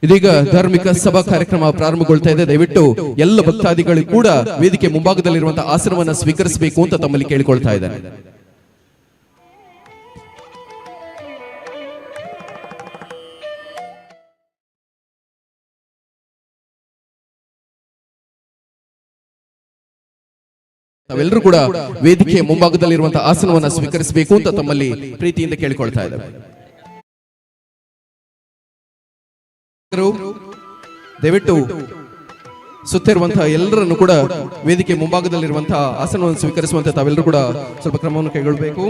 ಇದೀಗ ಧಾರ್ಮಿಕ ಸಭಾ ಕಾರ್ಯಕ್ರಮ ಪ್ರಾರಂಭಗೊಳ್ತಾ ಇದೆ. ದಯವಿಟ್ಟು ಎಲ್ಲ ಭಕ್ತಾದಿಗಳು ಕೂಡ ವೇದಿಕೆ ಮುಂಭಾಗದಲ್ಲಿರುವಂತಹ ಆಸನವನ್ನು ಸ್ವೀಕರಿಸಬೇಕು ಅಂತ ತಮ್ಮಲ್ಲಿ ಕೇಳಿಕೊಳ್ತಾ ಇದ್ದಾರೆ. ತಾವೆಲ್ಲರೂ ಕೂಡ ವೇದಿಕೆಯ ಮುಂಭಾಗದಲ್ಲಿರುವಂತಹ ಆಸನವನ್ನು ಸ್ವೀಕರಿಸಬೇಕು ಅಂತ ತಮ್ಮಲ್ಲಿ ಪ್ರೀತಿಯಿಂದ ಕೇಳಿಕೊಳ್ತಾ ಇದ್ದಾರೆ. ದಯವಿಟ್ಟು ಸುತ್ತಿರುವಂತಹ ಎಲ್ಲರನ್ನು ಕೂಡ ವೇದಿಕೆ ಮುಂಭಾಗದಲ್ಲಿರುವಂತಹ ಆಸನವನ್ನು ಸ್ವೀಕರಿಸುವಂತೆ ತಾವೆಲ್ಲರೂ ಕೂಡ ಸ್ವಲ್ಪ ಕ್ರಮವನ್ನು ಕೈಗೊಳ್ಳಬೇಕು.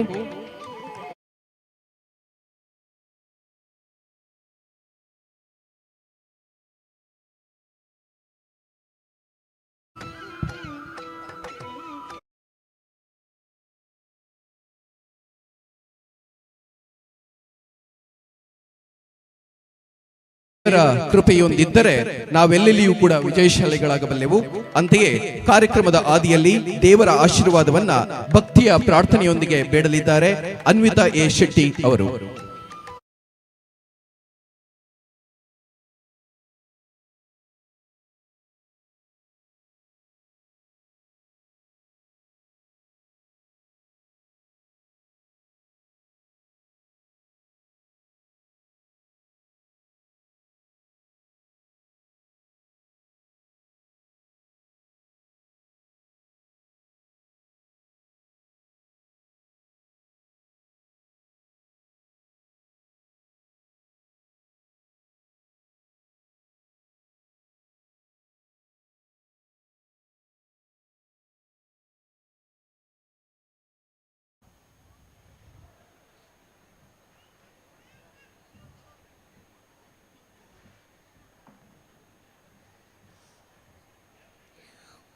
ಕೃಪೆಯೊಂದಿದ್ದರೆ ನಾವೆಲ್ಲೆಲ್ಲಿಯೂ ಕೂಡ ವಿಜಯಶಾಲಿಗಳಾಗಬಲ್ಲೆವು. ಅಂತೆಯೇ ಕಾರ್ಯಕ್ರಮದ ಆದಿಯಲ್ಲಿ ದೇವರ ಆಶೀರ್ವಾದವನ್ನ ಭಕ್ತಿಯ ಪ್ರಾರ್ಥನೆಯೊಂದಿಗೆ ಬೇಡಲಿದ್ದಾರೆ ಅನ್ವಿತಾ ಎ ಶೆಟ್ಟಿ ಅವರು.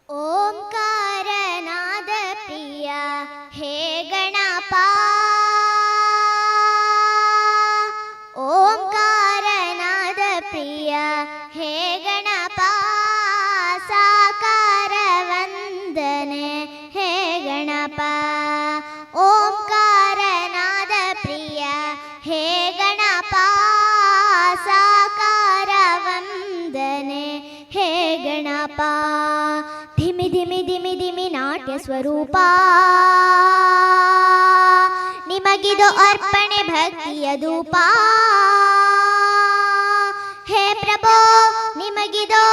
ಓಂಕಾರನಾದ ಪ್ರಿಯ ಹೇ ಗಣಪ, ಓಂಕಾರನಾದ ಪ್ರಿಯ ಹೇ ಗಣಪ, ಸಾಕಾರ ವಂದನೆ ಹೇ ಗಣಪ. ಓಂಕಾರನಾದ ಪ್ರಿಯ ಹೇ ಗಣಪ, ಸಾಕಾರ ವಂದನೆ ಹೇ ಗಣಪ. ಧಿಮಿ ಧಿಮಿ ಧಿಮಿ ಧಿಮಿ ನಾಟ್ಯ ಸ್ವರೂಪ, ನಿಮಗಿದು ಅರ್ಪಣೆ ಭಕ್ತಿಯ ಧೂಪ. ಹೇ ಪ್ರಭೋ ನಿಮಗಿದು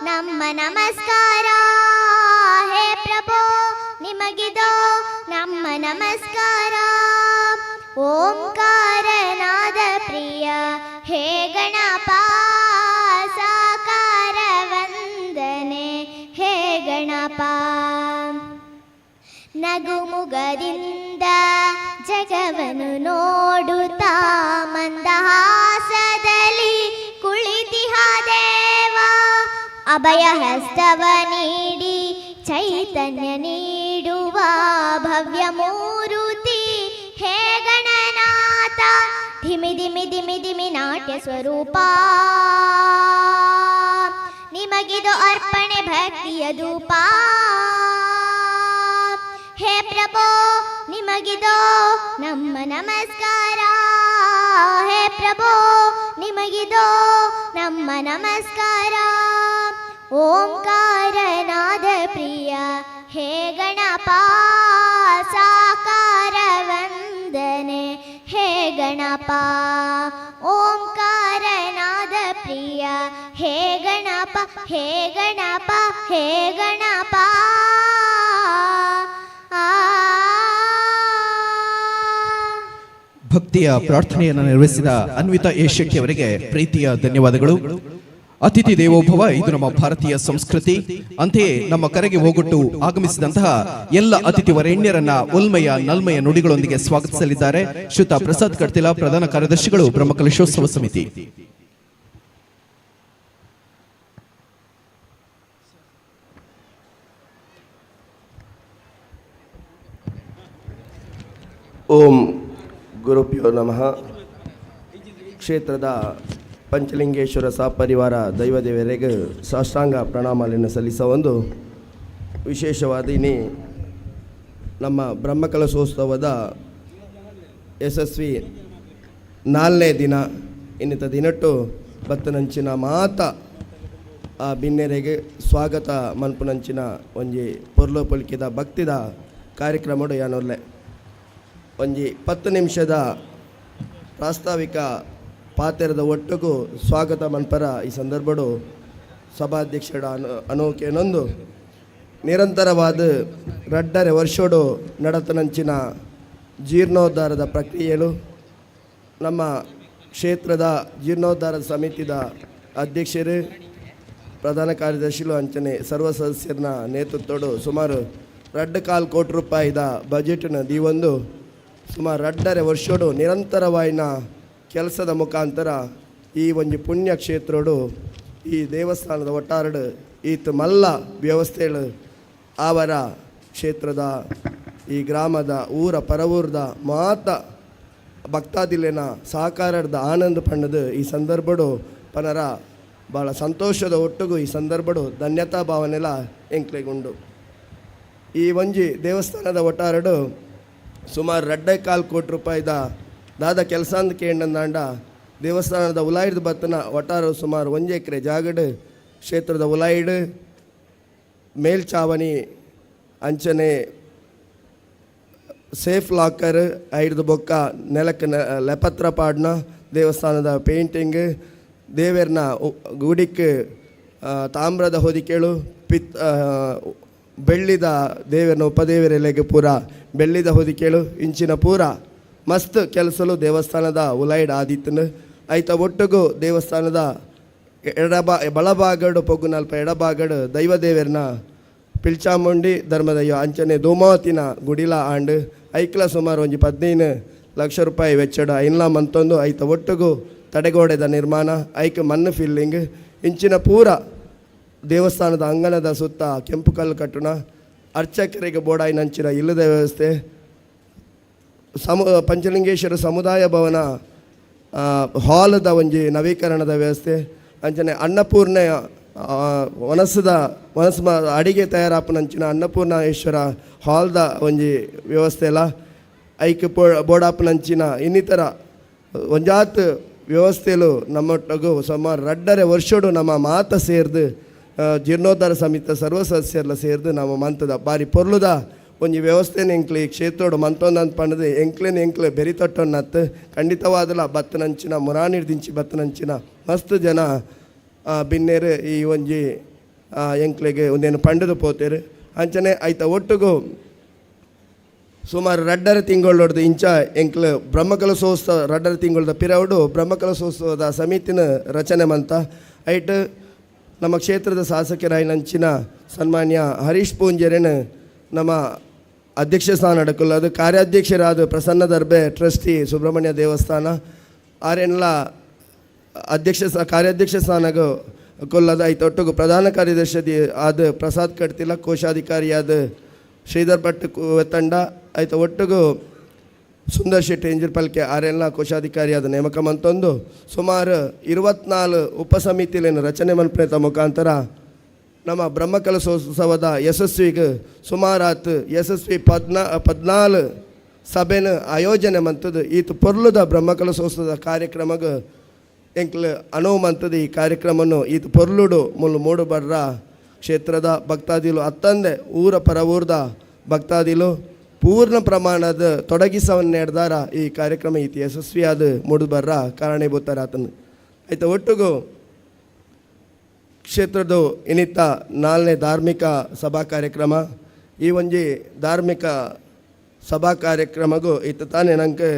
ನಮ್ಮ ನಮಸ್ಕಾರ, ಹೇ ಪ್ರಭೋ ನಿಮಗಿದು ನಮ್ಮ ನಮಸ್ಕಾರ. ಓಂಕಾರನಾದ ಪ್ರಿಯ ಹೇ ಗಣಪ, ಸಾಕಾರ ವಂದನೆ ಹೇ ಗಣಪ. ನಗುಮುಗದಿಂದ ಜಗವನ್ನು ನೋಡುತ್ತಾ ಮಂದಹಾಸದಲ್ಲಿ ಕುಳಿತಿಹ ದೇವ, ಅಭಯ ಹಸ್ತವ ನೀಡಿ ಚೈತನ್ಯ ನೀಡುವ ಭವ್ಯ ಮೂರುತಿ ಹೇ ಗಣನಾಥ. ಧಿಮಿ ಧಿಮಿ ಧಿಮಿ ಧಿಮಿ ನಾಟ್ಯ ಸ್ವರೂಪ, ನಿಮಗಿದು ಅರ್ಪಣೆ ಭಕ್ತಿಯ ಧೂಪ. ಹೇ ಪ್ರಭೋ ನಿಮಗಿದು ನಮ್ಮ ನಮಸ್ಕಾರ, ಹೇ ಪ್ರಭೋ ನಿಮಗಿದು ನಮ್ಮ ನಮಸ್ಕಾರ. ಓಂಕಾರನಾದ ಪ್ರಿಯ ಹೇ ಗಣಪ, ಸಾಕಾರ ವಂದನೆ ಹೇ ಗಣಪ. ಓಂಕಾರನಾದ ಪ್ರಿಯ ಹೇ ಗಣಪ, ಹೇ ಗಣಪ, ಹೇ ಗಣಪ. ಭಕ್ತಿಯ ಪ್ರಾರ್ಥನೆಯನ್ನು ನಿರ್ವಹಿಸಿದ ಅನ್ವಿತಾ ಎ ಶೆಟ್ಟಿ ಅವರಿಗೆ ಪ್ರೀತಿಯ ಧನ್ಯವಾದಗಳು. ಅತಿಥಿ ದೇವೋಭವ ಇದು ನಮ್ಮ ಭಾರತೀಯ ಸಂಸ್ಕೃತಿ. ಅಂತೆಯೇ ನಮ್ಮ ಕರೆಗೆ ಹೋಗೊಟ್ಟು ಆಗಮಿಸಿದಂತಹ ಎಲ್ಲ ಅತಿಥಿ ವರೇಣ್ಯರನ್ನ ಉಲ್ಮೆಯ ನಲ್ಮೆಯ ನುಡಿಗಳೊಂದಿಗೆ ಸ್ವಾಗತಿಸಲಿದ್ದಾರೆ ಶ್ರೀಯುತ ಪ್ರಸಾದ್ ಕಡ್ತಿಲ, ಪ್ರಧಾನ ಕಾರ್ಯದರ್ಶಿಗಳು ಬ್ರಹ್ಮಕಲಶೋತ್ಸವ ಸಮಿತಿ. ಓಂ ಗುರುಭ್ಯೋ ನಮಃ. ಕ್ಷೇತ್ರದ ಪಂಚಲಿಂಗೇಶ್ವರ ಸಪರಿವಾರ ದೈವದೇವರಿಗೆ ಸಾಷ್ಟಾಂಗ ಪ್ರಣಾಮಗಳನ್ನು ಸಲ್ಲಿಸೋ ಒಂದು ವಿಶೇಷವಾದ ನಮ್ಮ ಬ್ರಹ್ಮಕಲಶೋತ್ಸವದ ಯಶಸ್ವಿ 4ನೇ ದಿನ ಇನ್ನಿತ ದಿನಟ್ಟು ಬತ್ತನಂಚಿನ ಮಾತ ಆ ಬಿನ್ನೆರೆಗೆ ಸ್ವಾಗತ ಮನ್ಪುನಂಚಿನ ಒಂಜಿ ಪೊರ್ಲು ಪೊಲಿಕಿದ ಭಕ್ತಿದ ಕಾರ್ಯಕ್ರಮ ಯಾನೊಲ್ಲೆ ಒಂಜಿ 10 ನಿಮಿಷದ ಪ್ರಾಸ್ತಾವಿಕ ಪಾತೆರದ ಒಟ್ಟಿಗೂ ಸ್ವಾಗತ ಮನ್ಪರ ಈ ಸಂದರ್ಭಡು ಸಭಾಧ್ಯಕ್ಷರ ಅನೋಕೆನೊಂದು ನಿರಂತರವಾದ ರಡ್ಡರೆ ವರ್ಷೋಡು ನಡತನಂಚಿನ ಜೀರ್ಣೋದ್ಧಾರದ ಪ್ರಕ್ರಿಯೆಗಳು ನಮ್ಮ ಕ್ಷೇತ್ರದ ಜೀರ್ಣೋದ್ಧಾರ ಸಮಿತಿದ ಅಧ್ಯಕ್ಷರು ಪ್ರಧಾನ ಕಾರ್ಯದರ್ಶಿಗಳು ಅಂಚನೆ ಸರ್ವ ಸದಸ್ಯರನ್ನ ನೇತೃತ್ವಡು ಸುಮಾರು 2.25 ಕೋಟಿ ರೂಪಾಯಿದ ಬಜೆಟ್ನ ದೀವೊಂದು ಸುಮಾರು 2.5 ವರ್ಷೋಡು ನಿರಂತರವಾಯಿನ ಕೆಲಸದ ಮುಖಾಂತರ ಈ ಒಂದು ಪುಣ್ಯ ಕ್ಷೇತ್ರೋಡು ಈ ದೇವಸ್ಥಾನದ ಒಟ್ಟಾರಡು ಈತ ಮಲ್ಲ ವ್ಯವಸ್ಥೆಗಳು ಅವರ ಕ್ಷೇತ್ರದ ಈ ಗ್ರಾಮದ ಊರ ಪರವೂರ್ದ ಮಾತ ಭಕ್ತಾದಿಲೆನ ಸಹಕಾರದ ಆನಂದ ಪಣ್ಣದು ಈ ಸಂದರ್ಭಡು ಪನರ ಭಾಳ ಸಂತೋಷದ ಒಟ್ಟಿಗೂ ಈ ಸಂದರ್ಭಡು ಧನ್ಯತಾ ಭಾವನೆಲ್ಲ ಎಂಕ್ಲೆಗುಂಡು ಈ ಒಂಜಿ ದೇವಸ್ಥಾನದ ಒಟ್ಟಾರಡು ಸುಮಾರು 2.25 ಕೋಟಿ ರೂಪಾಯಿದ ದಾದ ಕೆಲಸ ಅಂತ ಕೇಂಡಂದಾಂಡ ದೇವಸ್ಥಾನದ ಉಲಾಯಿಡ್ ಬತ್ತನ ಒಟ್ಟಾರ ಸುಮಾರು 1 ಎಕರೆ ಜಾಗಡು ಕ್ಷೇತ್ರದ ಉಲಾಯಿಡ್ ಮೇಲ್ಚಾವಣಿ ಅಂಚನೆ ಸೇಫ್ ಲಾಕರ್ ಐದು ಬೊಕ್ಕ ನೆಲಕ್ಕೆ ಲೆಪತ್ರ ಪಾಡ್ನ ದೇವಸ್ಥಾನದ ಪೇಂಟಿಂಗ್ ದೇವರನ್ನ ಗುಡಿಕ್ಕೆ ತಾಮ್ರದ ಹೊದಿಕೆಳು ಬೆಳ್ಳಿದ ದೇವರನ್ನ ಉಪದೇವರೆಲೆಗೆ ಪೂರ ಬೆಳ್ಳಿದ ಹೊದಿಕೆಳು ಇಂಚಿನ ಪೂರ ಮಸ್ತ್ ಕೆಲಸಲು ದೇವಸ್ಥಾನದ ಉಲೈಡ್ ಆದಿತ್ತನು ಐತ ಒಟ್ಟಿಗೂ ದೇವಸ್ಥಾನದ ಬಳಭಾಗಡು ಪೊಗ್ಗುನಲ್ಪ ಎಡಭಾಗಡು ದೈವ ದೇವರನ್ನ ಪಿಲ್ಚಾಮುಂಡಿ ಧರ್ಮದಯ್ಯ ಅಂಚನೆ ಧೂಮಾವತಿನ ಗುಡಿಲ ಆಂಡ್ ಐಕ್ಲ ಸುಮಾರು ಒಂಜಿ 15 ಲಕ್ಷ ರೂಪಾಯಿ ವೆಚ್ಚಡು ಐನ್ಲ ಮಂತೊಂದು ಐತ ಒಟ್ಟಿಗೂ ತಡೆಗೋಡೆದ ನಿರ್ಮಾಣ ಐಕ್ ಮಣ್ಣು ಫಿಲ್ಲಿಂಗ್ ಇಂಚಿನ ಪೂರ ದೇವಸ್ಥಾನದ ಅಂಗಣದ ಸುತ್ತ ಕೆಂಪು ಕಲ್ಲು ಕಟ್ಟುಣ ಅರ್ಚಕರಿಗೆ ಬೋಡಾಯಿನಂಚಿನ ಇಲ್ಲದ ವ್ಯವಸ್ಥೆ ಪಂಚಲಿಂಗೇಶ್ವರ ಸಮುದಾಯ ಭವನ ಹಾಲದ ಒಂಜಿ ನವೀಕರಣದ ವ್ಯವಸ್ಥೆ ಅಂಚನೆ ಅನ್ನಪೂರ್ಣ ವನಸ್ ಅಡಿಗೆ ತಯಾರಾಪನಂಚಿನ ಅನ್ನಪೂರ್ಣೇಶ್ವರ ಹಾಲ್ದ ಒಂಜಿ ವ್ಯವಸ್ಥೆ ಎಲ್ಲ ಐಕ್ ಬೋಡಾಪನಂಚಿನ ಇನ್ನಿತರ ಒಂಜಾತ್ ವ್ಯವಸ್ಥೆಲು ನಮ್ಮೊಟ್ಟಿಗೂ ಸುಮಾರು 2.5 ವರ್ಷೋಡು ನಮ್ಮ ಮಾತ ಸೇರ್ದು ಜೀರ್ಣೋದ್ಧಾರ ಸಮಿತಿ ಸರ್ವ ಸದಸ್ಯರೆಲ್ಲ ಸೇರ್ದು ನಮ್ಮ ಮಂತದ ಬಾರಿ ಪೊರ್ಲುದ ಒಂಜಿ ವ್ಯವಸ್ಥೆನ ಎಂಕ್ಲೆ ಈ ಕ್ಷೇತ್ರೋಡು ಮಂತೊಂದಂತ ಪಂಡದು ಎಂಕ್ಲೆ ಬೆರಿತೊಟ್ಟೊನ್ನತ್ತು ಖಂಡಿತವಾದಲ ಬತ್ತನಂಚಿನ ಮುರಾನಿರ್ದಿಂಚಿ ಬತ್ತನಂಚಿನ ಮಸ್ತ್ ಜನ ಬಿನ್ನೇರು ಈ ಒಂಜಿ ಎಂಕ್ಲೆಗೆ ಒಂದೇನು ಪಂಡದು ಪೋತೇರು ಅಂಚನೆ ಐತ ಒಟ್ಟಿಗೂ ಸುಮಾರು 2.5 ತಿಂಗಳೊಡ್ದು ಇಂಚ ಎಂಕ್ಲು ಬ್ರಹ್ಮಕಲಶೋತ್ಸವ 2.5 ತಿಂಗಳದ ಪಿರವಡು ಬ್ರಹ್ಮಕಲಶೋತ್ಸವದ ಸಮಿತಿನ ರಚನೆ ಮಂತ ಐಟ್ ನಮ್ಮ ಕ್ಷೇತ್ರದ ಶಾಸಕರಾಯಿನಂಚಿನ ಸನ್ಮಾನ್ಯ ಹರೀಶ್ ಪೂಂಜರೇನು ನಮ್ಮ ಅಧ್ಯಕ್ಷ ಸ್ಥಾನ ಅಡಕಲ್ಲದು ಕಾರ್ಯಾಧ್ಯಕ್ಷರಾದ ಪ್ರಸನ್ನ ದರ್ಬೆ ಟ್ರಸ್ಟಿ ಸುಬ್ರಹ್ಮಣ್ಯ ದೇವಸ್ಥಾನ ಆರೆಲ್ಲ ಕಾರ್ಯಾಧ್ಯಕ್ಷ ಸ್ಥಾನಗ ಕೊಲ್ಲದ ಐತೊಟ್ಟಿಗೂ ಪ್ರಧಾನ ಕಾರ್ಯದರ್ಶಿ ಆದ ಪ್ರಸಾದ್ ಕಡ್ತಿಲ ಕೋಶಾಧಿಕಾರಿಯಾದ ಶ್ರೀಧರ್ ಭಟ್ ತಂಡ ಐತ ಒಟ್ಟಿಗೂ ಸುಂದರ್ ಶೆಟ್ಟಿ ಎಂಜಿರ್ಪಲ್ಕೆ ಆರೆಲ್ಲ ಕೋಶಾಧಿಕಾರಿಯಾದ ನೇಮಕ ಮಂತೊಂದು ಸುಮಾರು 24 ಉಪಸಮಿತಿಲೇನು ರಚನೆ ಮನ್ಪನೆತ ಮುಖಾಂತರ ನಮ್ಮ ಬ್ರಹ್ಮಕಲಶೋತ್ಸವದ ಯಶಸ್ವಿಗೆ ಸುಮಾರಾತ್ ಯಶಸ್ವಿ 14 ಸಭೆನ ಆಯೋಜನೆ ಮಂತದ್ದು ಈತ ಪೊರ್ಲುದ ಬ್ರಹ್ಮಕಲಶೋತ್ಸವದ ಕಾರ್ಯಕ್ರಮಗ ಎಂಕ್ಲು ಅನುವು ಮಂತದ ಈ ಕಾರ್ಯಕ್ರಮವನ್ನು ಈತ ಪೊರ್ಲುಡು ಮುಳ್ಳು ಮೂಡು ಬರ್ರ ಕ್ಷೇತ್ರದ ಭಕ್ತಾದಿಲು ಅತ್ತಂದೆ ಊರ ಪರವೂರ್ದ ಭಕ್ತಾದಿಲು ಪೂರ್ಣ ಪ್ರಮಾಣದ ತೊಡಗಿಸವನ್ನು ನಡೆದಾರ ಈ ಕಾರ್ಯಕ್ರಮ ಈತ ಯಶಸ್ವಿಯಾದ ಮೂಡು ಬರ್ರ ಕಾರಣೀಭೂತರ ಆತನು ಆಯ್ತ ಒಟ್ಟಿಗೂ ಕ್ಷೇತ್ರದ ಇನ್ನಿತ್ತ 4ನೇ ಧಾರ್ಮಿಕ ಸಭಾ ಕಾರ್ಯಕ್ರಮ ಈ ಒಂಜಿ ಧಾರ್ಮಿಕ ಸಭಾ ಕಾರ್ಯಕ್ರಮಗೂ ಈತ ತಾನೇ ನಂಗೆ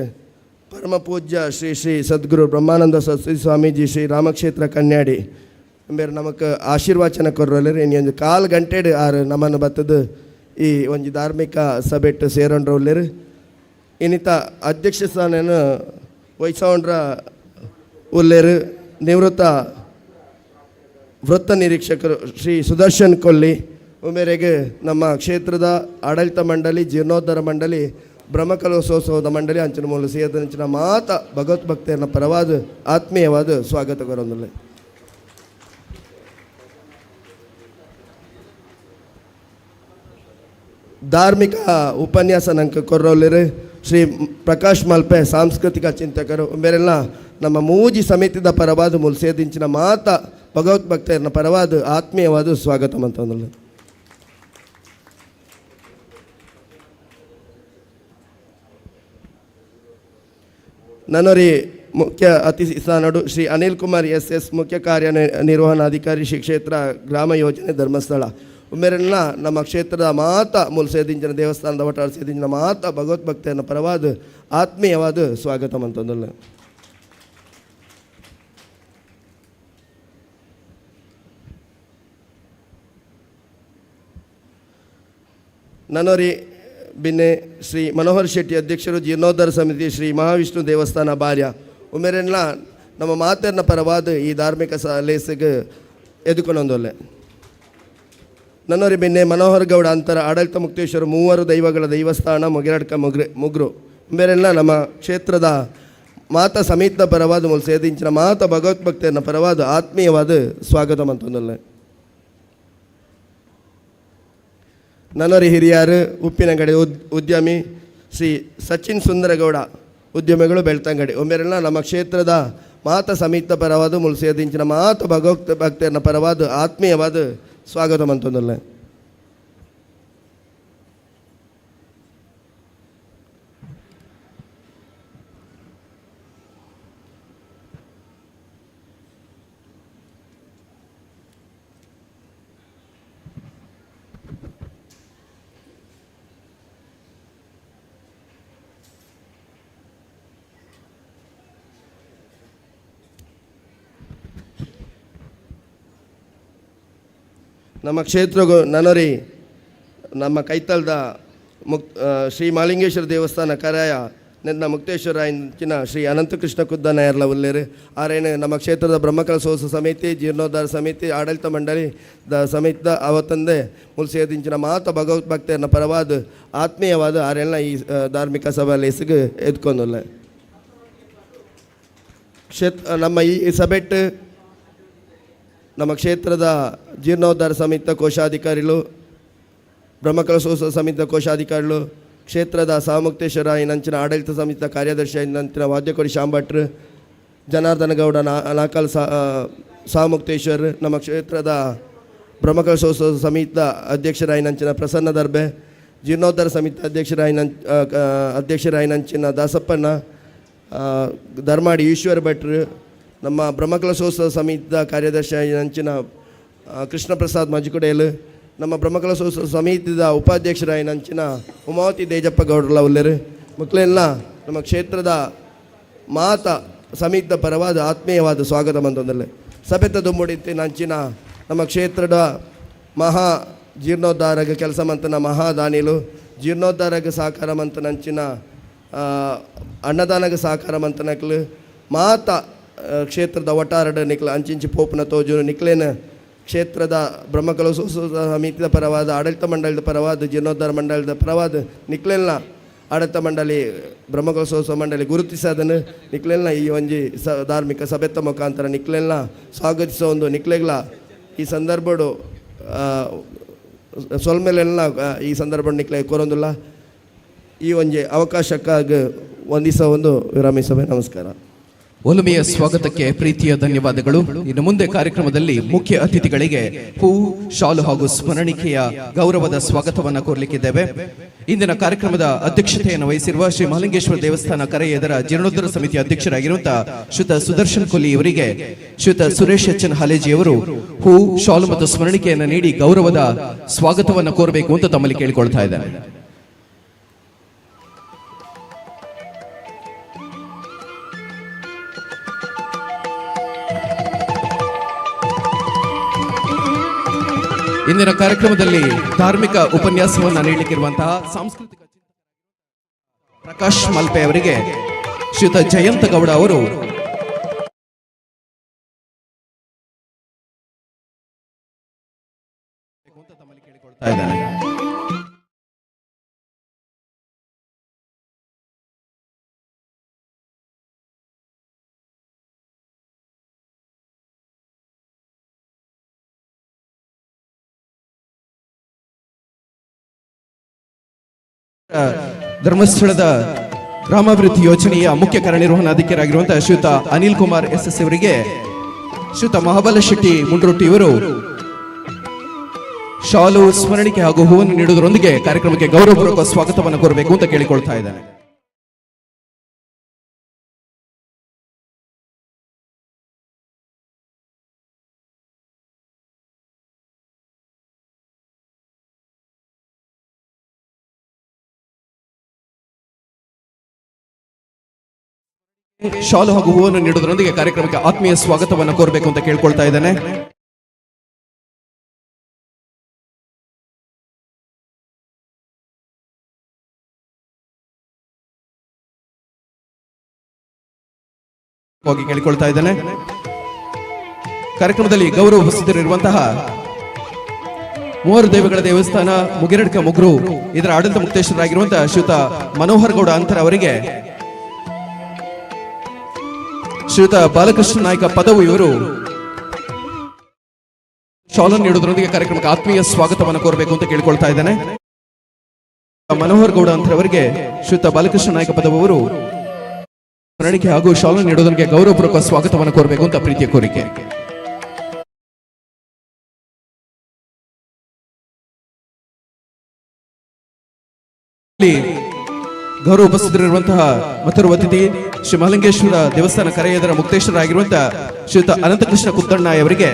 ಪರಮ ಪೂಜ್ಯ ಶ್ರೀ ಶ್ರೀ ಸದ್ಗುರು ಬ್ರಹ್ಮಾನಂದ ಸರಸ್ವತಿ ಸ್ವಾಮೀಜಿ ಶ್ರೀ ರಾಮಕ್ಷೇತ್ರ ಕನ್ಯಾಡಿ ಬೇರೆ ನಮಗೆ ಆಶೀರ್ವಾಚನ ಕೊರ್ರಲ್ಲರಿ ಇನ್ನೊಂದು 1/4 ಗಂಟೆಡು ಆರು ನಮ್ಮನ್ನು ಬತ್ತದು ಈ ಒಂಜಿ ಧಾರ್ಮಿಕ ಸಭೆಟ್ಟು ಸೇರೋಣ್ರವ್ಲೇರು ಇನ್ನಿತ ಅಧ್ಯಕ್ಷ ಸ್ಥಾನ ವಹಿಸೋಣ್ರ ಉಲ್ಲೇರು ನಿವೃತ್ತ ವೃತ್ತ ನಿರೀಕ್ಷಕರು ಶ್ರೀ ಸುದರ್ಶನ್ ಕೊಲ್ಲಿ ಮೇರೆಗೆ ನಮ್ಮ ಕ್ಷೇತ್ರದ ಆಡಳಿತ ಮಂಡಳಿ ಜೀರ್ಣೋದ್ಧಾರ ಮಂಡಳಿ ಬ್ರಹ್ಮಕಲಶೋತ್ಸವದ ಮಂಡಳಿ ಅಂಚಿನ ಮೂಲ ಸೇರಿದಂಚಿನ ಮಾತ ಭಗವದ್ಭಕ್ತಿಯನ್ನ ಪರವಾದ ಆತ್ಮೀಯವಾದ ಸ್ವಾಗತ ಕೊರೊಂದಿಲ್ಲ ಧಾರ್ಮಿಕ ಉಪನ್ಯಾಸ ನಂಗೆ ಕೊರ್ರೋಲಿರು ಶ್ರೀ ಪ್ರಕಾಶ್ ಮಲ್ಪೆ ಸಾಂಸ್ಕೃತಿಕ ಚಿಂತಕರು ಬೇರೆಲ್ಲ ನಮ್ಮ ಮೂಜಿ ಸಮಿತಿದ ಪರವಾದ ಮುಲ್ಸೇದಿಂಚಿನ ಮಾತ ಭಗವದ್ಭಕ್ತರನ್ನ ಪರವಾದ ಆತ್ಮೀಯವಾದ ಸ್ವಾಗತ ಅಂತಂದ್ರೆ ನನ್ನೊರಿ ಮುಖ್ಯ ಅತಿಥಿ ಸ್ಥಾನಡು ಶ್ರೀ ಅನಿಲ್ ಕುಮಾರ್ ಎಸ್ ಮುಖ್ಯ ಕಾರ್ಯನಿರ್ವಹಣಾಧಿಕಾರಿ ಶ್ರೀ ಕ್ಷೇತ್ರ ಗ್ರಾಮ ಯೋಜನೆ ಧರ್ಮಸ್ಥಳ ಉಮ್ಮೆರೆಲ್ಲ ನಮ್ಮ ಕ್ಷೇತ್ರದ ಮಾತ ಮೂಲ ಸೇದಿಂಚಿನ ದೇವಸ್ಥಾನದ ಒಟ್ಟಾರೆ ಸೇದಿಂಚಿನ ಮಾತ ಭಗವದ್ಭಕ್ತಿಯನ್ನು ಪರವಾದ ಆತ್ಮೀಯವಾದ ಸ್ವಾಗತ ಅಂತಂದಲ್ಲ ನನ್ನೊರಿ ಬಿನ್ನೆ ಶ್ರೀ ಮನೋಹರ್ ಶೆಟ್ಟಿ ಅಧ್ಯಕ್ಷರು ಜೀರ್ಣೋದ್ಧಾರ ಸಮಿತಿ ಶ್ರೀ ಮಹಾವಿಷ್ಣು ದೇವಸ್ಥಾನ ಬಾರ್ಯ ಉಮೇರೆಲ್ಲ ನಮ್ಮ ಮಾತನ್ನ ಪರವಾದ ಈ ಧಾರ್ಮಿಕ ಲೇಸಿಗೆ ಎದುಕೊಂಡೊಂದೊಲ್ಲೆ ನನ್ನೊರಿ ಬೆನ್ನೆ ಮನೋಹರ್ ಗೌಡ ಅಂತರ ಆಡಳಿತ ಮುಕ್ತೇಶ್ವರ ಮೂವರು ದೈವಗಳ ದೈವಸ್ಥಾನ ಮೊಗಿರಡ್ಕ ಮುಗ್ರು ಬೇರೆಲ್ಲ ನಮ್ಮ ಕ್ಷೇತ್ರದ ಮಾತ ಸಮಿತಿಯ ಪರವಾದ ಮೂಲ ಸೇದಿಂಚಿನ ಮಾತ ಭಗವದ್ಭಕ್ತಿಯನ್ನು ಪರವಾದ ಆತ್ಮೀಯವಾದ ಸ್ವಾಗತ ಅಂತಂದೊಲ್ಲೆ ನನ್ನೊರಿ ಹಿರಿಯರು ಉಪ್ಪಿನಂಗಡಿ ಉದ್ಯಮಿ ಶ್ರೀ ಸಚಿನ್ ಸುಂದರಗೌಡ ಉದ್ಯಮಿಗಳು ಬೆಳ್ತಂಗಡಿ ಒಮ್ಮೆರೆಲ್ಲ ನಮ್ಮ ಕ್ಷೇತ್ರದ ಮಾತ ಸಮಿತಿಯ ಪರವಾದ ಮೂಲ ಸೇದಿಂಚಿನ ಮಾತ ಭಕ್ತಿಯನ್ನು ಪರವಾದ ಆತ್ಮೀಯವಾದ ಸ್ವಾಗತ ಅಂತಂದಲ್ಲ ನಮ್ಮ ಕ್ಷೇತ್ರಗೂ ನನ್ನೊರಿ ನಮ್ಮ ಕೈತಲ್ದ ಶ್ರೀ ಮಾಲಿಂಗೇಶ್ವರ ದೇವಸ್ಥಾನ ಕರಾಯ ನಿನ್ನ ಮುಕ್ತೇಶ್ವರ ಇಂಚಿನ ಶ್ರೀ ಅನಂತಕೃಷ್ಣ ಕುದ್ದನ ಎಲ್ಲ ಉಲ್ಲೇರು ಆರೇನು ನಮ್ಮ ಕ್ಷೇತ್ರದ ಬ್ರಹ್ಮಕಲಶೋತ್ಸವ ಸಮಿತಿ ಜೀರ್ಣೋದ್ಧಾರ ಸಮಿತಿ ಆಡಳಿತ ಮಂಡಳಿ ಸಮಿತಿದ ಅವತ್ತಂದೇ ಮುಲ್ಸೇದಿಂಚಿನ ಮಾತ ಭಗವದ್ಭಕ್ತಿಯನ್ನು ಪರವಾದ ಆತ್ಮೀಯವಾದ ಆರೆಲ್ಲ ಈ ಧಾರ್ಮಿಕ ಸಭೆಯಲ್ಲಿ ಹೆಸರು ಎದ್ಕೊಂಡಲ್ಲ ನಮ್ಮ ಈ ಸಭೆಟ್ಟು ನಮ್ಮ ಕ್ಷೇತ್ರದ ಜೀರ್ಣೋದ್ಧಾರ ಸಮಿತಿಯ ಕೋಶಾಧಿಕಾರಿಗಳು ಬ್ರಹ್ಮಕಲಶೋತ್ಸವ ಸಮಿತಿಯ ಕೋಶಾಧಿಕಾರಿಗಳು ಕ್ಷೇತ್ರದ ಸಾಮುಕ್ತೇಶ್ವರ ಇನ್ನಂಚಿನ ಆಡಳಿತ ಸಮಿತಿಯ ಕಾರ್ಯದರ್ಶಿ ಇನ್ನಂಚಿನ ವಾದ್ಯಕೋಡಿ ಶಾಂಭಟ್ರು ಜನಾರ್ದನ ಗೌಡ ನಾಕಲ್ ಸಾಮುಕ್ತೇಶ್ವರ್ ನಮ್ಮ ಕ್ಷೇತ್ರದ ಬ್ರಹ್ಮಕಲಶೋತ್ಸವ ಸಮಿತಿಯ ಅಧ್ಯಕ್ಷರಾಯಿನಂಚಿನ ಪ್ರಸನ್ನ ದರ್ಬೆ ಜೀರ್ಣೋದ್ಧಾರ ಸಮಿತಿ ಅಧ್ಯಕ್ಷರಾಯಿನಂಚಿನ ದಾಸಪ್ಪಣ್ಣ ಧರ್ಮಾಡಿ ಈಶ್ವರ ಭಟ್ರು ನಮ್ಮ ಬ್ರಹ್ಮಕಲಶೋತ್ಸವ ಸಮಿತಿಯ ಕಾರ್ಯದರ್ಶಿ ನಂಚಿನ ಕೃಷ್ಣ ಪ್ರಸಾದ್ ಮಜ್ಕುಡೇಲು ನಮ್ಮ ಬ್ರಹ್ಮಕಲಶೋತ್ಸವ ಸಮಿತಿಯ ಉಪಾಧ್ಯಕ್ಷರಾಗಿ ನಂಚಿನ ಉಮಾವತಿ ದೇಜಪ್ಪ ಗೌಡ್ರಲ್ಲ ಉಲ್ಲೇರು ಮಕ್ಕಳೆಲ್ಲ ನಮ್ಮ ಕ್ಷೇತ್ರದ ಮಾತ ಸಮಿತಿಯ ಪರವಾದ ಆತ್ಮೀಯವಾದ ಸ್ವಾಗತ ಬಂತಂದಲ್ಲೇ ಸಭೆತ ದುಮ್ಮುಡಿತಿ ನಂಚಿನ ನಮ್ಮ ಕ್ಷೇತ್ರದ ಮಹಾ ಜೀರ್ಣೋದ್ಧಾರಕ್ಕೆ ಕೆಲಸ ಮಂತನ ಮಹಾದಾನಿಲು ಜೀರ್ಣೋದ್ಧಾರಕ್ಕೆ ಸಹಕಾರ ಮಂತ ನಂಚಿನ ಅನ್ನದಾನಕ್ಕೆ ಸಹಕಾರ ಮಂತನಕ್ಲು ಮಾತ ಕ್ಷೇತ್ರದ ಒಟ್ಟಾರಡ ನಿಕ್ಲ ಅಂಚಿಂಚಿ ಪೋಪನ ತೋಜು ನಿಕ್ಲೇನ ಕ್ಷೇತ್ರದ ಬ್ರಹ್ಮಕಲಶೋತ್ಸವ ಸಮಿತಿಯ ಪರವಾದ ಆಡಳಿತ ಮಂಡಳಿದ ಪರವಾದ ಜೀರ್ಣೋದ್ಧಾರ ಮಂಡಳಿದ ಪರವಾದ ನಿಕ್ಲೆಲ್ನ ಆಡಳಿತ ಮಂಡಳಿ ಬ್ರಹ್ಮಕಲಶೋತ್ಸವ ಮಂಡಳಿ ಗುರುತಿಸದನ್ನು ನಿಕ್ಲೆಲ್ನ ಈ ಒಂಜಿ ಧಾರ್ಮಿಕ ಸಭೆತ್ತ ಮುಖಾಂತರ ನಿಕ್ಲೆಲ್ನ ಸ್ವಾಗತಿಸೋ ಒಂದು ನಿಕ್ಲೆಗ್ಲ ಈ ಸಂದರ್ಭಡು ಸೊಲ್ಮೇಲೆಲ್ಲ ಈ ಸಂದರ್ಭ ನಿಕ್ಲೆ ಕೋರೊಂದಿಲ್ಲ ಈ ಒಂಜಿ ಅವಕಾಶಕ್ಕಾಗಿ ವಂದಿಸೋ ಒಂದು ವಿರಾಮಿಸಭೆ ನಮಸ್ಕಾರ. ಒಲುಮೆಯ ಸ್ವಾಗತಕ್ಕೆ ಪ್ರೀತಿಯ ಧನ್ಯವಾದಗಳು. ಇನ್ನು ಮುಂದೆ ಕಾರ್ಯಕ್ರಮದಲ್ಲಿ ಮುಖ್ಯ ಅತಿಥಿಗಳಿಗೆ ಹೂ ಶಾಲು ಹಾಗೂ ಸ್ಮರಣಿಕೆಯ ಗೌರವದ ಸ್ವಾಗತವನ್ನು ಕೋರಲಿಕ್ಕಿದ್ದೇವೆ. ಇಂದಿನ ಕಾರ್ಯಕ್ರಮದ ಅಧ್ಯಕ್ಷತೆಯನ್ನು ವಹಿಸಿರುವ ಶ್ರೀ ಮಹಾಲಿಂಗೇಶ್ವರ ದೇವಸ್ಥಾನ ಕರೆಯದರ ಜೀರ್ಣೋದ್ಧಾರ ಸಮಿತಿಯ ಅಧ್ಯಕ್ಷರಾಗಿರುವಂತಹ ಶ್ರೀಯುತ ಸುದರ್ಶನ್ ಕೊಲ್ಲಿ ಇವರಿಗೆ ಶ್ರೀಯುತ ಸುರೇಶ್ ಎಚ್ ಎನ್ ಹಾಲೇಜಿಯವರು ಹೂ ಶಾಲು ಮತ್ತು ಸ್ಮರಣಿಕೆಯನ್ನು ನೀಡಿ ಗೌರವದ ಸ್ವಾಗತವನ್ನು ಕೋರಬೇಕು ಅಂತ ತಮ್ಮಲ್ಲಿ ಕೇಳಿಕೊಳ್ತಾ ಇದ್ದಾರೆ. ಇಂದಿನ ಕಾರ್ಯಕ್ರಮದಲ್ಲಿ ಧಾರ್ಮಿಕ ಉಪನ್ಯಾಸವನ್ನು ನೀಡಲಿಕ್ಕಿರುವಂತಹ ಸಾಂಸ್ಕೃತಿಕ ಪ್ರಕಾಶ್ ಮಲ್ಪೆ ಅವರಿಗೆ ಶ್ರೀಯುತ ಜಯಂತ ಗೌಡ ಅವರು ಕೇಳಿಕೊಳ್ತಾ ಇದ್ದಾರೆ. ಧರ್ಮಸ್ಥಳದ ಗ್ರಾಮಾಭಿವೃದ್ಧಿ ಯೋಜನೆಯ ಮುಖ್ಯ ಕಾರ್ಯನಿರ್ವಹಣಾಧಿಕಾರಿಯಾಗಿರುವಂತಹ ಶ್ರೀಯುತ ಅನಿಲ್ ಕುಮಾರ್ SS ಅವರಿಗೆ ಶ್ರೀಯುತ ಮಹಾಬಲ ಶೆಟ್ಟಿ ಮುಂಡ್ರೊಟ್ಟಿ ಇವರು ಶಾಲು ಸ್ಮರಣಿಕೆ ಹಾಗೂ ಹೂವನ್ನು ನೀಡುವುದರೊಂದಿಗೆ ಕಾರ್ಯಕ್ರಮಕ್ಕೆ ಗೌರವಪೂರ್ವಕ ಸ್ವಾಗತವನ್ನು ಕೋರಬೇಕು ಅಂತ ಕೇಳಿಕೊಳ್ತಾ ಇದ್ದೇನೆ. ಶಾಲು ಹಾಗೂ ಹೂವನ್ನು ನೀಡುವುದರೊಂದಿಗೆ ಕಾರ್ಯಕ್ರಮಕ್ಕೆ ಆತ್ಮೀಯ ಸ್ವಾಗತವನ್ನು ಕೋರಬೇಕು ಅಂತ ಕೇಳ್ಕೊಳ್ತಾ ಇದ್ದೇನೆ. ಕೇಳಿಕೊಳ್ತಾ ಇದ್ದೇನೆ. ಕಾರ್ಯಕ್ರಮದಲ್ಲಿ ಗೌರವ ಉಪಸ್ಥಿತರಿರುವಂತಹ ಮೂವರು ದೇವಗಳ ದೇವಸ್ಥಾನ ಮುಗಿರಡ್ಕ ಮುಗ್ರು ಇದರ ಆಡಳಿತ ಮುಕ್ತೇಶ್ವರರಾಗಿರುವಂತಹ ಶ್ರೀಯುತ ಮನೋಹರ್ ಗೌಡ ಅಂತರ ಅವರಿಗೆ ಶ್ರೀಯುತ ಬಾಲಕೃಷ್ಣ ನಾಯ್ಕ ಪದವು ಇವರು ಶಾಲನ್ನು ನೀಡುವುದರೊಂದಿಗೆ ಕಾರ್ಯಕ್ರಮಕ್ಕೆ ಆತ್ಮೀಯ ಸ್ವಾಗತವನ್ನು ಕೋರಬೇಕು ಅಂತ ಕೇಳಿಕೊಳ್ತಾ ಇದ್ದೇನೆ. ಮನೋಹರ್ ಗೌಡ ಅಂತರವರಿಗೆ ಶ್ರೀಯುತ ಬಾಲಕೃಷ್ಣ ನಾಯ್ಕ ಪದವು ಅವರು ಸ್ಮರಣಿಕೆ ಹಾಗೂ ಶಾಲನ್ನು ನೀಡುವುದಕ್ಕೆ ಗೌರವಪೂರ್ವಕ ಸ್ವಾಗತವನ್ನು ಕೋರಬೇಕು ಅಂತ ಪ್ರೀತಿಯ ಕೋರಿಕೆ. ಗೌರವ ಉಪಸ್ಥಿತರಿರುವಂತಹ ಮತ್ತೊರು ಅತಿಥಿ ಶ್ರೀ ಮಹಲಿಂಗೇಶ್ವರ ದೇವಸ್ಥಾನ ಕರೆಯದರ ಮುಕ್ತೇಶ್ವರರಾಗಿರುವಂತಹ ಶ್ರೀಯುತ ಅನಂತಕೃಷ್ಣ ಕುದ್ದಣ್ಣ ಅವರಿಗೆ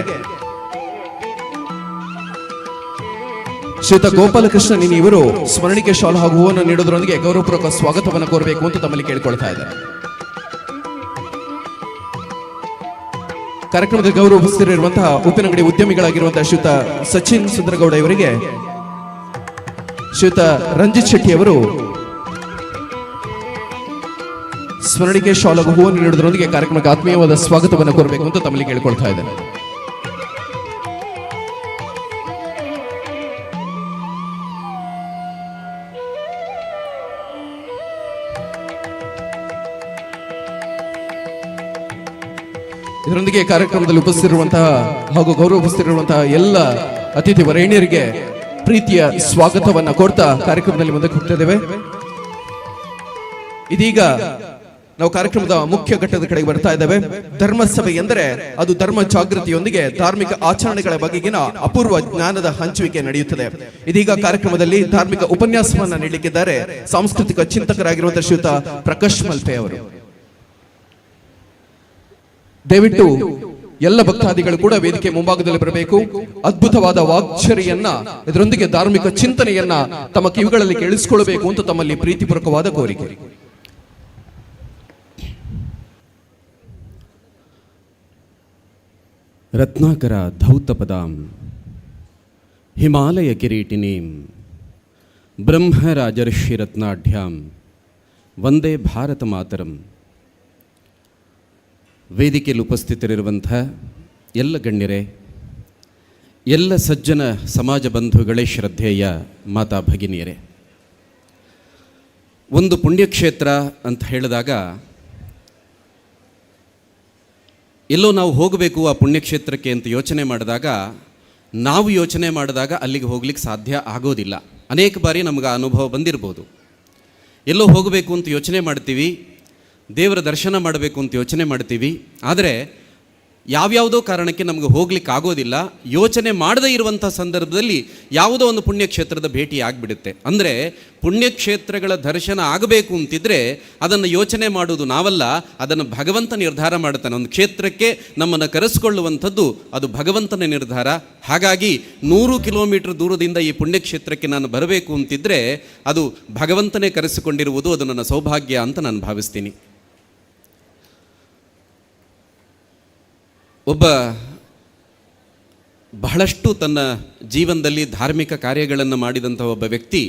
ಶ್ರೀಯುತ ಗೋಪಾಲಕೃಷ್ಣ ನಿನಿ ಇವರು ಸ್ಮರಣಿಕೆ ಶಾಲು ಹಾಗೂ ಹೂವನ್ನು ನೀಡುವುದರೊಂದಿಗೆ ಗೌರವಪೂರ್ವಕ ಸ್ವಾಗತವನ್ನು ಕೋರಬೇಕು ಅಂತ ತಮ್ಮಲ್ಲಿ ಕೇಳಿಕೊಳ್ತಾ ಇದ್ದಾರೆ. ಕಾರ್ಯಕ್ರಮದಲ್ಲಿ ಗೌರವ ಉಪಸ್ಥಿತರಿರುವಂತಹ ಉಪ್ಪಿನಂಗಡಿ ಉದ್ಯಮಿಗಳಾಗಿರುವಂತಹ ಶ್ರೀಯುತ ಸಚಿನ್ ಸುಂದರಗೌಡ ಇವರಿಗೆ ಶ್ರೀಯುತ ರಂಜಿತ್ ಶೆಟ್ಟಿ ಅವರು ಸ್ಮರಣಿಕೆ ಶಾಲು ಹಾಗೂ ಹೂವನ್ನು ನೀಡುವುದರೊಂದಿಗೆ ಕಾರ್ಯಕ್ರಮಕ್ಕೆ ಆತ್ಮೀಯವಾದ ಸ್ವಾಗತವನ್ನು ಕೋರಬೇಕು ಅಂತ ತಮ್ಮಲ್ಲಿ ಕೇಳಿಕೊಳ್ತಾ ಇದ್ದಾರೆ. ಇದರೊಂದಿಗೆ ಕಾರ್ಯಕ್ರಮದಲ್ಲಿ ಉಪಸ್ಥಿತಿರುವಂತಹ ಹಾಗೂ ಗೌರವ ಉಪಸ್ಥಿತಿರುವಂತಹ ಎಲ್ಲ ಅತಿಥಿ ವರೇಣ್ಯರಿಗೆ ಪ್ರೀತಿಯ ಸ್ವಾಗತವನ್ನ ಕೋರ್ತಾ ಕಾರ್ಯಕ್ರಮದಲ್ಲಿ ಮುಂದಕ್ಕೆ ಹೋಗ್ತಿದ್ದೇವೆ. ಇದೀಗ ನಾವು ಕಾರ್ಯಕ್ರಮದ ಮುಖ್ಯ ಘಟ್ಟದ ಕಡೆಗೆ ಬರ್ತಾ ಇದ್ದೇವೆ. ಧರ್ಮಸಭೆ ಎಂದರೆ ಅದು ಧರ್ಮ ಜಾಗೃತಿಯೊಂದಿಗೆ ಧಾರ್ಮಿಕ ಆಚರಣೆಗಳ ಬಗೆಗಿನ ಅಪೂರ್ವ ಜ್ಞಾನದ ಹಂಚುವಿಕೆ ನಡೆಯುತ್ತದೆ. ಇದೀಗ ಕಾರ್ಯಕ್ರಮದಲ್ಲಿ ಧಾರ್ಮಿಕ ಉಪನ್ಯಾಸವನ್ನ ನೀಡಲಿಕ್ಕಿದ್ದಾರೆ ಸಾಂಸ್ಕೃತಿಕ ಚಿಂತಕರಾಗಿರುವಂತಹ ಶ್ರೀಯುತ ಪ್ರಕಾಶ್ ಮಲ್ಪೆ ಅವರು. ದಯವಿಟ್ಟು ಎಲ್ಲ ಭಕ್ತಾದಿಗಳು ಕೂಡ ವೇದಿಕೆ ಮುಂಭಾಗದಲ್ಲಿ ಬರಬೇಕು. ಅದ್ಭುತವಾದ ವಾಗ್ಚರಿಯನ್ನ ಇದರೊಂದಿಗೆ ಧಾರ್ಮಿಕ ಚಿಂತನೆಯನ್ನ ತಮ್ಮ ಕಿವಿಗಳಲ್ಲಿ ಕೇಳಿಸಿಕೊಳ್ಳಬೇಕು ಅಂತ ತಮ್ಮಲ್ಲಿ ಪ್ರೀತಿಪೂರ್ವಕವಾದ ಕೋರಿಕೆ. ರತ್ನಾಕರ ಧೌತಪದಾಂ ಹಿಮಾಲಯ ಕಿರೀಟಿನೀಂ ಬ್ರಹ್ಮರಾಜರ್ಷಿ ರತ್ನಾಢ್ಯಾಂ ವಂದೇ ಭಾರತ ಮಾತರಂ. ವೇದಿಕೆಯಲ್ಲಿ ಉಪಸ್ಥಿತರಿರುವಂಥ ಎಲ್ಲ ಗಣ್ಯರೇ, ಎಲ್ಲ ಸಜ್ಜನ ಸಮಾಜ ಬಂಧುಗಳೇ, ಶ್ರದ್ಧೇಯ ಮಾತಾ ಭಗಿನಿಯರೇ, ಒಂದು ಪುಣ್ಯಕ್ಷೇತ್ರ ಅಂತ ಹೇಳಿದಾಗ ಎಲ್ಲೋ ನಾವು ಹೋಗಬೇಕು ಆ ಪುಣ್ಯಕ್ಷೇತ್ರಕ್ಕೆ ಅಂತ ಯೋಚನೆ ಮಾಡಿದಾಗ ಅಲ್ಲಿಗೆ ಹೋಗ್ಲಿಕ್ಕೆ ಸಾಧ್ಯ ಆಗೋದಿಲ್ಲ. ಅನೇಕ ಬಾರಿ ನಮಗೆ ಆ ಅನುಭವ ಬಂದಿರ್ಬೋದು. ಎಲ್ಲೋ ಹೋಗಬೇಕು ಅಂತ ಯೋಚನೆ ಮಾಡ್ತೀವಿ, ದೇವರ ದರ್ಶನ ಮಾಡಬೇಕು ಅಂತ ಯೋಚನೆ ಮಾಡ್ತೀವಿ, ಆದರೆ ಯಾವ್ಯಾವುದೋ ಕಾರಣಕ್ಕೆ ನಮಗೆ ಹೋಗ್ಲಿಕ್ಕೆ ಆಗೋದಿಲ್ಲ. ಯೋಚನೆ ಮಾಡದೇ ಇರುವಂಥ ಸಂದರ್ಭದಲ್ಲಿ ಯಾವುದೋ ಒಂದು ಪುಣ್ಯಕ್ಷೇತ್ರದ ಭೇಟಿ ಆಗಿಬಿಡುತ್ತೆ. ಅಂದರೆ ಪುಣ್ಯಕ್ಷೇತ್ರಗಳ ದರ್ಶನ ಆಗಬೇಕು ಅಂತಿದ್ರೆ ಅದನ್ನು ಯೋಚನೆ ಮಾಡೋದು ನಾವಲ್ಲ, ಅದನ್ನು ಭಗವಂತ ನಿರ್ಧಾರ ಮಾಡ್ತಾನೆ. ಒಂದು ಕ್ಷೇತ್ರಕ್ಕೆ ನಮ್ಮನ್ನು ಕರೆಸಿಕೊಳ್ಳುವಂಥದ್ದು ಅದು ಭಗವಂತನ ನಿರ್ಧಾರ. ಹಾಗಾಗಿ 100 ಕಿಲೋಮೀಟರ್ ದೂರದಿಂದ ಈ ಪುಣ್ಯಕ್ಷೇತ್ರಕ್ಕೆ ನಾನು ಬರಬೇಕು ಅಂತಿದ್ರೆ ಅದು ಭಗವಂತನೇ ಕರೆಸಿಕೊಂಡಿರುವುದು, ಅದು ನನ್ನ ಸೌಭಾಗ್ಯ ಅಂತ ನಾನು ಭಾವಿಸ್ತೀನಿ. ಒಬ್ಬ ಬಹಳಷ್ಟು ತನ್ನ ಜೀವನದಲ್ಲಿ ಧಾರ್ಮಿಕ ಕಾರ್ಯಗಳನ್ನು ಮಾಡಿದಂಥ ಒಬ್ಬ ವ್ಯಕ್ತಿ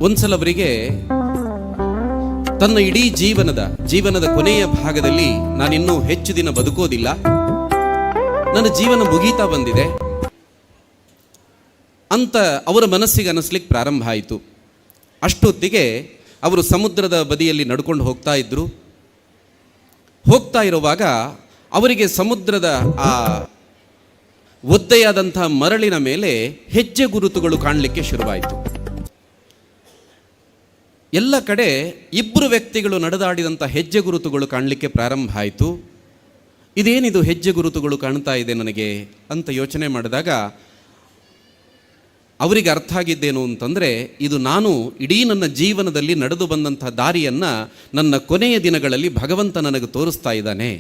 ಒಂದ್ಸಲ ಅವರಿಗೆ ತನ್ನ ಇಡೀ ಜೀವನದ ಕೊನೆಯ ಭಾಗದಲ್ಲಿ ನಾನಿನ್ನೂ ಹೆಚ್ಚು ದಿನ ಬದುಕೋದಿಲ್ಲ, ನನ್ನ ಜೀವನ ಮುಗೀತಾ ಬಂದಿದೆ ಅಂತ ಅವರ ಮನಸ್ಸಿಗೆ ಅನಿಸ್ಲಿಕ್ಕೆ ಪ್ರಾರಂಭ ಆಯಿತು. ಅಷ್ಟೊತ್ತಿಗೆ ಅವರು ಸಮುದ್ರದ ಬದಿಯಲ್ಲಿ ನಡ್ಕೊಂಡು ಹೋಗ್ತಾ ಇರುವಾಗ ಅವರಿಗೆ ಸಮುದ್ರದ ಆ ಒದ್ದೆಯಾದಂಥ ಮರಳಿನ ಮೇಲೆ ಹೆಜ್ಜೆ ಗುರುತುಗಳು ಕಾಣಲಿಕ್ಕೆ ಶುರುವಾಯಿತು. ಎಲ್ಲ ಕಡೆ ಇಬ್ಬರು ವ್ಯಕ್ತಿಗಳು ನಡೆದಾಡಿದಂಥ ಹೆಜ್ಜೆ ಗುರುತುಗಳು ಕಾಣಲಿಕ್ಕೆ ಪ್ರಾರಂಭ ಆಯಿತು. ಇದೇನಿದು ಹೆಜ್ಜೆ ಗುರುತುಗಳು ಕಾಣ್ತಾ ಇದೆ ನನಗೆ ಅಂತ ಯೋಚನೆ ಮಾಡಿದಾಗ ಅವರಿಗೆ ಅರ್ಥ ಆಗಿದ್ದೇನು ಅಂತಂದರೆ, ಇದು ನಾನು ಇಡೀ ನನ್ನ ಜೀವನದಲ್ಲಿ ನಡೆದು ಬಂದಂಥ ದಾರಿಯನ್ನು ನನ್ನ ಕೊನೆಯ ದಿನಗಳಲ್ಲಿ ಭಗವಂತ ನನಗೆ ತೋರಿಸ್ತಾ ಇದ್ದಾನೆ.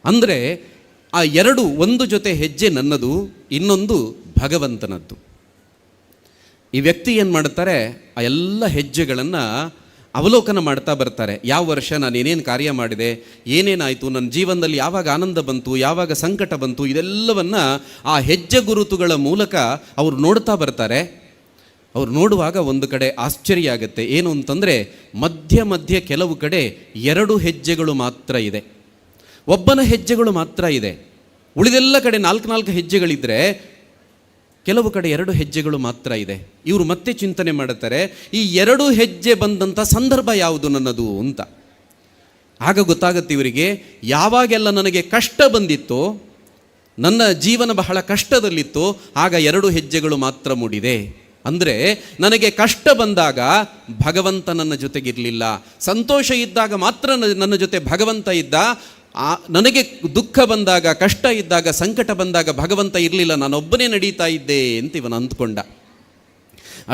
ಅಂದರೆ ಆ ಎರಡು, ಒಂದು ಜೊತೆ ಹೆಜ್ಜೆ ನನ್ನದು, ಇನ್ನೊಂದು ಭಗವಂತನದ್ದು. ಈ ವ್ಯಕ್ತಿ ಏನು ಮಾಡ್ತಾರೆ, ಆ ಎಲ್ಲ ಹೆಜ್ಜೆಗಳನ್ನು ಅವಲೋಕನ ಮಾಡ್ತಾ ಬರ್ತಾರೆ. ಯಾವ ವರ್ಷ ನಾನು ಏನೇನು ಕಾರ್ಯ ಮಾಡಿದೆ, ಏನೇನಾಯಿತು, ನನ್ನ ಜೀವನದಲ್ಲಿ ಯಾವಾಗ ಆನಂದ ಬಂತು, ಯಾವಾಗ ಸಂಕಟ ಬಂತು, ಇದೆಲ್ಲವನ್ನು ಆ ಹೆಜ್ಜೆ ಗುರುತುಗಳ ಮೂಲಕ ಅವರು ನೋಡ್ತಾ ಬರ್ತಾರೆ. ಅವ್ರು ನೋಡುವಾಗ ಒಂದು ಕಡೆ ಆಶ್ಚರ್ಯ ಆಗುತ್ತೆ. ಏನು ಅಂತಂದರೆ, ಮಧ್ಯ ಮಧ್ಯೆ ಕೆಲವು ಕಡೆ 2 ಹೆಜ್ಜೆಗಳು ಮಾತ್ರ ಇದೆ, ಒಬ್ಬನ ಹೆಜ್ಜೆಗಳು ಮಾತ್ರ ಇದೆ. ಉಳಿದೆಲ್ಲ ಕಡೆ 4 ಹೆಜ್ಜೆಗಳಿದ್ದರೆ ಕೆಲವು ಕಡೆ 2 ಹೆಜ್ಜೆಗಳು ಮಾತ್ರ ಇದೆ. ಇವರು ಮತ್ತೆ ಚಿಂತನೆ ಮಾಡುತ್ತಾರೆ, ಈ 2 ಹೆಜ್ಜೆ ಬಂದಂಥ ಸಂದರ್ಭ ಯಾವುದು ನನ್ನದು ಅಂತ. ಆಗ ಗೊತ್ತಾಗುತ್ತೆ ಇವರಿಗೆ, ಯಾವಾಗೆಲ್ಲ ನನಗೆ ಕಷ್ಟ ಬಂದಿತ್ತೋ, ನನ್ನ ಜೀವನ ಬಹಳ ಕಷ್ಟದಲ್ಲಿತ್ತು, ಆಗ 2 ಹೆಜ್ಜೆಗಳು ಮಾತ್ರ ಮೂಡಿದೆ. ಅಂದರೆ ನನಗೆ ಕಷ್ಟ ಬಂದಾಗ ಭಗವಂತ ನನ್ನ ಜೊತೆಗಿರಲಿಲ್ಲ, ಸಂತೋಷ ಇದ್ದಾಗ ಮಾತ್ರ ನನ್ನ ಜೊತೆ ಭಗವಂತ ಇದ್ದ. ನನಗೆ ದುಃಖ ಬಂದಾಗ, ಕಷ್ಟ ಇದ್ದಾಗ, ಸಂಕಟ ಬಂದಾಗ ಭಗವಂತ ಇರಲಿಲ್ಲ, ನಾನೊಬ್ಬನೇ ನಡೀತಾ ಇದ್ದೆ ಅಂತ ಇವನು ಅಂದ್ಕೊಂಡ.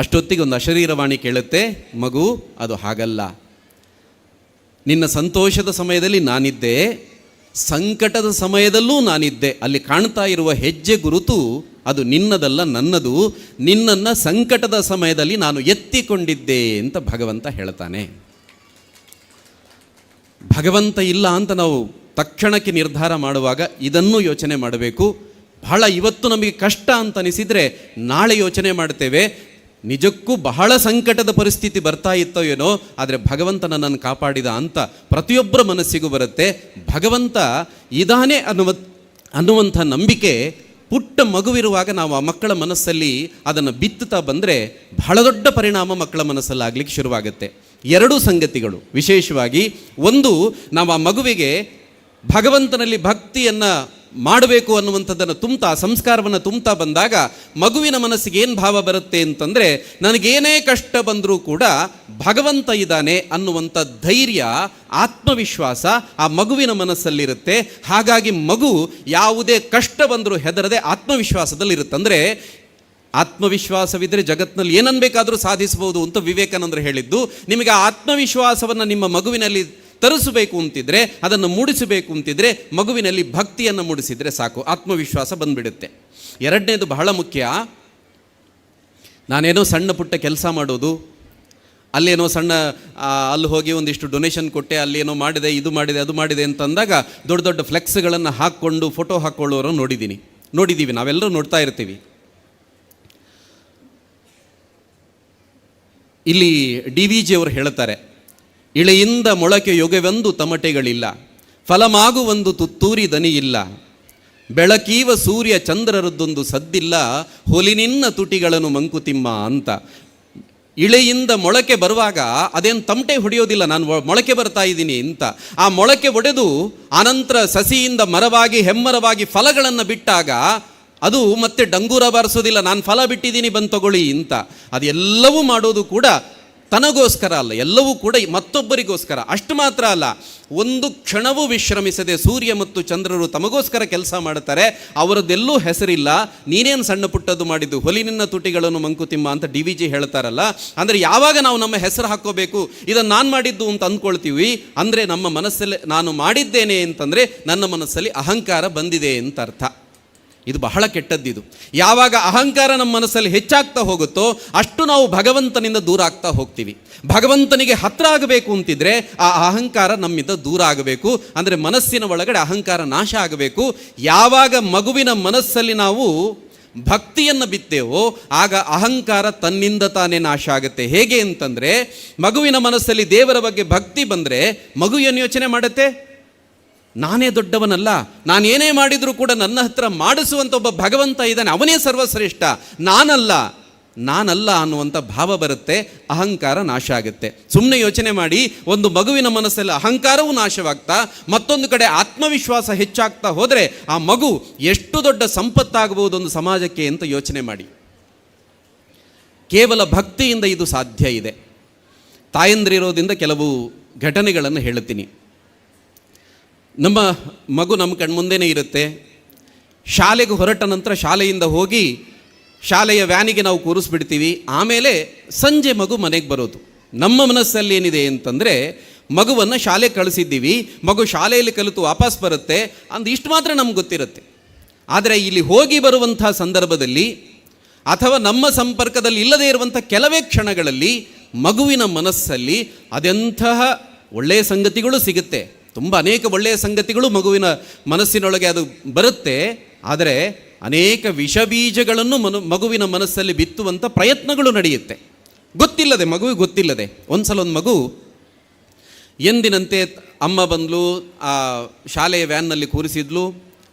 ಅಷ್ಟೊತ್ತಿಗೆ ಒಂದು ಅಶರೀರವಾಣಿ ಕೇಳುತ್ತೆ, ಮಗು ಅದು ಹಾಗಲ್ಲ, ನಿನ್ನ ಸಂತೋಷದ ಸಮಯದಲ್ಲಿ ನಾನಿದ್ದೆ, ಸಂಕಟದ ಸಮಯದಲ್ಲೂ ನಾನಿದ್ದೆ. ಅಲ್ಲಿ ಕಾಣ್ತಾ ಇರುವ ಹೆಜ್ಜೆ ಗುರುತು ಅದು ನಿನ್ನದಲ್ಲ, ನನ್ನದು. ನಿನ್ನನ್ನು ಸಂಕಟದ ಸಮಯದಲ್ಲಿ ನಾನು ಎತ್ತಿಕೊಂಡಿದ್ದೆ ಅಂತ ಭಗವಂತ ಹೇಳ್ತಾನೆ. ಭಗವಂತ ಇಲ್ಲ ಅಂತ ನಾವು ತಕ್ಷಣಕ್ಕೆ ನಿರ್ಧಾರ ಮಾಡುವಾಗ ಇದನ್ನು ಯೋಚನೆ ಮಾಡಬೇಕು. ಬಹಳ ಇವತ್ತು ನಮಗೆ ಕಷ್ಟ ಅಂತ ಅನಿಸಿದರೆ ನಾಳೆ ಯೋಚನೆ ಮಾಡ್ತೇವೆ, ನಿಜಕ್ಕೂ ಬಹಳ ಸಂಕಟದ ಪರಿಸ್ಥಿತಿ ಬರ್ತಾ ಇತ್ತೋ ಏನೋ, ಆದರೆ ಭಗವಂತ ನನ್ನನ್ನು ಕಾಪಾಡಿದ ಅಂತ ಪ್ರತಿಯೊಬ್ಬರ ಮನಸ್ಸಿಗೂ ಬರುತ್ತೆ. ಭಗವಂತ ಇದಾನೆ ಅನ್ನುವಂಥ ನಂಬಿಕೆ ಪುಟ್ಟ ಮಗುವಿರುವಾಗ ನಾವು ಆ ಮಕ್ಕಳ ಮನಸ್ಸಲ್ಲಿ ಅದನ್ನು ಬಿತ್ತುತ್ತಾ ಬಂದರೆ ಬಹಳ ದೊಡ್ಡ ಪರಿಣಾಮ ಮಕ್ಕಳ ಮನಸ್ಸಲ್ಲಿ ಆಗಲಿಕ್ಕೆ ಶುರುವಾಗುತ್ತೆ. 2 ಸಂಗತಿಗಳು ವಿಶೇಷವಾಗಿ, ಒಂದು, ನಾವು ಆ ಮಗುವಿಗೆ ಭಗವಂತನಲ್ಲಿ ಭಕ್ತಿಯನ್ನು ಮಾಡಬೇಕು ಅನ್ನುವಂಥದ್ದನ್ನು ತುಂಬ್ತಾ, ಸಂಸ್ಕಾರವನ್ನು ತುಂಬ್ತಾ ಬಂದಾಗ ಮಗುವಿನ ಮನಸ್ಸಿಗೆ ಏನು ಭಾವ ಬರುತ್ತೆ ಅಂತಂದರೆ, ನನಗೇನೇ ಕಷ್ಟ ಬಂದರೂ ಕೂಡ ಭಗವಂತ ಇದ್ದಾನೆ ಅನ್ನುವಂಥ ಧೈರ್ಯ, ಆತ್ಮವಿಶ್ವಾಸ ಆ ಮಗುವಿನ ಮನಸ್ಸಲ್ಲಿರುತ್ತೆ. ಹಾಗಾಗಿ ಮಗು ಯಾವುದೇ ಕಷ್ಟ ಬಂದರೂ ಹೆದರದೆ ಆತ್ಮವಿಶ್ವಾಸದಲ್ಲಿರುತ್ತೆ. ಅಂದರೆ ಆತ್ಮವಿಶ್ವಾಸವಿದ್ದರೆ ಜಗತ್ತಿನಲ್ಲಿ ಏನನ್ಬೇಕಾದರೂ ಸಾಧಿಸಬಹುದು ಅಂತ ವಿವೇಕಾನಂದರು ಹೇಳಿದ್ದು. ನಿಮಗೆ ಆ ಆತ್ಮವಿಶ್ವಾಸವನ್ನು ನಿಮ್ಮ ಮಗುವಿನಲ್ಲಿ ತರಿಸಬೇಕು ಅಂತಿದ್ರೆ, ಅದನ್ನು ಮೂಡಿಸಬೇಕು ಅಂತಿದ್ರೆ ಮಗುವಿನಲ್ಲಿ ಭಕ್ತಿಯನ್ನು ಮೂಡಿಸಿದರೆ ಸಾಕು, ಆತ್ಮವಿಶ್ವಾಸ ಬಂದುಬಿಡುತ್ತೆ. 2ನೇದು ಬಹಳ ಮುಖ್ಯ. ನಾನೇನೋ ಸಣ್ಣ ಪುಟ್ಟ ಕೆಲಸ ಮಾಡೋದು, ಅಲ್ಲೇನೋ ಸಣ್ಣ ಅಲ್ಲಿ ಹೋಗಿ ಒಂದಿಷ್ಟು ಡೊನೇಷನ್ ಕೊಟ್ಟೆ, ಅಲ್ಲೇನೋ ಮಾಡಿದೆ, ಇದು ಮಾಡಿದೆ, ಅದು ಮಾಡಿದೆ ಅಂತಂದಾಗ ದೊಡ್ಡ ದೊಡ್ಡ ಫ್ಲೆಕ್ಸ್ಗಳನ್ನು ಹಾಕ್ಕೊಂಡು ಫೋಟೋ ಹಾಕ್ಕೊಳ್ಳೋರು ನೋಡಿದ್ದೀವಿ, ನಾವೆಲ್ಲರೂ ನೋಡ್ತಾ ಇರ್ತೀವಿ. ಇಲ್ಲಿ DVG ಅವರು ಹೇಳ್ತಾರೆ, ಇಳೆಯಿಂದ ಮೊಳಕೆ ಯೊಗೆವೆಂದು ತಮಟೆಗಳಿಲ್ಲ, ಫಲಮಾಗುವೊಂದು ತುತ್ತೂರಿ ದನಿಯಿಲ್ಲ, ಬೆಳಕೀವ ಸೂರ್ಯ ಚಂದ್ರರದ್ದೊಂದು ಸದ್ದಿಲ್ಲ, ಹೊಲಿನಿನ್ನ ತುಟಿಗಳನ್ನು ಮಂಕುತಿಮ್ಮ ಅಂತ. ಇಳೆಯಿಂದ ಮೊಳಕೆ ಬರುವಾಗ ಅದೇನು ತಮಟೆ ಹೊಡೆಯೋದಿಲ್ಲ, ನಾನು ಮೊಳಕೆ ಬರ್ತಾ ಇದ್ದೀನಿ ಅಂತ. ಆ ಮೊಳಕೆ ಒಡೆದು ಅನಂತರ ಸಸಿಯಿಂದ ಮರವಾಗಿ ಹೆಮ್ಮರವಾಗಿ ಫಲಗಳನ್ನು ಬಿಟ್ಟಾಗ ಅದು ಮತ್ತೆ ಡಂಗೂರ ಬಾರಿಸೋದಿಲ್ಲ, ನಾನು ಫಲ ಬಿಟ್ಟಿದ್ದೀನಿ ಬಂದು ತಗೊಳ್ಳಿ ಅಂತ. ಅದೆಲ್ಲವೂ ಮಾಡೋದು ಕೂಡ ತನಗೋಸ್ಕರ ಅಲ್ಲ, ಎಲ್ಲವೂ ಕೂಡ ಮತ್ತೊಬ್ಬರಿಗೋಸ್ಕರ. ಅಷ್ಟು ಮಾತ್ರ ಅಲ್ಲ, ಒಂದು ಕ್ಷಣವೂ ವಿಶ್ರಮಿಸದೆ ಸೂರ್ಯ ಮತ್ತು ಚಂದ್ರರು ತಮಗೋಸ್ಕರ ಕೆಲಸ ಮಾಡ್ತಾರೆ, ಅವರದ್ದೆಲ್ಲೂ ಹೆಸರಿಲ್ಲ. ನೀನೇನು ಸಣ್ಣ ಪುಟ್ಟದ್ದು ಮಾಡಿದ್ದು, ಹೊಲಿನಿನ್ನ ತುಟಿಗಳನ್ನು ಮಂಕುತಿಮ್ಮ ಅಂತ DVG ಹೇಳ್ತಾರಲ್ಲ. ಅಂದರೆ ಯಾವಾಗ ನಾವು ನಮ್ಮ ಹೆಸರು ಹಾಕ್ಕೋಬೇಕು, ಇದನ್ನು ನಾನು ಮಾಡಿದ್ದು ಅಂತ ಅಂದ್ಕೊಳ್ತೀವಿ, ಅಂದರೆ ನಮ್ಮ ಮನಸ್ಸಲ್ಲಿ ನಾನು ಮಾಡಿದ್ದೇನೆ ಅಂತಂದರೆ ನನ್ನ ಮನಸ್ಸಲ್ಲಿ ಅಹಂಕಾರ ಬಂದಿದೆ ಅಂತ ಅರ್ಥ. ಇದು ಬಹಳ ಕೆಟ್ಟದ್ದಿದು. ಯಾವಾಗ ಅಹಂಕಾರ ನಮ್ಮ ಮನಸ್ಸಲ್ಲಿ ಹೆಚ್ಚಾಗ್ತಾ ಹೋಗುತ್ತೋ ಅಷ್ಟು ನಾವು ಭಗವಂತನಿಂದ ದೂರ ಆಗ್ತಾ ಹೋಗ್ತೀವಿ. ಭಗವಂತನಿಗೆ ಹತ್ರ ಆಗಬೇಕು ಅಂತಿದ್ರೆ ಆ ಅಹಂಕಾರ ನಮ್ಮಿಂದ ದೂರ ಆಗಬೇಕು. ಅಂದರೆ ಮನಸ್ಸಿನ ಒಳಗಡೆ ಅಹಂಕಾರ ನಾಶ ಆಗಬೇಕು. ಯಾವಾಗ ಮಗುವಿನ ಮನಸ್ಸಲ್ಲಿ ನಾವು ಭಕ್ತಿಯನ್ನು ಬಿತ್ತೇವೋ ಆಗ ಅಹಂಕಾರ ತನ್ನಿಂದ ತಾನೇ ನಾಶ ಆಗುತ್ತೆ. ಹೇಗೆ ಅಂತಂದರೆ, ಮಗುವಿನ ಮನಸ್ಸಲ್ಲಿ ದೇವರ ಬಗ್ಗೆ ಭಕ್ತಿ ಬಂದರೆ ಮಗು ಏನು ಯೋಚನೆ ಮಾಡುತ್ತೆ, ನಾನೇ ದೊಡ್ಡವನಲ್ಲ, ನಾನೇನೇ ಮಾಡಿದರೂ ಕೂಡ ನನ್ನ ಹತ್ರ ಮಾಡಿಸುವಂಥ ಒಬ್ಬ ಭಗವಂತ ಇದ್ದಾನೆ, ಅವನೇ ಸರ್ವಶ್ರೇಷ್ಠ, ನಾನಲ್ಲ ಅನ್ನುವಂಥ ಭಾವ ಬರುತ್ತೆ. ಅಹಂಕಾರ ನಾಶ ಆಗುತ್ತೆ. ಸುಮ್ಮನೆ ಯೋಚನೆ ಮಾಡಿ, ಒಂದು ಮಗುವಿನ ಮನಸ್ಸಲ್ಲಿ ಅಹಂಕಾರವೂ ನಾಶವಾಗ್ತಾ ಮತ್ತೊಂದು ಕಡೆ ಆತ್ಮವಿಶ್ವಾಸ ಹೆಚ್ಚಾಗ್ತಾ ಹೋದರೆ ಆ ಮಗು ಎಷ್ಟು ದೊಡ್ಡ ಸಂಪತ್ತಾಗಬಹುದು ಒಂದು ಸಮಾಜಕ್ಕೆ ಅಂತ ಯೋಚನೆ ಮಾಡಿ. ಕೇವಲ ಭಕ್ತಿಯಿಂದ ಇದು ಸಾಧ್ಯ ಇದೆ. ತಾಯಂದಿರಿರೋದ್ರಿಂದ ಕೆಲವು ಘಟನೆಗಳನ್ನು ಹೇಳ್ತೀನಿ. ನಮ್ಮ ಮಗು ನಮ್ಮ ಕಣ್ಮುಂದೆನೇ ಇರುತ್ತೆ. ಶಾಲೆಗೆ ಹೊರಟ ನಂತರ ಶಾಲೆಯಿಂದ ಹೋಗಿ ಶಾಲೆಯ ವ್ಯಾನಿಗೆ ನಾವು ಕೂರಿಸ್ಬಿಡ್ತೀವಿ. ಆಮೇಲೆ ಸಂಜೆ ಮಗು ಮನೆಗೆ ಬರೋದು. ನಮ್ಮ ಮನಸ್ಸಲ್ಲಿ ಏನಿದೆ ಅಂತಂದರೆ, ಮಗುವನ್ನು ಶಾಲೆಗೆ ಕಳಿಸಿದ್ದೀವಿ, ಮಗು ಶಾಲೆಯಲ್ಲಿ ಕಲಿತು ವಾಪಸ್ ಬರುತ್ತೆ ಅಂದು ಇಷ್ಟು ಮಾತ್ರ ನಮ್ಗೆ ಗೊತ್ತಿರುತ್ತೆ. ಆದರೆ ಇಲ್ಲಿ ಹೋಗಿ ಬರುವಂಥ ಸಂದರ್ಭದಲ್ಲಿ ಅಥವಾ ನಮ್ಮ ಸಂಪರ್ಕದಲ್ಲಿ ಇಲ್ಲದೇ ಇರುವಂಥ ಕೆಲವೇ ಕ್ಷಣಗಳಲ್ಲಿ ಮಗುವಿನ ಮನಸ್ಸಲ್ಲಿ ಅದೆಂತಹ ಒಳ್ಳೆಯ ಸಂಗತಿಗಳು ಸಿಗುತ್ತೆ. ತುಂಬ ಅನೇಕ ಒಳ್ಳೆಯ ಸಂಗತಿಗಳು ಮಗುವಿನ ಮನಸ್ಸಿನೊಳಗೆ ಅದು ಬರುತ್ತೆ. ಆದರೆ ಅನೇಕ ವಿಷಬೀಜಗಳನ್ನು ಮಗುವಿನ ಮನಸ್ಸಲ್ಲಿ ಬಿತ್ತುವಂಥ ಪ್ರಯತ್ನಗಳು ನಡೆಯುತ್ತೆ, ಗೊತ್ತಿಲ್ಲದೆ, ಮಗುವಿಗೆ ಗೊತ್ತಿಲ್ಲದೆ. ಒಂದು ಸಲ ಒಂದು ಮಗು ಎಂದಿನಂತೆ ಅಮ್ಮ ಬಂದಳು, ಆ ಶಾಲೆಯ ವ್ಯಾನ್ನಲ್ಲಿ ಕೂರಿಸಿದ್ಲು,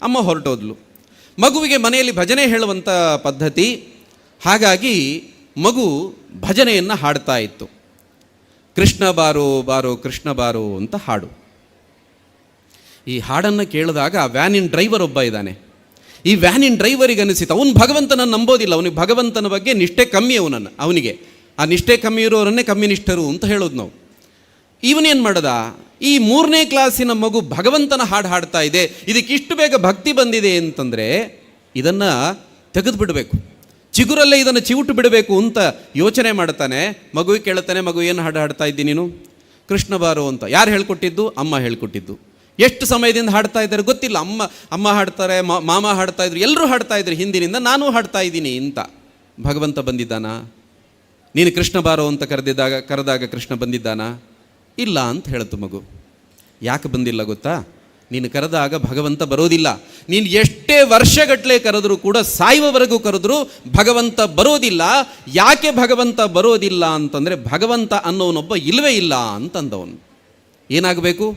ಅಮ್ಮ ಹೊರಟೋದ್ಲು. ಮಗುವಿಗೆ ಮನೆಯಲ್ಲಿ ಭಜನೆ ಹೇಳುವಂಥ ಪದ್ಧತಿ. ಹಾಗಾಗಿ ಮಗು ಭಜನೆಯನ್ನು ಹಾಡ್ತಾ ಇತ್ತು. ಕೃಷ್ಣ ಬಾರೋ ಬಾರೋ ಕೃಷ್ಣ ಬಾರೋ ಅಂತ ಹಾಡು. ಈ ಹಾಡನ್ನು ಕೇಳಿದಾಗ ಆ ವ್ಯಾನಿನ ಡ್ರೈವರ್ ಒಬ್ಬ ಇದ್ದಾನೆ. ಈ ವ್ಯಾನಿನ ಡ್ರೈವರಿಗೆ ಅನಿಸಿತು, ಅವನು ಭಗವಂತನನ್ನು ನಂಬೋದಿಲ್ಲ, ಅವನಿಗೆ ಭಗವಂತನ ಬಗ್ಗೆ ನಿಷ್ಠೆ ಕಮ್ಮಿ. ಅವನಿಗೆ ಆ ನಿಷ್ಠೆ ಕಮ್ಮಿ ಇರೋರನ್ನೇ ಕಮ್ಯುನಿಸ್ಟರು ಅಂತ ಹೇಳೋದು ನಾವು. ಇವನೇನು ಮಾಡದ, ಈ 3ನೇ ಕ್ಲಾಸಿನ ಮಗು ಭಗವಂತನ ಹಾಡು ಹಾಡ್ತಾ ಇದೆ, ಇದಕ್ಕೆ ಇಷ್ಟು ಬೇಗ ಭಕ್ತಿ ಬಂದಿದೆ ಅಂತಂದರೆ ಇದನ್ನು ತೆಗೆದು ಬಿಡಬೇಕು, ಚಿಗುರಲ್ಲೇ ಇದನ್ನು ಚಿವುಟು ಬಿಡಬೇಕು ಅಂತ ಯೋಚನೆ ಮಾಡ್ತಾನೆ. ಮಗುವಿಗೆ ಕೇಳ್ತಾನೆ, ಮಗು ಏನು ಹಾಡು ಹಾಡ್ತಾ ಇದ್ದಿ ನೀನು? ಕೃಷ್ಣ ಬಾರೋ ಅಂತ. ಯಾರು ಹೇಳ್ಕೊಟ್ಟಿದ್ದು? ಅಮ್ಮ ಹೇಳ್ಕೊಟ್ಟಿದ್ದು. ಎಷ್ಟು ಸಮಯದಿಂದ ಹಾಡ್ತಾ ಇದ್ದಾರೆ ಗೊತ್ತಿಲ್ಲ. ಅಮ್ಮ ಹಾಡ್ತಾರೆ, ಮಾಮ ಹಾಡ್ತಾ ಇದ್ರು, ಎಲ್ಲರೂ ಹಾಡ್ತಾ ಇದ್ರು ಹಿಂದಿನಿಂದ, ನಾನು ಹಾಡ್ತಾ ಇದ್ದೀನಿ ಅಂತ. ಭಗವಂತ ಬಂದಿದ್ದಾನಾ? ನೀನು ಕೃಷ್ಣ ಬಾರೋ ಅಂತ ಕರೆದಾಗ ಕೃಷ್ಣ ಬಂದಿದ್ದಾನಾ? ಇಲ್ಲ ಅಂತ ಹೇಳ್ತು ಮಗು. ಯಾಕೆ ಬಂದಿಲ್ಲ ಗೊತ್ತಾ? ನೀನು ಕರೆದಾಗ ಭಗವಂತ ಬರೋದಿಲ್ಲ. ನೀನು ಎಷ್ಟೇ ವರ್ಷಗಟ್ಟಲೆ ಕರೆದರೂ ಕೂಡ, ಸಾಯುವವರೆಗೂ ಕರೆದರೂ ಭಗವಂತ ಬರೋದಿಲ್ಲ. ಯಾಕೆ ಭಗವಂತ ಬರೋದಿಲ್ಲ ಅಂತಂದರೆ, ಭಗವಂತ ಅನ್ನೋನೊಬ್ಬ ಇಲ್ಲವೇ ಇಲ್ಲ ಅಂತಂದವನು. ಏನಾಗಬೇಕು?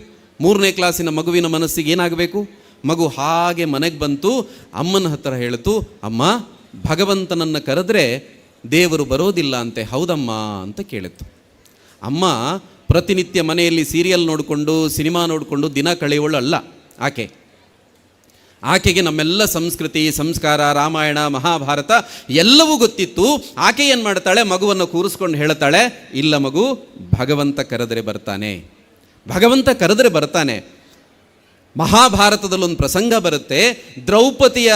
3ನೇ ಕ್ಲಾಸಿನ ಮಗುವಿನ ಮನಸ್ಸಿಗೆ ಏನಾಗಬೇಕು? ಮಗು ಹಾಗೆ ಮನೆಗೆ ಬಂತು, ಅಮ್ಮನ ಹತ್ರ ಹೇಳಿತು, ಅಮ್ಮ ಭಗವಂತನನ್ನು ಕರೆದ್ರೆ ದೇವರು ಬರೋದಿಲ್ಲ ಅಂತೆ. ಹೌದಮ್ಮ ಅಂತ ಕೇಳಿತು. ಅಮ್ಮ ಪ್ರತಿನಿತ್ಯ ಮನೆಯಲ್ಲಿ ಸೀರಿಯಲ್ ನೋಡಿಕೊಂಡು, ಸಿನಿಮಾ ನೋಡಿಕೊಂಡು ದಿನ ಕಳೆಯುವಳು ಅಲ್ಲ ಆಕೆಗೆ ನಮ್ಮೆಲ್ಲ ಸಂಸ್ಕೃತಿ, ಸಂಸ್ಕಾರ, ರಾಮಾಯಣ, ಮಹಾಭಾರತ ಎಲ್ಲವೂ ಗೊತ್ತಿತ್ತು. ಆಕೆ ಏನು ಮಾಡ್ತಾಳೆ? ಮಗುವನ್ನು ಕೂರಿಸ್ಕೊಂಡು ಹೇಳ್ತಾಳೆ, ಇಲ್ಲ ಮಗು, ಭಗವಂತ ಕರೆದರೆ ಬರ್ತಾನೆ, ಭಗವಂತ ಕರೆದರೆ ಬರ್ತಾನೆ. ಮಹಾಭಾರತದಲ್ಲೊಂದು ಪ್ರಸಂಗ ಬರುತ್ತೆ. ದ್ರೌಪದಿಯ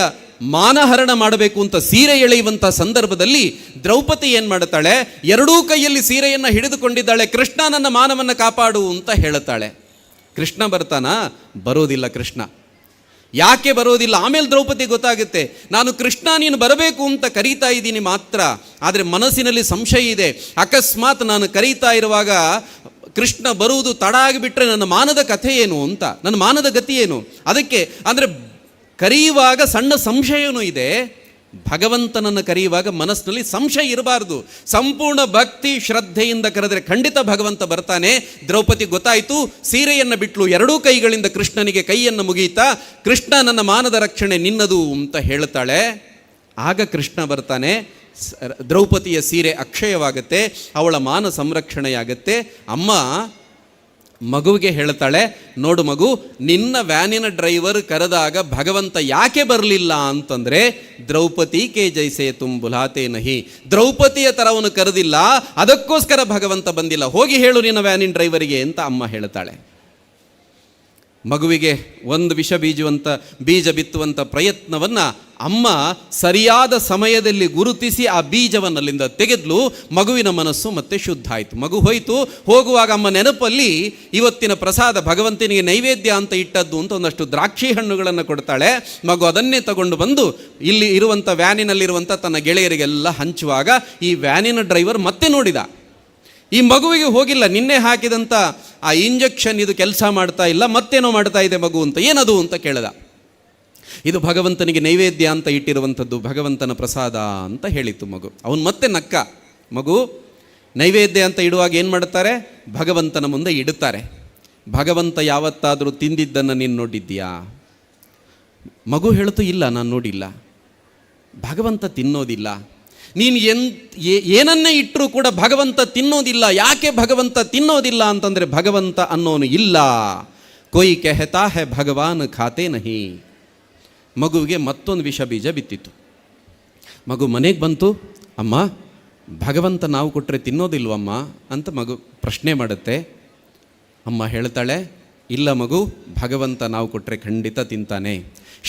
ಮಾನಹರಣ ಮಾಡಬೇಕು ಅಂತ ಸೀರೆ ಎಳೆಯುವಂಥ ಸಂದರ್ಭದಲ್ಲಿ ದ್ರೌಪದಿ ಏನು ಮಾಡ್ತಾಳೆ? ಎರಡೂ ಕೈಯಲ್ಲಿ ಸೀರೆಯನ್ನು ಹಿಡಿದುಕೊಂಡಿದ್ದಾಳೆ. ಕೃಷ್ಣ ನನ್ನ ಮಾನವನ್ನು ಕಾಪಾಡು ಅಂತ ಹೇಳ್ತಾಳೆ. ಕೃಷ್ಣ ಬರ್ತಾನಾ? ಬರೋದಿಲ್ಲ ಕೃಷ್ಣ. ಯಾಕೆ ಬರೋದಿಲ್ಲ? ಆಮೇಲೆ ದ್ರೌಪದಿ ಗೊತ್ತಾಗುತ್ತೆ, ನಾನು ಕೃಷ್ಣ ನೀನು ಬರಬೇಕು ಅಂತ ಕರೀತಾ ಇದ್ದೀನಿ ಮಾತ್ರ, ಆದರೆ ಮನಸ್ಸಿನಲ್ಲಿ ಸಂಶಯ ಇದೆ. ಅಕಸ್ಮಾತ್ ನಾನು ಕರೀತಾ ಇರುವಾಗ ಕೃಷ್ಣ ಬರುವುದು ತಡ ಆಗಿಬಿಟ್ರೆ ನನ್ನ ಮಾನದ ಕಥೆ ಏನು ಅಂತ, ನನ್ನ ಮಾನದ ಗತಿ ಏನು? ಅದಕ್ಕೆ ಅಂದರೆ ಕರೆಯುವಾಗ ಸಣ್ಣ ಸಂಶಯನೂ ಇದೆ. ಭಗವಂತನನ್ನು ಕರೆಯುವಾಗ ಮನಸ್ಸಿನಲ್ಲಿ ಸಂಶಯ ಇರಬಾರ್ದು. ಸಂಪೂರ್ಣ ಭಕ್ತಿ ಶ್ರದ್ಧೆಯಿಂದ ಕರೆದರೆ ಖಂಡಿತ ಭಗವಂತ ಬರ್ತಾನೆ. ದ್ರೌಪದಿ ಗೊತ್ತಾಯಿತು, ಸೀರೆಯನ್ನು ಬಿಟ್ಲು, ಎರಡೂ ಕೈಗಳಿಂದ ಕೃಷ್ಣನಿಗೆ ಕೈಯನ್ನು ಮುಗೀತಾ, ಕೃಷ್ಣ ನನ್ನ ಮಾನದ ರಕ್ಷಣೆ ನಿನ್ನದು ಅಂತ ಹೇಳ್ತಾಳೆ. ಆಗ ಕೃಷ್ಣ ಬರ್ತಾನೆ. ದ್ರೌಪದಿಯ ಸೀರೆ ಅಕ್ಷಯವಾಗುತ್ತೆ, ಅವಳ ಮಾನ ಸಂರಕ್ಷಣೆಯಾಗತ್ತೆ. ಅಮ್ಮ ಮಗುವಿಗೆ ಹೇಳ್ತಾಳೆ, ನೋಡು ಮಗು, ನಿನ್ನ ವ್ಯಾನಿನ ಡ್ರೈವರ್ ಕರೆದಾಗ ಭಗವಂತ ಯಾಕೆ ಬರಲಿಲ್ಲ ಅಂತಂದರೆ, ದ್ರೌಪದಿ ಕೆ ಜೈಸೆ ತುಮ್ ಬುಲಾತೆ ನಹಿ, ದ್ರೌಪದಿಯ ಥರ ಅವನು ಕರೆದಿಲ್ಲ, ಅದಕ್ಕೋಸ್ಕರ ಭಗವಂತ ಬಂದಿಲ್ಲ, ಹೋಗಿ ಹೇಳು ನಿನ್ನ ವ್ಯಾನಿನ ಡ್ರೈವರಿಗೆ ಅಂತ ಅಮ್ಮ ಹೇಳ್ತಾಳೆ. ಮಗುವಿಗೆ ಒಂದು ಬೀಜ ಬಿತ್ತುವಂಥ ಪ್ರಯತ್ನವನ್ನು ಅಮ್ಮ ಸರಿಯಾದ ಸಮಯದಲ್ಲಿ ಗುರುತಿಸಿ ಆ ಬೀಜವನ್ನು ಅಲ್ಲಿಂದ ತೆಗೆದ್ಲು. ಮಗುವಿನ ಮನಸ್ಸು ಮತ್ತೆ ಶುದ್ಧ ಆಯಿತು. ಮಗು ಹೋಯಿತು. ಹೋಗುವಾಗ ಅಮ್ಮ ನೆನಪಲ್ಲಿ ಇವತ್ತಿನ ಪ್ರಸಾದ ಭಗವಂತನಿಗೆ ನೈವೇದ್ಯ ಅಂತ ಇಟ್ಟದ್ದು ಅಂತ ಒಂದಷ್ಟು ದ್ರಾಕ್ಷಿ ಹಣ್ಣುಗಳನ್ನು ಕೊಡ್ತಾಳೆ. ಮಗು ಅದನ್ನೇ ತಗೊಂಡು ಬಂದು ಇಲ್ಲಿ ಇರುವಂಥ ವ್ಯಾನಿನಲ್ಲಿರುವಂಥ ತನ್ನ ಗೆಳೆಯರಿಗೆಲ್ಲ ಹಂಚುವಾಗ ಈ ವ್ಯಾನಿನ ಡ್ರೈವರ್ ಮತ್ತೆ ನೋಡಿದ, ಈ ಮಗುವಿಗೆ ಹೋಗಿಲ್ಲ, ನಿನ್ನೆ ಹಾಕಿದಂಥ ಆ ಇಂಜೆಕ್ಷನ್ ಇದು ಕೆಲಸ ಮಾಡ್ತಾ ಇಲ್ಲ, ಮತ್ತೇನೋ ಮಾಡ್ತಾ ಇದೆ ಮಗು ಅಂತ. ಏನದು ಅಂತ ಕೇಳಿದ. ಇದು ಭಗವಂತನಿಗೆ ನೈವೇದ್ಯ ಅಂತ ಇಟ್ಟಿರುವಂಥದ್ದು, ಭಗವಂತನ ಪ್ರಸಾದ ಅಂತ ಹೇಳಿತ್ತು ಮಗು. ಅವನು ಮತ್ತೆ ನಕ್ಕ. ಮಗು, ನೈವೇದ್ಯ ಅಂತ ಇಡುವಾಗ ಏನು ಮಾಡ್ತಾರೆ? ಭಗವಂತನ ಮುಂದೆ ಇಡುತ್ತಾರೆ. ಭಗವಂತ ಯಾವತ್ತಾದರೂ ತಿಂದಿದ್ದನ್ನು ನೀನು ನೋಡಿದ್ದೀಯಾ? ಮಗು ಹೇಳ್ತು, ಇಲ್ಲ, ನಾನು ನೋಡಿಲ್ಲ. ಭಗವಂತ ತಿನ್ನೋದಿಲ್ಲ. ನೀನು ಏನನ್ನೇ ಇಟ್ಟರೂ ಕೂಡ ಭಗವಂತ ತಿನ್ನೋದಿಲ್ಲ. ಯಾಕೆ ಭಗವಂತ ತಿನ್ನೋದಿಲ್ಲ ಅಂತಂದರೆ, ಭಗವಂತ ಅನ್ನೋನು ಇಲ್ಲ. ಕೊಯ್ ಕೆಹತಾ ಹೈ ಭಗವಾನ್ ಖಾತೆ ನಹಿ. ಮಗುವಿಗೆ ಮತ್ತೊಂದು ವಿಷ ಬೀಜ ಬಿತ್ತಿತ್ತು. ಮಗು ಮನೆಗೆ ಬಂತು. ಅಮ್ಮ, ಭಗವಂತ ನಾವು ಕೊಟ್ಟರೆ ತಿನ್ನೋದಿಲ್ವಮ್ಮ ಅಂತ ಮಗು ಪ್ರಶ್ನೆ ಮಾಡುತ್ತೆ. ಅಮ್ಮ ಹೇಳ್ತಾಳೆ, ಇಲ್ಲ ಮಗು, ಭಗವಂತ ನಾವು ಕೊಟ್ಟರೆ ಖಂಡಿತ ತಿಂತಾನೆ.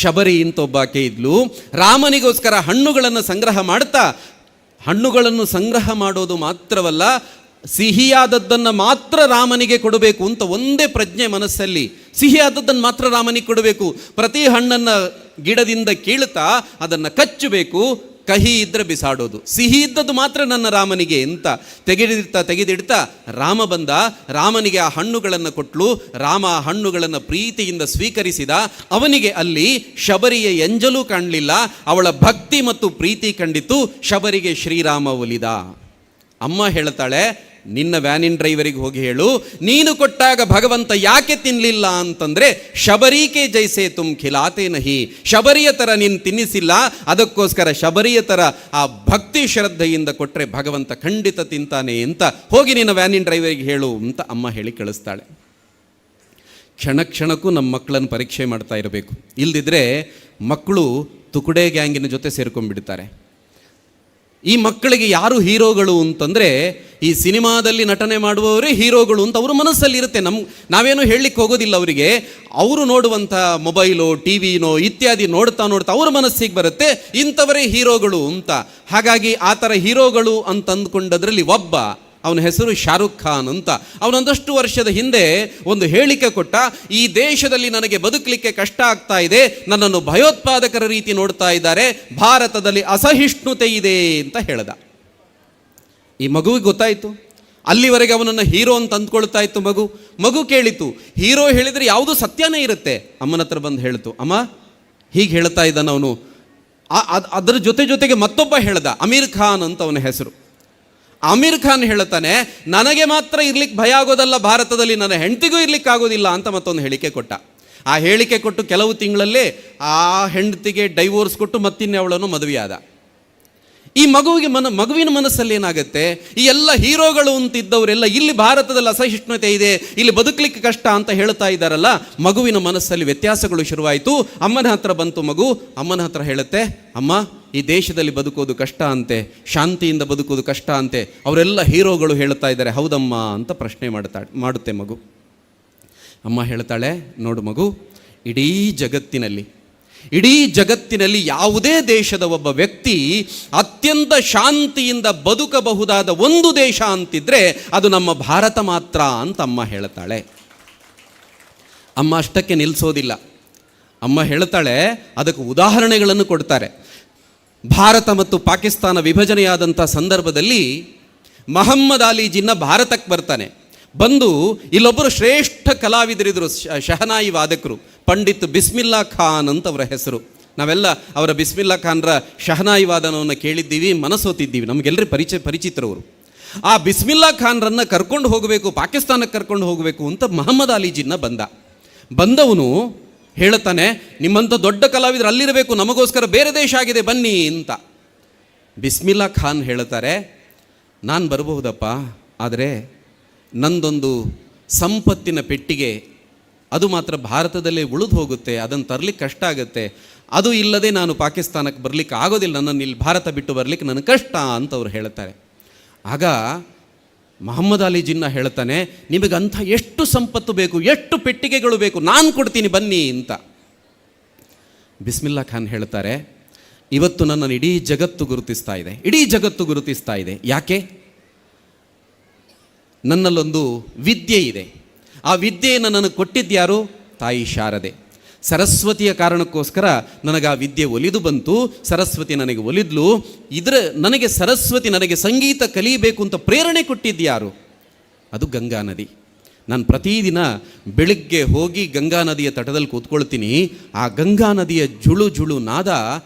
ಶಬರಿ ಅಂತ ಒಬ್ಬಾಕೆ ಇದ್ಲು, ರಾಮನಿಗೋಸ್ಕರ ಹಣ್ಣುಗಳನ್ನು ಸಂಗ್ರಹ ಮಾಡ್ತಾ, ಹಣ್ಣುಗಳನ್ನು ಸಂಗ್ರಹ ಮಾಡೋದು ಮಾತ್ರವಲ್ಲ, ಸಿಹಿಯಾದದ್ದನ್ನು ಮಾತ್ರ ರಾಮನಿಗೆ ಕೊಡಬೇಕು ಅಂತ ಒಂದೇ ಪ್ರಜ್ಞೆ ಮನಸ್ಸಲ್ಲಿ, ಸಿಹಿಯಾದದ್ದನ್ನು ಮಾತ್ರ ರಾಮನಿಗೆ ಕೊಡಬೇಕು. ಪ್ರತಿ ಹಣ್ಣನ್ನು ಗಿಡದಿಂದ ಕೀಳ್ತಾ ಅದನ್ನು ಕಚ್ಚಬೇಕು, ಕಹಿ ಇದ್ದರೆ ಬಿಸಾಡೋದು, ಸಿಹಿ ಇದ್ದದ್ದು ಮಾತ್ರ ನನ್ನ ರಾಮನಿಗೆ ಅಂತ ತೆಗೆದಿಡ್ತಾ ರಾಮ ಬಂದ. ರಾಮನಿಗೆ ಆ ಹಣ್ಣುಗಳನ್ನು ಕೊಟ್ಟಳು. ರಾಮ ಆ ಹಣ್ಣುಗಳನ್ನು ಪ್ರೀತಿಯಿಂದ ಸ್ವೀಕರಿಸಿದ. ಅವನಿಗೆ ಅಲ್ಲಿ ಶಬರಿಯ ಎಂಜಲೂ ಕಾಣಲಿಲ್ಲ, ಅವಳ ಭಕ್ತಿ ಮತ್ತು ಪ್ರೀತಿ ಕಂಡಿತು. ಶಬರಿಗೆ ಶ್ರೀರಾಮ ಒಲಿದ. ಅಮ್ಮ ಹೇಳ್ತಾಳೆ, ನಿನ್ನ ವ್ಯಾನಿನ್ ಡ್ರೈವರಿಗೆ ಹೋಗಿ ಹೇಳು, ನೀನು ಕೊಟ್ಟಾಗ ಭಗವಂತ ಯಾಕೆ ತಿನ್ನಲಿಲ್ಲ ಅಂತಂದರೆ, ಶಬರೀಕೆ ಜೈಸೆ ತುಮ್ ಖಿಲಾತೆ ನಹಿ, ಶಬರಿಯ ಥರ ನೀನು ತಿನ್ನಿಸಿಲ್ಲ, ಅದಕ್ಕೋಸ್ಕರ ಶಬರಿಯ ಥರ ಆ ಭಕ್ತಿ ಶ್ರದ್ಧೆಯಿಂದ ಕೊಟ್ಟರೆ ಭಗವಂತ ಖಂಡಿತ ತಿಂತಾನೆ ಅಂತ ಹೋಗಿ ನಿನ್ನ ವ್ಯಾನಿನ್ ಡ್ರೈವರಿಗೆ ಹೇಳು ಅಂತ ಅಮ್ಮ ಹೇಳಿ ಕಳಿಸ್ತಾಳೆ. ಕ್ಷಣ ಕ್ಷಣಕ್ಕೂ ನಮ್ಮ ಮಕ್ಕಳನ್ನು ಪರೀಕ್ಷೆ ಮಾಡ್ತಾ ಇರಬೇಕು. ಇಲ್ದಿದ್ರೆ ಮಕ್ಕಳು ತುಕುಡೆ ಗ್ಯಾಂಗಿನ ಜೊತೆ ಸೇರ್ಕೊಂಡ್ಬಿಡ್ತಾರೆ. ಈ ಮಕ್ಕಳಿಗೆ ಯಾರು ಹೀರೋಗಳು ಅಂತಂದರೆ, ಈ ಸಿನಿಮಾದಲ್ಲಿ ನಟನೆ ಮಾಡುವವರೇ ಹೀರೋಗಳು ಅಂತ ಅವ್ರ ಮನಸ್ಸಲ್ಲಿ ಇರುತ್ತೆ. ನಾವೇನು ಹೇಳಲಿಕ್ಕೆ ಹೋಗೋದಿಲ್ಲ ಅವರಿಗೆ. ಅವರು ನೋಡುವಂಥ ಮೊಬೈಲು, ಟಿ ವಿನೋ ಇತ್ಯಾದಿ ನೋಡ್ತಾ ಅವ್ರ ಮನಸ್ಸಿಗೆ ಬರುತ್ತೆ ಇಂಥವರೇ ಹೀರೋಗಳು ಅಂತ. ಹಾಗಾಗಿ ಆ ಥರ ಹೀರೋಗಳು ಅಂತ ಅಂದ್ಕೊಂಡದ್ರಲ್ಲಿ ಒಬ್ಬ, ಅವನ ಹೆಸರು ಶಾರುಖ್ ಖಾನ್ ಅಂತ. ಅವನೊಂದಷ್ಟು ವರ್ಷದ ಹಿಂದೆ ಒಂದು ಹೇಳಿಕೆ ಕೊಟ್ಟ, ಈ ದೇಶದಲ್ಲಿ ನನಗೆ ಬದುಕಲಿಕ್ಕೆ ಕಷ್ಟ ಆಗ್ತಾ ಇದೆ, ನನ್ನನ್ನು ಭಯೋತ್ಪಾದಕರ ರೀತಿ ನೋಡ್ತಾ ಇದ್ದಾರೆ, ಭಾರತದಲ್ಲಿ ಅಸಹಿಷ್ಣುತೆ ಇದೆ ಅಂತ ಹೇಳ್ದ. ಈ ಮಗುವಿಗೆ ಗೊತ್ತಾಯಿತು. ಅಲ್ಲಿವರೆಗೆ ಅವನನ್ನು ಹೀರೋ ಅಂತ ಅಂದ್ಕೊಳ್ತಾ ಇತ್ತು ಮಗು ಕೇಳಿತು, ಹೀರೋ ಹೇಳಿದರೆ ಯಾವುದು ಸತ್ಯನೇ ಇರುತ್ತೆ. ಅಮ್ಮನ ಹತ್ರ ಬಂದು ಹೇಳ್ತು, ಅಮ್ಮ ಹೀಗೆ ಹೇಳ್ತಾ ಇದ್ದಾನ ಅವನು. ಅದರ ಜೊತೆಗೆ ಮತ್ತೊಬ್ಬ ಹೇಳ್ದ, ಅಮೀರ್ ಖಾನ್ ಅಂತ ಅವನ ಹೆಸರು. ಅಮೀರ್ ಖಾನ್ ಹೇಳ್ತಾನೆ, ನನಗೆ ಮಾತ್ರ ಇರ್ಲಿಕ್ಕೆ ಭಯ ಆಗೋದಲ್ಲ ಭಾರತದಲ್ಲಿ, ನನ್ನ ಹೆಂಡತಿಗೂ ಇರ್ಲಿಕ್ಕೆ ಆಗೋದಿಲ್ಲ ಅಂತ ಮತ್ತೊಂದು ಹೇಳಿಕೆ ಕೊಟ್ಟ. ಆ ಹೇಳಿಕೆ ಕೊಟ್ಟು ಕೆಲವು ತಿಂಗಳಲ್ಲೇ ಆ ಹೆಂಡತಿಗೆ ಡೈವೋರ್ಸ್ ಕೊಟ್ಟು ಮತ್ತಿನ್ನೇ ಅವಳನ್ನು ಮದುವೆಯಾದ. ಈ ಮಗುವಿನ ಮನಸ್ಸಲ್ಲಿ ಏನಾಗುತ್ತೆ, ಈ ಎಲ್ಲ ಹೀರೋಗಳು ಅಂತಿದ್ದವರೆಲ್ಲ ಇಲ್ಲಿ ಭಾರತದಲ್ಲಿ ಅಸಹಿಷ್ಣುತೆ ಇದೆ, ಇಲ್ಲಿ ಬದುಕಲಿಕ್ಕೆ ಕಷ್ಟ ಅಂತ ಹೇಳ್ತಾ ಇದ್ದಾರಲ್ಲ, ಮಗುವಿನ ಮನಸ್ಸಲ್ಲಿ ವ್ಯತ್ಯಾಸಗಳು ಶುರುವಾಯಿತು. ಅಮ್ಮನ ಹತ್ರ ಬಂತು ಮಗು. ಅಮ್ಮನ ಹತ್ರ ಹೇಳುತ್ತೆ, ಅಮ್ಮ ಈ ದೇಶದಲ್ಲಿ ಬದುಕೋದು ಕಷ್ಟ ಅಂತೆ, ಶಾಂತಿಯಿಂದ ಬದುಕೋದು ಕಷ್ಟ ಅಂತೆ, ಅವರೆಲ್ಲ ಹೀರೋಗಳು ಹೇಳ್ತಾ ಇದ್ದಾರೆ, ಹೌದಮ್ಮ ಅಂತ ಪ್ರಶ್ನೆ ಮಾಡುತ್ತೆ ಮಗು. ಅಮ್ಮ ಹೇಳ್ತಾಳೆ, ನೋಡು ಮಗು, ಇಡೀ ಜಗತ್ತಿನಲ್ಲಿ ಯಾವುದೇ ದೇಶದ ಒಬ್ಬ ವ್ಯಕ್ತಿ ಅತ್ಯಂತ ಶಾಂತಿಯಿಂದ ಬದುಕಬಹುದಾದ ಒಂದು ದೇಶ ಅಂತಿದ್ರೆ ಅದು ನಮ್ಮ ಭಾರತ ಮಾತ್ರ ಅಂತ ಅಮ್ಮ ಹೇಳ್ತಾಳೆ. ಅಮ್ಮ ಅಷ್ಟಕ್ಕೆ ನಿಲ್ಲಿಸೋದಿಲ್ಲ. ಅಮ್ಮ ಹೇಳ್ತಾಳೆ, ಅದಕ್ಕೆ ಉದಾಹರಣೆಗಳನ್ನು ಕೊಡ್ತಾರೆ. ಭಾರತ ಮತ್ತು ಪಾಕಿಸ್ತಾನ ವಿಭಜನೆಯಾದಂಥ ಸಂದರ್ಭದಲ್ಲಿ ಮೊಹಮ್ಮದ್ ಅಲಿ ಜಿನ್ನ ಭಾರತಕ್ಕೆ ಬರ್ತಾನೆ. ಬಂದು ಇಲ್ಲೊಬ್ಬರು ಶ್ರೇಷ್ಠ ಕಲಾವಿದರಿದ್ದರು, ಶಹನಾಯಿ ವಾದಕರು, ಪಂಡಿತ್ ಬಿಸ್ಮಿಲ್ಲಾ ಖಾನ್ ಅಂತ ಅವರ ಹೆಸರು. ನಾವೆಲ್ಲ ಅವರ ಬಿಸ್ಮಿಲ್ಲಾ ಖಾನ್ರ ಶಹನಾಯಿ ವಾದನವನ್ನು ಕೇಳಿದ್ದೀವಿ, ಮನಸ್ಸೋತಿದ್ದೀವಿ, ನಮಗೆಲ್ಲರೂ ಪರಿಚಿತರವರು. ಆ ಬಿಸ್ಮಿಲ್ಲಾ ಖಾನ್ರನ್ನು ಕರ್ಕೊಂಡು ಹೋಗಬೇಕು, ಪಾಕಿಸ್ತಾನಕ್ಕೆ ಕರ್ಕೊಂಡು ಹೋಗಬೇಕು ಅಂತ ಮೊಹಮ್ಮದ್ ಅಲಿ ಜಿನ್ನ ಬಂದವನು ಹೇಳ್ತಾನೆ, ನಿಮ್ಮಂಥ ದೊಡ್ಡ ಕಲಾವಿದರು ಅಲ್ಲಿರಬೇಕು, ನಮಗೋಸ್ಕರ ಬೇರೆ ದೇಶ ಆಗಿದೆ ಬನ್ನಿ ಅಂತ. ಬಿಸ್ಮಿಲ್ಲಾ ಖಾನ್ ಹೇಳ್ತಾರೆ, ನಾನು ಬರಬಹುದಪ್ಪ, ಆದರೆ ನಂದೊಂದು ಸಂಪತ್ತಿನ ಪೆಟ್ಟಿಗೆ, ಅದು ಮಾತ್ರ ಭಾರತದಲ್ಲೇ ಉಳಿದು ಹೋಗುತ್ತೆ, ಅದನ್ನು ತರಲಿಕ್ಕೆ ಕಷ್ಟ ಆಗುತ್ತೆ, ಅದು ಇಲ್ಲದೆ ನಾನು ಪಾಕಿಸ್ತಾನಕ್ಕೆ ಬರಲಿಕ್ಕೆ ಆಗೋದಿಲ್ಲ, ನನ್ನನ್ನು ಇಲ್ಲಿ ಭಾರತ ಬಿಟ್ಟು ಬರಲಿಕ್ಕೆ ನನಗೆ ಕಷ್ಟ ಅಂತ ಅವ್ರು ಹೇಳ್ತಾರೆ. ಆಗ ಮೊಹಮ್ಮದ್ ಅಲಿ ಜಿನ್ನ ಹೇಳ್ತಾನೆ, ನಿಮಗಂಥ ಎಷ್ಟು ಸಂಪತ್ತು ಬೇಕು, ಎಷ್ಟು ಪೆಟ್ಟಿಗೆಗಳು ಬೇಕು, ನಾನು ಕೊಡ್ತೀನಿ ಬನ್ನಿ ಅಂತ. ಬಿಸ್ಮಿಲ್ಲಾ ಖಾನ್ ಹೇಳ್ತಾರೆ, ಇವತ್ತು ನನ್ನನ್ನು ಇಡೀ ಜಗತ್ತು ಗುರುತಿಸ್ತಾ ಇದೆ. ಯಾಕೆ? ನನ್ನಲ್ಲೊಂದು ವಿದ್ಯೆ ಇದೆ. ಆ ವಿದ್ಯೆಯನ್ನು ನನಗೆ ಕೊಟ್ಟಿದ್ಯಾರು? ತಾಯಿ ಶಾರದೆ. ಸರಸ್ವತಿಯ ಕಾರಣಕ್ಕೋಸ್ಕರ ನನಗೆ ಆ ವಿದ್ಯೆ ಒಲಿದು ಬಂತು. ಸರಸ್ವತಿ ನನಗೆ ಒಲಿದ್ಲು. ನನಗೆ ಸರಸ್ವತಿ ನನಗೆ ಸಂಗೀತ ಕಲಿಯಬೇಕು ಅಂತ ಪ್ರೇರಣೆ ಕೊಟ್ಟಿದ್ಯಾರು? ಅದು ಗಂಗಾ ನದಿ. ನಾನು ಪ್ರತಿದಿನ ಬೆಳಗ್ಗೆ ಹೋಗಿ ಗಂಗಾ ನದಿಯ ತಟದಲ್ಲಿ ಕೂತ್ಕೊಳ್ತೀನಿ. ಆ ಗಂಗಾ ನದಿಯ ಜುಳು ಜುಳು ನಾದ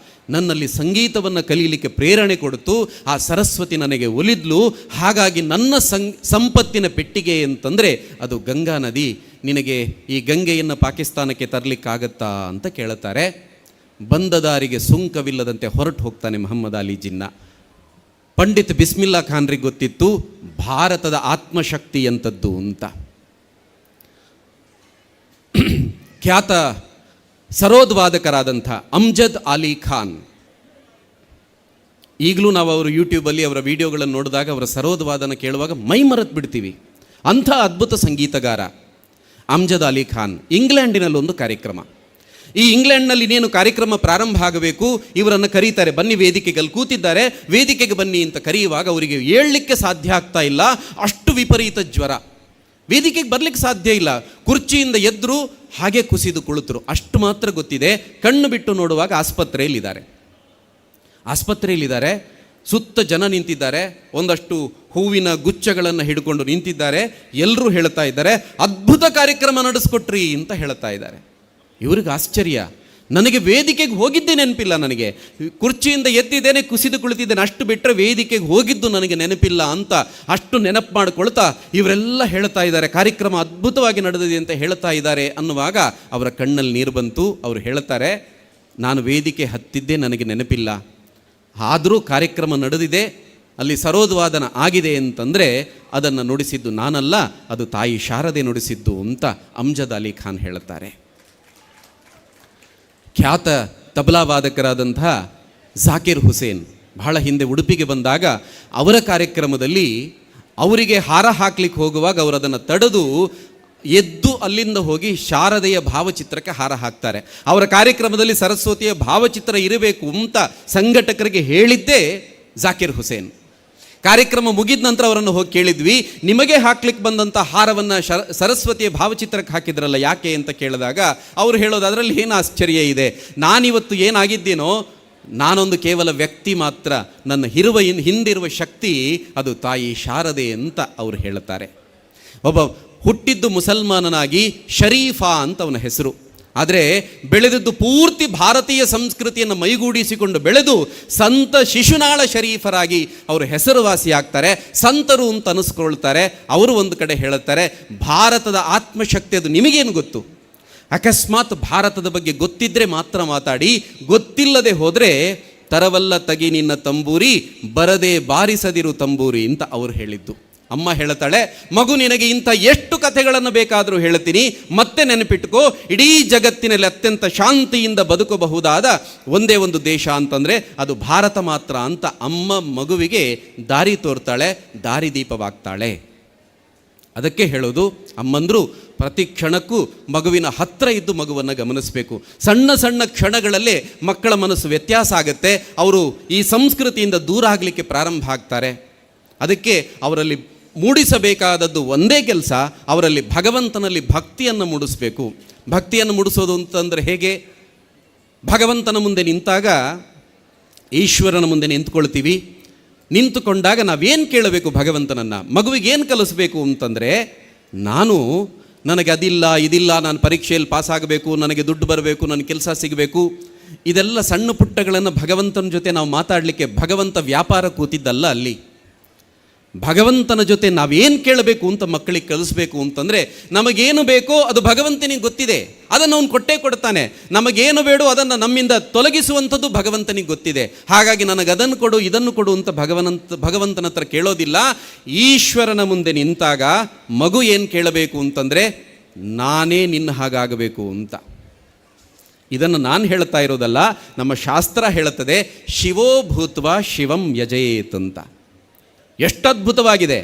ನನ್ನಲ್ಲಿ ಸಂಗೀತವನ್ನು ಕಲೀಲಿಕ್ಕೆ ಪ್ರೇರಣೆ ಕೊಡ್ತು. ಆ ಸರಸ್ವತಿ ನನಗೆ ಒಲಿದ್ಲು. ಹಾಗಾಗಿ ನನ್ನ ಸಂಪತ್ತಿನ ಪೆಟ್ಟಿಗೆ ಅಂತಂದರೆ ಅದು ಗಂಗಾ ನದಿ. ನಿನಗೆ ಈ ಗಂಗೆಯನ್ನು ಪಾಕಿಸ್ತಾನಕ್ಕೆ ತರಲಿಕ್ಕಾಗತ್ತಾ ಅಂತ ಕೇಳುತ್ತಾರೆ. ಬಂದ ದಾರಿಗೆ ಸುಂಕವಿಲ್ಲದಂತೆ ಹೊರಟು ಹೋಗ್ತಾನೆ ಮೊಹಮ್ಮದ್ ಅಲಿ ಜಿನ್ನ. ಪಂಡಿತ್ ಬಿಸ್ಮಿಲ್ಲಾ ಖಾನ್ರಿಗೆ ಗೊತ್ತಿತ್ತು ಭಾರತದ ಆತ್ಮಶಕ್ತಿ ಎಂಥದ್ದು ಅಂತ. ಖ್ಯಾತ ಸರೋದ್ವಾದಕರಾದಂಥ ಅಮ್ಜದ್ ಅಲಿ ಖಾನ್ ಈಗಲೂ ನಾವು ಅವರು ಯೂಟ್ಯೂಬಲ್ಲಿ ಅವರ ವಿಡಿಯೋಗಳನ್ನು ನೋಡಿದಾಗ ಅವರ ಸರೋದವಾದನ ಕೇಳುವಾಗ ಮೈ ಮರೆತು ಬಿಡ್ತೀವಿ. ಅಂಥ ಅದ್ಭುತ ಸಂಗೀತಗಾರ ಅಮ್ಜದ್ ಅಲಿ ಖಾನ್. ಇಂಗ್ಲೆಂಡಿನಲ್ಲೊಂದು ಕಾರ್ಯಕ್ರಮ. ಈ ಇಂಗ್ಲೆಂಡ್ನಲ್ಲಿ ಇನ್ನೇನು ಕಾರ್ಯಕ್ರಮ ಪ್ರಾರಂಭ ಆಗಬೇಕು, ಇವರನ್ನು ಕರೀತಾರೆ, ಬನ್ನಿ ವೇದಿಕೆಗೆ. ಅಲ್ಲಿ ಕೂತಿದ್ದಾರೆ, ವೇದಿಕೆಗೆ ಬನ್ನಿ ಅಂತ ಕರೆಯುವಾಗ ಅವರಿಗೆ ಏಳಲಿಕ್ಕೆ ಸಾಧ್ಯ ಆಗ್ತಾ ಇಲ್ಲ, ಅಷ್ಟು ವಿಪರೀತ ಜ್ವರ. ವೇದಿಕೆಗೆ ಬರಲಿಕ್ಕೆ ಸಾಧ್ಯ ಇಲ್ಲ. ಕುರ್ಚಿಯಿಂದ ಎದ್ರು, ಹಾಗೆ ಕುಸಿದು ಕುಳಿತರು. ಅಷ್ಟು ಮಾತ್ರ ಗೊತ್ತಿದೆ. ಕಣ್ಣು ಬಿಟ್ಟು ನೋಡುವಾಗ ಆಸ್ಪತ್ರೆಯಲ್ಲಿದ್ದಾರೆ. ಸುತ್ತ ಜನ ನಿಂತಿದ್ದಾರೆ, ಒಂದಷ್ಟು ಹೂವಿನ ಗುಚ್ಛಗಳನ್ನು ಹಿಡ್ಕೊಂಡು ನಿಂತಿದ್ದಾರೆ. ಎಲ್ಲರೂ ಹೇಳ್ತಾ ಇದ್ದಾರೆ, ಅದ್ಭುತ ಕಾರ್ಯಕ್ರಮ ನಡೆಸ್ಕೊಟ್ರಿ ಅಂತ ಹೇಳ್ತಾ ಇದ್ದಾರೆ. ಇವ್ರಿಗೆ ಆಶ್ಚರ್ಯ. ನನಗೆ ವೇದಿಕೆಗೆ ಹೋಗಿದ್ದೇ ನೆನಪಿಲ್ಲ. ನನಗೆ ಕುರ್ಚಿಯಿಂದ ಎದ್ದಿದ್ದೇನೆ, ಕುಸಿದು ಕುಳಿತಿದ್ದೇನೆ, ಅಷ್ಟು ಬಿಟ್ಟರೆ ವೇದಿಕೆಗೆ ಹೋಗಿದ್ದು ನನಗೆ ನೆನಪಿಲ್ಲ ಅಂತ ಅಷ್ಟು ನೆನಪು ಮಾಡಿಕೊಳ್ತಾ ಇವರೆಲ್ಲ ಹೇಳ್ತಾ ಇದ್ದಾರೆ, ಕಾರ್ಯಕ್ರಮ ಅದ್ಭುತವಾಗಿ ನಡೆದಿದೆ ಅಂತ ಹೇಳ್ತಾ ಇದ್ದಾರೆ. ಅನ್ನುವಾಗ ಅವರ ಕಣ್ಣಲ್ಲಿ ನೀರು ಬಂತು. ಅವರು ಹೇಳ್ತಾರೆ, ನಾನು ವೇದಿಕೆ ಹತ್ತಿದ್ದೇ ನನಗೆ ನೆನಪಿಲ್ಲ, ಆದರೂ ಕಾರ್ಯಕ್ರಮ ನಡೆದಿದೆ, ಅಲ್ಲಿ ಸರೋದವಾದನ ಆಗಿದೆ ಅಂತಂದರೆ ಅದನ್ನು ನುಡಿಸಿದ್ದು ನಾನಲ್ಲ, ಅದು ತಾಯಿ ಶಾರದೆ ನುಡಿಸಿದ್ದು ಅಂತ ಅಮ್ಜದ್ ಅಲಿ ಖಾನ್ ಹೇಳುತ್ತಾರೆ. ಖ್ಯಾತ ತಬಲಾ ವಾದಕರಾದಂತಹ ಜಾಕಿರ್ ಹುಸೇನ್ ಬಹಳ ಹಿಂದೆ ಉಡುಪಿಗೆ ಬಂದಾಗ ಅವರ ಕಾರ್ಯಕ್ರಮದಲ್ಲಿ ಅವರಿಗೆ ಹಾರ ಹಾಕ್ಲಿಕ್ಕೆ ಹೋಗುವಾಗ ಅವರು ಅದನ್ನು ತಡೆದು ಎದ್ದು ಅಲ್ಲಿಂದ ಹೋಗಿ ಶಾರದೆಯ ಭಾವಚಿತ್ರಕ್ಕೆ ಹಾರ ಹಾಕ್ತಾರೆ. ಅವರ ಕಾರ್ಯಕ್ರಮದಲ್ಲಿ ಸರಸ್ವತಿಯ ಭಾವಚಿತ್ರ ಇರಬೇಕು ಅಂತ ಸಂಘಟಕರಿಗೆ ಹೇಳಿದ್ದೇ ಜಾಕಿರ್ ಹುಸೇನ್. ಕಾರ್ಯಕ್ರಮ ಮುಗಿದ ನಂತರ ಅವರನ್ನು ಹೋಗಿ ಕೇಳಿದ್ವಿ, ನಿಮಗೆ ಹಾಕ್ಲಿಕ್ಕೆ ಬಂದಂಥ ಹಾರವನ್ನು ಸರಸ್ವತಿಯ ಭಾವಚಿತ್ರಕ್ಕೆ ಹಾಕಿದ್ರಲ್ಲ, ಯಾಕೆ ಅಂತ ಕೇಳಿದಾಗ ಅವರು ಹೇಳೋದು, ಅದರಲ್ಲಿ ಏನು ಆಶ್ಚರ್ಯ ಇದೆ, ನಾನಿವತ್ತು ಏನಾಗಿದ್ದೀನೋ ನಾನೊಂದು ಕೇವಲ ವ್ಯಕ್ತಿ ಮಾತ್ರ, ನನ್ನ ಹಿಂದಿರುವ ಶಕ್ತಿ ಅದು ತಾಯಿ ಶಾರದೆ ಅಂತ ಅವರು ಹೇಳುತ್ತಾರೆ. ಒಬ್ಬ ಹುಟ್ಟಿದ್ದು ಮುಸಲ್ಮಾನನಾಗಿ ಶರೀಫಾ ಅಂತ ಅವನ ಹೆಸರು. ಆದರೆ ಬೆಳೆದದ್ದು ಪೂರ್ತಿ ಭಾರತೀಯ ಸಂಸ್ಕೃತಿಯನ್ನು ಮೈಗೂಡಿಸಿಕೊಂಡು ಬೆಳೆದು ಸಂತ ಶಿಶುನಾಳ ಶರೀಫರಾಗಿ ಅವರು ಹೆಸರುವಾಸಿಯಾಗ್ತಾರೆ, ಸಂತರು ಅಂತ ಅನಿಸ್ಕೊಳ್ತಾರೆ. ಅವರು ಒಂದು ಕಡೆ ಹೇಳುತ್ತಾರೆ, ಭಾರತದ ಆತ್ಮಶಕ್ತಿ ಅದು ನಿಮಗೇನು ಗೊತ್ತು? ಅಕಸ್ಮಾತ್ ಭಾರತದ ಬಗ್ಗೆ ಗೊತ್ತಿದ್ದರೆ ಮಾತ್ರ ಮಾತಾಡಿ, ಗೊತ್ತಿಲ್ಲದೆ ಹೋದರೆ ತರವಲ್ಲ ತಗಿ ನಿನ್ನ ತಂಬೂರಿ, ಬರದೆ ಬಾರಿಸದಿರು ತಂಬೂರಿ ಅಂತ ಅವರು ಹೇಳಿದ್ದು. ಅಮ್ಮ ಹೇಳ್ತಾಳೆ, ಮಗು ನಿನಗೆ ಇಂಥ ಎಷ್ಟು ಕಥೆಗಳನ್ನು ಬೇಕಾದರೂ ಹೇಳ್ತೀನಿ, ಮತ್ತೆ ನೆನಪಿಟ್ಕೋ, ಇಡೀ ಜಗತ್ತಿನಲ್ಲಿ ಅತ್ಯಂತ ಶಾಂತಿಯಿಂದ ಬದುಕಬಹುದಾದ ಒಂದೇ ಒಂದು ದೇಶ ಅಂತಂದರೆ ಅದು ಭಾರತ ಮಾತ್ರ ಅಂತ ಅಮ್ಮ ಮಗುವಿಗೆ ದಾರಿ ತೋರ್ತಾಳೆ, ದಾರಿದೀಪವಾಗ್ತಾಳೆ. ಅದಕ್ಕೆ ಹೇಳೋದು, ಅಮ್ಮಂದರು ಪ್ರತಿ ಕ್ಷಣಕ್ಕೂ ಮಗುವಿನ ಹತ್ತಿರ ಇದ್ದು ಮಗುವನ್ನು ಗಮನಿಸಬೇಕು. ಸಣ್ಣ ಸಣ್ಣ ಕ್ಷಣಗಳಲ್ಲೇ ಮಕ್ಕಳ ಮನಸ್ಸು ವ್ಯತ್ಯಾಸ ಆಗುತ್ತೆ, ಅವರು ಈ ಸಂಸ್ಕೃತಿಯಿಂದ ದೂರ ಆಗಲಿಕ್ಕೆ ಪ್ರಾರಂಭ ಆಗ್ತಾರೆ. ಅದಕ್ಕೆ ಅವರಲ್ಲಿ ಮೂಡಿಸಬೇಕಾದದ್ದು ಒಂದೇ ಕೆಲಸ, ಅವರಲ್ಲಿ ಭಗವಂತನಲ್ಲಿ ಭಕ್ತಿಯನ್ನು ಮೂಡಿಸಬೇಕು. ಭಕ್ತಿಯನ್ನು ಮೂಡಿಸೋದು ಅಂತಂದರೆ ಹೇಗೆ? ಭಗವಂತನ ಮುಂದೆ ನಿಂತಾಗ, ಈಶ್ವರನ ಮುಂದೆ ನಿಂತ್ಕೊಳ್ತೀವಿ. ನಿಂತುಕೊಂಡಾಗ ನಾವೇನು ಕೇಳಬೇಕು ಭಗವಂತನನ್ನು? ಮಗುವಿಗೇನು ಕಲಿಸ್ಬೇಕು ಅಂತಂದರೆ, ನನಗೆ ಅದಿಲ್ಲ ಇದಿಲ್ಲ, ನಾನು ಪರೀಕ್ಷೆಯಲ್ಲಿ ಪಾಸಾಗಬೇಕು, ನನಗೆ ದುಡ್ಡು ಬರಬೇಕು, ನನಗೆ ಕೆಲಸ ಸಿಗಬೇಕು, ಇದೆಲ್ಲ ಸಣ್ಣ ಪುಟ್ಟಗಳನ್ನು ಭಗವಂತನ ಜೊತೆ ನಾವು ಮಾತಾಡಲಿಕ್ಕೆ ಭಗವಂತ ವ್ಯಾಪಾರ ಕೂತಿದ್ದಲ್ಲ. ಅಲ್ಲಿ ಭಗವಂತನ ಜೊತೆ ನಾವೇನು ಕೇಳಬೇಕು ಅಂತ ಮಕ್ಕಳಿಗೆ ಕಲಿಸ್ಬೇಕು ಅಂತಂದರೆ, ನಮಗೇನು ಬೇಕೋ ಅದು ಭಗವಂತನಿಗೆ ಗೊತ್ತಿದೆ, ಅದನ್ನು ಅವನು ಕೊಟ್ಟೇ ಕೊಡ್ತಾನೆ. ನಮಗೇನು ಬೇಡೋ ಅದನ್ನು ನಮ್ಮಿಂದ ತೊಲಗಿಸುವಂಥದ್ದು ಭಗವಂತನಿಗೆ ಗೊತ್ತಿದೆ. ಹಾಗಾಗಿ ನನಗೆ ಅದನ್ನು ಕೊಡು, ಇದನ್ನು ಕೊಡು ಅಂತ ಭಗವಂತನ ಹತ್ರ ಕೇಳೋದಿಲ್ಲ. ಈಶ್ವರನ ಮುಂದೆ ನಿಂತಾಗ ಮಗು ಏನು ಕೇಳಬೇಕು ಅಂತಂದರೆ, ನಾನೇ ನಿನ್ನ ಹಾಗಾಗಬೇಕು ಅಂತ. ಇದನ್ನು ನಾನು ಹೇಳ್ತಾ ಇರೋದಲ್ಲ, ನಮ್ಮ ಶಾಸ್ತ್ರ ಹೇಳುತ್ತದೆ, ಶಿವೋ ಭೂತ್ವ ಶಿವಂ ಯಜಯೇತ್ ಅಂತ. ಎಷ್ಟು ಅದ್ಭುತವಾಗಿದೆ.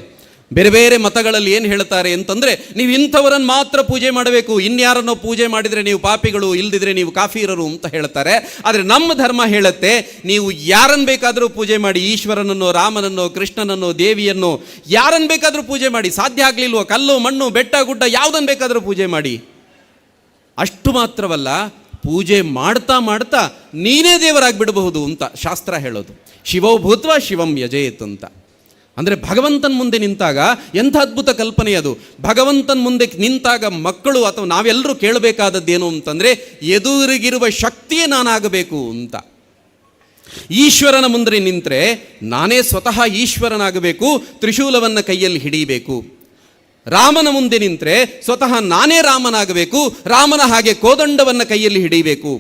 ಬೇರೆ ಬೇರೆ ಮತಗಳಲ್ಲಿ ಏನು ಹೇಳ್ತಾರೆ ಅಂತಂದರೆ, ನೀವು ಇಂಥವರನ್ನು ಮಾತ್ರ ಪೂಜೆ ಮಾಡಬೇಕು, ಇನ್ಯಾರನ್ನೋ ಪೂಜೆ ಮಾಡಿದರೆ ನೀವು ಪಾಪಿಗಳು, ಇಲ್ದಿದ್ರೆ ನೀವು ಕಾಫಿರರು ಅಂತ ಹೇಳ್ತಾರೆ. ಆದರೆ ನಮ್ಮ ಧರ್ಮ ಹೇಳುತ್ತೆ, ನೀವು ಯಾರನ್ನು ಬೇಕಾದರೂ ಪೂಜೆ ಮಾಡಿ, ಈಶ್ವರನನ್ನೋ, ರಾಮನನ್ನೋ, ಕೃಷ್ಣನನ್ನೋ, ದೇವಿಯನ್ನೋ, ಯಾರನ್ನು ಬೇಕಾದರೂ ಪೂಜೆ ಮಾಡಿ. ಸಾಧ್ಯ ಆಗಲಿಲ್ವೋ, ಕಲ್ಲು ಮಣ್ಣು ಬೆಟ್ಟ ಗುಡ್ಡ ಯಾವುದನ್ನು ಬೇಕಾದರೂ ಪೂಜೆ ಮಾಡಿ. ಅಷ್ಟು ಮಾತ್ರವಲ್ಲ, ಪೂಜೆ ಮಾಡ್ತಾ ಮಾಡ್ತಾ ನೀನೇ ದೇವರಾಗಿಬಿಡಬಹುದು ಅಂತ ಶಾಸ್ತ್ರ ಹೇಳೋದು. ಶಿವೋ ಭೂತ್ವ ಶಿವಂ ಯಜಯೇತ್ ಅಂತ. ಅಂದರೆ ಭಗವಂತನ ಮುಂದೆ ನಿಂತಾಗ ಎಂಥ ಅದ್ಭುತ ಕಲ್ಪನೆ ಅದು. ಭಗವಂತನ ಮುಂದೆ ನಿಂತಾಗ ಮಕ್ಕಳು ಅಥವಾ ನಾವೆಲ್ಲರೂ ಕೇಳಬೇಕಾದದ್ದೇನು ಅಂತಂದರೆ, ಎದುರಿಗಿರುವ ಶಕ್ತಿಯೇ ನಾನಾಗಬೇಕು ಅಂತ. ಈಶ್ವರನ ಮುಂದೆ ನಿಂತರೆ ನಾನೇ ಸ್ವತಃ ಈಶ್ವರನಾಗಬೇಕು, ತ್ರಿಶೂಲವನ್ನು ಕೈಯಲ್ಲಿ ಹಿಡಿಯಬೇಕು. ರಾಮನ ಮುಂದೆ ನಿಂತರೆ ಸ್ವತಃ ನಾನೇ ರಾಮನಾಗಬೇಕು, ರಾಮನ ಹಾಗೆ ಕೋದಂಡವನ್ನು ಕೈಯಲ್ಲಿ ಹಿಡಿಯಬೇಕು.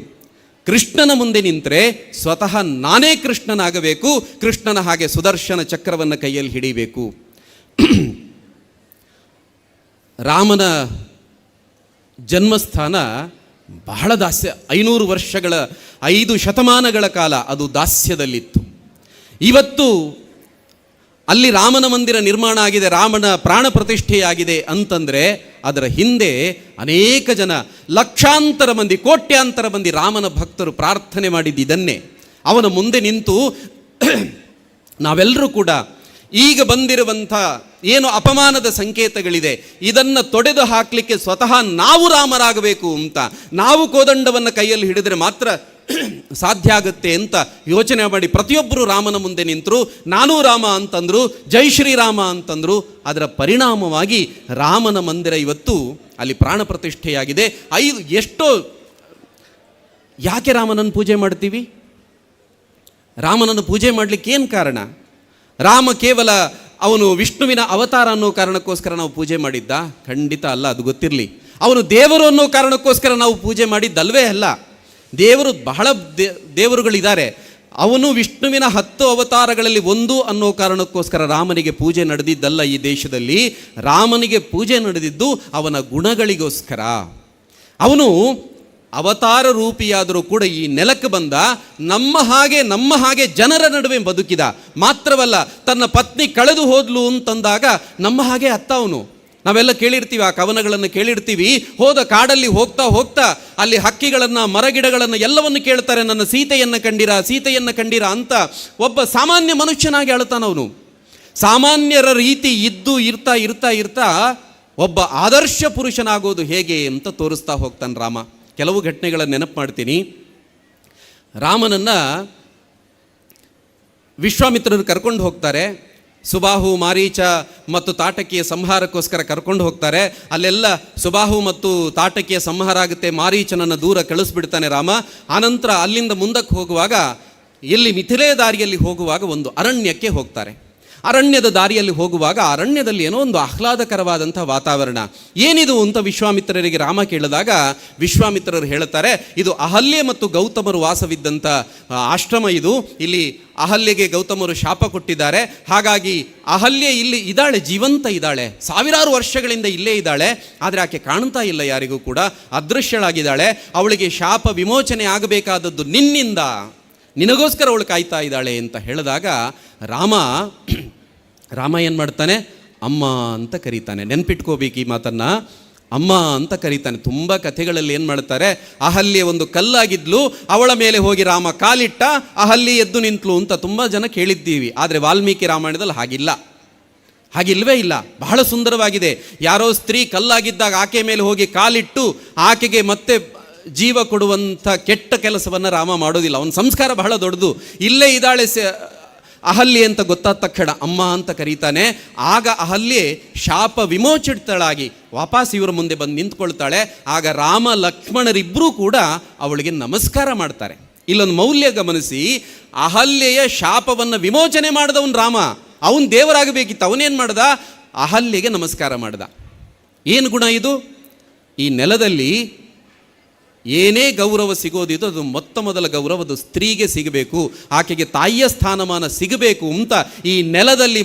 ಕೃಷ್ಣನ ಮುಂದೆ ನಿಂತರೆ ಸ್ವತಃ ನಾನೇ ಕೃಷ್ಣನಾಗಬೇಕು, ಕೃಷ್ಣನ ಹಾಗೆ ಸುದರ್ಶನ ಚಕ್ರವನ್ನು ಕೈಯಲ್ಲಿ ಹಿಡಿಯಬೇಕು. ರಾಮನ ಜನ್ಮಸ್ಥಾನ ಬಹಳ ದಾಸ್ಯ, 500 ವರ್ಷಗಳ 5 ಶತಮಾನಗಳ ಕಾಲ ಅದು ದಾಸ್ಯದಲ್ಲಿತ್ತು. ಇವತ್ತು ಅಲ್ಲಿ ರಾಮನ ಮಂದಿರ ನಿರ್ಮಾಣ ಆಗಿದೆ, ರಾಮನ ಪ್ರಾಣ ಪ್ರತಿಷ್ಠೆಯಾಗಿದೆ ಅಂತಂದರೆ ಅದರ ಹಿಂದೆ ಅನೇಕ ಜನ, ಲಕ್ಷಾಂತರ ಮಂದಿ, ಕೋಟ್ಯಾಂತರ ಮಂದಿ ರಾಮನ ಭಕ್ತರು ಪ್ರಾರ್ಥನೆ ಮಾಡಿದ್ದನ್ನೇ. ಅವನ ಮುಂದೆ ನಿಂತು ನಾವೆಲ್ಲರೂ ಕೂಡ ಈಗ ಬಂದಿರುವಂಥ ಏನು ಅಪಮಾನದ ಸಂಕೇತಗಳಿದೆ ಇದನ್ನು ತೊಡೆದು ಹಾಕಲಿಕ್ಕೆ ಸ್ವತಃ ನಾವು ರಾಮರಾಗಬೇಕು ಅಂತ, ನಾವು ಕೋದಂಡವನ್ನು ಕೈಯಲ್ಲಿ ಹಿಡಿದರೆ ಮಾತ್ರ ಸಾಧ್ಯ ಆಗುತ್ತೆ ಅಂತ ಯೋಚನೆ ಮಾಡಿ ಪ್ರತಿಯೊಬ್ಬರು ರಾಮನ ಮುಂದೆ ನಿಂತರು. ನಾನೂ ರಾಮ ಅಂತಂದರು, ಜೈ ಶ್ರೀರಾಮ ಅಂತಂದರು. ಅದರ ಪರಿಣಾಮವಾಗಿ ರಾಮನ ಮಂದಿರ ಇವತ್ತು ಅಲ್ಲಿ ಪ್ರಾಣ ಪ್ರತಿಷ್ಠೆಯಾಗಿದೆ. ಎಷ್ಟೋ ಯಾಕೆ ರಾಮನನ್ನು ಪೂಜೆ ಮಾಡ್ತೀವಿ? ರಾಮನನ್ನು ಪೂಜೆ ಮಾಡಲಿಕ್ಕೆ ಏನು ಕಾರಣ? ರಾಮ ಕೇವಲ ಅವನು ವಿಷ್ಣುವಿನ ಅವತಾರ ಅನ್ನೋ ಕಾರಣಕ್ಕೋಸ್ಕರ ನಾವು ಪೂಜೆ ಮಾಡಿದ್ದ? ಖಂಡಿತ ಅಲ್ಲ, ಅದು ಗೊತ್ತಿರಲಿ. ಅವನು ದೇವರು ಅನ್ನೋ ಕಾರಣಕ್ಕೋಸ್ಕರ ನಾವು ಪೂಜೆ ಮಾಡಿದ್ದಲ್ವೇ ಅಲ್ಲ. ದೇವರು ಬಹಳ ದೇವರುಗಳಿದ್ದಾರೆ. ಅವನು ವಿಷ್ಣುವಿನ 10 ಅವತಾರಗಳಲ್ಲಿ ಒಂದು ಅನ್ನೋ ಕಾರಣಕ್ಕೋಸ್ಕರ ರಾಮನಿಗೆ ಪೂಜೆ ನಡೆದಿದ್ದಲ್ಲ. ಈ ದೇಶದಲ್ಲಿ ರಾಮನಿಗೆ ಪೂಜೆ ನಡೆದಿದ್ದು ಅವನ ಗುಣಗಳಿಗೋಸ್ಕರ. ಅವನು ಅವತಾರ ರೂಪಿಯಾದರೂ ಕೂಡ ಈ ನೆಲಕ್ಕೆ ಬಂದ, ನಮ್ಮ ಹಾಗೆ ಜನರ ನಡುವೆ ಬದುಕಿದ. ಮಾತ್ರವಲ್ಲ, ತನ್ನ ಪತ್ನಿ ಕಳೆದು ಹೋದ್ಲು ಅಂತಂದಾಗ ನಮ್ಮ ಹಾಗೆ ಅತ್ತ ಅವನು. ನಾವೆಲ್ಲ ಕೇಳಿರ್ತೀವಿ, ಆ ಕವನಗಳನ್ನು ಕೇಳಿರ್ತೀವಿ. ಹೋದ ಕಾಡಲ್ಲಿ ಹೋಗ್ತಾ ಅಲ್ಲಿ ಹಕ್ಕಿಗಳನ್ನು, ಮರಗಿಡಗಳನ್ನು ಎಲ್ಲವನ್ನು ಕೇಳ್ತಾರೆ, ನನ್ನ ಸೀತೆಯನ್ನು ಕಂಡಿರ ಅಂತ ಒಬ್ಬ ಸಾಮಾನ್ಯ ಮನುಷ್ಯನಾಗಿ ಅಳ್ತಾನವನು. ಸಾಮಾನ್ಯರ ರೀತಿ ಇದ್ದು ಇರ್ತಾ ಒಬ್ಬ ಆದರ್ಶ ಪುರುಷನಾಗೋದು ಹೇಗೆ ಅಂತ ತೋರಿಸ್ತಾ ಹೋಗ್ತಾನೆ ರಾಮ. ಕೆಲವು ಘಟನೆಗಳನ್ನು ನೆನಪು ಮಾಡ್ತೀನಿ. ರಾಮನನ್ನು ವಿಶ್ವಾಮಿತ್ರರು ಕರ್ಕೊಂಡು ಹೋಗ್ತಾರೆ. ಸುಬಾಹು, ಮಾರೀಚ ಮತ್ತು ತಾಟಕಿಯ ಸಂಹಾರಕ್ಕೋಸ್ಕರ ಕರ್ಕೊಂಡು ಹೋಗ್ತಾರೆ. ಅಲ್ಲೆಲ್ಲ ಸುಬಾಹು ಮತ್ತು ತಾಟಕಿಯ ಸಂಹಾರ ಆಗುತ್ತೆ. ಮಾರೀಚನನ್ನು ದೂರ ಕಳಿಸ್ಬಿಡ್ತಾನೆ ರಾಮ. ಆನಂತರ ಅಲ್ಲಿಂದ ಮುಂದಕ್ಕೆ ಹೋಗುವಾಗ, ಎಲ್ಲಿ ಮಿಥಿಲೆಯ ದಾರಿಯಲ್ಲಿ ಹೋಗುವಾಗ ಒಂದು ಅರಣ್ಯಕ್ಕೆ ಹೋಗ್ತಾರೆ. ಅರಣ್ಯದ ದಾರಿಯಲ್ಲಿ ಹೋಗುವಾಗ ಅರಣ್ಯದಲ್ಲಿ ಏನೋ ಒಂದು ಆಹ್ಲಾದಕರವಾದಂಥ ವಾತಾವರಣ. ಏನಿದು ಅಂತ ವಿಶ್ವಾಮಿತ್ರರಿಗೆ ರಾಮ ಕೇಳಿದಾಗ ವಿಶ್ವಾಮಿತ್ರರು ಹೇಳುತ್ತಾರೆ, ಇದು ಅಹಲ್ಯೆ ಮತ್ತು ಗೌತಮರು ವಾಸವಿದ್ದಂಥ ಆಶ್ರಮ ಇದು. ಇಲ್ಲಿ ಅಹಲ್ಯೆಗೆ ಗೌತಮರು ಶಾಪ ಕೊಟ್ಟಿದ್ದಾರೆ. ಹಾಗಾಗಿ ಅಹಲ್ಯೆ ಇಲ್ಲಿ ಇದ್ದಾಳೆ, ಜೀವಂತ ಇದ್ದಾಳೆ, ಸಾವಿರಾರು ವರ್ಷಗಳಿಂದ ಇಲ್ಲೇ ಇದ್ದಾಳೆ. ಆದರೆ ಆಕೆ ಕಾಣ್ತಾ ಇಲ್ಲ, ಯಾರಿಗೂ ಕೂಡ ಅದೃಶ್ಯಳಾಗಿದ್ದಾಳೆ. ಅವಳಿಗೆ ಶಾಪ ವಿಮೋಚನೆ ಆಗಬೇಕಾದದ್ದು ನಿನ್ನಿಂದ, ನಿನಗೋಸ್ಕರ ಅವಳು ಕಾಯ್ತಾ ಇದ್ದಾಳೆ ಅಂತ ಹೇಳಿದಾಗ ರಾಮ ಏನು ಮಾಡ್ತಾನೆ? ಅಮ್ಮ ಅಂತ ಕರೀತಾನೆ. ನೆನ್ಪಿಟ್ಕೋಬೇಕು ಈ ಮಾತನ್ನು, ಅಮ್ಮ ಅಂತ ಕರೀತಾನೆ. ತುಂಬ ಕಥೆಗಳಲ್ಲಿ ಏನು ಮಾಡ್ತಾರೆ, ಅಹಲ್ಯೆ ಒಂದು ಕಲ್ಲಾಗಿದ್ಲು, ಅವಳ ಮೇಲೆ ಹೋಗಿ ರಾಮ ಕಾಲಿಟ್ಟ, ಅಹಲ್ಯೆ ಎದ್ದು ನಿಂತಲು ಅಂತ ತುಂಬ ಜನ ಕೇಳಿದ್ದೀವಿ. ಆದರೆ ವಾಲ್ಮೀಕಿ ರಾಮಾಯಣದಲ್ಲಿ ಹಾಗಿಲ್ವೇ ಇಲ್ಲ. ಬಹಳ ಸುಂದರವಾಗಿದೆ. ಯಾರೋ ಸ್ತ್ರೀ ಕಲ್ಲಾಗಿದ್ದಾಗ ಆಕೆ ಮೇಲೆ ಹೋಗಿ ಕಾಲಿಟ್ಟು ಆಕೆಗೆ ಮತ್ತೆ ಜೀವ ಕೊಡುವಂಥ ಕೆಟ್ಟ ಕೆಲಸವನ್ನು ರಾಮ ಮಾಡೋದಿಲ್ಲ. ಅವನ ಸಂಸ್ಕಾರ ಬಹಳ ದೊಡ್ಡದು. ಇಲ್ಲೇ ಇದ್ದಾಳೆ ಅಹಲ್ಯೆ ಅಂತ ಗೊತ್ತಾದ ತಕ್ಷಣ ಅಮ್ಮ ಅಂತ ಕರೀತಾನೆ. ಆಗ ಅಹಲ್ಯೆ ಶಾಪ ವಿಮೋಚಿತಳಾಗಿ ವಾಪಸ್ ಇವರ ಮುಂದೆ ಬಂದು ನಿಂತ್ಕೊಳ್ತಾಳೆ. ಆಗ ರಾಮ ಲಕ್ಷ್ಮಣರಿಬ್ಬರೂ ಕೂಡ ಅವಳಿಗೆ ನಮಸ್ಕಾರ ಮಾಡ್ತಾರೆ. ಇಲ್ಲೊಂದು ಮೌಲ್ಯ ಗಮನಿಸಿ, ಅಹಲ್ಯೆಯ ಶಾಪವನ್ನು ವಿಮೋಚನೆ ಮಾಡಿದವನು ರಾಮ. ಅವನು ದೇವರಾಗಬೇಕಿತ್ತು. ಅವನೇನು ಮಾಡ್ದ? ಅಹಲ್ಯೆಗೆ ನಮಸ್ಕಾರ ಮಾಡ್ದ. ಏನು ಗುಣ ಇದು? ಈ ನೆಲದಲ್ಲಿ ಏನೇ ಗೌರವ ಸಿಗೋದಿದ್ದು ಅದು ಮೊದಲ ಗೌರವ ಅದು ಸ್ತ್ರೀಗೆ ಸಿಗಬೇಕು, ಆಕೆಗೆ ತಾಯಿಯ ಸ್ಥಾನಮಾನ ಸಿಗಬೇಕು ಅಂತ ಈ ನೆಲದಲ್ಲಿ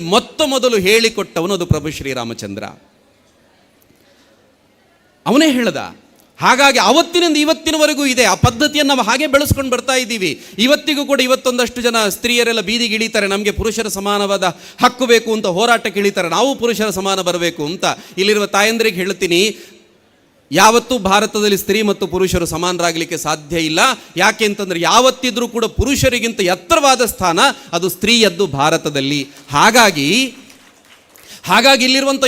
ಮೊದಲು ಹೇಳಿಕೊಟ್ಟವನು ಅದು ಪ್ರಭು ಶ್ರೀರಾಮಚಂದ್ರ. ಅವನೇ ಹೇಳ್ದ. ಹಾಗಾಗಿ ಅವತ್ತಿನಿಂದ ಇವತ್ತಿನವರೆಗೂ ಇದೆ ಆ ಪದ್ಧತಿಯನ್ನು ನಾವು ಹಾಗೆ ಬೆಳೆಸ್ಕೊಂಡು ಬರ್ತಾ ಇದ್ದೀವಿ. ಇವತ್ತಿಗೂ ಕೂಡ ಇವತ್ತೊಂದಷ್ಟು ಜನ ಸ್ತ್ರೀಯರೆಲ್ಲ ಬೀದಿಗೆ ಇಳಿತಾರೆ, ನಮಗೆ ಪುರುಷರ ಸಮಾನವಾದ ಹಕ್ಕು ಬೇಕು ಅಂತ ಹೋರಾಟಕ್ಕೆ ಇಳಿತಾರೆ, ನಾವು ಪುರುಷರ ಸಮಾನ ಬರಬೇಕು ಅಂತ. ಇಲ್ಲಿರುವ ತಾಯಂದ್ರಿಗೆ ಹೇಳ್ತೀನಿ, ಯಾವತ್ತೂ ಭಾರತದಲ್ಲಿ ಸ್ತ್ರೀ ಮತ್ತು ಪುರುಷರು ಸಮಾನರಾಗಲಿಕ್ಕೆ ಸಾಧ್ಯ ಇಲ್ಲ. ಯಾಕೆ ಅಂತಂದರೆ ಯಾವತ್ತಿದ್ರೂ ಕೂಡ ಪುರುಷರಿಗಿಂತ ಎತ್ತರವಾದ ಸ್ಥಾನ ಅದು ಸ್ತ್ರೀಯದ್ದು ಭಾರತದಲ್ಲಿ. ಹಾಗಾಗಿ ಇಲ್ಲಿರುವಂಥ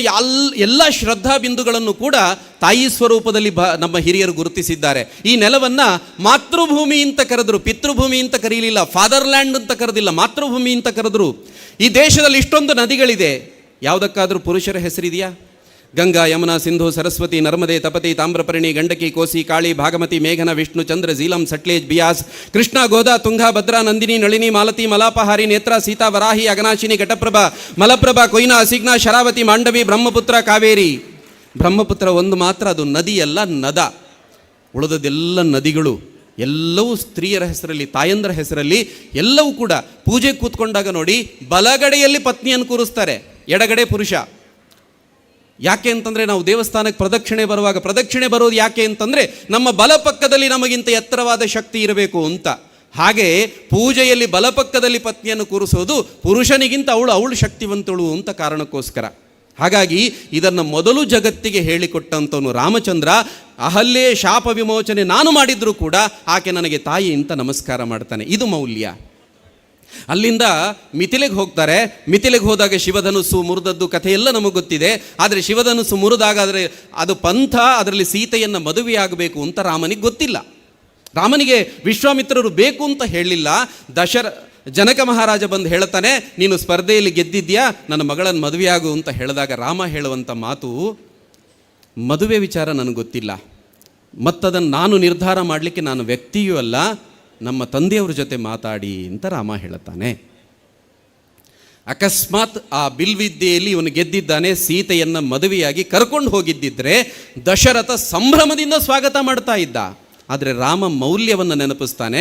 ಎಲ್ಲ ಶ್ರದ್ಧಾ ಬಿಂದುಗಳನ್ನು ಕೂಡ ತಾಯಿ ಸ್ವರೂಪದಲ್ಲಿ ನಮ್ಮ ಹಿರಿಯರು ಗುರುತಿಸಿದ್ದಾರೆ. ಈ ನೆಲವನ್ನು ಮಾತೃಭೂಮಿ ಅಂತ ಕರೆದ್ರು, ಪಿತೃಭೂಮಿ ಅಂತ ಕರೀಲಿಲ್ಲ, ಫಾದರ್ಲ್ಯಾಂಡ್ ಅಂತ ಕರೆದಿಲ್ಲ, ಮಾತೃಭೂಮಿ ಅಂತ ಕರೆದ್ರು. ಈ ದೇಶದಲ್ಲಿ ಇಷ್ಟೊಂದು ನದಿಗಳಿದೆ, ಯಾವುದಕ್ಕಾದರೂ ಪುರುಷರ ಹೆಸರಿದೆಯಾ? ಗಂಗಾ, ಯಮುನಾ, ಸಿಂಧು, ಸರಸ್ವತಿ, ನರ್ಮದೆ, ತಪತಿ, ತಾಮ್ರಪರ್ಣಿ, ಗಂಡಕಿ, ಕೋಸಿ, ಕಾಳಿ, ಭಾಗಮತಿ, ಮೇಘನ, ವಿಷ್ಣು, ಚಂದ್ರ, ಝೀಲಂ, ಸಟ್ಲೇಜ್, ಬಿಯಾಸ್, ಕೃಷ್ಣ, ಗೋದಾ, ತುಂಗಾ, ಭದ್ರಾ, ನಂದಿನಿ, ನಳಿನಿ, ಮಾಲತಿ, ಮಲಾಪಹಾರಿ, ನೇತ್ರ, ಸೀತಾ, ವರಾಹಿ, ಅಗನಾಶಿನಿ, ಘಟಪ್ರಭಾ, ಮಲಪ್ರಭಾ, ಕೊಯ್ನಾ, ಅಸಿಗ್ನಾ, ಶರಾವತಿ, ಮಾಂಡವಿ, ಬ್ರಹ್ಮಪುತ್ರ, ಕಾವೇರಿ. ಬ್ರಹ್ಮಪುತ್ರ ಒಂದು ಮಾತ್ರ, ಅದು ನದಿಯಲ್ಲ, ನದ. ಉಳಿದದೆಲ್ಲ ನದಿಗಳು ಎಲ್ಲವೂ ಸ್ತ್ರೀಯರ ಹೆಸರಲ್ಲಿ, ತಾಯಂದರ ಹೆಸರಲ್ಲಿ. ಎಲ್ಲವೂ ಕೂಡ ಪೂಜೆ ಕೂತ್ಕೊಂಡಾಗ ನೋಡಿ, ಬಲಗಡೆಯಲ್ಲಿ ಪತ್ನಿಯನ್ನು ಕೂರಿಸ್ತಾರೆ, ಎಡಗಡೆ ಪುರುಷ. ಯಾಕೆ ಅಂತಂದರೆ ನಾವು ದೇವಸ್ಥಾನಕ್ಕೆ ಪ್ರದಕ್ಷಿಣೆ ಬರೋದು ಯಾಕೆ ಅಂತಂದರೆ ನಮ್ಮ ಬಲಪಕ್ಕದಲ್ಲಿ ನಮಗಿಂತ ಎತ್ತರವಾದ ಶಕ್ತಿ ಇರಬೇಕು ಅಂತ. ಹಾಗೆ ಪೂಜೆಯಲ್ಲಿ ಬಲಪಕ್ಕದಲ್ಲಿ ಪತ್ನಿಯನ್ನು ಕೂರಿಸೋದು ಪುರುಷನಿಗಿಂತ ಅವಳು ಶಕ್ತಿವಂತಳು ಅಂತ ಕಾರಣಕ್ಕೋಸ್ಕರ. ಹಾಗಾಗಿ ಇದನ್ನು ಮೊದಲು ಜಗತ್ತಿಗೆ ಹೇಳಿಕೊಟ್ಟಂಥವನು ರಾಮಚಂದ್ರ. ಅಹಲ್ಯೆ ಶಾಪ ವಿಮೋಚನೆ ನಾನು ಮಾಡಿದರೂ ಕೂಡ ಆಕೆ ನನಗೆ ತಾಯಿ ಅಂತ ನಮಸ್ಕಾರ ಮಾಡ್ತಾನೆ. ಇದು ಮೌಲ್ಯ. ಅಲ್ಲಿಂದ ಮಿಥಿಲೆಗೆ ಹೋಗ್ತಾರೆ. ಮಿಥಿಲೆಗೆ ಹೋದಾಗ ಶಿವಧನುಸ್ಸು ಮುರಿದದ್ದು ಕಥೆ ಎಲ್ಲ ನಮಗೆ ಗೊತ್ತಿದೆ. ಆದರೆ ಶಿವಧನುಸ್ಸು ಮುರಿದಾಗ ಅದು ಪಂಥ, ಅದರಲ್ಲಿ ಸೀತೆಯನ್ನು ಮದುವೆಯಾಗಬೇಕು ಅಂತ ರಾಮನಿಗೆ ಗೊತ್ತಿಲ್ಲ. ರಾಮನಿಗೆ ವಿಶ್ವಾಮಿತ್ರರು ಬೇಕು ಅಂತ ಹೇಳಲಿಲ್ಲ. ಜನಕ ಮಹಾರಾಜ ಬಂದು ಹೇಳ್ತಾನೆ, ನೀನು ಸ್ಪರ್ಧೆಯಲ್ಲಿ ಗೆದ್ದಿದ್ಯಾ, ನನ್ನ ಮಗಳನ್ನು ಮದುವೆಯಾಗು ಅಂತ ಹೇಳಿದಾಗ ರಾಮ ಹೇಳುವಂಥ ಮಾತು, ಮದುವೆ ವಿಚಾರ ನನಗೆ ಗೊತ್ತಿಲ್ಲ, ಮತ್ತದನ್ನು ನಾನು ನಿರ್ಧಾರ ಮಾಡಲಿಕ್ಕೆ ನಾನು ವ್ಯಕ್ತಿಯೂ ಅಲ್ಲ, ನಮ್ಮ ತಂದೆಯವ್ರ ಜೊತೆ ಮಾತಾಡಿ ಅಂತ ರಾಮ ಹೇಳುತ್ತಾನೆ. ಅಕಸ್ಮಾತ್ ಆ ಬಿಲ್ವಿದ್ಯೆಯಲ್ಲಿ ಇವನು ಗೆದ್ದಿದ್ದಾನೆ, ಸೀತೆಯನ್ನು ಮದುವೆಯಾಗಿ ಕರ್ಕೊಂಡು ಹೋಗಿದ್ದಿದ್ರೆ ದಶರಥ ಸಂಭ್ರಮದಿಂದ ಸ್ವಾಗತ ಮಾಡ್ತಾ ಇದ್ದ. ಆದರೆ ರಾಮ ಮೌಲ್ಯವನ್ನು ನೆನಪಿಸ್ತಾನೆ.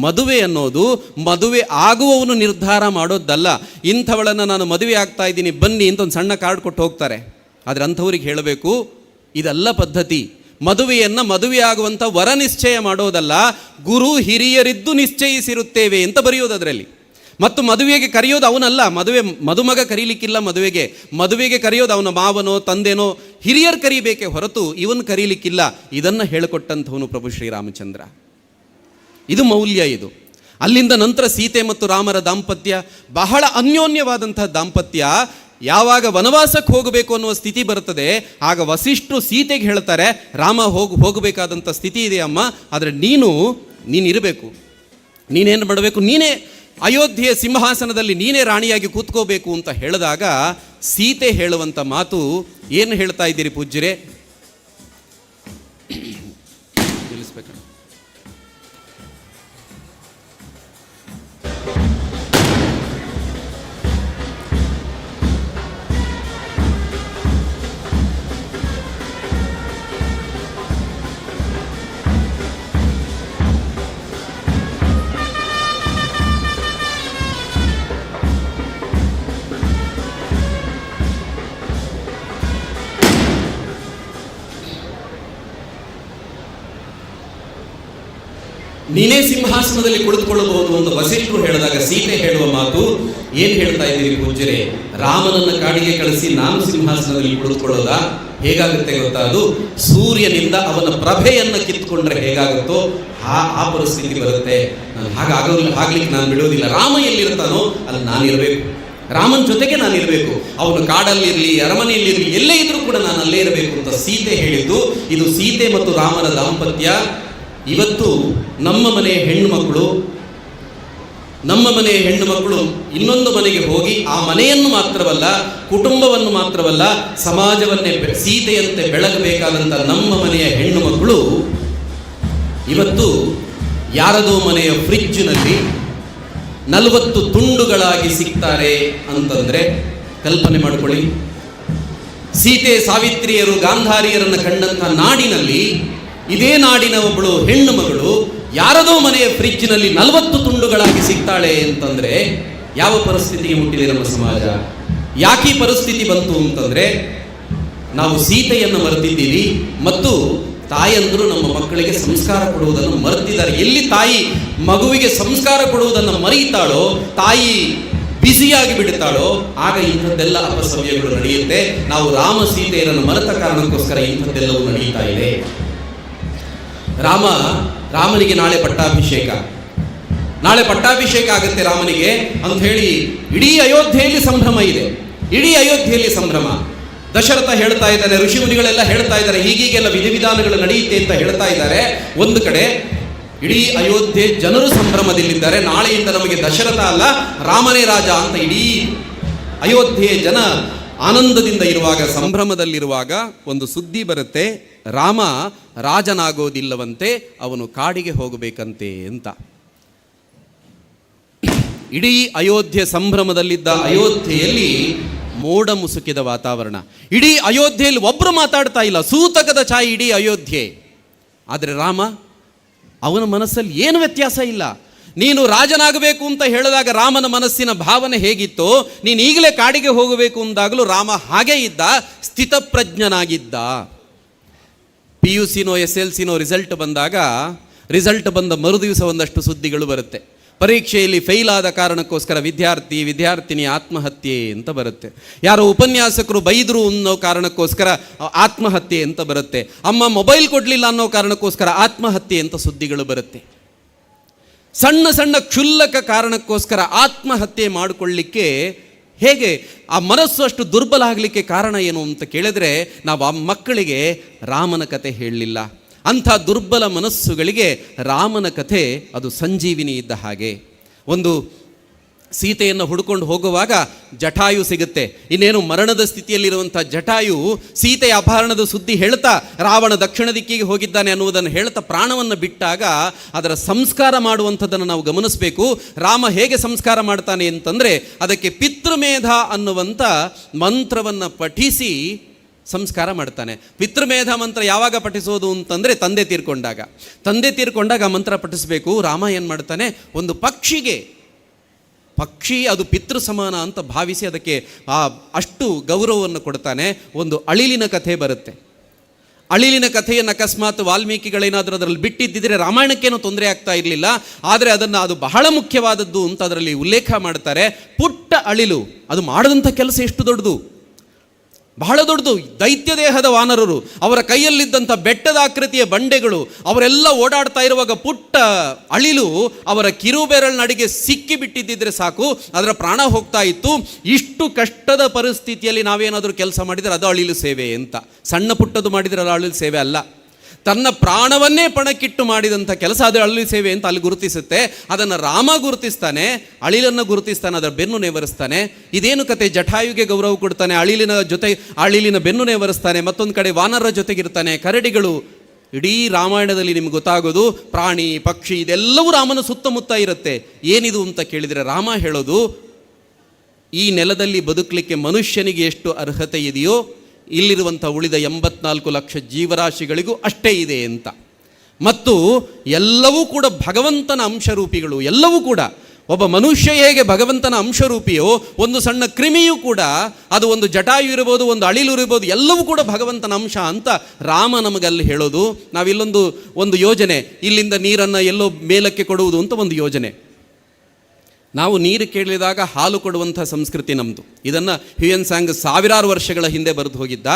ಮದುವೆ ಅನ್ನೋದು ಮದುವೆ ಆಗುವವನು ನಿರ್ಧಾರ ಮಾಡೋದಲ್ಲ. ಇಂಥವಳನ್ನು ನಾನು ಮದುವೆ ಆಗ್ತಾ ಇದ್ದೀನಿ ಬನ್ನಿ ಅಂತ ಒಂದು ಸಣ್ಣ ಕಾರ್ಡ್ ಕೊಟ್ಟು ಹೋಗ್ತಾರೆ. ಆದರೆ ಅಂಥವ್ರಿಗೆ ಹೇಳಬೇಕು, ಇದಲ್ಲ ಪದ್ಧತಿ. ಮದುವೆಯನ್ನು ಮದುವೆ ಆಗುವಂಥ ವರ ನಿಶ್ಚಯ ಮಾಡೋದಲ್ಲ, ಗುರು ಹಿರಿಯರಿದ್ದು ನಿಶ್ಚಯಿಸಿರುತ್ತೇವೆ ಅಂತ ಬರೆಯೋದು ಅದರಲ್ಲಿ. ಮತ್ತು ಮದುವೆಗೆ ಕರೆಯೋದು ಅವನಲ್ಲ, ಮದುಮಗ ಕರೀಲಿಕ್ಕಿಲ್ಲ. ಮದುವೆಗೆ ಕರೆಯೋದು ಅವನ ಮಾವನೋ ತಂದೆನೋ ಹಿರಿಯರು ಕರೀಬೇಕೆ ಹೊರತು ಇವನು ಕರೀಲಿಕ್ಕಿಲ್ಲ. ಇದನ್ನು ಹೇಳಿಕೊಟ್ಟಂಥವನು ಪ್ರಭು ಶ್ರೀರಾಮಚಂದ್ರ. ಇದು ಮೌಲ್ಯ. ಇದು ಅಲ್ಲಿಂದ ನಂತರ ಸೀತೆ ಮತ್ತು ರಾಮರ ದಾಂಪತ್ಯ ಬಹಳ ಅನ್ಯೋನ್ಯವಾದಂತಹ ದಾಂಪತ್ಯ. ಯಾವಾಗ ವನವಾಸಕ್ಕೆ ಹೋಗಬೇಕು ಅನ್ನುವ ಸ್ಥಿತಿ ಬರ್ತದೆ, ಆಗ ವಸಿಷ್ಠರು ಸೀತೆಗೆ ಹೇಳ್ತಾರೆ, ರಾಮ ಹೋಗಬೇಕಾದಂಥ ಸ್ಥಿತಿ ಇದೆ ಅಮ್ಮ, ಆದರೆ ನೀನಿರಬೇಕು, ನೀನೇನು ಮಾಡಬೇಕು, ನೀನೇ ಅಯೋಧ್ಯೆಯ ಸಿಂಹಾಸನದಲ್ಲಿ ನೀನೇ ರಾಣಿಯಾಗಿ ಕೂತ್ಕೋಬೇಕು ಅಂತ ಹೇಳಿದಾಗ ಸೀತೆ ಹೇಳುವಂಥ ಮಾತು ಏನು ಹೇಳ್ತಾ ಇದ್ದೀರಿ ಪೂಜ್ಯರೇ? ತಿಳಿಸ್ಬೇಕು. ನೀನೇ ಸಿಂಹಾಸನದಲ್ಲಿ ಕುಳಿತುಕೊಳ್ಳಬಹುದು ಅಂತ ವಸಿಷ್ಠರು ಹೇಳಿದಾಗ ಸೀತೆ ಹೇಳುವ ಮಾತು ಏನು ಹೇಳ್ತಾ ಇದ್ದೀರಿ ಪೂಜ್ಯರೇ? ರಾಮನನ್ನ ಕಾಡಿಗೆ ಕಳಿಸಿ ನಾನು ಸಿಂಹಾಸನದಲ್ಲಿ ಕುಳಿತುಕೊಳ್ಳೋದ? ಹೇಗಾಗುತ್ತೆ ಗೊತ್ತಾ? ಅದು ಸೂರ್ಯನಿಂದ ಅವನ ಪ್ರಭೆಯನ್ನು ಕಿತ್ತುಕೊಂಡ್ರೆ ಹೇಗಾಗುತ್ತೋ ಆ ಪರಿಸ್ಥಿತಿ ಬರುತ್ತೆ. ಹಾಗಾಗ್ಲಿಕ್ಕೆ ನಾನು ಬಿಡೋದಿಲ್ಲ. ರಾಮ ಎಲ್ಲಿರ್ತಾನೋ ಅಲ್ಲಿ ನಾನಿರಬೇಕು, ರಾಮನ ಜೊತೆಗೆ ನಾನಿರಬೇಕು. ಅವನು ಕಾಡಲ್ಲಿರಲಿ, ಅರಮನೆಯಲ್ಲಿರಲಿ, ಎಲ್ಲೇ ಇದ್ರೂ ಕೂಡ ನಾನು ಅಲ್ಲೇ ಇರಬೇಕು ಅಂತ ಸೀತೆ ಹೇಳಿದ್ದು. ಇದು ಸೀತೆ ಮತ್ತು ರಾಮನ ದಾಂಪತ್ಯ. ಇವತ್ತು ನಮ್ಮ ಮನೆಯ ಹೆಣ್ಣು ಮಕ್ಕಳು ಇನ್ನೊಂದು ಮನೆಗೆ ಹೋಗಿ ಆ ಮನೆಯನ್ನು ಮಾತ್ರವಲ್ಲ, ಕುಟುಂಬವನ್ನು ಮಾತ್ರವಲ್ಲ, ಸಮಾಜವನ್ನೇ ಸೀತೆಯಂತೆ ಬೆಳಗಬೇಕಾದಂಥ ನಮ್ಮ ಮನೆಯ ಹೆಣ್ಣು ಮಕ್ಕಳು ಇವತ್ತು ಯಾರದೋ ಮನೆಯ ಫ್ರಿಡ್ಜ್ನಲ್ಲಿ 40 ತುಂಡುಗಳಾಗಿ ಸಿಗ್ತಾರೆ ಅಂತಂದ್ರೆ ಕಲ್ಪನೆ ಮಾಡಿಕೊಳ್ಳಿ. ಸೀತೆ ಸಾವಿತ್ರಿಯರು ಗಾಂಧಾರಿಯರನ್ನು ಕಂಡಂಥ ನಾಡಿನಲ್ಲಿ ಇದೇ ನಾಡಿನ ಒಬ್ಬಳು ಹೆಣ್ಣು ಮಗಳು ಯಾರದೋ ಮನೆಯ ಫ್ರಿಡ್ಜ್ನಲ್ಲಿ 40 ತುಂಡುಗಳಾಗಿ ಸಿಗ್ತಾಳೆ ಅಂತಂದ್ರೆ ಯಾವ ಪರಿಸ್ಥಿತಿಗೆ ಮುಟ್ಟಿದೆ ನಮ್ಮ ಸಮಾಜ? ಯಾಕೆ ಈ ಪರಿಸ್ಥಿತಿ ಬಂತು ಅಂತಂದ್ರೆ ನಾವು ಸೀತೆಯನ್ನು ಮರೆತಿದ್ದೀವಿ ಮತ್ತು ತಾಯಂದರು ನಮ್ಮ ಮಕ್ಕಳಿಗೆ ಸಂಸ್ಕಾರ ಕೊಡುವುದನ್ನು ಮರೆತಿದ್ದಾರೆ. ಎಲ್ಲಿ ತಾಯಿ ಮಗುವಿಗೆ ಸಂಸ್ಕಾರ ಕೊಡುವುದನ್ನು ಮರೆಯುತ್ತಾಳೋ, ತಾಯಿ ಬಿಸಿಯಾಗಿ ಬಿಡುತ್ತಾಳೋ, ಆಗ ಇಂಥದ್ದೆಲ್ಲ ಅಪಸವ್ಯಗಳು ನಡೆಯುತ್ತೆ. ನಾವು ರಾಮ ಸೀತೆಯರನ್ನು ಮರೆತ ಕಾರಣಕ್ಕೋಸ್ಕರ ಇಂಥದ್ದೆಲ್ಲವೂ ನಡೆಯುತ್ತಾ ಇದೆ. ರಾಮನಿಗೆ ನಾಳೆ ಪಟ್ಟಾಭಿಷೇಕ ಆಗುತ್ತೆ ರಾಮನಿಗೆ ಅಂತ ಹೇಳಿ ಇಡೀ ಅಯೋಧ್ಯೆಯಲ್ಲಿ ಸಂಭ್ರಮ ಇದೆ. ದಶರಥ ಹೇಳ್ತಾ ಇದ್ದಾರೆ, ಋಷಿಮುನಿಗಳೆಲ್ಲ ಹೇಳ್ತಾ ಇದ್ದಾರೆ, ಹೀಗೀಗೆಲ್ಲ ವಿಧಿವಿಧಾನಗಳು ನಡೆಯುತ್ತೆ ಅಂತ ಹೇಳ್ತಾ ಇದ್ದಾರೆ. ಒಂದು ಕಡೆ ಇಡೀ ಅಯೋಧ್ಯೆ ಜನರು ಸಂಭ್ರಮದಲ್ಲಿದ್ದಾರೆ. ನಾಳೆಯಿಂದ ನಮಗೆ ದಶರಥ ಅಲ್ಲ ರಾಮನೇ ರಾಜ ಅಂತ ಇಡೀ ಅಯೋಧ್ಯೆಯ ಜನ ಆನಂದದಿಂದ ಇರುವಾಗ, ಸಂಭ್ರಮದಲ್ಲಿರುವಾಗ ಒಂದು ಸುದ್ದಿ ಬರುತ್ತೆ, ರಾಮ ರಾಜನಾಗೋದಿಲ್ಲವಂತೆ, ಅವನು ಕಾಡಿಗೆ ಹೋಗಬೇಕಂತೆ ಅಂತ. ಇಡೀ ಅಯೋಧ್ಯೆ ಸಂಭ್ರಮದಲ್ಲಿದ್ದ ಅಯೋಧ್ಯೆಯಲ್ಲಿ ಮೋಡ ಮುಸುಕಿದ ವಾತಾವರಣ. ಇಡೀ ಅಯೋಧ್ಯೆಯಲ್ಲಿ ಒಬ್ಬರು ಮಾತಾಡ್ತಾ ಇಲ್ಲ, ಸೂತಕದ ಛಾಯೆ ಇಡೀ ಅಯೋಧ್ಯೆ. ಆದರೆ ರಾಮ, ಅವನ ಮನಸ್ಸಲ್ಲಿ ಏನು ವ್ಯತ್ಯಾಸ ಇಲ್ಲ. ನೀನು ರಾಜನಾಗಬೇಕು ಅಂತ ಹೇಳಿದಾಗ ರಾಮನ ಮನಸ್ಸಿನ ಭಾವನೆ ಹೇಗಿತ್ತೋ, ನೀನು ಈಗಲೇ ಕಾಡಿಗೆ ಹೋಗಬೇಕು ಅಂದಾಗಲೂ ರಾಮ ಹಾಗೇ ಇದ್ದ, ಸ್ಥಿತಪ್ರಜ್ಞನಾಗಿದ್ದ. PUCನೋ SLCನೋ ರಿಸಲ್ಟ್ ಬಂದಾಗ ರಿಸಲ್ಟ್ ಬಂದ ಮರುದಿವಸ ಒಂದಷ್ಟು ಸುದ್ದಿಗಳು ಬರುತ್ತೆ. ಪರೀಕ್ಷೆಯಲ್ಲಿ ಫೇಲ್ ಆದ ಕಾರಣಕ್ಕೋಸ್ಕರ ವಿದ್ಯಾರ್ಥಿನಿ ಆತ್ಮಹತ್ಯೆ ಅಂತ ಬರುತ್ತೆ. ಯಾರೋ ಉಪನ್ಯಾಸಕರು ಬೈದರು ಅನ್ನೋ ಕಾರಣಕ್ಕೋಸ್ಕರ ಆತ್ಮಹತ್ಯೆ ಅಂತ ಬರುತ್ತೆ. ಅಮ್ಮ ಮೊಬೈಲ್ ಕೊಡಲಿಲ್ಲ ಅನ್ನೋ ಕಾರಣಕ್ಕೋಸ್ಕರ ಆತ್ಮಹತ್ಯೆ ಅಂತ ಸುದ್ದಿಗಳು ಬರುತ್ತೆ. ಸಣ್ಣ ಸಣ್ಣ ಕ್ಷುಲ್ಲಕ ಕಾರಣಕ್ಕೋಸ್ಕರ ಆತ್ಮಹತ್ಯೆ ಮಾಡಿಕೊಳ್ಳಿಕ್ಕೆ ಹೇಗೆ ಆ ಮನಸ್ಸು ಅಷ್ಟು ದುರ್ಬಲ ಆಗಲಿಕ್ಕೆ ಕಾರಣ ಏನು ಅಂತ ಕೇಳಿದ್ರೆ, ನಾವು ಆ ಮಕ್ಕಳಿಗೆ ರಾಮನ ಕತೆ ಹೇಳಲಿಲ್ಲ. ಅಂಥ ದುರ್ಬಲ ಮನಸ್ಸುಗಳಿಗೆ ರಾಮನ ಕಥೆ ಅದು ಸಂಜೀವಿನಿ ಇದ್ದ ಹಾಗೆ. ಒಂದು ಸೀತೆಯನ್ನು ಹುಡ್ಕೊಂಡು ಹೋಗುವಾಗ ಜಟಾಯು ಸಿಗುತ್ತೆ. ಇನ್ನೇನು ಮರಣದ ಸ್ಥಿತಿಯಲ್ಲಿರುವಂಥ ಜಟಾಯು ಸೀತೆಯ ಅಪಹರಣದ ಸುದ್ದಿ ಹೇಳ್ತಾ ರಾವಣ ದಕ್ಷಿಣ ದಿಕ್ಕಿಗೆ ಹೋಗಿದ್ದಾನೆ ಅನ್ನುವುದನ್ನು ಹೇಳ್ತಾ ಪ್ರಾಣವನ್ನು ಬಿಟ್ಟಾಗ ಅದರ ಸಂಸ್ಕಾರ ಮಾಡುವಂಥದ್ದನ್ನು ನಾವು ಗಮನಿಸಬೇಕು. ರಾಮ ಹೇಗೆ ಸಂಸ್ಕಾರ ಮಾಡ್ತಾನೆ ಅಂತಂದರೆ, ಅದಕ್ಕೆ ಪಿತೃಮೇಧ ಅನ್ನುವಂಥ ಮಂತ್ರವನ್ನು ಪಠಿಸಿ ಸಂಸ್ಕಾರ ಮಾಡ್ತಾನೆ. ಪಿತೃಮೇಧ ಮಂತ್ರ ಯಾವಾಗ ಪಠಿಸೋದು ಅಂತಂದರೆ ತಂದೆ ತೀರ್ಕೊಂಡಾಗ ಮಂತ್ರ ಪಠಿಸಬೇಕು. ರಾಮ ಏನು ಮಾಡ್ತಾನೆ, ಒಂದು ಪಕ್ಷಿ ಅದು ಪಿತೃ ಸಮಾನ ಅಂತ ಭಾವಿಸಿ ಅದಕ್ಕೆ ಅಷ್ಟು ಗೌರವವನ್ನು ಕೊಡ್ತಾನೆ. ಒಂದು ಅಳಿಲಿನ ಕಥೆ ಬರುತ್ತೆ. ಅಳಿಲಿನ ಕಥೆಯನ್ನು ಅಕಸ್ಮಾತ್ ವಾಲ್ಮೀಕಿಗಳೇನಾದರೂ ಅದರಲ್ಲಿ ಬಿಟ್ಟಿದ್ದಿದ್ರೆ ರಾಮಾಯಣಕ್ಕೇನೂ ತೊಂದರೆ ಆಗ್ತಾ ಇರಲಿಲ್ಲ. ಆದರೆ ಅದು ಬಹಳ ಮುಖ್ಯವಾದದ್ದು ಅಂತ ಅದರಲ್ಲಿ ಉಲ್ಲೇಖ ಮಾಡ್ತಾರೆ. ಪುಟ್ಟ ಅಳಿಲು ಅದು ಮಾಡಿದಂಥ ಕೆಲಸ ಎಷ್ಟು ದೊಡ್ಡದು, ಬಹಳ ದೊಡ್ಡದು. ದೈತ್ಯ ದೇಹದ ವಾನರರು, ಅವರ ಕೈಯಲ್ಲಿದ್ದಂಥ ಬೆಟ್ಟದ ಆಕೃತಿಯ ಬಂಡೆಗಳು, ಅವರೆಲ್ಲ ಓಡಾಡ್ತಾ ಇರುವಾಗ ಪುಟ್ಟ ಅಳಿಲು ಅವರ ಕಿರುಬೆರಳಿನಡಿಗೆ ಸಿಕ್ಕಿ ಬಿಟ್ಟಿದ್ದಿದ್ರೆ ಸಾಕು, ಅದರ ಪ್ರಾಣ ಹೋಗ್ತಾ ಇತ್ತು. ಇಷ್ಟು ಕಷ್ಟದ ಪರಿಸ್ಥಿತಿಯಲ್ಲಿ ನಾವೇನಾದರೂ ಕೆಲಸ ಮಾಡಿದರೆ ಅದು ಅಳಿಲು ಸೇವೆ ಅಂತ. ಸಣ್ಣ ಪುಟ್ಟದು ಮಾಡಿದರೆ ಅದು ಅಳಿಲು ಸೇವೆ ಅಲ್ಲ. ತನ್ನ ಪ್ರಾಣವನ್ನೇ ಪಣಕ್ಕಿಟ್ಟು ಮಾಡಿದಂಥ ಕೆಲಸ ಅದು ಅಳಿಲು ಸೇವೆ ಅಂತ ಅಲ್ಲಿ ಗುರುತಿಸುತ್ತೆ. ಅದನ್ನು ರಾಮ ಗುರುತಿಸ್ತಾನೆ, ಅಳಿಲನ್ನು ಗುರುತಿಸ್ತಾನೆ, ಅದರ ಬೆನ್ನು ನೇವರಿಸ್ತಾನೆ. ಇದೇನು ಕತೆ, ಜಟಾಯುಗೆ ಗೌರವ ಕೊಡ್ತಾನೆ, ಅಳಿಲಿನ ಬೆನ್ನು ನೇವರಿಸ್ತಾನೆ, ಮತ್ತೊಂದು ಕಡೆ ವಾನರ ಜೊತೆಗಿರ್ತಾನೆ, ಕರಡಿಗಳು. ಇಡೀ ರಾಮಾಯಣದಲ್ಲಿ ನಿಮ್ಗೆ ಗೊತ್ತಾಗೋದು ಪ್ರಾಣಿ ಪಕ್ಷಿ ಇದೆಲ್ಲವೂ ರಾಮನ ಸುತ್ತಮುತ್ತ ಇರುತ್ತೆ. ಏನಿದು ಅಂತ ಕೇಳಿದರೆ ರಾಮ ಹೇಳೋದು, ಈ ನೆಲದಲ್ಲಿ ಬದುಕಲಿಕ್ಕೆ ಮನುಷ್ಯನಿಗೆ ಎಷ್ಟು ಅರ್ಹತೆ ಇದೆಯೋ ಇಲ್ಲಿರುವಂಥ ಉಳಿದ 84 ಲಕ್ಷ ಜೀವರಾಶಿಗಳಿಗೂ ಅಷ್ಟೇ ಇದೆ ಅಂತ. ಮತ್ತು ಎಲ್ಲವೂ ಕೂಡ ಭಗವಂತನ ಅಂಶರೂಪಿಗಳು. ಎಲ್ಲವೂ ಕೂಡ ಒಬ್ಬ ಮನುಷ್ಯ ಹೇಗೆ ಭಗವಂತನ ಅಂಶರೂಪಿಯೋ, ಒಂದು ಸಣ್ಣ ಕ್ರಿಮಿಯೂ ಕೂಡ, ಅದು ಒಂದು ಜಟಾಯು ಇರ್ಬೋದು, ಒಂದು ಅಳಿಲು ಇರ್ಬೋದು, ಎಲ್ಲವೂ ಕೂಡ ಭಗವಂತನ ಅಂಶ ಅಂತ ರಾಮ ನಮಗಲ್ಲಿ ಹೇಳೋದು. ನಾವಿಲ್ಲೊಂದು ಯೋಜನೆ, ಇಲ್ಲಿಂದ ನೀರನ್ನು ಎಲ್ಲೋ ಮೇಲಕ್ಕೆ ಕೊಡುವುದು ಅಂತ ಒಂದು ಯೋಜನೆ. ನಾವು ನೀರು ಕೇಳಿದಾಗ ಹಾಲು ಕೊಡುವಂಥ ಸಂಸ್ಕೃತಿ ನಮ್ಮದು. ಇದನ್ನು ಹ್ಯೂಯನ್ ಸಾಂಗ್ ಸಾವಿರಾರು ವರ್ಷಗಳ ಹಿಂದೆ ಬರೆದು ಹೋಗಿದ್ದ.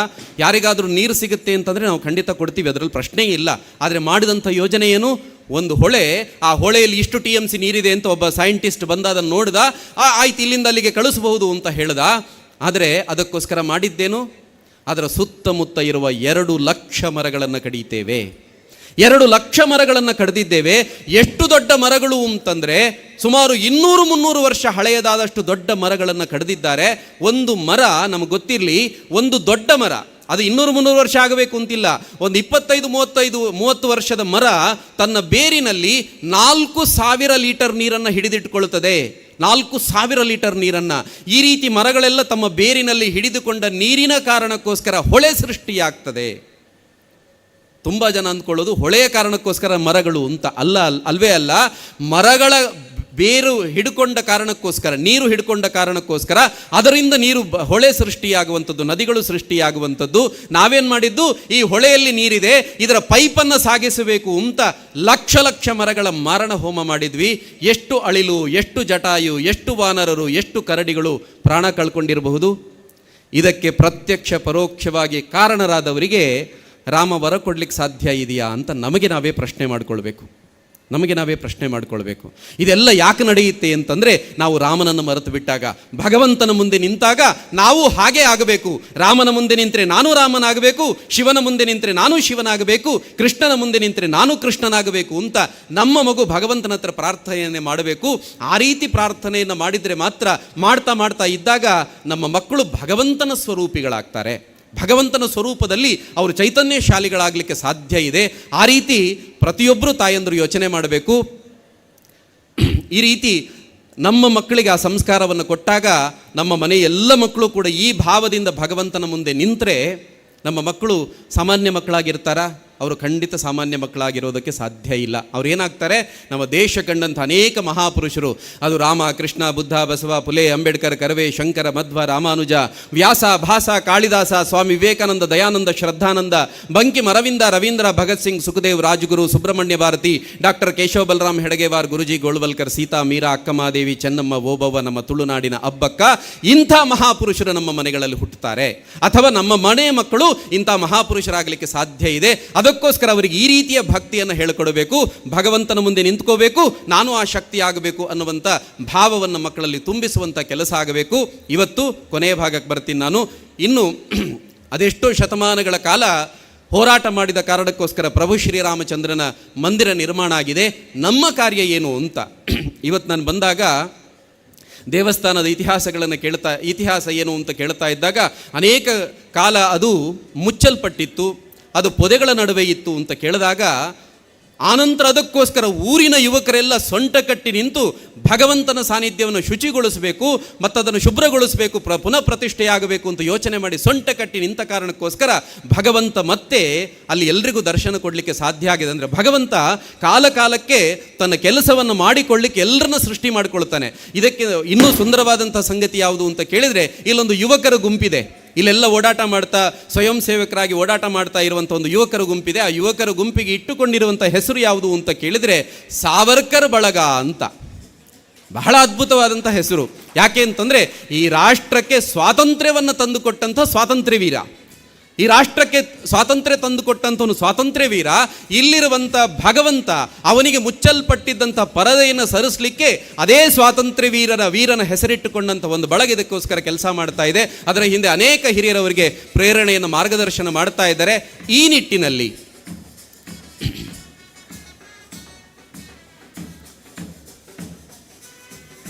ಯಾರಿಗಾದರೂ ನೀರು ಸಿಗುತ್ತೆ ಅಂತಂದರೆ ನಾವು ಖಂಡಿತ ಕೊಡ್ತೀವಿ, ಅದರಲ್ಲಿ ಪ್ರಶ್ನೆಯೇ ಇಲ್ಲ. ಆದರೆ ಮಾಡಿದಂಥ ಯೋಜನೆ ಏನು, ಒಂದು ಹೊಳೆ, ಆ ಹೊಳೆಯಲ್ಲಿ ಇಷ್ಟು TMC ನೀರಿದೆ ಅಂತ ಒಬ್ಬ ಸೈಂಟಿಸ್ಟ್ ಬಂದ, ಅದನ್ನು ನೋಡ್ದ, ಆಯ್ತು ಇಲ್ಲಿಂದ ಅಲ್ಲಿಗೆ ಕಳಿಸಬಹುದು ಅಂತ ಹೇಳ್ದ. ಆದರೆ ಅದಕ್ಕೋಸ್ಕರ ಮಾಡಿದ್ದೇನು, ಅದರ ಸುತ್ತಮುತ್ತ ಇರುವ 2 ಲಕ್ಷ ಮರಗಳನ್ನು ಕಡಿತೇವೆ. 2 ಲಕ್ಷ ಮರಗಳನ್ನು ಕಡಿದಿದ್ದೇವೆ. ಎಷ್ಟು ದೊಡ್ಡ ಮರಗಳು ಅಂತಂದರೆ ಸುಮಾರು 200-300 ವರ್ಷ ಹಳೆಯದಾದಷ್ಟು ದೊಡ್ಡ ಮರಗಳನ್ನು ಕಡಿದಿದ್ದಾರೆ. ಒಂದು ಮರ ನಮಗೆ ಗೊತ್ತಿರಲಿ, ಒಂದು ದೊಡ್ಡ ಮರ ಅದು 200-300 ವರ್ಷ ಆಗಬೇಕು ಅಂತಿಲ್ಲ. ಒಂದು 25-30 ವರ್ಷದ ಮರ ತನ್ನ ಬೇರಿನಲ್ಲಿ 4000 ಲೀಟರ್ ನೀರನ್ನು ಹಿಡಿದಿಟ್ಟುಕೊಳ್ಳುತ್ತದೆ. 4000 ಲೀಟರ್ ನೀರನ್ನು. ಈ ರೀತಿ ಮರಗಳೆಲ್ಲ ತಮ್ಮ ಬೇರಿನಲ್ಲಿ ಹಿಡಿದುಕೊಂಡ ನೀರಿನ ಕಾರಣಕ್ಕೋಸ್ಕರ ಹೊಳೆ ಸೃಷ್ಟಿಯಾಗ್ತದೆ. ತುಂಬ ಜನ ಅಂದ್ಕೊಳ್ಳೋದು ಹೊಳೆಯ ಕಾರಣಕ್ಕೋಸ್ಕರ ಮರಗಳು ಅಂತ. ಅಲ್ವೇ ಅಲ್ಲ. ಮರಗಳ ಬೇರು ಹಿಡ್ಕೊಂಡ ಕಾರಣಕ್ಕೋಸ್ಕರ, ನೀರು ಹಿಡ್ಕೊಂಡ ಕಾರಣಕ್ಕೋಸ್ಕರ ಅದರಿಂದ ಹೊಳೆ ಸೃಷ್ಟಿಯಾಗುವಂಥದ್ದು, ನದಿಗಳು ಸೃಷ್ಟಿಯಾಗುವಂಥದ್ದು. ನಾವೇನು ಮಾಡಿದ್ದು, ಈ ಹೊಳೆಯಲ್ಲಿ ನೀರಿದೆ, ಇದರ ಪೈಪನ್ನು ಸಾಗಿಸಬೇಕು ಅಂತ ಲಕ್ಷ ಮರಗಳ ಮಾರಣ ಹೋಮ ಮಾಡಿದ್ವಿ. ಎಷ್ಟು ಅಳಿಲು, ಎಷ್ಟು ಜಟಾಯು, ಎಷ್ಟು ವಾನರರು, ಎಷ್ಟು ಕರಡಿಗಳು ಪ್ರಾಣ ಕಳ್ಕೊಂಡಿರಬಹುದು. ಇದಕ್ಕೆ ಪ್ರತ್ಯಕ್ಷ ಪರೋಕ್ಷವಾಗಿ ಕಾರಣರಾದವರಿಗೆ ರಾಮ ವರ ಕೊಡ್ಲಿಕ್ಕೆ ಸಾಧ್ಯ ಇದೆಯಾ ಅಂತ ನಮಗೆ ನಾವೇ ಪ್ರಶ್ನೆ ಮಾಡಿಕೊಳ್ಬೇಕು. ಇದೆಲ್ಲ ಯಾಕೆ ನಡೆಯುತ್ತೆ ಅಂತಂದರೆ, ನಾವು ರಾಮನನ್ನು ಮರೆತು ಬಿಟ್ಟಾಗ, ಭಗವಂತನ ಮುಂದೆ ನಿಂತಾಗ ನಾವು ಹಾಗೇ ಆಗಬೇಕು. ರಾಮನ ಮುಂದೆ ನಿಂತರೆ ನಾನು ರಾಮನಾಗಬೇಕು, ಶಿವನ ಮುಂದೆ ನಿಂತರೆ ನಾನು ಶಿವನಾಗಬೇಕು, ಕೃಷ್ಣನ ಮುಂದೆ ನಿಂತರೆ ನಾನು ಕೃಷ್ಣನಾಗಬೇಕು ಅಂತ ನಮ್ಮ ಮಗು ಭಗವಂತನ ಹತ್ರ ಪ್ರಾರ್ಥನೆಯನ್ನೇ ಮಾಡಬೇಕು. ಆ ರೀತಿ ಪ್ರಾರ್ಥನೆಯನ್ನು ಮಾಡಿದರೆ ಮಾತ್ರ, ಮಾಡ್ತಾ ಇದ್ದಾಗ ನಮ್ಮ ಮಕ್ಕಳು ಭಗವಂತನ ಸ್ವರೂಪಿಗಳಾಗ್ತಾರೆ. ಭಗವಂತನ ಸ್ವರೂಪದಲ್ಲಿ ಅವರು ಚೈತನ್ಯಶಾಲಿಗಳಾಗಲಿಕ್ಕೆ ಸಾಧ್ಯ ಇದೆ. ಆ ರೀತಿ ಪ್ರತಿಯೊಬ್ಬರು ತಾಯಂದರು ಯೋಚನೆ ಮಾಡಬೇಕು. ಈ ರೀತಿ ನಮ್ಮ ಮಕ್ಕಳಿಗೆ ಆ ಸಂಸ್ಕಾರವನ್ನು ಕೊಟ್ಟಾಗ ನಮ್ಮ ಮನೆಯ ಎಲ್ಲ ಮಕ್ಕಳು ಕೂಡ ಈ ಭಾವದಿಂದ ಭಗವಂತನ ಮುಂದೆ ನಿಂತರೆ ನಮ್ಮ ಮಕ್ಕಳು ಸಾಮಾನ್ಯ ಮಕ್ಕಳಾಗಿರ್ತಾರಾ? ಅವರು ಖಂಡಿತ ಸಾಮಾನ್ಯ ಮಕ್ಕಳಾಗಿರೋದಕ್ಕೆ ಸಾಧ್ಯ ಇಲ್ಲ. ಅವ್ರು ಏನಾಗ್ತಾರೆ, ನಮ್ಮ ದೇಶ ಕಂಡಂಥ ಅನೇಕ ಮಹಾಪುರುಷರು, ಅದು ರಾಮ, ಕೃಷ್ಣ, ಬುದ್ಧ, ಬಸವ, ಪುಲೆ, ಅಂಬೇಡ್ಕರ್, ಕರವೇ, ಶಂಕರ, ಮಧ್ವ, ರಾಮಾನುಜ, ವ್ಯಾಸ, ಭಾಸ, ಕಾಳಿದಾಸ, ಸ್ವಾಮಿ ವಿವೇಕಾನಂದ, ದಯಾನಂದ, ಶ್ರದ್ಧಾನಂದ, ಬಂಕಿಮ್, ಅರವಿಂದ, ರವೀಂದ್ರ, ಭಗತ್ ಸಿಂಗ್, ಸುಖದೇವ್, ರಾಜಗುರು, ಸುಬ್ರಹ್ಮಣ್ಯ ಭಾರತಿ, ಡಾಕ್ಟರ್ ಕೇಶವ ಬಲರಾಮ್ ಹೆಡಗೇವಾರ್, ಗುರುಜಿ ಗೋಳ್ವಲ್ಕರ್, ಸೀತಾ, ಮೀರಾ, ಅಕ್ಕಮಾದೇವಿ, ಚೆನ್ನಮ್ಮ, ಓಬವ್ವ, ನಮ್ಮ ತುಳುನಾಡಿನ ಹಬ್ಬಕ್ಕ, ಇಂಥ ಮಹಾಪುರುಷರು ನಮ್ಮ ಮನೆಗಳಲ್ಲಿ ಹುಟ್ಟುತ್ತಾರೆ. ಅಥವಾ ನಮ್ಮ ಮನೆ ಮಕ್ಕಳು ಇಂಥ ಮಹಾಪುರುಷರಾಗಲಿಕ್ಕೆ ಸಾಧ್ಯ ಇದೆ. ಅದಕ್ಕೋಸ್ಕರ ಅವರಿಗೆ ಈ ರೀತಿಯ ಭಕ್ತಿಯನ್ನು ಹೇಳಿಕೊಡಬೇಕು, ಭಗವಂತನ ಮುಂದೆ ನಿಂತ್ಕೋಬೇಕು, ನಾನು ಆ ಶಕ್ತಿ ಆಗಬೇಕು ಅನ್ನುವಂಥ ಭಾವವನ್ನು ಮಕ್ಕಳಲ್ಲಿ ತುಂಬಿಸುವಂಥ ಕೆಲಸ ಆಗಬೇಕು. ಇವತ್ತು ಕೊನೆಯ ಭಾಗಕ್ಕೆ ಬರ್ತೀನಿ ನಾನು. ಇನ್ನು ಅದೆಷ್ಟೋ ಶತಮಾನಗಳ ಕಾಲ ಹೋರಾಟ ಮಾಡಿದ ಕಾರಣಕ್ಕೋಸ್ಕರ ಪ್ರಭು ಶ್ರೀರಾಮಚಂದ್ರನ ಮಂದಿರ ನಿರ್ಮಾಣ ಆಗಿದೆ. ನಮ್ಮ ಕಾರ್ಯ ಏನು ಅಂತ ಇವತ್ತು ನಾನು ಬಂದಾಗ ದೇವಸ್ಥಾನದ ಇತಿಹಾಸ ಏನು ಅಂತ ಕೇಳ್ತಾ ಇದ್ದಾಗ, ಅನೇಕ ಕಾಲ ಅದು ಮುಚ್ಚಲ್ಪಟ್ಟಿತ್ತು, ಅದು ಪೊದೆಗಳ ನಡುವೆ ಇತ್ತು ಅಂತ ಕೇಳಿದಾಗ, ಆನಂತರ ಅದಕ್ಕೋಸ್ಕರ ಊರಿನ ಯುವಕರೆಲ್ಲ ಸೊಂಟ ಕಟ್ಟಿ ನಿಂತು ಭಗವಂತನ ಸಾನ್ನಿಧ್ಯವನ್ನು ಶುಚಿಗೊಳಿಸಬೇಕು ಮತ್ತು ಅದನ್ನು ಶುಭ್ರಗೊಳಿಸಬೇಕು, ಪುನಃ ಪ್ರತಿಷ್ಠೆಯಾಗಬೇಕು ಅಂತ ಯೋಚನೆ ಮಾಡಿ ಸೊಂಟ ಕಟ್ಟಿ ನಿಂತ ಕಾರಣಕ್ಕೋಸ್ಕರ ಭಗವಂತ ಮತ್ತೆ ಅಲ್ಲಿ ಎಲ್ರಿಗೂ ದರ್ಶನ ಕೊಡಲಿಕ್ಕೆ ಸಾಧ್ಯ ಆಗಿದೆ. ಅಂದರೆ ಭಗವಂತ ಕಾಲಕ್ಕೆ ತನ್ನ ಕೆಲಸವನ್ನು ಮಾಡಿಕೊಳ್ಳಿಕ್ಕೆ ಎಲ್ಲರನ್ನ ಸೃಷ್ಟಿ ಮಾಡಿಕೊಳ್ತಾನೆ. ಇದಕ್ಕೆ ಇನ್ನೂ ಸುಂದರವಾದಂಥ ಸಂಗತಿ ಯಾವುದು ಅಂತ ಕೇಳಿದರೆ, ಇಲ್ಲೊಂದು ಯುವಕರ ಗುಂಪಿದೆ. ಇಲ್ಲೆಲ್ಲ ಓಡಾಟ ಮಾಡ್ತಾ ಸ್ವಯಂ ಸೇವಕರಾಗಿ ಓಡಾಟ ಮಾಡ್ತಾ ಇರುವಂಥ ಒಂದು ಯುವಕರ ಗುಂಪಿದೆ. ಆ ಯುವಕರ ಗುಂಪಿಗೆ ಇಟ್ಟುಕೊಂಡಿರುವಂಥ ಹೆಸರು ಯಾವುದು ಅಂತ ಕೇಳಿದರೆ ಸಾವರ್ಕರ್ ಬಳಗ ಅಂತ. ಬಹಳ ಅದ್ಭುತವಾದಂಥ ಹೆಸರು. ಯಾಕೆ ಅಂತಂದರೆ, ಈ ರಾಷ್ಟ್ರಕ್ಕೆ ಸ್ವಾತಂತ್ರ್ಯವನ್ನು ತಂದುಕೊಟ್ಟಂಥ ಸ್ವಾತಂತ್ರ್ಯ ವೀರ, ಈ ರಾಷ್ಟ್ರಕ್ಕೆ ಸ್ವಾತಂತ್ರ್ಯ ತಂದುಕೊಟ್ಟಂಥವನು ಸ್ವಾತಂತ್ರ್ಯ ವೀರ. ಇಲ್ಲಿರುವಂಥ ಭಗವಂತ ಅವನಿಗೆ ಮುಚ್ಚಲ್ಪಟ್ಟಿದ್ದಂಥ ಪರದೆಯನ್ನು ಸರಿಸಲಿಕ್ಕೆ ಅದೇ ಸ್ವಾತಂತ್ರ್ಯ ವೀರನ ಹೆಸರಿಟ್ಟುಕೊಂಡಂಥ ಒಂದು ಬಳಗ ಇದಕ್ಕೋಸ್ಕರ ಕೆಲಸ ಮಾಡ್ತಾ ಇದೆ. ಅದರ ಹಿಂದೆ ಅನೇಕ ಹಿರಿಯರವರಿಗೆ ಪ್ರೇರಣೆಯನ್ನು, ಮಾರ್ಗದರ್ಶನ ಮಾಡ್ತಾ ಇದ್ದಾರೆ. ಈ ನಿಟ್ಟಿನಲ್ಲಿ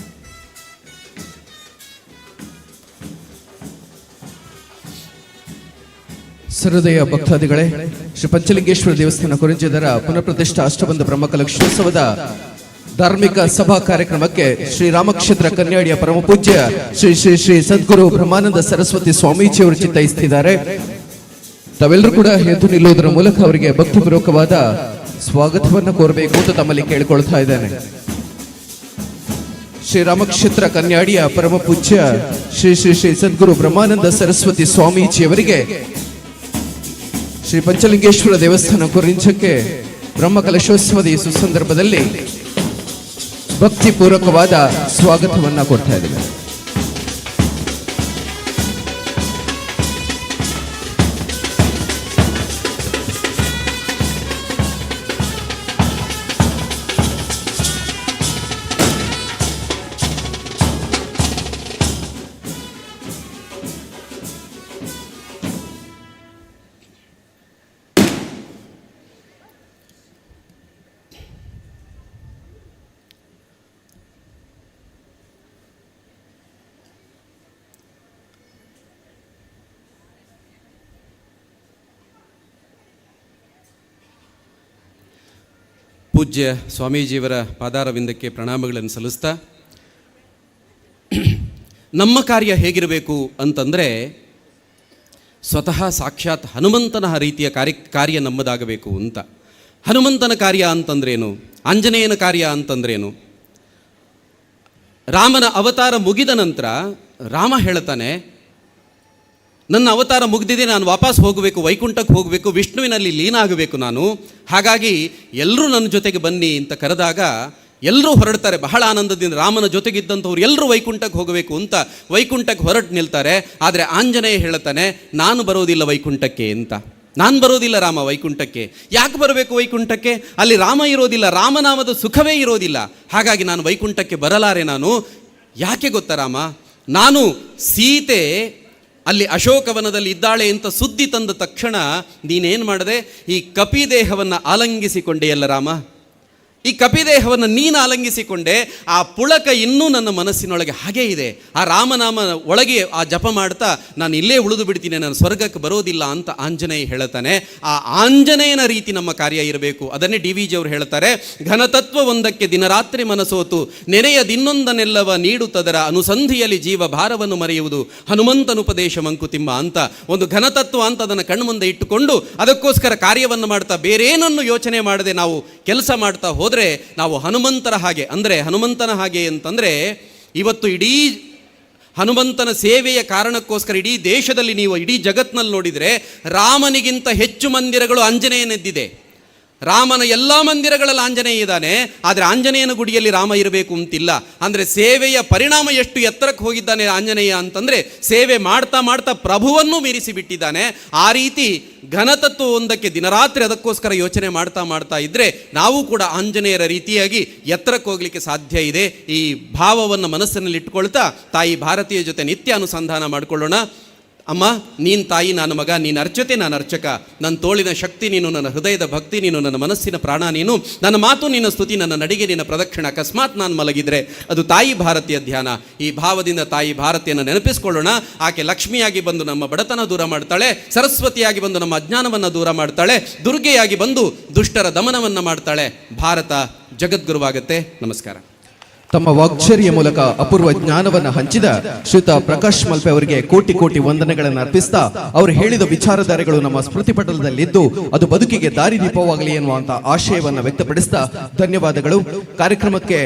ಸಹೃದಯ ಭಕ್ತಾದಿಗಳೇ, ಶ್ರೀ ಪಂಚಲಿಂಗೇಶ್ವರ ದೇವಸ್ಥಾನ ಕೊರಂಜದರ ಪುನಃಪ್ರತಿಷ್ಠಾ ಅಷ್ಟಬಂಧ ಬ್ರಹ್ಮಕಲಶೋತ್ಸವದ ಧಾರ್ಮಿಕ ಸಭಾ ಕಾರ್ಯಕ್ರಮಕ್ಕೆ ಶ್ರೀ ರಾಮಕ್ಷೇತ್ರ ಕನ್ಯಾಡಿಯ ಪರಮ ಪೂಜ್ಯ ಶ್ರೀ ಶ್ರೀ ಶ್ರೀ ಸದ್ಗುರು ಬ್ರಹ್ಮಾನಂದ ಸರಸ್ವತಿ ಸ್ವಾಮೀಜಿಯವರು ಚಿತ್ತೈಸುತ್ತಿದ್ದಾರೆ. ತಾವೆಲ್ಲರೂ ಕೂಡ ಎದ್ದು ನಿಲ್ಲುವುದರ ಮೂಲಕ ಅವರಿಗೆ ಭಕ್ತಿಪೂರ್ವಕವಾದ ಸ್ವಾಗತವನ್ನು ಕೋರಬೇಕು ಅಂತ ತಮ್ಮಲ್ಲಿ ಕೇಳಿಕೊಳ್ತಾ ಇದ್ದೇನೆ. ಶ್ರೀ ರಾಮಕ್ಷೇತ್ರ ಕನ್ಯಾಡಿಯ ಪರಮ ಪೂಜ್ಯ ಶ್ರೀ ಶ್ರೀ ಶ್ರೀ ಸದ್ಗುರು ಬ್ರಹ್ಮಾನಂದ ಸರಸ್ವತಿ ಸ್ವಾಮೀಜಿಯವರಿಗೆ ಶ್ರೀ ಪಂಚಲಿಂಗೇಶ್ವರ ದೇವಸ್ಥಾನ ಕೊರಿಂಚಕ್ಕೆ ಬ್ರಹ್ಮಕಲಶೋತ್ಸವದ ಈ ಸುಸಂದರ್ಭದಲ್ಲಿ ಭಕ್ತಿಪೂರ್ವಕವಾದ ಸ್ವಾಗತವನ್ನ ಕೊಡ್ತಾ ಇದ್ದೇವೆ. ಪೂಜ್ಯ ಸ್ವಾಮೀಜಿಯವರ ಪಾದಾರವಿಂದಕ್ಕೆ ಪ್ರಣಾಮಗಳನ್ನು ಸಲ್ಲಿಸ್ತಾ, ನಮ್ಮ ಕಾರ್ಯ ಹೇಗಿರಬೇಕು ಅಂತಂದರೆ, ಸ್ವತಃ ಸಾಕ್ಷಾತ್ ಹನುಮಂತನ ರೀತಿಯ ಕಾರ್ಯ ನಮ್ಮದಾಗಬೇಕು ಅಂತ. ಹನುಮಂತನ ಕಾರ್ಯ ಅಂತಂದ್ರೇನು, ಆಂಜನೇಯನ ಕಾರ್ಯ ಅಂತಂದ್ರೇನು? ರಾಮನ ಅವತಾರ ಮುಗಿದ ನಂತರ ರಾಮ ಹೇಳ್ತಾನೆ, ನನ್ನ ಅವತಾರ ಮುಗಿದಿದೆ, ನಾನು ವಾಪಸ್ ಹೋಗಬೇಕು, ವೈಕುಂಠಕ್ಕೆ ಹೋಗಬೇಕು, ವಿಷ್ಣುವಿನಲ್ಲಿ ಲೀನ ಆಗಬೇಕು ನಾನು. ಹಾಗಾಗಿ ಎಲ್ಲರೂ ನನ್ನ ಜೊತೆಗೆ ಬನ್ನಿ ಅಂತ ಕರೆದಾಗ ಎಲ್ಲರೂ ಹೊರಡ್ತಾರೆ ಬಹಳ ಆನಂದದಿಂದ. ರಾಮನ ಜೊತೆಗಿದ್ದಂಥವ್ರು ಎಲ್ಲರೂ ವೈಕುಂಠಕ್ಕೆ ಹೋಗಬೇಕು ಅಂತ ವೈಕುಂಠಕ್ಕೆ ಹೊರಟು ನಿಲ್ತಾರೆ. ಆದರೆ ಆಂಜನೇಯ ಹೇಳ್ತಾನೆ, ನಾನು ಬರೋದಿಲ್ಲ ವೈಕುಂಠಕ್ಕೆ ಅಂತ. ನಾನು ಬರೋದಿಲ್ಲ ರಾಮ ವೈಕುಂಠಕ್ಕೆ. ಯಾಕೆ ಬರಬೇಕು ವೈಕುಂಠಕ್ಕೆ? ಅಲ್ಲಿ ರಾಮ ಇರೋದಿಲ್ಲ, ರಾಮನಾಮದ ಸುಖವೇ ಇರೋದಿಲ್ಲ. ಹಾಗಾಗಿ ನಾನು ವೈಕುಂಠಕ್ಕೆ ಬರಲಾರೆ. ನಾನು ಯಾಕೆ ಗೊತ್ತಾ ರಾಮ, ನಾನು ಸೀತೆ ಅಲ್ಲಿ ಅಶೋಕವನದಲ್ಲಿ ಇದ್ದಾಳೆ ಅಂತ ಸುದ್ದಿ ತಂದ ತಕ್ಷಣ ನೀನೇನು ಮಾಡಿದೆ, ಈ ಕಪಿದೇಹವನ್ನು ಆಲಂಗಿಸಿಕೊಂಡೆಯಲ್ಲ ರಾಮ. ಈ ಕಪಿದೇಹವನ್ನು ನೀನು ಆಲಂಗಿಸಿಕೊಂಡೆ, ಆ ಪುಳಕ ಇನ್ನೂ ನನ್ನ ಮನಸ್ಸಿನೊಳಗೆ ಹಾಗೇ ಇದೆ. ಆ ರಾಮನಾಮ ಒಳಗೆ ಆ ಜಪ ಮಾಡ್ತಾ ನಾನು ಇಲ್ಲೇ ಉಳಿದು ಬಿಡ್ತೀನಿ, ನಾನು ಸ್ವರ್ಗಕ್ಕೆ ಬರೋದಿಲ್ಲ ಅಂತ ಆಂಜನೇಯ ಹೇಳ್ತಾನೆ. ಆ ಆಂಜನೇಯನ ರೀತಿ ನಮ್ಮ ಕಾರ್ಯ ಇರಬೇಕು. ಅದನ್ನೇ ಡಿ ವಿ ಜಿ ಅವರು ಹೇಳ್ತಾರೆ, ಘನತತ್ವ ಒಂದಕ್ಕೆ ದಿನರಾತ್ರಿ ಮನಸೋತು ನೆನೆಯದಿನ್ನೊಂದನೆಲ್ಲವ ನೀಡುತ್ತದರ ಅನುಸಂಧಿಯಲ್ಲಿ ಜೀವ ಭಾರವನ್ನು ಮರೆಯುವುದು ಹನುಮಂತನುಪದೇಶ ಮಂಕುತಿಮ್ಮ ಅಂತ. ಒಂದು ಘನತತ್ವ ಅಂತ ಅದನ್ನು ಕಣ್ಮುಂದೆ ಇಟ್ಟುಕೊಂಡು ಅದಕ್ಕೋಸ್ಕರ ಕಾರ್ಯವನ್ನು ಮಾಡ್ತಾ ಬೇರೇನನ್ನು ಯೋಚನೆ ಮಾಡದೆ ನಾವು ಕೆಲಸ ಮಾಡ್ತಾ ಹೋದರೆ ನಾವು ಹನುಮಂತರ ಹಾಗೆ. ಅಂದರೆ ಹನುಮಂತನ ಹಾಗೆ ಅಂತಂದರೆ ಇವತ್ತು ಇಡೀ ಹನುಮಂತನ ಸೇವೆಯ ಕಾರಣಕ್ಕೋಸ್ಕರ ಇಡೀ ದೇಶದಲ್ಲಿ ನೀವು ಇಡೀ ಜಗತ್ತಿನಲ್ಲಿ ನೋಡಿದರೆ ರಾಮನಿಗಿಂತ ಹೆಚ್ಚು ಮಂದಿರಗಳು ಆಂಜನೇಯನದ್ದಿದೆ. ರಾಮನ ಎಲ್ಲ ಮಂದಿರಗಳಲ್ಲಿ ಆಂಜನೇಯ ಇದ್ದಾನೆ, ಆದರೆ ಆಂಜನೇಯನ ಗುಡಿಯಲ್ಲಿ ರಾಮ ಇರಬೇಕು ಅಂತಿಲ್ಲ. ಅಂದರೆ ಸೇವೆಯ ಪರಿಣಾಮ ಎಷ್ಟು ಎತ್ತರಕ್ಕೆ ಹೋಗಿದ್ದಾನೆ ಆಂಜನೇಯ ಅಂತಂದರೆ ಸೇವೆ ಮಾಡ್ತಾ ಮಾಡ್ತಾ ಪ್ರಭುವನ್ನು ಮೀರಿಸಿ ಬಿಟ್ಟಿದ್ದಾನೆ. ಆ ರೀತಿ ಘನತತ್ವ ಒಂದಕ್ಕೆ ದಿನರಾತ್ರಿ ಅದಕ್ಕೋಸ್ಕರ ಯೋಚನೆ ಮಾಡ್ತಾ ಮಾಡ್ತಾ ಇದ್ದರೆ ನಾವು ಕೂಡ ಆಂಜನೇಯರ ರೀತಿಯಾಗಿ ಎತ್ತರಕ್ಕೆ ಹೋಗಲಿಕ್ಕೆ ಸಾಧ್ಯ ಇದೆ. ಈ ಭಾವವನ್ನು ಮನಸ್ಸಿನಲ್ಲಿ ಇಟ್ಕೊಳ್ತಾ ತಾಯಿ ಭಾರತೀಯ ಜೊತೆ ನಿತ್ಯ ಅನುಸಂಧಾನ ಮಾಡಿಕೊಳ್ಳೋಣ. ಅಮ್ಮ, ನೀನು ತಾಯಿ, ನಾನು ಮಗ, ನೀನು ಅರ್ಚತೆ, ನಾನು ಅರ್ಚಕ. ನನ್ನ ತೋಳಿನ ಶಕ್ತಿ ನೀನು, ನನ್ನ ಹೃದಯದ ಭಕ್ತಿ ನೀನು, ನನ್ನ ಮನಸ್ಸಿನ ಪ್ರಾಣ ನೀನು, ನನ್ನ ಮಾತು ನಿನ್ನ ಸ್ತುತಿ, ನನ್ನ ನಡಿಗೆ ನಿನ್ನ ಪ್ರದಕ್ಷಿಣೆ. ಅಕಸ್ಮಾತ್ ನಾನು ಮಲಗಿದರೆ ಅದು ತಾಯಿ ಭಾರತೀಯ ಧ್ಯಾನ. ಈ ಭಾವದಿಂದ ತಾಯಿ ಭಾರತಿಯನ್ನು ನೆನಪಿಸ್ಕೊಳ್ಳೋಣ. ಆಕೆ ಲಕ್ಷ್ಮಿಯಾಗಿ ಬಂದು ನಮ್ಮ ಬಡತನ ದೂರ ಮಾಡ್ತಾಳೆ, ಸರಸ್ವತಿಯಾಗಿ ಬಂದು ನಮ್ಮ ಅಜ್ಞಾನವನ್ನು ದೂರ ಮಾಡ್ತಾಳೆ, ದುರ್ಗೆಯಾಗಿ ಬಂದು ದುಷ್ಟರ ದಮನವನ್ನು ಮಾಡ್ತಾಳೆ. ಭಾರತ ಜಗದ್ಗುರುವಾಗುತ್ತೆ. ನಮಸ್ಕಾರ. ತಮ್ಮ ವಾಗ್ಚರ್ಯ ಮೂಲಕ ಅಪೂರ್ವ ಜ್ಞಾನವನ್ನು ಹಂಚಿದ ಶ್ರೀಯುತ ಪ್ರಕಾಶ್ ಮಲ್ಪೆ ಅವರಿಗೆ ಕೋಟಿ ಕೋಟಿ ವಂದನೆಗಳನ್ನು ಅರ್ಪಿಸ್ತಾ, ಅವರು ಹೇಳಿದ ವಿಚಾರಧಾರೆಗಳು ನಮ್ಮ ಸ್ಮೃತಿ ಪಟಲದಲ್ಲಿದ್ದು ಅದು ಬದುಕಿಗೆ ದಾರಿದೀಪವಾಗಲಿ ಎನ್ನುವಂತ ಆಶಯವನ್ನು ವ್ಯಕ್ತಪಡಿಸ್ತಾ ಧನ್ಯವಾದಗಳು. ಕಾರ್ಯಕ್ರಮಕ್ಕೆ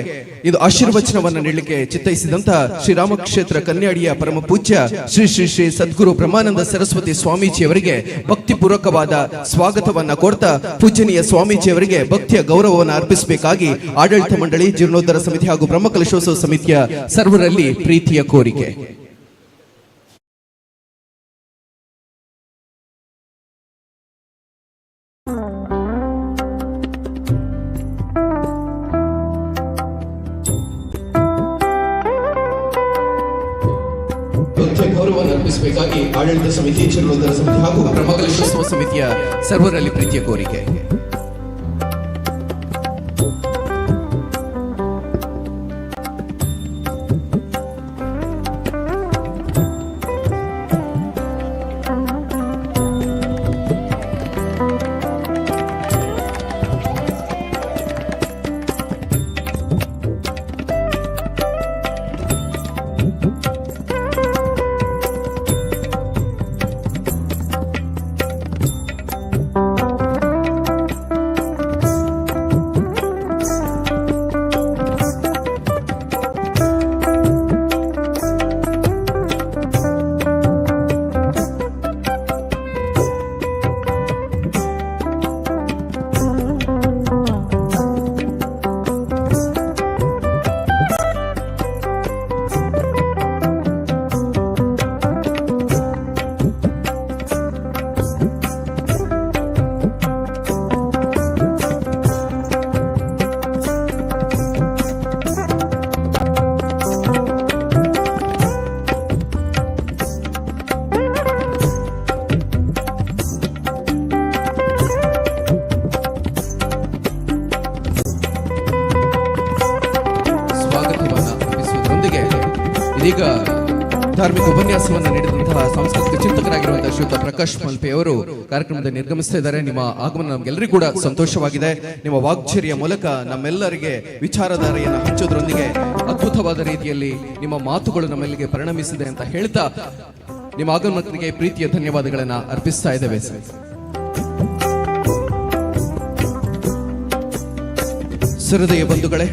ಇದು ಆಶೀರ್ವಚನವನ್ನು ನೀಡಲಿಕ್ಕೆ ಚಿತ್ತೈಸಿದಂತಹ ಶ್ರೀರಾಮಕ್ಷೇತ್ರ ಕನ್ಯಾಡಿಯ ಪರಮ ಪೂಜ್ಯ ಶ್ರೀ ಶ್ರೀ ಶ್ರೀ ಸದ್ಗುರು ಬ್ರಹ್ಮಾನಂದ ಸರಸ್ವತಿ ಸ್ವಾಮೀಜಿ ಅವರಿಗೆ ಭಕ್ತಿಪೂರ್ವಕವಾದ ಸ್ವಾಗತವನ್ನ ಕೋರ್ತಾ ಪೂಜನೀಯ ಸ್ವಾಮೀಜಿ ಅವರಿಗೆ ಭಕ್ತಿಯ ಗೌರವವನ್ನು ಅರ್ಪಿಸಬೇಕಾಗಿ ಆಡಳಿತ ಮಂಡಳಿ, ಜೀರ್ಣೋದ್ಧಾರ ಸಮಿತಿ ಹಾಗೂ ಬ್ರಹ್ಮಕಲಶೋತ್ಸವ ಸಮಿತಿಯ ಸರ್ವರಲ್ಲಿ ಪ್ರೀತಿಯ ಕೋರಿಕೆ. ಗೌರವವನ್ನು ಅರ್ಪಿಸಬೇಕಾಗಿ ಆಡಳಿತ ಸಮಿತಿ, ಜೀರ್ಣೋದ್ಧಾರ ಸಮಿತಿ ಹಾಗೂ ಬ್ರಹ್ಮಕಲಶೋತ್ಸವ ಸಮಿತಿಯ ಸರ್ವರಲ್ಲಿ ಪ್ರೀತಿಯ ಕೋರಿಕೆ. ಇದೀಗ ಧಾರ್ಮಿಕ ಉಪನ್ಯಾಸವನ್ನು ನೀಡಿದಂತಹ ಸಾಂಸ್ಕೃತಿಕ ಚಿಂತಕರಾಗಿರುವಂತಹ ಶ್ರೀಯುತ ಪ್ರಕಾಶ್ ಮಲ್ಪೆ ಅವರು ಕಾರ್ಯಕ್ರಮದ ನಿರ್ಗಮಿಸ್ತಾ ಇದ್ದಾರೆ. ನಿಮ್ಮ ಆಗಮನ ನಮ್ಗೆಲ್ಲರಿಗೂ ಕೂಡ ಸಂತೋಷವಾಗಿದೆ. ನಿಮ್ಮ ವಾಗ್ಚರ್ಯ ಮೂಲಕ ನಮ್ಮೆಲ್ಲರಿಗೆ ವಿಚಾರಧಾರೆಯನ್ನು ಹಂಚೋದ್ರೊಂದಿಗೆ ಅದ್ಭುತವಾದ ರೀತಿಯಲ್ಲಿ ನಿಮ್ಮ ಮಾತುಗಳು ನಮ್ಮೆಲ್ಲಿಗೆ ಪರಿಣಮಿಸಿದೆ ಅಂತ ಹೇಳ್ತಾ ನಿಮ್ಮ ಆಗಮನಕ್ಕೆ ಪ್ರೀತಿಯ ಧನ್ಯವಾದಗಳನ್ನು ಅರ್ಪಿಸ್ತಾ ಇದ್ದೇವೆ. ಸಹೃದಯ ಬಂಧುಗಳೇ,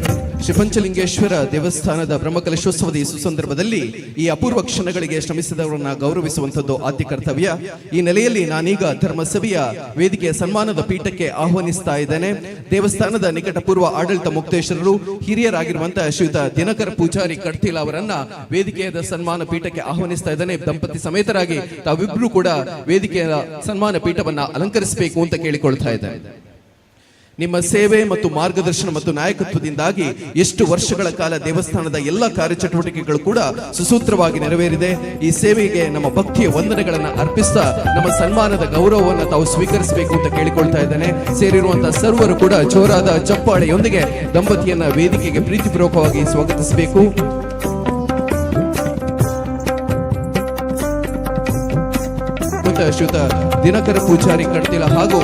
ಶ್ರೀ ಪಂಚಲಿಂಗೇಶ್ವರ ದೇವಸ್ಥಾನದ ಬ್ರಹ್ಮಕಲಶೋತ್ಸವದ ಈ ಸುಸಂದರ್ಭದಲ್ಲಿ ಈ ಅಪೂರ್ವ ಕ್ಷಣಗಳಿಗೆ ಶ್ರಮಿಸಿದವರನ್ನ ಗೌರವಿಸುವಂಥದ್ದು ಆದ್ಯ ಕರ್ತವ್ಯ. ಈ ನೆಲೆಯಲ್ಲಿ ನಾನೀಗ ಧರ್ಮಸಭೆಯ ವೇದಿಕೆಯ ಸನ್ಮಾನದ ಪೀಠಕ್ಕೆ ಆಹ್ವಾನಿಸ್ತಾ ಇದ್ದೇನೆ. ದೇವಸ್ಥಾನದ ನಿಕಟಪೂರ್ವ ಆಡಳಿತ ಮುಕ್ತೇಶ್ವರರು, ಹಿರಿಯರಾಗಿರುವಂತಹ ಶ್ರೀಯುತ ದಿನಕರ್ ಪೂಜಾರಿ ಕಡ್ತಿಲ ಅವರನ್ನ ವೇದಿಕೆಯ ಸನ್ಮಾನ ಪೀಠಕ್ಕೆ ಆಹ್ವಾನಿಸ್ತಾ ಇದ್ದೇನೆ. ದಂಪತಿ ಸಮೇತರಾಗಿ ತಾವಿಬ್ರು ಕೂಡ ವೇದಿಕೆಯ ಸನ್ಮಾನ ಪೀಠವನ್ನ ಅಲಂಕರಿಸಬೇಕು ಅಂತ ಕೇಳಿಕೊಳ್ತಾ ಇದ್ದೇನೆ. ನಿಮ್ಮ ಸೇವೆ ಮತ್ತು ಮಾರ್ಗದರ್ಶನ ಮತ್ತು ನಾಯಕತ್ವದಿಂದಾಗಿ ಎಷ್ಟು ವರ್ಷಗಳ ಕಾಲ ದೇವಸ್ಥಾನದ ಎಲ್ಲ ಕಾರ್ಯಚಟುವಟಿಕೆಗಳು ಕೂಡ ಸುಸೂತ್ರವಾಗಿ ನೆರವೇರಿದೆ. ಈ ಸೇವೆಗೆ ನಮ್ಮ ಭಕ್ತಿಯ ವಂದನೆಗಳನ್ನು ಅರ್ಪಿಸ್ತಾ ನಮ್ಮ ಸನ್ಮಾನದ ಗೌರವವನ್ನು ತಾವು ಸ್ವೀಕರಿಸಬೇಕು ಅಂತ ಕೇಳಿಕೊಳ್ತಾ ಇದ್ದೇನೆ. ಸೇರಿರುವಂತಹ ಸರ್ವರು ಕೂಡ ಜೋರಾದ ಚಪ್ಪಾಳೆಯೊಂದಿಗೆ ದಂಪತಿಯನ್ನ ವೇದಿಕೆಗೆ ಪ್ರೀತಿಪೂರ್ವಕವಾಗಿ ಸ್ವಾಗತಿಸಬೇಕು. ಶ್ರೀಯುತ ದಿನಕರ ಪೂಜಾರಿ ಕಡ್ತಿಲ ಹಾಗೂ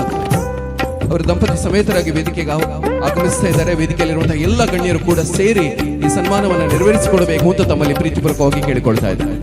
ಅವರ ದಂಪತಿ ಸಮೇತರಾಗಿ ವೇದಿಕೆಗೆ ಆಗಮಿಸ್ತಾ ಇದ್ದಾರೆ. ವೇದಿಕೆಯಲ್ಲಿರುವಂತಹ ಎಲ್ಲ ಗಣ್ಯರು ಕೂಡ ಸೇರಿ ಈ ಸನ್ಮಾನವನ್ನು ನೆರವೇರಿಸಿಕೊಡಬೇಕು ಅಂತ ತಮ್ಮಲ್ಲಿ ಪ್ರೀತಿಪೂರ್ವಕವಾಗಿ ಕೇಳಿಕೊಳ್ತಾ ಇದ್ದಾರೆ.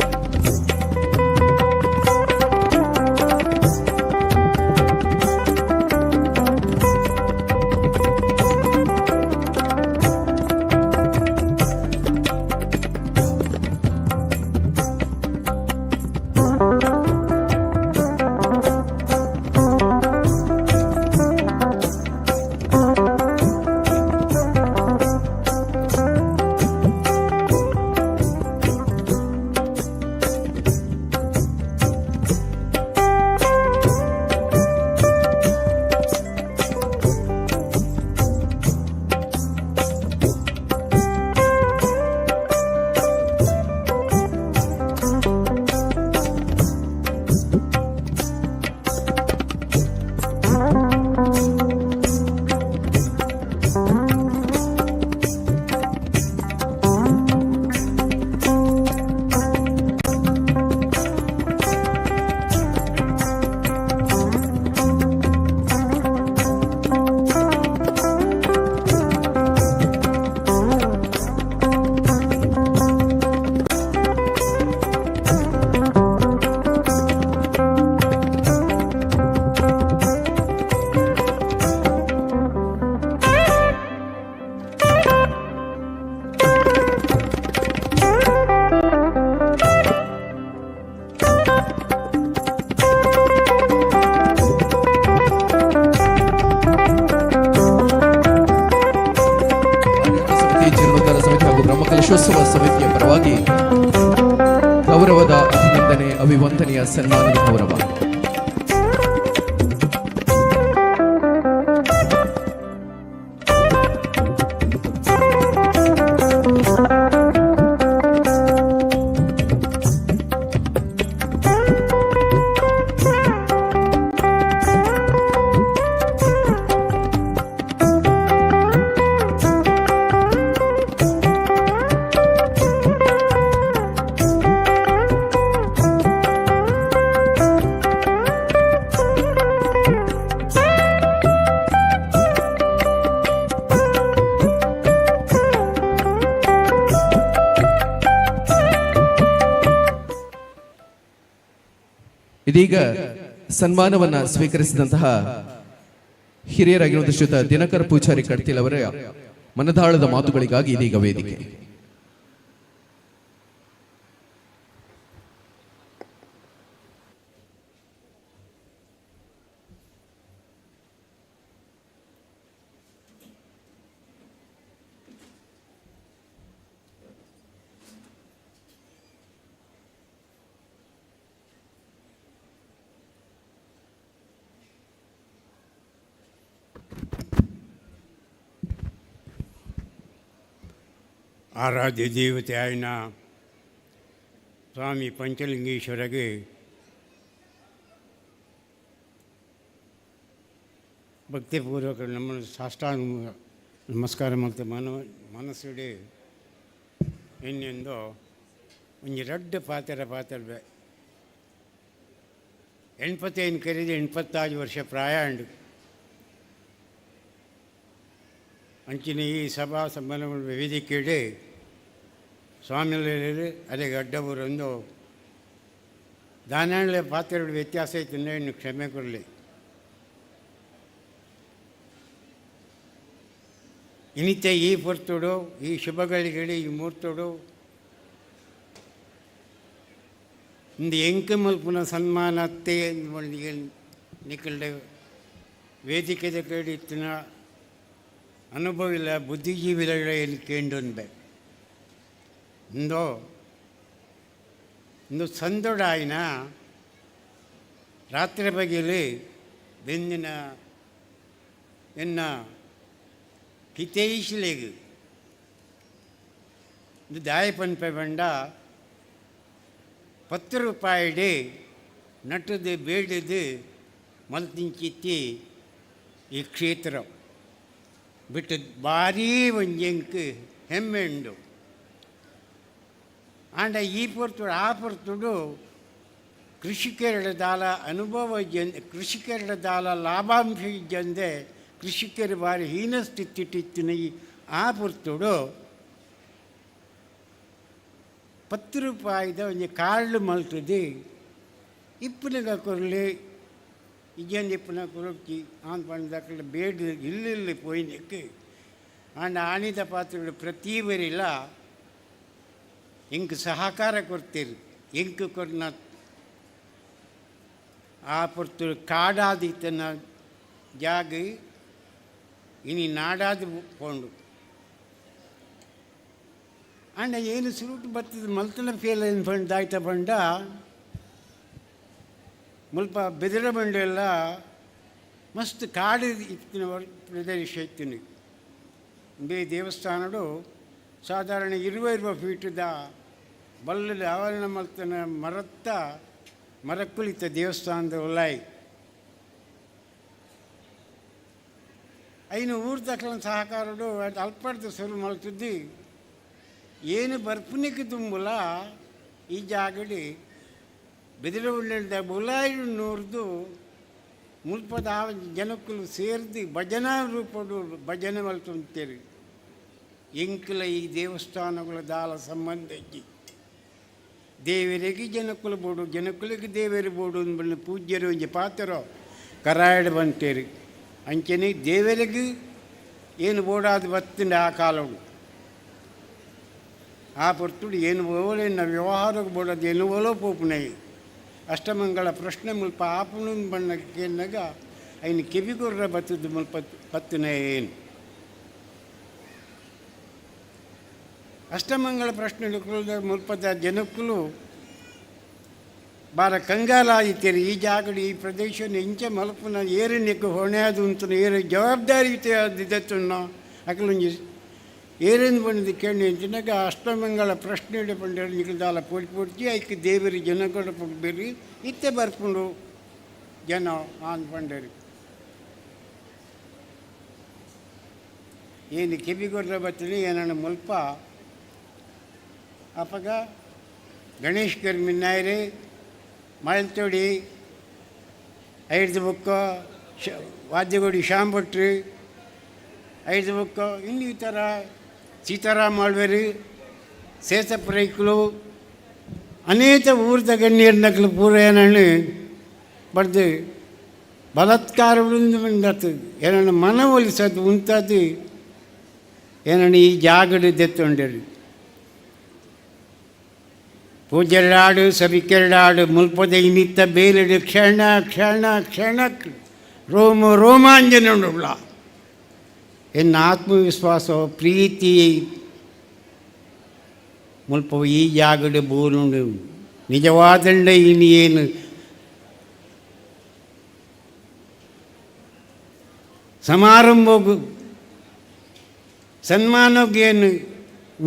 ಬ್ರಹ್ಮಕಲಶೋತ್ಸವ ಸಮಿತಿಯ ಪರವಾಗಿ ಗೌರವದ ಅಭಿನಂದನೆ, ಅಭಿವಂದನೆಯ ಸನ್ಮಾನದ ಗೌರವ. ಇದೀಗ ಸನ್ಮಾನವನ್ನ ಸ್ವೀಕರಿಸಿದಂತಹ ಹಿರಿಯರಾಗಿರುವಂತಹ ಶ್ರೀಯುತ ದಿನಕರ ಪೂಜಾರಿ ಕಡ್ತಿಲ್ ಅವರ ಮನದಾಳದ ಮಾತುಗಳಿಗಾಗಿ ಇದೀಗ ವೇದಿಕೆ. ಆರಾಧ್ಯ ದೇವತೆ ಆಯ್ನ ಸ್ವಾಮಿ ಪಂಚಲಿಂಗೇಶ್ವರಗೆ ಭಕ್ತಿಪೂರ್ವಕ ನಮ್ಮ ಸಾಷ್ಟಾಂಗ ನಮಸ್ಕಾರ ಮತ್ತು ಮನಸ್ಸುಡೆ ಇನ್ನೆಂದು ಒಂದು ರಡ್ಡ ಪಾತ್ರವೇ 85 ಕರೆದು 86 ವರ್ಷ ಪ್ರಾಯ ಉಂಡು. ಅಂಚಿನ ಈ ಸಭಾ ಸಮ್ಮೇಳನ ವೇದಿಕೆಡೆ ಸ್ವಾಮಿಗಳು ಅದೇ ಗಡ್ಡವರೊಂದು ದಾನಾಳೆ ಪಾತ್ರೆಗಳು ವ್ಯತ್ಯಾಸ ಐತಂದರೆ ಇನ್ನು ಕ್ಷಮೆ ಕೊಡಲಿ. ಇನಿತ್ಯ ಈ ಪೊರ್ತೋಡು ಈ ಶುಭಗಳಿಗಡಿ ಈ ಮೂರ್ತೋಡು ಇಂದು ಎಂಕೆ ಮಲ್ಪುನ ಸನ್ಮಾನತ್ತೆ ನಿಕ್ಕಲ್ಡೆ ವೇದಿಕೆದ ಕೇಳಿತ್ತಿನ ಅನುಭವಿಲ್ಲ ಬುದ್ಧಿಜೀವಿಗಳ ಏನು ಕೇಂಡುನ್ಬೆ ಇಂದು ಸಂದೊಡ ಆಯ್ನ ರಾತ್ರಿ ಬಗೆಯಲ್ಲಿ ಬೆಂದಿನ ಎನ್ನ ಹಿತೈಷಿಲೆಗ್ ಇದು ದಾಯಪನ್ಪೆ ಬಂಡ 10 ರೂಪಾಯಿಡೆ ನಟದು ಬೇಡದು ಮಲ್ತಿಂಚಿತ್ತಿ ಈ ಕ್ಷೇತ್ರ ಬಿಟ್ಟು ಭಾರೀ ಒಂಜೆಂಕ್ ಹೆಮ್ಮೆ ಉಂಡು ಆಂಡ ಈ ಪೊರ್ತುಡು ಆ ಪೊರ್ತುಡು ಕೃಷಿಕರ ದಾಲ ಅನುಭವ ಕೃಷಿಕರ ದಾಲ ಲಾಭಾಂಶ ಇದ್ದಂದೆ ಕೃಷಿಕರು ಭಾರಿ ಹೀನ ಸ್ಥಿತಿಟ್ಟಿತ್ತಿನ ಆ ಪೊರ್ತುಡು 10 ರೂಪಾಯಿದ ಒಂದು ಕಾರ್ಡ್ ಮಲ್ತದೆ ಇಪ್ಪನಗ ಕೊರಲಿ ಇಜ್ಜಂದು ಇಪ್ಪನ ಕೊರೊಟ್ಟಿ ಆನ್ ಪಂಡದಕ್ಕಳ ಬೇಡ ಇಲ್ಲಿ ಪೋಯಿನಕ್ಕೆ ಆಂಡ ಆಣಿದ ಪಾತ್ರಗಳು ಪ್ರತಿವರಿಲ್ಲ ಎಂಕ್ ಸಹಕಾರ ಕೊಡ್ತೀರಿ ಎಂಕ್ ಕೊರ್ನ ಆ ಪೊರ್ತು ಕಾಡಾದಿತ್ತನ ಜಾಗ ಇನಿ ನಾಡಾದ ಪೋಂಡು ಆಂಡ ಏನು ಸುರುಟು ಬರ್ತದೆ ಮಲ್ತನ ಫೇಲ್ ಏನು ಬಂಡ ಆಯ್ತ ಬಂಡ ಮುಲ್ಪ ಬೆದರ ಬಂಡೆಲ್ಲ ಮಸ್ತ್ ಕಾಡು ಇತ್ತಿನ ಪ್ರದೇಶ ಇತ್ತಿನಿ ಬೇ ದೇವಸ್ಥಾನಡು ಸಾಧಾರಣ 20 ಫೀಟದ ಬಲ್ಲದ ಆವರಣ ಮಲ್ತನ ಮರಕ್ಕುಳಿತ ದೇವಸ್ಥಾನದ ಒಲಾಯಿ ಐನು ಊರು ತಕ್ಕಲ ಸಹಕಾರಡು ಅಲ್ಪಡ್ದು ಶುರು ಮಲ್ತಿದ್ದಿ ಏನು ಬರ್ಪುನಿಗೆ ತುಂಬಲ ಈ ಜಾಗಡಿ ಬೆದರ ಉಳ್ಳಿದ ಬುಲಾಯಿ ನೂರ್ದು ಮುಲ್ಪದ ಜನಕ್ಕಲು ಸೇರಿದು ಭಜನಾ ರೂಪಡು ಭಜನೆ ಮಲ್ತುಂತೇರಿ ಎಂಕಲ ಈ ದೇವಸ್ಥಾನಗಳ ದಾಲ ಸಂಬಂಧ ಇಜ್ಜಿ ದೇವರಿಗೆ ಜನಕ್ಕಲು ಬೋಡು ಜನಕ್ಕಲಿಗೆ ದೇವರ ಬೋಡು ಅಂದ್ಬಂದು ಪೂಜ್ಯರು ಒಂಜಿ ಪಾತ್ರ ಕರಾಯಡ್ ಬಂತೇರಿ ಅಂಚನೆ ದೇವರಿಗೆ ಏನು ಬೋಡಾದ ಬತ್ತಿಂದ ಆ ಕಾಲಡು ಆ ಪೊರ್ತುಡು ಏನು ಓಲೇನ ವ್ಯವಹಾರಕ್ಕೆ ಬೋಡೋದು ಏನು ಓಲೋ ಪೋಪುನೈ ಅಷ್ಟಮಂಗಳ ಪ್ರಶ್ನೆ ಮುಲ್ಪ ಆಪುಣ ಬಣ್ಣಕ್ಕೆನ್ನಾಗ ಐನು ಕಿವಿಗೊರ್ರ ಬತ್ತದು ಮುಲ್ಪ ಪತ್ತಿನ ಏನು ಅಷ್ಟಮಂಗಳ ಪ್ರಶ್ನೆಗಳು ಮುಲ್ಪದ ಜನಕ್ಕೂ ಬಾರ ಕಂಗಾಲಾಯಿತೀರಿ ಈ ಜಾಗಡಿ ಈ ಪ್ರದೇಶ ಇಂಚೆ ಮಲ್ಪನ ಏರನ್ಯಕ್ಕೆ ಹೊಣೆ ಅದು ಅಂತ ಏರ ಜವಾಬ್ದಾರಿಯುತ ಇದ್ದತ್ತುನ್ನ ಅಕಲೊಂಜಿ ಏರೇನು ಬಂದಿದ್ದು ಕೇಳಿ ಅಂಚಿನಾಗ ಅಷ್ಟಮಂಗಳ ಪ್ರಶ್ನೆ ಬಂದ ನಿಗದಾಲ ಪೊಡ್ಚಿ ಐಕ್ಕೆ ದೇವರಿ ಜನಗಳ ಬೇರಿ ಇತ್ತೆ ಬರ್ಕೊಂಡು ಜನ ಆನ್ ಬಂಡರಿ ಏನು ಕಿವಿಗೊರ್ರ ಬತ್ತಲಿ ಏನಣ್ಣ ಮುಲ್ಪ ಅಪ್ಪಗ ಗಣೇಶ್ ಕರ್ಮಿನಾಯ್ರಿ ಮಳತೋಡಿ 5 ಬುಕ್ಕ ವಾದ್ಯಗೋಡಿ ಶಾಂಭಟ್ರಿ 5 ಬುಕ್ಕ ಇನ್ನು ಈ ಥರ ಸೀತಾರಾಮ್ ಆಳ್ವೇರಿ ಸೇಸಪ್ರೈಕ್ಲು ಅನೇಕ ಊರ್ದ ಗಣ್ಯರ್ನಕ್ಲು ಪೂರ ಏನಣ್ಣ ಬಡ್ದು ಬಲಾತ್ಕಾರಗಳಿಂದ ಬಂದತ್ತದು ಏನಣ್ಣ ಮನ ಒಲಿಸೋದು ಉಂಟದು ಏನಣ್ಣ ಈ ಜಾಗಡು ದೆತ್ತೊಂಡರಿ ಪೂಜೆರಡಾಡು ಸಭಿಕೆರಡಾಡು ಮುಲ್ಪದ ಇನ್ನಿತ್ತ ಬೇಲೆಡು ಕ್ಷಣ ಕ್ಷಣ ಕ್ಷಣಕ್ಕೆ ರೋಮಾಂಜನವುಳ್ಳ ಎನ್ನ ಆತ್ಮವಿಶ್ವಾಸ ಪ್ರೀತಿ ಮುಲ್ಪ ಈ ಜಾಗಡು ಬೋನುಂಡು ನಿಜವಾದಂಡ ಇನ್ನು ಏನು ಸಮಾರಂಭಗೂ ಸನ್ಮಾನಕ್ಕೇನು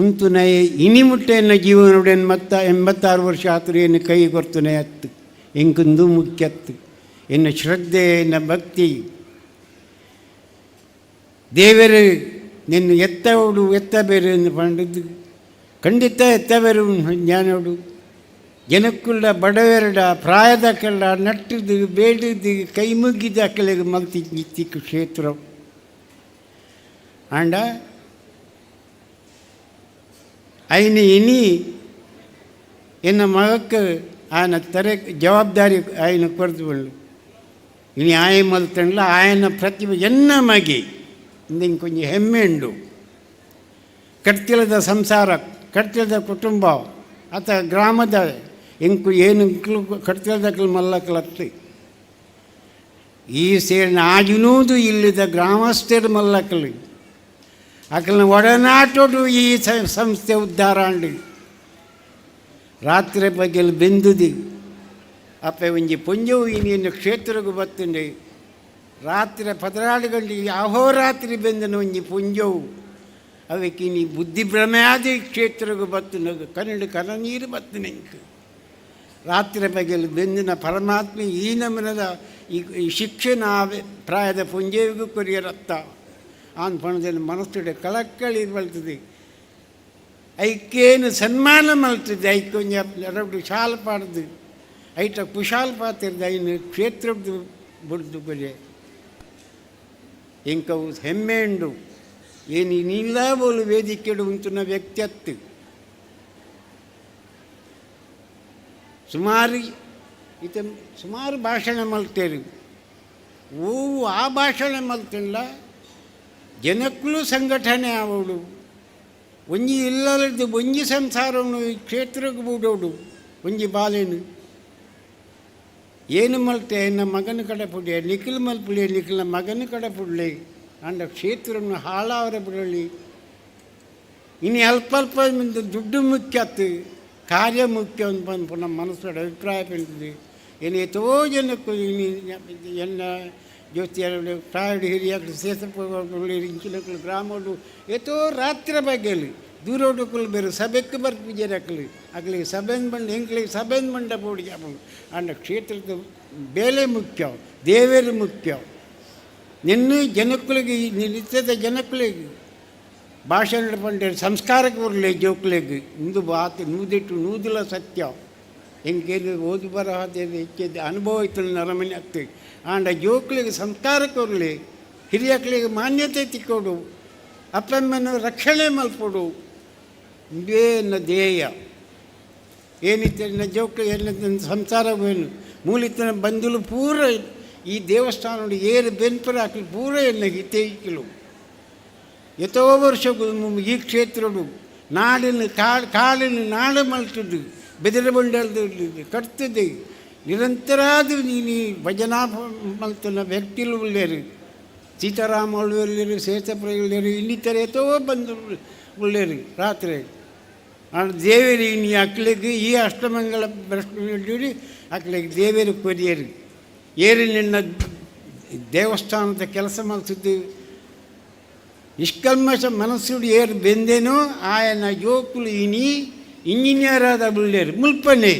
ಉಂಟು ನಯ ಇನಿಮುಟ್ಟೆಯನ್ನು ಜೀವನೊಡೇನು 86 ವರ್ಷ ಆತರು ಏನು ಕೈ ಕೊರ್ತನೆ ಅತ್ತು ಎಂಕೊಂದು ಮುಖ್ಯತ್ತು ಎನ್ನ ಶ್ರದ್ಧೆ ಎನ್ನ ಭಕ್ತಿ ದೇವರು ನಿನ್ನ ಎತ್ತವಡು ಎತ್ತ ಬೇರೆ ಎಂದು ಪಂಡಿದ್ದು ಖಂಡಿತ ಎತ್ತಬೇರು ಜ್ಞಾನೋಡು ಜನಕ್ಕುಳ್ಳ ಬಡವೆರಡ ಪ್ರಾಯದಕ್ಕೆಲ್ಲ ನಟ್ಟದು ಬೇಡದು ಕೈ ಮುಗ್ಗಿದ ಅಕ್ಕಲಿಗೆ ಮಲ್ತಿ ನಿತ್ತಿಕ್ಕು ಕ್ಷೇತ್ರ ಆಂಡ ಐನು ಇನಿ ಎನ್ನ ಮಗಕ್ಕೆ ಆಯನ ತರೆ ಜವಾಬ್ದಾರಿ ಆಯನ ಕೊಡ್ದು ಇನಿ ಆಯ ಮಲ್ತಂಡ್ಲ ಆಯನ ಪ್ರತಿಭೆ ಎನ್ನ ಮಗೆ ಇಂದಿಂಗೆ ಕೊಂಚ ಹೆಮ್ಮೆ ಉಂಡು ಕಟ್ತಿಲದ ಸಂಸಾರ ಕಟ್ತಿಲದ ಕುಟುಂಬ ಆತ ಗ್ರಾಮದ ಎಂಕು ಏನು ಕಟ್ತಿಲದಕ್ಕಲು ಮಲ್ಲಕ್ಕಲತ್ತಿ ಈ ಸೇರಿನ ಆಜುನೂದು ಇಲ್ಲದ ಗ್ರಾಮಸ್ಥರ ಮಲ್ಲಕ್ಕಲಿ ಅಕಲ್ನ ಒಡನಾಟೋಡು ಈ ಸಂಸ್ಥೆ ಉದ್ಧಾರ ಅಂಡಿ ರಾತ್ರಿ ಬಗ್ಗೆಲ್ಲಿ ಬೆಂದುದಿ ಅಪ್ಪ ಒಂಜಿ ಪೊಂಜವು ಇನ್ನೇನು ಕ್ಷೇತ್ರಗೂ ಬತ್ತಂಡೆ ರಾತ್ರಿ 12 ಗಂಟೆಗೆ ಅಹೋರಾತ್ರಿ ಬೆಂದನ ಒಂಜಿ ಪುಂಜವು ಅವಕ್ಕೆ ನೀ ಬುದ್ಧಿಭ್ರಮೆ ಆದ ಕ್ಷೇತ್ರಗೂ ಬತ್ತು ಕನ್ನಡ ಕನ ನೀರು ಬತ್ತು ನೆಂಕು ರಾತ್ರಿ ಬಗೆಯಲ್ಲಿ ಬೆಂದಿನ ಪರಮಾತ್ಮ ಈ ನಮನದ ಈ ಶಿಕ್ಷಣ ಪ್ರಾಯದ ಪುಂಜೆಗೂ ಕೊರಿಯರತ್ತ ಆನ್ ಪಣದಲ್ಲಿ ಮನಸ್ಸುಡೆ ಕಳಕಳಿ ಬಲ್ತದೆ ಐಕ್ಕೇನು ಸನ್ಮಾನ ಮಲ್ತದೆ ಐಕೊಂಜ ಎರಡು ಶಾಲ ಪಾಡ್ದು ಐಟ ಕುಶಾಲ ಪಾತಿರ್ದು ಐನು ಕ್ಷೇತ್ರದ್ದು ಬಡ್ದು ಕೊಲೆ ಎಂಕವು ಹೆಮ್ಮೆ ಉಂಡು ಏನು ನೀಲ್ಲ ಬೋಲು ವೇದಿಕೆಡು ಉಂಟುನ ವ್ಯಕ್ತಿಯತ್ತು ಸುಮಾರು ಭಾಷಣ ಮಲ್ತೇರು ಓವು ಆ ಭಾಷಣ ಮಲ್ತಿಲ್ಲ ಜನಕ್ಕೂ ಸಂಘಟನೆ ಆವೋಡು ಒಂಜಿ ಇಲ್ಲದ್ದು ಒಂಜಿ ಸಂಸಾರವನ್ನು ಈ ಕ್ಷೇತ್ರಕ್ಕೆ ಬೂಡೋಡು ಒಂಜಿ ಬಾಲೇನು ಏನು ಮಲ್ತೆ ನಮ್ಮ ಮಗನ ಕಡೆ ಪುಡ್ಲೆ ನಿಖಿಲ್ ಮಲ್ಪುಳೆ ನಿಖಿಲ್ನ ಮಗನ ಕಡೆ ಪುಡ್ಲೆ ಅಂಡ ಕ್ಷೇತ್ರವನ್ನು ಹಾಳಾವರ ಬಿಡಲಿ ಇನ್ನು ಅಲ್ಪ ದುಡ್ಡು ಮುಖ್ಯ ಆತು ಕಾರ್ಯ ಮುಖ್ಯ ಅಂತ ನಮ್ಮ ಮನಸ್ಸೋட ಅಭಿಪ್ರಾಯ ಪಂಡಿದೆ ಏನು ಎಷ್ಟೋ ಜನಕ್ಕೂ ಎನ್ನ ಜ್ಯೋತಿಯರು ಪ್ರಾಯಡು ಹಿರಿಯಗಳು ಸೇಸಪ್ಪಗಳು ಇಂಚಿನಕ್ಕಳು ಗ್ರಾಮಗಳು ಎಷ್ಟೋ ರಾತ್ರಿ ಬಗ್ಗೆಯಲ್ಲಿ ದೂರೋಡಕ್ಕಳು ಬೇರೆ ಸಭೆಗೆ ಬರ್ಪಿಜರಕ್ಕಳು ಆಗಲಿ ಸಭೆಯನ್ನು ಬಂದು ಹೆಂಗ್ಲಿಗೆ ಸಭೆಯನ್ನು ಬಂಡ ಬೋಡಿ ಅಂಡ ಕ್ಷೇತ್ರದ ಬೇಲೆ ಮುಖ್ಯ ದೇವರು ಮುಖ್ಯ ನಿನ್ನ ಜನಕ್ಕಳಿಗೆ ನಿತ್ಯದ ಜನಕ್ಕಳಿಗೆ ಭಾಷಣ ಪಂಡ ಸಂಸ್ಕಾರಕ್ಕೆ ಬರಲಿ ಜೋಕ್ಲಿಗೆ ಇಂದು ಬಾತ್ ನೂದಿಟ್ಟು ನೂದಿಲ್ಲ ಸತ್ಯ ಹೆಂಗೇನು ಓದಿ ಬರಹದೇನು ಹೆಚ್ಚಿದ ಅನುಭವ ಇತ್ತು ನರಮನೆ ಆಗ್ತದೆ ಆಂಡ ಜೋಕ್ಲಿಗೆ ಸಂಸ್ಕಾರಕ್ಕೆ ಬರಲಿ ಹಿರಿಯಕ್ಕಳಿಗೆ ಮಾನ್ಯತೆ ತಿಕ್ಕೋಡು ಅಪ್ಪಮ್ಮನ ರಕ್ಷಣೆ ಮಲ್ಪೋಡು ಇವೇ ಎನ್ನ ಧ್ಯೇಯ ಏನಿತ್ತು ಎನ್ನ ಜೋಕ್ಲಿ ಎನ್ನ ಸಂಸಾರವೇನು ಮೂಲಿತನ ಬಂದಲು ಪೂರ ಈ ದೇವಸ್ಥಾನ ಏರು ಬೆನ್ಪರ ಹಾಕಲಿ ಪೂರ ಎನ್ನ ಹಿತೈಕಿಲು ಎಷ್ಟೋ ವರ್ಷಕ್ಕೂ ಈ ಕ್ಷೇತ್ರಡು ನಾಡಿನ ಕಾಡಿನ ನಾಡು ಮಲ್ತಿದ್ದು ಬೆದರ ಬಂಡಲ್ದು ಕಟ್ತಿದ್ದೆ ನಿರಂತರಾದ ನೀನು ಭಜನಾ ಮಲ್ತನ ವ್ಯಕ್ತಿಲು ಒಳ್ಳೆಯರು ಸೀತಾರಾಮ ಒಳ್ಳೆಯರು ಸೇತಪ್ರ ಒಳ್ಳೆಯರು ಇನ್ನಿತರ ಎಷ್ಟೋ ಬಂದು ಒಳ್ಳೆಯರು ರಾತ್ರಿ ದೇವರಿ ನೀ ಅಕ್ಲಿಗೆ ಈ ಅಷ್ಟಮಂಗಲ ಪ್ರಶ್ನೆ ಅಕ್ಲಿಗೆ ದೇವರು ಕೊರಿಯರು ಏರು ನಿನ್ನ ದೇವಸ್ಥಾನದ ಕೆಲಸ ಮಾಡ್ತಿದ್ದು ನಿಷ್ಕಲ್ಮಶ ಮನಸ್ಸುಡು ಏರು ಬೆಂದೇನೋ ಆಯನ ಜೋಕುಲು ಇನಿ ಇಂಜಿನಿಯರ್ ಆದ ಬಿಳ್ಳೇರು ಮುಲ್ಪನೆ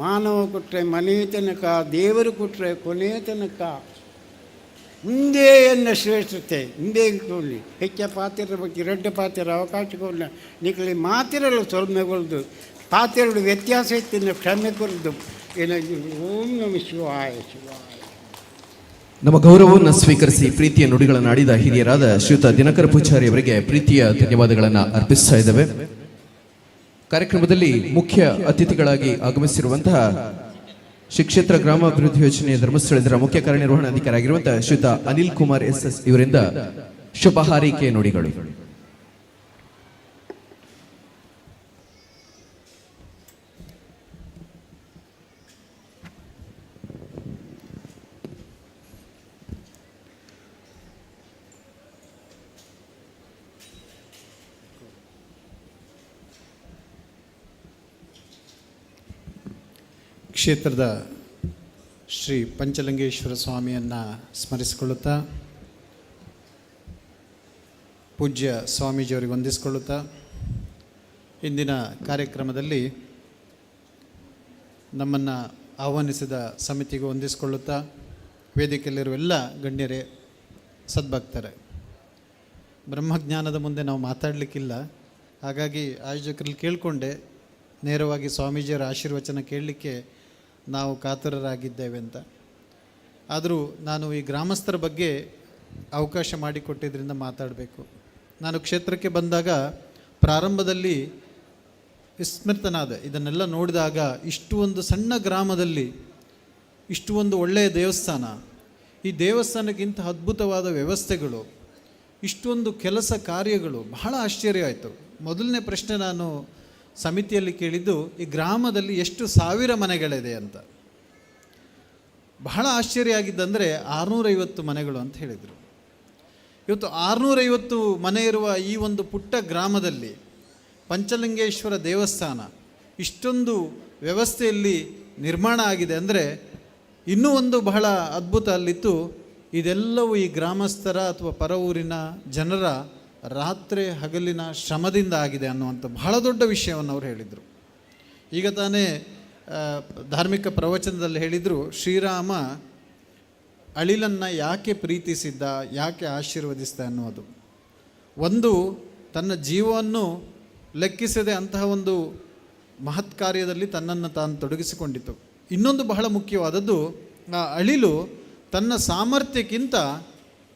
ಮಾನವ ಕೊಟ್ಟರೆ ಮನೆ ತನಕ ದೇವರು ಕೊಟ್ಟರೆ ಕೊನೆ ತನಕ ಮುಂದೆ ಎನ್ನ ಶ್ರೇಷ್ಠತೆ ಮುಂದೆ ಇಟ್ಕೊಳ್ಳಿ ಹೆಚ್ಚ ಪಾತ್ರ ಬಗ್ಗೆ ರೆಡ್ಡ ಪಾತ್ರ ಅವಕಾಶಗಳನ್ನ ನಿಕ್ಕಲಿ ಮಾತಿರಲು ಸೊಲ್ಮೆಗೊಳ್ದು ಪಾತ್ರೆಗಳು ವ್ಯತ್ಯಾಸ ಇತ್ತು ಕ್ಷಮೆ ಕೊರದು ಏನಾಗಿ ಓಂ ನಮ ಶಿವಾಯ ಶಿವಾಯ. ನಮ್ಮ ಗೌರವವನ್ನು ಸ್ವೀಕರಿಸಿ ಪ್ರೀತಿಯ ನುಡಿಗಳನ್ನು ಆಡಿದ ಹಿರಿಯರಾದ ಶ್ರೀಯುತ ದಿನಕರ ಪೂಜಾರಿ ಅವರಿಗೆ ಪ್ರೀತಿಯ ಧನ್ಯವಾದಗಳನ್ನು ಅರ್ಪಿಸ್ತಾ ಇದ್ದೇವೆ. ಕಾರ್ಯಕ್ರಮದಲ್ಲಿ ಮುಖ್ಯ ಅತಿಥಿಗಳಾಗಿ ಆಗಮಿಸಿರುವಂತಹ ಶ್ರೀಕ್ಷೇತ್ರ ಗ್ರಾಮಾಭಿವೃದ್ಧಿ ಯೋಜನೆಯ ಧರ್ಮಸ್ಥಳದ ಮುಖ್ಯ ಕಾರ್ಯನಿರ್ವಹಣಾಧಿಕಾರಿ ಆಗಿರುವಂತಹ ಶ್ರೀಯುತ ಅನಿಲ್ ಕುಮಾರ್ SS ಇವರಿಂದ ಶುಭ ಹಾರೈಕೆ ನುಡಿಗಳು. ಕ್ಷೇತ್ರದ ಶ್ರೀ ಪಂಚಲಿಂಗೇಶ್ವರ ಸ್ವಾಮಿಯನ್ನು ಸ್ಮರಿಸಿಕೊಳ್ಳುತ್ತಾ ಪೂಜ್ಯ ಸ್ವಾಮೀಜಿಯವರಿಗೆ ವಂದಿಸಿಕೊಳ್ಳುತ್ತಾ ಇಂದಿನ ಕಾರ್ಯಕ್ರಮದಲ್ಲಿ ನಮ್ಮನ್ನು ಆಹ್ವಾನಿಸಿದ ಸಮಿತಿಗೆ ವಂದಿಸಿಕೊಳ್ಳುತ್ತಾ ವೇದಿಕೆಯಲ್ಲಿರುವ ಎಲ್ಲ ಗಣ್ಯರೇ ಸದ್ಭಕ್ತರೇ, ಬ್ರಹ್ಮಜ್ಞಾನದ ಮುಂದೆ ನಾವು ಮಾತಾಡಲಿಕ್ಕಿಲ್ಲ, ಹಾಗಾಗಿ ಆಯೋಜಕರಲ್ಲಿ ಕೇಳಿಕೊಂಡೆ ನೇರವಾಗಿ ಸ್ವಾಮೀಜಿಯವರ ಆಶೀರ್ವಚನ ಕೇಳಲಿಕ್ಕೆ ನಾವು ಕಾತರರಾಗಿದ್ದೇವೆ ಅಂತ. ಆದರೂ ನಾನು ಈ ಗ್ರಾಮಸ್ಥರ ಬಗ್ಗೆ ಅವಕಾಶ ಮಾಡಿಕೊಟ್ಟಿದ್ದರಿಂದ ಮಾತಾಡಬೇಕು. ನಾನು ಕ್ಷೇತ್ರಕ್ಕೆ ಬಂದಾಗ ಪ್ರಾರಂಭದಲ್ಲಿ ವಿಸ್ಮೃತನಾದ. ಇದನ್ನೆಲ್ಲ ನೋಡಿದಾಗ ಇಷ್ಟು ಒಂದು ಸಣ್ಣ ಗ್ರಾಮದಲ್ಲಿ ಇಷ್ಟು ಒಂದು ಒಳ್ಳೆಯ ದೇವಸ್ಥಾನ, ಈ ದೇವಸ್ಥಾನಕ್ಕಿಂತ ಅದ್ಭುತವಾದ ವ್ಯವಸ್ಥೆಗಳು, ಇಷ್ಟೊಂದು ಕೆಲಸ ಕಾರ್ಯಗಳು, ಬಹಳ ಆಶ್ಚರ್ಯ ಆಯಿತು. ಮೊದಲನೇ ಪ್ರಶ್ನೆ ನಾನು ಸಮಿತಿಯಲ್ಲಿ ಕೇಳಿದ್ದು, ಈ ಗ್ರಾಮದಲ್ಲಿ ಎಷ್ಟು ಸಾವಿರ ಮನೆಗಳಿದೆ ಅಂತ. ಬಹಳ ಆಶ್ಚರ್ಯ ಆಗಿದ್ದಂದರೆ 650 ಮನೆಗಳು ಅಂತ ಹೇಳಿದರು. ಇವತ್ತು 650 ಮನೆ ಇರುವ ಈ ಒಂದು ಪುಟ್ಟ ಗ್ರಾಮದಲ್ಲಿ ಪಂಚಲಿಂಗೇಶ್ವರ ದೇವಸ್ಥಾನ ಇಷ್ಟೊಂದು ವ್ಯವಸ್ಥೆಯಲ್ಲಿ ನಿರ್ಮಾಣ ಆಗಿದೆ ಅಂದರೆ ಇನ್ನೂ ಒಂದು ಬಹಳ ಅದ್ಭುತ ಅಲ್ಲಿತ್ತು. ಇದೆಲ್ಲವೂ ಈ ಗ್ರಾಮಸ್ಥರ ಅಥವಾ ಪರ ಊರಿನ ಜನರ ರಾತ್ರಿ ಹಗಲಿನ ಶ್ರಮದಿಂದ ಆಗಿದೆ ಅನ್ನುವಂಥ ಬಹಳ ದೊಡ್ಡ ವಿಷಯವನ್ನು ಅವರು ಹೇಳಿದರು. ಈಗ ತಾನೇ ಧಾರ್ಮಿಕ ಪ್ರವಚನದಲ್ಲಿ ಹೇಳಿದರು, ಶ್ರೀರಾಮ ಅಳಿಲನ್ನು ಯಾಕೆ ಪ್ರೀತಿಸಿದ್ದ, ಯಾಕೆ ಆಶೀರ್ವದಿಸಿದ ಅನ್ನೋದು. ಒಂದು, ತನ್ನ ಜೀವವನ್ನು ಲೆಕ್ಕಿಸದೆ ಅಂತಹ ಒಂದು ಮಹತ್ ಕಾರ್ಯದಲ್ಲಿ ತನ್ನನ್ನು ತಾನು ತೊಡಗಿಸಿಕೊಂಡಿತು. ಇನ್ನೊಂದು ಬಹಳ ಮುಖ್ಯವಾದದ್ದು, ಆ ಅಳಿಲು ತನ್ನ ಸಾಮರ್ಥ್ಯಕ್ಕಿಂತ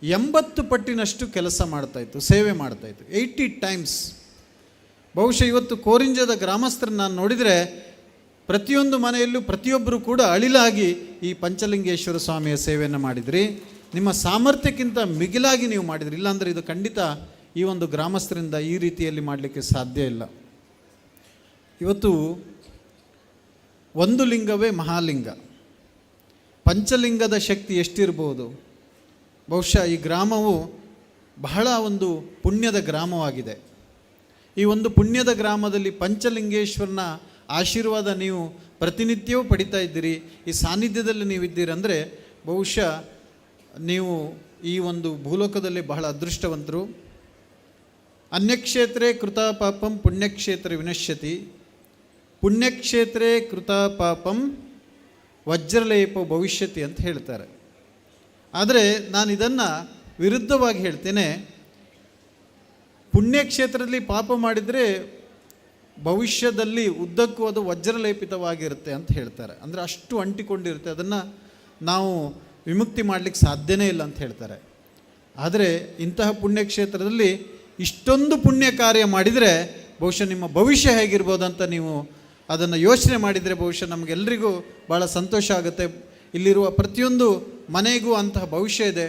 80 ಪಟ್ಟಿನಷ್ಟು ಕೆಲಸ ಮಾಡ್ತಾಯಿತ್ತು, ಸೇವೆ ಮಾಡ್ತಾಯಿತ್ತು, 80 ಟೈಮ್ಸ್. ಬಹುಶಃ ಇವತ್ತು ಕೋರಿಂಜದ ಗ್ರಾಮಸ್ಥರನ್ನು ನಾನು ನೋಡಿದರೆ ಪ್ರತಿಯೊಂದು ಮನೆಯಲ್ಲೂ ಪ್ರತಿಯೊಬ್ಬರು ಕೂಡ ಅಳಿಲಾಗಿ ಈ ಪಂಚಲಿಂಗೇಶ್ವರ ಸ್ವಾಮಿಯ ಸೇವೆಯನ್ನು ಮಾಡಿದ್ರಿ. ನಿಮ್ಮ ಸಾಮರ್ಥ್ಯಕ್ಕಿಂತ ಮಿಗಿಲಾಗಿ ನೀವು ಮಾಡಿದ್ರಿ. ಇಲ್ಲಾಂದರೆ ಇದು ಖಂಡಿತ ಈ ಒಂದು ಗ್ರಾಮಸ್ಥರಿಂದ ಈ ರೀತಿಯಲ್ಲಿ ಮಾಡಲಿಕ್ಕೆ ಸಾಧ್ಯ ಇಲ್ಲ. ಇವತ್ತು ಒಂದು ಲಿಂಗವೇ ಮಹಾಲಿಂಗ. ಪಂಚಲಿಂಗದ ಶಕ್ತಿ ಎಷ್ಟಿರ್ಬೋದು? ಬಹುಶಃ ಈ ಗ್ರಾಮವು ಬಹಳ ಒಂದು ಪುಣ್ಯದ ಗ್ರಾಮವಾಗಿದೆ. ಈ ಒಂದು ಪುಣ್ಯದ ಗ್ರಾಮದಲ್ಲಿ ಪಂಚಲಿಂಗೇಶ್ವರನ ಆಶೀರ್ವಾದ ನೀವು ಪ್ರತಿನಿತ್ಯವೂ ಪಡಿತಾ ಇದ್ದೀರಿ, ಈ ಸಾನ್ನಿಧ್ಯದಲ್ಲಿ ನೀವಿದ್ದೀರಂದರೆ ಬಹುಶಃ ನೀವು ಈ ಒಂದು ಭೂಲೋಕದಲ್ಲಿ ಬಹಳ ಅದೃಷ್ಟವಂತರು. ಅನ್ಯಕ್ಷೇತ್ರೇ ಕೃತ ಪಾಪಂ ಪುಣ್ಯಕ್ಷೇತ್ರ ವಿನಶ್ಯತಿ, ಪುಣ್ಯಕ್ಷೇತ್ರೇ ಕೃತ ಪಾಪಂ ವಜ್ರಲೇಪ ಭವಿಷ್ಯತಿ ಅಂತ ಹೇಳ್ತಾರೆ. ಆದರೆ ನಾನು ಇದನ್ನು ವಿರುದ್ಧವಾಗಿ ಹೇಳ್ತೇನೆ. ಪುಣ್ಯಕ್ಷೇತ್ರದಲ್ಲಿ ಪಾಪ ಮಾಡಿದರೆ ಭವಿಷ್ಯದಲ್ಲಿ ಉದ್ದಕ್ಕೂ ಅದು ವಜ್ರಲೇಪಿತವಾಗಿರುತ್ತೆ ಅಂತ ಹೇಳ್ತಾರೆ. ಅಂದರೆ ಅಷ್ಟು ಅಂಟಿಕೊಂಡಿರುತ್ತೆ, ಅದನ್ನು ನಾವು ವಿಮುಕ್ತಿ ಮಾಡಲಿಕ್ಕೆ ಸಾಧ್ಯನೇ ಇಲ್ಲ ಅಂತ ಹೇಳ್ತಾರೆ. ಆದರೆ ಇಂತಹ ಪುಣ್ಯಕ್ಷೇತ್ರದಲ್ಲಿ ಇಷ್ಟೊಂದು ಪುಣ್ಯ ಕಾರ್ಯ ಮಾಡಿದರೆ ಬಹುಶಃ ನಿಮ್ಮ ಭವಿಷ್ಯ ಹೇಗಿರ್ಬೋದಂತ ನೀವು ಅದನ್ನು ಯೋಚನೆ ಮಾಡಿದರೆ ಬಹುಶಃ ನಮಗೆಲ್ಲರಿಗೂ ಭಾಳ ಸಂತೋಷ ಆಗುತ್ತೆ. ಇಲ್ಲಿರುವ ಪ್ರತಿಯೊಂದು ಮನೆಗೂ ಅಂತಹ ಭವಿಷ್ಯ ಇದೆ.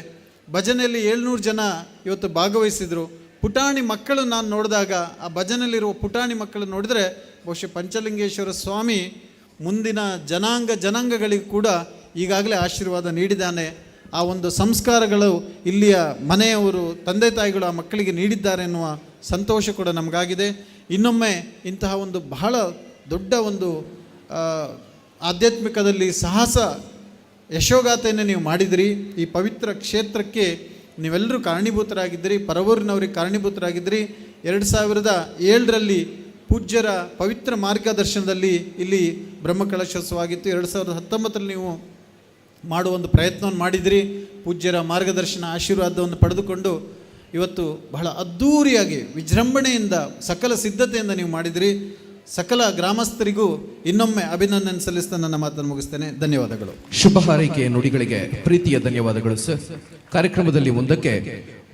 ಭಜನೆಯಲ್ಲಿ 700 ಜನ ಇವತ್ತು ಭಾಗವಹಿಸಿದರು. ಪುಟಾಣಿ ಮಕ್ಕಳು ನಾನು ನೋಡಿದಾಗ, ಆ ಭಜನೆಯಲ್ಲಿರುವ ಪುಟಾಣಿ ಮಕ್ಕಳು ನೋಡಿದರೆ ಬಹುಶಃ ಪಂಚಲಿಂಗೇಶ್ವರ ಸ್ವಾಮಿ ಮುಂದಿನ ಜನಾಂಗಗಳಿಗೂ ಕೂಡ ಈಗಾಗಲೇ ಆಶೀರ್ವಾದ ನೀಡಿದ್ದಾನೆ. ಆ ಒಂದು ಸಂಸ್ಕಾರಗಳು ಇಲ್ಲಿಯ ಮನೆಯವರು, ತಂದೆ ತಾಯಿಗಳು ಆ ಮಕ್ಕಳಿಗೆ ನೀಡಿದ್ದಾರೆ ಎನ್ನುವ ಸಂತೋಷ ಕೂಡ ನಮಗಾಗಿದೆ. ಇನ್ನೊಮ್ಮೆ ಇಂತಹ ಒಂದು ಬಹಳ ದೊಡ್ಡ ಒಂದು ಆಧ್ಯಾತ್ಮಿಕದಲ್ಲಿ ಸಾಹಸ ಯಶೋಗಾಥೆಯನ್ನು ನೀವು ಮಾಡಿದಿರಿ. ಈ ಪವಿತ್ರ ಕ್ಷೇತ್ರಕ್ಕೆ ನೀವೆಲ್ಲರೂ ಕಾರಣೀಭೂತರಾಗಿದ್ದೀರಿ, ಪರವೂರಿನವರಿಗೆ ಕಾರಣೀಭೂತರಾಗಿದ್ದೀರಿ. 2007ರಲ್ಲಿ ಪೂಜ್ಯರ ಪವಿತ್ರ ಮಾರ್ಗದರ್ಶನದಲ್ಲಿ ಇಲ್ಲಿ ಬ್ರಹ್ಮಕಲಶೋತ್ಸವವಾಗಿತ್ತು. 2019ರಲ್ಲಿ ನೀವು ಮಾಡುವ ಒಂದು ಪ್ರಯತ್ನವನ್ನು ಮಾಡಿದಿರಿ. ಪೂಜ್ಯರ ಮಾರ್ಗದರ್ಶನ ಆಶೀರ್ವಾದವನ್ನು ಪಡೆದುಕೊಂಡು ಇವತ್ತು ಬಹಳ ಅದ್ಧೂರಿಯಾಗಿ ವಿಜೃಂಭಣೆಯಿಂದ ಸಕಲ ಸಿದ್ಧತೆಯಿಂದ ನೀವು ಮಾಡಿದಿರಿ. ಸಕಲ ಗ್ರಾಮಸ್ಥರಿಗೂ ಇನ್ನೊಮ್ಮೆ ಅಭಿನಂದನೆ ಸಲ್ಲಿಸ್ತಾ ನನ್ನ ಮಾತನ್ನು ಮುಗಿಸ್ತೇನೆ. ಧನ್ಯವಾದಗಳು. ಶುಭ ಹಾರೈಕೆಯ ನುಡಿಗಳಿಗೆ ಪ್ರೀತಿಯ ಧನ್ಯವಾದಗಳು ಸರ್. ಕಾರ್ಯಕ್ರಮದಲ್ಲಿ ಮುಂದಕ್ಕೆ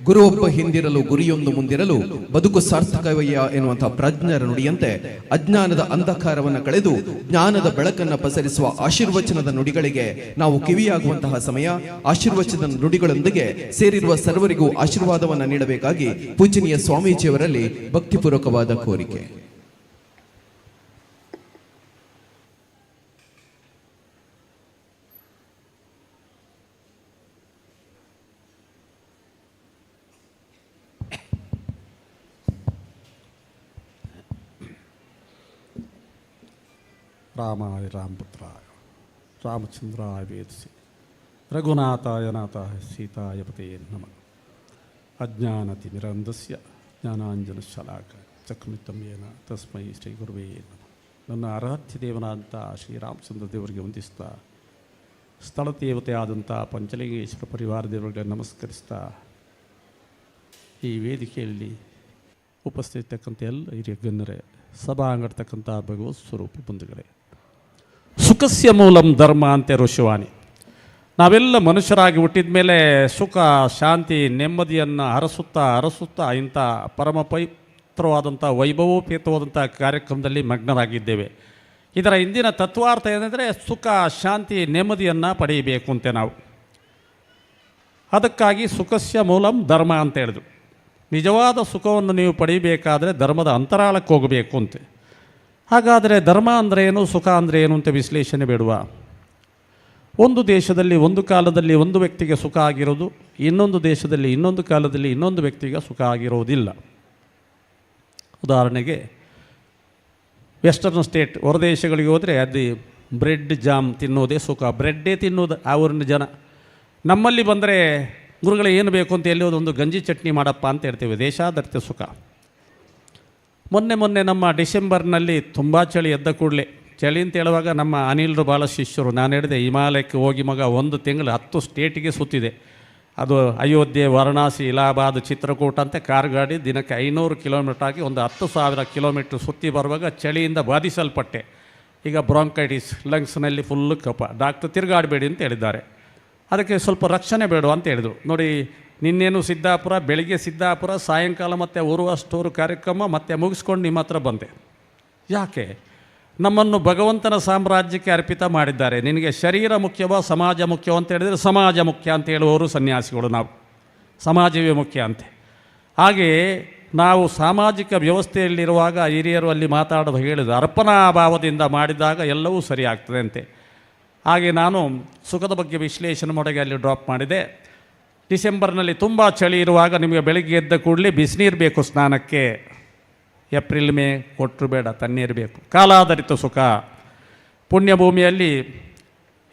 ಗುರುವೊಬ್ಬ ಹಿಂದಿರಲು ಗುರಿಯೊಂದು ಮುಂದಿರಲು ಬದುಕು ಸಾರ್ಥಕವಯ್ಯ ಎನ್ನುವಂತಹ ಪ್ರಜ್ಞರ ನುಡಿಯಂತೆ ಅಜ್ಞಾನದ ಅಂಧಕಾರವನ್ನು ಕಳೆದು ಜ್ಞಾನದ ಬೆಳಕನ್ನು ಪಸರಿಸುವ ಆಶೀರ್ವಚನದ ನುಡಿಗಳಿಗೆ ನಾವು ಕಿವಿಯಾಗುವಂತಹ ಸಮಯ. ಆಶೀರ್ವಚನದ ನುಡಿಗಳೊಂದಿಗೆ ಸೇರಿರುವ ಸರ್ವರಿಗೂ ಆಶೀರ್ವಾದವನ್ನು ನೀಡಬೇಕಾಗಿ ಪೂಜನೀಯ ಸ್ವಾಮೀಜಿಯವರಲ್ಲಿ ಭಕ್ತಿಪೂರ್ವಕವಾದ ಕೋರಿಕೆ. ರಾಮಾಯ ರಾಮಪುತ್ರಾಯ ರಾಮಚಂದ್ರಾಯ ವೇದಸಿ ರಘುನಾಥಾಯ ನಾಥಾಯ ಸೀತಾಯ ಪತಯೇ ನಮಃ. ಅಜ್ಞಾನತಿಮಿರಂಧಸ್ಯ ಜ್ಞಾನಾಂಜನಶಲಾಕ ಚಕ್ರಮಿತ್ತಂ ಯೇನ ತಸ್ಮೈ ಶ್ರೀ ಗುರುವೇ ನಮಃ. ನನ್ನ ಆರಾಧ್ಯ ದೇವನಾದಂಥ ಶ್ರೀರಾಮಚಂದ್ರ ದೇವರಿಗೆ ವಂದಿಸ್ತಾ, ಸ್ಥಳ ದೇವತೆಯಾದಂಥ ಪಂಚಲಿಂಗೇಶ್ವರ ಪರಿವಾರ ದೇವರಿಗೆ ನಮಸ್ಕರಿಸ್ತಾ, ಈ ವೇದಿಕೆಯಲ್ಲಿ ಉಪಸ್ಥಿತಕ್ಕಂಥ ಎಲ್ಲ ಹಿರಿಯ ಗಣ್ಯರೇ, ಸಭಾ ಅಂಗಡ್ತಕ್ಕಂಥ ಭಗವತ್ ಸ್ವರೂಪ ಬಂಧುಗಳೇ, ಸುಖಸ್ಯ ಮೂಲಂ ಧರ್ಮ ಅಂತ ಋಷಿವಾಣಿ. ನಾವೆಲ್ಲ ಮನುಷ್ಯರಾಗಿ ಹುಟ್ಟಿದ ಮೇಲೆ ಸುಖ, ಶಾಂತಿ, ನೆಮ್ಮದಿಯನ್ನು ಅರಸುತ್ತಾ ಇಂಥ ಪರಮ ಪವಿತ್ರವಾದಂಥ ವೈಭವೋಪೇತವಾದಂಥ ಕಾರ್ಯಕ್ರಮದಲ್ಲಿ ಮಗ್ನರಾಗಿದ್ದೇವೆ. ಇದರ ಇಂದಿನ ತತ್ವಾರ್ಥ ಏನೆಂದರೆ ಸುಖ, ಶಾಂತಿ, ನೆಮ್ಮದಿಯನ್ನು ಪಡೆಯಬೇಕು ಅಂತೆ ನಾವು. ಅದಕ್ಕಾಗಿ ಸುಖಸ್ಯ ಮೂಲಂ ಧರ್ಮ ಅಂತ ಹೇಳಿದ್ರು. ನಿಜವಾದ ಸುಖವನ್ನು ನೀವು ಪಡೆಯಬೇಕಾದ್ರೆ ಧರ್ಮದ ಅಂತರಾಳಕ್ಕೆ ಹೋಗಬೇಕು ಅಂತೆ. ಹಾಗಾದರೆ ಧರ್ಮ ಅಂದರೆ ಏನು, ಸುಖ ಅಂದರೆ ಏನು ಅಂತ ವಿಶ್ಲೇಷಣೆ ಬೇಡುವ. ಒಂದು ದೇಶದಲ್ಲಿ ಒಂದು ಕಾಲದಲ್ಲಿ ಒಂದು ವ್ಯಕ್ತಿಗೆ ಸುಖ ಆಗಿರೋದು, ಇನ್ನೊಂದು ದೇಶದಲ್ಲಿ ಇನ್ನೊಂದು ಕಾಲದಲ್ಲಿ ಇನ್ನೊಂದು ವ್ಯಕ್ತಿಗೆ ಸುಖ ಆಗಿರೋದಿಲ್ಲ. ಉದಾಹರಣೆಗೆ ವೆಸ್ಟರ್ನ್ ಸ್ಟೇಟ್ ಹೊರದೇಶಗಳಿಗೆ ಹೋದರೆ ಅಲ್ಲಿ ಬ್ರೆಡ್ ಜಾಮ್ ತಿನ್ನೋದೇ ಸುಖ, ಬ್ರೆಡ್ಡೇ ತಿನ್ನೋದು ಆ ಊರಿನ ಜನ. ನಮ್ಮಲ್ಲಿ ಬಂದರೆ ಗುರುಗಳು ಏನು ಬೇಕು ಅಂತ ಎಲ್ಲಿ ಒಂದು ಗಂಜಿ ಚಟ್ನಿ ಮಾಡಪ್ಪ ಅಂತ ಹೇಳ್ತೇವೆ, ದೇಶಾದರ್ಥ ಸುಖ. ಮೊನ್ನೆ ನಮ್ಮ ಡಿಸೆಂಬರ್ನಲ್ಲಿ ತುಂಬ ಚಳಿ ಎದ್ದ ಕೂಡಲೇ, ಚಳಿ ಅಂತ ಹೇಳುವಾಗ ನಮ್ಮ ಅನಿಲ್ರು ಭಾಳ ಶಿಷ್ಯರು. ನಾನು ಹೇಳಿದೆ ಹಿಮಾಲಯಕ್ಕೆ ಹೋಗಿ ಮಗ 1 ತಿಂಗಳು 10 ಸ್ಟೇಟಿಗೆ ಸುತ್ತಿದೆ. ಅದು ಅಯೋಧ್ಯೆ, ವಾರಣಾಸಿ, ಇಲಾಹಾಬಾದ್, ಚಿತ್ರಕೂಟ ಅಂತ ಕಾರ್ ಗಾಡಿ ದಿನಕ್ಕೆ 500 ಕಿಲೋಮೀಟ್ರ್ ಆಗಿ ಒಂದು 10,000 ಕಿಲೋಮೀಟ್ರ್ ಸುತ್ತಿ ಬರುವಾಗ ಚಳಿಯಿಂದ ಬಾಧಿಸಲ್ಪಟ್ಟೆ. ಈಗ ಬ್ರಾಂಕೈಟಿಸ್, ಲಂಗ್ಸ್ನಲ್ಲಿ ಫುಲ್ಲು ಕಫ. ಡಾಕ್ಟ್ರು ತಿರುಗಾಡಬೇಡಿ ಅಂತ ಹೇಳಿದ್ದಾರೆ. ಅದಕ್ಕೆ ಸ್ವಲ್ಪ ರಕ್ಷಣೆ ಬೇಡ ಅಂತ ಹೇಳಿದರು. ನೋಡಿ, ನಿನ್ನೇನು ಸಿದ್ದಾಪುರ, ಬೆಳಿಗ್ಗೆ ಸಿದ್ದಾಪುರ, ಸಾಯಂಕಾಲ ಮತ್ತು ಉರುವಷ್ಟೂರು ಕಾರ್ಯಕ್ರಮ ಮತ್ತೆ ಮುಗಿಸ್ಕೊಂಡು ನಿಮ್ಮ ಹತ್ರ ಬಂದೆ. ಯಾಕೆ? ನಮ್ಮನ್ನು ಭಗವಂತನ ಸಾಮ್ರಾಜ್ಯಕ್ಕೆ ಅರ್ಪಿತ ಮಾಡಿದ್ದಾರೆ. ನಿನಗೆ ಶರೀರ ಮುಖ್ಯವೋ ಸಮಾಜ ಮುಖ್ಯವೋ ಅಂತ ಹೇಳಿದರೆ ಸಮಾಜ ಮುಖ್ಯ ಅಂತ ಹೇಳುವವರು ಸನ್ಯಾಸಿಗಳು. ನಾವು ಸಮಾಜವೇ ಮುಖ್ಯ ಅಂತೆ. ಹಾಗೆಯೇ ನಾವು ಸಾಮಾಜಿಕ ವ್ಯವಸ್ಥೆಯಲ್ಲಿರುವಾಗ ಹಿರಿಯರು ಅಲ್ಲಿ ಮಾತಾಡೋದು ಹೇಳಿದ್ರು, ಅರ್ಪಣಾ ಭಾವದಿಂದ ಮಾಡಿದಾಗ ಎಲ್ಲವೂ ಸರಿ ಆಗ್ತದೆ ಅಂತೆ. ಹಾಗೆ ನಾನು ಸುಖದ ಬಗ್ಗೆ ವಿಶ್ಲೇಷಣೆ ಮಾಡೋಕ್ಕೆ ಅಲ್ಲಿ ಡ್ರಾಪ್ ಮಾಡಿದೆ. ಡಿಸೆಂಬರ್ನಲ್ಲಿ ತುಂಬ ಚಳಿ ಇರುವಾಗ ನಿಮಗೆ ಬೆಳಗ್ಗೆ ಎದ್ದ ಕೂಡಲೇ ಬಿಸಿನೀರು ಬೇಕು ಸ್ನಾನಕ್ಕೆ. ಏಪ್ರಿಲ್ ಮೇ ಕೊಟ್ಟರು ಬೇಡ, ತಣ್ಣೀರು ಬೇಕು. ಕಾಲಾಧಾರಿತ ಸುಖ. ಪುಣ್ಯಭೂಮಿಯಲ್ಲಿ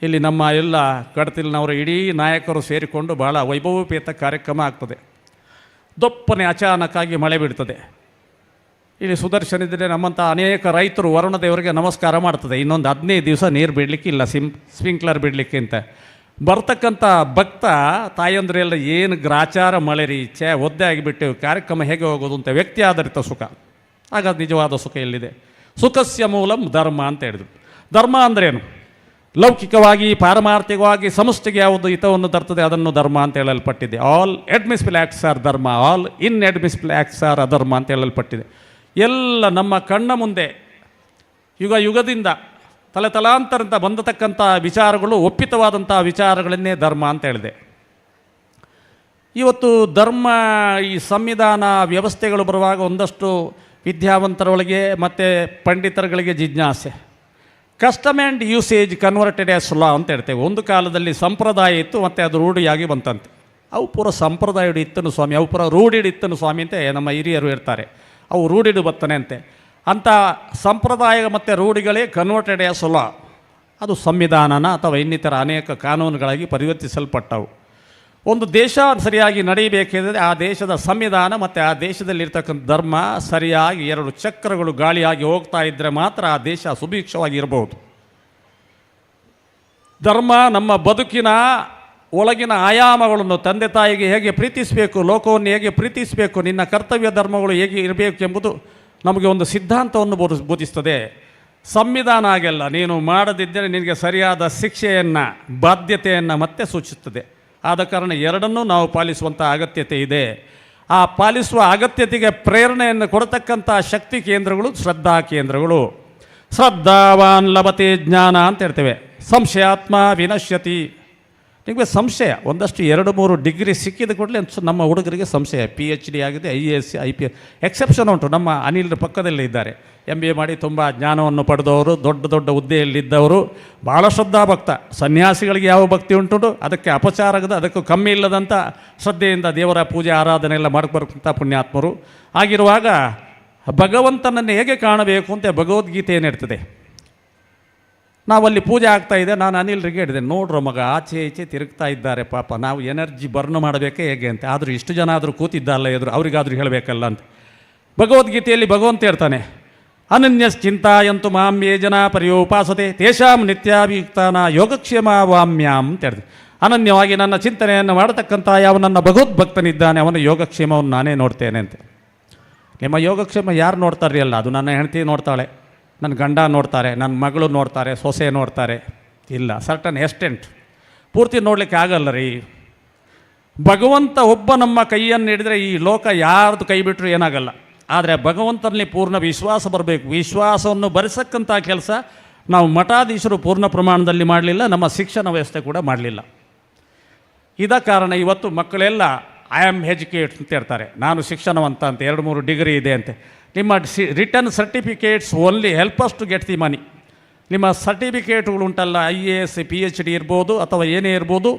ಇಲ್ಲಿ ನಮ್ಮ ಎಲ್ಲ ಕಡತಿಲಿನವರು ಇಡೀ ನಾಯಕರು ಸೇರಿಕೊಂಡು ಭಾಳ ವೈಭವೋಪೇತ ಕಾರ್ಯಕ್ರಮ ಆಗ್ತದೆ. ದೊಪ್ಪನೆ ಅಚಾನಕ್ಕಾಗಿ ಮಳೆ ಬಿಡ್ತದೆ. ಇಲ್ಲಿ ಸುದರ್ಶನ ಇದ್ದರೆ ನಮ್ಮಂಥ ಅನೇಕ ರೈತರು ವರುಣ ದೇವರಿಗೆ ನಮಸ್ಕಾರ ಮಾಡ್ತದೆ. ಇನ್ನೊಂದು 15 ದಿವಸ ನೀರು ಬಿಡಲಿಕ್ಕೆ ಇಲ್ಲ, ಸ್ಪ್ರಿಂಕ್ಲರ್ ಬಿಡಲಿಕ್ಕೆ ಅಂತ. ಬರ್ತಕ್ಕಂಥ ಭಕ್ತ ತಾಯಂದ್ರೆಲ್ಲ ಏನು ಗ್ರಾಚಾರ ಮಳೆ ರೀ, ಒದ್ದೆ ಆಗಿಬಿಟ್ಟು ಕಾರ್ಯಕ್ರಮ ಹೇಗೆ ಹೋಗೋದು ಅಂತ. ವ್ಯಕ್ತಿ ಆಧಾರಿತ ಸುಖ. ಹಾಗಾದ್ರೆ ನಿಜವಾದ ಸುಖ ಎಲ್ಲಿದೆ? ಸುಖಸ್ಯ ಮೂಲಂ ಧರ್ಮ ಅಂತ ಹೇಳಿದ್ರು. ಧರ್ಮ ಅಂದ್ರೇನು? ಲೌಕಿಕವಾಗಿ, ಪಾರಮಾರ್ಥಿಕವಾಗಿ ಸಮಷ್ಟಿಗೆ ಯಾವುದು ಹಿತವನ್ನು ತರ್ತದೆ ಅದನ್ನು ಧರ್ಮ ಅಂತ ಹೇಳಲ್ಪಟ್ಟಿದೆ. ಆಲ್ ಅಡ್ಮಿಸಿಬಲ್ ಆ್ಯಕ್ಟ್ಸ್ ಆರ್ ಧರ್ಮ, ಆಲ್ ಇನ್ಅಡ್ಮಿಸಿಬಲ್ ಆ್ಯಕ್ಟ್ಸ್ ಆರ್ ಅಧರ್ಮ ಅಂತ ಹೇಳಲ್ಪಟ್ಟಿದೆ. ಎಲ್ಲ ನಮ್ಮ ಕಣ್ಣ ಮುಂದೆ ಯುಗದಿಂದ ತಲಾಂತರಂತ ಬಂದತಕ್ಕಂಥ ವಿಚಾರಗಳು ಒಪ್ಪಿತವಾದಂಥ ವಿಚಾರಗಳನ್ನೇ ಧರ್ಮ ಅಂತ ಹೇಳಿದೆ. ಇವತ್ತು ಧರ್ಮ, ಈ ಸಂವಿಧಾನ ವ್ಯವಸ್ಥೆಗಳು ಬರುವಾಗ ಒಂದಷ್ಟು ವಿದ್ಯಾವಂತರೊಳಗೆ ಮತ್ತು ಪಂಡಿತರುಗಳಿಗೆ ಜಿಜ್ಞಾಸೆ. Custom and usage converted as law ಅಂತ ಹೇಳ್ತೇವೆ. ಒಂದು ಕಾಲದಲ್ಲಿ ಸಂಪ್ರದಾಯ ಇತ್ತು ಮತ್ತು ಅದು ರೂಢಿಯಾಗಿ ಬಂತಂತೆ. ಅವು ಪೂರ ಸಂಪ್ರದಾಯಡಿ ಇತ್ತನು ಸ್ವಾಮಿ, ಅವು ಪೂರ ರೂಢಿಡಿ ಇತ್ತನು ಸ್ವಾಮಿ ಅಂತ ನಮ್ಮ ಹಿರಿಯರು ಇರ್ತಾರೆ. ಅವು ರೂಢಿಡು ಬರ್ತನೆ ಅಂತೆ. ಅಂಥ ಸಂಪ್ರದಾಯ ಮತ್ತು ರೂಢಿಗಳೇ ಕನ್ವರ್ಟೆಡ್ ಆ್ಯಸ್ ಲಾ, ಅದು ಸಂವಿಧಾನನ ಅಥವಾ ಇನ್ನಿತರ ಅನೇಕ ಕಾನೂನುಗಳಾಗಿ ಪರಿವರ್ತಿಸಲ್ಪಟ್ಟವು. ಒಂದು ದೇಶ ಸರಿಯಾಗಿ ನಡೆಯಬೇಕಿದ್ರೆ ಆ ದೇಶದ ಸಂವಿಧಾನ ಮತ್ತು ಆ ದೇಶದಲ್ಲಿರ್ತಕ್ಕಂಥ ಧರ್ಮ ಸರಿಯಾಗಿ 2 ಚಕ್ರಗಳು ಗಾಳಿಯಾಗಿ ಹೋಗ್ತಾ ಇದ್ದರೆ ಮಾತ್ರ ಆ ದೇಶ ಸುಭಿಕ್ಷವಾಗಿ ಇರಬಹುದು. ಧರ್ಮ ನಮ್ಮ ಬದುಕಿನ ಒಳಗಿನ ಆಯಾಮಗಳನ್ನು, ತಂದೆ ತಾಯಿಗೆ ಹೇಗೆ ಪ್ರೀತಿಸಬೇಕು, ಲೋಕವನ್ನು ಹೇಗೆ ಪ್ರೀತಿಸಬೇಕು, ನಿನ್ನ ಕರ್ತವ್ಯ ಧರ್ಮಗಳು ಹೇಗೆ ಇರಬೇಕು ಎಂಬುದು ನಮಗೆ ಒಂದು ಸಿದ್ಧಾಂತವನ್ನು ಬೋಧಿಸ್ತದೆ. ಸಂವಿಧಾನ ಹಾಗೆಲ್ಲ, ನೀನು ಮಾಡದಿದ್ದರೆ ನಿನಗೆ ಸರಿಯಾದ ಶಿಕ್ಷೆಯನ್ನು, ಬಾಧ್ಯತೆಯನ್ನು ಮತ್ತೆ ಸೂಚಿಸುತ್ತದೆ. ಆದ ಕಾರಣ ಎರಡನ್ನೂ ನಾವು ಪಾಲಿಸುವಂಥ ಅಗತ್ಯತೆ ಇದೆ. ಆ ಪಾಲಿಸುವ ಅಗತ್ಯತೆಗೆ ಪ್ರೇರಣೆಯನ್ನು ಕೊಡತಕ್ಕಂಥ ಶಕ್ತಿ ಕೇಂದ್ರಗಳು ಶ್ರದ್ಧಾ ಕೇಂದ್ರಗಳು. ಶ್ರದ್ಧಾವಾನ್ ಲಭತೆ ಜ್ಞಾನ ಅಂತ ಹೇಳ್ತೇವೆ. ಸಂಶಯಾತ್ಮ ವಿನಶ್ಯತಿ. ನಿಮಗೆ ಸಂಶಯ ಒಂದಷ್ಟು 2-3 ಡಿಗ್ರಿ ಸಿಕ್ಕಿದ ಕೂಡಲೇ ನಮ್ಮ ಹುಡುಗರಿಗೆ ಸಂಶಯ. PhD ಆಗಿದೆ, IAS IPS ಎಕ್ಸೆಪ್ಷನ್ ಉಂಟು. ನಮ್ಮ ಅನಿಲ್ ಪಕ್ಕದಲ್ಲೇ ಇದ್ದಾರೆ, MBA ಮಾಡಿ ತುಂಬ ಜ್ಞಾನವನ್ನು ಪಡೆದವರು, ದೊಡ್ಡ ಹುದ್ದೆಯಲ್ಲಿದ್ದವರು, ಭಾಳ ಶ್ರದ್ಧಾಭಕ್ತ. ಸನ್ಯಾಸಿಗಳಿಗೆ ಯಾವ ಭಕ್ತಿ ಉಂಟು ಅದಕ್ಕೆ ಅಪಚಾರದ, ಅದಕ್ಕೂ ಕಮ್ಮಿ ಇಲ್ಲದಂಥ ಶ್ರದ್ಧೆಯಿಂದ ದೇವರ ಪೂಜೆ ಆರಾಧನೆ ಎಲ್ಲ ಮಾಡ್ಬರ್ತಕ್ಕಂಥ ಪುಣ್ಯಾತ್ಮರು. ಆಗಿರುವಾಗ ಭಗವಂತನನ್ನು ಹೇಗೆ ಕಾಣಬೇಕು ಅಂತ ಭಗವದ್ಗೀತೆ ಏನಿರ್ತದೆ. ನಾವಲ್ಲಿ ಪೂಜೆ ಆಗ್ತಾಯಿದೆ, ನಾನು ಅನಿಲ್ರಿಗೆ ಹೇಳಿದೆ, ನೋಡ್ರೋ ಮಗ ಆಚೆ ಈಚೆ ತಿರುಗ್ತಾ ಇದ್ದಾರೆ ಪಾಪ, ನಾವು ಎನರ್ಜಿ ಬರ್ನ್ ಮಾಡಬೇಕೇ ಹೇಗೆ ಅಂತ. ಆದರೂ ಇಷ್ಟು ಜನ ಆದರೂ ಕೂತಿದ್ದಲ್ಲ ಎದುರು, ಅವರಿಗಾದರೂ ಹೇಳಬೇಕಲ್ಲ ಅಂತ. ಭಗವದ್ಗೀತೆಯಲ್ಲಿ ಭಗವಂತ ಹೇಳ್ತಾನೆ, ಅನನ್ಯಶ್ಚಿಂತಾಯಂತು ಮಾಂ ಯೇ ಜನ ಪರ್ಯೋಪಾಸತೆ ತೇಷಾಂ ನಿತ್ಯಾಭಿಯುಕ್ತಾನ ಯೋಗಕ್ಷೇಮ ವಾಮ್ಯಾಂ ಅಂತ ಹೇಳಿದೆ. ಅನನ್ಯವಾಗಿ ನನ್ನ ಚಿಂತನೆಯನ್ನು ಮಾಡತಕ್ಕಂಥ ಯಾವ ನನ್ನ ಭಗವದ್ಭಕ್ತನಿದ್ದಾನೆ ಅವನ ಯೋಗಕ್ಷೇಮವನ್ನು ನಾನೇ ನೋಡ್ತೇನೆ ಅಂತ. ನಿಮ್ಮ ಯೋಗಕ್ಷೇಮ ಯಾರು ನೋಡ್ತಾರ್ರಿ? ಅಲ್ಲ, ಅದು ನನ್ನ ಹೆಂಡತಿ ನೋಡ್ತಾಳೆ, ನನ್ನ ಗಂಡ ನೋಡ್ತಾರೆ, ನನ್ನ ಮಗಳು ನೋಡ್ತಾರೆ, ಸೊಸೆ ನೋಡ್ತಾರೆ. ಇಲ್ಲ, ಸರ್ಟನ್ ಎಕ್ಸ್ಟೆಂಟ್ ಪೂರ್ತಿ ನೋಡಲಿಕ್ಕೆ ಆಗಲ್ಲ ರೀ. ಭಗವಂತ ಒಬ್ಬ ನಮ್ಮ ಕೈಯನ್ನು ಹಿಡಿದ್ರೆ ಈ ಲೋಕ ಯಾರ್ದು ಕೈ ಬಿಟ್ಟರು ಏನಾಗಲ್ಲ. ಆದರೆ ಭಗವಂತನಲ್ಲಿ ಪೂರ್ಣ ವಿಶ್ವಾಸ ಬರಬೇಕು. ವಿಶ್ವಾಸವನ್ನು ಬರೆಸಕ್ಕಂಥ ಕೆಲಸ ನಾವು ಮಠಾಧೀಶರು ಪೂರ್ಣ ಪ್ರಮಾಣದಲ್ಲಿ ಮಾಡಲಿಲ್ಲ, ನಮ್ಮ ಶಿಕ್ಷಣ ವ್ಯವಸ್ಥೆ ಕೂಡ ಮಾಡಲಿಲ್ಲ. ಇದ ಕಾರಣ ಇವತ್ತು ಮಕ್ಕಳೆಲ್ಲ ಐ ಆಮ್ ಎಜುಕೇಟ್ ಅಂತ ಹೇಳ್ತಾರೆ, ನಾನು ಶಿಕ್ಷಣವಂತ ಅಂತ, 2-3 ಡಿಗ್ರಿ ಇದೆ ಅಂತೆ. ನಿಮ್ಮ return certificates only help us to get the money. ನಿಮ್ಮ ಸರ್ಟಿಫಿಕೇಟ್ಗಳು ಉಂಟಲ್ಲ, IAS PhD ಇರ್ಬೋದು ಅಥವಾ ಏನೇ ಇರ್ಬೋದು,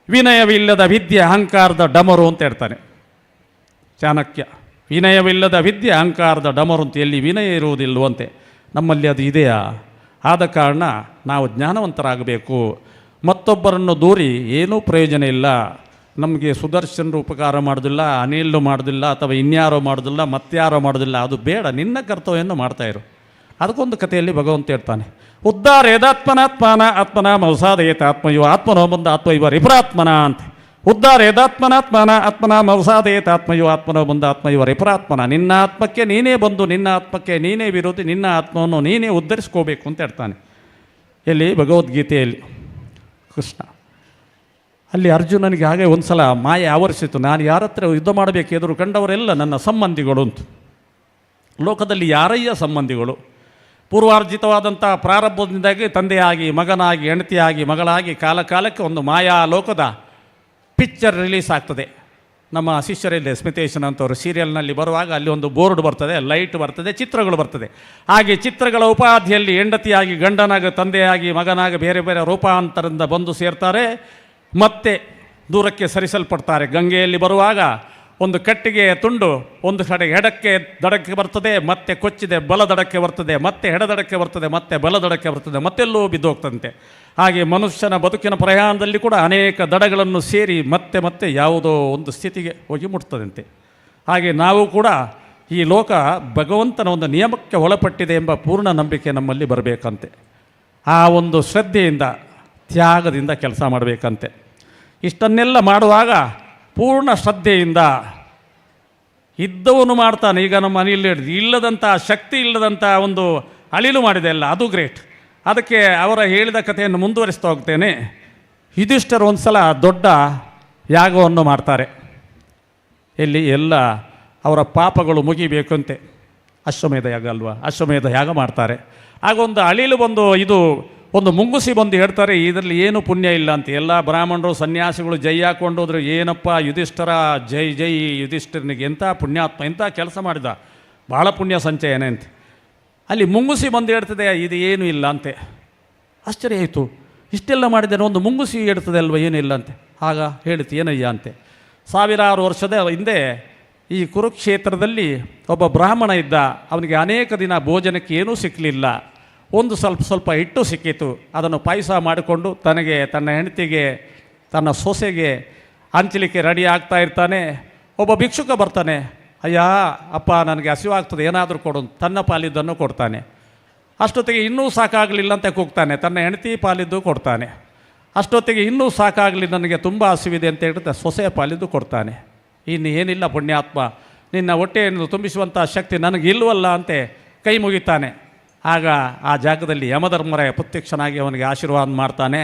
ವಿನಯವಿಲ್ಲದ ವಿದ್ಯೆ ಅಹಂಕಾರದ ಡಮರು ಅಂತ ಹೇಳ್ತಾನೆ ಚಾಣಕ್ಯ. ವಿನಯವಿಲ್ಲದ ವಿದ್ಯೆ ಅಹಂಕಾರದ ಡಮರು ಅಂತ. ಎಲ್ಲಿ ವಿನಯ ಇರುವುದಿಲ್ಲವಂತೆ. ನಮ್ಮಲ್ಲಿ ಅದು ಇದೆಯಾ? ಆದ ಕಾರಣ ನಾವು ಜ್ಞಾನವಂತರಾಗಬೇಕು. ಮತ್ತೊಬ್ಬರನ್ನು ದೂರಿ ಏನೂ ಪ್ರಯೋಜನ ಇಲ್ಲ. ನಮಗೆ ಸುದರ್ಶನರು ಉಪಕಾರ ಮಾಡೋದಿಲ್ಲ, ಅನಿಲ್ ಮಾಡೋದಿಲ್ಲ, ಅಥವಾ ಇನ್ಯಾರೋ ಮಾಡೋದಿಲ್ಲ, ಮತ್ತಾರೋ ಮಾಡೋದಿಲ್ಲ. ಅದು ಬೇಡ, ನಿನ್ನ ಕರ್ತವ್ಯವನ್ನು ಮಾಡ್ತಾಯಿರು. ಅದಕ್ಕೊಂದು ಕಥೆಯಲ್ಲಿ ಭಗವಂತ ಹೇಳ್ತಾನೆ, ಉದ್ಧಾರ ಯದಾತ್ಮನಾತ್ಮನ ಆತ್ಮನ ಮೌಸಾದಯತ ಆತ್ಮಯೋ ಆತ್ಮನೋ ಮುಂದೆ ಆತ್ಮ ಇವ ರಿಪರಾತ್ಮನ ಅಂತ. ಉದ್ಧಾರ ಯದಾತ್ಮನಾತ್ಮನ ಆತ್ಮನ ಮೌಸಾದಯತ ಆತ್ಮಯೋ ಆತ್ಮನೋ ಮುಂದೆ ಆತ್ಮ ಇವ ರಿಪರಾತ್ಮನ. ನಿನ್ನ ಆತ್ಮಕ್ಕೆ ನೀನೇ ಬಂದು ನಿನ್ನ ಆತ್ಮಕ್ಕೆ ನೀನೇ ವಿರೋಧಿ, ನಿನ್ನ ಆತ್ಮವನ್ನು ನೀನೇ ಉದ್ಧರಿಸ್ಕೋಬೇಕು ಅಂತ ಹೇಳ್ತಾನೆ. ಎಲ್ಲಿ ಭಗವದ್ಗೀತೆಯಲ್ಲಿ ಕೃಷ್ಣ. ಅಲ್ಲಿ ಅರ್ಜುನನಿಗೆ ಹಾಗೆ ಒಂದು ಸಲ ಮಾಯೆ ಆವರಿಸಿತು. ನಾನು ಯಾರ ಹತ್ರ ಯುದ್ಧ ಮಾಡಬೇಕು ಎದುರು ಕಂಡವರೆಲ್ಲ ನನ್ನ ಸಂಬಂಧಿಗಳು ಅಂತ. ಲೋಕದಲ್ಲಿ ಯಾರಯ್ಯ ಸಂಬಂಧಿಗಳು? ಪೂರ್ವಾರ್ಜಿತವಾದಂಥ ಪ್ರಾರಬ್ಧದಿಂದಾಗಿ ತಂದೆಯಾಗಿ ಮಗನಾಗಿ ಹೆಂಡತಿಯಾಗಿ ಮಗಳಾಗಿ ಕಾಲಕ್ಕೆ ಒಂದು ಮಾಯಾ ಲೋಕದ ಪಿಕ್ಚರ್ ರಿಲೀಸ್ ಆಗ್ತದೆ. ನಮ್ಮ ಶಿಷ್ಯರಲ್ಲಿ ಸ್ಮಿತೇಶನ್ ಅಂತವರು ಸೀರಿಯಲ್ನಲ್ಲಿ ಬರುವಾಗ ಅಲ್ಲಿ ಒಂದು ಬೋರ್ಡ್ ಬರ್ತದೆ, ಲೈಟ್ ಬರ್ತದೆ, ಚಿತ್ರಗಳು ಬರ್ತದೆ. ಹಾಗೆ ಚಿತ್ರಗಳ ಉಪಾಧಿಯಲ್ಲಿ ಹೆಂಡತಿಯಾಗಿ ಗಂಡನಾಗಿ ತಂದೆಯಾಗಿ ಮಗನಾಗಿ ಬೇರೆ ಬೇರೆ ರೂಪಾಂತರದಿಂದ ಬಂದು ಸೇರ್ತಾರೆ, ಮತ್ತೆ ದೂರಕ್ಕೆ ಸರಿಸಲ್ಪಡ್ತಾರೆ. ಗಂಗೆಯಲ್ಲಿ ಬರುವಾಗ ಒಂದು ಕಟ್ಟಿಗೆ ತುಂಡು ಒಂದು ಕಡೆ ಎಡಕ್ಕೆ ದಡಕ್ಕೆ ಬರ್ತದೆ, ಮತ್ತೆ ಕೊಚ್ಚಿದೆ ಬಲ ದಡಕ್ಕೆ ಬರ್ತದೆ, ಮತ್ತೆ ಎಡದಡಕ್ಕೆ ಬರ್ತದೆ, ಮತ್ತೆ ಬಲ ದಡಕ್ಕೆ ಬರ್ತದೆ, ಮತ್ತೆಲ್ಲೋ ಬಿದ್ದು ಹೋಗ್ತಂತೆ. ಹಾಗೆ ಮನುಷ್ಯನ ಬದುಕಿನ ಪ್ರಯಾಣದಲ್ಲಿ ಕೂಡ ಅನೇಕ ದಡಗಳನ್ನು ಸೇರಿ ಮತ್ತೆ ಮತ್ತೆ ಯಾವುದೋ ಒಂದು ಸ್ಥಿತಿಗೆ ಹೋಗಿ ಮುಟ್ತದಂತೆ. ಹಾಗೆ ನಾವು ಕೂಡ ಈ ಲೋಕ ಭಗವಂತನ ಒಂದು ನಿಯಮಕ್ಕೆ ಒಳಪಟ್ಟಿದೆ ಎಂಬ ಪೂರ್ಣ ನಂಬಿಕೆ ನಮ್ಮಲ್ಲಿ ಬರಬೇಕಂತೆ. ಆ ಒಂದು ಶ್ರದ್ಧೆಯಿಂದ ತ್ಯಾಗದಿಂದ ಕೆಲಸ ಮಾಡಬೇಕಂತೆ. ಇಷ್ಟನ್ನೆಲ್ಲ ಮಾಡುವಾಗ ಪೂರ್ಣ ಶ್ರದ್ಧೆಯಿಂದ ಇದ್ದವನು ಮಾಡ್ತಾನೆ. ಈಗ ನಮ್ಮ ಮನೆಯಲ್ಲಿ ಇಲ್ಲದಂಥ ಶಕ್ತಿ ಇಲ್ಲದಂಥ ಒಂದು ಅಳಿಲು ಮಾಡಿದೆ ಅಲ್ಲ, ಅದು ಗ್ರೇಟ್. ಅದಕ್ಕೆ ಅವರ ಹೇಳಿದ ಕಥೆಯನ್ನು ಮುಂದುವರಿಸ್ತಾ ಹೋಗ್ತೇನೆ. ಯುಧಿಷ್ಠಿರರು ಒಂದು ಸಲ ದೊಡ್ಡ ಯಾಗವನ್ನು ಮಾಡ್ತಾರೆ. ಇಲ್ಲಿ ಎಲ್ಲ ಅವರ ಪಾಪಗಳು ಮುಗಿಬೇಕಂತೆ. ಅಶ್ವಮೇಧ ಯಾಗ ಅಲ್ವಾ, ಅಶ್ವಮೇಧ ಯಾಗ ಮಾಡ್ತಾರೆ. ಆಗ ಒಂದು ಅಳಿಲು ಬಂದು ಒಂದು ಮುಂಗುಸಿ ಬಂದು ಹೇಳ್ತಾರೆ, ಇದರಲ್ಲಿ ಏನು ಪುಣ್ಯ ಇಲ್ಲ ಅಂತ. ಎಲ್ಲ ಬ್ರಾಹ್ಮಣರು ಸನ್ಯಾಸಿಗಳು ಜೈ ಹಾಕ್ಕೊಂಡು ಹೋದ್ರು, ಏನಪ್ಪ ಯುಧಿಷ್ಠಿರ ಜೈ ಜೈ ಯುಧಿಷ್ಠಿರನಿಗೆ ಎಂಥ ಪುಣ್ಯಾತ್ಮ, ಎಂಥ ಕೆಲಸ ಮಾಡಿದ, ಭಾಳ ಪುಣ್ಯ ಸಂಚಯನೇ ಅಂತ. ಅಲ್ಲಿ ಮುಂಗುಸಿ ಬಂದು ಹೇಳ್ತದೆ, ಇದು ಏನೂ ಇಲ್ಲ ಅಂತೆ. ಆಶ್ಚರ್ಯ ಆಯಿತು, ಇಷ್ಟೆಲ್ಲ ಮಾಡಿದ್ದೇನೆ, ಒಂದು ಮುಂಗುಸಿ ಹೇಳ್ತದೆ ಅಲ್ವ, ಏನಿಲ್ಲ ಅಂತೆ. ಆಗ ಹೇಳ್ತು, ಏನಯ್ಯ ಅಂತೆ. ಸಾವಿರಾರು ವರ್ಷದ ಹಿಂದೆ ಈ ಕುರುಕ್ಷೇತ್ರದಲ್ಲಿ ಒಬ್ಬ ಬ್ರಾಹ್ಮಣ ಇದ್ದ. ಅವನಿಗೆ ಅನೇಕ ದಿನ ಭೋಜನಕ್ಕೆ ಏನೂ ಸಿಕ್ಕಲಿಲ್ಲ. ಒಂದು ಸ್ವಲ್ಪ ಹಿಟ್ಟು ಸಿಕ್ಕಿತು. ಅದನ್ನು ಪಾಯಸ ಮಾಡಿಕೊಂಡು ತನಗೆ, ತನ್ನ ಹೆಂಡತಿಗೆ, ತನ್ನ ಸೊಸೆಗೆ ಹಂಚಲಿಕ್ಕೆ ರೆಡಿ ಆಗ್ತಾ ಇರ್ತಾನೆ. ಒಬ್ಬ ಭಿಕ್ಷುಕ ಬರ್ತಾನೆ, ಅಯ್ಯ ಅಪ್ಪ ನನಗೆ ಹಸಿವಾಗ್ತದೆ, ಏನಾದರೂ ಕೊಡು. ತನ್ನ ಪಾಲಿದ್ದನ್ನು ಕೊಡ್ತಾನೆ. ಅಷ್ಟೊತ್ತಿಗೆ ಇನ್ನೂ ಸಾಕಾಗಲಿಲ್ಲ ಅಂತ ಕೂಗ್ತಾನೆ, ತನ್ನ ಹೆಂಡತಿ ಪಾಲಿದ್ದು ಕೊಡ್ತಾನೆ. ಅಷ್ಟೊತ್ತಿಗೆ ಇನ್ನೂ ಸಾಕಾಗಲಿ, ನನಗೆ ತುಂಬ ಹಸಿವಿದೆ ಅಂತ ಹೇಳಿದ್ರೆ ಸೊಸೆಯ ಪಾಲಿದ್ದು ಕೊಡ್ತಾನೆ. ಇನ್ನು ಏನಿಲ್ಲ ಪುಣ್ಯಾತ್ಮ, ನಿನ್ನ ಹೊಟ್ಟೆಯನ್ನು ತುಂಬಿಸುವಂಥ ಶಕ್ತಿ ನನಗಿಲ್ವಲ್ಲ ಅಂತೆ ಕೈ ಮುಗಿತಾನೆ. ಆಗ ಆ ಜಾಗದಲ್ಲಿ ಯಮಧರ್ಮರಾಯ ಪ್ರತ್ಯಕ್ಷನಾಗಿ ಅವನಿಗೆ ಆಶೀರ್ವಾದ ಮಾಡ್ತಾನೆ.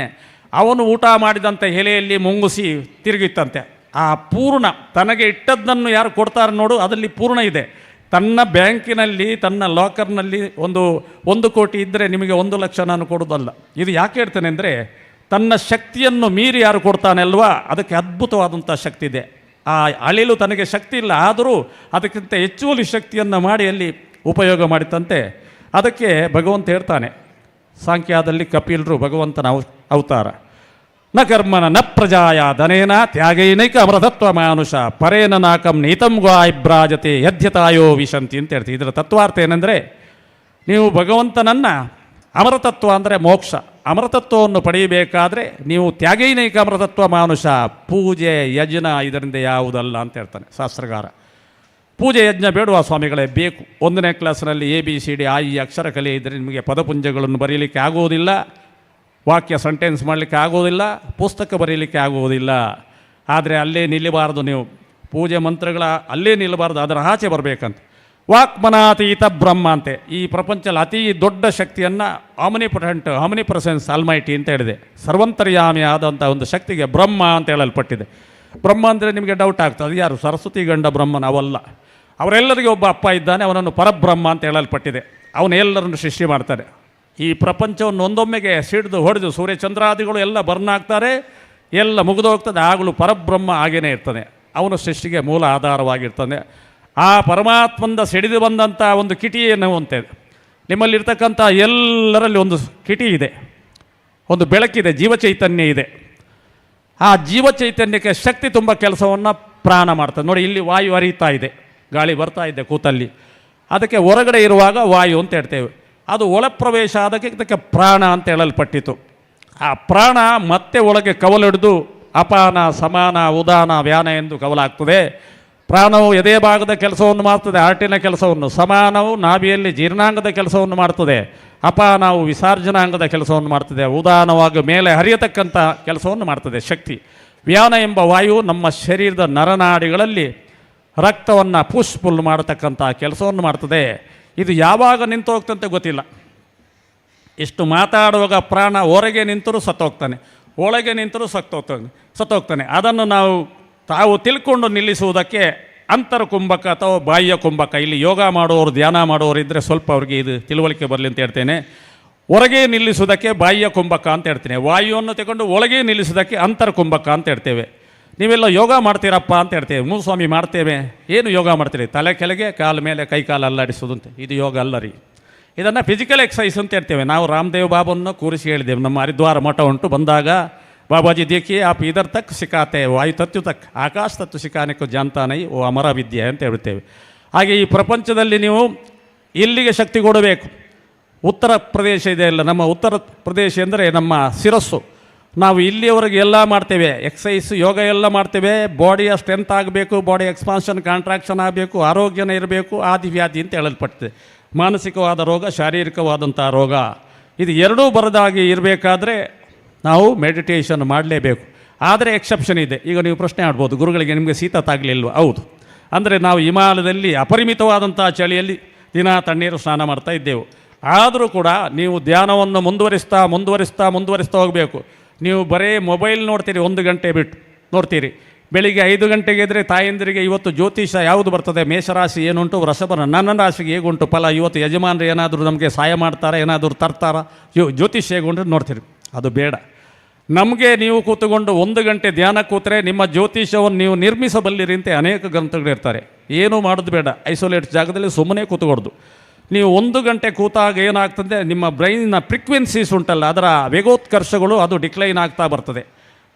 ಅವನು ಊಟ ಮಾಡಿದಂಥ ಎಲೆಯಲ್ಲಿ ಮುಂಗುಸಿ ತಿರುಗಿತ್ತಂತೆ. ಆ ಪೂರ್ಣ ತನಗೆ ಇಟ್ಟದ್ದನ್ನು ಯಾರು ಕೊಡ್ತಾರೆ ನೋಡು, ಅದರಲ್ಲಿ ಪೂರ್ಣ ಇದೆ. ತನ್ನ ಬ್ಯಾಂಕಿನಲ್ಲಿ, ತನ್ನ ಲಾಕರ್ನಲ್ಲಿ 1 ಕೋಟಿ ಇದ್ದರೆ ನಿಮಗೆ 1 ಲಕ್ಷ ನಾನು ಕೊಡೋದಲ್ಲ. ಇದು ಯಾಕೆ ಹೇಳ್ತೇನೆ ಅಂದರೆ, ತನ್ನ ಶಕ್ತಿಯನ್ನು ಮೀರಿ ಯಾರು ಕೊಡ್ತಾನೆ ಅಲ್ವಾ, ಅದಕ್ಕೆ ಅದ್ಭುತವಾದಂಥ ಶಕ್ತಿ ಇದೆ. ಆ ಅಳಿಲು ತನಗೆ ಶಕ್ತಿ ಇಲ್ಲ, ಆದರೂ ಅದಕ್ಕಿಂತ ಹೆಚ್ಚುವರಿ ಶಕ್ತಿಯನ್ನು ಮಾಡಿ ಅಲ್ಲಿ ಉಪಯೋಗ ಮಾಡಿತಂತೆ. ಅದಕ್ಕೆ ಭಗವಂತ ಹೇಳ್ತಾನೆ, ಸಾಂಖ್ಯದಲ್ಲಿ ಕಪಿಲರು ಭಗವಂತನ ಅವತಾರ. ನ ಕರ್ಮನ ನ ಪ್ರಜಾಯ ಧನೇನ ತ್ಯಾಗೈನೈಕ ಅಮೃತತ್ವ ಮಾನುಷ ಪರೇನ ನಾಕಂ ನೀತಂ ಗಾಯಿಬ್ರಾಜತೆ ಯದ್ಯತಾಯೋ ವಿಶಂತಿ ಅಂತ ಹೇಳ್ತೀವಿ. ಇದರ ತತ್ವಾರ್ಥ ಏನೆಂದರೆ, ನೀವು ಭಗವಂತನನ್ನು ಅಮೃತತ್ವ ಅಂದರೆ ಮೋಕ್ಷ, ಅಮೃತತ್ವವನ್ನು ಪಡೆಯಬೇಕಾದ್ರೆ ನೀವು ತ್ಯಾಗೈನೈಕ ಅಮೃತತ್ವ ಮಾನುಷ, ಪೂಜೆ ಯಜ್ಞ ಇದರಿಂದ ಯಾವುದಲ್ಲ ಅಂತ ಹೇಳ್ತಾನೆ ಶಾಸ್ತ್ರಗಾರ. ಪೂಜೆ ಯಜ್ಞ ಬೇಡುವ ಸ್ವಾಮಿಗಳೇ ಬೇಕು. 1ನೇ ಕ್ಲಾಸ್ನಲ್ಲಿ ABCD ಈ ಅಕ್ಷರ ಕಲೆ ಇದ್ದರೆ ನಿಮಗೆ ಪದಪುಂಜಗಳನ್ನು ಬರೀಲಿಕ್ಕೆ ಆಗೋದಿಲ್ಲ, ವಾಕ್ಯ ಸೆಂಟೆನ್ಸ್ ಮಾಡಲಿಕ್ಕೆ ಆಗೋದಿಲ್ಲ, ಪುಸ್ತಕ ಬರೀಲಿಕ್ಕೆ ಆಗುವುದಿಲ್ಲ. ಆದರೆ ಅಲ್ಲೇ ನಿಲ್ಲಬಾರ್ದು, ನೀವು ಪೂಜೆ ಮಂತ್ರಗಳ ಅಲ್ಲೇ ನಿಲ್ಲಬಾರ್ದು, ಅದರ ಆಚೆ ಬರಬೇಕಂತ. ವಾಕ್ಮನಾತೀತ ಬ್ರಹ್ಮ ಅಂತೆ. ಈ ಪ್ರಪಂಚದಲ್ಲಿ ಅತಿ ದೊಡ್ಡ ಶಕ್ತಿಯನ್ನು ಆಮ್ನಿ ಪ್ರೆಸೆನ್ಸ್ ಆಲ್ಮೈಟಿ ಅಂತ ಹೇಳಿದೆ. ಸರ್ವಂತರ್ಯಾಮಿ ಆದಂಥ ಒಂದು ಶಕ್ತಿಗೆ ಬ್ರಹ್ಮ ಅಂತ ಹೇಳಲ್ಪಟ್ಟಿದೆ. ಬ್ರಹ್ಮ ಅಂದರೆ ನಿಮಗೆ ಡೌಟ್ ಆಗ್ತದೆ, ಯಾರು ಸರಸ್ವತಿ ಗಂಡ ಬ್ರಹ್ಮನ? ಅವಲ್ಲ. ಅವರೆಲ್ಲರಿಗೂ ಒಬ್ಬ ಅಪ್ಪ ಇದ್ದಾನೆ, ಅವನನ್ನು ಪರಬ್ರಹ್ಮ ಅಂತ ಹೇಳಲ್ಪಟ್ಟಿದೆ. ಅವನು ಎಲ್ಲರನ್ನು ಸೃಷ್ಟಿ ಮಾಡ್ತಾರೆ. ಈ ಪ್ರಪಂಚವನ್ನು ಒಂದೊಮ್ಮೆಗೆ ಸಿಡಿದು ಹೊಡೆದು ಸೂರ್ಯಚಂದ್ರಾದಿಗಳು ಎಲ್ಲ ಬರ್ನ್ ಆಗ್ತಾರೆ, ಎಲ್ಲ ಮುಗಿದು ಹೋಗ್ತದೆ. ಆಗಲೂ ಪರಬ್ರಹ್ಮ ಹಾಗೇ ಇರ್ತದೆ. ಅವನು ಸೃಷ್ಟಿಗೆ ಮೂಲ ಆಧಾರವಾಗಿರ್ತಾನೆ. ಆ ಪರಮಾತ್ಮಂದ ಸಿಡಿದು ಬಂದಂಥ ಒಂದು ಕಿಟಿಯನ್ನು ಅಂತೇವೆ. ನಿಮ್ಮಲ್ಲಿರ್ತಕ್ಕಂಥ ಎಲ್ಲರಲ್ಲಿ ಒಂದು ಕಿಟಿ ಇದೆ, ಒಂದು ಬೆಳಕಿದೆ, ಜೀವಚೈತನ್ಯ ಇದೆ. ಆ ಜೀವಚೈತನ್ಯಕ್ಕೆ ಶಕ್ತಿ ತುಂಬ ಕೆಲಸವನ್ನು ಪ್ರಾಣ ಮಾಡ್ತದೆ. ನೋಡಿ, ಇಲ್ಲಿ ವಾಯು ಹರಿತಾ ಇದೆ, ಗಾಳಿ ಬರ್ತಾ ಇದೆ ಕೂತಲ್ಲಿ. ಅದಕ್ಕೆ ಹೊರಗಡೆ ಇರುವಾಗ ವಾಯು ಅಂತ ಹೇಳ್ತೇವೆ. ಅದು ಒಳಪ್ರವೇಶ ಆದಕ್ಕೆ ಇದಕ್ಕೆ ಪ್ರಾಣ ಅಂತ ಹೇಳಲ್ಪಟ್ಟಿತು. ಆ ಪ್ರಾಣ ಮತ್ತೆ ಒಳಗೆ ಕವಲಿಡಿದು ಅಪಾನ ಸಮಾನ ಉದಾನ ವ್ಯಾನ ಎಂದು ಕವಲಾಗ್ತದೆ. ಪ್ರಾಣವು ಎದೆ ಭಾಗದ ಕೆಲಸವನ್ನು ಮಾಡ್ತದೆ, ಆರ್ಟಿನ ಕೆಲಸವನ್ನು. ಸಮಾನವು ನಾಭಿಯಲ್ಲಿ ಜೀರ್ಣಾಂಗದ ಕೆಲಸವನ್ನು ಮಾಡ್ತದೆ. ಅಪಾನವು ವಿಸರ್ಜನಾಂಗದ ಕೆಲಸವನ್ನು ಮಾಡ್ತದೆ. ಉದಾನವಾಗಿ ಮೇಲೆ ಹರಿಯತಕ್ಕಂಥ ಕೆಲಸವನ್ನು ಮಾಡ್ತದೆ ಶಕ್ತಿ. ವ್ಯಾನ ಎಂಬ ವಾಯು ನಮ್ಮ ಶರೀರದ ನರನಾಡಿಗಳಲ್ಲಿ ರಕ್ತವನ್ನು ಪುಲ್ ಮಾಡತಕ್ಕಂಥ ಕೆಲಸವನ್ನು ಮಾಡ್ತದೆ. ಇದು ಯಾವಾಗ ನಿಂತು ಹೋಗ್ತಂತೆ ಗೊತ್ತಿಲ್ಲ. ಇಷ್ಟು ಮಾತಾಡುವಾಗ ಪ್ರಾಣ ಹೊರಗೆ ನಿಂತರೂ ಸತ್ತೋಗ್ತಾನೆ, ಒಳಗೆ ನಿಂತರೂ ಸತ್ತೋಗ್ತಾನೆ. ಅದನ್ನು ತಾವು ತಿಳ್ಕೊಂಡು ನಿಲ್ಲಿಸುವುದಕ್ಕೆ ಅಂತರ್ಕುಂಭಕ ಅಥವಾ ಬಾಹ್ಯ ಕುಂಭಕ. ಇಲ್ಲಿ ಯೋಗ ಮಾಡುವವರು ಧ್ಯಾನ ಮಾಡುವವರು ಇದ್ದರೆ ಸ್ವಲ್ಪ ಅವ್ರಿಗೆ ಇದು ತಿಳುವಳಿಕೆ ಬರಲಿ ಅಂತ ಹೇಳ್ತೇನೆ. ಹೊರಗೆ ನಿಲ್ಲಿಸುವುದಕ್ಕೆ ಬಾಹ್ಯ ಕುಂಭಕ ಅಂತ ಹೇಳ್ತೇನೆ. ವಾಯುವನ್ನು ತಗೊಂಡು ಒಳಗೆ ನಿಲ್ಲಿಸುವುದಕ್ಕೆ ಅಂತರ್ಕುಂಭಕ ಅಂತ ಹೇಳ್ತೇವೆ. ನೀವೆಲ್ಲ ಯೋಗ ಮಾಡ್ತೀರಪ್ಪ ಅಂತ ಹೇಳ್ತೇವೆ. ಸ್ವಾಮಿ ಮಾಡ್ತೇವೆ. ಏನು ಯೋಗ ಮಾಡ್ತೀರಿ? ತಲೆ ಕೆಳಗೆ ಕಾಲ ಮೇಲೆ ಕೈ ಕಾಲು ಅಲ್ಲಾಡಿಸೋದಂತೆ. ಇದು ಯೋಗ ಅಲ್ಲ ರೀ. ಇದನ್ನು ಫಿಸಿಕಲ್ ಎಕ್ಸಸೈಸ್ ಅಂತ ಹೇಳ್ತೇವೆ. ನಾವು ರಾಮದೇವ್ ಬಾಬನ್ನು ಕೂರಿಸಿ ಹೇಳಿದ್ದೇವೆ. ನಮ್ಮ ಹರಿದ್ವಾರ ಮಠ ಉಂಟು. ಬಂದಾಗ ಬಾಬಾಜಿ ದೇಖಿಯೇ ಆಪ್ ಇದರ್ ತಕ್ ಸಿಕ್ಕಾತೆ ವಾಯು ತತ್ವ ತಕ್ ಆಕಾಶ ತತ್ವ ಸಿಕ್ಕಾನೆಕ್ಕು ಜಾನ್ತಾನೈ ಓ ಅಮರ ವಿದ್ಯೆ ಅಂತ ಹೇಳ್ತೇವೆ. ಹಾಗೆ ಈ ಪ್ರಪಂಚದಲ್ಲಿ ನೀವು ಇಲ್ಲಿಗೆ ಶಕ್ತಿ ಕೊಡಬೇಕು. ಉತ್ತರ ಪ್ರದೇಶ ಇದೆ ಅಲ್ಲ, ನಮ್ಮ ಉತ್ತರ ಪ್ರದೇಶ ಅಂದರೆ ನಮ್ಮ ಶಿರಸ್ಸು. ನಾವು ಇಲ್ಲಿಯವರೆಗೆ ಎಲ್ಲ ಮಾಡ್ತೇವೆ, ಎಕ್ಸಸೈಸ್ ಯೋಗ ಎಲ್ಲ ಮಾಡ್ತೇವೆ. ಬಾಡಿಯ ಸ್ಟ್ರೆಂತ್ ಆಗಬೇಕು, ಬಾಡಿ ಎಕ್ಸ್ಪಾನ್ಷನ್ ಕಾಂಟ್ರಾಕ್ಷನ್ ಆಗಬೇಕು, ಆರೋಗ್ಯನ ಇರಬೇಕು, ಆದಿವ್ಯಾಧಿ ಅಂತ ಹೇಳಲ್ಪಡ್ತದೆ. ಮಾನಸಿಕವಾದ ರೋಗ, ಶಾರೀರಿಕವಾದಂಥ ರೋಗ, ಇದು ಎರಡೂ ಬರದಾಗಿ ಇರಬೇಕಾದ್ರೆ ನಾವು ಮೆಡಿಟೇಷನ್ ಮಾಡಲೇಬೇಕು. ಆದರೆ ಎಕ್ಸೆಪ್ಷನ್ ಇದೆ. ಈಗ ನೀವು ಪ್ರಶ್ನೆ ಆಡ್ಬೋದು, ಗುರುಗಳಿಗೆ ನಿಮಗೆ ಶೀತ ತಾಗಲಿಲ್ವ? ಹೌದು. ಅಂದರೆ ನಾವು ಹಿಮಾಲಯದಲ್ಲಿ ಅಪರಿಮಿತವಾದಂಥ ಚಳಿಯಲ್ಲಿ ದಿನ ತಣ್ಣೀರು ಸ್ನಾನ ಮಾಡ್ತಾ ಇದ್ದೆವು. ಆದರೂ ಕೂಡ ನೀವು ಧ್ಯಾನವನ್ನು ಮುಂದುವರಿಸ್ತಾ ಹೋಗಬೇಕು. ನೀವು ಬರೀ ಮೊಬೈಲ್ ನೋಡ್ತೀರಿ, 1 ಗಂಟೆ ಬಿಟ್ಟು ನೋಡ್ತೀರಿ. ಬೆಳಿಗ್ಗೆ 5 ಗಂಟೆಗೆ ಇದ್ದರೆ ತಾಯಂದಿರಿಗೆ ಇವತ್ತು ಜ್ಯೋತಿಷ ಯಾವುದು ಬರ್ತದೆ, ಮೇಷರಾಶಿ ಏನುಂಟು, ವೃಷಭ ನನ್ನ ರಾಶಿಗೆ ಹೇಗುಂಟು ಫಲ, ಇವತ್ತು ಯಜಮಾನರು ಏನಾದರೂ ನಮಗೆ ಸಹಾಯ ಮಾಡ್ತಾರಾ, ಏನಾದರೂ ತರ್ತಾರಾ, ಜ್ಯೋತಿಷ ಹೇಗುಂಟು ನೋಡ್ತೀರಿ. ಅದು ಬೇಡ. ನಮಗೆ ನೀವು ಕೂತ್ಕೊಂಡು 1 ಗಂಟೆ ಧ್ಯಾನ ಕೂತ್ರೆ ನಿಮ್ಮ ಜ್ಯೋತಿಷವನ್ನು ನೀವು ನಿರ್ಮಿಸಬಲ್ಲಿರಿ ಅಂತ ಅನೇಕ ಗ್ರಂಥಗಳಿರ್ತಾರೆ. ಏನೂ ಮಾಡೋದು ಬೇಡ. ಐಸೋಲೇಟ್ ಜಾಗದಲ್ಲಿ ಸುಮ್ಮನೆ ಕೂತ್ಕೊಡ್ದು. ನೀವು 1 ಗಂಟೆ ಕೂತಾಗ ಏನಾಗ್ತದೆ, ನಿಮ್ಮ ಬ್ರೈನಿನ ಫ್ರೀಕ್ವೆನ್ಸೀಸ್ ಉಂಟಲ್ಲ, ಅದರ ವೇಗೋತ್ಕರ್ಷಗಳು ಅದು ಡಿಕ್ಲೈನ್ ಆಗ್ತಾ ಬರ್ತದೆ.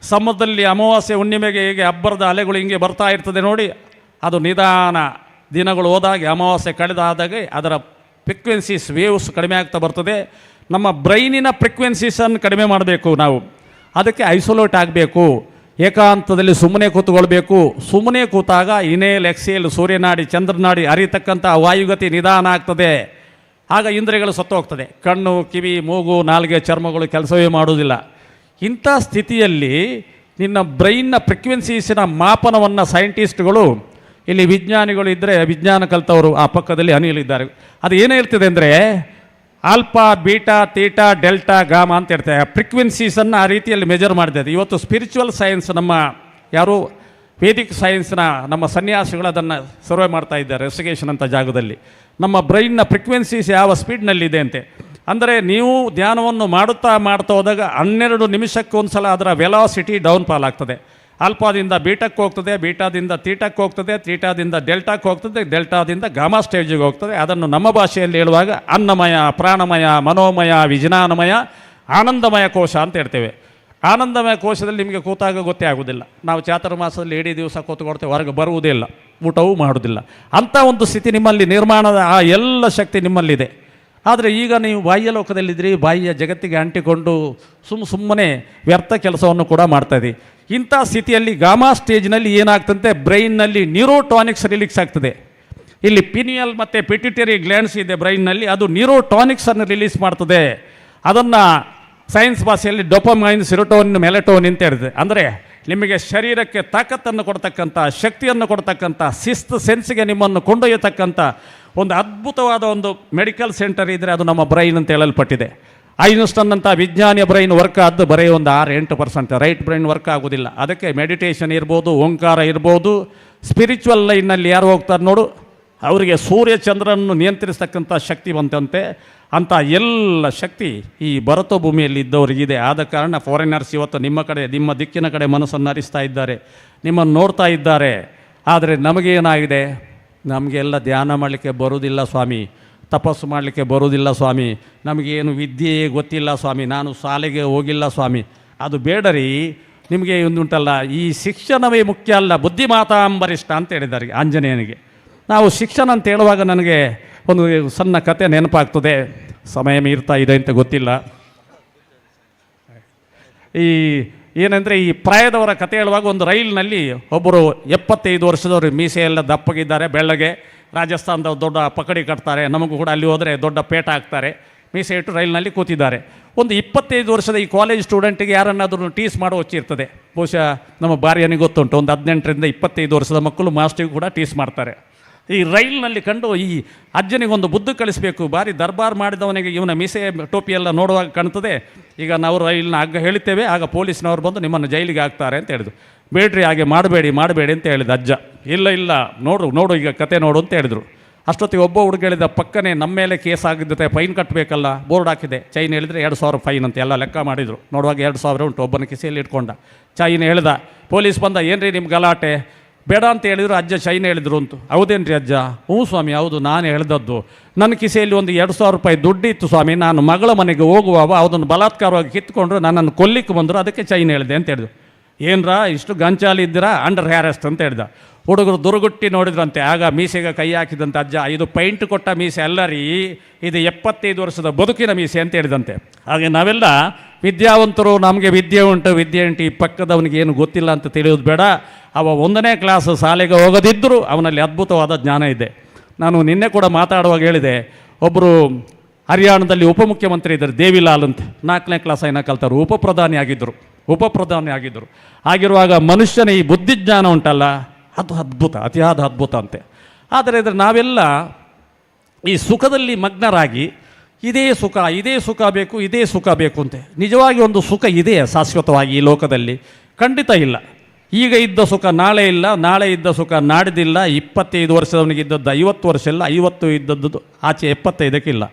ಸಮುದ್ರದಲ್ಲಿ ಅಮಾವಾಸ್ಯೆ ಹುಣ್ಣಿಮೆಗೆ ಹೇಗೆ ಅಬ್ಬರದ ಅಲೆಗಳು ಹಿಂಗೆ ಬರ್ತಾ ಇರ್ತದೆ ನೋಡಿ, ಅದು ನಿಧಾನ ದಿನಗಳು ಹೋದಾಗೆ ಅಮಾವಾಸ್ಯೆ ಕಳೆದಾದಾಗೆ ಅದರ ಫ್ರೀಕ್ವೆನ್ಸೀಸ್ ವೇವ್ಸ್ ಕಡಿಮೆ ಆಗ್ತಾ ಬರ್ತದೆ. ನಮ್ಮ ಬ್ರೈನಿನ ಫ್ರೀಕ್ವೆನ್ಸೀಸನ್ನು ಕಡಿಮೆ ಮಾಡಬೇಕು ನಾವು. ಅದಕ್ಕೆ ಐಸೋಲೇಟ್ ಆಗಬೇಕು. ಏಕಾಂತದಲ್ಲಿ ಸುಮ್ಮನೆ ಕೂತ್ಕೊಳ್ಬೇಕು. ಸುಮ್ಮನೆ ಕೂತಾಗ ಇನೇಲ್ ಎಕ್ಸೇಲ್ ಸೂರ್ಯನಾಡಿ ಚಂದ್ರನಾಡಿ ಅರಿತಕ್ಕಂಥ ವಾಯುಗತಿ ನಿಧಾನ ಆಗ್ತದೆ. ಆಗ ಇಂದ್ರಿಯಗಳು ಸತ್ತೋಗ್ತದೆ. ಕಣ್ಣು, ಕಿವಿ, ಮೂಗು, ನಾಲಿಗೆ, ಚರ್ಮಗಳು ಕೆಲಸವೇ ಮಾಡುವುದಿಲ್ಲ. ಇಂಥ ಸ್ಥಿತಿಯಲ್ಲಿ ನಿನ್ನ ಬ್ರೈನ್ನ ಫ್ರೀಕ್ವೆನ್ಸೀಸಿನ ಮಾಪನವನ್ನು ಸೈಂಟಿಸ್ಟ್ಗಳು, ಇಲ್ಲಿ ವಿಜ್ಞಾನಿಗಳು ಇದ್ದರೆ ವಿಜ್ಞಾನ ಕಲಿತವರು ಆ ಪಕ್ಕದಲ್ಲಿ ಅನಿಲ್ ಇದ್ದಾರೆ, ಅದು ಏನು ಹೇಳ್ತಿದೆ ಅಂದರೆ alpha, beta, theta, delta, gamma ಅಂತ ಇರ್ತದೆ. ಆ ಫ್ರೀಕ್ವೆನ್ಸೀಸನ್ನು ಆ ರೀತಿಯಲ್ಲಿ ಮೆಜರ್ ಮಾಡ್ತಿದೆ. ಇವತ್ತು ಸ್ಪಿರಿಚುವಲ್ ಸೈನ್ಸ್, ನಮ್ಮ ಯಾರು ವೇದಿಕ್ ಸೈನ್ಸ್ನ ನಮ್ಮ ಸನ್ಯಾಸಿಗಳು ಅದನ್ನು ಸರ್ವೆ ಮಾಡ್ತಾ ಇದ್ದಾರೆ ರೆಸಿಗೇಷನ್ ಅಂತ ಜಾಗದಲ್ಲಿ. ನಮ್ಮ ಬ್ರೈನ್ನ ಫ್ರೀಕ್ವೆನ್ಸೀಸ್ ಯಾವ ಸ್ಪೀಡ್ನಲ್ಲಿದೆ ಅಂತೆ. ಅಂದರೆ ನೀವು ಧ್ಯಾನವನ್ನು ಮಾಡ್ತಾ ಹೋದಾಗ 12 ನಿಮಿಷಕ್ಕೆ ಒಂದು ಸಲ ಅದರ ವೆಲಾಸಿಟಿ ಡೌನ್ ಫಾಲ್ ಆಗ್ತದೆ. ಆಲ್ಫಾದಿಂದ ಬೀಟಕ್ಕೆ ಹೋಗ್ತದೆ, ಬೀಟಾದಿಂದ ತೀಟಕ್ಕೆ ಹೋಗ್ತದೆ, ತೀಟಾದಿಂದ ಡೆಲ್ಟಾಕ್ಕೆ ಹೋಗ್ತದೆ, ಡೆಲ್ಟಾದಿಂದ ಗಾಮಾ ಸ್ಟೇಜಿಗೆ ಹೋಗ್ತದೆ. ಅದನ್ನು ನಮ್ಮ ಭಾಷೆಯಲ್ಲಿ ಹೇಳುವಾಗ ಅನ್ನಮಯ, ಪ್ರಾಣಮಯ, ಮನೋಮಯ, ವಿಜ್ಞಾನಮಯ, ಆನಂದಮಯ ಕೋಶ ಅಂತ ಹೇಳ್ತೇವೆ. ಆನಂದಮಯ ಕೋಶದಲ್ಲಿ ನಿಮಗೆ ಕೂತಾಗ ಗೊತ್ತೇ ಆಗೋದಿಲ್ಲ. ನಾವು ಚಾತುರ್ಮಾಸದಲ್ಲಿ ಇಡೀ ದಿವಸ ಕೂತ್ಕೊಳ್ತೇವೆ, ಹೊರಗೆ ಬರುವುದೇ ಇಲ್ಲ, ಊಟವೂ ಮಾಡೋದಿಲ್ಲ. ಅಂಥ ಒಂದು ಸ್ಥಿತಿ ನಿಮ್ಮಲ್ಲಿ ನಿರ್ಮಾಣದ ಆ ಎಲ್ಲ ಶಕ್ತಿ ನಿಮ್ಮಲ್ಲಿದೆ. ಆದರೆ ಈಗ ನೀವು ಬಾಹ್ಯ ಲೋಕದಲ್ಲಿದ್ದರೆ ಬಾಹ್ಯ ಜಗತ್ತಿಗೆ ಅಂಟಿಕೊಂಡು ಸುಮ್ಮನೆ ವ್ಯರ್ಥ ಕೆಲಸವನ್ನು ಕೂಡ ಮಾಡ್ತಾಯಿದ್ದೀವಿ. ಇಂಥ ಸ್ಥಿತಿಯಲ್ಲಿ ಗಾಮಾ ಸ್ಟೇಜ್ನಲ್ಲಿ ಏನಾಗ್ತಂತೆ, ಬ್ರೈನ್ನಲ್ಲಿ ನ್ಯೂರೋಟಾನಿಕ್ಸ್ ರಿಲೀಕ್ಸ್ ಆಗ್ತದೆ. ಇಲ್ಲಿ ಪಿನಿಯಲ್ ಮತ್ತು ಪಿಟ್ಯುಟರಿ ಗ್ಲ್ಯಾಂಡ್ಸ್ ಇದೆ ಬ್ರೈನ್ನಲ್ಲಿ, ಅದು ನ್ಯೂರೋಟಾನಿಕ್ಸನ್ನು ರಿಲೀಸ್ ಮಾಡ್ತದೆ. ಅದನ್ನು ಸೈನ್ಸ್ ಭಾಷೆಯಲ್ಲಿ ಡೋಪಮೈನ್, ಸಿರೋಟೋನಿನ್, ಮೆಲಟೋನಿನ್ ಅಂತ ಹೇಳಿದೆ. ಅಂದರೆ ನಿಮಗೆ ಶರೀರಕ್ಕೆ ತಾಕತ್ತನ್ನು ಕೊಡ್ತಕ್ಕಂಥ, ಶಕ್ತಿಯನ್ನು ಕೊಡ್ತಕ್ಕಂಥ, ಶಿಸ್ತು ಸೆನ್ಸ್ಗೆ ನಿಮ್ಮನ್ನು ಕೊಂಡೊಯ್ಯತಕ್ಕಂಥ ಒಂದು ಅದ್ಭುತವಾದ ಒಂದು ಮೆಡಿಕಲ್ ಸೆಂಟರ್ ಇದ್ದರೆ ಅದು ನಮ್ಮ ಬ್ರೈನ್ ಅಂತ ಹೇಳಲ್ಪಟ್ಟಿದೆ. ಐನ್ಸ್ಟನ್ ಅಂತ ವಿಜ್ಞಾನಿಯ ಬ್ರೈನ್ ವರ್ಕ್ ಆದ್ದು ಬರೀ ಒಂದು 6-8%, ರೈಟ್ ಬ್ರೈನ್ ವರ್ಕ್ ಆಗೋದಿಲ್ಲ. ಅದಕ್ಕೆ ಮೆಡಿಟೇಷನ್ ಇರ್ಬೋದು, ಓಂಕಾರ ಇರ್ಬೋದು. ಸ್ಪಿರಿಚುವಲ್ ಲೈನ್ನಲ್ಲಿ ಯಾರು ಹೋಗ್ತಾರೆ ನೋಡು, ಅವರಿಗೆ ಸೂರ್ಯ ಚಂದ್ರನನ್ನು ನಿಯಂತ್ರಿಸ್ತಕ್ಕಂಥ ಶಕ್ತಿ ಬಂತಂತೆ. ಅಂಥ ಎಲ್ಲ ಶಕ್ತಿ ಈ ಭರತ ಭೂಮಿಯಲ್ಲಿ ಇದ್ದವರಿಗಿದೆ. ಆದ ಕಾರಣ ಫಾರಿನರ್ಸ್ ಇವತ್ತು ನಿಮ್ಮ ಕಡೆ, ನಿಮ್ಮ ದಿಕ್ಕಿನ ಕಡೆ ಮನಸ್ಸನ್ನು ಹರಿಸ್ತಾ ಇದ್ದಾರೆ, ನಿಮ್ಮನ್ನು ನೋಡ್ತಾ ಇದ್ದಾರೆ. ಆದರೆ ನಮಗೇನಾಗಿದೆ, ನಮಗೆಲ್ಲ ಧ್ಯಾನ ಮಾಡಲಿಕ್ಕೆ ಬರೋದಿಲ್ಲ ಸ್ವಾಮಿ, ತಪಸ್ಸು ಮಾಡಲಿಕ್ಕೆ ಬರೋದಿಲ್ಲ ಸ್ವಾಮಿ, ನಮಗೇನು ವಿದ್ಯೆಯೇ ಗೊತ್ತಿಲ್ಲ ಸ್ವಾಮಿ, ನಾನು ಶಾಲೆಗೆ ಹೋಗಿಲ್ಲ ಸ್ವಾಮಿ. ಅದು ಬೇಡರಿ. ನಿಮಗೆ ಒಂದುಂಟಲ್ಲ, ಈ ಶಿಕ್ಷಣವೇ ಮುಖ್ಯ ಅಲ್ಲ, ಬುದ್ಧಿಮಾತಾಂಬರಿಷ್ಠ ಅಂತ ಹೇಳಿದ್ದಾರೆ ಆಂಜನೇಯನಿಗೆ. ನಾವು ಶಿಕ್ಷಣ ಅಂತ ಹೇಳುವಾಗ ನನಗೆ ಒಂದು ಸಣ್ಣ ಕತೆ ನೆನಪಾಗ್ತದೆ. ಸಮಯ ಮೀರ್ತಾ ಇದೆ ಅಂತ ಗೊತ್ತಿಲ್ಲ. ಈ ಏನಂದರೆ ಈ ಪ್ರಾಯದವರ ಕತೆ ಹೇಳುವಾಗ ಒಂದು ರೈಲಿನಲ್ಲಿ ಒಬ್ಬರು 75 ವರ್ಷದವರು ಮೀಸೆ ಎಲ್ಲ ದಪ್ಪಗಿದ್ದಾರೆ, ಬೆಳ್ಳಗೆ, ರಾಜಸ್ಥಾನದ ದೊಡ್ಡ ಪಕಡಿ ಕಟ್ತಾರೆ, ನಮಗೂ ಕೂಡ ಅಲ್ಲಿ ಹೋದರೆ ದೊಡ್ಡ ಪೇಟ ಹಾಕ್ತಾರೆ, ಮೀಸೆ ಇಟ್ಟು ರೈಲಿನಲ್ಲಿ ಕೂತಿದ್ದಾರೆ. ಒಂದು 25 ವರ್ಷದ ಈ ಕಾಲೇಜ್ ಸ್ಟೂಡೆಂಟಿಗೆ ಯಾರನ್ನಾದರೂ ಟೀಸ್ ಮಾಡೋ ಹೊಚ್ಚಿರ್ತದೆ. ಬಹುಶಃ ನಮ್ಮ ಭಾರ್ಯನಿಗೆ ಗೊತ್ತುಂಟು, ಒಂದು 18ರಿಂದ 25 ವರ್ಷದ ಮಕ್ಕಳು ಮಾಸ್ಟರ್ಗೂ ಕೂಡ ಟೀಸ್ ಮಾಡ್ತಾರೆ. ಈ ರೈಲಿನಲ್ಲಿ ಕಂಡು ಈ ಅಜ್ಜನಿಗೊಂದು ಬುದ್ಧಿ ಕಳಿಸಬೇಕು, ಭಾರಿ ದರ್ಬಾರ್ ಮಾಡಿದವನಿಗೆ ಇವನ ಮೀಸೆ ಟೋಪಿಯೆಲ್ಲ ನೋಡುವಾಗ ಕಾಣ್ತದೆ, ಈಗ ನಾವು ರೈಲಿನ ಆಗ ಹೇಳ್ತೇವೆ, ಆಗ ಪೊಲೀಸ್ನವ್ರು ಬಂದು ನಿಮ್ಮನ್ನು ಜೈಲಿಗೆ ಹಾಕ್ತಾರೆ ಅಂತ ಹೇಳಿದ್ರು. ಬೇಡ್ರಿ ಹಾಗೆ ಮಾಡಬೇಡಿ ಅಂತ ಹೇಳಿದ ಅಜ್ಜ. ಇಲ್ಲ ನೋಡು ಈಗ ಕತೆ ನೋಡು ಅಂತ ಹೇಳಿದ್ರು. ಅಷ್ಟೊತ್ತಿಗೆ ಒಬ್ಬ ಹುಡುಗ ಹೇಳಿದ, ಪಕ್ಕನೇ ನಮ್ಮ ಮೇಲೆ ಕೇಸ್ ಆಗಿದ್ದರೆ ಫೈನ್ ಕಟ್ಟಬೇಕಲ್ಲ, ಬೋರ್ಡ್ ಹಾಕಿದೆ. ಚೈನ್ ಹೇಳಿದರೆ 2000 ಫೈನ್ ಅಂತ ಎಲ್ಲ ಲೆಕ್ಕ ಮಾಡಿದರು. ನೋಡುವಾಗ 2000 ಉಂಟು, ಒಬ್ಬನ ಕಿಸೆಯಲ್ಲಿ ಇಟ್ಕೊಂಡ. ಚೈನ್ ಹೇಳ್ದ, ಪೊಲೀಸ್ ಬಂದ, ಏನ್ರಿ ನಿಮ್ಮ ಗಲಾಟೆ, ಬೇಡ ಅಂತ ಹೇಳಿದ್ರು. ಅಜ್ಜ ಚೈನ್ ಹೇಳಿದ್ರು ಅಂತ. ಹೌದೇನ್ರಿ ಅಜ್ಜ? ಹ್ಞೂ ಸ್ವಾಮಿ ಹೌದು, ನಾನು ಹೇಳ್ದದ್ದು. ನನ್ನ ಕಿಸೆಯಲ್ಲಿ ಒಂದು 2000 ರೂಪಾಯಿ ದುಡ್ಡಿತ್ತು ಸ್ವಾಮಿ, ನಾನು ಮಗಳ ಮನೆಗೆ ಹೋಗುವಾಗ ಅದನ್ನು ಬಲಾತ್ಕಾರವಾಗಿ ಕಿತ್ಕೊಂಡ್ರು, ನನ್ನನ್ನು ಕೊಲ್ಲಿಕ್ಕೆ ಬಂದರು, ಅದಕ್ಕೆ ಚೈನ್ ಹೇಳಿದೆ ಅಂತ ಹೇಳಿದ್ರು. ಏನರ ಇಷ್ಟು ಗಂಚಾಲಿ ಇದ್ದೀರಾ, ಅಂಡರ್ ಹ್ಯಾರೆಸ್ಟ್ ಅಂತ ಹೇಳ್ದ. ಹುಡುಗರು ದುರುಗುಟ್ಟಿ ನೋಡಿದ್ರಂತೆ. ಆಗ ಮೀಸೆಗೆ ಕೈ ಹಾಕಿದಂಥ ಅಜ್ಜ, ಇದು ಪೈಂಟ್ ಕೊಟ್ಟ ಮೀಸೆ ಅಲ್ಲ ರೀ, ಇದು 75 ವರ್ಷದ ಬದುಕಿನ ಮೀಸೆ ಅಂತ ಹೇಳಿದಂತೆ. ಹಾಗೆ ನಾವೆಲ್ಲ ವಿದ್ಯಾವಂತರು, ನಮಗೆ ವಿದ್ಯೆ ಉಂಟು ಈ ಪಕ್ಕದವನಿಗೆ ಏನು ಗೊತ್ತಿಲ್ಲ ಅಂತ ತಿಳಿಯೋದು ಬೇಡ. ಅವ 1ನೇ ಕ್ಲಾಸ್ ಶಾಲೆಗೆ ಹೋಗದಿದ್ದರೂ ಅವನಲ್ಲಿ ಅದ್ಭುತವಾದ ಜ್ಞಾನ ಇದೆ. ನಾನು ನಿನ್ನೆ ಕೂಡ ಮಾತಾಡುವಾಗ ಹೇಳಿದೆ, ಒಬ್ಬರು ಹರಿಯಾಣದಲ್ಲಿ ಉಪಮುಖ್ಯಮಂತ್ರಿ ಇದ್ದರು, ದೇವಿಲಾಲ್ ಅಂತ, 4ನೇ ಕ್ಲಾಸ್ ಏನೋ ಕಲ್ತರು, ಉಪಪ್ರಧಾನಿ ಆಗಿದ್ದರು. ಆಗಿರುವಾಗ ಮನುಷ್ಯನ ಈ ಬುದ್ಧಿಜ್ಞಾನ ಉಂಟಲ್ಲ, ಅದು ಅದ್ಭುತ, ಅತಿಯಾದ ಅದ್ಭುತ ಅಂತೆ. ಆದರೆ ನಾವೆಲ್ಲ ಈ ಸುಖದಲ್ಲಿ ಮಗ್ನರಾಗಿ ಇದೇ ಸುಖ ಬೇಕು ಅಂತೆ. ನಿಜವಾಗಿ ಒಂದು ಸುಖ ಇದೆಯಾ ಶಾಶ್ವತವಾಗಿ ಈ ಲೋಕದಲ್ಲಿ? ಖಂಡಿತ ಇಲ್ಲ. ಈಗ ಇದ್ದ ಸುಖ ನಾಳೆ ಇಲ್ಲ, ನಾಳೆ ಇದ್ದ ಸುಖ ನಾಡಿದಿಲ್ಲ. 25 ವರ್ಷದವನಿಗಿದ್ದದ್ದು 50 ವರ್ಷ ಇಲ್ಲ, 50 ಇದ್ದದ್ದು ಆಚೆ 75ಕ್ಕಿಲ್ಲ.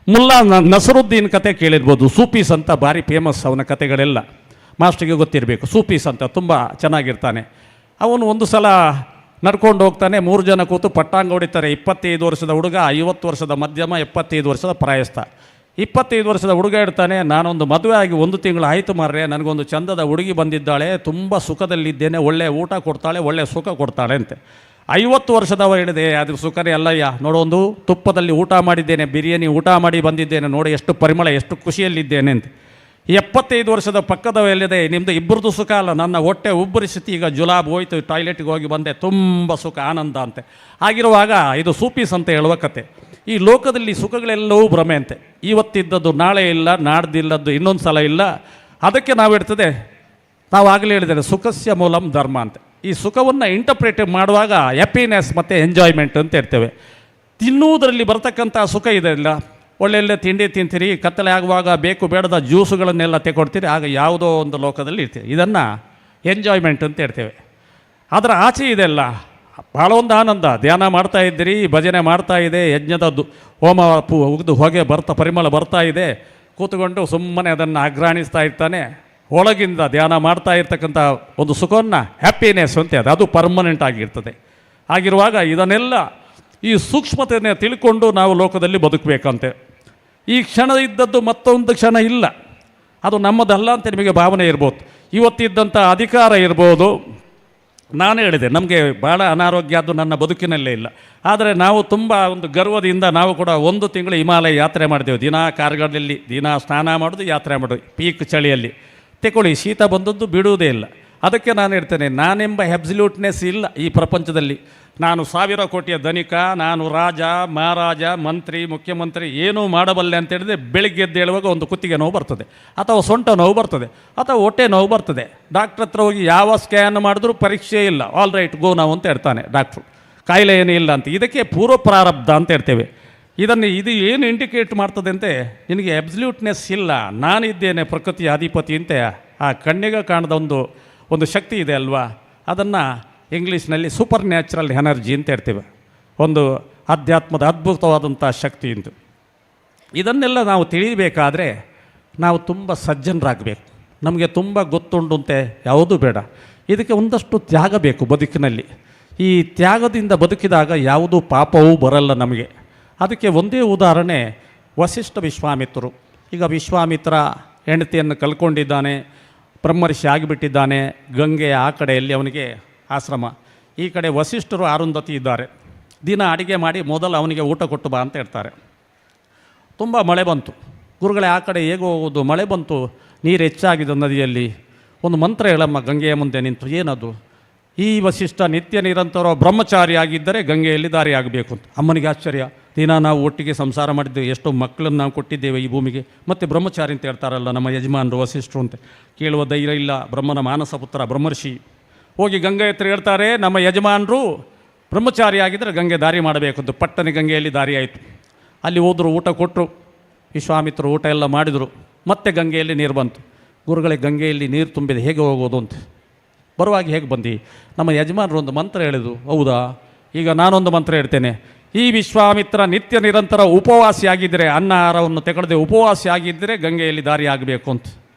ಮುಲ್ಲಾ ನಸರುದ್ದೀನ್ ಕತೆ ಕೇಳಿರ್ಬೋದು, ಸೂಪೀಸ್ ಅಂತ ಭಾರಿ ಫೇಮಸ್ ಅವನ ಕತೆಗಳೆಲ್ಲ, ಮಾಸ್ಟ್ರಿಗೆ ಗೊತ್ತಿರಬೇಕು. ಸೂಪೀಸ್ ಅಂತ ತುಂಬ ಚೆನ್ನಾಗಿರ್ತಾನೆ. ಅವನು ಒಂದು ಸಲ ನಡ್ಕೊಂಡು ಹೋಗ್ತಾನೆ, 3 ಜನ ಕೂತು ಪಟ್ಟಾಂಗ ಹೊಡಿತಾರೆ. 25 ವರ್ಷದ ಹುಡುಗ, 50 ವರ್ಷದ ಮಧ್ಯಮ, 75 ವರ್ಷದ ಪ್ರಾಯಸ್ಥ. 25 ವರ್ಷದ ಹುಡುಗ ಇಡ್ತಾನೆ, ನಾನೊಂದು ಮದುವೆ ಆಗಿ 1 ತಿಂಗಳು ಆಯಿತು ಮಾರ್ರೆ, ನನಗೊಂದು ಚಂದದ ಹುಡುಗಿ ಬಂದಿದ್ದಾಳೆ, ತುಂಬ ಸುಖದಲ್ಲಿದ್ದೇನೆ, ಒಳ್ಳೆ ಊಟ ಕೊಡ್ತಾಳೆ, ಒಳ್ಳೆ ಸುಖ ಕೊಡ್ತಾಳೆ ಅಂತೆ. 50 ವರ್ಷದವ ಹೇಳಿದೆ, ಅದು ಸುಖನೇ ಅಲ್ಲಯ್ಯ, ನೋಡೊಂದು ತುಪ್ಪದಲ್ಲಿ ಊಟ ಮಾಡಿದ್ದೇನೆ, ಬಿರಿಯಾನಿ ಊಟ ಮಾಡಿ ಬಂದಿದ್ದೇನೆ, ನೋಡಿ ಎಷ್ಟು ಪರಿಮಳ, ಎಷ್ಟು ಖುಷಿಯಲ್ಲಿದ್ದೇನೆ ಅಂತ. 75 ವರ್ಷದ ಪಕ್ಕದವ ಎಲ್ಲಿದೆ, ನಿಮ್ಮದು ಇಬ್ಬರದು ಸುಖ ಅಲ್ಲ, ನನ್ನ ಹೊಟ್ಟೆ ಉಬ್ಬರಿಸಿತು, ಈಗ ಜುಲಾಬ್ ಹೋಯ್ತು, ಟಾಯ್ಲೆಟ್ಗೆ ಹೋಗಿ ಬಂದೆ, ತುಂಬ ಸುಖ ಆನಂದ ಅಂತೆ. ಆಗಿರುವಾಗ ಇದು ಸೂಪೀಸ್ ಅಂತ ಹೇಳುವ ಕತೆ. ಈ ಲೋಕದಲ್ಲಿ ಸುಖಗಳೆಲ್ಲವೂ ಭ್ರಮೆ ಅಂತೆ. ಇವತ್ತಿದ್ದದ್ದು ನಾಳೆ ಇಲ್ಲ, ನಾಡ್ದಿಲ್ಲದ್ದು ಇನ್ನೊಂದು ಸಲ ಇಲ್ಲ. ಅದಕ್ಕೆ ನಾವು ಆಗಲೇ ಹೇಳಿದರೆ ಸುಖಸ್ಯ ಮೂಲಂ ಧರ್ಮ ಅಂತ. ಈ ಸುಖವನ್ನು ಇಂಟರ್ಪ್ರೇಟ್ ಮಾಡುವಾಗ ಹ್ಯಾಪಿನೆಸ್ ಮತ್ತು ಎಂಜಾಯ್ಮೆಂಟ್ ಅಂತ ಇರ್ತೇವೆ. ತಿನ್ನುವುದರಲ್ಲಿ ಬರ್ತಕ್ಕಂಥ ಸುಖ ಇದೆ ಇಲ್ಲ, ಒಳ್ಳೆಯಲ್ಲೇ ತಿಂಡಿ ತಿಂತೀರಿ, ಕತ್ತಲೆ ಆಗುವಾಗ ಬೇಕು ಬೇಡದ ಜ್ಯೂಸುಗಳನ್ನೆಲ್ಲ ತೆಗೊಡ್ತೀರಿ, ಆಗ ಯಾವುದೋ ಒಂದು ಲೋಕದಲ್ಲಿ ಇರ್ತೀವಿ. ಇದನ್ನು ಎಂಜಾಯ್ಮೆಂಟ್ ಅಂತ ಹೇಳ್ತೇವೆ. ಅದರ ಆಚೆ ಇದೆಲ್ಲ ಭಾಳ ಒಂದು ಆನಂದ. ಧ್ಯಾನ ಮಾಡ್ತಾ ಇದ್ದೀರಿ, ಭಜನೆ ಮಾಡ್ತಾ ಇದೆ, ಯಜ್ಞದ ಹೋಮ ಉಗಿದು ಹೊಗೆ ಪರಿಮಳ ಬರ್ತಾ ಇದೆ, ಕೂತ್ಕೊಂಡು ಸುಮ್ಮನೆ ಅದನ್ನು ಅಗ್ರಾಣಿಸ್ತಾ ಇರ್ತಾನೆ. ಒಳಗಿಂದ ಧ್ಯಾನ ಮಾಡ್ತಾ ಇರ್ತಕ್ಕಂಥ ಒಂದು ಸುಖವನ್ನು ಹ್ಯಾಪಿನೆಸ್ ಅಂತ ಅದು ಪರ್ಮನೆಂಟ್ ಆಗಿರ್ತದೆ. ಆಗಿರುವಾಗ ಇದನ್ನೆಲ್ಲ ಈ ಸೂಕ್ಷ್ಮತೆಯನ್ನು ತಿಳ್ಕೊಂಡು ನಾವು ಲೋಕದಲ್ಲಿ ಬದುಕಬೇಕಂತೆ. ಈ ಕ್ಷಣ ಇದ್ದದ್ದು ಮತ್ತೊಂದು ಕ್ಷಣ ಇಲ್ಲ, ಅದು ನಮ್ಮದಲ್ಲ ಅಂತ ನಿಮಗೆ ಭಾವನೆ ಇರ್ಬೋದು. ಇವತ್ತಿದ್ದಂಥ ಅಧಿಕಾರ ಇರ್ಬೋದು. ನಾನು ಹೇಳಿದೆ, ನಮಗೆ ಭಾಳ ಅನಾರೋಗ್ಯ ಅದು ನನ್ನ ಬದುಕಿನಲ್ಲೇ ಇಲ್ಲ. ಆದರೆ ನಾವು ತುಂಬ ಒಂದು ಗರ್ವದಿಂದ ನಾವು ಕೂಡ 1 ತಿಂಗಳು ಹಿಮಾಲಯ ಯಾತ್ರೆ ಮಾಡಿದೆವು. ದಿನ ಕಾರ್ಗಳಲ್ಲಿ ದಿನ ಸ್ನಾನ ಮಾಡೋದು, ಯಾತ್ರೆ ಮಾಡೋದು, ಪೀಕ್ ಚಳಿಯಲ್ಲಿ. ತೆಕೊಳ್ಳಿ, ಶೀತ ಬಂದದ್ದು ಬಿಡುವುದೇ ಇಲ್ಲ. ಅದಕ್ಕೆ ನಾನು ಹೇಳ್ತೇನೆ, ನಾನೆಂಬ ಅಬ್ಸಲ್ಯೂಟ್ನೆಸ್ ಇಲ್ಲ ಈ ಪ್ರಪಂಚದಲ್ಲಿ. ನಾನು 1000 ಕೋಟಿಯ ಧನಿಕ, ನಾನು ರಾಜ, ಮಹಾರಾಜ, ಮಂತ್ರಿ, ಮುಖ್ಯಮಂತ್ರಿ ಏನೂ ಮಾಡಬಲ್ಲೆ ಅಂತ ಹೇಳಿದ್ರೆ ಬೆಳಿಗ್ಗೆ ಎದ್ದು ಹೇಳುವಾಗ ಒಂದು ಕುತ್ತಿಗೆ ನೋವು ಬರ್ತದೆ, ಅಥವಾ ಸೊಂಟ ನೋವು ಬರ್ತದೆ, ಅಥವಾ ಹೊಟ್ಟೆ ನೋವು ಬರ್ತದೆ. ಡಾಕ್ಟ್ರ್ ಹತ್ರ ಹೋಗಿ ಯಾವ ಸ್ಕ್ಯಾನ್ ಮಾಡಿದ್ರೂ ಪರೀಕ್ಷೆ ಇಲ್ಲ, ಆಲ್ ರೈಟ್ ಗೋ ನಾವು ಅಂತ ಹೇಳ್ತಾನೆ ಡಾಕ್ಟ್ರು, ಕಾಯಿಲೆ ಏನೂ ಇಲ್ಲ ಅಂತ. ಇದಕ್ಕೆ ಪೂರ್ವ ಪ್ರಾರಬ್ಧ ಅಂತ ಹೇಳ್ತೇವೆ. ಇದು ಏನು ಇಂಡಿಕೇಟ್ ಮಾಡ್ತದೆ ಅಂತೆ, ನಿನಗೆ ಅಬ್ಸಲ್ಯೂಟ್ನೆಸ್ ಇಲ್ಲ, ನಾನಿದ್ದೇನೆ ಪ್ರಕೃತಿಯ ಅಧಿಪತಿ ಅಂತ ಆ ಕಣ್ಣಿಗೆ ಕಾಣದ ಒಂದು ಶಕ್ತಿ ಇದೆ ಅಲ್ವಾ, ಅದನ್ನು ಇಂಗ್ಲೀಷ್ನಲ್ಲಿ ಸೂಪರ್ ನ್ಯಾಚುರಲ್ ಎನರ್ಜಿ ಅಂತ ಹೇಳ್ತೇವೆ. ಒಂದು ಅಧ್ಯಾತ್ಮದ ಅದ್ಭುತವಾದಂಥ ಶಕ್ತಿ ಇಂದು. ಇದನ್ನೆಲ್ಲ ನಾವು ತಿಳಿಯಬೇಕಾದ್ರೆ ನಾವು ತುಂಬ ಸಜ್ಜನರಾಗಬೇಕು. ನಮಗೆ ತುಂಬ ಗೊತ್ತುಂಟಂತೆ ಯಾವುದೂ ಬೇಡ. ಇದಕ್ಕೆ ಒಂದಷ್ಟು ತ್ಯಾಗ ಬೇಕು ಬದುಕಿನಲ್ಲಿ. ಈ ತ್ಯಾಗದಿಂದ ಬದುಕಿದಾಗ ಯಾವುದೂ ಪಾಪವೂ ಬರಲ್ಲ ನಮಗೆ. ಅದಕ್ಕೆ ಒಂದೇ ಉದಾಹರಣೆ ವಸಿಷ್ಠ ವಿಶ್ವಾಮಿತ್ರರು. ಈಗ ವಿಶ್ವಾಮಿತ್ರ ಹೆಂಡತಿಯನ್ನು ಕಳ್ಕೊಂಡಿದ್ದಾನೆ, ಬ್ರಹ್ಮರ್ಷಿ ಆಗಿಬಿಟ್ಟಿದ್ದಾನೆ. ಗಂಗೆಯ ಆ ಕಡೆಯಲ್ಲಿ ಅವನಿಗೆ ಆಶ್ರಮ, ಈ ಕಡೆ ವಸಿಷ್ಠರು ಅರುಂಧತಿ ಇದ್ದಾರೆ. ದಿನ ಅಡಿಗೆ ಮಾಡಿ ಮೊದಲು ಅವನಿಗೆ ಊಟ ಕೊಟ್ಟು ಬಾ ಅಂತ ಹೇಳ್ತಾರೆ. ತುಂಬ ಮಳೆ ಬಂತು. ಗುರುಗಳೇ ಆ ಕಡೆ ಹೇಗೆ ಹೋಗೋದು, ಮಳೆ ಬಂತು, ನೀರು ಹೆಚ್ಚಾಗಿದೆ ನದಿಯಲ್ಲಿ, ಒಂದು ಮಂತ್ರ ಹೇಳಮ್ಮ ಗಂಗೆಯ ಮುಂದೆ ನಿಂತು. ಏನದು? ಈ ವಸಿಷ್ಠ ನಿತ್ಯ ನಿರಂತರ ಬ್ರಹ್ಮಚಾರಿಯಾಗಿದ್ದರೆ ಗಂಗೆಯಲ್ಲಿ ದಾರಿಯಾಗಬೇಕು ಅಂತ. ಅಮ್ಮನಿಗೆ ಆಶ್ಚರ್ಯ, ದಿನ ನಾವು ಒಟ್ಟಿಗೆ ಸಂಸಾರ ಮಾಡಿದ್ದೇವೆ, ಎಷ್ಟೋ ಮಕ್ಕಳನ್ನು ನಾವು ಕೊಟ್ಟಿದ್ದೇವೆ ಈ ಭೂಮಿಗೆ, ಮತ್ತು ಬ್ರಹ್ಮಚಾರಿ ಅಂತ ಹೇಳ್ತಾರಲ್ಲ ನಮ್ಮ ಯಜಮಾನರು ವಸಿಷ್ಠರು ಅಂತ. ಕೇಳುವ ಧೈರ್ಯ ಇಲ್ಲ. ಬ್ರಹ್ಮನ ಮಾನಸ ಪುತ್ರ ಬ್ರಹ್ಮರ್ಷಿ ಹೋಗಿ ಗಂಗೆ ಹತ್ರ ಹೇಳ್ತಾರೆ, ನಮ್ಮ ಯಜಮಾನರು ಬ್ರಹ್ಮಚಾರಿಯಾಗಿದ್ದರೆ ಗಂಗೆ ದಾರಿ ಮಾಡಬೇಕು ಅಂತ. ಪಟ್ಟನೆ ಗಂಗೆಯಲ್ಲಿ ದಾರಿ ಆಯಿತು. ಅಲ್ಲಿ ಹೋದರು, ಊಟ ಕೊಟ್ಟರು, ವಿಶ್ವಾಮಿತ್ರರು ಊಟ ಎಲ್ಲ ಮಾಡಿದರು. ಮತ್ತೆ ಗಂಗೆಯಲ್ಲಿ ನೀರು ಬಂತು. ಗುರುಗಳೇ ಗಂಗೆಯಲ್ಲಿ ನೀರು ತುಂಬಿದೆ, ಹೇಗೆ ಹೋಗೋದು ಅಂತ. ಬರುವಾಗ ಹೇಗೆ ಬಂದು ನಮ್ಮ ಯಜಮಾನರು ಒಂದು ಮಂತ್ರ ಹೇಳಿದ್ರು. ಹೌದಾ, ಈಗ ನಾನೊಂದು ಮಂತ್ರ ಹೇಳ್ತೇನೆ. ಈ ವಿಶ್ವಾಮಿತ್ರ ನಿತ್ಯ ನಿರಂತರ ಉಪವಾಸಿಯಾಗಿದ್ದರೆ, ಅನ್ನ ಆಹಾರವನ್ನು ತೆಗೆಡದೆ ಉಪವಾಸಿಯಾಗಿದ್ದರೆ ಗಂಗೆಯಲ್ಲಿ ದಾರಿ ಆಗಬೇಕು ಅಂತ.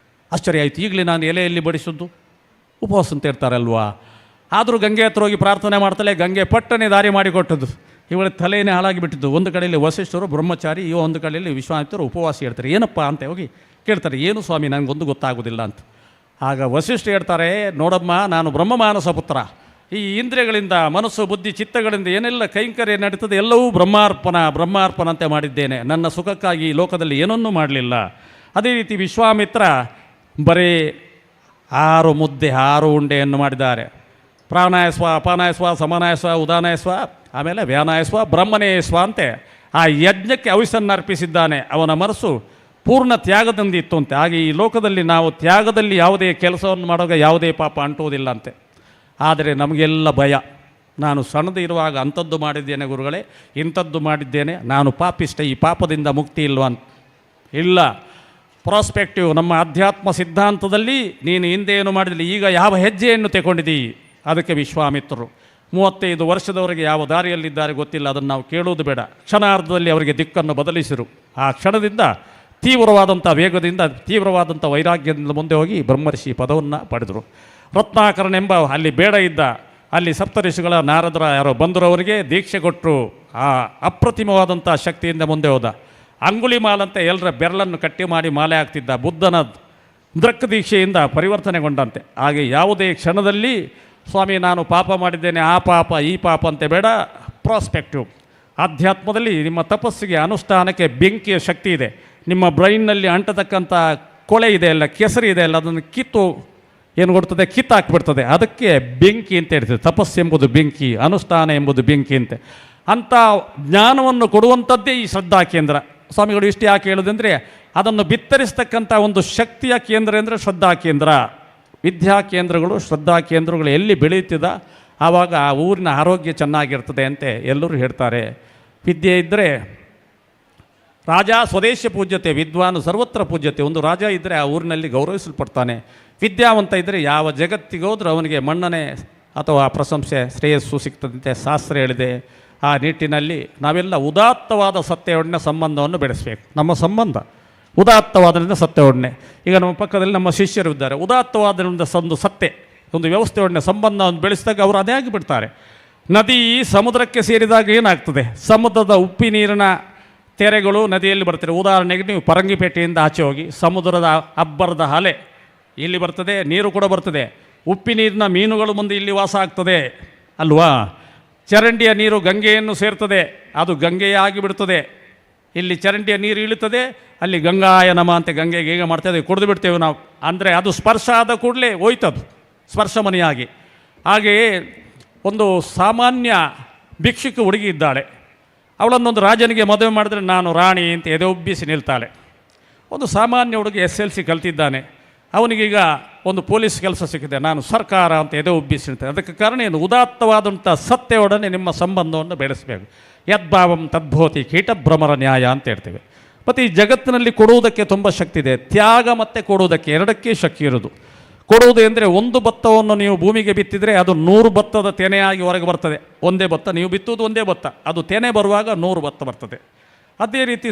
ಆಶ್ಚರ್ಯ ಆಯಿತು. ಈಗಲೇ ನಾನು ಎಲೆಯಲ್ಲಿ ಬಡಿಸಿದ್ದು ಉಪವಾಸ ಅಂತ ಹೇಳ್ತಾರಲ್ವಾ. ಆದರೂ ಗಂಗೆ ಹತ್ರ ಹೋಗಿ ಪ್ರಾರ್ಥನೆ ಮಾಡ್ತಲೇ ಗಂಗೆ ಪಟ್ಟನೆ ದಾರಿ ಮಾಡಿಕೊಟ್ಟದ್ದು. ಇವಳ ತಲೆಯೇ ಹಾಳಾಗಿಬಿಟ್ಟಿದ್ದು. ಒಂದು ಕಡೆಯಲ್ಲಿ ವಸಿಷ್ಠರು ಬ್ರಹ್ಮಚಾರಿ, ಒಂದು ಕಡೆಯಲ್ಲಿ ವಿಶ್ವಾಮಿತ್ರರು ಉಪವಾಸಿ ಹೇಳ್ತಾರೆ. ಏನಪ್ಪ ಅಂತ ಹೋಗಿ ಕೇಳ್ತಾರೆ. ಏನು ಸ್ವಾಮಿ, ನನಗೊಂದು ಗೊತ್ತಾಗೋದಿಲ್ಲ ಅಂತ. ಆಗ ವಸಿಷ್ಠ ಹೇಳ್ತಾರೆ, ನೋಡಮ್ಮ, ನಾನು ಬ್ರಹ್ಮಮಾನಸ ಪುತ್ರ. ಈ ಇಂದ್ರಿಯಗಳಿಂದ, ಮನಸ್ಸು ಬುದ್ಧಿ ಚಿತ್ತಗಳಿಂದ ಏನೆಲ್ಲ ಕೈಂಕರ್ಯ ನಡೀತದೆ ಎಲ್ಲವೂ ಬ್ರಹ್ಮಾರ್ಪಣಂತೆ ಮಾಡಿದ್ದೇನೆ. ನನ್ನ ಸುಖಕ್ಕಾಗಿ ಈ ಲೋಕದಲ್ಲಿ ಏನನ್ನೂ ಮಾಡಲಿಲ್ಲ. ಅದೇ ರೀತಿ ವಿಶ್ವಾಮಿತ್ರ ಬರೀ 6 ಮುದ್ದೆ 6 ಉಂಡೆಯನ್ನು ಮಾಡಿದ್ದಾರೆ. ಪ್ರಾಣಾಯಸ್ವ, ಅಪಾನಾಯಸ್ವ, ಸಮಾನಾಯಸ್ವ, ಉದಾನಾಯಸ್ವ, ಆಮೇಲೆ ವ್ಯಾನಾಯಸ್ವ, ಬ್ರಹ್ಮನೇಯಸ್ವ ಅಂತೆ ಆ ಯಜ್ಞಕ್ಕೆ ಹವಿಸನ್ನು ಅರ್ಪಿಸಿದ್ದಾನೆ. ಅವನ ಮನಸ್ಸು ಪೂರ್ಣ ತ್ಯಾಗದಿಂದಿತ್ತು ಅಂತೆ. ಹಾಗೆ ಈ ಲೋಕದಲ್ಲಿ ನಾವು ತ್ಯಾಗದಲ್ಲಿ ಯಾವುದೇ ಕೆಲಸವನ್ನು ಮಾಡುವಾಗ ಯಾವುದೇ ಪಾಪ ಅಂಟುವುದಿಲ್ಲ ಅಂತೆ. ಆದರೆ ನಮಗೆಲ್ಲ ಭಯ. ನಾನು ಸಣ್ಣದು ಇರುವಾಗ ಅಂಥದ್ದು ಮಾಡಿದ್ದೇನೆ ಗುರುಗಳೇ, ಇಂಥದ್ದು ಮಾಡಿದ್ದೇನೆ, ನಾನು ಪಾಪಿಷ್ಟ, ಈ ಪಾಪದಿಂದ ಮುಕ್ತಿ ಇಲ್ವಾ ಅಂತ. ಇಲ್ಲ, ಪ್ರಾಸ್ಪೆಕ್ಟಿವ್ ನಮ್ಮ ಅಧ್ಯಾತ್ಮ ಸಿದ್ಧಾಂತದಲ್ಲಿ ನೀನು ಹಿಂದೆ ಏನು ಮಾಡಿದಿಲ್ಲ, ಈಗ ಯಾವ ಹೆಜ್ಜೆಯನ್ನು ತೆಗೊಂಡಿದ್ದೀ. ಅದಕ್ಕೆ ವಿಶ್ವಾಮಿತ್ರರು 35 ವರ್ಷದವರೆಗೆ ಯಾವ ದಾರಿಯಲ್ಲಿದ್ದಾರೆ ಗೊತ್ತಿಲ್ಲ, ಅದನ್ನು ನಾವು ಕೇಳುವುದು ಬೇಡ. ಕ್ಷಣಾರ್ಧದಲ್ಲಿ ಅವರಿಗೆ ದಿಕ್ಕನ್ನು ಬದಲಿಸಿರು. ಆ ಕ್ಷಣದಿಂದ ತೀವ್ರವಾದಂಥ ವೇಗದಿಂದ, ತೀವ್ರವಾದಂಥ ವೈರಾಗ್ಯದಿಂದ ಮುಂದೆ ಹೋಗಿ ಬ್ರಹ್ಮರ್ಷಿ ಪದವನ್ನು ಪಡೆದರು. ರತ್ನಾಕರನೆಂಬ ಅಲ್ಲಿ ಬೇಡ ಇದ್ದ, ಅಲ್ಲಿ ಸಪ್ತಋಷಿಗಳ ನಾರದರ ಯಾರೋ ಬಂದರು, ಅವರಿಗೆ ದೀಕ್ಷೆ ಕೊಟ್ಟರು. ಆ ಅಪ್ರತಿಮವಾದಂಥ ಶಕ್ತಿಯಿಂದ ಮುಂದೆ ಹೋದ. ಅಂಗುಳಿಮಾಲ್ ಅಂತ ಎಲ್ಲರ ಬೆರಳನ್ನು ಕಟ್ಟಿ ಮಾಡಿ ಮಾಲೆ ಆಗ್ತಿದ್ದ. ಬುದ್ಧನ ದೃಕ್ ದೀಕ್ಷೆಯಿಂದ ಪರಿವರ್ತನೆಗೊಂಡಂತೆ. ಹಾಗೆ ಯಾವುದೇ ಕ್ಷಣದಲ್ಲಿ ಸ್ವಾಮಿ ನಾನು ಪಾಪ ಮಾಡಿದ್ದೇನೆ, ಆ ಪಾಪ ಈ ಪಾಪ ಅಂತೆ ಬೇಡ, ಪ್ರಾಸ್ಪೆಕ್ಟಿವ್. ಆಧ್ಯಾತ್ಮದಲ್ಲಿ ನಿಮ್ಮ ತಪಸ್ಸಿಗೆ ಅನುಷ್ಠಾನಕ್ಕೆ ಬೆಂಕಿಯ ಶಕ್ತಿ ಇದೆ. ನಿಮ್ಮ ಬ್ರೈನ್ನಲ್ಲಿ ಅಂಟತಕ್ಕಂಥ ಕೊಳೆ ಇದೆ ಅಲ್ಲ, ಕೆಸರು ಇದೆ ಅಲ್ಲ, ಅದನ್ನು ಏನು ಕೊಡ್ತದೆ, ಕಿತ್ತಾಕ್ಬಿಡ್ತದೆ. ಅದಕ್ಕೆ ಬೆಂಕಿ ಅಂತ ಹೇಳ್ತದೆ. ತಪಸ್ಸು ಎಂಬುದು ಬೆಂಕಿ, ಅನುಷ್ಠಾನ ಎಂಬುದು ಬೆಂಕಿ ಅಂತೆ. ಅಂಥ ಜ್ಞಾನವನ್ನು ಕೊಡುವಂಥದ್ದೇ ಈ ಶ್ರದ್ಧಾ ಕೇಂದ್ರ. ಸ್ವಾಮಿಗಳು ಇಷ್ಟು ಯಾಕೆ ಹೇಳೋದಂದರೆ, ಅದನ್ನು ಬಿತ್ತರಿಸ್ತಕ್ಕಂಥ ಒಂದು ಶಕ್ತಿಯ ಕೇಂದ್ರ ಅಂದರೆ ಶ್ರದ್ಧಾ ಕೇಂದ್ರ. ವಿದ್ಯಾ ಕೇಂದ್ರಗಳು, ಶ್ರದ್ಧಾ ಕೇಂದ್ರಗಳು ಎಲ್ಲಿ ಬೆಳೆಯುತ್ತಿದ ಆವಾಗ ಆ ಊರಿನ ಆರೋಗ್ಯ ಚೆನ್ನಾಗಿರ್ತದೆ ಅಂತೆ ಎಲ್ಲರೂ ಹೇಳ್ತಾರೆ. ವಿದ್ಯೆ ಇದ್ದರೆ ರಾಜ ಸ್ವದೇಶ ಪೂಜ್ಯತೆ, ವಿದ್ವಾನು ಸರ್ವತ್ರ ಪೂಜ್ಯತೆ. ಒಂದು ರಾಜ ಇದ್ದರೆ ಆ ಊರಿನಲ್ಲಿ ಗೌರವಿಸಲ್ಪಡ್ತಾನೆ. ವಿದ್ಯಾವಂತ ಇದ್ದರೆ ಯಾವ ಜಗತ್ತಿಗೋದ್ರೂ ಅವನಿಗೆ ಮನ್ನಣೆ ಅಥವಾ ಪ್ರಶಂಸೆ, ಶ್ರೇಯಸ್ಸು ಸಿಗ್ತದಂತೆ ಶಾಸ್ತ್ರ ಹೇಳಿದೆ. ಆ ನಿಟ್ಟಿನಲ್ಲಿ ನಾವೆಲ್ಲ ಉದಾತ್ತವಾದ ಸತ್ಯವೊಡನೆ ಸಂಬಂಧವನ್ನು ಬೆಳೆಸಬೇಕು. ನಮ್ಮ ಸಂಬಂಧ ಉದಾತ್ತವಾದರಿಂದ ಸತ್ಯವೊಡನೆ. ಈಗ ನಮ್ಮ ಪಕ್ಕದಲ್ಲಿ ನಮ್ಮ ಶಿಷ್ಯರು ಇದ್ದಾರೆ. ಉದಾತ್ತವಾದರಿಂದ ಒಂದು ಸತ್ಯ, ಒಂದು ವ್ಯವಸ್ಥೆಯೊಡನೆ ಸಂಬಂಧವನ್ನು ಬೆಳೆಸಿದಾಗ ಅವರು ಅದೇ ಆಗಿಬಿಡ್ತಾರೆ. ನದಿ ಸಮುದ್ರಕ್ಕೆ ಸೇರಿದಾಗ ಏನಾಗ್ತದೆ, ಸಮುದ್ರದ ಉಪ್ಪಿ ನೀರಿನ ತೆರೆಗಳು ನದಿಯಲ್ಲಿ ಬರ್ತಾರೆ. ಉದಾಹರಣೆಗೆ ನೀವು ಪರಂಗಿಪೇಟೆಯಿಂದ ಆಚೆ ಹೋಗಿ ಸಮುದ್ರದ ಅಬ್ಬರದ ಅಲೆ ಇಲ್ಲಿ ಬರ್ತದೆ, ನೀರು ಕೂಡ ಬರ್ತದೆ. ಉಪ್ಪಿ ನೀರಿನ ಮೀನುಗಳು ಮುಂದೆ ಇಲ್ಲಿ ವಾಸ ಆಗ್ತದೆ ಅಲ್ವಾ. ಚರಂಡಿಯ ನೀರು ಗಂಗೆಯನ್ನು ಸೇರ್ತದೆ, ಅದು ಗಂಗೆಯೇ ಆಗಿಬಿಡ್ತದೆ. ಇಲ್ಲಿ ಚರಂಡಿಯ ನೀರು ಇಳಿತದೆ, ಅಲ್ಲಿ ಗಂಗಾಯ ನಮ ಅಂತ ಗಂಗೆಗೆ ಹೇಗೆ ಮಾಡ್ತದೆ, ಕುಡಿದು ಬಿಡ್ತೇವೆ ನಾವು. ಅಂದರೆ ಅದು ಸ್ಪರ್ಶ ಆದ ಕೂಡಲೇ ಹೋಯ್ತದು, ಸ್ಪರ್ಶಮನಿಯಾಗಿ. ಹಾಗೆಯೇ ಒಂದು ಸಾಮಾನ್ಯ ಭಿಕ್ಷುಕ ಹುಡುಗಿ ಇದ್ದಾಳೆ. ಅವಳನ್ನೊಂದು ರಾಜನಿಗೆ ಮದುವೆ ಮಾಡಿದ್ರೆ ನಾನು ರಾಣಿ ಅಂತ ಎದೆ ಉಬ್ಬಿಸಿ ನಿಲ್ತಾಳೆ. ಒಂದು ಸಾಮಾನ್ಯ ಹುಡುಗಿ SLC ಕಲ್ತಿದ್ದಾನೆ, ಅವನಿಗೀಗ ಒಂದು ಪೊಲೀಸ್ ಕೆಲಸ ಸಿಕ್ಕಿದೆ, ನಾನು ಸರ್ಕಾರ ಅಂತ ಎದೆ ಉಬ್ಬಿಸಿ ನಿಲ್ತಾನೆ. ಅದಕ್ಕೆ ಕಾರಣ ಏನು, ಉದಾತ್ತವಾದಂಥ ಸತ್ಯವೊಡನೆ ನಿಮ್ಮ ಸಂಬಂಧವನ್ನು ಬೆಳೆಸಬೇಕು. ಯದ್ಭಾವಂ ತದ್ಭೋತಿ ಕೀಟಭ್ರಮರ ನ್ಯಾಯ ಅಂತ ಹೇಳ್ತೇವೆ. ಮತ್ತು ಈ ಜಗತ್ತಿನಲ್ಲಿ ಕೊಡುವುದಕ್ಕೆ ತುಂಬ ಶಕ್ತಿ ಇದೆ. ತ್ಯಾಗ ಮತ್ತು ಕೊಡುವುದಕ್ಕೆ ಎರಡಕ್ಕೆ ಶಕ್ತಿ ಇರೋದು. ಕೊಡುವುದು ಎಂದರೆ ಒಂದು ಭತ್ತವನ್ನು ನೀವು ಭೂಮಿಗೆ ಬಿತ್ತಿದರೆ ಅದು 100 ಭತ್ತದ ತೆನೆಯಾಗಿ ಹೊರಗೆ ಬರ್ತದೆ. ಒಂದೇ ಭತ್ತ ನೀವು ಬಿತ್ತುವುದು, ಒಂದೇ ಭತ್ತ, ಅದು ತೆನೆ ಬರುವಾಗ 100 ಭತ್ತ ಬರ್ತದೆ. ಅದೇ ರೀತಿ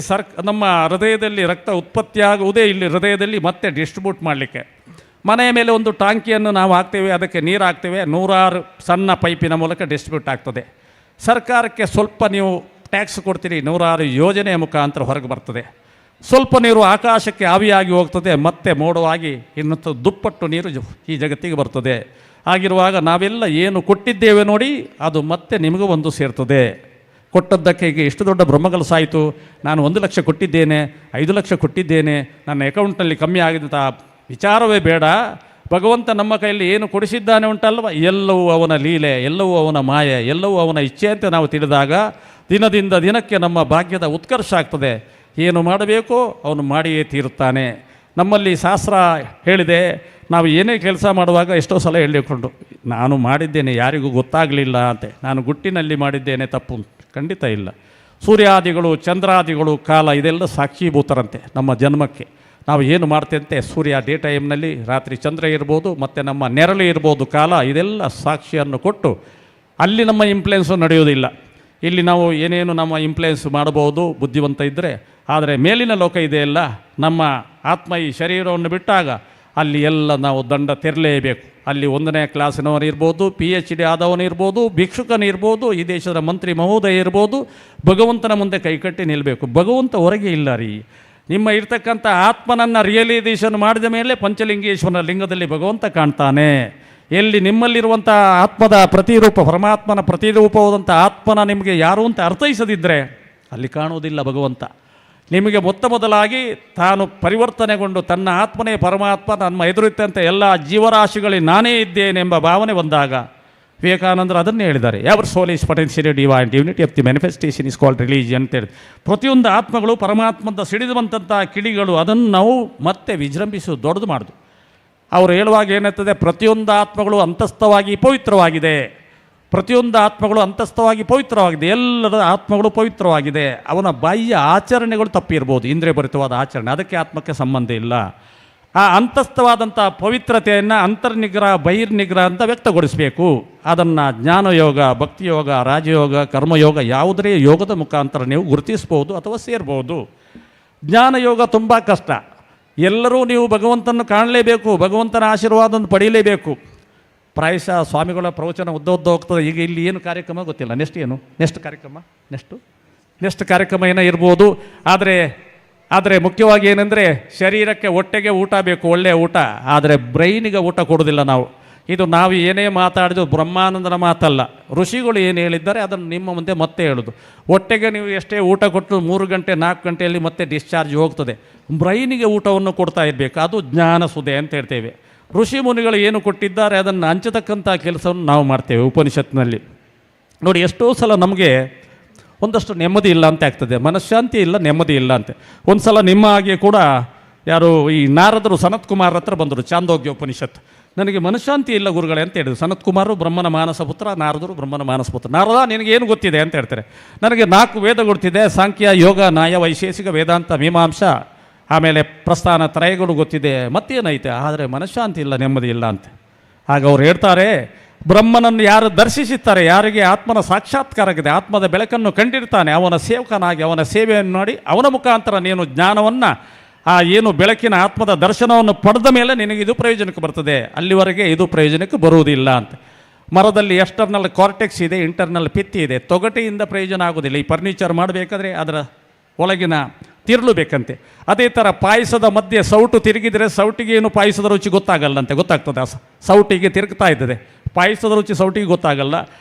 ನಮ್ಮ ಹೃದಯದಲ್ಲಿ ರಕ್ತ ಉತ್ಪತ್ತಿಯಾಗುವುದೇ ಇಲ್ಲಿ ಹೃದಯದಲ್ಲಿ ಮತ್ತೆ ಡಿಸ್ಟ್ರಿಬ್ಯೂಟ್ ಮಾಡಲಿಕ್ಕೆ. ಮನೆಯ ಮೇಲೆ ಒಂದು ಟಾಂಕಿಯನ್ನು ನಾವು ಹಾಕ್ತೇವೆ, ಅದಕ್ಕೆ ನೀರು ಹಾಕ್ತೇವೆ, 106 ಸಣ್ಣ ಪೈಪಿನ ಮೂಲಕ ಡಿಸ್ಟ್ರಿಬ್ಯೂಟ್ ಆಗ್ತದೆ. ಸರ್ಕಾರಕ್ಕೆ ಸ್ವಲ್ಪ ನೀವು ಟ್ಯಾಕ್ಸ್ ಕೊಡ್ತೀರಿ, 106 ಯೋಜನೆಯ ಮುಖಾಂತರ ಹೊರಗೆ ಬರ್ತದೆ. ಸ್ವಲ್ಪ ನೀರು ಆಕಾಶಕ್ಕೆ ಆವಿಯಾಗಿ ಹೋಗ್ತದೆ, ಮತ್ತೆ ಮೋಡವಾಗಿ ಇನ್ನು ದುಪ್ಪಟ್ಟು ನೀರು ಈ ಜಗತ್ತಿಗೆ ಬರ್ತದೆ. ಆಗಿರುವಾಗ ನಾವೆಲ್ಲ ಏನು ಕೊಟ್ಟಿದ್ದೇವೆ ನೋಡಿ, ಅದು ಮತ್ತೆ ನಿಮಗೂ ಒಂದು ಸೇರ್ತದೆ. ಕೊಟ್ಟದ್ದಕ್ಕೆ ಈಗ ಎಷ್ಟು ದೊಡ್ಡ ಬ್ರಹ್ಮಕಲಸ ಆಯಿತು. ನಾನು 1 ಲಕ್ಷ ಕೊಟ್ಟಿದ್ದೇನೆ, 5 ಲಕ್ಷ ಕೊಟ್ಟಿದ್ದೇನೆ, ನನ್ನ ಅಕೌಂಟ್ನಲ್ಲಿ ಕಮ್ಮಿ ಆಗಿದ್ದಂಥ ವಿಚಾರವೇ ಬೇಡ. ಭಗವಂತ ನಮ್ಮ ಕೈಯಲ್ಲಿ ಏನು ಕೊಡಿಸಿದ್ದಾನೆ ಉಂಟಲ್ವ, ಎಲ್ಲವೂ ಅವನ ಲೀಲೆ, ಎಲ್ಲವೂ ಅವನ ಮಾಯೆ, ಎಲ್ಲವೂ ಅವನ ಇಚ್ಛೆ ಅಂತ ನಾವು ತಿಳಿದಾಗ ದಿನದಿಂದ ದಿನಕ್ಕೆ ನಮ್ಮ ಭಾಗ್ಯದ ಉತ್ಕರ್ಷ ಆಗ್ತದೆ. ಏನು ಮಾಡಬೇಕೋ ಅವನು ಮಾಡಿಯೇ ತೀರುತ್ತಾನೆ. ನಮ್ಮಲ್ಲಿ ಶಾಸ್ತ್ರ ಹೇಳಿದೆ, ನಾವು ಏನೇ ಕೆಲಸ ಮಾಡುವಾಗ ಎಷ್ಟೋ ಸಲ ಹೇಳಿಕೊಂಡು ನಾನು ಮಾಡಿದ್ದೇನೆ ಯಾರಿಗೂ ಗೊತ್ತಾಗಲಿಲ್ಲ ಅಂತೆ, ನಾನು ಗುಟ್ಟಿನಲ್ಲಿ ಮಾಡಿದ್ದೇನೆ ತಪ್ಪು ಖಂಡಿತ ಇಲ್ಲ. ಸೂರ್ಯಾದಿಗಳು ಚಂದ್ರಾದಿಗಳು ಕಾಲ ಇದೆಲ್ಲ ಸಾಕ್ಷೀಭೂತರಂತೆ ನಮ್ಮ ಜನ್ಮಕ್ಕೆ. ನಾವು ಏನು ಮಾಡ್ತೇವಂತೆ, ಸೂರ್ಯ ಡೇ ಟೈಮ್ನಲ್ಲಿ, ರಾತ್ರಿ ಚಂದ್ರ ಇರ್ಬೋದು, ಮತ್ತು ನಮ್ಮ ನೆರಳು ಇರ್ಬೋದು ಕಾಲ, ಇದೆಲ್ಲ ಸಾಕ್ಷಿಯನ್ನು ಕೊಟ್ಟು ಅಲ್ಲಿ ನಮ್ಮ ಇಂಪ್ಲೆನ್ಸು ನಡೆಯೋದಿಲ್ಲ. ಇಲ್ಲಿ ನಾವು ಏನೇನು ನಮ್ಮ ಇಂಪ್ಲೆನ್ಸ್ ಮಾಡಬಹುದು ಬುದ್ಧಿವಂತ ಇದ್ದರೆ. ಆದರೆ ಮೇಲಿನ ಲೋಕ ಇದೆಯಲ್ಲ, ನಮ್ಮ ಆತ್ಮ ಈ ಶರೀರವನ್ನು ಬಿಟ್ಟಾಗ ಅಲ್ಲಿ ಎಲ್ಲ ನಾವು ದಂಡ ತೆರಲೇಬೇಕು. ಅಲ್ಲಿ 1ನೇ ಕ್ಲಾಸಿನವನು ಇರ್ಬೋದು, PhD ಆದವನು ಇರ್ಬೋದು, ಭಿಕ್ಷುಕನಿರ್ಬೋದು, ಈ ದೇಶದ ಮಂತ್ರಿ ಮಹೋದಯ ಇರ್ಬೋದು, ಭಗವಂತನ ಮುಂದೆ ಕೈಕಟ್ಟಿ ನಿಲ್ಲಬೇಕು. ಭಗವಂತ ಹೊರಗೆ ಇಲ್ಲ ರೀ. ನಿಮ್ಮ ಇರ್ತಕ್ಕಂಥ ಆತ್ಮನನ್ನು ರಿಯಲೈಸೇಷನ್ ಮಾಡಿದ ಮೇಲೆ ಪಂಚಲಿಂಗೇಶ್ವರನ ಲಿಂಗದಲ್ಲಿ ಭಗವಂತ ಕಾಣ್ತಾನೆ. ಎಲ್ಲಿ ನಿಮ್ಮಲ್ಲಿರುವಂಥ ಆತ್ಮದ ಪ್ರತಿರೂಪ, ಪರಮಾತ್ಮನ ಪ್ರತಿರೂಪವಾದಂಥ ಆತ್ಮನ ನಿಮಗೆ ಯಾರು ಅಂತ ಅರ್ಥೈಸದಿದ್ದರೆ ಅಲ್ಲಿ ಕಾಣುವುದಿಲ್ಲ ಭಗವಂತ. ನಿಮಗೆ ಮೊದಲಾಗಿ ತಾನು ಪರಿವರ್ತನೆಗೊಂಡು ತನ್ನ ಆತ್ಮನೇ ಪರಮಾತ್ಮ ನಮ್ಮ ಎದುರಿತ್ತಂತೆ ಎಲ್ಲ ಜೀವರಾಶಿಗಳಿಗೆ ನಾನೇ ಇದ್ದೇನೆಂಬ ಭಾವನೆ ಬಂದಾಗ ವಿವೇಕಾನಂದರು ಅದನ್ನೇ ಹೇಳಿದ್ದಾರೆ, ever soul is potentially divine, divinity of the manifestation is called religion ಅಂತ ಹೇಳಿ. ಪ್ರತಿಯೊಂದು ಆತ್ಮಗಳು ಪರಮಾತ್ಮದ ಸಿಡಿದುವಂಥ ಕಿಡಿಗಳು, ಅದನ್ನು ನಾವು ಮತ್ತೆ ವಿಜೃಂಭಿಸೋದು, ದೊಡ್ಡದು ಮಾಡೋದು. ಅವರು ಹೇಳುವಾಗ ಏನಾಗ್ತದೆ, ಪ್ರತಿಯೊಂದು ಆತ್ಮಗಳು ಅಂತಸ್ಥವಾಗಿ ಪವಿತ್ರವಾಗಿದೆ, ಪ್ರತಿಯೊಂದು ಆತ್ಮಗಳು ಅಂತಸ್ಥವಾಗಿ ಪವಿತ್ರವಾಗಿದೆ, ಎಲ್ಲರ ಆತ್ಮಗಳು ಪವಿತ್ರವಾಗಿದೆ. ಅವನ ಬಾಹ್ಯ ಆಚರಣೆಗಳು ತಪ್ಪಿರ್ಬೋದು, ಇಂದ್ರಿಯ ಭರಿತವಾದ ಆಚರಣೆ, ಅದಕ್ಕೆ ಆತ್ಮಕ್ಕೆ ಸಂಬಂಧ ಇಲ್ಲ. ಆ ಅಂತಸ್ಥವಾದಂಥ ಪವಿತ್ರತೆಯನ್ನು ಅಂತರ್ನಿಗ್ರಹ ಬಹಿರ್ನಿಗ್ರಹ ಅಂತ ವ್ಯಕ್ತಗೊಳಿಸಬೇಕು. ಅದನ್ನು ಜ್ಞಾನಯೋಗ, ಭಕ್ತಿಯೋಗ, ರಾಜಯೋಗ, ಕರ್ಮಯೋಗ ಯಾವುದೇ ಯೋಗದ ಮುಖಾಂತರ ನೀವು ಗುರುತಿಸ್ಬೋದು ಅಥವಾ ಸೇರ್ಬೋದು. ಜ್ಞಾನಯೋಗ ತುಂಬ ಕಷ್ಟ. ಎಲ್ಲರೂ ನೀವು ಭಗವಂತನ ಕಾಣಲೇಬೇಕು, ಭಗವಂತನ ಆಶೀರ್ವಾದವನ್ನು ಪಡೀಲೇಬೇಕು. ಪ್ರಾಯಶಃ ಸ್ವಾಮಿಗಳ ಪ್ರವಚನ ಉದ್ದ ಹೋಗ್ತದೆ. ಈಗ ಇಲ್ಲಿ ಏನು ಕಾರ್ಯಕ್ರಮ ಗೊತ್ತಿಲ್ಲ, ನೆಕ್ಸ್ಟ್ ಕಾರ್ಯಕ್ರಮ ಏನೋ ಇರ್ಬೋದು. ಆದರೆ ಮುಖ್ಯವಾಗಿ ಏನಂದರೆ ಶರೀರಕ್ಕೆ ಹೊಟ್ಟೆಗೆ ಊಟ ಬೇಕು, ಒಳ್ಳೆಯ ಊಟ. ಆದರೆ ಬ್ರೈನಿಗೆ ಊಟ ಕೊಡೋದಿಲ್ಲ ನಾವು. ಇದು ನಾವು ಏನೇ ಮಾತಾಡಿದ್ರು ಬ್ರಹ್ಮಾನಂದನ ಮಾತಲ್ಲ, ಋಷಿಗಳು ಏನು ಹೇಳಿದ್ದಾರೆ ಅದನ್ನು ನಿಮ್ಮ ಮುಂದೆ ಮತ್ತೆ ಹೇಳೋದು. ಹೊಟ್ಟೆಗೆ ನೀವು ಎಷ್ಟೇ ಊಟ ಕೊಟ್ಟು 3 ಗಂಟೆ 4 ಗಂಟೆಯಲ್ಲಿ ಮತ್ತೆ ಡಿಸ್ಚಾರ್ಜ್ ಹೋಗ್ತದೆ. ಬ್ರೈನಿಗೆ ಊಟವನ್ನು ಕೊಡ್ತಾ ಇರಬೇಕು, ಅದು ಜ್ಞಾನ ಸುದೆ ಅಂತ ಹೇಳ್ತೇವೆ. ಋಷಿ ಮುನಿಗಳು ಏನು ಕೊಟ್ಟಿದ್ದಾರೆ ಅದನ್ನು ಹಂಚತಕ್ಕಂಥ ಕೆಲಸವನ್ನು ನಾವು ಮಾಡ್ತೇವೆ ಉಪನಿಷತ್ನಲ್ಲಿ. ನೋಡಿ, ಎಷ್ಟೋ ಸಲ ನಮಗೆ ಒಂದಷ್ಟು ನೆಮ್ಮದಿ ಇಲ್ಲ ಅಂತ ಆಗ್ತದೆ, ಮನಃಶಾಂತಿ ಇಲ್ಲ, ನೆಮ್ಮದಿ ಇಲ್ಲ ಅಂತೆ. ಒಂದು ಸಲ ನಿಮ್ಮ ಹಾಗೆ ಕೂಡ ಯಾರು ಈ ನಾರದರು ಸನತ್ ಕುಮಾರ್ ಹತ್ರ ಬಂದರು, ಚಾಂದೋಗ್ಯ ಉಪನಿಷತ್. ನನಗೆ ಮನಃಶಾಂತಿ ಇಲ್ಲ ಗುರುಗಳೇ ಅಂತ ಹೇಳಿದ್ರು. ಸನತ್ ಕುಮಾರು ಬ್ರಹ್ಮನ ಮಾನಸ ಪುತ್ರ, ನಾರದರು ಬ್ರಹ್ಮನ ಮಾನಸ ಪುತ್ರ. ನಾರದ ನಿನಗೇನು ಗೊತ್ತಿದೆ ಅಂತ ಹೇಳ್ತಾರೆ. ನನಗೆ 4 ವೇದ ಗೊತ್ತಿದೆ, ಸಾಂಖ್ಯ, ಯೋಗ, ನ್ಯಾಯ, ವೈಶೇಷಿಕ, ವೇದಾಂತ, ಮೀಮಾಂಸ, ಆಮೇಲೆ ಪ್ರಸ್ಥಾನ ತ್ರಯಗಳು ಗೊತ್ತಿದೆ, ಮತ್ತೇನೈತೆ, ಆದರೆ ಮನಃಶಾಂತಿ ಇಲ್ಲ, ನೆಮ್ಮದಿ ಇಲ್ಲ ಅಂತ. ಆಗ ಅವ್ರು ಹೇಳ್ತಾರೆ, ಬ್ರಹ್ಮನನ್ನು ಯಾರು ದರ್ಶಿಸುತ್ತಾರೆ, ಯಾರಿಗೆ ಆತ್ಮನ ಸಾಕ್ಷಾತ್ಕಾರ ಆಗಿದೆ, ಆತ್ಮದ ಬೆಳಕನ್ನು ಕಂಡಿರ್ತಾನೆ, ಅವನ ಸೇವಕನಾಗಿ ಅವನ ಸೇವೆಯನ್ನು ಮಾಡಿ ಅವನ ಮುಖಾಂತರ ನೀನು ಜ್ಞಾನವನ್ನು, ಆ ಏನು ಬೆಳಕಿನ ಆತ್ಮದ ದರ್ಶನವನ್ನು ಪಡೆದ ಮೇಲೆ ನಿನಗೆ ಇದು ಪ್ರಯೋಜನಕ್ಕೆ ಬರ್ತದೆ, ಅಲ್ಲಿವರೆಗೆ ಇದು ಪ್ರಯೋಜನಕ್ಕೆ ಬರುವುದಿಲ್ಲ ಅಂತ. ಮರದಲ್ಲಿ ಎಕ್ಸ್ಟರ್ನಲ್ ಕಾರ್ಟೆಕ್ಸ್ ಇದೆ, ಇಂಟರ್ನಲ್ ಪಿತ್ತಿ ಇದೆ. ತೊಗಟೆಯಿಂದ ಪ್ರಯೋಜನ ಆಗೋದಿಲ್ಲ. ಈ ಫರ್ನಿಚರ್ ಮಾಡಬೇಕಾದ್ರೆ ಅದರ ಒಳಗಿನ ತಿರುಳು ಬೇಕಂತೆ. ಅದೇ ಥರ ಪಾಯಸದ ಮಧ್ಯೆ ಸೌಟು ತಿರುಗಿದರೆ ಸೌಟಿಗೆ ಏನು ಪಾಯಸದ ರುಚಿ ಗೊತ್ತಾಗಲ್ಲಂತೆ, ಗೊತ್ತಾಗ್ತದೆ. ಸೌಟಿಗೆ ತಿರುಗ್ತಾ ಇದ್ದದೆ, ಪಾಯಸದ ರುಚಿ ಸೌಟಿಗೆ ಗೊತ್ತಾಗಲ್ಲ.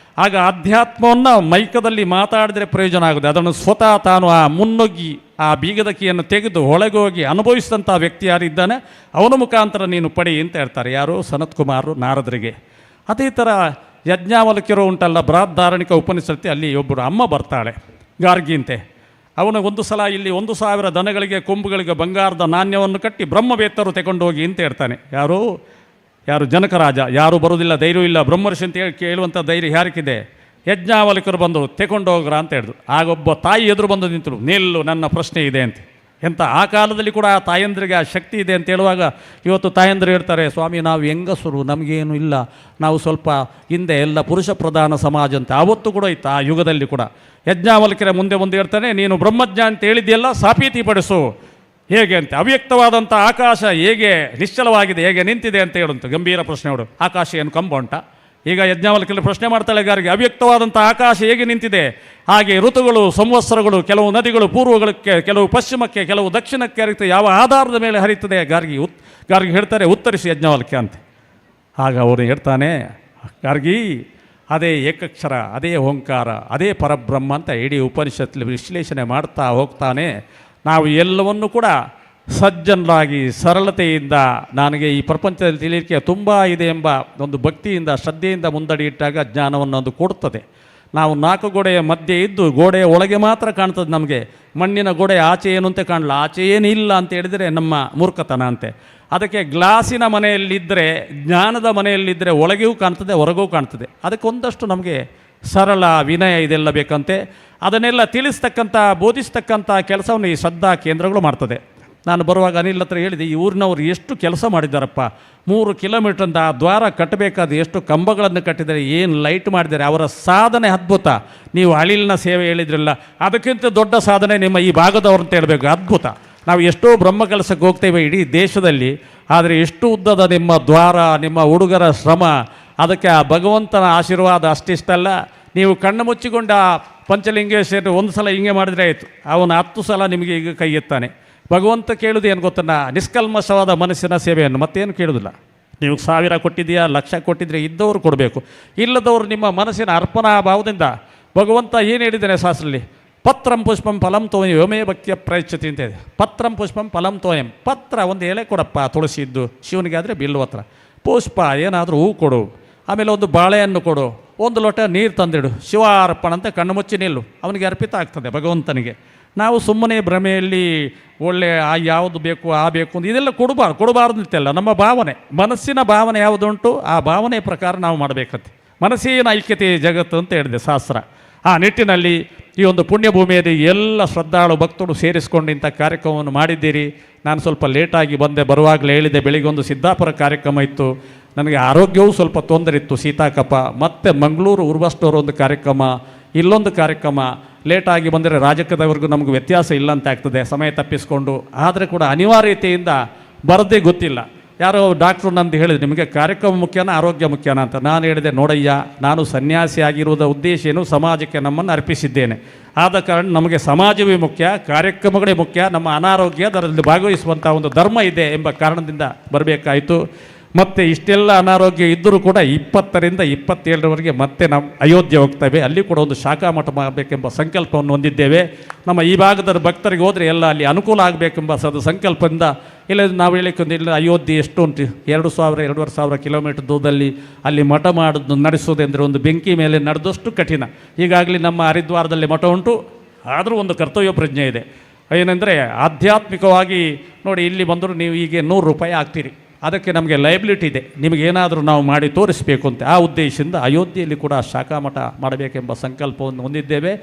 ಆಗ ಅಧ್ಯಾತ್ಮವನ್ನು ಮೈಕದಲ್ಲಿ ಮಾತಾಡಿದರೆ ಪ್ರಯೋಜನ ಆಗುತ್ತೆ. ಅದನ್ನು ಸ್ವತಃ ತಾನು ಆ ಮುನ್ನುಗ್ಗಿ ಆ ಬೀಗದ ಕೀಯನ್ನು ತೆಗೆದು ಒಳಗೆ ಹೋಗಿ ಅನುಭವಿಸಿದಂಥ ವ್ಯಕ್ತಿ ಯಾರಿದ್ದಾನೆ ಅವನ ಮುಖಾಂತರ ನೀನು ಪಡಿ ಅಂತ ಹೇಳ್ತಾರೆ. ಯಾರು? ಸನತ್ ಕುಮಾರ್ ನಾರದರಿಗೆ. ಅದೇ ಥರ ಯಜ್ಞಾವಲ್ಕ್ಯರು ಉಂಟಲ್ಲ, ಬೃಹದ್ದಾರಣಿಕ ಉಪನಿಷತ್ತಿ, ಅಲ್ಲಿ ಒಬ್ಬರು ಅಮ್ಮ ಬರ್ತಾಳೆ, ಗಾರ್ಗಿಂತೆ. ಅವನು ಒಂದು ಸಲ ಇಲ್ಲಿ 1000 ದನಗಳಿಗೆ ಕೊಂಬುಗಳಿಗೆ ಬಂಗಾರದ ನಾಣ್ಯವನ್ನು ಕಟ್ಟಿ ಬ್ರಹ್ಮವೇತ್ತರು ತಗೊಂಡು ಹೋಗಿ ಅಂತ ಹೇಳ್ತಾನೆ. ಯಾರು ಜನಕರಾಜ. ಯಾರು ಬರೋದಿಲ್ಲ, ಧೈರ್ಯ ಇಲ್ಲ, ಬ್ರಹ್ಮರ್ಷಿ ಅಂತ ಕೇಳುವಂಥ ಧೈರ್ಯ ಯಾರಿಗಿದೆ? ಯಜ್ಞಾವಲ್ಕರು ಬಂದರು, ತೆಕೊಂಡು ಹೋಗ್ರ ಅಂತ ಹೇಳಿದ್ರು. ಆಗೊಬ್ಬ ತಾಯಿ ಎದುರು ಬಂದು ನಿಂತರು, ನಿಲ್ಲು, ನನ್ನ ಪ್ರಶ್ನೆ ಇದೆ ಅಂತ. ಎಂತ ಆ ಕಾಲದಲ್ಲಿ ಕೂಡ ಆ ತಾಯಂದ್ರಿಗೆ ಆ ಶಕ್ತಿ ಇದೆ ಅಂತ ಹೇಳುವಾಗ ಇವತ್ತು ತಾಯಂದ್ರು ಹೇಳ್ತಾರೆ, ಸ್ವಾಮಿ ನಾವು ಹೆಂಗಸರು, ನಮಗೇನು ಇಲ್ಲ, ನಾವು ಸ್ವಲ್ಪ ಹಿಂದೆ ಎಲ್ಲ ಪುರುಷ ಪ್ರಧಾನ ಸಮಾಜ ಅಂತ. ಆವತ್ತು ಕೂಡ ಇತ್ತು, ಆ ಯುಗದಲ್ಲಿ ಕೂಡ. ಯಜ್ಞಾವಲ್ಕ್ಯರ ಮುಂದೆ ಹೇಳ್ತಾನೆ, ನೀನು ಬ್ರಹ್ಮಜ್ಞ ಅಂತ ಹೇಳಿದೆಯಲ್ಲ, ಸಾಬೀತಿಪಡಿಸು ಹೇಗೆ ಅಂತ. ಅವ್ಯಕ್ತವಾದಂಥ ಆಕಾಶ ಹೇಗೆ ನಿಶ್ಚಲವಾಗಿದೆ, ಹೇಗೆ ನಿಂತಿದೆ ಅಂತ ಹೇಳುವಂಥ ಗಂಭೀರ ಪ್ರಶ್ನೆ. ಅವಳು ಆಕಾಶ ಏನು ಕಂಬ ಉಂಟ? ಈಗ ಯಜ್ಞಾವಲ್ಕ್ಯರು ಪ್ರಶ್ನೆ ಮಾಡ್ತಾಳೆ ಗಾರಿಗೆ, ಅವ್ಯಕ್ತವಾದಂಥ ಆಕಾಶ ಹೇಗೆ ನಿಂತಿದೆ, ಹಾಗೆ ಋತುಗಳು, ಸಂವತ್ಸರಗಳು, ಕೆಲವು ನದಿಗಳು ಪೂರ್ವಗಳಕ್ಕೆ, ಕೆಲವು ಪಶ್ಚಿಮಕ್ಕೆ, ಕೆಲವು ದಕ್ಷಿಣಕ್ಕೆ ಹರಿಯುತ್ತೆ, ಯಾವ ಆಧಾರದ ಮೇಲೆ ಹರಿಯುತ್ತದೆ? ಗಾರ್ಗಿ ಹೇಳ್ತಾರೆ, ಉತ್ತರಿಸಿ ಯಜ್ಞಾವಲ್ಕ್ಯ ಅಂತ. ಆಗ ಅವರು ಹೇಳ್ತಾನೆ, ಗಾರ್ಗಿ, ಅದೇ ಏಕಕ್ಷರ, ಅದೇ ಓಂಕಾರ, ಅದೇ ಪರಬ್ರಹ್ಮ ಅಂತ ಇಡೀ ಉಪನಿಷತ್ತಲ್ಲಿ ವಿಶ್ಲೇಷಣೆ ಮಾಡ್ತಾ ಹೋಗ್ತಾನೆ. ನಾವು ಎಲ್ಲವನ್ನು ಕೂಡ ಸಜ್ಜನರಾಗಿ ಸರಳತೆಯಿಂದ ನನಗೆ ಈ ಪ್ರಪಂಚದಲ್ಲಿ ತಿಳಿಯಲಿಕ್ಕೆ ತುಂಬ ಇದೆ ಎಂಬ ಒಂದು ಭಕ್ತಿಯಿಂದ ಶ್ರದ್ಧೆಯಿಂದ ಮುಂದಡಿಯಿಟ್ಟಾಗ ಜ್ಞಾನವನ್ನು ಕೊಡುತ್ತದೆ. ನಾವು 4 ಗೋಡೆಯ ಮಧ್ಯೆ ಇದ್ದು ಗೋಡೆಯ ಒಳಗೆ ಮಾತ್ರ ಕಾಣ್ತದೆ ನಮಗೆ, ಮಣ್ಣಿನ ಗೋಡೆ ಆಚೆ ಏನು ಅಂತ ಕಾಣಲ್ಲ, ಆಚೆ ಏನಿಲ್ಲ ಅಂತ ಹೇಳಿದರೆ ನಮ್ಮ ಮೂರ್ಖತನ ಅಂತೆ. ಅದಕ್ಕೆ ಗ್ಲಾಸಿನ ಮನೆಯಲ್ಲಿದ್ದರೆ, ಜ್ಞಾನದ ಮನೆಯಲ್ಲಿದ್ದರೆ ಒಳಗೆಯೂ ಕಾಣ್ತದೆ ಹೊರಗೂ ಕಾಣ್ತದೆ. ಅದಕ್ಕೆ ಒಂದಷ್ಟು ನಮಗೆ ಸರಳ ವಿನಯ ಇದೆಲ್ಲ ಬೇಕಂತೆ. ಅದನ್ನೆಲ್ಲ ತಿಳಿಸ್ತಕ್ಕಂಥ ಬೋಧಿಸ್ತಕ್ಕಂಥ ಕೆಲಸವನ್ನು ಈ ಶ್ರದ್ಧಾ ಕೇಂದ್ರಗಳು ಮಾಡ್ತದೆ. ನಾನು ಬರುವಾಗ ಅನಿಲ್ ಹತ್ರ ಹೇಳಿದೆ, ಈ ಊರಿನವರು ಎಷ್ಟು ಕೆಲಸ ಮಾಡಿದ್ದಾರಪ್ಪ, 3 ಕಿಲೋಮೀಟ್ರಿಂದ ಆ ದ್ವಾರ ಕಟ್ಟಬೇಕಾದ ಎಷ್ಟು ಕಂಬಗಳನ್ನು ಕಟ್ಟಿದ್ದಾರೆ, ಏನು ಲೈಟ್ ಮಾಡಿದ್ದಾರೆ, ಅವರ ಸಾಧನೆ ಅದ್ಭುತ. ನೀವು ಅಳಿಲಿನ ಸೇವೆ ಹೇಳಿದ್ರಲ್ಲ, ಅದಕ್ಕಿಂತ ದೊಡ್ಡ ಸಾಧನೆ ನಿಮ್ಮ ಈ ಭಾಗದವ್ರು ಅಂತ ಹೇಳಬೇಕು, ಅದ್ಭುತ. ನಾವು ಎಷ್ಟೋ ಬ್ರಹ್ಮ ಕೆಲಸಕ್ಕೆ ಹೋಗ್ತೇವೆ ಇಡೀ ದೇಶದಲ್ಲಿ, ಆದರೆ ಎಷ್ಟು ಉದ್ದದ ನಿಮ್ಮ ದ್ವಾರ, ನಿಮ್ಮ ಹುಡುಗರ ಶ್ರಮ, ಅದಕ್ಕೆ ಆ ಭಗವಂತನ ಆಶೀರ್ವಾದ ಅಷ್ಟಿಷ್ಟಲ್ಲ. ನೀವು ಕಣ್ಣು ಮುಚ್ಚಿಕೊಂಡ ಪಂಚಲಿಂಗೇಶ್ವರ ಒಂದು ಸಲ ಹಿಂಗೆ ಮಾಡಿದರೆ ಆಯಿತು, ಅವನು 10 ಸಲ ನಿಮಗೆ ಈಗ ಕೈ ಎತ್ತಾನೆ. ಭಗವಂತ ಕೇಳೋದು ಏನು ಗೊತ್ತನ್ನ, ನಿಷ್ಕಲ್ಮಶವಾದ ಮನಸ್ಸಿನ ಸೇವೆಯನ್ನು, ಮತ್ತೇನು ಕೇಳೋದಿಲ್ಲ. ನೀವು 1000 ಕೊಟ್ಟಿದೆಯಾ, 1,00,000 ಕೊಟ್ಟಿದ್ರೆ ಇದ್ದವರು ಕೊಡಬೇಕು, ಇಲ್ಲದವರು ನಿಮ್ಮ ಮನಸ್ಸಿನ ಅರ್ಪಣಾ ಭಾವದಿಂದ. ಭಗವಂತ ಏನು ಹೇಳಿದ್ದಾನೆ ಶಾಸ್ತ್ರದಲ್ಲಿ, ಪತ್ರಂ ಪುಷ್ಪಂ ಫಲಂ ತೋಯಂ ಯೋಮೇ ಭಕ್ತಿಯ ಪ್ರಯಚ್ಛತಿ ಅಂತ ಇದೆ. ಪತ್ರಂ ಪುಷ್ಪಂ ಫಲಂ ತೋಯಂ, ಪತ್ರ ಒಂದು ಎಲೆ ಕೊಡಪ್ಪ, ತುಳಸಿ ಇದ್ದು, ಶಿವನಿಗೆ ಆದರೆ ಬಿಲ್ವತ್ರ. ಪುಷ್ಪ ಏನಾದರೂ ಹೂ ಕೊಡು, ಆಮೇಲೆ ಒಂದು ಬಾಳೆಹಣ್ಣು ಕೊಡು, 1 ಲೋಟ ನೀರು ತಂದಿಡು, ಶಿವಾರ್ಪಣ ಅಂತ ಕಣ್ಣು ಮುಚ್ಚಿ ನಿಲ್ಲು, ಅವನಿಗೆ ಅರ್ಪಿತ ಆಗ್ತದೆ ಭಗವಂತನಿಗೆ. ನಾವು ಸುಮ್ಮನೆ ಭ್ರಮೆಯಲ್ಲಿ ಒಳ್ಳೆ ಯಾವುದು ಬೇಕು ಆ ಬೇಕು ಅಂತ ಇದೆಲ್ಲ ಕೊಡಬಾರ್ದು ಅಂತೆಲ್ಲ. ನಮ್ಮ ಭಾವನೆ, ಮನಸ್ಸಿನ ಭಾವನೆ ಯಾವುದುಂಟು ಆ ಭಾವನೆ ಪ್ರಕಾರ ನಾವು ಮಾಡಬೇಕಂತೆ. ಮನಸ್ಸಿನ ಐಕ್ಯತೆ ಜಗತ್ತು ಅಂತ ಹೇಳಿದೆ ಶಾಸ್ತ್ರ. ಆ ನಿಟ್ಟಿನಲ್ಲಿ ಈ ಒಂದು ಪುಣ್ಯಭೂಮಿಯಲ್ಲಿ ಎಲ್ಲ ಶ್ರದ್ಧಾಳು ಭಕ್ತರು ಸೇರಿಸ್ಕೊಂಡು ಇಂಥ ಕಾರ್ಯಕ್ರಮವನ್ನು ಮಾಡಿದ್ದೀರಿ. ನಾನು ಸ್ವಲ್ಪ ಲೇಟಾಗಿ ಬಂದೆ, ಬರುವಾಗಲೇ ಹೇಳಿದೆ, ಬೆಳಿಗ್ಗೆ ಒಂದು ಸಿದ್ದಾಪುರ ಕಾರ್ಯಕ್ರಮ ಇತ್ತು, ನನಗೆ ಆರೋಗ್ಯವೂ ಸ್ವಲ್ಪ ತೊಂದರೆ ಇತ್ತು, ಶೀತಾಕಪ, ಮತ್ತು ಮಂಗಳೂರು ಉರ್ವಸ್ಟೋರ್ ಒಂದು ಕಾರ್ಯಕ್ರಮ, ಇಲ್ಲೊಂದು ಕಾರ್ಯಕ್ರಮ. ಲೇಟಾಗಿ ಬಂದರೆ ರಾಜಕೀಯದವರೆಗೂ ನಮಗೆ ವ್ಯತ್ಯಾಸ ಇಲ್ಲ ಅಂತ ಆಗ್ತದೆ, ಸಮಯ ತಪ್ಪಿಸ್ಕೊಂಡು. ಆದರೆ ಕೂಡ ಅನಿವಾರ್ಯತೆಯಿಂದ ಬರದೇ ಗೊತ್ತಿಲ್ಲ. ಯಾರೋ ಡಾಕ್ಟ್ರು ನಂದು ಹೇಳಿದ್ರು, ನಿಮಗೆ ಕಾರ್ಯಕ್ರಮ ಮುಖ್ಯನಾ ಆರೋಗ್ಯ ಮುಖ್ಯನಾ ಅಂತ. ನಾನು ಹೇಳಿದೆ, ನೋಡಯ್ಯ, ನಾನು ಸನ್ಯಾಸಿ ಆಗಿರುವುದ ಉದ್ದೇಶ ಏನು, ಸಮಾಜಕ್ಕೆ ನಮ್ಮನ್ನು ಅರ್ಪಿಸಿದ್ದೇನೆ. ಆದ ಕಾರಣ ನಮಗೆ ಸಮಾಜವೇ ಮುಖ್ಯ, ಕಾರ್ಯಕ್ರಮಗಳೇ ಮುಖ್ಯ, ನಮ್ಮ ಅನಾರೋಗ್ಯ ಅದರಲ್ಲಿ ಭಾಗವಹಿಸುವಂಥ ಒಂದು ಧರ್ಮ ಇದೆ ಎಂಬ ಕಾರಣದಿಂದ ಬರಬೇಕಾಯಿತು. ಮತ್ತು ಇಷ್ಟೆಲ್ಲ ಅನಾರೋಗ್ಯ ಇದ್ದರೂ ಕೂಡ 20ರಿಂದ 27ರವರೆಗೆ ಮತ್ತೆ ನಾವು ಅಯೋಧ್ಯೆ ಹೋಗ್ತೇವೆ. ಅಲ್ಲಿ ಕೂಡ ಒಂದು ಶಾಖಾ ಮಠ ಮಾಡಬೇಕೆಂಬ ಸಂಕಲ್ಪವನ್ನು ಹೊಂದಿದ್ದೇವೆ. ನಮ್ಮ ಈ ಭಾಗದ ಭಕ್ತರಿಗೆ ಹೋದರೆ ಎಲ್ಲ ಅಲ್ಲಿ ಅನುಕೂಲ ಆಗಬೇಕೆಂಬ ಸಂಕಲ್ಪದಿಂದ ಇಲ್ಲ ನಾವು ಹೇಳಿಕೊಂಡಿಲ್ಲ. ಅಯೋಧ್ಯೆ ಎಷ್ಟು ಉಂಟು, 2,000-2,500 ಕಿಲೋಮೀಟರ್ ದೂರದಲ್ಲಿ ಅಲ್ಲಿ ಮಠ ಮಾಡೋದು ನಡೆಸೋದೆಂದರೆ ಒಂದು ಬೆಂಕಿ ಮೇಲೆ ನಡೆದಷ್ಟು ಕಠಿಣ. ಈಗಾಗಲೇ ನಮ್ಮ ಹರಿದ್ವಾರದಲ್ಲಿ ಮಠ ಉಂಟು, ಆದರೂ ಒಂದು ಕರ್ತವ್ಯ ಪ್ರಜ್ಞೆ ಇದೆ. ಏನೆಂದರೆ ಆಧ್ಯಾತ್ಮಿಕವಾಗಿ ನೋಡಿ, ಇಲ್ಲಿ ಬಂದರೂ ನೀವು ಈಗ 100 ರೂಪಾಯಿ ಆಗ್ತೀರಿ, ಅದಕ್ಕೆ ನಮಗೆ ಲಯಬಿಲಿಟಿ ಇದೆ, ನಿಮಗೇನಾದರೂ ನಾವು ಮಾಡಿ ತೋರಿಸಬೇಕು ಅಂತ. ಆ ಉದ್ದೇಶದಿಂದ ಅಯೋಧ್ಯೆಯಲ್ಲಿ ಕೂಡ ಶಾಖಾ ಮಠ ಮಾಡಬೇಕೆಂಬ ಸಂಕಲ್ಪವನ್ನು ಹೊಂದಿದ್ದೇವೆ.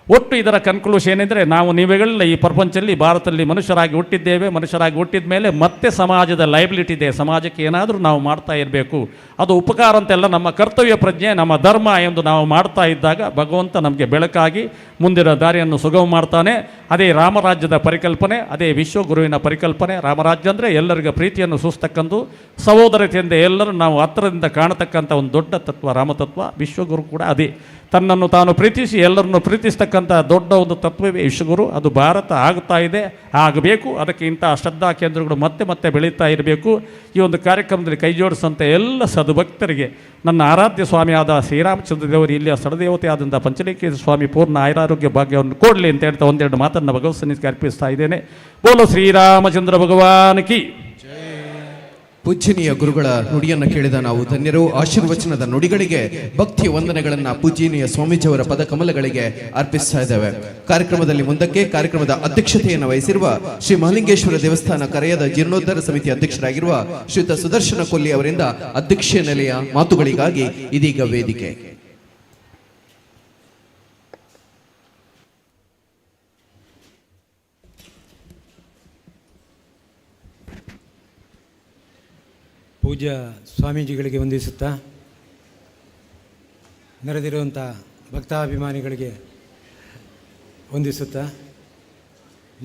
ಒಟ್ಟು ಇದರ ಕನ್ಕ್ಲೂಷನ್ ಏನೆಂದರೆ, ನಾವು ನೀವುಗಳ ಈ ಪ್ರಪಂಚದಲ್ಲಿ ಭಾರತದಲ್ಲಿ ಮನುಷ್ಯರಾಗಿ ಹುಟ್ಟಿದ್ದೇವೆ. ಮನುಷ್ಯರಾಗಿ ಹುಟ್ಟಿದ ಮೇಲೆ ಮತ್ತೆ ಸಮಾಜದ ಲಯಬಿಲಿಟಿ ಇದೆ, ಸಮಾಜಕ್ಕೆ ಏನಾದರೂ ನಾವು ಮಾಡ್ತಾ ಇರಬೇಕು. ಅದು ಉಪಕಾರ ಅಂತೆಲ್ಲ, ನಮ್ಮ ಕರ್ತವ್ಯ ಪ್ರಜ್ಞೆ, ನಮ್ಮ ಧರ್ಮ ಎಂದು ನಾವು ಮಾಡ್ತಾ ಇದ್ದಾಗ ಭಗವಂತ ನಮಗೆ ಬೆಳಕಾಗಿ ಮುಂದಿನ ದಾರಿಯನ್ನು ಸುಗಮ ಮಾಡ್ತಾನೆ. ಅದೇ ರಾಮರಾಜ್ಯದ ಪರಿಕಲ್ಪನೆ, ಅದೇ ವಿಶ್ವಗುರುವಿನ ಪರಿಕಲ್ಪನೆ. ರಾಮರಾಜ್ಯ ಅಂದರೆ ಎಲ್ಲರಿಗೂ ಪ್ರೀತಿಯನ್ನು ಸೂಸ್ತಕ್ಕಂಥ, ಸಹೋದರತೆಯಿಂದ ಎಲ್ಲರೂ ನಾವು ಹತ್ತಿರದಿಂದ ಕಾಣತಕ್ಕಂಥ ಒಂದು ದೊಡ್ಡ ತತ್ವ ರಾಮತತ್ವ. ವಿಶ್ವಗುರು ಕೂಡ ಅದೇ, ತನ್ನನ್ನು ತಾನು ಪ್ರೀತಿಸಿ ಎಲ್ಲರನ್ನು ಪ್ರೀತಿಸ್ತಕ್ಕಂಥ ದೊಡ್ಡ ಒಂದು ತತ್ವವೇ ವಿಶ್ವಗುರು. ಅದು ಭಾರತ ಆಗುತ್ತಾ ಇದೆ, ಆಗಬೇಕು. ಅದಕ್ಕೆ ಇಂಥ ಶ್ರದ್ಧಾ ಕೇಂದ್ರಗಳು ಮತ್ತೆ ಮತ್ತೆ ಬೆಳೀತಾ ಇರಬೇಕು. ಈ ಒಂದು ಕಾರ್ಯಕ್ರಮದಲ್ಲಿ ಕೈ ಜೋಡಿಸಂಥ ಎಲ್ಲ ಸದ್ಭಕ್ತರಿಗೆ ನನ್ನ ಆರಾಧ್ಯ ಸ್ವಾಮಿಯಾದ ಶ್ರೀರಾಮಚಂದ್ರ ದೇವರು, ಇಲ್ಲಿಯ ಸಡದೇವತೆಯಾದಂಥ ಪಂಚಲಿಂಗೇಶ್ವರ ಸ್ವಾಮಿ ಪೂರ್ಣ ಆಯುರಾರೋಗ್ಯ ಭಾಗ್ಯವನ್ನು ಕೊಡಲಿ ಅಂತ ಹೇಳ್ತಾ ಒಂದೆರಡು ಮಾತನ್ನು ಭಗವತ್ ಸನ್ನಿಧಿಗೆ ಅರ್ಪಿಸ್ತಾ ಇದ್ದೇನೆ. ಬೋಲೋ ಶ್ರೀರಾಮಚಂದ್ರ ಭಗವಾನ್ ಕಿ. ಪೂಜ್ಯನೀಯ ಗುರುಗಳ ನುಡಿಯನ್ನು ಕೇಳಿದ ನಾವು ಧನ್ಯರು. ಆಶೀರ್ವಚನದ ನುಡಿಗಳಿಗೆ ಭಕ್ತಿ ವಂದನೆಗಳನ್ನ ಪೂಜ್ಯನೀಯ ಸ್ವಾಮೀಜಿಯವರ ಪದಕಮಲಗಳಿಗೆ ಅರ್ಪಿಸ್ತಾ ಇದ್ದೇವೆ. ಕಾರ್ಯಕ್ರಮದಲ್ಲಿ ಮುಂದಕ್ಕೆ ಕಾರ್ಯಕ್ರಮದ ಅಧ್ಯಕ್ಷತೆಯನ್ನು ವಹಿಸಿರುವ ಶ್ರೀ ಮಹಾಲಿಂಗೇಶ್ವರ ದೇವಸ್ಥಾನ ಕರೆಯದ ಜೀರ್ಣೋದ್ಧಾರ ಸಮಿತಿ ಅಧ್ಯಕ್ಷರಾಗಿರುವ ಶ್ರೀಯುತ ಸುದರ್ಶನ ಕೊಲ್ಲಿ ಅವರಿಂದ ಅಧ್ಯಕ್ಷೀಯ ನೆಲೆಯ ಮಾತುಗಳಿಗಾಗಿ ಇದೀಗ ವೇದಿಕೆ. ಪೂಜ್ಯ ಸ್ವಾಮೀಜಿಗಳಿಗೆ ವಂದಿಸುತ್ತಾ, ನೆರೆದಿರುವಂಥ ಭಕ್ತಾಭಿಮಾನಿಗಳಿಗೆ ವಂದಿಸುತ್ತಾ,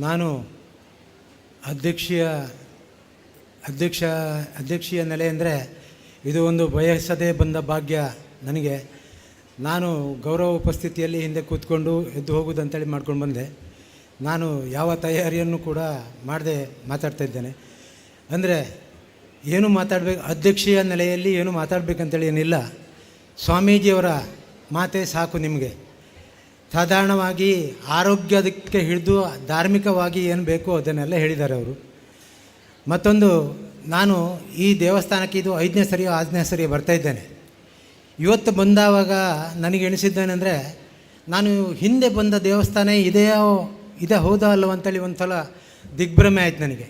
ನಾನು ಅಧ್ಯಕ್ಷೀಯ ನೆಲೆ ಅಂದರೆ ಇದು ಒಂದು ಬಯಸದೇ ಬಂದ ಭಾಗ್ಯ ನನಗೆ. ನಾನು ಗೌರವ ಉಪಸ್ಥಿತಿಯಲ್ಲಿ ಹಿಂದೆ ಕೂತ್ಕೊಂಡು ಎದ್ದು ಹೋಗುವುದಂತೇಳಿ ಮಾಡ್ಕೊಂಡು ಬಂದೆ. ನಾನು ಯಾವ ತಯಾರಿಯನ್ನು ಕೂಡ ಮಾಡದೆ ಮಾತಾಡ್ತಾ ಇದ್ದೇನೆ. ಅಂದರೆ ಏನು ಮಾತಾಡಬೇಕು, ಅಧ್ಯಕ್ಷೀಯ ನೆಲೆಯಲ್ಲಿ ಏನು ಮಾತಾಡಬೇಕಂತೇಳಿ ಏನಿಲ್ಲ. ಸ್ವಾಮೀಜಿಯವರ ಮಾತೇ ಸಾಕು ನಿಮಗೆ. ಸಾಧಾರಣವಾಗಿ ಆರೋಗ್ಯದಕ್ಕೆ ಹಿಡಿದು ಧಾರ್ಮಿಕವಾಗಿ ಏನು ಬೇಕೋ ಅದನ್ನೆಲ್ಲ ಹೇಳಿದ್ದಾರೆ ಅವರು. ಮತ್ತೊಂದು, ನಾನು ಈ ದೇವಸ್ಥಾನಕ್ಕೆ ಇದು 5ನೇ ಸರಿಯೋ 6ನೇ ಸರಿಯೋ ಬರ್ತಾಯಿದ್ದೇನೆ. ಇವತ್ತು ಬಂದಾವಾಗ ನನಗೆ ಎಣಿಸಿದ್ದೇನೆಂದರೆ, ನಾನು ಹಿಂದೆ ಬಂದ ದೇವಸ್ಥಾನ ಇದೇ ಹೌದಾ ಅಲ್ಲವ ಅಂತೇಳಿ ಒಂದು ಸಲ ದಿಗ್ಭ್ರಮೆ ಆಯ್ತು ನನಗೆ.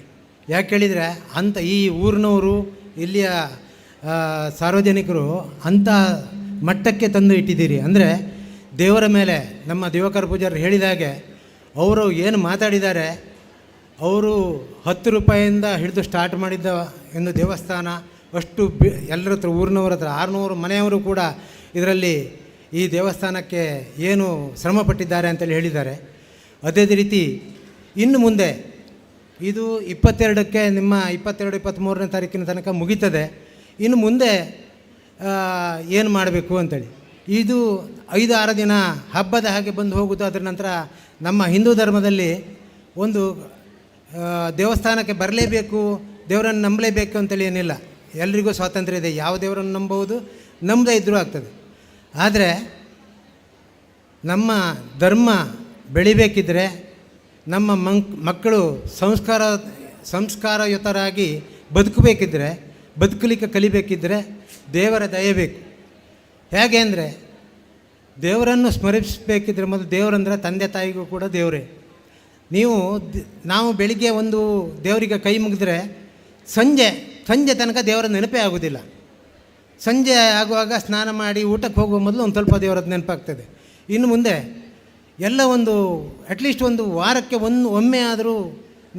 ಯಾಕೆ ಹೇಳಿದರೆ, ಅಂಥ ಈ ಊರಿನವರು ಇಲ್ಲಿಯ ಸಾರ್ವಜನಿಕರು ಅಂಥ ಮಟ್ಟಕ್ಕೆ ತಂದು ಇಟ್ಟಿದ್ದೀರಿ. ಅಂದರೆ ದೇವರ ಮೇಲೆ ನಮ್ಮ ದಿವಾಕರ ಪೂಜಾರಿ ಹೇಳಿದಾಗೆ ಅವರು ಏನು ಮಾತಾಡಿದ್ದಾರೆ, ಅವರು 10 ರೂಪಾಯಿಯಿಂದ ಹಿಡಿದು ಸ್ಟಾರ್ಟ್ ಮಾಡಿದ್ದ ಒಂದು ದೇವಸ್ಥಾನ ಅಷ್ಟು ಎಲ್ಲರ ಹತ್ರ ಊರಿನವ್ರ ಹತ್ರ 600 ಮನೆಯವರು ಕೂಡ ಇದರಲ್ಲಿ ಈ ದೇವಸ್ಥಾನಕ್ಕೆ ಏನು ಶ್ರಮಪಟ್ಟಿದ್ದಾರೆ ಅಂತೇಳಿ ಹೇಳಿದ್ದಾರೆ. ಅದೇ ರೀತಿ ಇನ್ನು ಮುಂದೆ ಇದು 22ಕ್ಕೆ ನಿಮ್ಮ 22-23ನೇ ತಾರೀಕಿನ ತನಕ ಮುಗೀತದೆ. ಇನ್ನು ಮುಂದೆ ಏನು ಮಾಡಬೇಕು ಅಂತೇಳಿ ಇದು 5-6 ದಿನ ಹಬ್ಬದ ಹಾಗೆ ಬಂದು ಹೋಗೋದು. ಅದರ ನಂತರ ನಮ್ಮ ಹಿಂದೂ ಧರ್ಮದಲ್ಲಿ ಒಂದು ದೇವಸ್ಥಾನಕ್ಕೆ ಬರಲೇಬೇಕು, ದೇವರನ್ನು ನಂಬಲೇಬೇಕು ಅಂತೇಳಿ ಏನಿಲ್ಲ. ಎಲ್ರಿಗೂ ಸ್ವಾತಂತ್ರ್ಯ ಇದೆ, ಯಾವ ದೇವರನ್ನು ನಂಬಬಹುದು, ನಂಬದೇ ಇದ್ದರೂ ಆಗ್ತದೆ. ಆದರೆ ನಮ್ಮ ಧರ್ಮ ಬೆಳಿಬೇಕಿದ್ರೆ, ನಮ್ಮ ಮಕ್ಕಳು ಸಂಸ್ಕಾರಯುತರಾಗಿ ಬದುಕಬೇಕಿದ್ರೆ, ಬದುಕಲಿಕ್ಕೆ ಕಲಿಬೇಕಿದ್ರೆ ದೇವರ ದಯೆ ಬೇಕು. ಹೇಗೆ ಅಂದರೆ, ದೇವರನ್ನು ಸ್ಮರಿಸಬೇಕಿದ್ರೆ ಮೊದಲು ದೇವರಂದರೆ ತಂದೆ ತಾಯಿಗೂ ಕೂಡ ದೇವರೇ. ನಾವು ಬೆಳಿಗ್ಗೆ ಒಂದು ದೇವರಿಗೆ ಕೈ ಮುಗಿದ್ರೆ ಸಂಜೆ ತನಕ ದೇವರ ನೆನಪೇ ಆಗೋದಿಲ್ಲ. ಸಂಜೆ ಆಗುವಾಗ ಸ್ನಾನ ಮಾಡಿ ಊಟಕ್ಕೆ ಹೋಗುವ ಮೊದಲು ಒಂದು ಸ್ವಲ್ಪ ದೇವರದ್ದು ನೆನಪಾಗ್ತದೆ. ಇನ್ನು ಮುಂದೆ ಎಲ್ಲ ಒಂದು ಅಟ್ಲೀಸ್ಟ್ ಒಂದು ವಾರಕ್ಕೆ ಒಮ್ಮೆ ಆದರೂ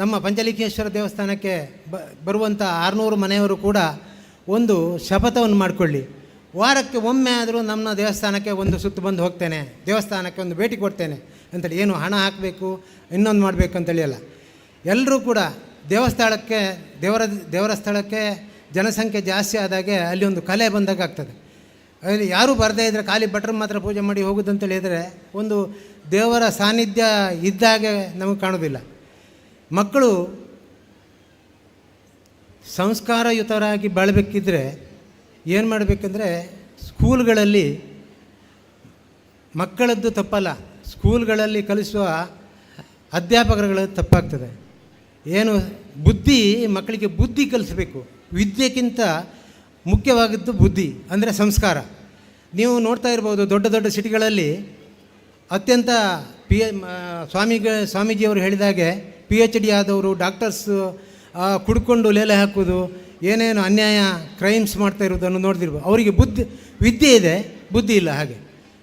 ನಮ್ಮ ಪಂಚಲಿಂಗೇಶ್ವರ ದೇವಸ್ಥಾನಕ್ಕೆ ಬರುವಂಥ 600 ಮನೆಯವರು ಕೂಡ ಒಂದು ಶಪಥವನ್ನು ಮಾಡಿಕೊಳ್ಳಿ. ವಾರಕ್ಕೆ ಒಮ್ಮೆ ಆದರೂ ನಮ್ಮ ದೇವಸ್ಥಾನಕ್ಕೆ ಒಂದು ಸುತ್ತು ಬಂದು ಹೋಗ್ತೇನೆ, ದೇವಸ್ಥಾನಕ್ಕೆ ಒಂದು ಭೇಟಿ ಕೊಡ್ತೇನೆ ಅಂತೇಳಿ. ಏನು ಹಣ ಹಾಕಬೇಕು, ಇನ್ನೊಂದು ಮಾಡಬೇಕು ಅಂತೇಳಿ ಅಲ್ಲ. ಎಲ್ಲರೂ ಕೂಡ ದೇವರ ಸ್ಥಳಕ್ಕೆ ಜನಸಂಖ್ಯೆ ಜಾಸ್ತಿ ಆದಾಗೆ ಅಲ್ಲಿ ಒಂದು ಕಲೆ ಬಂದಾಗ ಆಗ್ತದೆ. ಅಲ್ಲಿ ಯಾರೂ ಬರದೇ ಇದ್ದರೆ ಖಾಲಿ ಭಟ್ರು ಮಾತ್ರ ಪೂಜೆ ಮಾಡಿ ಹೋಗೋದಂತೇಳಿ ಹೇಳಿದರೆ ಒಂದು ದೇವರ ಸಾನ್ನಿಧ್ಯ ಇದ್ದಾಗೆ ನಮಗೆ ಕಾಣೋದಿಲ್ಲ. ಮಕ್ಕಳು ಸಂಸ್ಕಾರಯುತರಾಗಿ ಬಾಳಬೇಕಿದ್ರೆ ಏನು ಮಾಡಬೇಕಂದ್ರೆ, ಸ್ಕೂಲ್ಗಳಲ್ಲಿ ಮಕ್ಕಳದ್ದು ತಪ್ಪಲ್ಲ, ಸ್ಕೂಲ್ಗಳಲ್ಲಿ ಕಲಿಸುವ ಅಧ್ಯಾಪಕರುಗಳದ್ದು ತಪ್ಪಾಗ್ತದೆ. ಏನು ಮಕ್ಕಳಿಗೆ ಬುದ್ಧಿ ಕಲಿಸಬೇಕು. ವಿದ್ಯೆಗಿಂತ ಮುಖ್ಯವಾಗಿದ್ದು ಬುದ್ಧಿ ಅಂದರೆ ಸಂಸ್ಕಾರ. ನೀವು ನೋಡ್ತಾ ಇರ್ಬೋದು, ದೊಡ್ಡ ದೊಡ್ಡ ಸಿಟಿಗಳಲ್ಲಿ ಅತ್ಯಂತ ಸ್ವಾಮೀಜಿಯವರು ಹೇಳಿದಾಗೆ PhD ಆದವರು, ಡಾಕ್ಟರ್ಸ್ ಕುಡ್ಕೊಂಡು ಲೇಲೆ ಹಾಕೋದು, ಏನೇನು ಅನ್ಯಾಯ ಕ್ರೈಮ್ಸ್ ಮಾಡ್ತಾ ಇರೋದನ್ನು ನೋಡ್ತಿರ್ಬೋದು. ಅವರಿಗೆ ವಿದ್ಯೆ ಇದೆ, ಬುದ್ಧಿ ಇಲ್ಲ.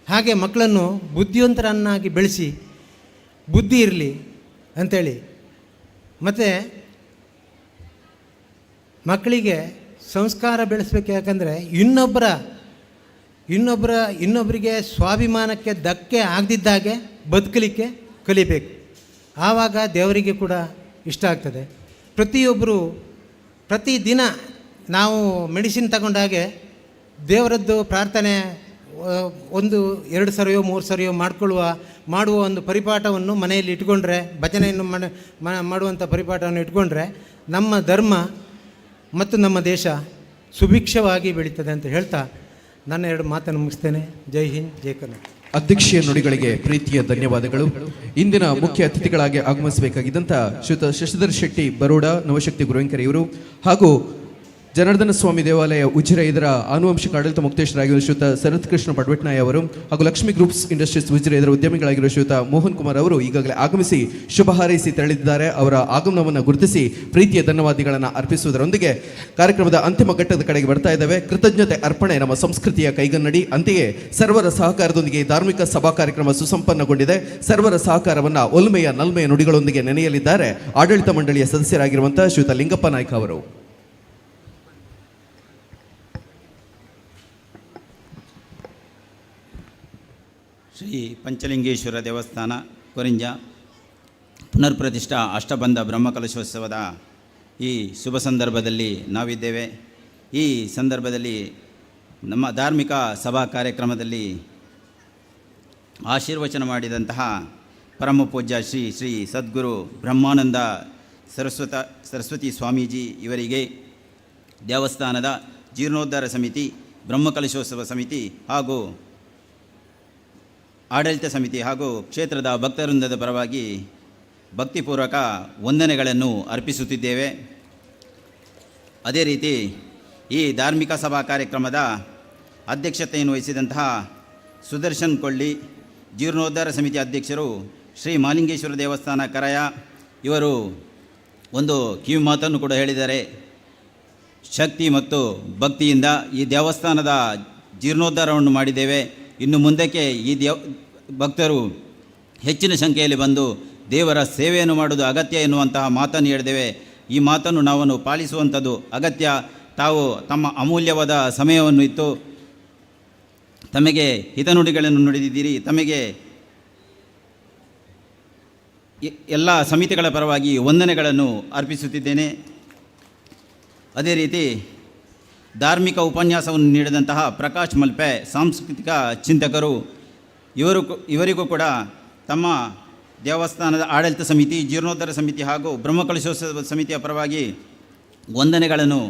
ಹಾಗೆ ಮಕ್ಕಳನ್ನು ಬುದ್ಧಿವಂತರನ್ನಾಗಿ ಬೆಳೆಸಿ, ಬುದ್ಧಿ ಇರಲಿ ಅಂಥೇಳಿ. ಮತ್ತು ಮಕ್ಕಳಿಗೆ ಸಂಸ್ಕಾರ ಬೆಳೆಸ್ಬೇಕು. ಯಾಕಂದರೆ ಇನ್ನೊಬ್ಬರಿಗೆ ಸ್ವಾಭಿಮಾನಕ್ಕೆ ಧಕ್ಕೆ ಆಗದಿದ್ದಾಗೆ ಬದುಕಲಿಕ್ಕೆ ಕಲಿಬೇಕು. ಆವಾಗ ದೇವರಿಗೆ ಕೂಡ ಇಷ್ಟ ಆಗ್ತದೆ. ಪ್ರತಿದಿನ ನಾವು ಮೆಡಿಸಿನ್ ತಗೊಂಡಾಗೆ ದೇವರದ್ದು ಪ್ರಾರ್ಥನೆ 1-2 ಸರಿಯೋ 3 ಸರಿಯೋ ಮಾಡುವ ಒಂದು ಪರಿಪಾಠವನ್ನು ಮನೆಯಲ್ಲಿ ಇಟ್ಕೊಂಡ್ರೆ, ಭಜನೆಯನ್ನು ಮಾಡುವಂಥ ಪರಿಪಾಠವನ್ನು ಇಟ್ಕೊಂಡ್ರೆ ನಮ್ಮ ಧರ್ಮ ಮತ್ತು ನಮ್ಮ ದೇಶ ಸುಭಿಕ್ಷವಾಗಿ ಬೆಳೀತದೆ ಅಂತ ಹೇಳ್ತಾ ನನ್ನ 2 ಮಾತನ್ನು ಮುಗಿಸ್ತೇನೆ. ಜೈ ಹಿಂದ್, ಜೈ ಕರ್ನಾಟಕ. ಅಧ್ಯಕ್ಷೀಯ ನುಡಿಗಳಿಗೆ ಪ್ರೀತಿಯ ಧನ್ಯವಾದಗಳು. ಇಂದಿನ ಮುಖ್ಯ ಅತಿಥಿಗಳಾಗಿ ಆಗಮಿಸಬೇಕಾಗಿದ್ದಂಥ ಶ್ರೀಯುತ ಶಶಿಧರ್ ಶೆಟ್ಟಿ ಬರೋಡ ನವಶಕ್ತಿ ಗುರುವೆಂಕರಿಯವರು ಹಾಗೂ ಜನಾರ್ದನ ಸ್ವಾಮಿ ದೇವಾಲಯ ಉಜಿರೆ ಇದರ ಆನುವಂಶಿಕ ಆಡಳಿತ ಮುಕ್ತೇಶ್ವರಾಗಿರುವ ಶ್ರೀಯುತ ಶರತ್ ಕೃಷ್ಣ ಪಡ್ವೆಟ್ನಾಯ್ ಅವರು ಹಾಗೂ ಲಕ್ಷ್ಮೀ ಗ್ರೂಪ್ಸ್ ಇಂಡಸ್ಟ್ರೀಸ್ ಉಜಿರೆ ಇದರ ಉದ್ಯಮಿಗಳಾಗಿರುವ ಶ್ರೀಯುತ ಮೋಹನ್ ಕುಮಾರ್ ಅವರು ಈಗಾಗಲೇ ಆಗಮಿಸಿ ಶುಭ ಹಾರೈಸಿ ತೆರಳಿದ್ದಾರೆ. ಅವರ ಆಗಮನವನ್ನು ಗುರುತಿಸಿ ಪ್ರೀತಿಯ ಧನ್ಯವಾದಗಳನ್ನು ಅರ್ಪಿಸುವುದರೊಂದಿಗೆ ಕಾರ್ಯಕ್ರಮದ ಅಂತಿಮ ಘಟ್ಟದ ಕಡೆಗೆ ಬರ್ತಾ ಇದ್ದೇವೆ. ಕೃತಜ್ಞತೆ ಅರ್ಪಣೆ ನಮ್ಮ ಸಂಸ್ಕೃತಿಯ ಕೈಗನ್ನಡಿ. ಅಂತೆಯೇ ಸರ್ವರ ಸಹಕಾರದೊಂದಿಗೆ ಧಾರ್ಮಿಕ ಸಭಾ ಕಾರ್ಯಕ್ರಮ ಸುಸಂಪನ್ನಗೊಂಡಿದೆ. ಸರ್ವರ ಸಹಕಾರವನ್ನು ಒಲ್ಮೆಯ ನಲ್ಮೆಯ ನುಡಿಗಳೊಂದಿಗೆ ನೆನೆಯಲಿದ್ದಾರೆ ಆಡಳಿತ ಮಂಡಳಿಯ ಸದಸ್ಯರಾಗಿರುವಂತಹ ಶ್ರೀಯುತ ಲಿಂಗಪ್ಪ ನಾಯ್ಕ ಅವರು. ಶ್ರೀ ಪಂಚಲಿಂಗೇಶ್ವರ ದೇವಸ್ಥಾನ ಕೊರಿಂಜ ಪುನರ್ ಪ್ರತಿಷ್ಠಾ ಅಷ್ಟಬಂಧ ಬ್ರಹ್ಮಕಲಶೋತ್ಸವದ ಈ ಶುಭ ಸಂದರ್ಭದಲ್ಲಿ ನಾವಿದ್ದೇವೆ. ಈ ಸಂದರ್ಭದಲ್ಲಿ ನಮ್ಮ ಧಾರ್ಮಿಕ ಸಭಾ ಕಾರ್ಯಕ್ರಮದಲ್ಲಿ ಆಶೀರ್ವಚನ ಮಾಡಿದಂತಹ ಪರಮ ಪೂಜ್ಯ ಶ್ರೀ ಸದ್ಗುರು ಬ್ರಹ್ಮಾನಂದ ಸರಸ್ವತಿ ಸ್ವಾಮೀಜಿ ಇವರಿಗೆ ದೇವಸ್ಥಾನದ ಜೀರ್ಣೋದ್ಧಾರ ಸಮಿತಿ ಬ್ರಹ್ಮಕಲಶೋತ್ಸವ ಸಮಿತಿ ಹಾಗೂ ಆಡಳಿತ ಸಮಿತಿ ಹಾಗೂ ಕ್ಷೇತ್ರದ ಭಕ್ತವೃಂದದ ಪರವಾಗಿ ಭಕ್ತಿಪೂರ್ವಕ ವಂದನೆಗಳನ್ನು ಅರ್ಪಿಸುತ್ತಿದ್ದೇವೆ. ಅದೇ ರೀತಿ ಈ ಧಾರ್ಮಿಕ ಸಭಾ ಕಾರ್ಯಕ್ರಮದ ಅಧ್ಯಕ್ಷತೆಯನ್ನು ವಹಿಸಿದಂತಹ ಸುದರ್ಶನ್ ಕೊಳ್ಳಿ, ಜೀರ್ಣೋದ್ಧಾರ ಸಮಿತಿ ಅಧ್ಯಕ್ಷರು, ಶ್ರೀ ಮಹಾಲಿಂಗೇಶ್ವರ ದೇವಸ್ಥಾನ ಕರಯ ಇವರು ಒಂದು ಕಿವಿ ಮಾತನ್ನು ಕೂಡ ಹೇಳಿದ್ದಾರೆ. ಶಕ್ತಿ ಮತ್ತು ಭಕ್ತಿಯಿಂದ ಈ ದೇವಸ್ಥಾನದ ಜೀರ್ಣೋದ್ಧಾರವನ್ನು ಮಾಡಿದ್ದೇವೆ. ಇನ್ನು ಮುಂದಕ್ಕೆ ಈ ಭಕ್ತರು ಹೆಚ್ಚಿನ ಸಂಖ್ಯೆಯಲ್ಲಿ ಬಂದು ದೇವರ ಸೇವೆಯನ್ನು ಮಾಡುವುದು ಅಗತ್ಯ ಎನ್ನುವಂತಹ ಮಾತನ್ನು ಹೇಳಿದ್ದೇವೆ. ಈ ಮಾತನ್ನು ನಾವು ಪಾಲಿಸುವಂಥದ್ದು ಅಗತ್ಯ. ತಾವು ತಮ್ಮ ಅಮೂಲ್ಯವಾದ ಸಮಯವನ್ನು ಇತ್ತು ತಮಗೆ ಹಿತನುಡಿಗಳನ್ನು ನುಡಿದಿದ್ದೀರಿ. ತಮಗೆ ಎಲ್ಲ ಸಮಿತಿಗಳ ಪರವಾಗಿ ವಂದನೆಗಳನ್ನು ಅರ್ಪಿಸುತ್ತಿದ್ದೇನೆ. ಅದೇ ರೀತಿ ಧಾರ್ಮಿಕ ಉಪನ್ಯಾಸವನ್ನು ನೀಡಿದಂತಹ ಪ್ರಕಾಶ್ ಮಲ್ಪೆ ಸಾಂಸ್ಕೃತಿಕ ಚಿಂತಕರು, ಇವರಿಗೂ ಕೂಡ ತಮ್ಮ ದೇವಸ್ಥಾನದ ಆಡಳಿತ ಸಮಿತಿ, ಜೀರ್ಣೋದ್ಧಾರ ಸಮಿತಿ ಹಾಗೂ ಬ್ರಹ್ಮಕಲಶೋತ್ಸವ ಸಮಿತಿಯ ಪರವಾಗಿ ವಂದನೆಗಳನ್ನು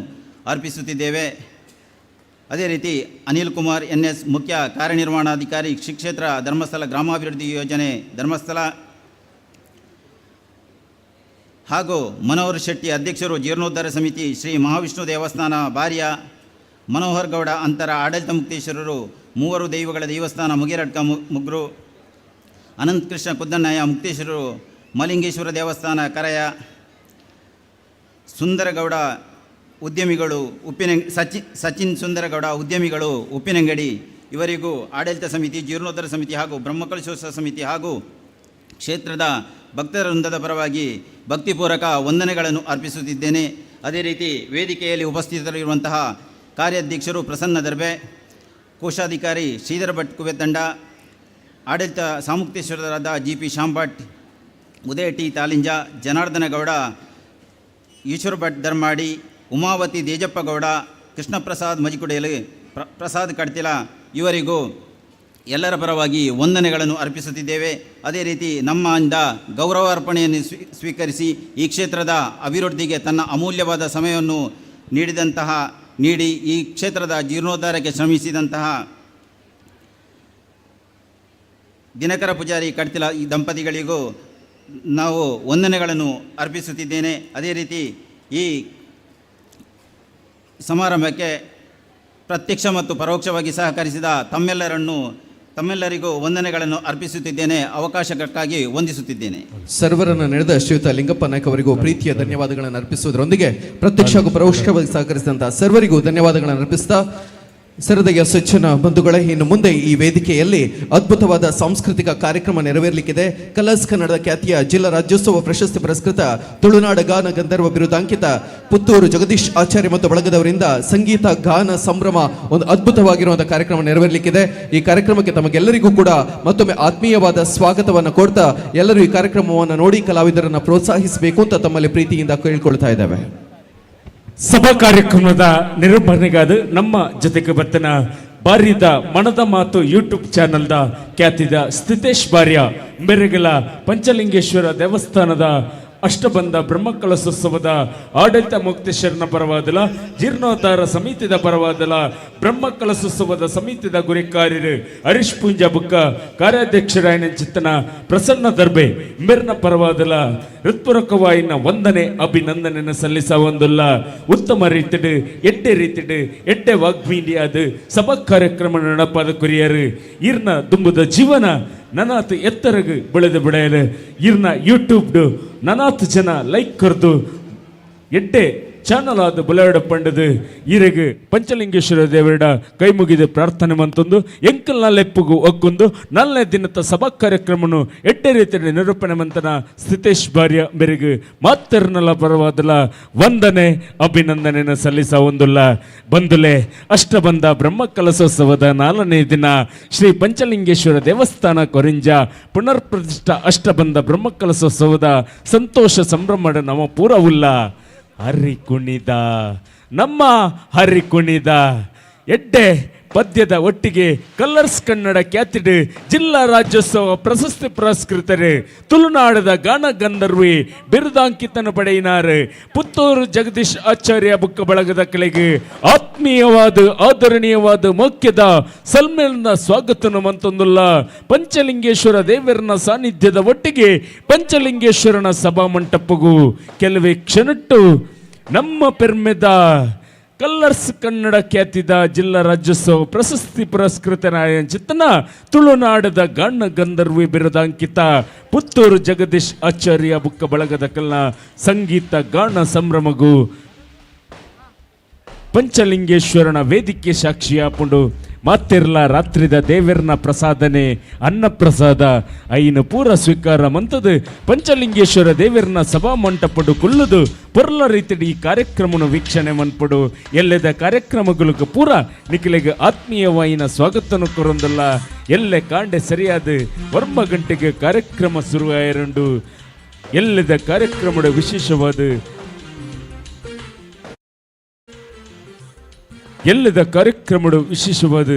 ಅರ್ಪಿಸುತ್ತಿದ್ದೇವೆ. ಅದೇ ರೀತಿ ಅನಿಲ್ ಕುಮಾರ್ NS ಮುಖ್ಯ ಕಾರ್ಯನಿರ್ವಹಣಾಧಿಕಾರಿ, ಶ್ರೀ ಕ್ಷೇತ್ರ ಧರ್ಮಸ್ಥಳ ಗ್ರಾಮಾಭಿವೃದ್ಧಿ ಯೋಜನೆ ಧರ್ಮಸ್ಥಳ ಹಾಗೂ ಮನೋಹರ್ ಶೆಟ್ಟಿ ಅಧ್ಯಕ್ಷರು, ಜೀರ್ಣೋದ್ಧಾರ ಸಮಿತಿ, ಶ್ರೀ ಮಹಾವಿಷ್ಣು ದೇವಸ್ಥಾನ ಬಾರ್ಯ, ಮನೋಹರ್ ಗೌಡ ಅಂತರ ಆಡಳಿತ ಮುಕ್ತೇಶ್ವರರು, ಮೂವರು ದೈವಗಳ ದೇವಸ್ಥಾನ ಮುಗಿರಡ್ಕ ಮುಗ್ರು, ಅನಂತಕೃಷ್ಣ ಕುದ್ದಣ್ಣಯ್ಯ ಮುಕ್ತೇಶ್ವರರು, ಮಲಿಂಗೇಶ್ವರ ದೇವಸ್ಥಾನ ಕರಯ, ಸುಂದರಗೌಡ ಉದ್ಯಮಿಗಳು ಸಚಿನ್ ಸುಂದರಗೌಡ ಉದ್ಯಮಿಗಳು ಉಪ್ಪಿನಂಗಡಿ, ಇವರಿಗೂ ಆಡಳಿತ ಸಮಿತಿ, ಜೀರ್ಣೋದ್ಧಾರ ಸಮಿತಿ ಹಾಗೂ ಬ್ರಹ್ಮಕಲಶೋತ್ಸವ ಸಮಿತಿ ಹಾಗೂ ಕ್ಷೇತ್ರದ ಭಕ್ತವೃಂದದ ಪರವಾಗಿ ಭಕ್ತಿಪೂರ್ವಕ ವಂದನೆಗಳನ್ನು ಅರ್ಪಿಸುತ್ತಿದ್ದೇನೆ. ಅದೇ ರೀತಿ ವೇದಿಕೆಯಲ್ಲಿ ಉಪಸ್ಥಿತರಿರುವಂತಹ ಕಾರ್ಯಾಧ್ಯಕ್ಷರು ಪ್ರಸನ್ನ ದರ್ಬೆ, ಕೋಶಾಧಿಕಾರಿ ಶ್ರೀಧರ ಭಟ್ ಕುವೆತಂಡ, ಆಡಳಿತ ಸಾಮುಕ್ತೇಶ್ವರರಾದ GP ಶಾಂಭಟ್, ಉದಯ ಟಿ ತಾಲಿಂಜ, ಜನಾರ್ದನ ಗೌಡ, ಈಶ್ವರ ಭಟ್ ಧರ್ಮಾಡಿ, ಉಮಾವತಿ ದೇಜಪ್ಪಗೌಡ, ಕೃಷ್ಣಪ್ರಸಾದ್ ಮಜಿಕುಡೇಲು, ಪ್ರಸಾದ್ ಕಡ್ತಿಲ, ಇವರಿಗೂ ಎಲ್ಲರ ಪರವಾಗಿ ವಂದನೆಗಳನ್ನು ಅರ್ಪಿಸುತ್ತಿದ್ದೇವೆ. ಅದೇ ರೀತಿ ನಮ್ಮಿಂದ ಗೌರವಾರ್ಪಣೆಯನ್ನು ಸ್ವೀಕರಿಸಿ ಈ ಕ್ಷೇತ್ರದ ಅಭಿವೃದ್ಧಿಗೆ ತನ್ನ ಅಮೂಲ್ಯವಾದ ಸಮಯವನ್ನು ನೀಡಿ ಈ ಕ್ಷೇತ್ರದ ಜೀರ್ಣೋದ್ಧಾರಕ್ಕೆ ಶ್ರಮಿಸಿದಂತಹ ದಿನಕರ ಪೂಜಾರಿ ಕಡ್ತಿಲ ಈ ದಂಪತಿಗಳಿಗೂ ನಾವು ವಂದನೆಗಳನ್ನು ಅರ್ಪಿಸುತ್ತಿದ್ದೇನೆ. ಅದೇ ರೀತಿ ಈ ಸಮಾರಂಭಕ್ಕೆ ಪ್ರತ್ಯಕ್ಷ ಮತ್ತು ಪರೋಕ್ಷವಾಗಿ ಸಹಕರಿಸಿದ ತಮ್ಮೆಲ್ಲರಿಗೂ ವಂದನೆಗಳನ್ನು ಅರ್ಪಿಸುತ್ತಿದ್ದೇನೆ. ಅವಕಾಶಕ್ಕಾಗಿ ವಂದಿಸುತ್ತಿದ್ದೇನೆ. ಸರ್ವರನ್ನು ನಡೆದ ಶ್ರೀಯುತ ಲಿಂಗಪ್ಪ ನಾಯ್ಕ ಅವರಿಗೂ ಪ್ರೀತಿಯ ಧನ್ಯವಾದಗಳನ್ನು ಅರ್ಪಿಸುವುದರೊಂದಿಗೆ ಪ್ರತ್ಯಕ್ಷ ಹಾಗೂ ಪರೋಕ್ಷವಾಗಿ ಸಹಕರಿಸಿದಂತಹ ಸರ್ವರಿಗೂ ಧನ್ಯವಾದಗಳನ್ನು ಅರ್ಪಿಸ್ತಾ, ಸರದಯ ಸ್ವಚ್ಛನ ಬಂಧುಗಳೇ, ಇನ್ನು ಮುಂದೆ ಈ ವೇದಿಕೆಯಲ್ಲಿ ಅದ್ಭುತವಾದ ಸಾಂಸ್ಕೃತಿಕ ಕಾರ್ಯಕ್ರಮ ನೆರವೇರಲಿಕ್ಕಿದೆ. ಕಲರ್ಸ್ ಕನ್ನಡದ ಖ್ಯಾತಿಯ ಜಿಲ್ಲಾ ರಾಜ್ಯೋತ್ಸವ ಪ್ರಶಸ್ತಿ ಪುರಸ್ಕೃತ ತುಳುನಾಡ ಗಾನ ಗಂಧರ್ವ ಬಿರುದಾಂಕಿತ ಪುತ್ತೂರು ಜಗದೀಶ್ ಆಚಾರ್ಯ ಮತ್ತು ಬಳಗದವರಿಂದ ಸಂಗೀತ ಗಾನ ಸಂಭ್ರಮ ಒಂದು ಅದ್ಭುತವಾಗಿರುವಂತಹ ಕಾರ್ಯಕ್ರಮ ನೆರವೇರಲಿಕ್ಕಿದೆ. ಈ ಕಾರ್ಯಕ್ರಮಕ್ಕೆ ತಮಗೆಲ್ಲರಿಗೂ ಕೂಡ ಮತ್ತೊಮ್ಮೆ ಆತ್ಮೀಯವಾದ ಸ್ವಾಗತವನ್ನು ಕೊಡ್ತಾ, ಎಲ್ಲರೂ ಈ ಕಾರ್ಯಕ್ರಮವನ್ನು ನೋಡಿ ಕಲಾವಿದರನ್ನು ಪ್ರೋತ್ಸಾಹಿಸಬೇಕು ಅಂತ ತಮ್ಮಲ್ಲಿ ಪ್ರೀತಿಯಿಂದ ಕೇಳಿಕೊಳ್ತಾ ಇದ್ದೇವೆ. ಸಭಾ ಕಾರ್ಯಕ್ರಮದ ನಿರೂಪಣೆಗಾದ ನಮ್ಮ ಜೊತೆಗೆ ಬರ್ತನ ಬಾರಿದ ಮನದ ಮಾತು ಯೂಟ್ಯೂಬ್ ಚಾನಲ್ದ ಖ್ಯಾತಿದ ಸ್ಥಿತೇಶ್ ಬಾರ್ಯ ಮೆರೆಗಲ ಪಂಚಲಿಂಗೇಶ್ವರ ದೇವಸ್ಥಾನದ ಅಷ್ಟಬಂಧ ಬ್ರಹ್ಮಕಲಶೋತ್ಸವದ ಆಡಳಿತ ಮುಕ್ತೇಶ್ವರನ ಪರವಾದಲ, ಜೀರ್ಣೋದ್ಧಾರ ಸಮಿತಿದ ಪರವಾದಲ, ಬ್ರಹ್ಮಕಲಶೋತ್ಸವದ ಸಮಿತಿದ ಗುರಿಕಾರ್ಯರು ಹರೀಶ್ ಪೂಂಜ ಬುಕ್ಕ, ಕಾರ್ಯಾಧ್ಯಕ್ಷರಾಯನ ಚಿತ್ತನ ಪ್ರಸನ್ನ ದರ್ಬೆ ಮೆರ್ನ ಪರವಾದಲ ಹೃತ್ಪೂರ್ವಕವಾಯಿನ ವಂದನೆ ಅಭಿನಂದನೆಯನ್ನು ಸಲ್ಲಿಸ ಒಂದಲ್ಲ. ಉತ್ತಮ ರೀತಿಡು ಎಟ್ಟೆ ವಾಗ್ಮೀಡಿಯಾದ ಸಭಾ ಕಾರ್ಯಕ್ರಮ ನಡಪಾದ ಕುರಿಯರು ಇರ್ನ ದುಂಬುದ ಜೀವನ ನನಾತ್ ಎತ್ತರಗೆ ಬೆಳೆದು ಬಿಡೆಯಲು ಇರ್ನ ಯೂಟ್ಯೂಬ್ಡು ನನಾತ್ ಜನ ಲೈಕ್ ಕರೆದು ಎಡ್ಡೆ ಚಾನಲ್ ಆದ ಬುಲಾಡ ಪಂಡದು ಈರೆಗೆ ಪಂಚಲಿಂಗೇಶ್ವರ ದೇವರ ಕೈ ಮುಗಿದು ಪ್ರಾರ್ಥನೆ ಮಂತೊಂದು ಎಂಕಲ್ ನಲ್ಲೆಪ್ಪುಗು ಒಕ್ಕೊಂದು 4ನೇ ದಿನದ ಸಭಾ ಕಾರ್ಯಕ್ರಮನು ಎಡ್ಡೆ ರೀತಿಯ ನಿರೂಪಣೆ ಮಂತನ ಸ್ಥಿತೇಶ್ ಬಾರ್ಯ ಮೇರೆಗೆ ಮಾತರ್ನಲ್ಲ ಪರವಾದಲ್ಲ ವಂದನೆ ಅಭಿನಂದನೆಯನ್ನು ಸಲ್ಲಿಸ ಒಂದಲ್ಲ. ಬಂದುಲೆ ಅಷ್ಟಬಂಧ ಬ್ರಹ್ಮಕಲಶೋತ್ಸವದ 4ನೇ ದಿನ ಶ್ರೀ ಪಂಚಲಿಂಗೇಶ್ವರ ದೇವಸ್ಥಾನ ಕೊರಿಂಜ ಪುನರ್ ಪ್ರತಿಷ್ಠಾ ಅಷ್ಟಬಂಧ ಬ್ರಹ್ಮಕಲಶೋತ್ಸವದ ಸಂತೋಷ ಸಂಭ್ರಮದ ನಮ ಪೂರವುಲ್ಲ. ಹರಿ ಕುಣಿದ ನಮ್ಮ ಹರಿ ಕುಣಿದ ಎಡ್ಡೆ ಪದ್ಯದ ಒಟ್ಟಿಗೆ ಕಲರ್ಸ್ ಕನ್ನಡ ಖ್ಯಾತಿಡ್ ಜಿಲ್ಲಾ ರಾಜ್ಯೋತ್ಸವ ಪ್ರಶಸ್ತಿ ಪುರಸ್ಕೃತರು ತುಳುನಾಡದ ಗಾನ ಗಂಧರ್ವಿ ಬಿರುದಾಂಕಿತನ ಪಡೆಯಿನಾರು ಪುತ್ತೂರು ಜಗದೀಶ್ ಆಚಾರ್ಯ ಬುಕ್ಕ ಬಳಗದ ಕೆಳಗೆ ಆತ್ಮೀಯವಾದ ಆದರಣೀಯವಾದ ಮುಖ್ಯದ ಸಮ್ಮೇಳನ ಸ್ವಾಗತನು ಮಂತೊಂದುಲ್ಲ ಪಂಚಲಿಂಗೇಶ್ವರ ದೇವರನ ಸಾನ್ನಿಧ್ಯದ ಒಟ್ಟಿಗೆ ಪಂಚಲಿಂಗೇಶ್ವರನ ಸಭಾ ಮಂಟಪಗೂ ಕೆಲವೇ ಕ್ಷಣಟ್ಟು ನಮ್ಮ ಪೆರ್ಮೆದ ಕಲ್ಲರ್ಸ್ ಕನ್ನಡ ಖ್ಯಾತಿದ ಜಿಲ್ಲಾ ರಾಜ್ಯೋತ್ಸವ ಪ್ರಶಸ್ತಿ ಪುರಸ್ಕೃತನಾಯ ಚಿತ್ತನ ತುಳುನಾಡದ ಗಾನ ಗಂಧರ್ವಿ ಬಿರುದಾಂಕಿತ ಪುತ್ತೂರು ಜಗದೀಶ್ ಆಚಾರ್ಯ ಬುಕ್ಕ ಬಳಗದ ಕಲ್ನ ಸಂಗೀತ ಗಾನ ಸಂಭ್ರಮಗೂ ಪಂಚಲಿಂಗೇಶ್ವರನ ವೇದಿಕೆ ಸಾಕ್ಷಿಯಾಪುಂಡು ಮಾತಿರ್ಲ ರಾತ್ರಿದ ದೇವರನ ಪ್ರಸಾದನೆ ಅನ್ನ ಪ್ರಸಾದ ಐನು ಪೂರ ಸ್ವೀಕಾರ ಮಂತದು ಪಂಚಲಿಂಗೇಶ್ವರ ದೇವರನ ಸಭಾ ಮಂಟಪಡು ಕುಲ್ಲುದು ಪೊರ್ಲ ರೀತಿಯ ಈ ಕಾರ್ಯಕ್ರಮನು ವೀಕ್ಷಣೆ ಮನ್ಪಡು ಎಲ್ಲೆದ ಕಾರ್ಯಕ್ರಮಗಳಿಗೆ ಪೂರ ನಿಖಿಲೆಗೆ ಆತ್ಮೀಯವಾಯಿನ ಸ್ವಾಗತನು ಕೊರೊಂದಲ್ಲ ಎಲ್ಲೆ ಕಾಂಡೆ ಸರಿಯಾದ ವರ್ಮ ಗಂಟೆಗೆ ಕಾರ್ಯಕ್ರಮ ಶುರುವಾಯರಂಡು ಎಲ್ಲೆದ ಕಾರ್ಯಕ್ರಮದ ವಿಶೇಷವಾದ ಎಲ್ಲದ ಕಾರ್ಯಕ್ರಮಗಳು ವಿಶೇಷವಾದ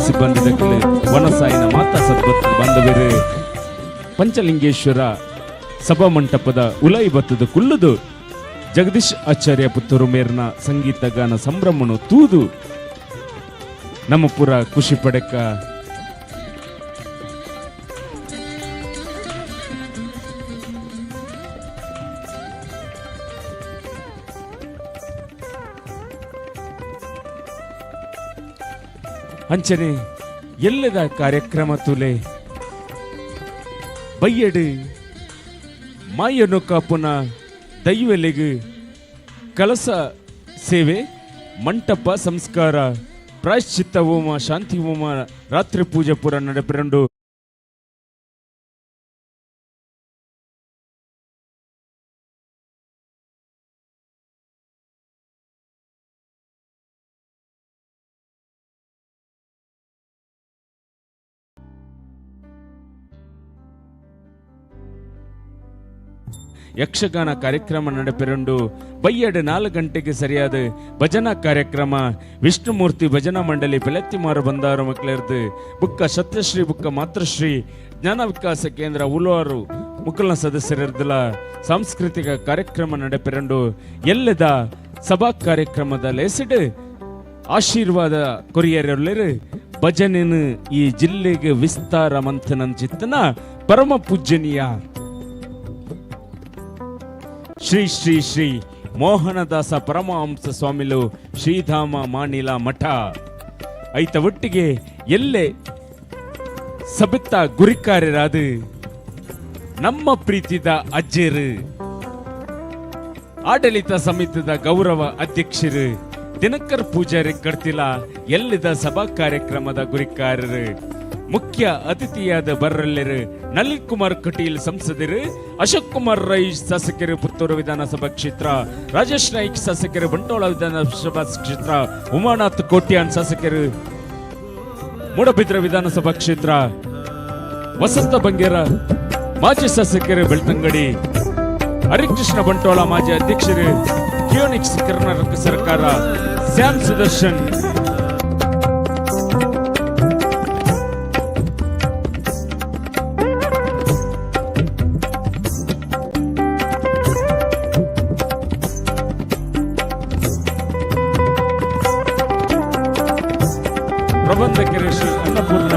ಸಿಬ್ಬಂದಿದಕ್ಕಲೆ ವನಸಾಯಿನ ಮಾತಾ ಸದ್ಭಕ್ತ ಬಾಂಧವರೇ ಪಂಚಲಿಂಗೇಶ್ವರ ಸಭಾ ಮಂಟಪದ ಉಲಾಯಿ ಬತ್ತದ ಕುಲ್ಲುದು ಜಗದೀಶ್ ಆಚಾರ್ಯ ಪುತ್ತೂರು ಮೇರ್ನ ಸಂಗೀತ ಗಾನ ಸಂಭ್ರಮನು ತೂದು ನಮ್ಮ ಪುರ ಖುಷಿ ಪಡೆಕ ಅಂಚನೆ ಎಲ್ಲದ ಕಾರ್ಯಕ್ರಮ ತುಲೆ ಬಯ್ಯಡು ಮಾಯನು ಕಾಪುನ ದೈವಲೆಗು ಕಲಸ ಸೇವೆ ಮಂಟಪ ಸಂಸ್ಕಾರ ಪ್ರಾಯಶ್ಚಿತ್ತ ಹೋಮ ಶಾಂತಿ ಹೋಮ ರಾತ್ರಿ ಪೂಜೆ ಪುರ ನಡೆಪಿರಂಡು ಯಕ್ಷಗಾನ ಕಾರ್ಯಕ್ರಮ ನಡೆಪಿರಂಡು ಬಯ್ಯಡು 4 ಗಂಟೆಗೆ ಸರಿಯಾದ ಭಜನಾ ಕಾರ್ಯಕ್ರಮ ವಿಷ್ಣುಮೂರ್ತಿ ಭಜನಾ ಮಂಡಳಿ ಬೆಲತ್ತಿಮಾರು ಬಂದಾರು ಮಕ್ಕಳರ್ದು ಬುಕ್ಕ ಸತ್ಯಶ್ರೀ ಬುಕ್ಕ ಮಾತೃಶ್ರೀ ಜ್ಞಾನ ವಿಕಾಸ ಕೇಂದ್ರ ಉಲುವಾರು ಮುಕ್ಕಲ್ನ ಸದಸ್ಯರರ್ದಲ ಸಾಂಸ್ಕೃತಿಕ ಕಾರ್ಯಕ್ರಮ ನಡೆಪಿರಂಡು ಎಲ್ಲದ ಸಭಾ ಕಾರ್ಯಕ್ರಮದ ಲೆಸಿಡ್ ಆಶೀರ್ವಾದ ಕೊರಿಯರೊಲ್ಲರು ಭಜನೆನು ಈ ಜಿಲ್ಲೆಗೆ ವಿಸ್ತಾರ ಮಂಥನನ್ ಚಿತ್ತನ ಪರಮ ಪೂಜ್ಯನೀಯ ಶ್ರೀ ಶ್ರೀ ಶ್ರೀ ಮೋಹನದಾಸ ಪರಮಹಂಸ ಸ್ವಾಮಿಲು ಶ್ರೀಧಾಮ ಮಾಣಿಲ ಮಠ ಐತ ಒಟ್ಟಿಗೆ ಎಲ್ಲೆ ಸಬಿತ್ತ ಗುರಿಕಾರ್ಯರಾದ ನಮ್ಮ ಪ್ರೀತಿದ ಅಜ್ಜೇರು ಆಡಳಿತ ಸಮಿತಿದ ಗೌರವ ಅಧ್ಯಕ್ಷರು ದಿನಕರ್ ಪೂಜಾರಿ ಕಡ್ತಿಲ ಎಲ್ಲಿದ ಸಭಾ ಕಾರ್ಯಕ್ರಮದ ಗುರಿಕಾರ್ಯರು ಮುಖ್ಯ ಅತಿಥಿಯಾದ ಬರಲ್ಲರು ನಳಿನ್ ಕುಮಾರ್ ಕಟೀಲ್ ಸಂಸದರು ಅಶೋಕ್ ಕುಮಾರ್ ರೈ ಶಾಸಕರು ಪುತ್ತೂರು ವಿಧಾನಸಭಾ ಕ್ಷೇತ್ರ ರಾಜೇಶ್ ನಾಯ್ಕ್ ಶಾಸಕರು ಬಂಟ್ವಾಳ ವಿಧಾನಸಭಾ ಕ್ಷೇತ್ರ ಉಮಾನಾಥ್ ಕೋಟ್ಯಾನ್ ಶಾಸಕರು ಮೂಡಬಿದ್ರೆ ವಿಧಾನಸಭಾ ಕ್ಷೇತ್ರ ವಸಂತ ಬಂಗೇರ ಮಾಜಿ ಶಾಸಕರು ಬೆಳ್ತಂಗಡಿ ಹರಿಕೃಷ್ಣ ಬಂಟ್ವಾಳ ಮಾಜಿ ಅಧ್ಯಕ್ಷರು ಕಿಯೋನಿಕ್ಸ್ ಕರ್ನಾಟಕ ಸರ್ಕಾರ ಶ್ಯಾಮ್ ಸುದರ್ಶನ್ ಪ್ರಬಂಧಕರು ಶ್ರೀ ಅನ್ನಪೂರ್ಣ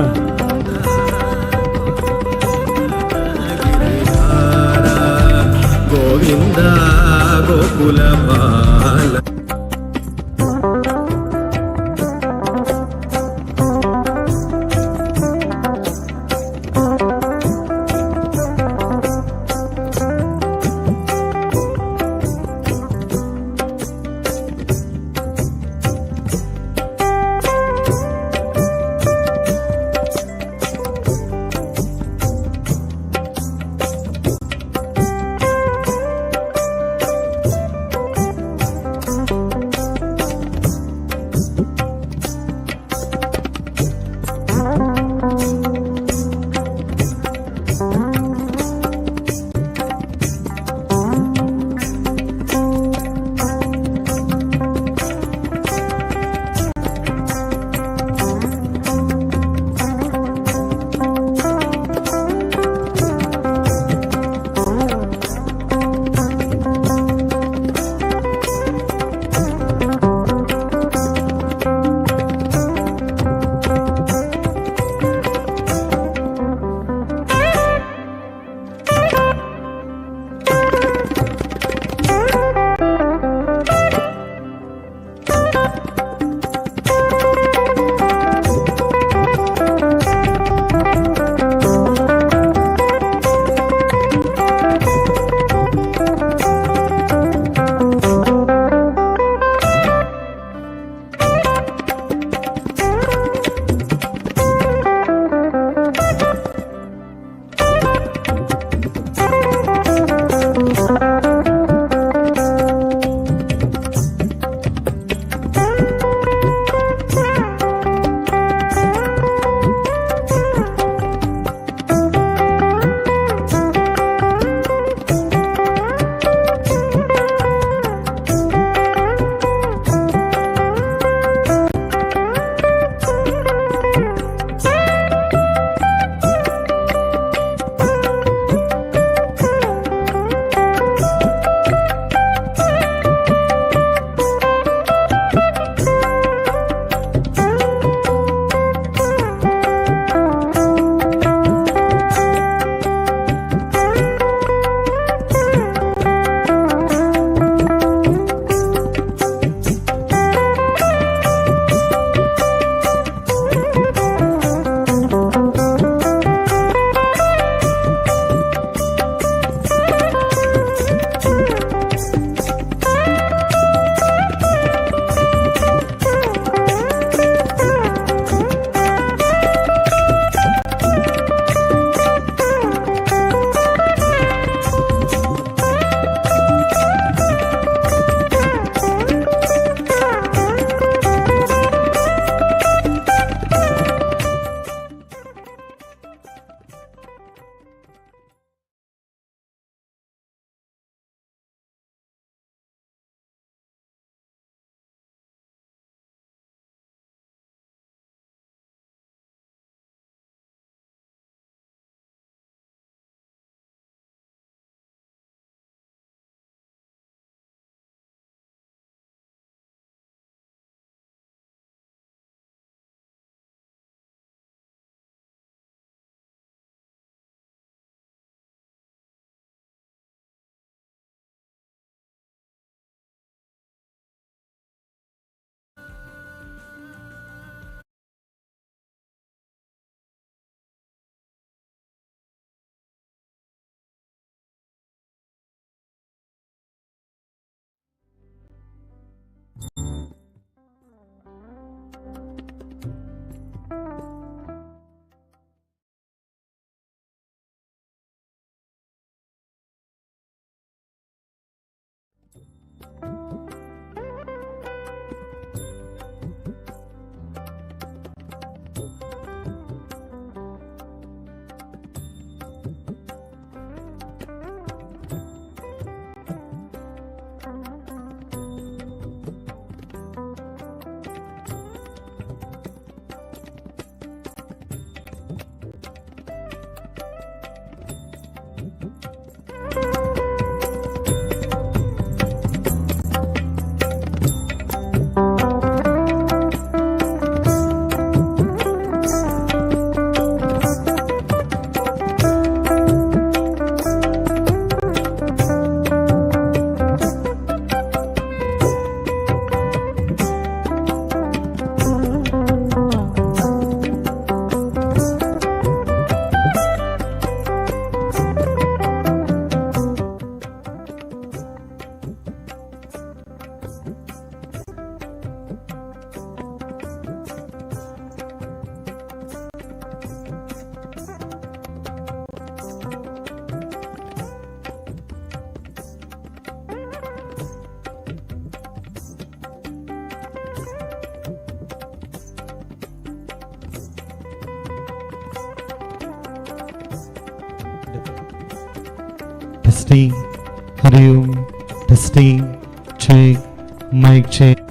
ಗೋವಿಂದ ಗೋಕುಲ ಬಾಲ Testing. Hari Om. Testing. Check. Mic check.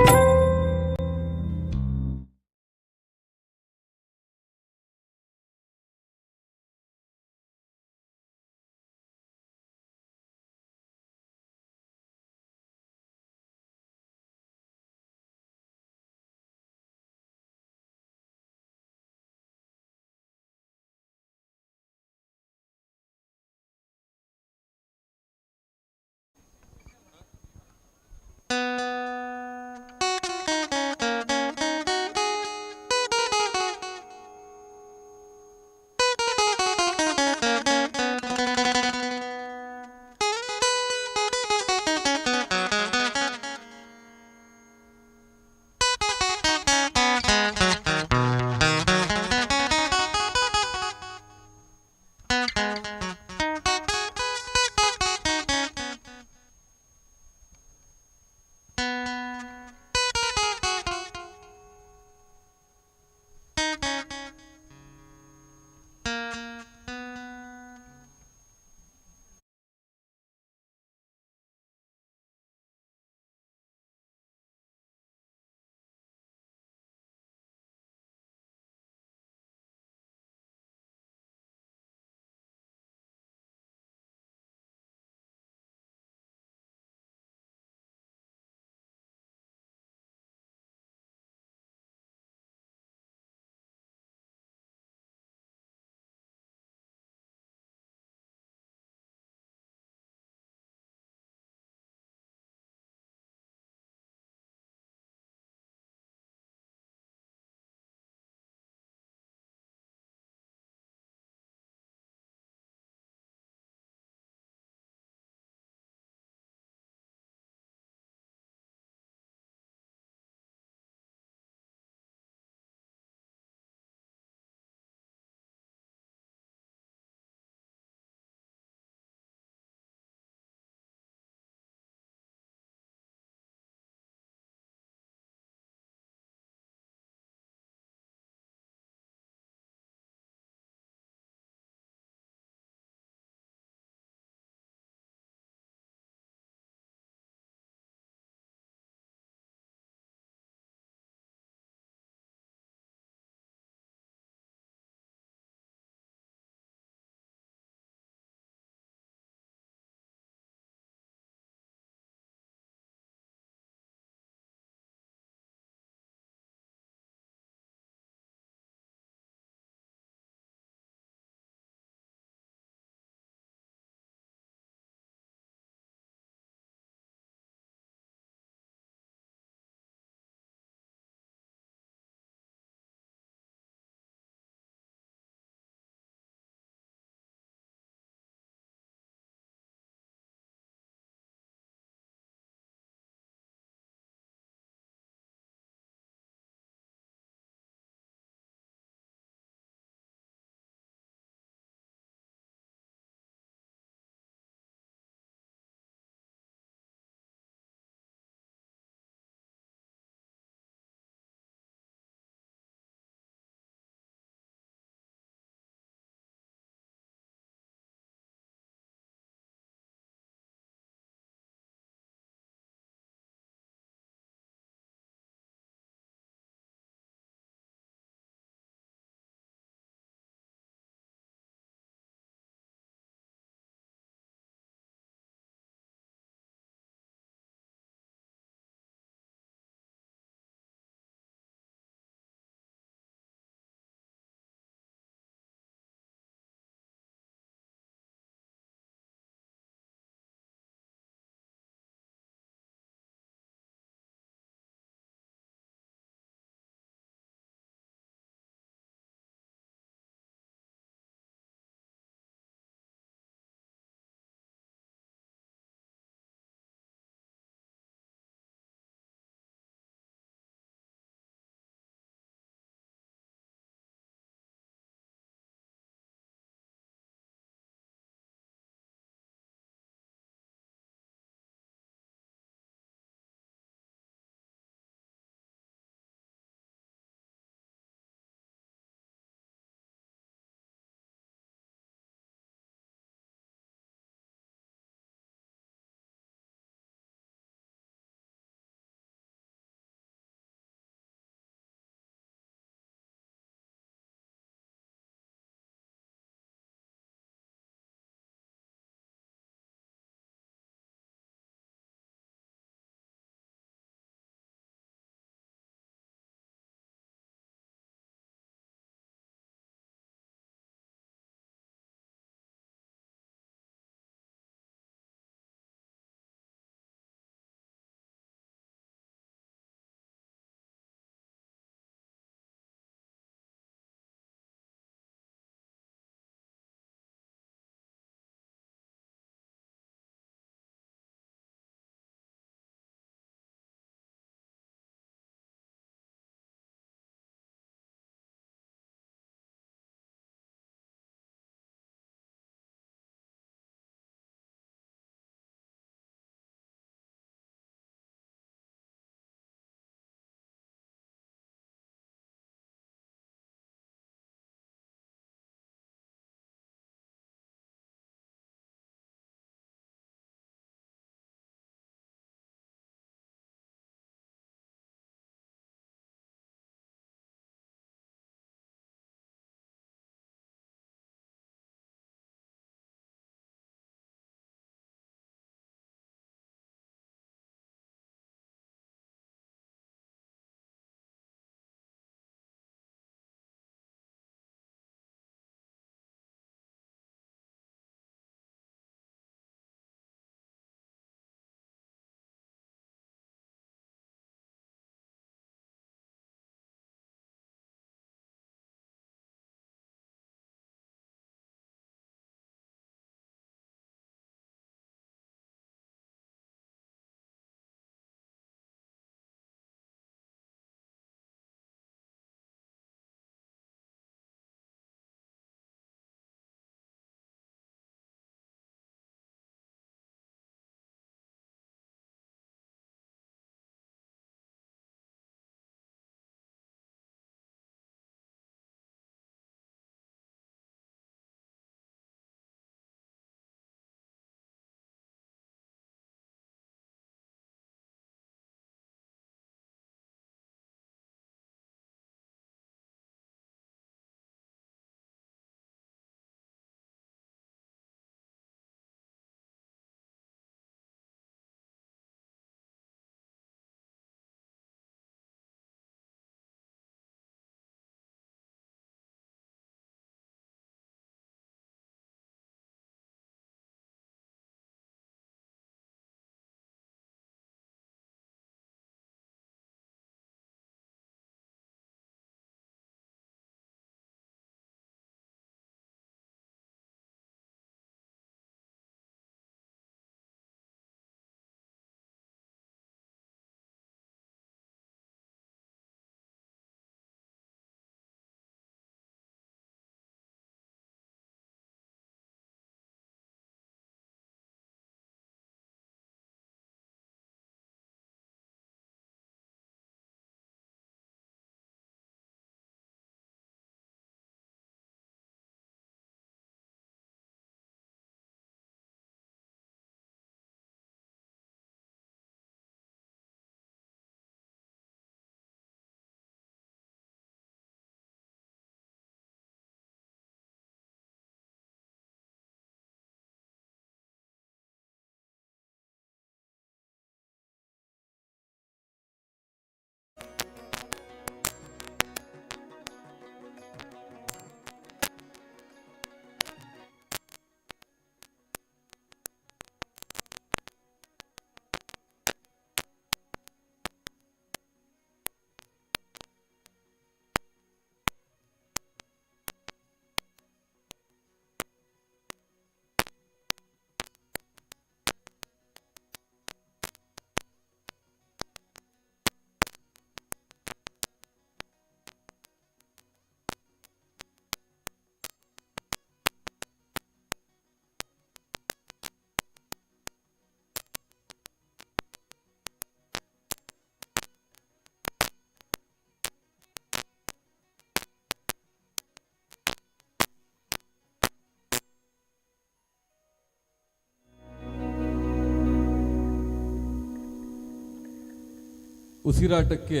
ಉಸಿರಾಟಕ್ಕೆ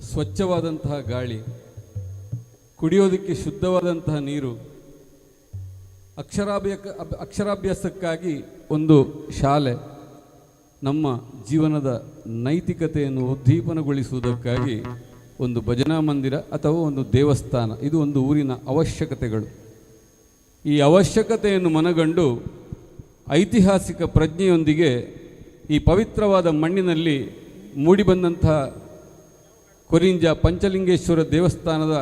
ಸ್ವಚ್ಛವಾದಂತಹ ಗಾಳಿ, ಕುಡಿಯೋದಕ್ಕೆ ಶುದ್ಧವಾದಂತಹ ನೀರು, ಅಕ್ಷರಾಭ್ಯಾಸಕ್ಕಾಗಿ ಒಂದು ಶಾಲೆ, ನಮ್ಮ ಜೀವನದ ನೈತಿಕತೆಯನ್ನು ಉದ್ದೀಪನಗೊಳಿಸುವುದಕ್ಕಾಗಿ ಒಂದು ಭಜನಾ ಮಂದಿರ ಅಥವಾ ಒಂದು ದೇವಸ್ಥಾನ, ಇದು ಒಂದು ಊರಿನ ಅವಶ್ಯಕತೆಗಳು. ಈ ಅವಶ್ಯಕತೆಯನ್ನು ಮನಗಂಡು ಐತಿಹಾಸಿಕ ಪ್ರಜ್ಞೆಯೊಂದಿಗೆ ಈ ಪವಿತ್ರವಾದ ಮಣ್ಣಿನಲ್ಲಿ ಮೂಡಿಬಂದಂತಹ ಕೊರಿಂಜ ಪಂಚಲಿಂಗೇಶ್ವರ ದೇವಸ್ಥಾನದ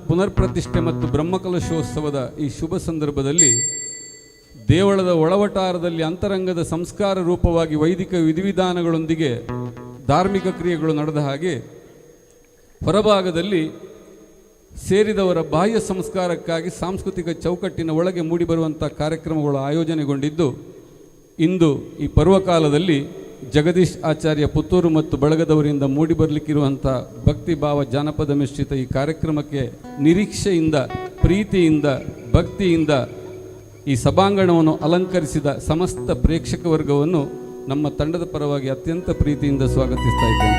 ಪುನರ್ಪ್ರತಿಷ್ಠೆ ಮತ್ತು ಬ್ರಹ್ಮಕಲಶೋತ್ಸವದ ಈ ಶುಭ ಸಂದರ್ಭದಲ್ಲಿ ದೇವಳದ ಒಳವಟಾರದಲ್ಲಿ ಅಂತರಂಗದ ಸಂಸ್ಕಾರ ರೂಪವಾಗಿ ವೈದಿಕ ವಿಧಿವಿಧಾನಗಳೊಂದಿಗೆ ಧಾರ್ಮಿಕ ಕ್ರಿಯೆಗಳು ನಡೆದ ಹಾಗೆ ಹೊರಭಾಗದಲ್ಲಿ ಸೇರಿದವರ ಬಾಹ್ಯ ಸಂಸ್ಕಾರಕ್ಕಾಗಿ ಸಾಂಸ್ಕೃತಿಕ ಚೌಕಟ್ಟಿನ ಒಳಗೆ ಮೂಡಿಬರುವಂಥ ಕಾರ್ಯಕ್ರಮಗಳು ಆಯೋಜನೆಗೊಂಡಿದ್ದು, ಇಂದು ಈ ಪರ್ವಕಾಲದಲ್ಲಿ ಜಗದೀಶ್ ಆಚಾರ್ಯ ಪುತ್ತೂರು ಮತ್ತು ಬಳಗದವರಿಂದ ಮೂಡಿಬರಲಿಕ್ಕಿರುವಂಥ ಭಕ್ತಿಭಾವ ಜಾನಪದ ಮಿಶ್ರಿತ ಈ ಕಾರ್ಯಕ್ರಮಕ್ಕೆ ನಿರೀಕ್ಷೆಯಿಂದ, ಪ್ರೀತಿಯಿಂದ, ಭಕ್ತಿಯಿಂದ ಈ ಸಭಾಂಗಣವನ್ನು ಅಲಂಕರಿಸಿದ ಸಮಸ್ತ ಪ್ರೇಕ್ಷಕ ವರ್ಗವನ್ನು ನಮ್ಮ ತಂಡದ ಪರವಾಗಿ ಅತ್ಯಂತ ಪ್ರೀತಿಯಿಂದ ಸ್ವಾಗತಿಸ್ತಾ ಇದ್ದೇನೆ.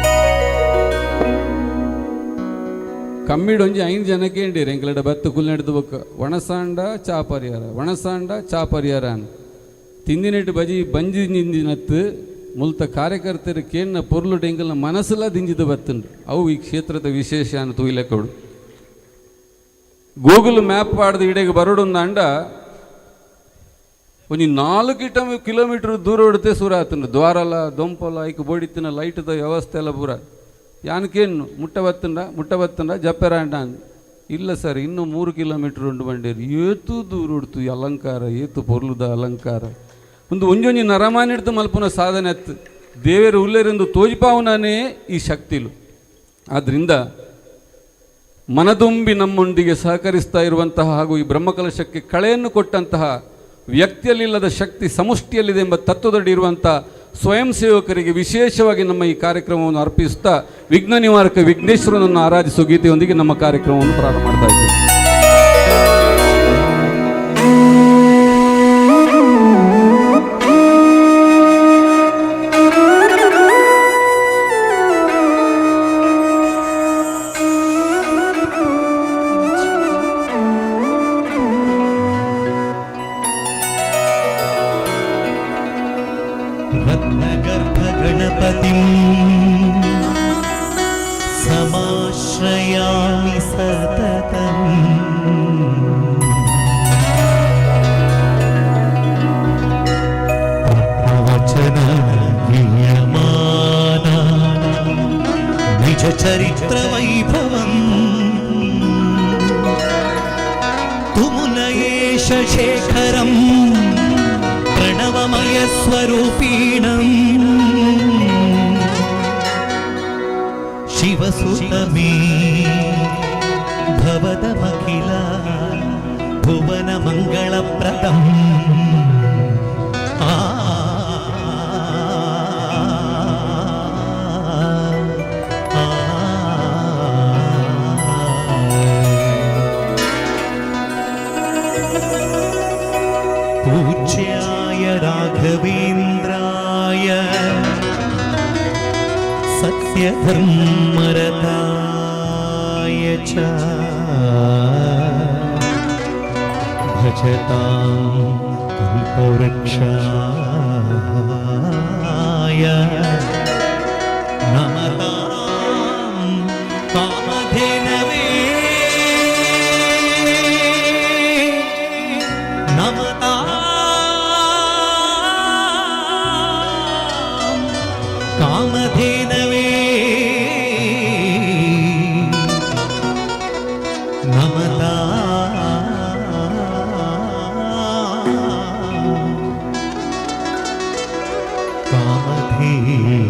ಕಮ್ಮಿಡೊಂಜಿ 5 ಜನಕ್ಕೆ ಎಂಡಿರಿ ಎಂಕಲಡ ಬತ್ತು ಕುಲ್ ನಡೆದು ಬೊಕ್ಕ ಒಣಸಾಂಡ ಚಾ ಪರಿಹಾರ, ಒಣಸಾಂಡ ಚಾ ಪರಿಹಾರ ಅನ್ ತಿಂದಿನೆಟ್ಟು ಬಜಿ ಬಂಜಿ ನಿಂದಿನತ್ತು ಮುಲ್ತ ಕಾರ್ಯಕರ್ತರು ಕೇಳಿನ ಪೊರ್ಲು ಎಂಕಲ್ನ ಮನಸ್ಸೆಲ್ಲ ದಿಂಜಿದು ಬತ್ತುಂಡು. ಅವು ಈ ಕ್ಷೇತ್ರದ ವಿಶೇಷ ಅನ್ನು ತೂಯಿಲೆಕೊಡು. ಗೂಗಲ್ ಮ್ಯಾಪ್ ಆಡ್ದು ಇಡೆಗೆ ಬರೋಡೊಂದಾಂಡ ಒಂದು 4 ಕಿಲೋಮೀಟರ್ ದೂರ ಹೊಡಿತೆ ಸೂರ ಆತಂಡು. ದ್ವಾರಲ ದೊಂಪಲ ಐಕ್ ಬೋಡಿತ್ತಿನ ಲೈಟ್ದ ವ್ಯವಸ್ಥೆ ಎಲ್ಲ ಪೂರ ಯಾನಕೇನು ಮುಟ್ಟ ಬತ್ತಂಡ ಜಪ್ಪೆರಾಂಡ ಇಲ್ಲ ಸರ್, ಇನ್ನೂ 3 ಕಿಲೋಮೀಟರ್ ಉಂಡು ಬಂಡೇರು. ಏತು ದೂರ ಉಡ್ತು ಅಲಂಕಾರ, ಏತು ಪೊರ್ಲುದ ಅಲಂಕಾರ ಒಂದು ಒಂಜೊಂಜಿ ನರಮಾನಿಡ್ದು ಮಲ್ಪುನ ಸಾಧನೆ ಅತ್ತು ದೇವೇರು ಉಲ್ಲೇರೆಂದು ತೋಜಿಪಾವನೇ ಈ ಶಕ್ತಿಲು. ಆದ್ದರಿಂದ ಮನದುಂಬಿ ನಮ್ಮೊಂದಿಗೆ ಸಹಕರಿಸ್ತಾ ಇರುವಂತಹ ಹಾಗೂ ಈ ಬ್ರಹ್ಮಕಲಶಕ್ಕೆ ಕಳೆಯನ್ನು ಕೊಟ್ಟಂತಹ ವ್ಯಕ್ತಿಯಲ್ಲಿಲ್ಲದ ಶಕ್ತಿ ಸಮಷ್ಟಿಯಲ್ಲಿದೆ ಎಂಬ ತತ್ವದಡಿ ಇರುವಂಥ ಸ್ವಯಂ ಸೇವಕರಿಗೆ ವಿಶೇಷವಾಗಿ ನಮ್ಮ ಈ ಕಾರ್ಯಕ್ರಮವನ್ನು ಅರ್ಪಿಸುತ್ತಾ ವಿಘ್ನ ನಿವಾರಕ ವಿಘ್ನೇಶ್ವರನನ್ನು ಆರಾಧಿಸುವ ಗೀತೆಯೊಂದಿಗೆ ನಮ್ಮ ಕಾರ್ಯಕ್ರಮವನ್ನು ಪ್ರಾರಂಭ ಮಾಡ್ತಾ ಇದ್ದೇವೆ. रत्नगर्भगणपतिं समाश्रयामि सततम् प्रवचनगीयमाना निजचरित्रवैभवम् तुमुलयेश शेखरम् प्रणवमयस्वरूपीणम् शिवसुतमे भवदमखिल भुवनमङ्गलप्रदम् पूज्याय राघवेन्द्राय सत्यधर्मरताय च भजतां कल्पवृक्षाय नमतां कामधेनवे नमतां कामधेनवे नमतां कामधेनवे.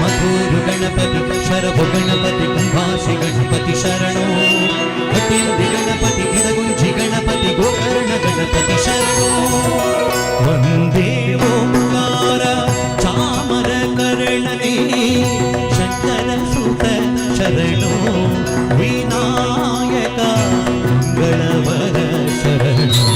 ಮಧುರು ಗಣಪತಿ ಶರಭು ಗಣಪತಿ ಕುಂಭಾಸಿ ಗಣಪತಿ ಶರಣೋ ಕಟಿಂದಿ ಗಣಪತಿ ಗಿಡಗುಂಜಿ ಗಣಪತಿ ಗೋಕರ್ಣ ಗಣಪತಿ ಶರಣೋ ವಂದೇ ಓಂಕಾರ ಚಾಮರ ಕರ್ಣನೇ ಶಂಕರ ಸುತ ಶರಣೋ ವಿನಾಯಕ ಮಂಗಳವರ ಶರಣೋ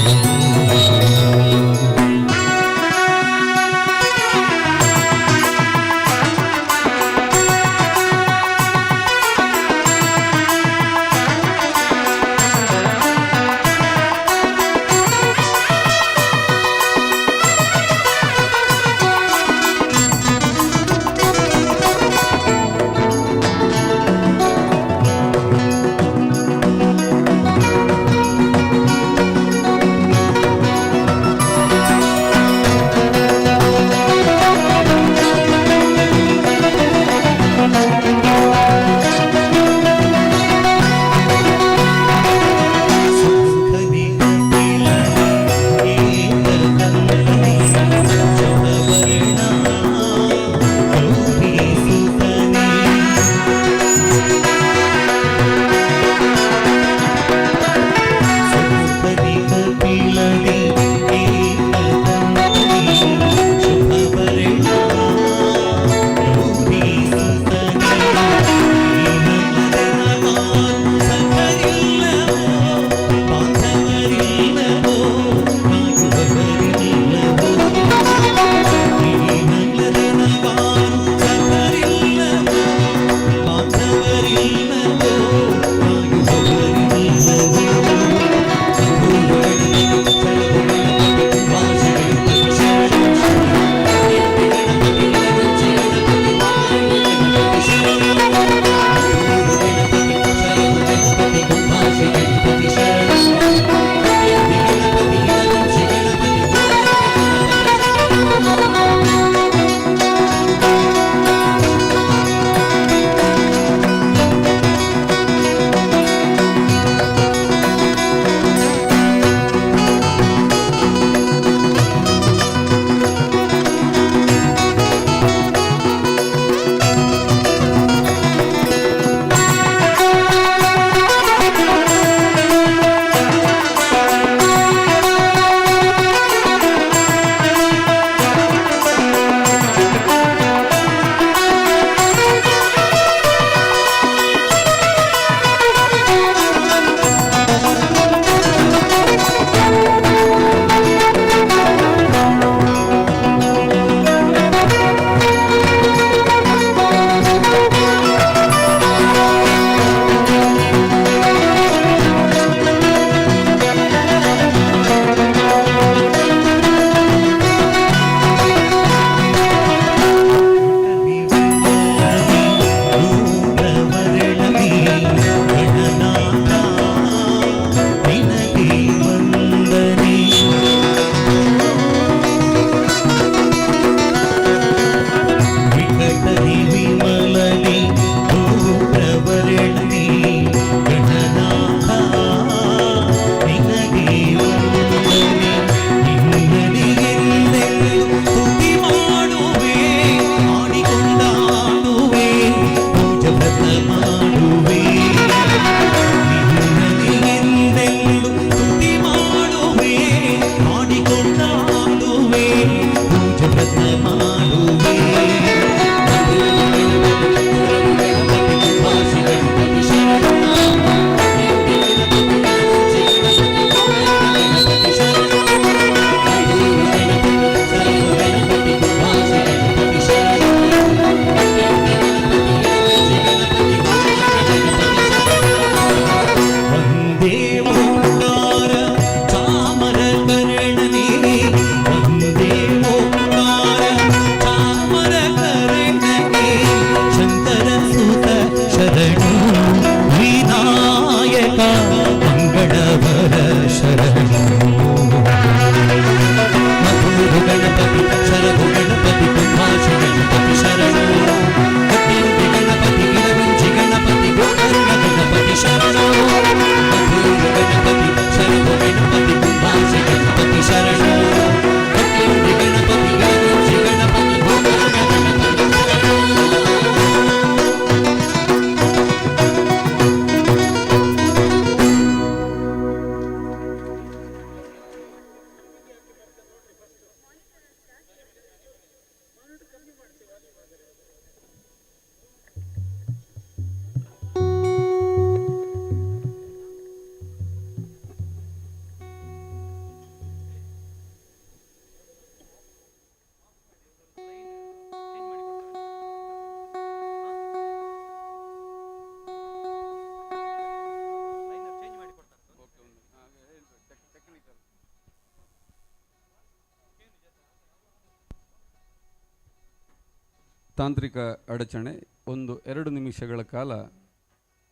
ತಾಂತ್ರಿಕ ಅಡಚಣೆ, 1-2 ನಿಮಿಷಗಳ ಕಾಲ,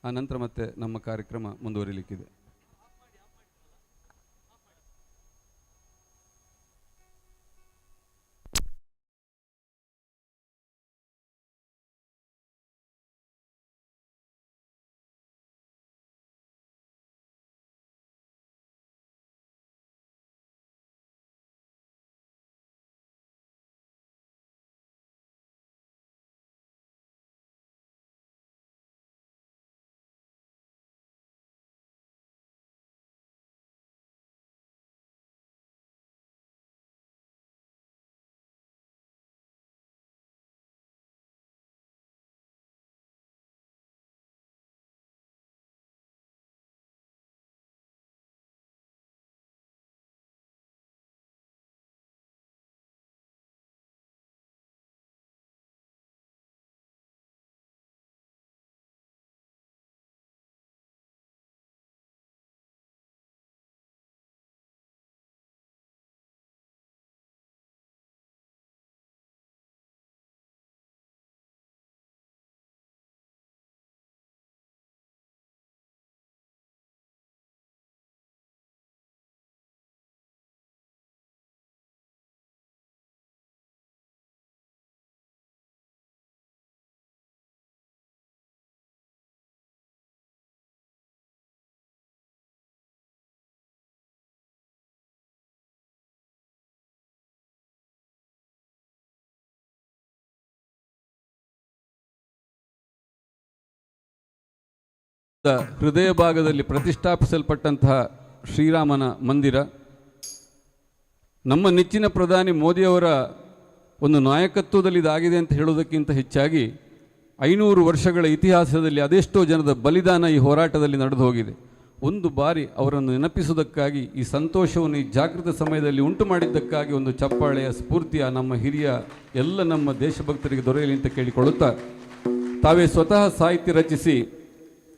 ಆ ನಂತರ ಮತ್ತೆ ನಮ್ಮ ಕಾರ್ಯಕ್ರಮ ಮುಂದುವರಿಲಿಕ್ಕಿದೆ. ಹೃದಯ ಭಾಗದಲ್ಲಿ ಪ್ರತಿಷ್ಠಾಪಿಸಲ್ಪಟ್ಟಂತಹ ಶ್ರೀರಾಮನ ಮಂದಿರ ನಮ್ಮ ನೆಚ್ಚಿನ ಪ್ರಧಾನಿ ಮೋದಿಯವರ ಒಂದು ನಾಯಕತ್ವದಲ್ಲಿ ಇದಾಗಿದೆ ಅಂತ ಹೇಳೋದಕ್ಕಿಂತ ಹೆಚ್ಚಾಗಿ 500 ವರ್ಷಗಳ ಇತಿಹಾಸದಲ್ಲಿ ಅದೆಷ್ಟೋ ಜನದ ಬಲಿದಾನ ಈ ಹೋರಾಟದಲ್ಲಿ ನಡೆದು ಹೋಗಿದೆ. ಒಂದು ಬಾರಿ ಅವರನ್ನು ನೆನಪಿಸುವುದಕ್ಕಾಗಿ ಈ ಸಂತೋಷವನ್ನು ಈ ಜಾಗೃತ ಸಮಯದಲ್ಲಿ ಉಂಟು ಮಾಡಿದ್ದಕ್ಕಾಗಿ ಒಂದು ಚಪ್ಪಾಳೆಯ ಸ್ಫೂರ್ತಿಯ ನಮ್ಮ ಹಿರಿಯ ಎಲ್ಲ ನಮ್ಮ ದೇಶಭಕ್ತರಿಗೆ ದೊರೆಯಲಿ ಅಂತ ಕೇಳಿಕೊಳ್ಳುತ್ತಾ, ತಾವೇ ಸ್ವತಃ ಸಾಹಿತ್ಯ ರಚಿಸಿ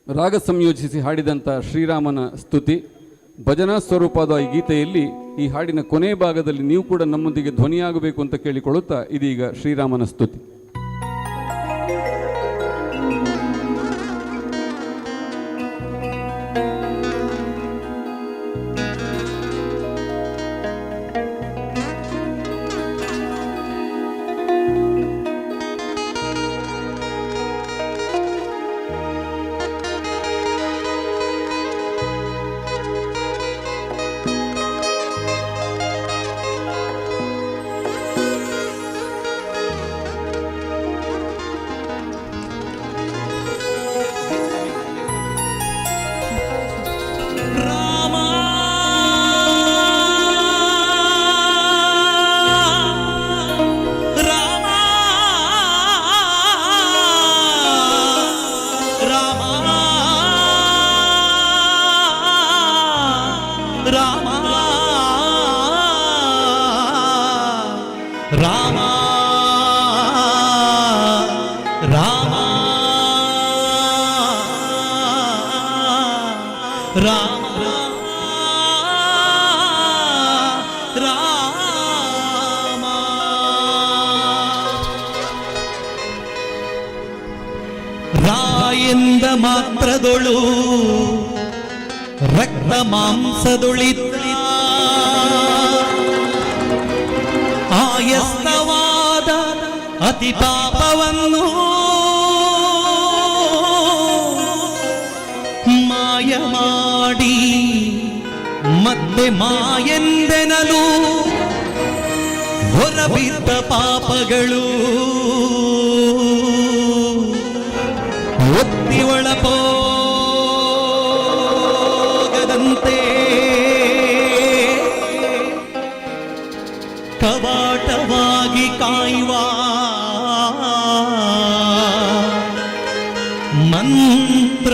ರಾಗ ಸಂಯೋಜಿಸಿ ಹಾಡಿದಂಥ ಶ್ರೀರಾಮನ ಸ್ತುತಿ ಭಜನಾ ಸ್ವರೂಪದ ಈ ಗೀತೆಯಲ್ಲಿ ಈ ಹಾಡಿನ ಕೊನೆಯ ಭಾಗದಲ್ಲಿ ನೀವು ಕೂಡ ನಮ್ಮೊಂದಿಗೆ ಧ್ವನಿಯಾಗಬೇಕು ಅಂತ ಕೇಳಿಕೊಳ್ಳುತ್ತಾ ಇದೀಗ ಶ್ರೀರಾಮನ ಸ್ತುತಿ. ರಾಯೆಂದ ಮಾತ್ರದೊಳು ರಕ್ತ ಮಾಂಸದೊಳಿದ್ದ ಆಯಸ್ತವಾದ ಅತಿ ಪಾಪವನ್ನು ಮಾಯ ಮಾಡಿ ಮತ್ತೆ ಮಾಯೆಂದೆನಲು ಹೊರಬಿದ್ದ ಪಾಪಗಳು ಒತ್ತಿ ಒಳಪೋಗದಂತೆ ಕವಾಟವಾಗಿ ಕಾಯುವ ಮಂತ್ರ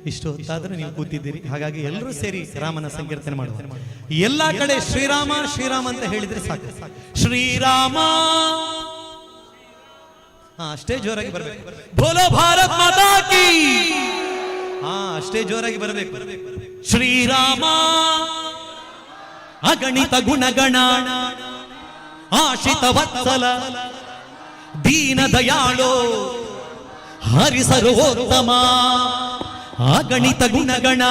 ಇಷ್ಟು ಹೊತ್ತಾದ್ರೆ ನೀವು ಕೂತಿದ್ದೀರಿ. ಹಾಗಾಗಿ ಎಲ್ಲರೂ ಸೇರಿ ರಾಮನ ಸಂಕೀರ್ತನೆ ಮಾಡುವ. ಎಲ್ಲಾ ಕಡೆ ಶ್ರೀರಾಮ ಶ್ರೀರಾಮ ಅಂತ ಹೇಳಿದ್ರೆ ಸಾಕು. ಶ್ರೀರಾಮ, ಅಷ್ಟೇ ಜೋರಾಗಿ ಬರಬೇಕು. ಬೋಲೋ ಭಾರತ್ ಮಾತಾ ಕಿ, ಅಷ್ಟೇ ಜೋರಾಗಿ ಬರಬೇಕು. ಶ್ರೀರಾಮ ಅಗಣಿತ ಗುಣಗಣ ಆಶಿತ ವತ್ಸಲ ದೀನ ದಯಾಳೋ ಹರಿ ಸರ್ವೋತ್ತಮ. ಅಗಣಿತ ಗುಣಗಣ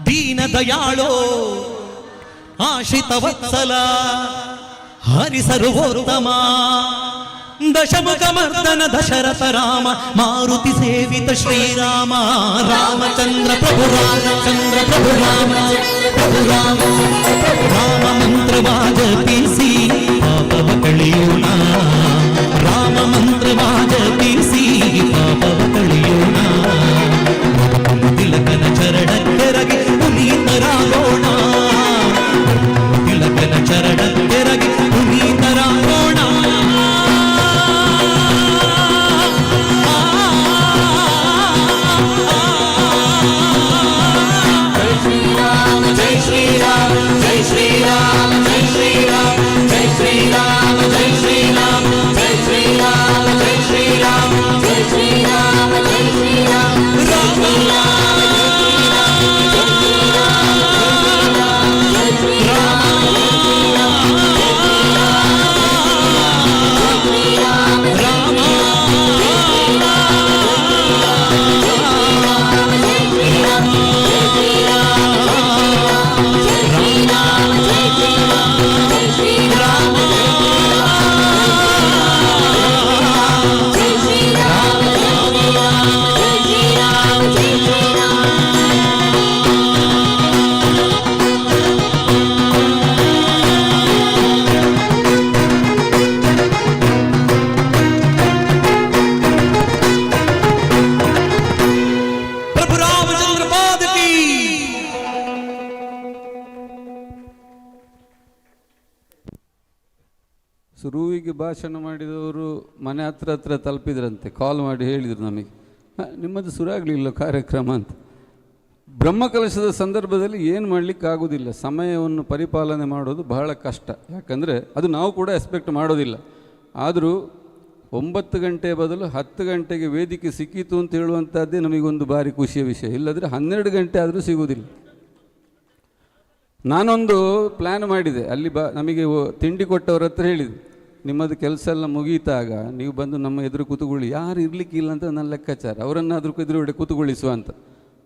ದೀನ ದಯಾಳೋ ಆಶಿತ ವತ್ಸಲ ಹರಿ ಸರ್ವೋತ್ತಮ. ದಶಮುಖ ಮರ್ದನ ದಶರಥ ರಾಮ ಮಾರುತಿ ಸೇವಿತ ಶ್ರೀರಾಮ. ರಾಮಚಂದ್ರ ಪ್ರಭು ರಾಮಚಂದ್ರ ಪ್ರಭು ರಾಮ ಪ್ರಭು ರಾಮ. ರಾಮ ಮಂತ್ರವಾ ಜಪಿಸಿ ಪಾಪವ ಕಳೆಯೋಣ. ರಾಮ ಮಂತ್ರವಾ ಜಪಿಸಿ ಪಾಪವ ಕಳೆಯೋಣ. ತಿಲಕನ ಚರಣಕ್ಕೆರಗಿ ಪುನೀತರಾಗೋಣ. ತಿಲಕನ ಚರಣಕ್ಕೆರಗಿ ಪುನೀತರಾಗೋಣ. जय श्री राम जय श्री राम जय श्री राम जय श्री राम जय श्री राम जय श्री राम जय श्री राम जय श्री राम जय श्री राम राम ಸುರುವಿಗೆ ಭಾಷಣ ಮಾಡಿದವರು ಮನೆ ಹತ್ರ ತಲುಪಿದ್ರಂತೆ. ಕಾಲ್ ಮಾಡಿ ಹೇಳಿದರು ನಮಗೆ, ನಿಮ್ಮದು ಶುರುವಾಗಲಿಲ್ಲ ಕಾರ್ಯಕ್ರಮ ಅಂತ. ಬ್ರಹ್ಮಕಲಶದ ಸಂದರ್ಭದಲ್ಲಿ ಏನು ಮಾಡಲಿಕ್ಕಾಗೋದಿಲ್ಲ. ಸಮಯವನ್ನು ಪರಿಪಾಲನೆ ಮಾಡೋದು ಬಹಳ ಕಷ್ಟ. ಯಾಕಂದರೆ ಅದು ನಾವು ಕೂಡ ಎಕ್ಸ್ಪೆಕ್ಟ್ ಮಾಡೋದಿಲ್ಲ. ಆದರೂ 9 ಗಂಟೆ ಬದಲು 10 ಗಂಟೆಗೆ ವೇದಿಕೆ ಸಿಕ್ಕಿತು ಅಂತ ಹೇಳುವಂಥದ್ದೇ ನಮಗೊಂದು ಭಾರಿ ಖುಷಿಯ ವಿಷಯ. ಇಲ್ಲದ್ರೆ 12 ಗಂಟೆ ಆದರೂ ಸಿಗುವುದಿಲ್ಲ. ನಾನೊಂದು ಪ್ಲ್ಯಾನ್ ಮಾಡಿದೆ. ಅಲ್ಲಿ ನಮಗೆ ತಿಂಡಿ ಕೊಟ್ಟವ್ರ ಹತ್ರ ಹೇಳಿದೆ, ನಿಮ್ಮದು ಕೆಲಸ ಎಲ್ಲ ಮುಗೀತಾಗ ನೀವು ಬಂದು ನಮ್ಮ ಎದುರು ಕೂತುಕೊಳ್ಳಿ. ಯಾರು ಇರಲಿಕ್ಕಿಲ್ಲ ಅಂತ ನನ್ನ ಲೆಕ್ಕಾಚಾರ, ಅವರನ್ನಾದರೂ ಎದುರುಗಡೆ ಕೂತುಗೊಳಿಸುವ ಅಂತ.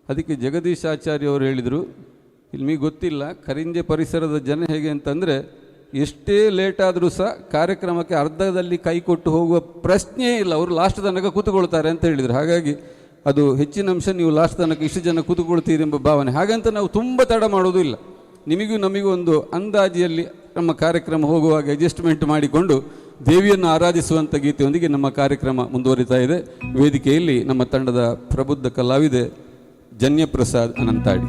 ಅದಕ್ಕೆ ಜಗದೀಶ್ ಆಚಾರ್ಯ ಅವರು ಹೇಳಿದರು, ಇಲ್ಲಿ ನಿಮಗೆ ಗೊತ್ತಿಲ್ಲ ಕರಿಂಜೆ ಪರಿಸರದ ಜನ ಹೇಗೆ ಅಂತಂದರೆ, ಎಷ್ಟೇ ಲೇಟ್ ಆದರೂ ಸಹ ಕಾರ್ಯಕ್ರಮಕ್ಕೆ ಅರ್ಧದಲ್ಲಿ ಕೈ ಕೊಟ್ಟು ಹೋಗುವ ಪ್ರಶ್ನೆಯೇ ಇಲ್ಲ, ಅವರು ಲಾಸ್ಟ್ ತನಕ ಕೂತುಕೊಳ್ತಾರೆ ಅಂತ ಹೇಳಿದರು. ಹಾಗಾಗಿ ಅದು ಹೆಚ್ಚಿನ ಅಂಶ ನೀವು ಲಾಸ್ಟ್ ತನಕ ಇಷ್ಟು ಜನ ಕೂತುಕೊಳ್ತೀರಿ ಎಂಬ ಭಾವನೆ. ಹಾಗಂತ ನಾವು ತುಂಬ ತಡ ಮಾಡೋದು ಇಲ್ಲ. ನಿಮಗೂ ನಮಗೂ ಒಂದು ಅಂದಾಜಿಯಲ್ಲಿ ನಮ್ಮ ಕಾರ್ಯಕ್ರಮ ಹೋಗುವಾಗ ಅಡ್ಜಸ್ಟ್ಮೆಂಟ್ ಮಾಡಿಕೊಂಡು ದೇವಿಯನ್ನು ಆರಾಧಿಸುವಂಥ ಗೀತೆಯೊಂದಿಗೆ ನಮ್ಮ ಕಾರ್ಯಕ್ರಮ ಮುಂದುವರಿತಾ ಇದೆ. ವೇದಿಕೆಯಲ್ಲಿ ನಮ್ಮ ತಂಡದ ಪ್ರಬುದ್ಧ ಕಲಾವಿದೆ ಜನ್ಯಪ್ರಸಾದ್ ಅನಂತಾಡಿ.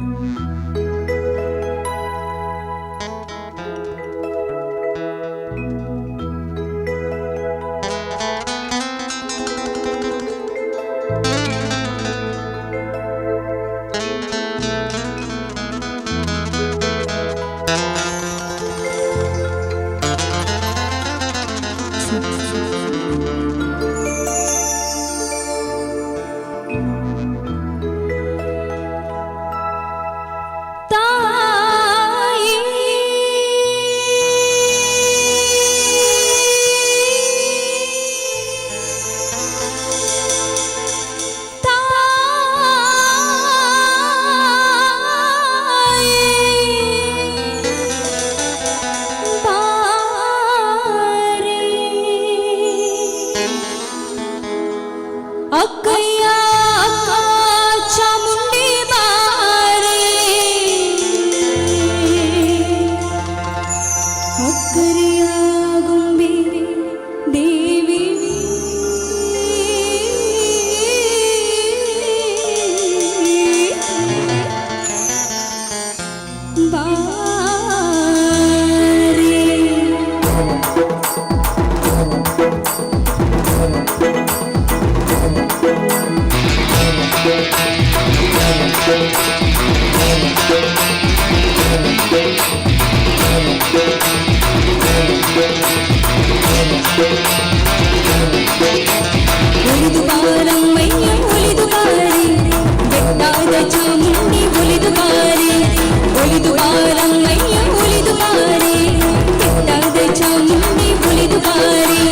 ಒಲಿದು ಬಾರಮ್ಮಯ್ಯ ಒಲಿದು ಬಾರಿ ಬೆಟ್ಟಾದ ಚಾಮುಂಡಿ ಒಲಿದು ಬಾರಿ ಒಲಿದು ಬಾರಮ್ಮಯ್ಯ ಒಲಿದು ಬಾರಿ ಬೆಟ್ಟಾದ ಚಾಮುಂಡಿ ಒಲಿದು ಬಾರಿ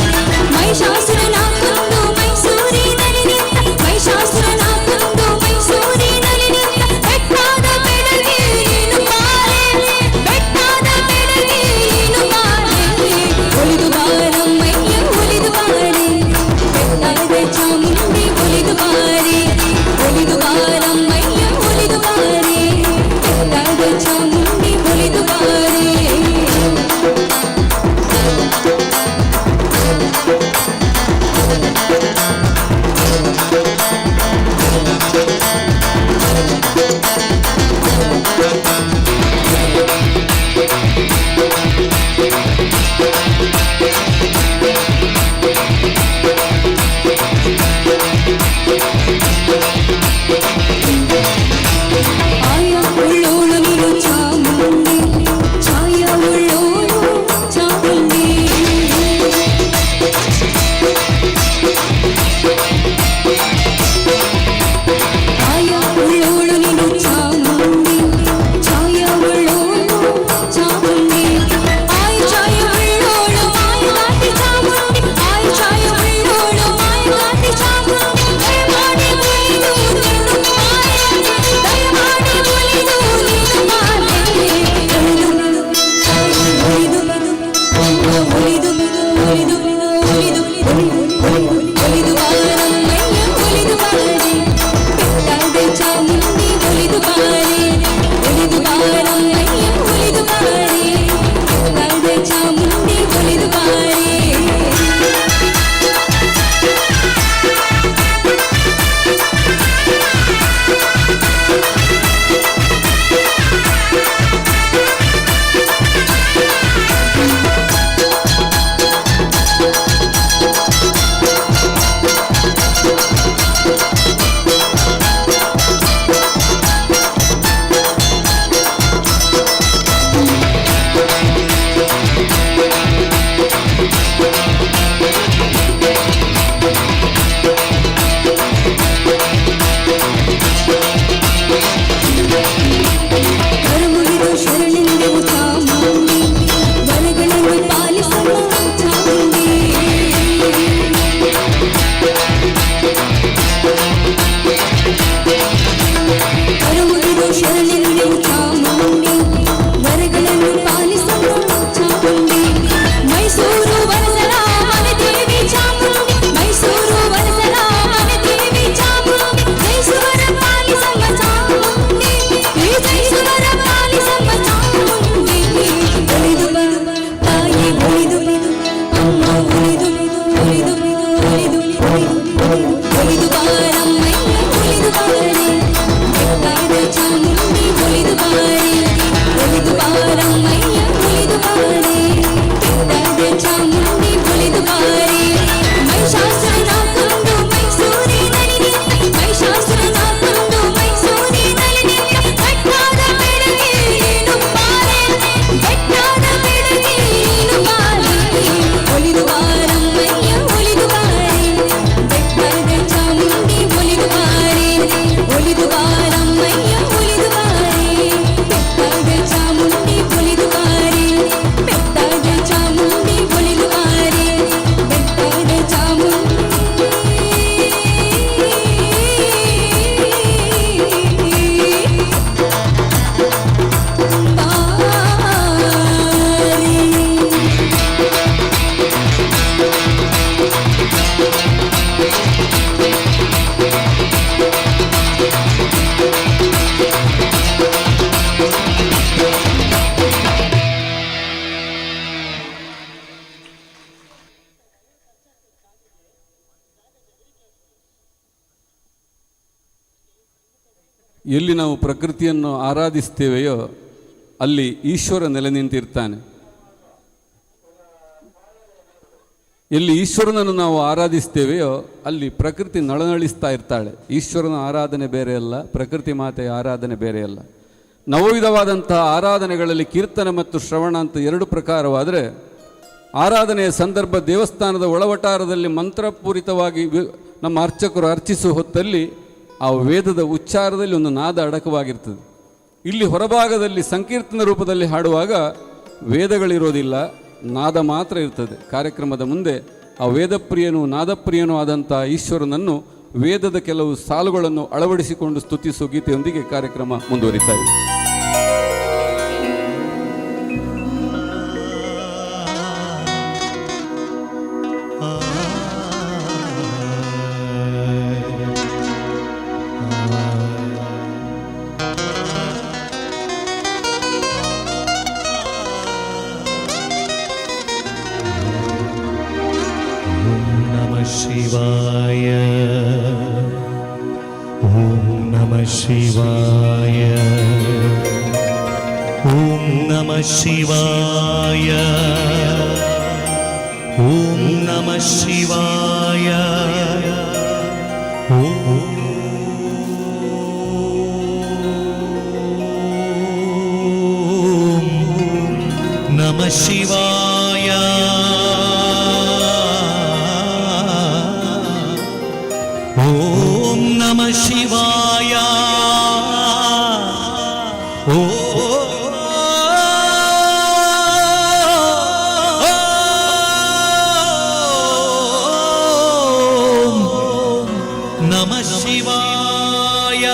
ಮಹಿಷಾಸುರನ ಕೊಂದು ಮೈಸೂರಿನಲ್ಲಿ ನಿಂತ ಮಹಿಷಾಸುರನ ಕೊಂದು ಮೈಸೂರಿನಲ್ಲಿ ನಿಂತ ಬೆಟ್ಟಾದ ಬೆಡಗಿ ನೀನು ಬಾರೆ ಬೆಟ್ಟಾದ ಬೆಡಗಿ ನೀನು ಬಾರೆ ಒಲಿದು ಬಾರಮ್ಮಯ್ಯ ಒಲಿದು ಬಾರಿ ಬೆಟ್ಟಾದ ಚಾಮುಂಡಿ ಒಲಿದು ಬಾರಿ ಒಲಿದು ಬಾರಮ್ಮಯ್ಯ ಒಲಿದು ಬಾರಿ ಬೆಟ್ಟಾದ ಚಾಮುಂಡಿ ಒಲಿದು ಬಾರಿ ಆಯ ಉಳ್ಳೋಳು ನೀನು ಚಾಮುಂಡಿ ಛಾಯ ಉಳ್ಳೋಳು ಚಾಮುಂಡಿ ಆಯ ಉಳ್ಳೋಳು ನೀನು ಚಾಮುಂಡಿ ಛಾಯ ಉಳ್ಳೋಳು ಚಾಮುಂಡಿ ಆಯ ಛಾಯ ಉಳ್ಳೋಳು ಮಾಯಗಾತಿ ಚಾಮುಂಡಿ ಆಯ ಛಾಯ ಉಳ್ಳೋಳು ಮಾಯಗಾತಿ ಚಾಮುಂಡಿ ದಯಮಾಡಿ ಒಲಿದು ನೀನು ಮಾಯೆ ದಯಮಾಡಿ ಒಲಿದು ನೀನು ಮಾಯೆ ಒಲಿದು ಒಲಿದು ಒಲಿದು ಒಲಿದು ಬಾರಮ್ಮಯ್ಯ ಒಲಿದು ಬಾರಿ ಬೆಟ್ಟಾದ ಚಾಮುಂಡಿ ಒಲಿದು ಬಾರಿ ಒಲಿದು ಬಾರಮ್ಮಯ್ಯ ಒಲಿದು ಬಾರಿ ಬೆಟ್ಟಾದ ಚಾಮುಂಡಿ ಒಲಿದು ಬಾರಿ ಕರಮುಗಿದು ಶರಣೆಂದೆವು ಚಾಮುಂಡಿ ವರಗಳನ್ನು ಪಾಲಿಸಲು ಚಾಮುಂಡಿ ಕರಮುಗಿದು ಶರಣೆಂದೆವು ಚಾಮುಂಡಿ ವರಗಳನ್ನು ಪಾಲಿಸಲು ಚಾಮುಂಡಿ ಮೈಸೂರು ವರಸರ ಮನೆದೇವಿ ಚಾಮುಂಡಿ ಮೈಸೂರು ವರಸರ ಮನೆದೇವಿ ಚಾಮುಂಡಿ ಜೈಸುವರ ಪಾಲಿಸಮ್ಮ ಚಾಮುಂಡಿ ಜೈಸುವರ ಪಾಲಿಸಮ್ಮ ಚಾಮುಂಡಿ ಒಲಿದು ತಾಯಿ ಒಲಿದು ಅಮ್ಮ ಒಲಿದು ಒಲಿದು ಒಲಿದು ಒಲಿದು ಬಾರಮ್ಮಯ್ಯ ಒಲಿದು ಬಾರಿ ಬೆಟ್ಟಾದ ಚಾಮುಂಡಿ ಒಲಿದು ಬಾರಿ ಒಲಿದು ಬಾರಮ್ಮಯ್ಯ ಒಲಿದು ಬಾರಿ ಬೆಟ್ಟಾದ ಚಾಮುಂಡಿ ಒಲಿದು ಬಾರಿ ಮಹಿಷಾಸುರನ ಕೊಂದು ಮೈಸೂರಿನಲ್ಲಿ ನಿಂತ ಮಹಿಷಾಸುರನ ಕೊಂದು ಮೈಸೂರಿನಲ್ಲಿ ನಿಂತ ಬೆಟ್ಟಾದ ಬೆಡಗಿ ನೀನು ಬಾರೆ ಬೆಟ್ಟಾದ ಬೆಡಗಿ ನೀನು ಬಾರೆ ಒಲಿದು ಬಾರಮ್ಮಯ್ಯ ಒಲಿದು ಬಾರಿ ಬೆಟ್ಟಾದ ಚಾಮುಂಡಿ ಒಲಿದು ಬಾರಿ ಒಲಿದು ಬಾರಮ್ಮಯ್ಯ ಒಲಿದು ಬಾರಿ ಬೆಟ್ಟಾದ ಚಾಮುಂಡಿ ಒಲಿದು ಬಾರಿ ಬೆಟ್ಟಾದ ಚಾಮುಂಡಿ ಒಲಿದು ಬಾರಿ ಬೆಟ್ಟಾದ ಚಾಮುಂಡಿ ಎಲ್ಲಿ ನಾವು ಪ್ರಕೃತಿಯನ್ನು ಆರಾಧಿಸ್ತೇವೆಯೋ ಅಲ್ಲಿ ಈಶ್ವರ ನೆಲೆ ನಿಂತಿರ್ತಾನೆ. ಎಲ್ಲಿ ಈಶ್ವರನನ್ನು ನಾವು ಆರಾಧಿಸ್ತೇವೆಯೋ ಅಲ್ಲಿ ಪ್ರಕೃತಿ ನಳನಳಿಸ್ತಾ ಇರ್ತಾಳೆ. ಈಶ್ವರನ ಆರಾಧನೆ ಬೇರೆ ಅಲ್ಲ, ಪ್ರಕೃತಿ ಮಾತೆಯ ಆರಾಧನೆ ಬೇರೆ ಅಲ್ಲ. ನವವಿಧವಾದಂತಹ ಆರಾಧನೆಗಳಲ್ಲಿ ಕೀರ್ತನೆ ಮತ್ತು ಶ್ರವಣ ಅಂತ ಎರಡು ಪ್ರಕಾರವಾದರೆ ಆರಾಧನೆಯ ಸಂದರ್ಭ ದೇವಸ್ಥಾನದ ಒಳವಟಾರದಲ್ಲಿ ಮಂತ್ರಪೂರಿತವಾಗಿ ನಮ್ಮ ಅರ್ಚಕರು ಅರ್ಚಿಸುವ ಹೊತ್ತಲ್ಲಿ ಆ ವೇದದ ಉಚ್ಚಾರದಲ್ಲಿ ಒಂದು ನಾದ ಅಡಕವಾಗಿರ್ತದೆ. ಇಲ್ಲಿ ಹೊರಭಾಗದಲ್ಲಿ ಸಂಕೀರ್ತನ ರೂಪದಲ್ಲಿ ಹಾಡುವಾಗ ವೇದಗಳಿರೋದಿಲ್ಲ, ನಾದ ಮಾತ್ರ ಇರ್ತದೆ. ಕಾರ್ಯಕ್ರಮದ ಮುಂದೆ ಆ ವೇದಪ್ರಿಯನೂ ನಾದಪ್ರಿಯನೂ ಆದಂಥ ಈಶ್ವರನನ್ನು ವೇದದ ಕೆಲವು ಸಾಲುಗಳನ್ನು ಅಳವಡಿಸಿಕೊಂಡು ಸ್ತುತಿಸುವ ಗೀತೆಯೊಂದಿಗೆ ಕಾರ್ಯಕ್ರಮ ಮುಂದುವರಿತಾ ಇದೆ. ಶಿವಾಯ ಓಂ ನಮಃ ಶಿವಾಯ ಓಂ ನಮಃ ಶಿವಾಯ ಓಂ ನಮಃ ಶಿವಾಯ ಓಂ ನಮಃ ಶಿವಾಯ ಓಂ ನಮಃ ಶಿವಾಯ ಓಂ ನಮಃ ಶಿವಾಯ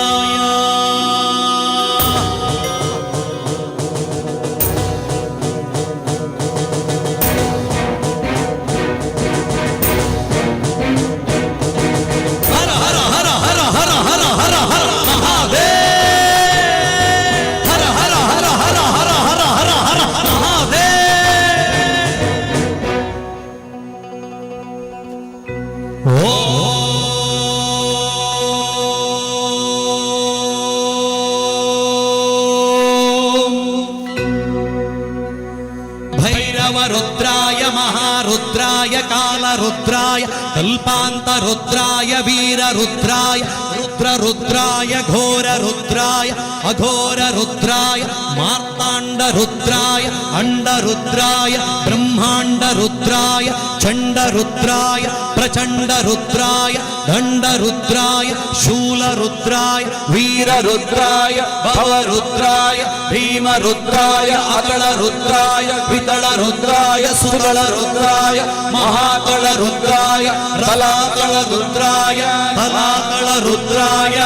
रुद्राय महारुद्राय कालरुद्राय कल्पान्तरुद्राय वीररुद्राय रुद्ररुद्राय घोररुद्राय अघोररुद्राय मार्ताण्डरुद्राय अण्डरुद्राय ब्रह्माण्डरुद्राय चण्डरुद्राय प्रचण्डरुद्राय दण्डरुद्राय शूलरुद्राय वीररुद्राय भवरुद्राय भीमरुद्राय अतलरुद्राय वितलरुद्राय सुतलरुद्राय महातलरुद्राय तलातलरुद्राय तलातलरुद्राय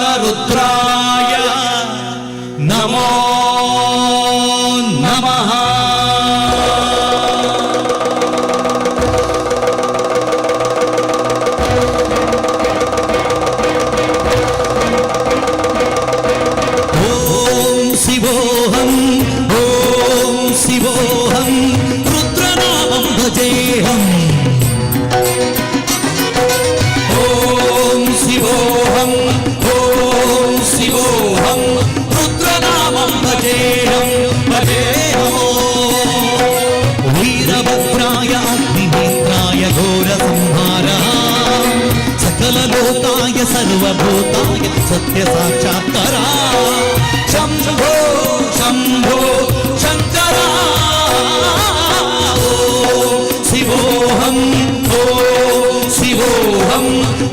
पातालरुद्राय नमो नमः शिवोऽहम् ॐ शिवोऽहम् रुद्रनामं भजेऽहम् ॐ शिवोऽहम् ॐ शिवोऽहम् रुद्रनामं भजेऽहम् वीरभद्राय अग्निनेत्राय घोरसंहारः सकललोकाय सर्वभूताय सत्यसाक्षात्करा शम्भो शम्भो शङ्करा शिवोऽहम् ॐ शिवोऽहम्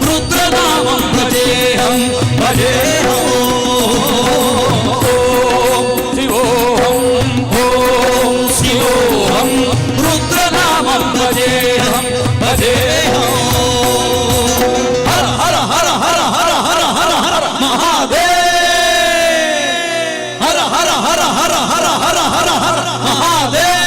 रुद्रनामं भजेऽहम् शिवोऽहम् ॐ शिवोऽहम् रुद्रनामं भजेऽहम् हर हर हर हर हर हर हर हर महादेव हर हर हर हर हर हर हर हर महादेव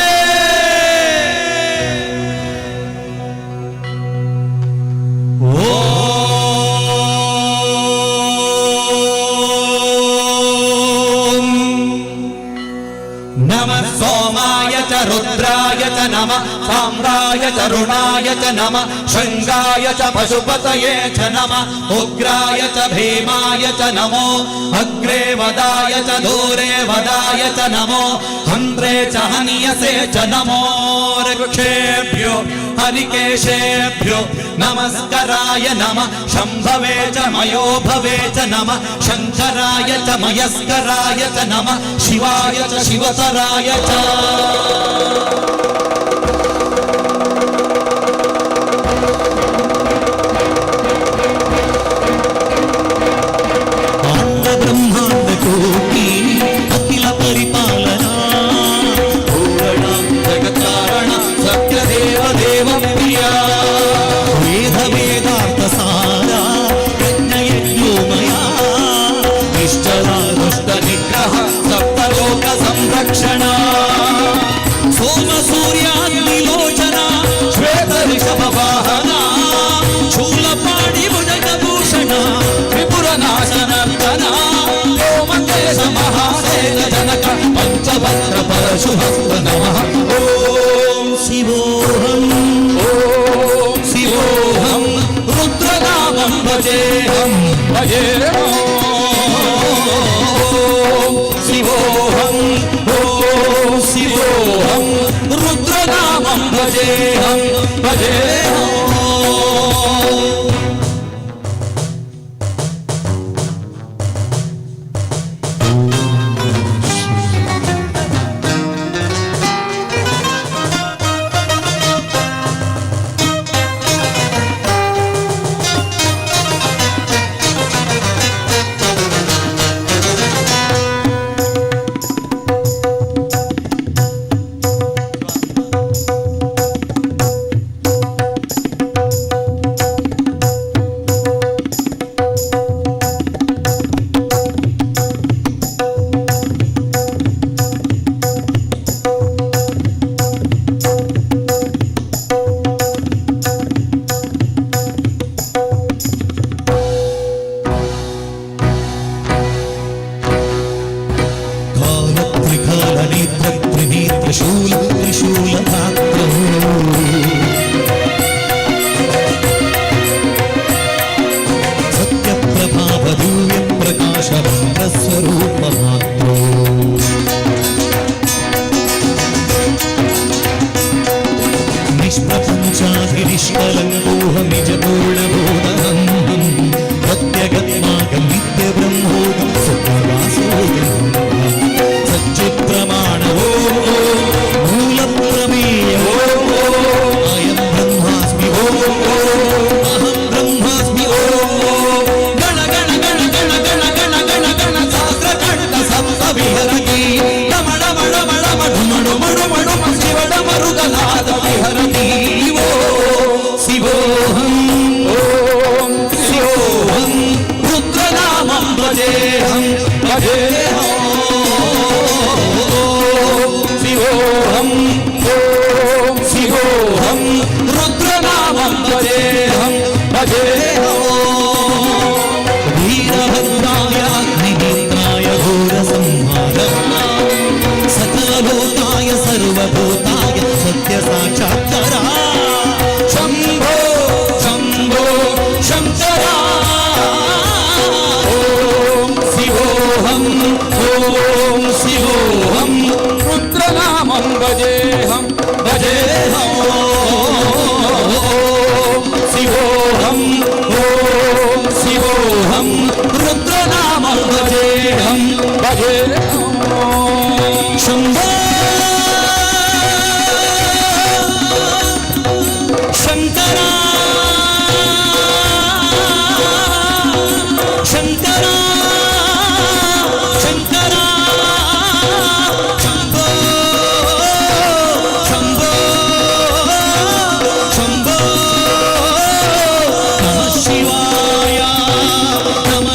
नमः सोमाय च रुद्राय च नमः साम्राय च रुणाय च नमः शृङ्गाय च पशुपतये च नमः उग्राय च भीमाय च नमो अग्रे वदाय च दूरे वदाय च नमो हन्त्रे च हनियसे च नमो ऋक्षेभ्यो हरिकेशेभ्यो नमस्कराय नमः शम्भवे च मयो भवे च नमः शङ्कराय च मयस्कराय च नमः शिवाय च शिवतराय च ब्रह्मांड कोटि अखिल परिपालना पूर्णा जगत्कारण सत्यदेव देव प्रिया वेद वेदार्थ सारा यज्ञ यज्ञोमया निश्चला दुष्ट निग्रह सप्तलोक संरक्षण सोम सूर्याग्निलोचना श्वेत ऋषभ वाहना शूलपाणि भुजगभूषण त्रिपुरनाशनर्दना व्योमकेश महासेन जनक पंचभद्र परशुहस्त नमः ओम शिवोऽहम् ओम शिवोऽहम् रुद्रनामं भजेऽहं भजेऽहम् ओम शिवोऽहम् ओम शिवोऽहम् रुद्रनामं भजेऽहं भजेऽहम्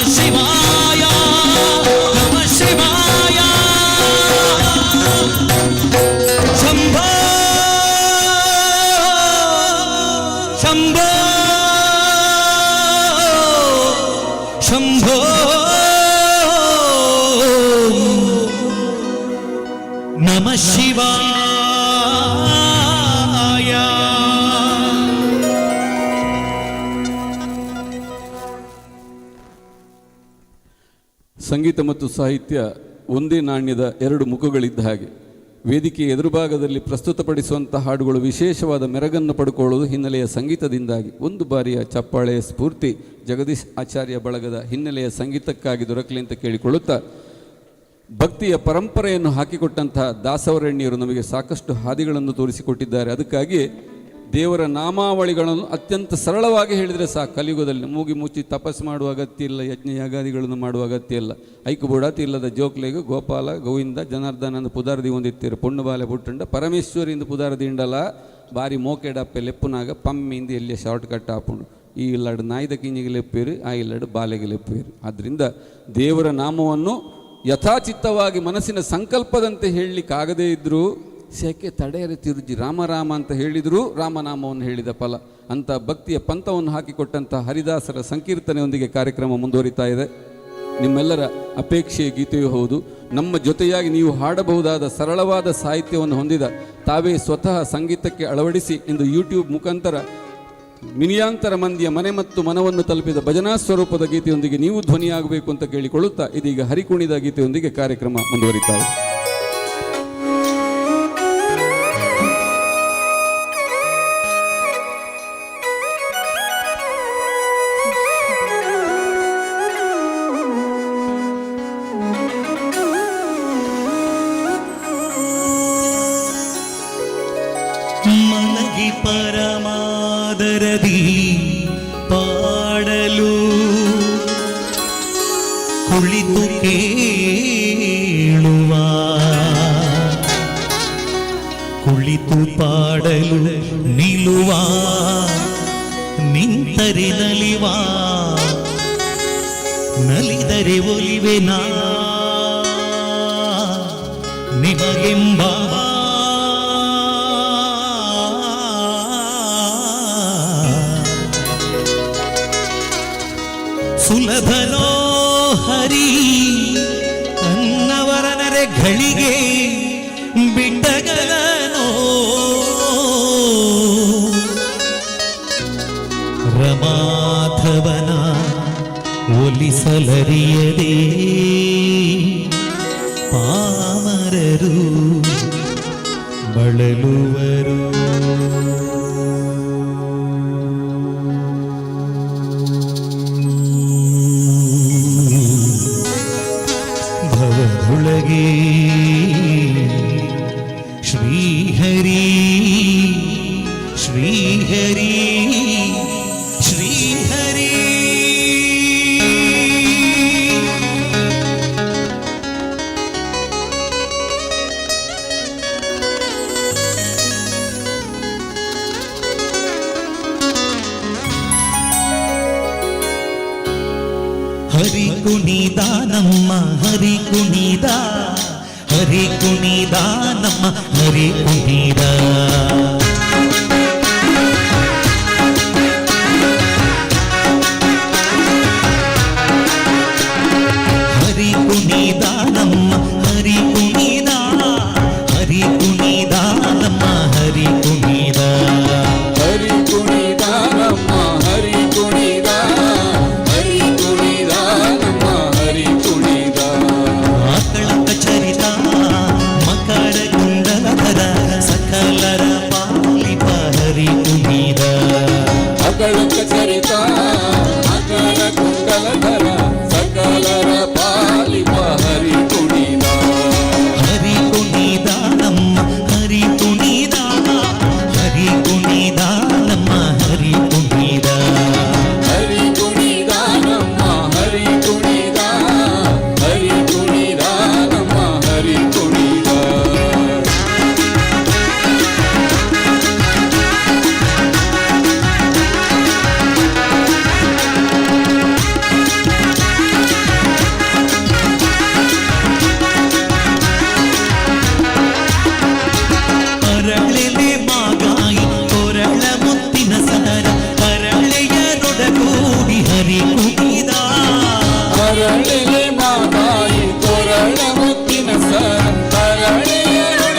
शिवाय नमः शिवाय ನಮಃ ಶಿವಾಯ. ಸಂಗೀತ ಮತ್ತು ಸಾಹಿತ್ಯ ಒಂದೇ ನಾಣ್ಯದ ಎರಡು ಮುಖಗಳಿದ್ದ ಹಾಗೆ. ವೇದಿಕೆಯ ಎದುರುಭಾಗದಲ್ಲಿ ಪ್ರಸ್ತುತಪಡಿಸುವಂಥ ಹಾಡುಗಳು ವಿಶೇಷವಾದ ಮೆರಗನ್ನು ಪಡ್ಕೊಳ್ಳುವುದು ಹಿನ್ನೆಲೆಯ ಸಂಗೀತದಿಂದಾಗಿ. ಒಂದು ಬಾರಿಯ ಚಪ್ಪಾಳೆಯ ಸ್ಫೂರ್ತಿ ಜಗದೀಶ್ ಆಚಾರ್ಯ ಬಳಗದ ಹಿನ್ನೆಲೆಯ ಸಂಗೀತಕ್ಕಾಗಿ ದೊರಕಲಿ ಅಂತ ಕೇಳಿಕೊಳ್ಳುತ್ತಾ, ಭಕ್ತಿಯ ಪರಂಪರೆಯನ್ನು ಹಾಕಿಕೊಟ್ಟಂತಹ ದಾಸವರಣ್ಯರು ನಮಗೆ ಸಾಕಷ್ಟು ಹಾದಿಗಳನ್ನು ತೋರಿಸಿಕೊಟ್ಟಿದ್ದಾರೆ. ಅದಕ್ಕಾಗಿ ದೇವರ ನಾಮಾವಳಿಗಳನ್ನು ಅತ್ಯಂತ ಸರಳವಾಗಿ ಹೇಳಿದರೆ ಸಾಕು. ಕಲಿಯುಗದಲ್ಲಿ ಮೂಗಿ ಮುಚ್ಚಿ ತಪಸ್ಸು ಮಾಡುವ ಅಗತ್ಯ ಇಲ್ಲ, ಯಜ್ಞ ಯಾಗಾದಿಗಳನ್ನು ಮಾಡುವ ಅಗತ್ಯ ಇಲ್ಲ. ಐಕು ಬುಡಾತಿ ಇಲ್ಲದ ಜೋಕ್ಲೆಗೆ ಗೋಪಾಲ ಗೋವಿಂದ ಜನಾರ್ದನಂದ ಪುದಾರದಿ ಹೊಂದಿತ್ತೀರು. ಪೊಣ್ಣು ಬಾಲೆ ಬುಟ್ಟಂಡ ಪರಮೇಶ್ವರಿಂದ ಪುದಾರದಿ ಇಂಡಲ್ಲ ಬಾರಿ ಮೋಕೆಡಪ್ಪೆ ಲೆಪ್ಪುನಾಗ ಪಮ್ಮಿಂದ ಎಲ್ಲಿಯ ಶಾರ್ಟ್ ಕಟ್ ಹಾಪುಂಡು. ಈ ಇಲ್ಲಡು ನಾಯ್ದ ಕಿಂಜಿಗೆ ಲೆಪ್ಪೇರು, ಆ ಇಲ್ಲಡು ಬಾಲೆಗೆ ಲೆಪ್ಪೇರು. ಆದ್ದರಿಂದ ದೇವರ ನಾಮವನ್ನು ಯಥಾಚಿತ್ತವಾಗಿ ಮನಸ್ಸಿನ ಸಂಕಲ್ಪದಂತೆ ಹೇಳಲಿಕ್ಕಾಗದೇ ಇದ್ದರೂ ಸೆಕೆ ತಡೆಯರೆ ತಿರುಜಿ ರಾಮ ಅಂತ ಹೇಳಿದರೂ ರಾಮನಾಮವನ್ನು ಹೇಳಿದ ಫಲ. ಅಂಥ ಭಕ್ತಿಯ ಪಂಥವನ್ನು ಹಾಕಿಕೊಟ್ಟಂಥ ಹರಿದಾಸರ ಸಂಕೀರ್ತನೆಯೊಂದಿಗೆ ಕಾರ್ಯಕ್ರಮ ಮುಂದುವರಿತಾ ಇದೆ. ನಿಮ್ಮೆಲ್ಲರ ಅಪೇಕ್ಷೆಯ ಗೀತೆಯೂ ಹೌದು. ನಮ್ಮ ಜೊತೆಯಾಗಿ ನೀವು ಹಾಡಬಹುದಾದ ಸರಳವಾದ ಸಾಹಿತ್ಯವನ್ನು ಹೊಂದಿದ ತಾವೇ ಸ್ವತಃ ಸಂಗೀತಕ್ಕೆ ಅಳವಡಿಸಿ ಇಂದು ಯೂಟ್ಯೂಬ್ ಮುಖಾಂತರ ಮಿಲಿಯಾಂತರ ಮಂದಿಯ ಮನೆ ಮತ್ತು ಮನವನ್ನು ತಲುಪಿದ ಭಜನಾ ಸ್ವರೂಪದ ಗೀತೆಯೊಂದಿಗೆ ನೀವು ಧ್ವನಿಯಾಗಬೇಕು ಅಂತ ಕೇಳಿಕೊಳ್ಳುತ್ತಾ ಇದೀಗ ಹರಿಕುಣಿದ ಗೀತೆಯೊಂದಿಗೆ ಕಾರ್ಯಕ್ರಮ ಮುಂದುವರಿತಾ ಇದೆ. ಮಲಗಿ ಪರಮಾದರದಿ ಪಾಡಲು ಕುಳಿತು ಕೇಳುವ, ಕುಳಿತು ಪಾಡಲು ನಿಲ್ಲುವ, ನಿಂತರೆ ನಲಿವ, ನಲಿದರೆ ಒಲಿವೆನಾ ನಿಮಗೆಂಬ ಸುಲಭನೋ ಹರಿ ಅನ್ನವರ ನರೆಗಳಿಗೆ ಬಿಟ್ಟಗಲನೋ ರಮಾಧವನ ಒಲಿಸಲರಿಯದೆ ಪಾಮರರು ಬಳಲುವರು. ಭವದೊಳಗೆ ಶ್ರೀಹರಿ ಶ್ರೀಹರಿ ಶ್ರೀಹರಿ ಹರಿ ಕುಣಿದ ನಮ್ಮ ಹರಿ ಕುಣಿದ, ಹರಿ ಕುಣಿದ ನಮ್ಮ ಹರಿ ಕುಣಿದ. ಹರಿ ಕುಣಿದ ನಮ್ಮ ಹರಿ ಕುಣಿದ, ಹರಿ ಕುಣಿದ ನಮ್ಮ ಹರಿ ಕುಣಿದ. ಹರಿ ಕುಣಿದ ನಮ್ಮ ಹರಿ ಕುಣಿದ, ಹರಿ ಕುಣಿದ ನಮ್ಮ ಹರಿ ಕುಣಿದ. ಆಕಳಕ ಚರಿತ ಮಕರ ಕುಂಡಲಧರ ಸಕಲರ ಪಾಲಿಪ ಹರಿ ಕುಣಿದ. ಅಗಳಕ ಚರಿತ ಅಕಳ ಕುಂಡಲಧರ ಸಕಲರ ಪಾಲಿಪ ಹರಿ ಕುಣಿದ. ಹರಿ ಕುಣಿದ ನಮ್ಮ ಹರಿ ಕುಣಿದ, ಹರಿ ಕುಣಿದ ನಮ್ಮ ಹರಿ ಕುಣಿದ. ಹರಿ ಕುಣಿದ ನಮ್ಮ ಹರಿ ಕುಣಿದ, ಹರಿ ಕುಣಿದ ನಮ್ಮ ಹರಿ ಕುಣಿದ. ಅರಳೆಲೆ ಮಾಗಾಯಿ ಕೊರಳ ಮುತ್ತಿನ ಸರ, ಅರಳೆಯರೊಡಗೂಡಿ ಹರಿ ಕುಣಿದ. ಅರಳಿಲೆ ಮಾತಾಯಿ ಕೊರಳ ಮುತ್ತಿನ ಸರ, ಅರಳಿಯರೊಡಗೂಡಿ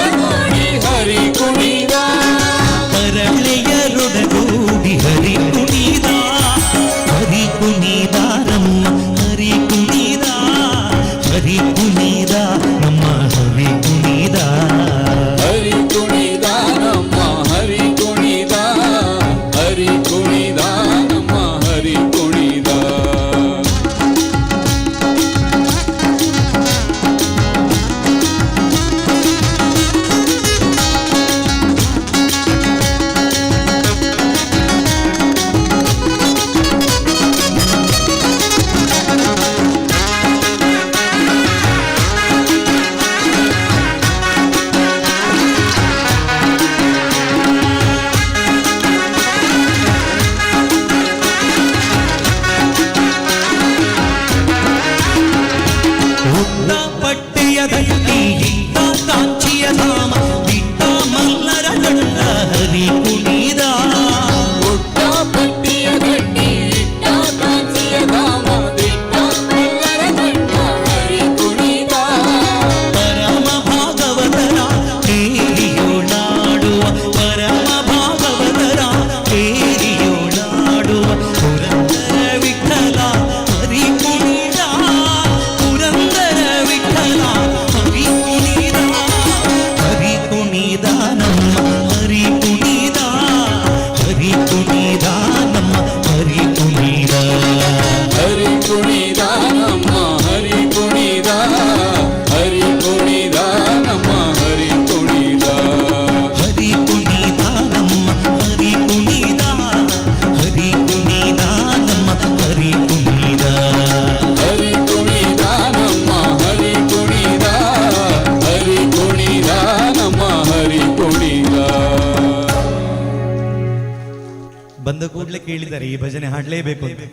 ಕೂಡಲೇ ಕೇಳಿದ್ದಾರೆ ಈ ಭಜನೆ ಹಾಡಲೇಬೇಕು ಅಂತ.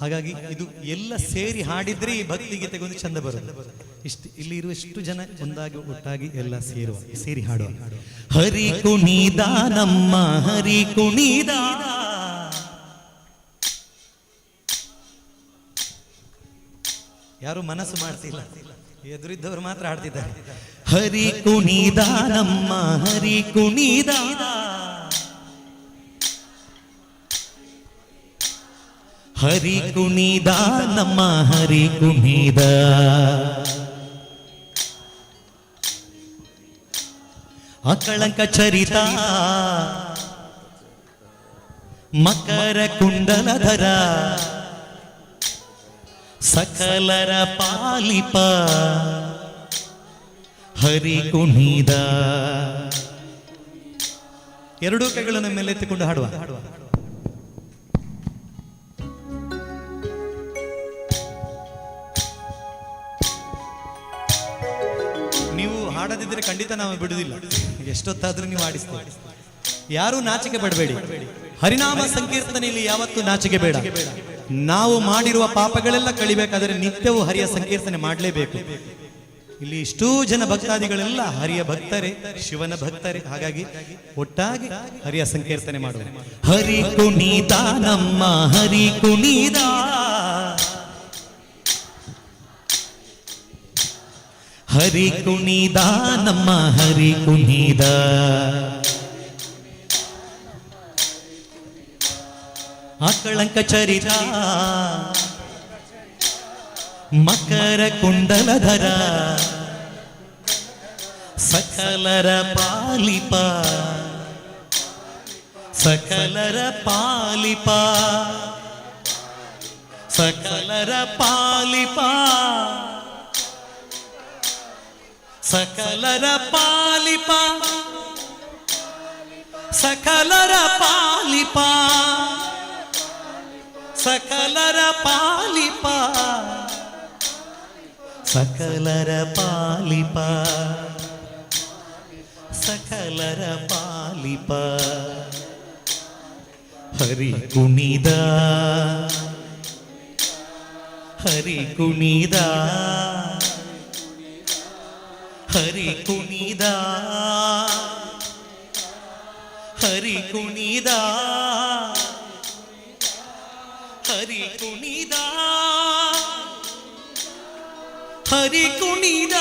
ಹಾಗಾಗಿ ಇದು ಎಲ್ಲ ಸೇರಿ ಹಾಡಿದ್ರೆ ಈ ಭಕ್ತಿ ಗೀತೆಗೊಂದು ಚಂದ ಬರುತ್ತೆ. ಇಷ್ಟು ಇಲ್ಲಿ ಇರುವ ಇಷ್ಟು ಜನ ಒಂದಾಗಿ ಒಟ್ಟಾಗಿ ಎಲ್ಲ ಸೇರಿ ಹಾಡುವ. ಹರಿ ಕುಣಿದ ನಮ್ಮ ಹರಿ ಕುಣಿದ, ಯಾರು ಮನಸ್ಸು ಮಾಡ್ತಿಲ್ಲ, ಎದುರಿದ್ದವರು ಮಾತ್ರ ಹಾಡ್ತಿದ್ದಾರೆ. ಹರಿ ಕುಣಿದ ನಮ್ಮ ಹರಿ ಕುಣಿದ, ಹರಿ ಕುಣಿದ ನಮ್ಮ ಹರಿ ಕುಣಿದ, ಅಕಳಂಕ ಚರಿತ ಮಕರ ಕುಂಡಲಧರ, ಸಕಲರ ಪಾಲಿಪ ಹರಿ ಕುಣಿದ. ಎರಡೂ ಕೈಗಳನ್ನು ಮೇಲೆತ್ತಿಕೊಂಡು ಹಾಡುವ. ನೀವು ಹಾಡದಿದ್ರೆ ಖಂಡಿತ ನಾವು ಬಿಡುವುದಿಲ್ಲ, ಎಷ್ಟೊತ್ತಾದ್ರೂ ನೀವು ಹಾಡಿಸ್ತೀವಿ. ಯಾರೂ ನಾಚಿಕೆ ಪಡಬೇಡಿ. ಹರಿನಾಮ ಸಂಕೀರ್ತನೆಯಲ್ಲಿ ಯಾವತ್ತೂ ನಾಚಿಕೆ ಬೇಡ. ನಾವು ಮಾಡಿರುವ ಪಾಪಗಳೆಲ್ಲ ಕಳಿಬೇಕಾದರೆ ನಿತ್ಯವೂ ಹರಿಯ ಸಂಕೀರ್ತನೆ ಮಾಡಲೇಬೇಕು. ಇಲ್ಲಿ ಇಷ್ಟೂ ಜನ ಭಕ್ತಾದಿಗಳೆಲ್ಲ ಹರಿಯ ಭಕ್ತರೇ, ಶಿವನ ಭಕ್ತರೇ. ಹಾಗಾಗಿ ಒಟ್ಟಾಗಿ ಹರಿಯ ಸಂಕೀರ್ತನೆ ಮಾಡುವ. ಹರಿ ಕುಣಿದ ನಮ್ಮ ಹರಿ ಕುಣಿದ, ಹರಿ ಕುಣಿದ ನಮ್ಮ ಹರಿ ಕುಣಿದ, ಅಕಳಂಕ ಚರಿತ ಮಕರ ಕುಂಡಲಧರ, ಸಕಲರ ಪಾಲಿಪ ಸಕಲರ ಪಾಲಿಪ ಸಕಲರ ಪಾಲಿಪ ಸಕಲರ ಪಾಲಿಪ ಸಕಲರ ಪಾಲಿಪ ಸಕಲರ ಪಾಲಿಪ ಸಕಲರ ಪಾಲಿಪ ಸಕಲರ ಪಾಲಿಪ. ಹರಿ ಕುಣಿದ ಹರಿ ಕುಣಿದ ಹರಿ ಕುಣಿದ ಹರಿ ಕುಣಿದ ಹರಿ ಕುಣಿದ ಹರಿ ಕುಣಿದ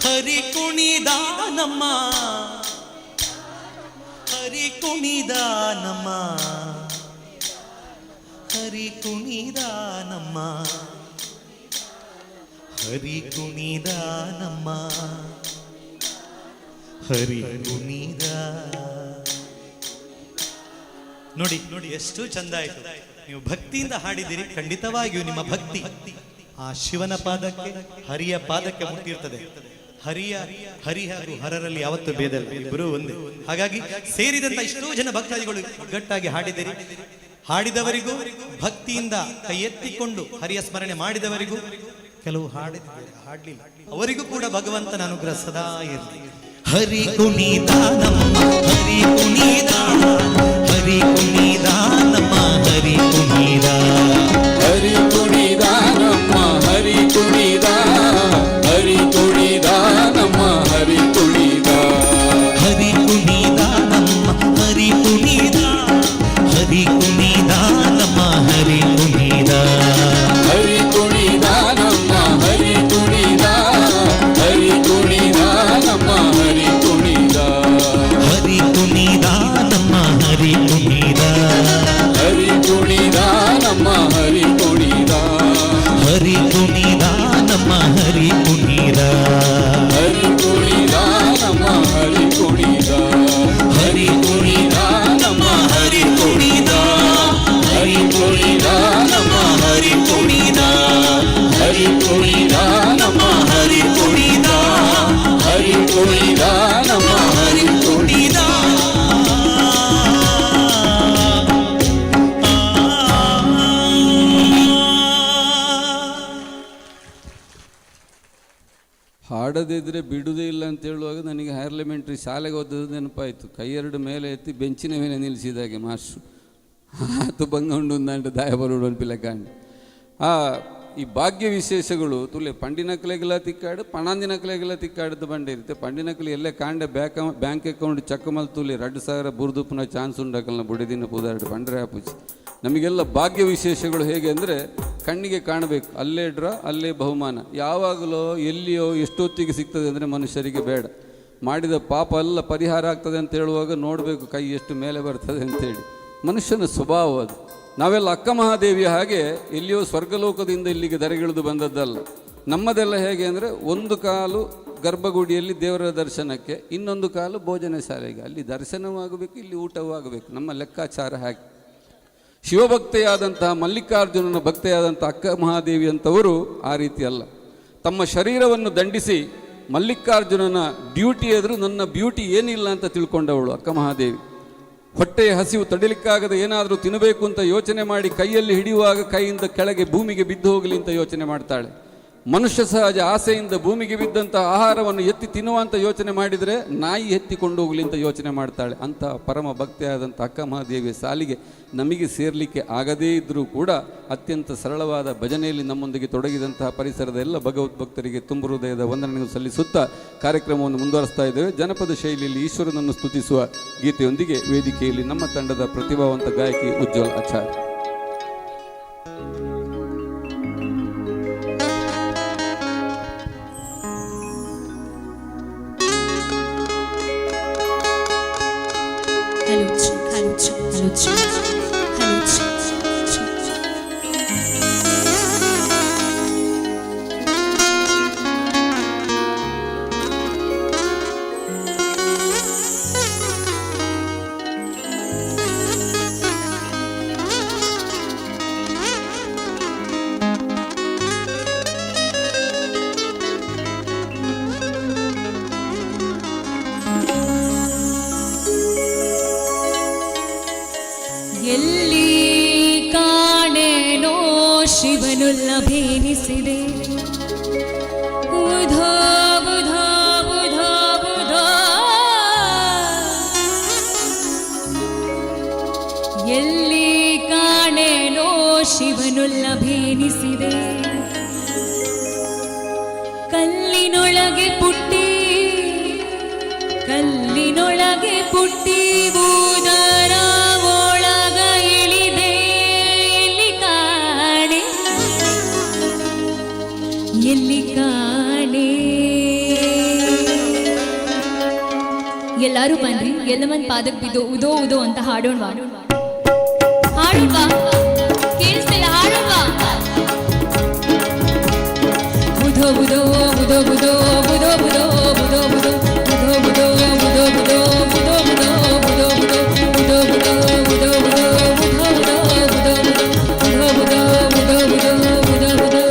ಹರಿ ಕುಣಿದ ನಮ್ಮ ಹರಿ ಕುಣಿದ ನಮ್ಮ ಹರಿ ಕುಣಿದ ನಮ್ಮ ಹರಿ ಕುಣಿದ ನಮ್ಮ ಹರಿ ಕುಣಿದ. ನೋಡಿ ನೋಡಿ ಎಷ್ಟು ಚಂದ ಆಯ್ತು. ನೀವು ಭಕ್ತಿಯಿಂದ ಹಾಡಿದಿರಿ, ಖಂಡಿತವಾಗಿಯೂ ನಿಮ್ಮ ಭಕ್ತಿ ಆ ಶಿವನ ಪಾದಕ್ಕೆ ಹರಿಯ ಪಾದಕ್ಕೆ ಮುಟ್ಟಿರ್ತದೆ. ಹರಿ ಹಾಗೂ ಹರರಲ್ಲಿ ಯಾವತ್ತೂ ಭೇದ ಇಲ್ಲ, ಇಬ್ಬರೂ ಒಂದೇ. ಹಾಗಾಗಿ ಸೇರಿದಂತ ಎಷ್ಟೋ ಜನ ಭಕ್ತಾದಿಗಳು ಒಗ್ಗಟ್ಟಾಗಿ ಹಾಡಿದಿರಿ. ಹಾಡಿದವರಿಗೂ ಭಕ್ತಿಯಿಂದ ಕೈ ಎತ್ತಿಕೊಂಡು ಹರಿಯ ಸ್ಮರಣೆ ಮಾಡಿದವರಿಗೂ, ಕೆಲವು ಹಾಡಲಿಲ್ಲ ಅವರಿಗೂ ಕೂಡ ಭಗವಂತನ ಅನುಗ್ರಹ ಸದಾ ಇರಲಿ. ಹರಿ ಕುಣಿದ ನಮ್ಮ ಹರಿ ಕುಣಿದ ಹರಿ ಕುಣಿದ ನಮ್ಮ ಹರಿ ಕುಣಿದ ಹರಿ ಕುಣಿದ ನಮ್ಮ ಹರಿ ಕುಣಿದ ಹರಿ ಕುಣಿದ ನಮ್ಮ ಹರಿ ಕುಣಿದ ಹರಿ ಕುಣಿದ ನಮ್ಮ ಹರಿ ಕುಣಿದ ಹರಿ ಕುಣಿದ ನಮ್ಮ ಹರಿ ಕುಣಿದ ಹರಿ ಕುಣಿದ ನಮ್ಮ ಹರಿ ಕುಣಿದ ಹರಿ ಕುಣಿದ ನಮ್ಮ ಹರಿ ಕುಣಿದ ಹರಿ ಕುಣಿದ ನಮ್ಮ ಹರಿ ಕುಣಿದ ಹಾಡದಿದ್ದರೆ ಬಿಡುವುದೇ ಇಲ್ಲ ಅಂತ ಹೇಳುವಾಗ ನನಗೆ ಪಾರ್ಲಿಮೆಂಟ್ರಿ ಶಾಲೆಗೆ ಓದೋದು ನೆನಪಾಯಿತು. ಕೈ ಎರಡು ಮೇಲೆ ಎತ್ತಿ ಬೆಂಚಿನ ಮೇಲೆ ನಿಲ್ಲಿಸಿದಾಗೆ ಮಾಸ್ಟ್ರು ಆತು ಬಂಗೊಂಡು ಉಂದಂಡು ದಾಯ ಬರುಡು ಪಿಲಕಾಂಡು. ಈ ಭಾಗ್ಯ ವಿಶೇಷಗಳು ತುಲೆ ಪಂಡಿನಕಲೆಗೆಲ್ಲ ತಿಕ್ಕಾಡು ಪಣಂದಿನಕಲೆಗೆಲ್ಲ ತಿಕ್ಕಾಡದು ಬಂಡೆ ಇರುತ್ತೆ. ಪಂಡಿನಕಲಿ ಎಲ್ಲೇ ಕಾಂಡೆ ಬ್ಯಾಂಕ್ ಅಕೌಂಟ್ ಚಕ್ಕ ಮಲ್ತುಲಿ 2,000 ಬುರ್ದುಪ್ಪನ ಚಾನ್ಸ್ ಉಂಡಕಲ್ನ ಬುಡಿದಿನ ಪೂದಾಡು ಬಂಡ್ರೆ ಆಪುಜಿ. ನಮಗೆಲ್ಲ ಭಾಗ್ಯ ವಿಶೇಷಗಳು ಹೇಗೆ ಅಂದರೆ ಕಣ್ಣಿಗೆ ಕಾಣಬೇಕು, ಅಲ್ಲೇ ಡ್ರಾ ಅಲ್ಲೇ ಬಹುಮಾನ. ಯಾವಾಗಲೋ ಎಲ್ಲಿಯೋ ಎಷ್ಟೊತ್ತಿಗೆ ಸಿಗ್ತದೆ ಅಂದರೆ ಮನುಷ್ಯರಿಗೆ ಬೇಡ. ಮಾಡಿದ ಪಾಪ ಎಲ್ಲ ಪರಿಹಾರ ಆಗ್ತದೆ ಅಂತ ಹೇಳುವಾಗ ನೋಡಬೇಕು ಕೈ ಎಷ್ಟು ಮೇಲೆ ಬರ್ತದೆ ಅಂತೇಳಿ. ಮನುಷ್ಯನ ಸ್ವಭಾವ ಅದು. ನಾವೆಲ್ಲ ಅಕ್ಕ ಮಹಾದೇವಿಯ ಹಾಗೆ ಎಲ್ಲಿಯೋ ಸ್ವರ್ಗಲೋಕದಿಂದ ಇಲ್ಲಿಗೆ ದರೆಗಿಳಿದು ಬಂದದ್ದಲ್ಲ. ನಮ್ಮದೆಲ್ಲ ಹೇಗೆ ಅಂದರೆ ಒಂದು ಕಾಲು ಗರ್ಭಗುಡಿಯಲ್ಲಿ ದೇವರ ದರ್ಶನಕ್ಕೆ, ಇನ್ನೊಂದು ಕಾಲು ಭೋಜನ ಶಾಲೆಗೆ. ಅಲ್ಲಿ ದರ್ಶನವೂ ಆಗಬೇಕು, ಇಲ್ಲಿ ಊಟವೂ ಆಗಬೇಕು. ನಮ್ಮ ಲೆಕ್ಕಾಚಾರ ಹಾಗೆ. ಶಿವಭಕ್ತೆಯಾದಂತಹ ಮಲ್ಲಿಕಾರ್ಜುನನ ಭಕ್ತೆಯಾದಂಥ ಅಕ್ಕ ಮಹಾದೇವಿ ಅಂತವರು ಆ ರೀತಿ ಅಲ್ಲ. ತಮ್ಮ ಶರೀರವನ್ನು ದಂಡಿಸಿ ಮಲ್ಲಿಕಾರ್ಜುನನ ಡ್ಯೂಟಿ ಎದುರು ನನ್ನ ಬ್ಯೂಟಿ ಏನಿಲ್ಲ ಅಂತ ತಿಳ್ಕೊಂಡವಳು ಅಕ್ಕ ಮಹಾದೇವಿ. ಹೊಟ್ಟೆಯ ಹಸಿವು ತಡಿಲಿಕ್ಕಾಗದ ಏನಾದರೂ ತಿನ್ನಬೇಕು ಅಂತ ಯೋಚನೆ ಮಾಡಿ ಕೈಯಲ್ಲಿ ಹಿಡಿಯುವಾಗ ಕೈಯಿಂದ ಕೆಳಗೆ ಭೂಮಿಗೆ ಬಿದ್ದು ಹೋಗಲಿ ಅಂತ ಯೋಚನೆ ಮಾಡ್ತಾಳೆ. ಮನುಷ್ಯ ಸಹಜ ಆಸೆಯಿಂದ ಭೂಮಿಗೆ ಬಿದ್ದಂಥ ಆಹಾರವನ್ನು ಎತ್ತಿ ತಿನ್ನುವಂಥ ಯೋಚನೆ ಮಾಡಿದರೆ ನಾಯಿ ಎತ್ತಿಕೊಂಡು ಹೋಗಲಿ ಅಂತ ಯೋಚನೆ ಮಾಡ್ತಾಳೆ. ಅಂಥ ಪರಮ ಭಕ್ತಿಯಾದಂಥ ಅಕ್ಕ ಮಹಾದೇವಿಯ ಸಾಲಿಗೆ ನಮಗೆ ಸೇರಲಿಕ್ಕೆ ಆಗದೇ ಇದ್ದರೂ ಕೂಡ ಅತ್ಯಂತ ಸರಳವಾದ ಭಜನೆಯಲ್ಲಿ ನಮ್ಮೊಂದಿಗೆ ತೊಡಗಿದಂತಹ ಪರಿಸರದ ಎಲ್ಲ ಭಗವದ್ಭಕ್ತರಿಗೆ ತುಂಬ ಹೃದಯದ ವಂದನೆಯನ್ನು ಸಲ್ಲಿಸುತ್ತಾ ಕಾರ್ಯಕ್ರಮವನ್ನು ಮುಂದುವರಿಸ್ತಾ ಇದ್ದೇವೆ. ಜನಪದ ಶೈಲಿಯಲ್ಲಿ ಈಶ್ವರನನ್ನು ಸ್ತುತಿಸುವ ಗೀತೆಯೊಂದಿಗೆ ವೇದಿಕೆಯಲ್ಲಿ ನಮ್ಮ ತಂಡದ ಪ್ರತಿಭಾವಂತ ಗಾಯಕಿ ಉಜ್ವಲ್ ಆಚಾರ್ಯ. ಎಲ್ಲಿ ಕಾಣೆನೋ ಶಿವನು ಲಭೇನಿಸಿದೆ ಬುಧೋ ಬುಧೋ ಬುಧೋ ಬುಧೋ ಎಲ್ಲಿ ಕಾಣೆನೋ ಶಿವನು ಲಭೇನಿಸಿದೆ ಕಲ್ಲಿನೊಳಗೆ ಪುಟ್ಟಿ ಕಲ್ಲಿನೊಳಗೆ ಪುಟ್ಟಿ ಬೂದರ ಎಲ್ಲಿ ಕಾಣೆ. ಎಲ್ಲರೂ ಬನ್ರಿ, ಎಲ್ಲ ಮಂದಿ ಪಾದಕ್ಕೆ ಬಿದ್ದು ಉದೋ ಉದೋ ಅಂತ ಹಾಡೋಣವಾ ಹಾಡೋಣವಾ ಕೇಳಿಸ್ತಿಲ್ಲ ಹಾಡೋಣವಾ. ಬುಧೋ ಬುಧೋ ಬುಧೋ ಬುಧೋ ಬುಧೋ ಬುಧೋ ಬುಧೋ ಬುಧೋ ಬುಧೋ ಬುಧೋ ಬುಧೋ ಬುಧೋ ಬುಧೋ ಬುಧೋ ಬುಧೋ ಬುಧೋ ಬುಧೋ ಬುಧೋ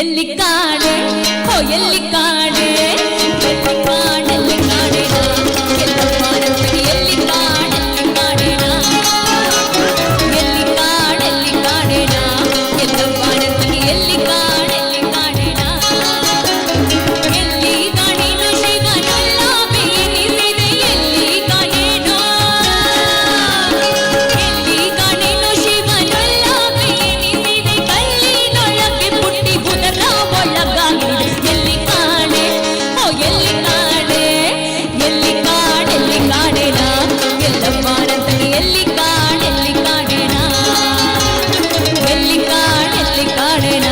ಎಲ್ಲಿ ಕಾಣೆ ಹೋ ಎಲ್ಲಿ ಕಾಣೆ ಎಲ್ಲಿ ಕಾಣೆಲ್ಲಿ ಕಾಣೆನ ಎಲ್ಲಪ್ಪ ನಮ್ಮನೆ ಎಲ್ಲಿ ಕಾಣೆಲ್ಲಿ ಕಾಣೆನ ಎಲ್ಲಿ ಕಾಣೆಲ್ಲಿ ಕಾಣೆನ ಎಲ್ಲಪ್ಪ ನಮ್ಮನೆ ಎಲ್ಲಿ ಕಾಣೆಲ್ಲಿ ಕಾಣೆನ ಎಲ್ಲಿ ಕಾಣೆನು ಶಿವನಲ್ಲ ಬೇನಿಸಿದೆ ಎಲ್ಲಿ ಕಾಣೆನೋ ಎಲ್ಲಿ ಕಾಣೆನು ಶಿವನಲ್ಲ ಬೇನಿಸಿದೆ ಕಲ್ಲಿನೊಳಗೆ ಪುಟ್ಟಿ ಬುಧರ ಒಳಗಾಗಿದೆ ಎಲ್ಲಿ ಕಾಣೆ ಓ ಎಲ್ಲಿ ಕಾಣೆ ಎಲ್ಲಿ ಕಾಣೆಲ್ಲಿ ಕಾಣೆನ ಎಲ್ಲಪ್ಪ ನಂತನಿ ಎಲ್ಲಿ ಕಾಣೆಲ್ಲಿ ಕಾಣೆನ ಎಲ್ಲಿ ಕಾಣೆಲ್ಲಿ ಕಾಣೆನ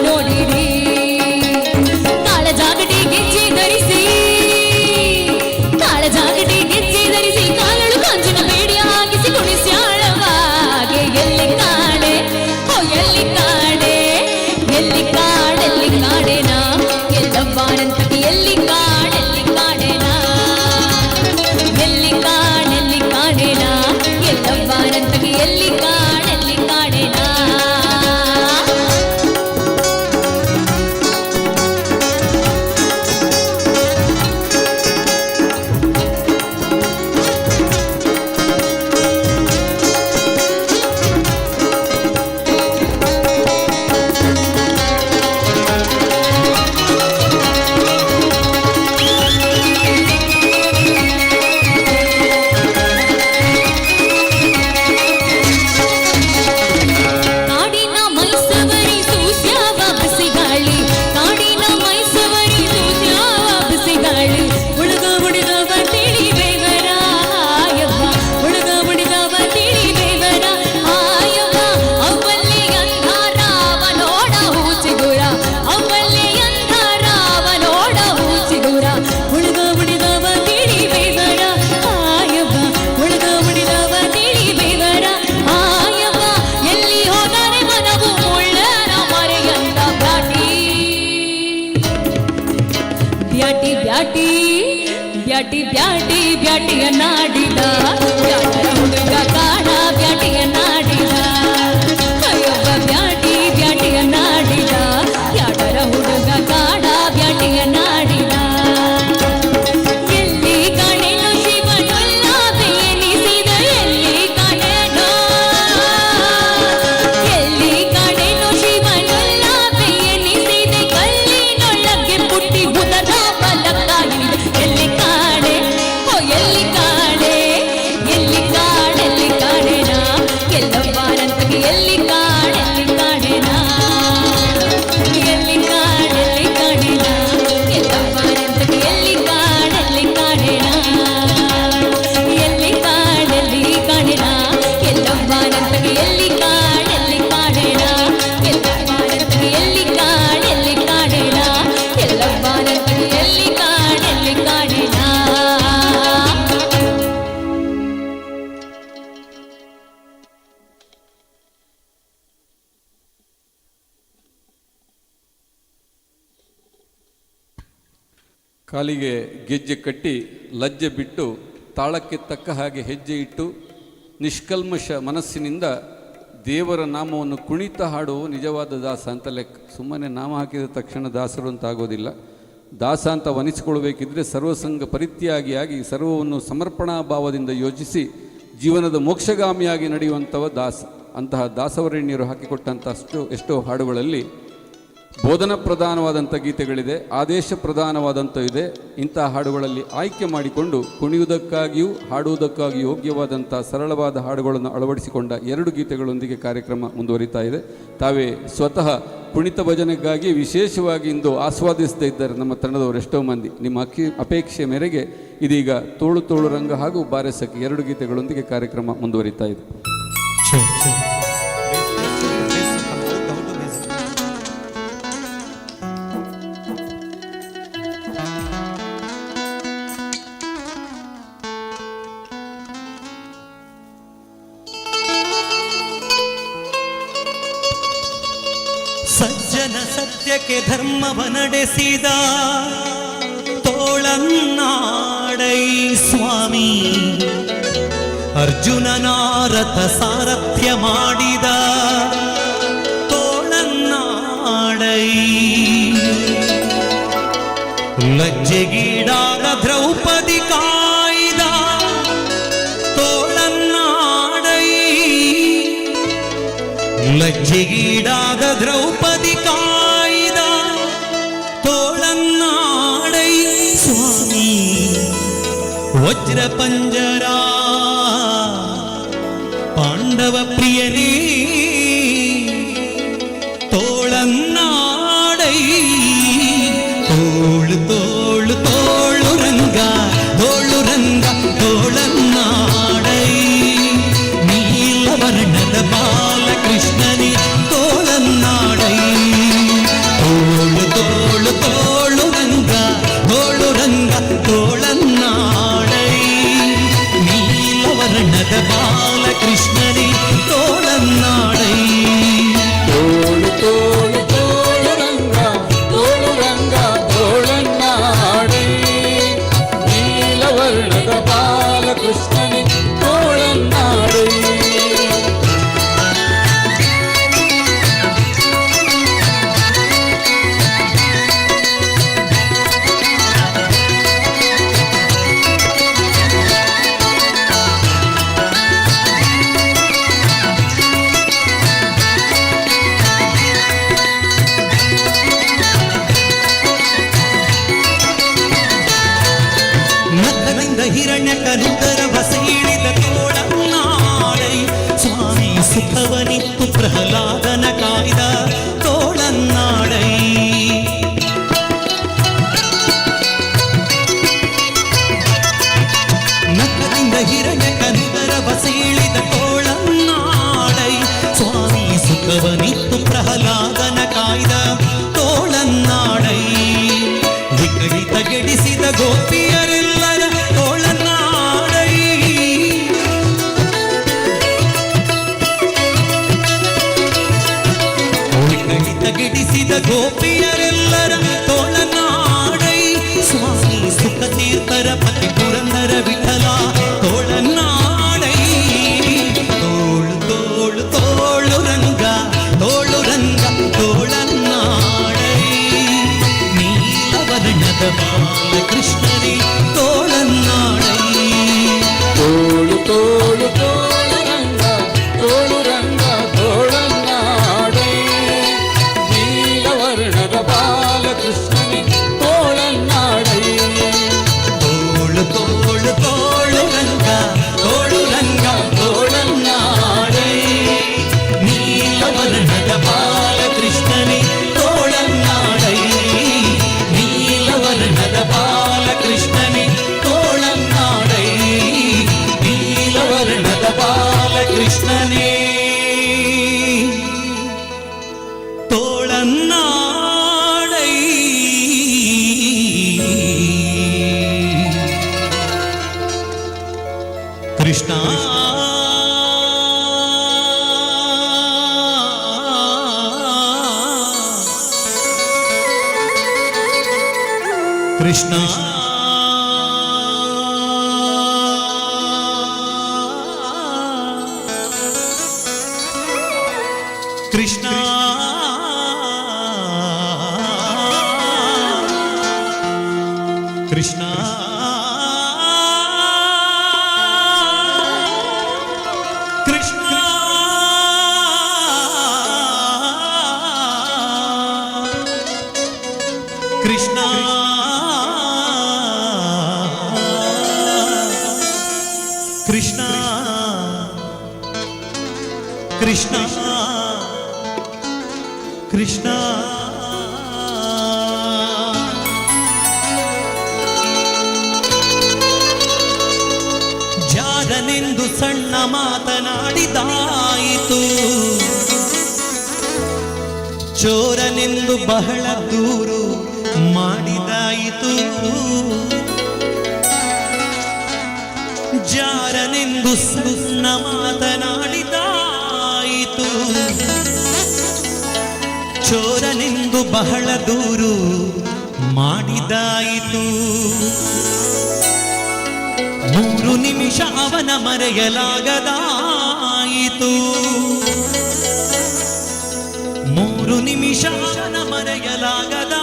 ನೋಡಿರಿ ಕಾಳಜಾಗಟಿ ಗೆಜ್ಜೆ ಧರಿಸಿ ಕಾಳಜಾಗಟಿ ಗೆಜ್ಜೆ ಧರಿಸಿ ಕಾಲಳು ಕಾಂಚಿನ ಬೇಡಿ ಆಗಿಸಿ ಕುಣಿಸ್ಯಾಳವಾಗೆ ಎಲ್ಲಿ ಕಾಡೆ ಓ ಎಲ್ಲಿ ಕಾಡೆ ಎಲ್ಲಿ ಕಾಡೆನಾ ಎಲ್ಲವ್ವಾನಂತಕ್ಕೆ ಎಲ್ಲಿ ಕಾಡೆನಾ ಎಲ್ಲಿ ಕಾಡೆನಾ ಎಲ್ಲವ್ವಾನಂತಕ್ಕೆ ಎಲ್ಲಿ ಕಾಡೆನಾ ಕಾಡಿನ ಮೈಸವರಿ ಸೂಸ್ಯಾವ ಬಿಸಿಗಾಳಿ ಕಾಡಿನ ಮೈಸವರಿ ಸೂಸ್ಯಾವ ಬಿಸಿಗಾಳಿ ಹುಡುಗ ಹುಡುಗವ ತಿಳಿ ಬೇವರ ಆಯವ್ವ ಹುಡುಗ ಹುಡುಗವ ತಿಳಿ ಬೇವರ ಆಯವ್ವ ಅವಲ್ಲಿ ಅಂಧಾರಾವ ನೋಡ ಹೂಚಿಗುರ ಅವಲ್ಲಿ ಅಂಧಾರಾವ ನೋಡ ಹೂಚಿಗುರ ಹುಡುಗ ಹುಡುಗವ ತಿಳಿ ಬೇವರ ಆಯವ್ವ ಹುಡುಗ ಹುಡುಗವ ತಿಳಿ ಬೇವರ ಆಯವ್ವ ಎಲ್ಲಿ ಹೋದರೆ ಮನವು ಮುಳ್ಳರ ಮರೆಯಂತ ಬ್ಯಾಟಿ ಬ್ಯಾಟಿ ಬ್ಯಾಟಿ ಬ್ಯಾಟಿ ಬ್ಯಾಟಿಯ ನಾಡಿದ ಬ್ಯಾಟರ ಹುಡುಗ ಕಾಣ ಬ್ಯಾಟಿಯ ನಾಡಿದ ಅಯ್ಯೊಬ್ಬ ಬ್ಯಾಟಿ ಬ್ಯಾಟಿಯ ನಾಡಿದ ಬ್ಯಾಟರ ಹುಡುಗ ಕಾಣ ಬ್ಯಾಟಿಯ ನಾಡಿದ ಎಲ್ಲಿ ಕಾಣೆನೋ ಶಿವನೊಲ್ಲಾಭೆ ಎನಿಸಿದ ಎಲ್ಲಿ ಕಾಣೆನೋ ಶಿವನೊಲ್ಲಾಭೆ ಎನಿಸಿದೆ ಕಲ್ಲಿನೊಳಗೆ ಪುಟ್ಟಿ ಬುಧದ ಬಲಕ್ಕಾಗಿ ಎಲ್ಲಿ ಕಾಣೆ ಓ ಎಲ್ಲಿ ಕಾಣೆ ಕಾಡೆನಾ ಎಲ್ಲವ್ವಾನಂತಕ್ಕೆ ಎಲ್ಲಿ ಕಾಡೆನಾ ಎಲ್ಲಿ ಕಾಡೆನಾ ಎಲ್ಲವ್ವಾನಂತಕ್ಕೆ ಎಲ್ಲಿ ಕಾಡೆನಾ ಎಲ್ಲಿ ಕಾಡೆನಾ ಎಲ್ಲವ್ವಾನಂತಕ್ಕೆ ಎಲ್ಲಿ ಕಾಡೆನಾ ಎಲ್ಲವ್ವಾನಂತಕ್ಕೆ ಎಲ್ಲಿ ಕಾಡೆನಾ ಎಲ್ಲವ್ವಾನಂತಕ್ಕೆ ಎಲ್ಲಿ ಕಾಡೆನಾ ಕಾಲಿಗೆ ಗೆಜ್ಜೆ ಕಟ್ಟಿ ಲಜ್ಜೆ ಬಿಟ್ಟು ತಾಳಕ್ಕೆ ತಕ್ಕ ಹಾಗೆ ಹೆಜ್ಜೆ ಇಟ್ಟು ನಿಷ್ಕಲ್ಮಶ ಮನಸ್ಸಿನಿಂದ ದೇವರ ನಾಮವನ್ನು ಕುಣಿತ ಹಾಡುವ ನಿಜವಾದ ದಾಸ ಅಂತ ಲೆಕ್ಕ. ಸುಮ್ಮನೆ ನಾಮ ಹಾಕಿದ ತಕ್ಷಣ ದಾಸರು ಅಂತ ಆಗೋದಿಲ್ಲ. ದಾಸ ಅಂತ ವನಿಸಿಕೊಳ್ಬೇಕಿದ್ರೆ ಸರ್ವಸಂಗ ಪರಿತ್ಯಾಗಿಯಾಗಿ ಸರ್ವವನ್ನು ಸಮರ್ಪಣಾ ಭಾವದಿಂದ ಯೋಚಿಸಿ ಜೀವನದ ಮೋಕ್ಷಗಾಮಿಯಾಗಿ ನಡೆಯುವಂಥವ ದಾಸ. ಅಂತಹ ದಾಸವರೇಣ್ಯರು ಹಾಕಿಕೊಟ್ಟಂಥ ಎಷ್ಟೋ ಹಾಡುಗಳಲ್ಲಿ ಬೋಧನಾ ಪ್ರಧಾನವಾದಂಥ ಗೀತೆಗಳಿದೆ, ಆದೇಶ ಪ್ರಧಾನವಾದಂಥ ಇದೆ. ಇಂತಹ ಹಾಡುಗಳಲ್ಲಿ ಆಯ್ಕೆ ಮಾಡಿಕೊಂಡು ಕುಣಿಯುವುದಕ್ಕಾಗಿಯೂ ಹಾಡುವುದಕ್ಕಾಗಿಯೂ ಯೋಗ್ಯವಾದಂಥ ಸರಳವಾದ ಹಾಡುಗಳನ್ನು ಅಳವಡಿಸಿಕೊಂಡ 2 ಗೀತೆಗಳೊಂದಿಗೆ ಕಾರ್ಯಕ್ರಮ ಮುಂದುವರಿತಾ ಇದೆ. ತಾವೇ ಸ್ವತಃ ಕುಣಿತ ಭಜನೆಗಾಗಿ ವಿಶೇಷವಾಗಿ ಇಂದು ಆಸ್ವಾದಿಸ್ತಾ ಇದ್ದಾರೆ ನಮ್ಮ ತಂಡದವರು ಎಷ್ಟೋ ಮಂದಿ. ನಿಮ್ಮ ಅಪೇಕ್ಷೆ ಮೇರೆಗೆ ಇದೀಗ ತೋಳು ತೋಳು ರಂಗ ಹಾಗೂ ಬಾರೆಸಕ್ಕೆ 2 ಗೀತೆಗಳೊಂದಿಗೆ ಕಾರ್ಯಕ್ರಮ ಮುಂದುವರಿತಾ ಇದೆ. ಸಜ್ಜನ ಸತ್ಯಕ್ಕೆ ಧರ್ಮವ ನಡೆಸಿದ ತೋಳನ್ನಾಡೈ ಸ್ವಾಮಿ, ಅರ್ಜುನನಾರಥ ಸಾರಥ್ಯ ಮಾಡಿದ ತೋಳನ್ನಾಡೈ, ಲಜ್ಜೆಗೀಡಾದ ದ್ರೌಪದಿ ಕಾಯ್ದ ತೋಳನ್ನಾಡೈ, ಲಜ್ಜೆಗೀಡಾದ ದ್ರೌಪದಿ ಕಾಯ್ದ ತೋಳನ್ನಾಡೈ ಸ್ವಾಮಿ, ವಜ್ರ ಪಂಜರ ಪಾಂಡವ ಪ್ರಿಯನೇ ತೋಳನ್ನಾಡೈ, ತೋಳು ತೋಳು ತೋಳು ರಂಗ ತೋಳು ರಂಗ ತೋಳನ್ನಾಡೈ, ನೀಲವರ್ಣದ ಬಾಲಕೃಷ್ಣನೇ ತೋಳನ್ನಾಡೈ, ಹಿರಣ್ಯಕನುದರವ ಸೀಳಿದ ತೋಳನ್ನಾಡೈ ಸ್ವಾಮಿ ಸುಖವನಿತ್ತು ಪ್ರಹ್ಲಾದನ ಕಾಯ್ದ ತೋಳನ್ನಾಡೈ ನಖದಿಂದ ಹಿರಣ್ಯಕನುದರವ ಸೀಳಿದ ತೋಳನ್ನಾಡೈ ಸ್ವಾಮಿ ಸುಖವನಿತ್ತು ಪ್ರಹ್ಲಾದನ ಕಾಯ್ದ ತೋಳನ್ನಾಡೈ ವಿಕಡಿತ ಗೆಡಿಸಿದ ಗೋಪಿಯರೆಲ್ಲರ ತೋಳನ್ನಾಡೈ ವಿಕಡಿತ ಗೆಡಿಸಿದ ಗೋಪಿಯರೆಲ್ಲರ ತೋಳನ್ನಾಡೈ ಸ್ವಾಮಿ ಸುಖತೀರ್ಥರ ಪತಿ ಪುರಂದರ ವಿಠಲ ತೋಳನ್ನಾಡೈ ತೋಳು ತೋಳು ತೋಳು ರಂಗ ತೋಳು ರಂಗ ತೋಳನ್ನಾಡೈ ನೀಲವರ್ಣದ ಬಾಲಕೃಷ್ಣನೇ ತೋಳನ್ನಾಡೈ ತೋಳು ತೋಳು ತೋಳು ರಂಗ ತೋಳನ್ನಾಡೈ ನೀಲವರ್ಣದ ಬಾಲಕೃಷ್ಣನೇ ತೋಳನ್ನಾಡೈ ತೋಳು ತೋಳು ತೋಳು ರಂಗ ತೋಳನ್ನಾಡೈ ನೀಲವರ್ಣದ ಬಾಲಕೃಷ್ಣನೇ ತೋಳನ್ನಾಡೈ ನೀಲವರ್ಣದ ಬಾಲಕೃಷ್ಣನೇ ತೋಳನ್ನಾಡೈ ನೀಲವರ್ಣದ ಬಾಲಕೃಷ್ಣನೇ ತೋಳನ್ನಾಡೈ ಕೃಷ್ಣ ಕೃಷ್ಣ ಕೃಷ್ಣ ಕೃಷ್ಣ ಕೃಷ್ಣ ಕೃಷ್ಣ ಕೃಷ್ಣ ಕೃಷ್ಣ ಕೃಷ್ಣ ಜಾರನೆಂದು ಸಣ್ಣ ಮಾತನಾಡಿದಾಯಿತು ಚೋರನೆಂದು ಬಹಳ ದೂರು ಮಾಡಿದಾಯಿತು ಜಾರನೆಂದು ಸಣ್ಣ ಮಾತನಾಡಿದಾಯಿತು ಚೋರನೆಂದು ಬಹಳ ದೂರು ಮಾಡಿದಾಯಿತು 3 ನಿಮಿಷ ಅವನ ಮರೆಯಲಾಗದಾಯಿತು 3 ನಿಮಿಷ ಅವನ ಮರೆಯಲಾಗದಾಯಿತು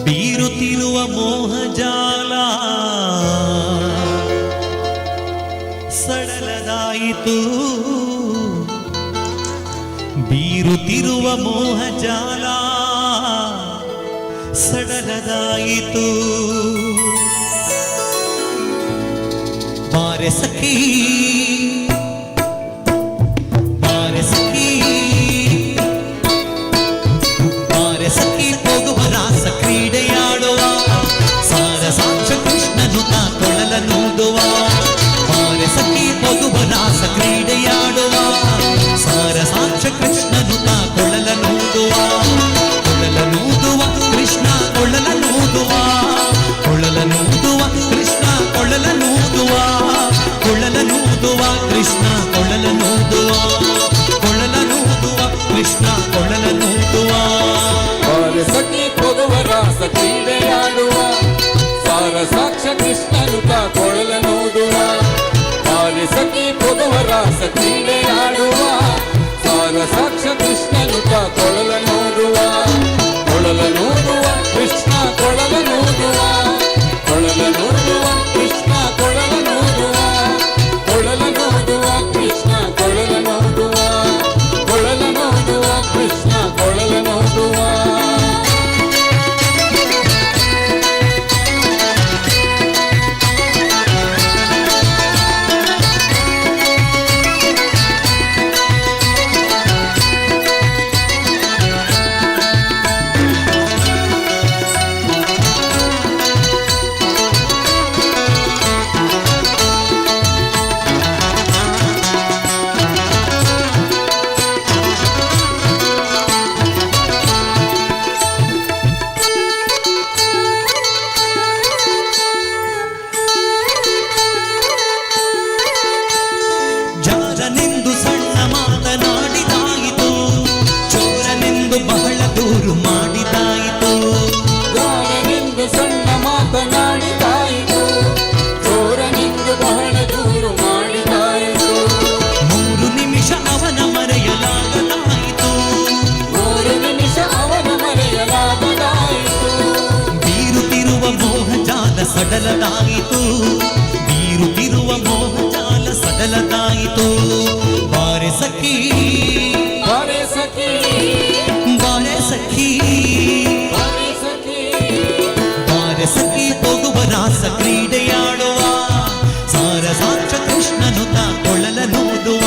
ಬೀರುತ್ತಿರುವ ಮೋಹಜಾಲ ಸಡಲದಾಯಿತು ಬೀರುತ್ತಿರುವ ಮೋಹಜಾಲ ಸಡಲದಾಯಿತು ಬಾರೆ ಸಖಿ ಬಾರೆ ಸಖಿ ಬಾರೆ ಸಖಿ ಹೋಗುವ ರಾಸ ಕ್ರೀಡೆಯಾಡುವ ಸಾರ ಸಾಕ್ಷ ಕೃಷ್ಣನು ತಾ ಕೊಳಲನೂದುವ ಬಾರೆ ಸಖಿ ಹೋಗುವ ರಾಸ ಕ್ರೀಡೆಯಾಡುವ ಸಾರ ಸಾಕ್ಷ ಕೃಷ್ಣನು ತಾ ಕೊಳಲನೂದುವ ಕೊಳಲನೂದುವ ಕೃಷ್ಣ ಕೊಳಲನೂದುವ ಕೊಳಲನೂದುವ ಕೃಷ್ಣ ಕೊಳಲನೂದುವ ಕೊಳಲನೂದುವ ಕೃಷ್ಣ ಕೊಳಲನೂದುವ ಕೊಳಲನೂದುವ ಕೃಷ್ಣ ಕೊಳಲನೂದುವ ಬಾರೆ ಸಖಿ ಹೋಗುವ ರಾಸ ಕ್ರೀಡೆಯಾಡುವ ಸಾರ ಸಾಕ್ಷ ಕೃಷ್ಣನು ತಾ ಕೊಳಲನೂದುವ ಬಾರೆ ಸಖಿ ಹೋಗುವ ರಾಸ ಕ್ರೀಡೆಯಾಡುವ ಸಾರ ಸಾಕ್ಷ ಕೃಷ್ಣನು ತಾ ಕೊಳಲನೂದುವ ಕೊಳಲನೂದುವ ಕೃಷ್ಣ ಕೊಳಲನೂದುವ ಕೊಳಲನೂದುವ ಕೃಷ್ಣ ಕೊಳಲನೂದುವ ಕೊಳಲನೂದುವ ಕೃಷ್ಣ ಕೊಳಲನೂದುವ ಕೊಳಲನೂದುವ ಕೃಷ್ಣ ಕೊಳಲನೂದುವ ಸಡಲದಾಯಿತು, ಬೀರುತ್ತಿರುವ ಮೋಹಜಾಲ ಸಡಲದಾಯಿತು. ಬಾರೆ ಸಖಿ ಬಾರೆ ಸಖಿ ಬಾರೆ ಸಖಿ ಬಾರೆ ಸಖಿ ಬಾರೆ ಸಖಿ ಹೋಗುವ ರಾಸ ಕ್ರೀಡೆಯಾಡುವ, ಸಾರ ಸಾಕ್ಷ ಕೃಷ್ಣನು ಕೊಳಲನೂದುವ.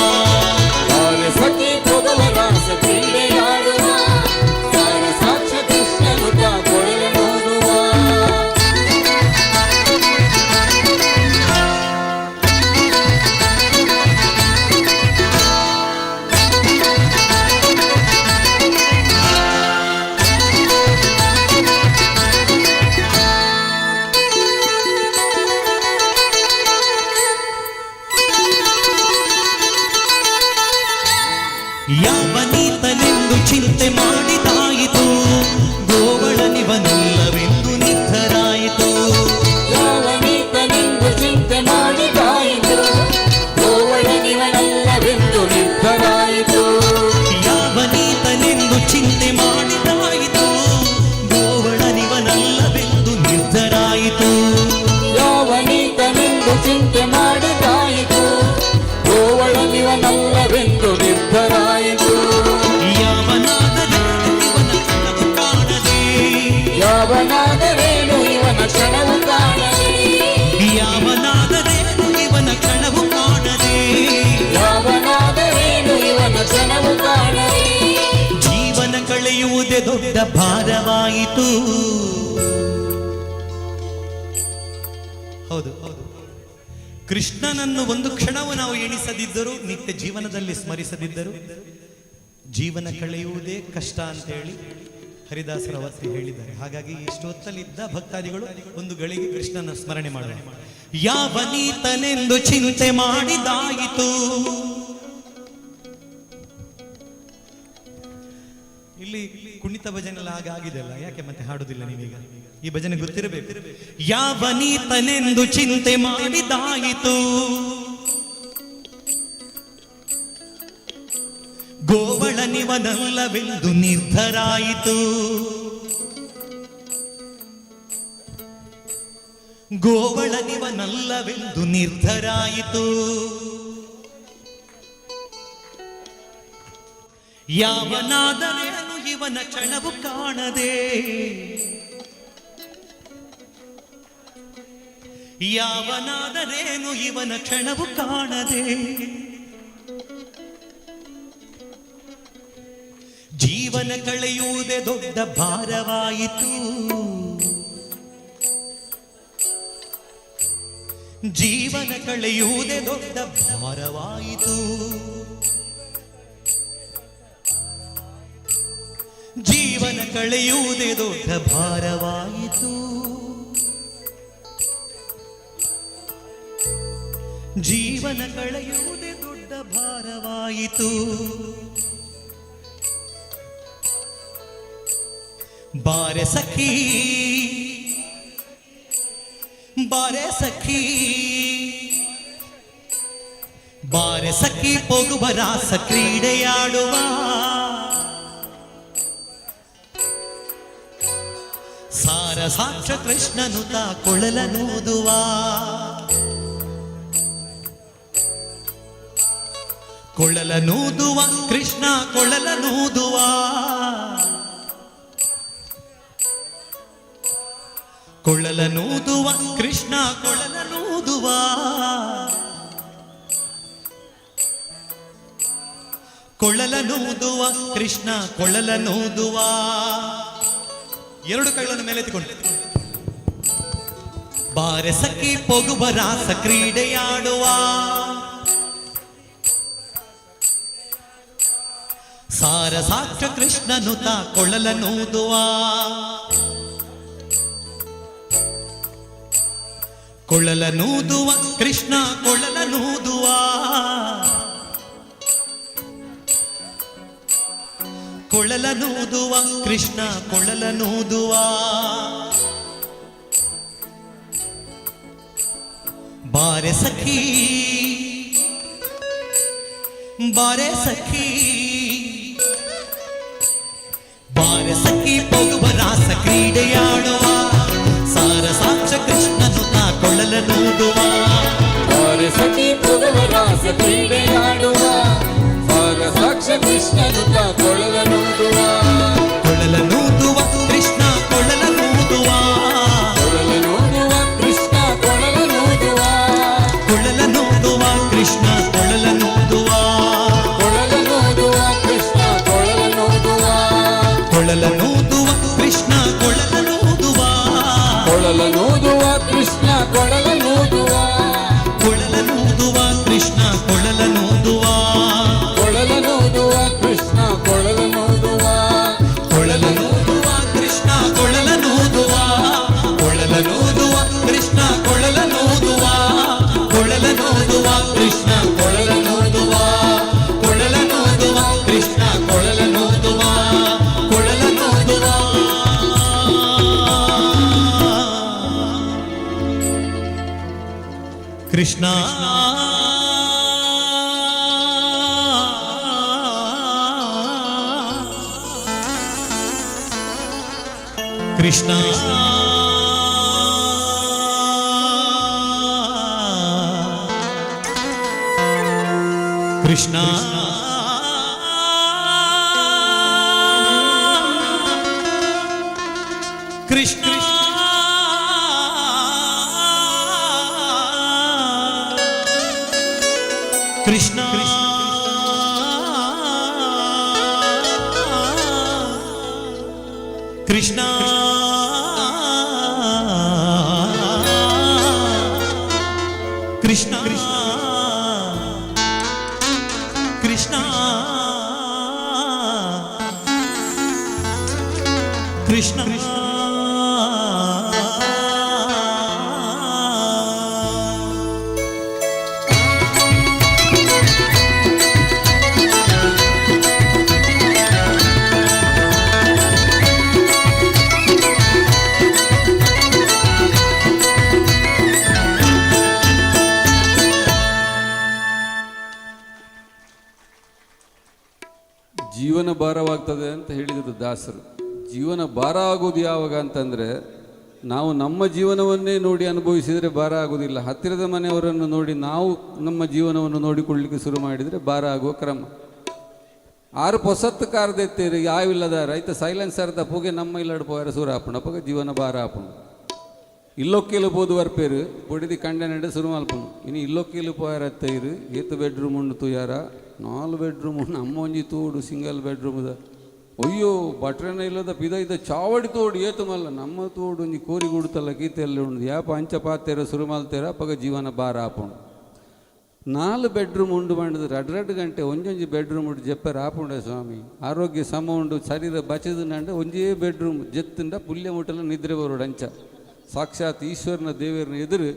ಬಾರೆ ಸಖಿ ಹೋಗುವ ರಾಸ ಕ್ರೀಡೆಯಾಡುವ, ಸಾರ ಸಾಕ್ಷ ಕೃಷ್ಣನು ಕೊಳಲನೂದುವ. ಯಾವನೀತನೆಂದು ಚಿಂತೆ ಮಾಡಿದಾಯಿತು, ಗೋವಳನಿವನಲ್ಲವೆಂದು ನಿರ್ಧರಾಯಿತು. ಯಾವನೀತನೆಂದು ಚಿಂತೆ ಮಾಡಿದಾಯಿತು, ಗೋವಳನಿವನಲ್ಲವೆಂದು ನಿರ್ಧರಾಯಿತು. ಯಾವನೀತನೆಂದು ಚಿಂತೆ ಮಾಡಿದಾಯಿತು, ಗೋವಳನಿವನಲ್ಲವೆಂದು ನಿರ್ಧರಾಯಿತು. ಯಾವನೀತನೆಂದು ಚಿಂತೆ ಮಾಡಿದಾಯಿತು, ಗೋವಳನಿವನಲ್ಲವೆಂದು ನಿರ್ಧರಾಯಿತು. ಯಾವನಾದರೇನು ಇವನ ಯಾವನಾದರೇನು ಇವನ ಕ್ಷಣವು ಕ್ಷಣವು ಕಾಣದೆ, ಕಾಣಲಿ, ಯಾವನಾದರೇನು ಇವನ ಕ್ಷಣವು ಕಾಣದೆ. ಯಾವನಾದರೇನು ಇವನ ಕ್ಷಣವು ಕಾಣಲಿ. ಜೀವನ ಕಳೆಯುವುದೇ ದೊಡ್ಡ ಭಾರವಾಯಿತು. ಹೌದು ಹೌದು, ಕೃಷ್ಣನನ್ನು ಒಂದು ಕ್ಷಣವು ನಾವು ಎಣಿಸದಿದ್ದರೂ, ನಿತ್ಯ ಜೀವನದಲ್ಲಿ ಸ್ಮರಿಸದಿದ್ದರೂ ಜೀವನ ಕಳೆಯುವುದೇ ಕಷ್ಟ ಅಂತೇಳಿ ಹರಿದಾಸರ ಅವತ್ತು ಹೇಳಿದ್ದಾರೆ. ಹಾಗಾಗಿ ಇಷ್ಟೊತ್ತಲಿದ್ದ ಭಕ್ತಾದಿಗಳು ಒಂದು ಗಳಿಗೆ ಕೃಷ್ಣನ ಸ್ಮರಣೆ ಮಾಡುವ. ಯಾವನೀತನೆಂದು ಚಿಂತೆ ಮಾಡಿದಾಯಿತು, ಇಲ್ಲಿ ಕುಣಿತ ಭಜನೆಲ್ಲ ಆಗಿದೆ ಅಲ್ಲ, ಯಾಕೆ ಮತ್ತೆ ಹಾಡುದಿಲ್ಲ ನೀವೀಗ? ಈ ಭಜನೆ ಗೊತ್ತಿರಬೇಕು. ಯಾವನೀತನೆಂದು ಚಿಂತೆ ಮಾಡಿದಾಯಿತು, ಗೋವಳನಿವನಲ್ಲವೆಂದು ನಿರ್ಧರಾಯಿತು. ಗೋವಳನಿವನಲ್ಲವೆಂದು ನಿರ್ಧರಾಯಿತು. ಯಾವನಾದರೇನು ಇವನ ಕ್ಷಣವು ಕಾಣದೆ, ಯಾವನಾದರೇನು ಇವನ ಕ್ಷಣವು ಕಾಣದೆ. ಜೀವನ ಕಳೆಯುವುದೇ ದೊಡ್ಡ ಭಾರವಾಯಿತು, ಜೀವನ ಕಳೆಯುವುದೇ ದೊಡ್ಡ ಭಾರವಾಯಿತು. ಜೀವನ ಕಳೆಯುವುದೇ ದೊಡ್ಡ ಭಾರವಾಯಿತು. ಜೀವನ ಕಳೆಯುವುದೇ ದೊಡ್ಡ ಭಾರವಾಯಿತು. ಬಾರೆ ಸಖಿ ಬಾರೆ ಸಖಿ ಬಾರೆ ಸಖಿ ಹೋಗುವ ರಾಸ ಕ್ರೀಡೆಯಾಡುವ, ಸಾರ ಸಾಕ್ಷ ಕೃಷ್ಣನು ಕೊಳಲನೂದುವ. ಕೊಳಲನೂದುವ ಕೃಷ್ಣ ಕೊಳಲನೂದುವ. ಕೊಳಲನೂದುವ ಕೃಷ್ಣ ಕೊಳಲನೂದುವ. ಕೊಳಲನೂದುವ ಕೃಷ್ಣ ಕೊಳಲನೂದುವ. ಎರಡು ಕೈಗಳನ್ನು ಮೇಲೆತ್ತಿಕೊಂಡು ಬಾರೆ ಸಖಿ ಹೋಗುವ ರಾಸ ಕ್ರೀಡೆಯಾಡುವ, ಸಾರ ಸಾಕ್ಷ ಕೃಷ್ಣನು ಕೊಳಲನೂದುವ. ಕೊಳಲನೂದುವ ಕೃಷ್ಣ ಕೊಳಲನೂದುವ. ಕೊಳಲನೂದುವ ಕೃಷ್ಣ ಕೊಳಲನೂದುವ. ಬಾರೆ ಸಖಿ ಬಾರೆ ಸಖಿ ಬಾರೆ ಸಖಿ ಹೋಗುವ ರಾಸ ಕ್ರೀಡೆಯಾಡುವ, ಸಾರ ಸಾಕ್ಷ ಕೃಷ್ಣನು ಕ್ರೀಡೆಯಾಡುವ ಸಾರಸಾಕ್ಷ ಕೃಷ್ಣನುತ ಕೊಳಲನೂದುವ ಕೊಳಲನೂದುವ ಕೃಷ್ಣ ಕೊಳಲನೂದುವ ಕೊಳಲನೂದುವ ಕೃಷ್ಣ ಕೊಳಲನೂದುವ ಕೊಳಲನೂದುವ ಕೃಷ್ಣ ಕೊಳಲನೂದುವ ಕೊಳಲನೂದುವ ಕೃಷ್ಣ ಕೊಳಲನೂದುವ ಕೊಳಲನೂದುವ ಕೃಷ್ಣ ಕೊಳಲನೂದುವ ಕೊಳಲನೂದುವ ಕೃಷ್ಣ ಕೊಳಲನೂದುವ ಕೊಳಲನೂದುವ ಕೃಷ್ಣ ಕೊಳಲನೂದುವ ಕೊಳಲನೂದುವ ಕೃಷ್ಣ ಕೊಳಲನೂದುವ ಕೊಳಲನೂದುವ ಕೃಷ್ಣ ಕೊಳಲನೂದುವ ಕೊಳಲನೂದುವ ಕೃಷ್ಣ ಕೊಳಲನೂದುವ ಕೊಳಲನೂದುವ ಕೃಷ್ಣ ಕೊಳಲನೂದುವ ಕೊಳಲನೂದುವ ಕೃಷ್ಣ ಕೊಳಲನೂದುವ ಕೊಳಲನೂದುವ ಕೃಷ್ಣ ಕೃಷ್ಣ ಕೃಷ್ಣ ಕೃಷ್ಣ ಕೃಷ್ಣ ಕೃಷ್ಣ ಕೃಷ್ಣ ಕೃಷ್ಣ ಕೃಷ್ಣ ಜೀವನ ಭಾರವಾಗ್ತದೆ ಅಂತ ಹೇಳಿದ್ರು ದಾಸರು. ಜೀವನ ಭಾರ ಆಗೋದು ಯಾವಾಗ ಅಂತಂದರೆ ನಾವು ನಮ್ಮ ಜೀವನವನ್ನೇ ನೋಡಿ ಅನುಭವಿಸಿದರೆ ಭಾರ ಆಗೋದಿಲ್ಲ. ಹತ್ತಿರದ ಮನೆಯವರನ್ನು ನೋಡಿ ನಾವು ನಮ್ಮ ಜೀವನವನ್ನು ನೋಡಿಕೊಳ್ಳಲಿಕ್ಕೆ ಶುರು ಮಾಡಿದರೆ ಭಾರ ಆಗುವ ಕ್ರಮ. ಆರು ಪೊಸತ್ತು ಕಾರ್ದೆತ್ತೇರು ಯಾವಿಲ್ಲದ ರೈತ ಸೈಲೆನ್ಸರ್ ತಪ್ಪುಗೆ ನಮ್ಮ ಇಲ್ಲಡ್ ಪೋಯರ ಸೂರ ಹಾಪುಂಡು ಅಪ್ಪಗೆ ಜೀವನ ಭಾರ ಹಾಪುಂಡು. ಇಲ್ಲೊಕ್ಕಿಲು ಬೋದು ವರ್ಪೇರು పొడిది కండనెడ సురుమల్పను ఇని ఇల్లొక్కిలు పోయారత్తయ్యరు ఏతు బెడ్రూమ్ ఉండు తుయారా 4 బెడ్రూమ్ ఉన్న అమ్మొంజి తోడు సింಗಲ್ ಬೆಡ್ರೂಮ್ ಅಯ್ಯೋ ಬಟ್ರನ ಇಲ್ಲದ ಪಿದೈದ ಚಾವಡಿ ತೋಡು ಏತು ಮಲ್ಲ ನಮ್ಮ ತೋಡು ಒಂಜಿ ಕೋರಿ ಗುಡುತ್ತಲ್ಲ ಗೀತೆಯಲ್ಲಿ ಉಂಡು ಯಾಪ ಅಂಚ ಪಾತೇರ ಸುರುಮಲ್ತೇರ ಅಪ್ಪಗ ಜೀವನ ಭಾರ ಹಾಪುಂಡು. 4 ಬೆಡ್ರೂಮ್ ಉಂಡು ಮಾಡಿದ್ರೆ 2 ಗಂಟೆ ಒಂಜೊಂಜಿ ಬೆಡ್ರೂಮ್ ಉಂಡು ಜೆಪ್ಪರ ಹಾಪುಂಡೆ ಸ್ವಾಮಿ. ಆರೋಗ್ಯ ಸಮ ಉಂಡು ಶರೀರ ಬಚದು ನಂಡೆ ಒಂಜೇ ಬೆಡ್ರೂಮ್ ಜೆತ್ತುಂಡ ಪುಲ್ಯ ಮುಟ್ಟಲ ನಿದ್ರೆ ಬರೋಡು ಅಂಚ. ಸಾಕ್ಷಾತ್ ಈಶ್ವರನ ದೇವರನ್ನ ಎದುರು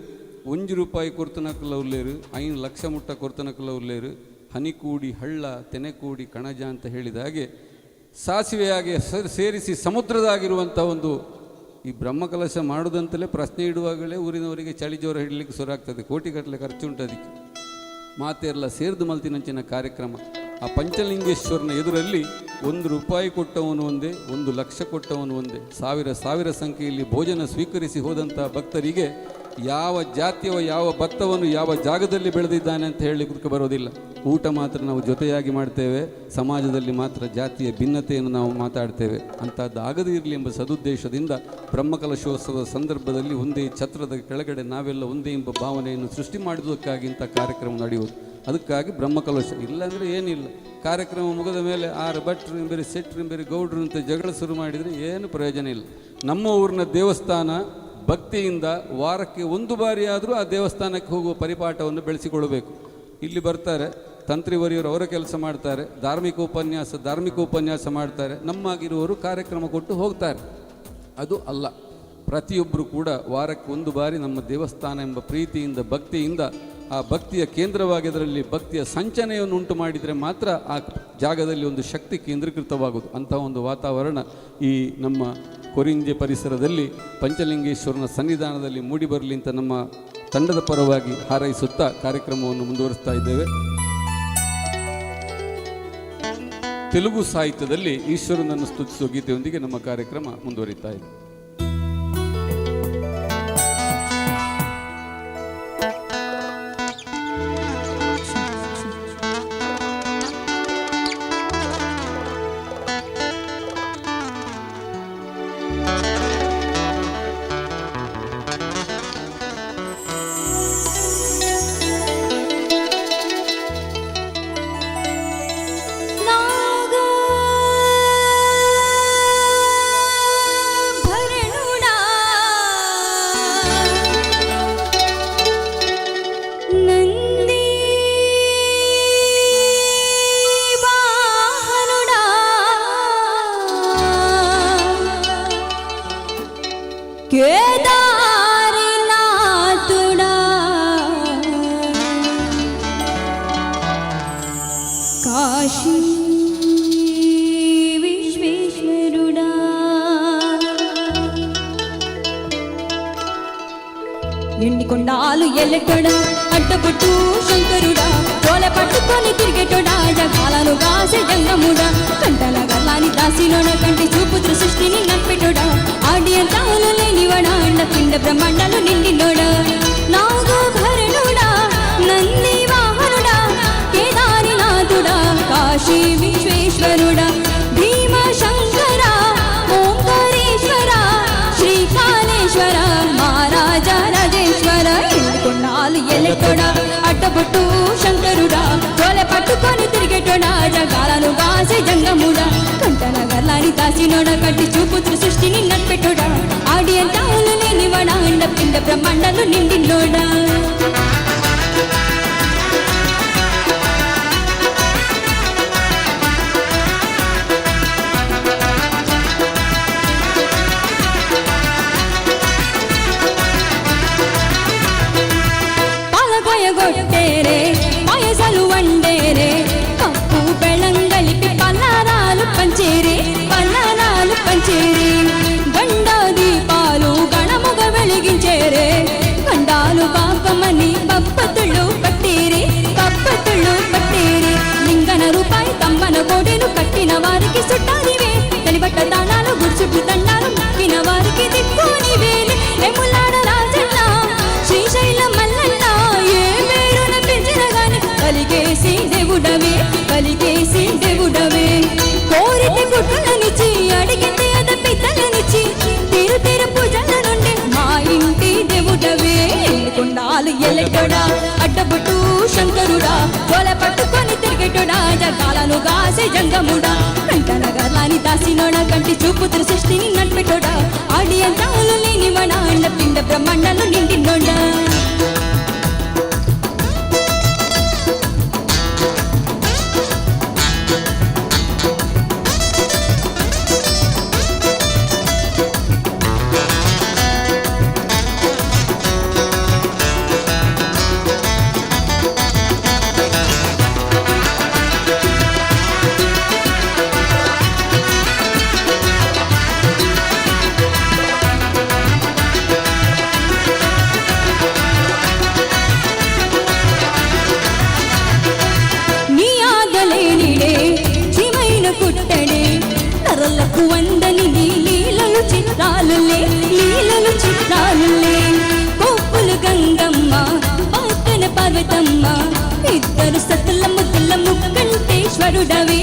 ₹1 ಕೊರ್ತನಕ್ಕಲ್ಲ ಉಲ್ಲೇರು 5 ಲಕ್ಷ ಮುಟ್ಟ ಕೊರ್ತನಕ್ಕಲ್ಲ ಉಲ್ಲೇರು ಹನಿಕೂಡಿ ಹಳ್ಳ ತೆನೆಕೂಡಿ ಕಣಜ ಅಂತ ಹೇಳಿದ ಹಾಗೆ ಸಾಸಿವೆಯಾಗಿ ಸೇರಿಸಿ ಸಮುದ್ರದಾಗಿರುವಂಥ ಒಂದು ಈ ಬ್ರಹ್ಮಕಲಶ ಮಾಡುವುದಂತಲೇ ಪ್ರಶ್ನೆ ಇಡುವಾಗಲೇ ಊರಿನವರಿಗೆ ಚಳಿ ಜ್ವರ ಹಿಡಲಿಕ್ಕೆ ಶುರುವಾಗ್ತದೆ. ಕೋಟಿಗಟ್ಟಲೆ ಖರ್ಚುಂಟು ಅದಕ್ಕೆ. ಮಾತೆಲ್ಲ ಸೇರಿದು ಮಲ್ತಿನಂಚಿನ ಕಾರ್ಯಕ್ರಮ. ಆ ಪಂಚಲಿಂಗೇಶ್ವರನ ಎದುರಲ್ಲಿ ₹1 ಕೊಟ್ಟವನು ಒಂದೇ, 1 ಲಕ್ಷ ಕೊಟ್ಟವನು ಒಂದೇ. ಸಾವಿರ ಸಂಖ್ಯೆಯಲ್ಲಿ ಭೋಜನ ಸ್ವೀಕರಿಸಿ ಹೋದಂಥ ಭಕ್ತರಿಗೆ ಯಾವ ಜಾತಿಯ ಯಾವ ಭತ್ತವನ್ನು ಯಾವ ಜಾಗದಲ್ಲಿ ಬೆಳೆದಿದ್ದಾನೆ ಅಂತ ಹೇಳಲಿಕ್ಕೆ ಬರೋದಿಲ್ಲ. ಊಟ ಮಾತ್ರ ನಾವು ಜೊತೆಯಾಗಿ ಮಾಡ್ತೇವೆ, ಸಮಾಜದಲ್ಲಿ ಮಾತ್ರ ಜಾತಿಯ ಭಿನ್ನತೆಯನ್ನು ನಾವು ಮಾತಾಡ್ತೇವೆ. ಅಂಥದ್ದು ಆಗದೇ ಇರಲಿ ಎಂಬ ಸದುದ್ದೇಶದಿಂದ ಬ್ರಹ್ಮಕಲಶೋತ್ಸವದ ಸಂದರ್ಭದಲ್ಲಿ ಒಂದೇ ಛತ್ರದ ಕೆಳಗಡೆ ನಾವೆಲ್ಲ ಒಂದೇ ಎಂಬ ಭಾವನೆಯನ್ನು ಸೃಷ್ಟಿ ಮಾಡುವುದಕ್ಕಾಗಿ ಇಂಥ ಕಾರ್ಯಕ್ರಮ ನಡೆಯುವುದು. ಅದಕ್ಕಾಗಿ ಬ್ರಹ್ಮಕಲಶ. ಇಲ್ಲಾಂದರೆ ಏನಿಲ್ಲ. ಕಾರ್ಯಕ್ರಮ ಮುಗಿದ ಮೇಲೆ 6 ಭಟ್ರು ಬೇರೆ ಸೆಟ್ರು ಬೇರೆ ಗೌಡ್ರು ಅಂತ ಜಗಳ ಶುರು ಮಾಡಿದರೆ ಏನು ಪ್ರಯೋಜನ ಇಲ್ಲ. ನಮ್ಮ ಊರಿನ ದೇವಸ್ಥಾನ ಭಕ್ತಿಯಿಂದ ವಾರಕ್ಕೆ 1 ಬಾರಿ ಆದರೂ ಆ ದೇವಸ್ಥಾನಕ್ಕೆ ಹೋಗುವ ಪರಿಪಾಠವನ್ನು ಬೆಳೆಸಿಕೊಳ್ಳಬೇಕು. ಇಲ್ಲಿ ಬರ್ತಾರೆ ತಂತ್ರಿವರಿಯವರು ಅವರ ಕೆಲಸ ಮಾಡ್ತಾರೆ, ಧಾರ್ಮಿಕ ಉಪನ್ಯಾಸ ಮಾಡ್ತಾರೆ, ನಮ್ಮಾಗಿರುವವರು ಕಾರ್ಯಕ್ರಮ ಕೊಟ್ಟು ಹೋಗ್ತಾರೆ. ಅದು ಅಲ್ಲ, ಪ್ರತಿಯೊಬ್ಬರು ಕೂಡ ವಾರಕ್ಕೆ 1 ಬಾರಿ ನಮ್ಮ ದೇವಸ್ಥಾನ ಎಂಬ ಪ್ರೀತಿಯಿಂದ ಭಕ್ತಿಯಿಂದ ಆ ಭಕ್ತಿಯ ಕೇಂದ್ರವಾಗಿ ಅದರಲ್ಲಿ ಭಕ್ತಿಯ ಸಂಚನೆಯನ್ನು ಉಂಟು ಮಾಡಿದರೆ ಮಾತ್ರ ಆ ಜಾಗದಲ್ಲಿ ಒಂದು ಶಕ್ತಿ ಕೇಂದ್ರೀಕೃತವಾಗುವುದು. ಅಂತಹ ಒಂದು ವಾತಾವರಣ ಈ ನಮ್ಮ ಕೊರಿಂಜೆ ಪರಿಸರದಲ್ಲಿ ಪಂಚಲಿಂಗೇಶ್ವರನ ಸನ್ನಿಧಾನದಲ್ಲಿ ಮೂಡಿಬರಲಿ ಅಂತ ನಮ್ಮ ತಂಡದ ಪರವಾಗಿ ಹಾರೈಸುತ್ತಾ ಕಾರ್ಯಕ್ರಮವನ್ನು ಮುಂದುವರಿಸ್ತಾ ಇದ್ದೇವೆ. ತೆಲುಗು ಸಾಹಿತ್ಯದಲ್ಲಿ ಈಶ್ವರನನ್ನು ಸ್ತುತಿಸುವ ಗೀತೆಯೊಂದಿಗೆ ನಮ್ಮ ಕಾರ್ಯಕ್ರಮ ಮುಂದುವರಿತಾ ಇದೆ. కొండాలు ఎల్లెటోడా అడ్డపుట్టు శంకరుడా తోల పట్టుకొని తిరిగేటోడా జగాలను కాసే జంగముడా కంటల గల్లాని దాసిలోన కంటి చూపు సృష్టిని నప్పెటోడా ఆడియంతాలు లేనివాడా అండ పిండ బ్రహ్మాండాలు నిండినోడా నాగోభరణుడా నంది వాహనుడా కేదారినాథుడా కాశీ విశ్వేశ్వరుడా భీమ శంకర ఓంకారేశ్వర శ్రీకాళేశ్వర మహారాజా రాజేశ్వర కొండాలు ఎల్లెటోడా అడ్డబొట్టు శంకరుడా తోల పట్టుకొని తిరిగేటోడా జగాలను కాసే జంగముడా కంటల గల్లాని దాసినోడా కట్టి చూపు సృష్టిని నప్పెటోడా ఆడియంతాలు లేనివాడా అండ పిండ బ్రహ్మాండాలు నిండినోడా కొట్టేరే పాయసాలు వండేరే పప్పు బెల్లం కలిపి పల్లారాలు పంచేరే గండ దీపాలు గణముగ వెలిగించేరే గండాలు పాపమని పప్పతుళ్ళు పట్టేరే లింగన రూపాయి తమ్మన కోడెను కట్టిన వారికి సుట్టానివే తెలిబట్ట దానాలు గుర్చుట్టు దండాలు మొక్కిన వారికి దిక్కుని వేలే ఎములాడ రాజన్న శ్రీశైలం మల్లన్న కలిగేసి దేవుడవే కోరితే గుట్టులనిచ్చి అడిగితే అద పిత్తలనిచ్చి తీరు పూజల నుండి మా ఇంటి దేవుడవే కొండాలు ఎల్లెటోడా అడ్డబొట్టు శంకరుడా తోల పట్టుకొని తిరిగేటోడా జగాలను కాసే జంగముడా కంటన గల్లాని దాసినోడా కంటి చూపు సృష్టిని నడిపెటోడా ఆడియంతాలు లేనివాడా అండ పిండ బ్రహ్మాండాలు నిండినోడా వందని లీలలు చిత్రాలులే కొప్పులు గంగమ్మ పక్కన పర్వతమ్మ ఇద్దరు సతుల ముద్దుల ముక్కంటేశ్వరుడవే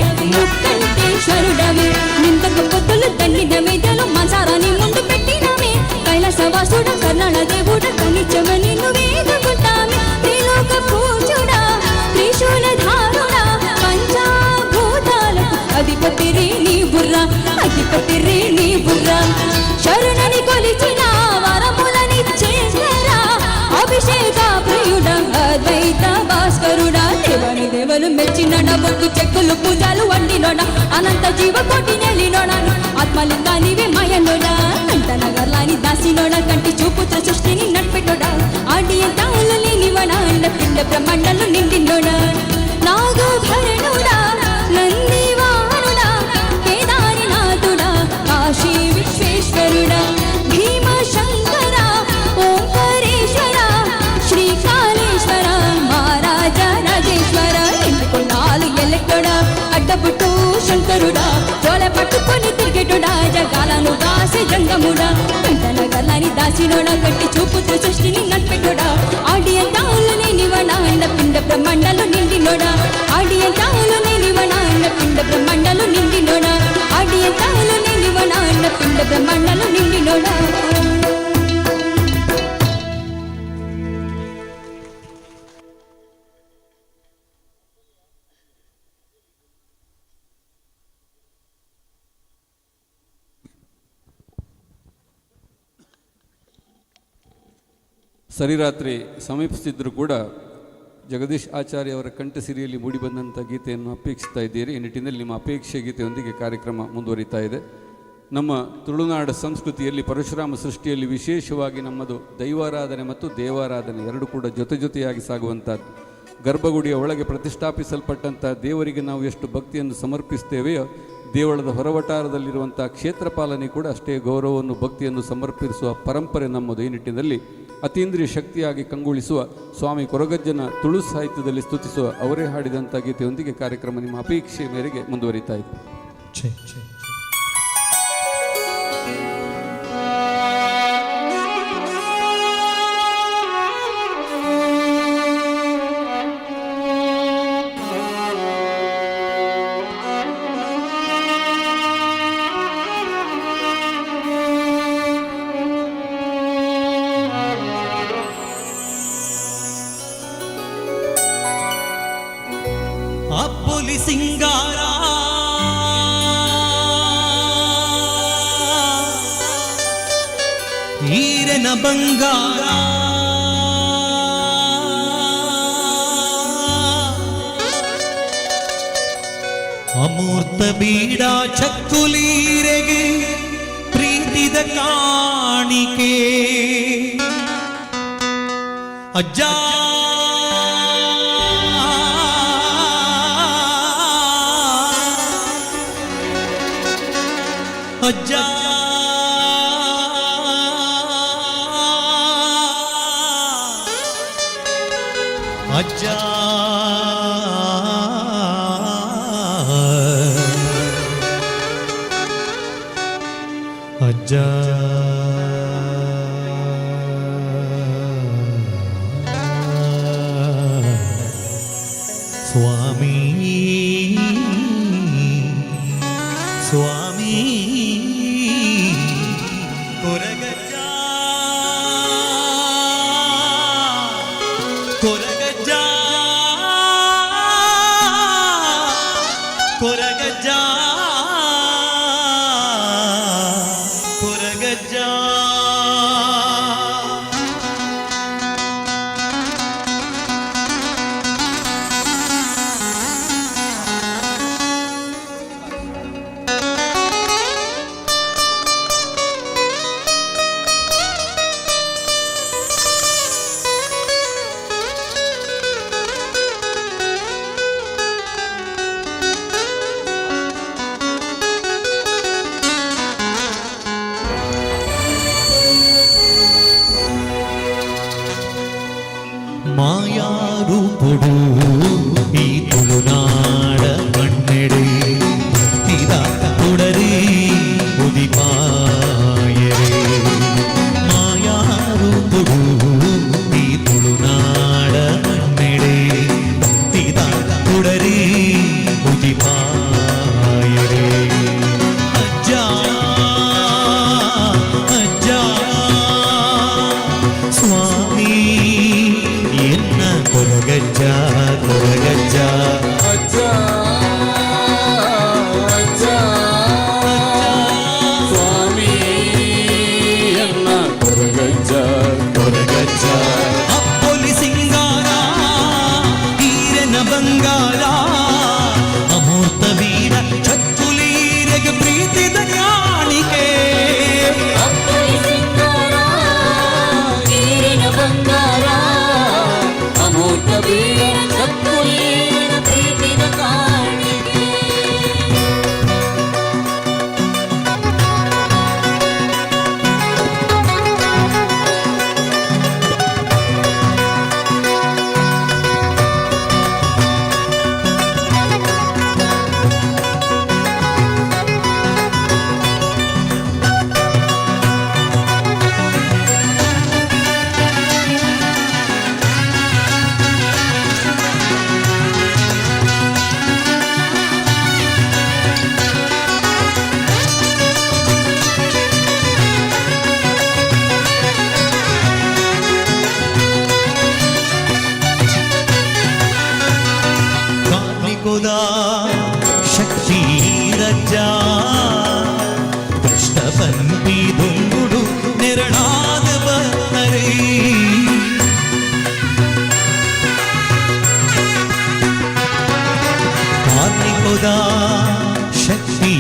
నిందకు పొత్తులు దండిన మీదలు మసారాని ముందు పెట్టినవే కైలాసవాసుడ కర్ణాల దేవుడ కనిచమని నువ్వేదుకుంటామే త్రిలోక పూజుడా త్రిశూలధారుడా పంచాభూతాలకు అధిపతి రే నీ బుర్రా శరణని కొలిచిన వరములనిచ్చేరా అభిషేక ప్రియుడా అద్వైత భాస్కరుడా దేవలు మెచ్చిన బొక్కు చెక్కులు పూజలు వండినోడా అనంత జీవకోటి నెలినోడా ఆత్మలింగానివే మాయనోడా కంటన గల్లాని దాసినోడా కంటి చూపు సృష్టిని నడిపెటోడా ఆడియంతాలు లేనివాడా అండ పిండ బ్రహ్మాండాలు నిండినోడా నాగోభరణుడా నంది వాహనుడా కేదారినాథుడా కాశీ విశ్వేశ్వరుడా భీమ శంకర ఓంకారేశ్వర శ్రీకాళేశ్వర మహారాజా రాజేశ్వర కొండాలు ఎల్లెటోడా అడ్డబుట్టు శంకరుడా తోల పట్టుకొని తిరిగేటోడా జగాలను కాసే జంగముడా కంటన గల్లాని దాసినోడా కట్టి చూపు సృష్టిని నడిపెటోడా ఆడియంతాలు లేనివాడా అండ పిండ బ్రహ్మాండాలు నిండినోడా ఆడియంతాలు లేనివాడా అండ పిండ బ్రహ్మాండాలు నిండినోడా ఆడియంతాలు లేనివాడా అండ పిండ బ్రహ్మాండాలు నిండినోడా ಸರಿರಾತ್ರಿ ಸಮೀಪಿಸುತ್ತಿದ್ದರೂ ಕೂಡ ಜಗದೀಶ್ ಆಚಾರ್ಯ ಅವರ ಕಂಠಸಿರಿಯಲ್ಲಿ ಮೂಡಿಬಂದಂಥ ಗೀತೆಯನ್ನು ಅಪೇಕ್ಷಿಸ್ತಾ ಇದ್ದೀರಿ ಈ ನಿಟ್ಟಿನಲ್ಲಿ ನಿಮ್ಮ ಅಪೇಕ್ಷೆ ಗೀತೆಯೊಂದಿಗೆ ಕಾರ್ಯಕ್ರಮ ಮುಂದುವರಿತಾ ಇದೆ. ನಮ್ಮ ತುಳುನಾಡ ಸಂಸ್ಕೃತಿಯಲ್ಲಿ ಪರಶುರಾಮ ಸೃಷ್ಟಿಯಲ್ಲಿ ವಿಶೇಷವಾಗಿ ನಮ್ಮದು ದೈವಾರಾಧನೆ ಮತ್ತು ದೇವಾರಾಧನೆ ಎರಡು ಕೂಡ ಜೊತೆಯಾಗಿ ಸಾಗುವಂಥದ್ದು. ಗರ್ಭಗುಡಿಯ ಒಳಗೆ ಪ್ರತಿಷ್ಠಾಪಿಸಲ್ಪಟ್ಟಂಥ ದೇವರಿಗೆ ನಾವು ಎಷ್ಟು ಭಕ್ತಿಯನ್ನು ಸಮರ್ಪಿಸ್ತೇವೆಯೋ ದೇವಳದ ಹೊರವಟಾರದಲ್ಲಿರುವಂಥ ಕ್ಷೇತ್ರ ಪಾಲನೆ ಕೂಡ ಅಷ್ಟೇ ಗೌರವವನ್ನು ಭಕ್ತಿಯನ್ನು ಸಮರ್ಪಿಸುವ ಪರಂಪರೆ ನಮ್ಮದು. ಈ ನಿಟ್ಟಿನಲ್ಲಿ ಅತೀಂದ್ರಿಯ ಶಕ್ತಿಯಾಗಿ ಕಂಗೊಳಿಸುವ ಸ್ವಾಮಿ ಕೊರಗಜ್ಜನ ತುಳು ಸಾಹಿತ್ಯದಲ್ಲಿ ಸ್ತುತಿಸುವ ಅವರೇ ಹಾಡಿದಂಥ ಗೀತೆಯೊಂದಿಗೆ ಕಾರ್ಯಕ್ರಮ ನಿಮ್ಮ ಅಪೇಕ್ಷೆ ಮೇರೆಗೆ ಮುಂದುವರಿತಾ ಇದೆ. ಅಪ್ಪುಲಿ ಸಿಂಗಾರ ಈರನ ಬಂಗಾರ ಅಮೂರ್ತ ಬೀಡ ಚಕ್ಕುಲೀರೆಗೆ ಪ್ರೀತಿದ ಕಾಣಿಕೆ ಅಜ್ಜ ಅಜ್ಜ ಅಜ್ಜ ಅಜ್ಜ ಸ್ವಾಮಿ ಸ್ವಾಮಿ ಕೊರಗಜ್ಜ ಕೊರಗಜ್ಜ ಕೊರಗಜ್ಜ ಕೊರಗಜ್ಜ ಮಾಯಾರೂಪುಡು ಈ ತುಳುನಾಡ ಮಣ್ಣೆಡೆ ತಿರ ಕೊಡರಿ ಉದಿಪಾಯರೆ ಮಾಯಾರೂಪುಡು ಈ ತುಳುನಾಡ ಮಣ್ಣೆಡೆ ತಿರ ಕೊಡರಿ ಉದಿಪಾಯರೆ ಅಜ್ಜ ಅಜ್ಜ ಸ್ವಾಮಿ ಎನ್ನ ಕೊರಗಜ್ಜ ಕೊರಗಜ್ಜ ಅಜ್ಜ ಅಜ್ಜ ಸ್ವಾಮಿ ಎನ್ನ ಕೊರಗಜ್ಜ ಕೊರಗಜ್ಜ ಅಪ್ಪೊಲಿ ಸಿಂಗಾರ ಈರನ ಬಂಗಾರ ಅಮೂರ್ತ ವೀರ ಚಕ್ಕುಲೀರೆಗೆ ಪ್ರೀತಿದ ಜ್ಞಾನಿಕೆ ಅಪ್ಪೊಲಿ ಸಿಂಗಾರ ಈರನ ಬಂಗಾರ ಅಮೂರ್ತ ವೀರ ಚಕ್ಕುಲೀರ ಪ್ರೀತಿದ ಕಾಣಿಕೆ ಕಾರ್ಮಿಕುದ ಶಕ್ತಿ ರಜ್ಜ ಕಷ್ಟ ಬಂದಿ ದುಂಗುಡು ನೆರಳಾದ ಬತ್ತರೆ ಕಾರ್ಮಿಕುದ ಶಕ್ತಿ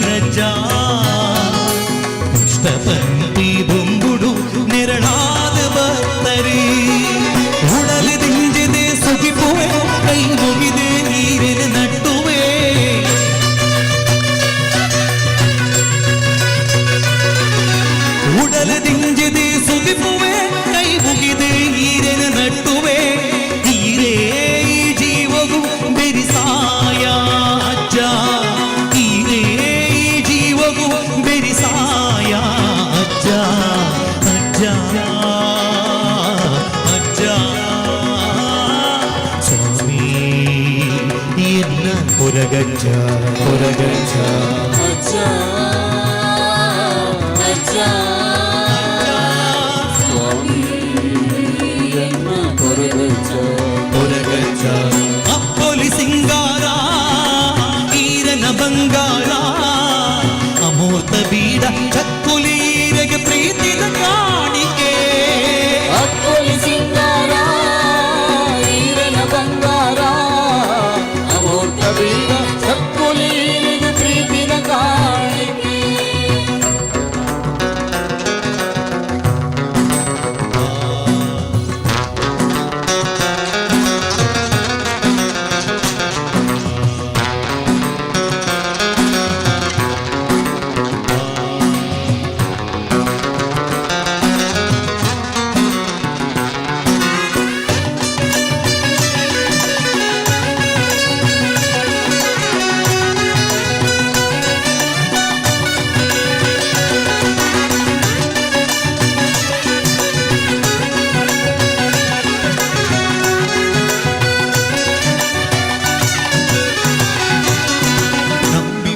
ರಜ್ಜ ಕಷ್ಟ ಬಂದಿ ದುಂಗುಡು ನೆರಳಾದ ಬತ್ತರೆ ಉಡಲಿ ದಿಂಜಿದೆ ಸುಗಿಪುವೆ ಕೈ ಮುಗಿದೆ ನೀರಿನ ನಟ್ಟುವೆ ಕೊರಗಜ್ಜ ಕೊರಗಜ್ಜ ಅಜ್ಜ ಅಜ್ಜ ಸ್ವಾಮಿ ಎನ್ನ ಕೊರಗಜ್ಜ ಕೊರಗಜ್ಜ ಅಪ್ಪೊಲಿ ಸಿಂಗಾರ ಈರನ ಬಂಗಾರ ಅಮೂರ್ತ ಬೀಡ ಚಕ್ಕುಲೀರೆಗೆ ಪ್ರೀತಿದ ಕಾಣಿಕೆ ಅಪ್ಪೊಲಿ ಸಿಂಗಾರ ಈರನ ಬಂಗಾರ ಅಮೂರ್ತ ಬೀಡ ಚಕ್ಕುಲೀರೆಗೆ ಪ್ರೀತಿದ ಕಾಣಿಕೆ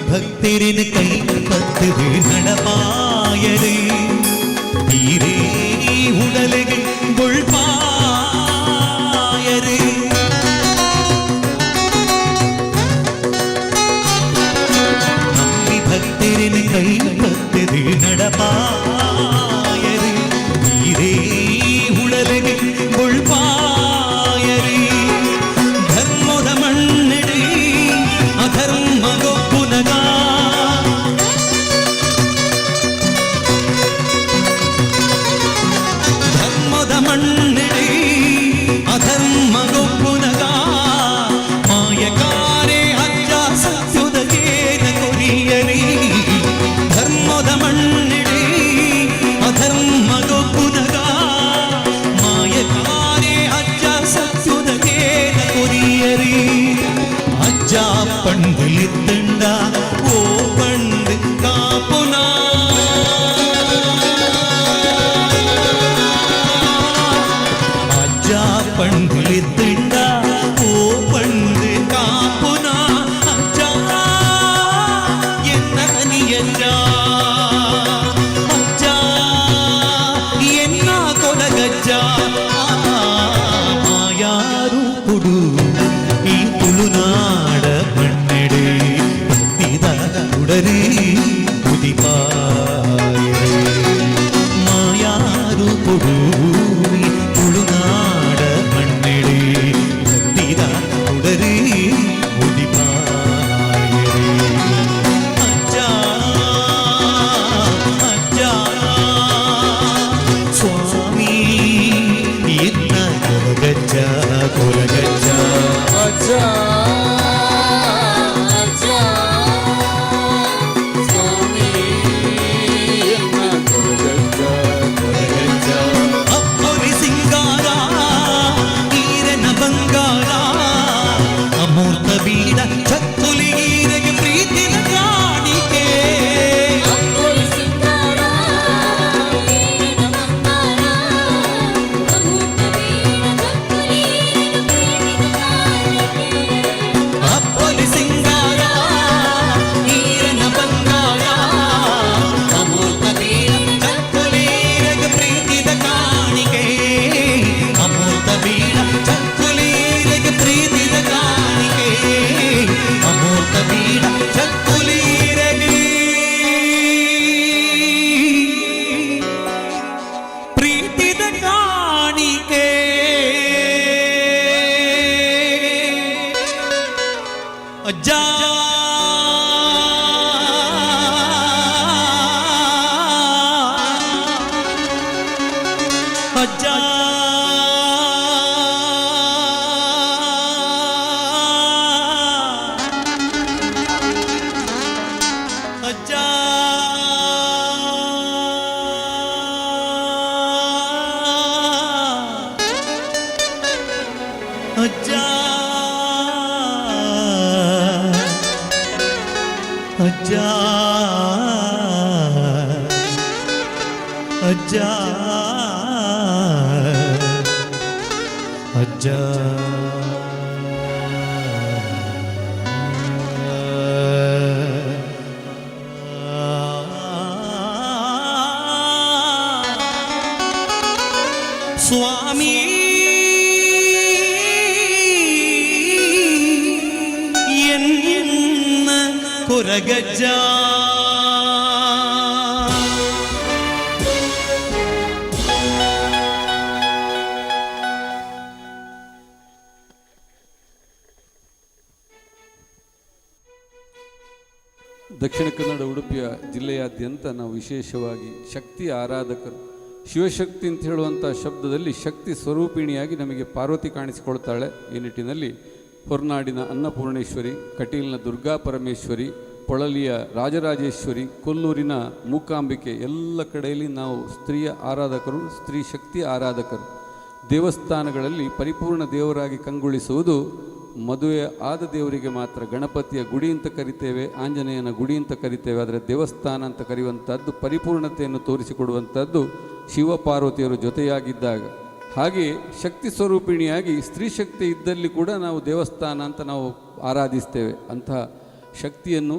ഭക്തരിന് കൈപ്പത്ത് നടമായരേ തീരേ ഉടലകൾ പായരേ നമ്പി ഭക്തരിന് കൈപ്പത്ത് നടമായരേ തീരേ ഉടലകൾ പായരേ ധർമ്മത മണ്ണടി അധർമ്മഗോ ಧರ್ಮದ ಮಣ್ಣೆಡೆ ಅಧರ್ಮಗೊಪ್ಪುನಗ ಮಾಯಕಾರೆ ಅಜ್ಜ ಸತ್ಯುದಗೇನ ಕೊರಿಯರಿ ಧರ್ಮದ ಮಣ್ಣೆಡೆ ಅಧರ್ಮಗೊಪ್ಪುನಗ ಮಾಯಕಾರೆ ಅಜ್ಜ ಸತ್ಯುದಗೇನ ಕೊರಿಯರಿ ಅಜ್ಜ ಪಂಡಿಲಿತ್ತಂಡ ಓ ಪಂಡ್ ಕಾಪುನ പണ്ടിലിത്തിണ്ട ഓ പണ്ട് കാപ്പുന അജ്ജ എന്ന കനിയജ്ജ അജ്ജ എന്ന കൊലഗജ്ജ മായാരു കുടു ഈ തുളുനാട മണ്ണെടെ ഭക്തിത ഉടരി ഉദിപ്പായ മായാരു കുടു തുളുനാട മണ്ണെടെ ഭക്തിത ഉടരി ഉദിപ്പായ അജ്ജ അജ്ജ സ്വാമി ഇന്ന കൊരഗജ്ജ കൊരഗജ്ജ അജ്ജ അജ്ജ സ്വാമി ഇന്ന കൊരഗജ്ജ കൊരഗജ്ജ ಅಪ್ಪೊಲಿ ಸಿಂಗಾರ ಈರನ ಬಂಗಾರ ಅಮೂರ್ತ ಬೀಡ ಚಕ್ಕುಲಿಗೀರೆಗೆ ಪ್ರೀತಿನ ಕಾಣಿಕೆ ಅಪ್ಪೊಲಿ ಸಿಂಗಾರ ಈರನ ಬಂಗಾರ ಅಮೂರ್ತ ಬೀಡ ಚಕ್ಕುಲಿಗೀರೆಗೆ ಪ್ರೀತಿನ ಕಾಣಿಕೆ ಅಪ್ಪೊಲಿ ಸಿಂಗಾರ ಈರನ ಬಂಗಾರ ಅಮೂರ್ತ ಬೀಡ ಚಕ್ಕುಲಿಗೀರೆಗೆ ಪ್ರೀತಿದ ಕಾಣಿಕೆ ಅಮೂರ್ತ ಬೀಡ ಚಕ್ಕುಲಿಗೀರೆಗೆ ಪ್ರೀತಿದ ಕಾಣಿಕೆ ಅಮೂರ್ತ ಬೀಡ ಚಕ್ಕುಲಿಗೀರೆಗೆ ಪ್ರೀತಿದ ಕಾಣಿಕೆ ಅಜ್ಜ ಅಜ್ಜ ಅಜ್ಜ ಅಜ್ಜ ಅಜ್ಜ ಅಜ್ಜ ಅಜ್ಜ ಸ್ವಾಮಿ ಎನ್ನ ಕೊರಗಜ್ಜ ದಕ್ಷಿಣ ಕನ್ನಡ ಉಡುಪಿಯ ಜಿಲ್ಲೆಯಾದ್ಯಂತ ನಾವು ವಿಶೇಷವಾಗಿ ಶಕ್ತಿ ಆರಾಧಕರು. ಶಿವಶಕ್ತಿ ಅಂತ ಹೇಳುವಂಥ ಶಬ್ದದಲ್ಲಿ ಶಕ್ತಿ ಸ್ವರೂಪಿಣಿಯಾಗಿ ನಮಗೆ ಪಾರ್ವತಿ ಕಾಣಿಸಿಕೊಳ್ತಾಳೆ. ಈ ನಿಟ್ಟಿನಲ್ಲಿ ಹೊರನಾಡಿನ ಅನ್ನಪೂರ್ಣೇಶ್ವರಿ, ಕಟೀಲ್ನ ದುರ್ಗಾ ಪರಮೇಶ್ವರಿ, ಪೊಳಲಿಯ ರಾಜರಾಜೇಶ್ವರಿ, ಕೊಲ್ಲೂರಿನ ಮೂಕಾಂಬಿಕೆ, ಎಲ್ಲ ಕಡೆಯಲ್ಲಿ ನಾವು ಸ್ತ್ರೀಯ ಆರಾಧಕರು, ಸ್ತ್ರೀ ಶಕ್ತಿ ಆರಾಧಕರು. ದೇವಸ್ಥಾನಗಳಲ್ಲಿ ಪರಿಪೂರ್ಣ ದೇವರಾಗಿ ಕಂಗೊಳಿಸುವುದು ಮದುವೆ ಆದ ದೇವರಿಗೆ ಮಾತ್ರ. ಗಣಪತಿಯ ಗುಡಿ ಅಂತ ಕರಿತೇವೆ, ಆಂಜನೇಯನ ಗುಡಿ ಅಂತ ಕರಿತೇವೆ, ಆದರೆ ದೇವಸ್ಥಾನ ಅಂತ ಕರೆಯುವಂಥದ್ದು ಪರಿಪೂರ್ಣತೆಯನ್ನು ತೋರಿಸಿಕೊಡುವಂಥದ್ದು ಶಿವಪಾರ್ವತಿಯರು ಜೊತೆಯಾಗಿದ್ದಾಗ. ಹಾಗೆ ಶಕ್ತಿ ಸ್ವರೂಪಿಣಿಯಾಗಿ ಸ್ತ್ರೀ ಶಕ್ತಿ ಇದ್ದಲ್ಲಿ ಕೂಡ ನಾವು ದೇವಸ್ಥಾನ ಅಂತ ನಾವು ಆರಾಧಿಸ್ತೇವೆ. ಅಂತಹ ಶಕ್ತಿಯನ್ನು,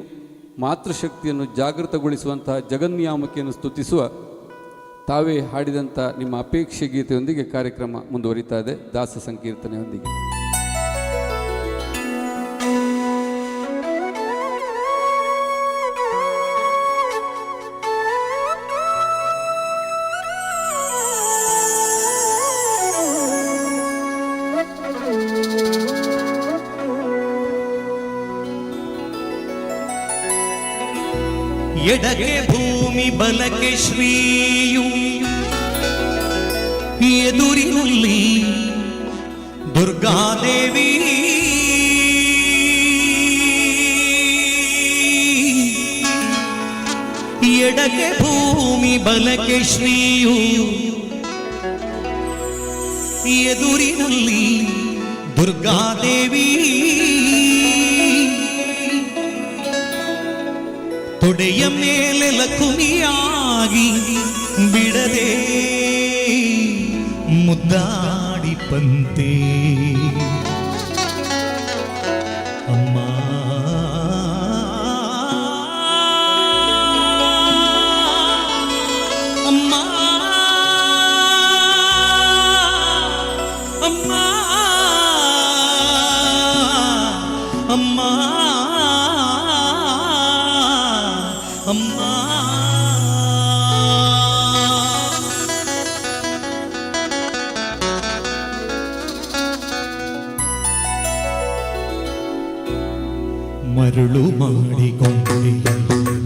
ಮಾತೃಶಕ್ತಿಯನ್ನು ಜಾಗೃತಗೊಳಿಸುವಂತಹ ಜಗನ್ಯಾಮಕಿಯನ್ನು ಸ್ತುತಿಸುವ ತಾವೇ ಹಾಡಿದಂಥ ನಿಮ್ಮ ಅಪೇಕ್ಷೆ ಗೀತೆಯೊಂದಿಗೆ ಕಾರ್ಯಕ್ರಮ ಮುಂದುವರಿತಾ ಇದೆ, ದಾಸ ಸಂಕೀರ್ತನೆಯೊಂದಿಗೆ. ಎಡಕ್ಕೆ ಭೂಮಿ ಬಲಕ್ಕೆ ಶ್ರೀಯು ಎದುರಿನಲ್ಲಿ ದುರ್ಗಾದೇವಿ ಎಡಕ್ಕೆ ಭೂಮಿ ಬಲಕ್ಕೆ ಶ್ರೀಯು ಎದುರಿನಲ್ಲಿ ದುರ್ಗಾದೇವಿ ತೊಡೆಯ ಮೇಲೆ ಲಕುಮಿಯಾಗಿ ಬಿಡದೆ ಮುದ್ದಾಡಿ ಪಂತೆ ಅಮ್ಮ ಅಮ್ಮ ಅಮ್ಮ ಅಮ್ಮ ಅಮ್ಮ ಮರುಳು ಮಾಡಿಕೊಂಡೆ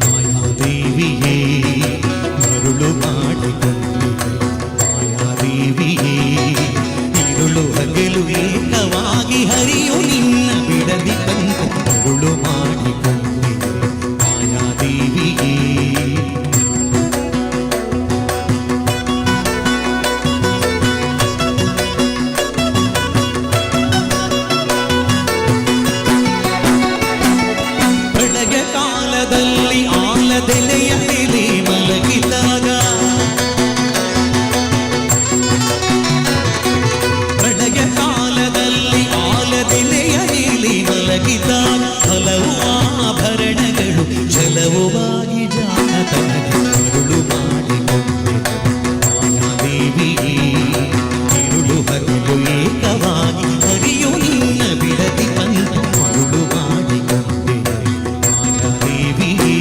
ಮಾಯಾದೇವಿಯೇ, ಮರುಳು ಮಾಡಿಕೊಂಡೆ ಮಾಯಾದೇವಿಯೇ, ഇരുಳು ಹಗಲು ಏಕವಾಗಿ ಹರಿಯು ನಿನ್ನ ಬಿಡದಿ ಬಂದು ಮರುಳು ಮಾಡಿಕೊಂಡೆ ಮಾಯಾದೇವಿಯೇ. ಬೆಳಗ್ಗೆ ಕಾಲದಲ್ಲಿ ಆಲದೆಲೆಯ ಮೇಲೆ ಮಲಗಿದಾಗ, ಬೆಳಗ್ಗೆ ಕಾಲದಲ್ಲಿ ಆಲದೆಲೆಯ ಮೇಲೆ ಮಲಗಿದಾಗ ಹಲವು ಆಭರಣಗಳು ಛಲವುವಾಗಿ ಜಾನತನಗೆ ಮರುಳು ಮಾಡಿಕೊಂಡೆ ಮಾಯಾದೇವಿಯೇ, ഇരുಳು ಹಗಲು ಏಕವಾಗಿ ಹರಿಯು ನಿನ್ನ ಬಿಡದಿ ಬಂದು ಮರುಳು ಮಾಡಿಕೊಂಡೆ ಮಾಯಾದೇವಿಯೇ.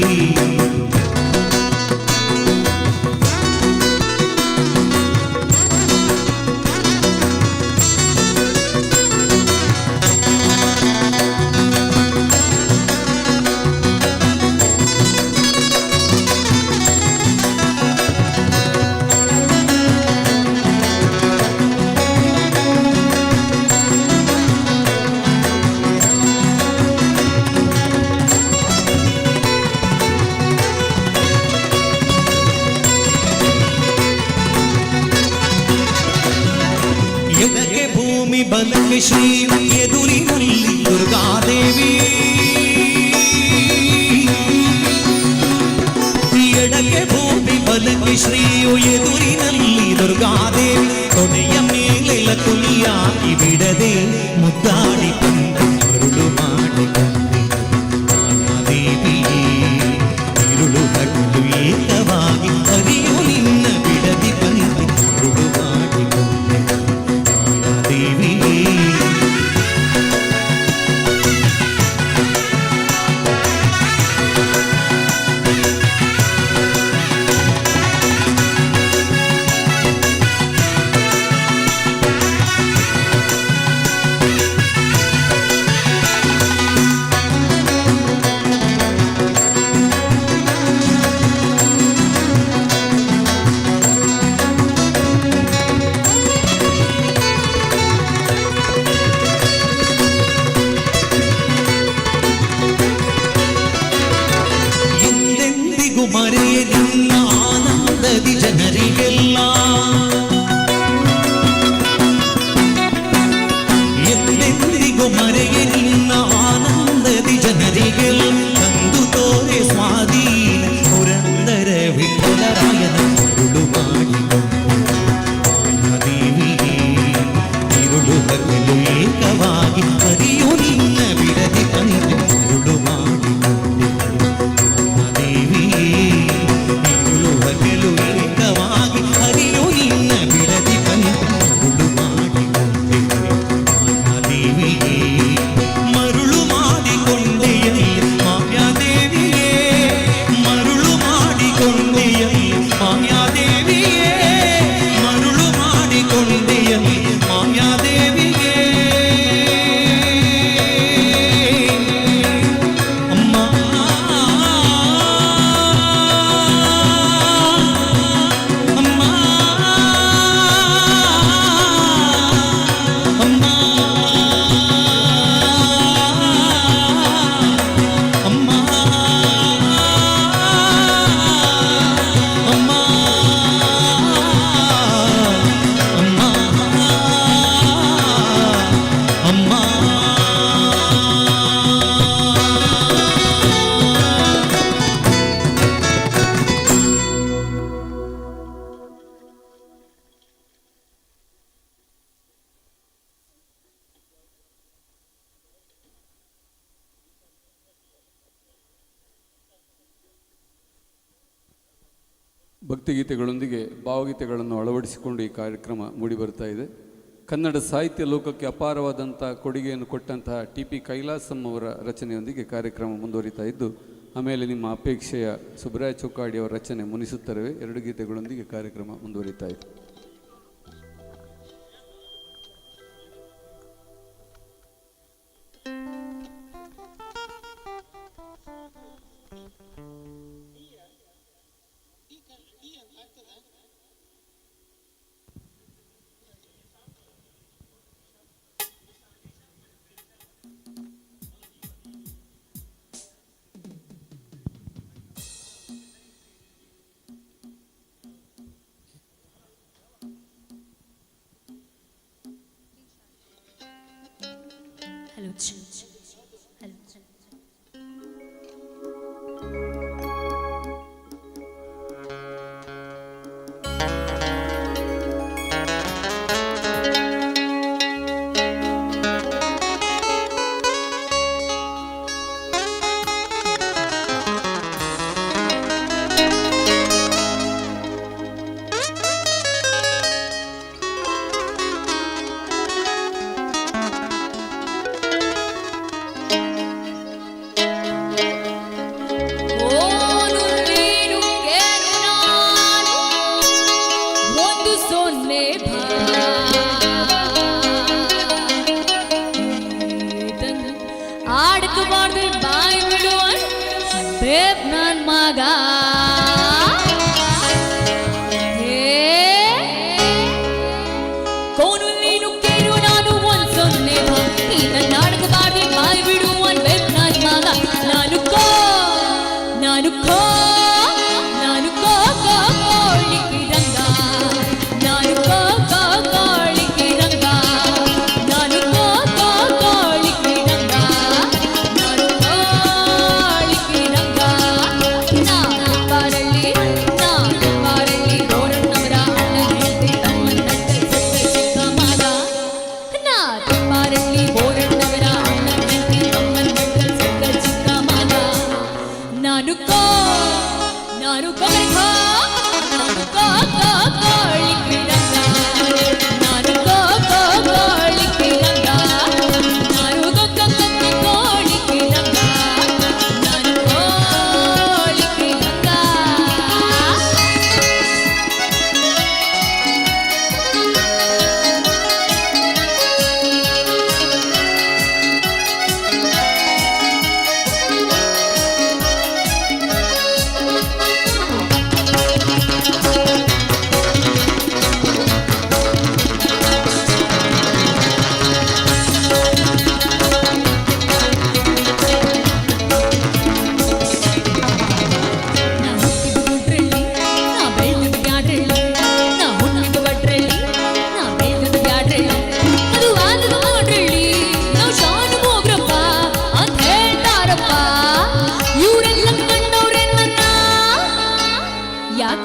ಎಡಕ್ಕೆ ಭೂಮಿ ಬಲಕ್ಕೆ ಶ್ರೀ ಎದುರಿನಲ್ಲಿ ದುರ್ಗಾದೇವಿ, ಎಡಕ್ಕೆ ಭೂಮಿ ಬಲಕ್ಕೆ ಶ್ರೀಯು ಎದುರಿನಲ್ಲಿ ದುರ್ಗಾದೇವಿ, ಕೊನೆಯ ಮೇಲೆ ಲಕುಲಿಯಾಗಿ ಬಿಡದೆ ಮುದ್ದಾಡಿ ತಂದು ಮರುಳು ಮಾಡಿಕೊಂಡೆ ಮಾಯಾದೇವಿಯೇ, ഇരുಳು ಹಗಲು ಏಕವಾಗಿ ಹರಿಯು ನಿನ್ನ ಬಿಡದಿ ಬಂದು ಮರುಳು ಮಾಡಿಕೊಂಡೆ ಎಂದೆಂದಿಗೂ ಮರೆಯಲಿಲ್ಲ ಆನಂದದಿ ಜನರಿಗೆಲ್ಲ ಎಂದೆಂದಿಗೂ ಮರೆಯಲಿಲ್ಲ ಆನಂದದಿ ಜನರಿಗೆಲ್ಲ ತಂದು ತೋರೆ ಸ್ವಾಧೀನ ಪುರಂದರ ವಿಠಲರಾಯನ ಮರುಳು ಮಾಡಿಕೊಂಡು ದೇವಿಗೆ ഇരുಳು ಹಗಲು ಏಕವಾಗಿ ಹರಿಯು ನಿನ್ನ ಬಿಡದಿ ಕನಿಗೆ ಮರುಳು ಮಾಡಿಕೊಂಡೆ ದೇವಿಯೇ ഇരുಳು ಹಗಲು ಏಕವಾಗಿ ಹರಿಯು ನಿನ್ನ ಬಿಡದಿ ಕನಿಗೆ ಮರುಳು ಮಾಡಿಕೊಂಡೆ ದೇವಿಯೇ ಮರುಳು ಮಾಡಿಕೊಂಡೆಯಲ್ಲಿ ಮಾಯಾದೇವಿಯೇ ಮರುಳು ಮಾಡಿಕೊಂಡೆಯಲ್ಲಿ ಮಾಯಾದೇವಿಯೇ ಮರುಳು ಮಾಡಿಕೊಂಡೆಯಲ್ಲಿ ಮಾಯಾದೇವಿಯೇ ಅಮ್ಮ ಅಮ್ಮ ಅಮ್ಮ ಅಮ್ಮ ಭಕ್ತಿಗೀತೆಗಳೊಂದಿಗೆ ಭಾವಗೀತೆಗಳನ್ನು ಅಳವಡಿಸಿಕೊಂಡು ಈ ಕಾರ್ಯಕ್ರಮ ಮೂಡಿಬರ್ತಾ ಇದೆ. ಕನ್ನಡ ಸಾಹಿತ್ಯ ಲೋಕಕ್ಕೆ ಅಪಾರವಾದಂಥ ಕೊಡುಗೆಯನ್ನು ಕೊಟ್ಟಂತಹ ಟಿ.ಪಿ. ಕೈಲಾಸಂ ಅವರ ರಚನೆಯೊಂದಿಗೆ ಕಾರ್ಯಕ್ರಮ ಮುಂದುವರಿತಾ ಇದ್ದು, ಆಮೇಲೆ ನಿಮ್ಮ ಅಪೇಕ್ಷೆಯ ಸುಬ್ರಾಯ ಚೌಕಾಡಿ ಅವರ ರಚನೆ ಮುನಿಸುತ್ತರವೆ 2 ಗೀತೆಗಳೊಂದಿಗೆ ಕಾರ್ಯಕ್ರಮ ಮುಂದುವರಿತಾ ಇದೆ.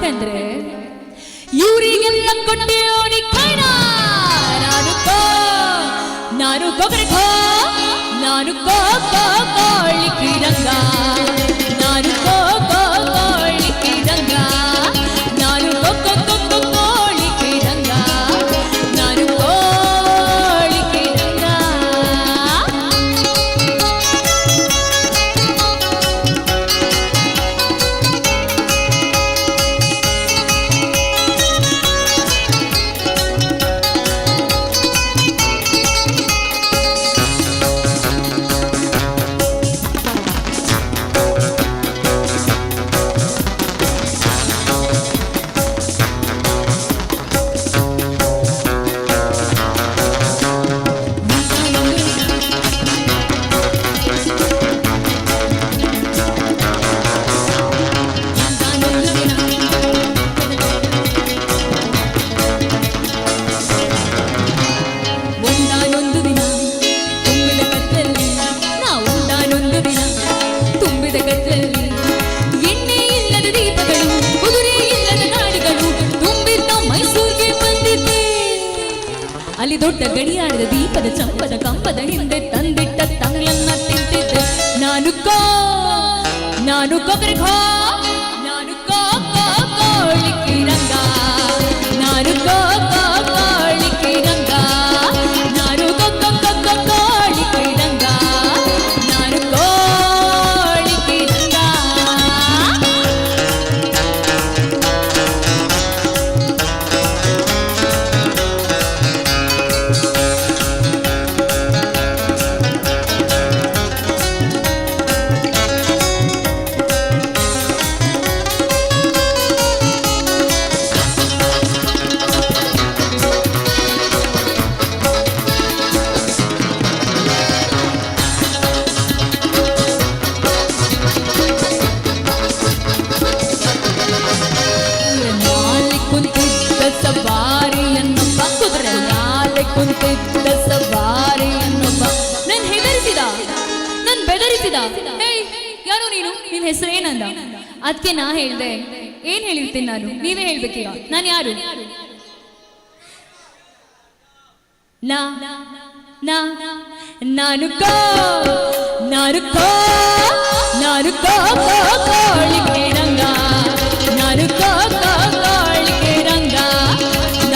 ಯಾಕಂದ್ರೆ ಇವರಿಗೆಲ್ಲ ಕೊಟ್ಟಿರೋನಿ ಕೈನ ನಾನು ಕೊಗರಿಕೋ ನಾನು ಕೋಳಿಕಿ ರಂಗ ನಾನು ಕೋಳಿಕಿ ರಂಗ ನಾನು ಕೋಳಿಕಿ ರಂಗ ನಾನು ಕೋಳಿಕಿ ರಂಗ. ಒಂದಾನೊಂದು ದಿನ ತುಂಬಿದ ಕತ್ತಲ್ಲಿ ಒಂದಾನೊಂದು ದಿನ ತುಂಬಿದ ಕತ್ತಲ್ಲಿ ಎಣ್ಣೆ ಇಲ್ಲದ ದೀಪಗಳು ಕುದುರೆ ಇಲ್ಲದ ನಾಡಿಗಳು ತುಂಬಿದ್ದ ಮೈಸೂರಿಗೆ ಬಂದಿದ್ದೆ. ಅಲ್ಲಿ ದೊಡ್ಡ ಗಡಿಯಾಡದ ದೀಪದ ಚಂಪದ ಕಂಪದ ಹಿಂದೆ ತಂದಿಟ್ಟ ತಂಗ್ಳನ್ನ ತಿಂತಿದ್ದೆ. ನಾನು ಕೊಬ್ಬರಿಕೋ ನಾನು ಕೋಳಿಕಿ ರಂಗ ನಾನು ಕೋಳಿಕಿ ರಂಗ ನಾನು ಕೋಳಿಕಿ ರಂಗ ನಾನು ಕೋಳಿಕಿ ರಂಗ. ಸವಾರಿಯನ್ನೊಬ್ಬ ಕುದುರೆ ನಾಲೆ ಕುಂತಿದ್ದ ಸವಾರಿಯನ್ನೊಬ್ಬ ನನ್ ಹೆದರಿಸಿದ ನನ್ ಬೆದರಿಸಿದ. ಯಾರು ನೀನು, ನಿನ್ ಹೆಸರೇನಂದ? ಅದಕ್ಕೆ ನಾ ಹೇಳ್ದೆ. ಏನ್ ಹೇಳಿರ್ತೀನಿ ನಾನು, ನೀವೇ ಹೇಳ್ಬೇಕೀಗ. ನಾನು ಯಾರು? ನಾನು ಕೋಳಿಗೆ ರಂಗ ನಾನು ಕೋಳಿಗೆ ರಂಗ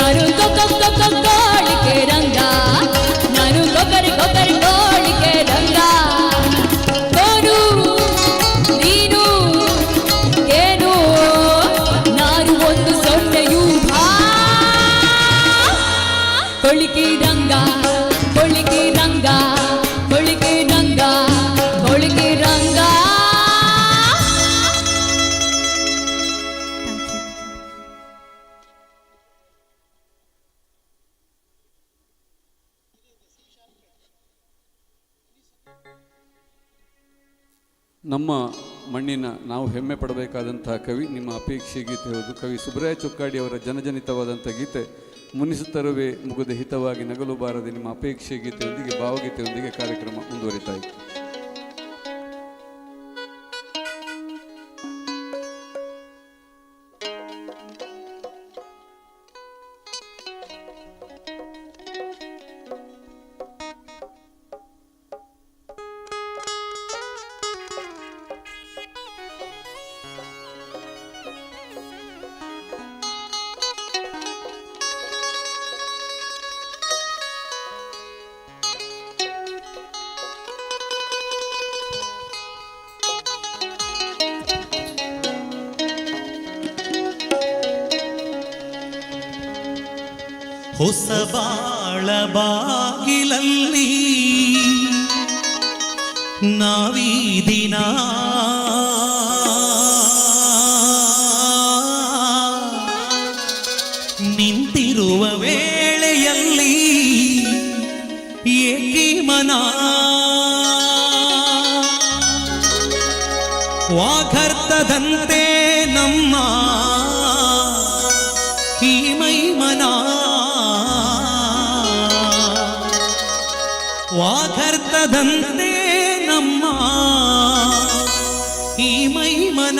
ನಾನು ಕೋಳಿಗೆ ರಂಗ ನಾನು ಕೋಳಿಗೆ ರಂಗ. ಕೋನು ನೀನು ಏನು ನಾನು ಒಂದು ಸೊಳ್ಳೆಯು ಕೊಳಿಗೆ ರಂಗ ಕೊಳಿಗೆ ರಂಗ ಕೊಳಿಗೆ ರಂಗ ಕೊಳಿಗೆ ರಂಗ. ನಮ್ಮ ಮಣ್ಣಿನ ನಾವು ಹೆಮ್ಮೆ ಪಡಬೇಕಾದಂತಹ ಕವಿ ನಿಮ್ಮ ಅಪೇಕ್ಷೆ ಗೀತೆ ಹೌದು. ಕವಿ ಸುಬ್ರಾಯ ಚೊಕ್ಕಾಡಿ ಅವರ ಜನಜನಿತವಾದಂಥ ಗೀತೆ ಮುನಿಸುತ್ತರುವೆ ಮುಗುದ ಹಿತವಾಗಿ ನಗಲು ಬಾರದೆ ನಿಮ್ಮ ಅಪೇಕ್ಷೆ ಗೀತೆಯೊಂದಿಗೆ ಭಾವಗೀತೆಯೊಂದಿಗೆ ಕಾರ್ಯಕ್ರಮ ಮುಂದುವರಿತಾ ಇತ್ತು. ಹೊಸ ಬಾಳ ಬಾಗಿಲಲ್ಲಿ ನಾವೀ ದಿನ ನಿಂತಿರುವ ವೇಳೆಯಲ್ಲಿ ಏಕೆ ಮನ ವಾಘರ್ತದಂತೆ ನಮ್ಮ ಈ ಮೈಮನ ವಾಘರ್ತದಂತೆ ನಮ್ಮ ಈ ಮೈಮನ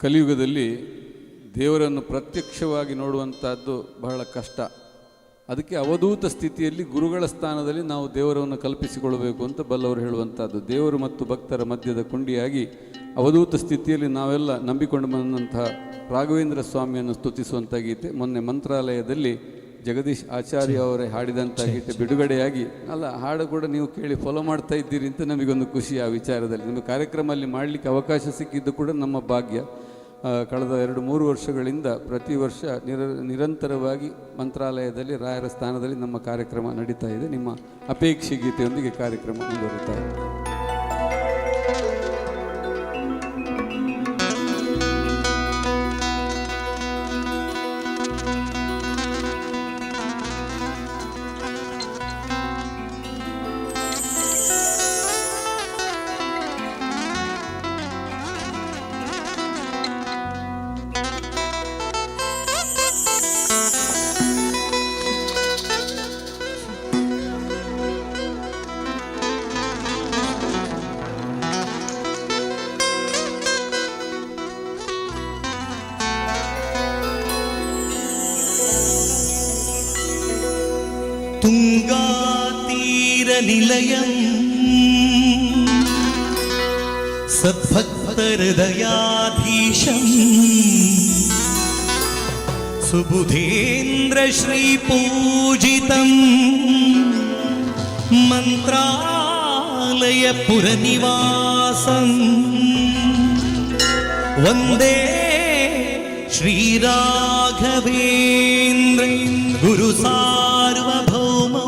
ಕಲಿಯುಗದಲ್ಲಿ ದೇವರನ್ನು ಪ್ರತ್ಯಕ್ಷವಾಗಿ ನೋಡುವಂಥದ್ದು ಬಹಳ ಕಷ್ಟ. ಅದಕ್ಕೆ ಅವಧೂತ ಸ್ಥಿತಿಯಲ್ಲಿ ಗುರುಗಳ ಸ್ಥಾನದಲ್ಲಿ ನಾವು ದೇವರನ್ನು ಕಲ್ಪಿಸಿಕೊಳ್ಳಬೇಕು ಅಂತ ಬಲ್ಲವರು ಹೇಳುವಂಥದ್ದು. ದೇವರು ಮತ್ತು ಭಕ್ತರ ಮಧ್ಯದ ಕೊಂಡಿಯಾಗಿ ಅವಧೂತ ಸ್ಥಿತಿಯಲ್ಲಿ ನಾವೆಲ್ಲ ನಂಬಿಕೊಂಡು ಬಂದಂತಹ ರಾಘವೇಂದ್ರ ಸ್ವಾಮಿಯನ್ನು ಸ್ತುತಿಸುವಂಥ ಗೀತೆ ಮೊನ್ನೆ ಮಂತ್ರಾಲಯದಲ್ಲಿ ಜಗದೀಶ್ ಆಚಾರ್ಯ ಅವರೇ ಹಾಡಿದಂಥ ಗೀತೆ ಬಿಡುಗಡೆಯಾಗಿ ಹಾಡು ಕೂಡ ನೀವು ಕೇಳಿ ಫಾಲೋ ಮಾಡ್ತಾ ಇದ್ದೀರಿ ಅಂತ ನಮಗೊಂದು ಖುಷಿ ಆ ವಿಚಾರದಲ್ಲಿ. ನಿಮ್ಮ ಕಾರ್ಯಕ್ರಮದಲ್ಲಿ ಮಾಡಲಿಕ್ಕೆ ಅವಕಾಶ ಸಿಕ್ಕಿದ್ದು ಕೂಡ ನಮ್ಮ ಭಾಗ್ಯ. ಕಳೆದ 2-3 ವರ್ಷಗಳಿಂದ ಪ್ರತಿ ವರ್ಷ ನಿರಂತರವಾಗಿ ಮಂತ್ರಾಲಯದಲ್ಲಿ ರಾಯರ ಸ್ಥಾನದಲ್ಲಿ ನಮ್ಮ ಕಾರ್ಯಕ್ರಮ ನಡೀತಾ ಇದೆ. ನಿಮ್ಮ ಅಪೇಕ್ಷೆ ಗೀತೆಯೊಂದಿಗೆ ಕಾರ್ಯಕ್ರಮ ಮುಂದುವರಿತಾ ಇದೆ. तुङ्गातीरनिलयं सद्भक्तहृदयाधीशं सुबुधेन्द्रश्रीपूजितं मन्त्रालयपुरनिवासं वन्दे श्रीराघवेन्द्र गुरुसार्वभौमो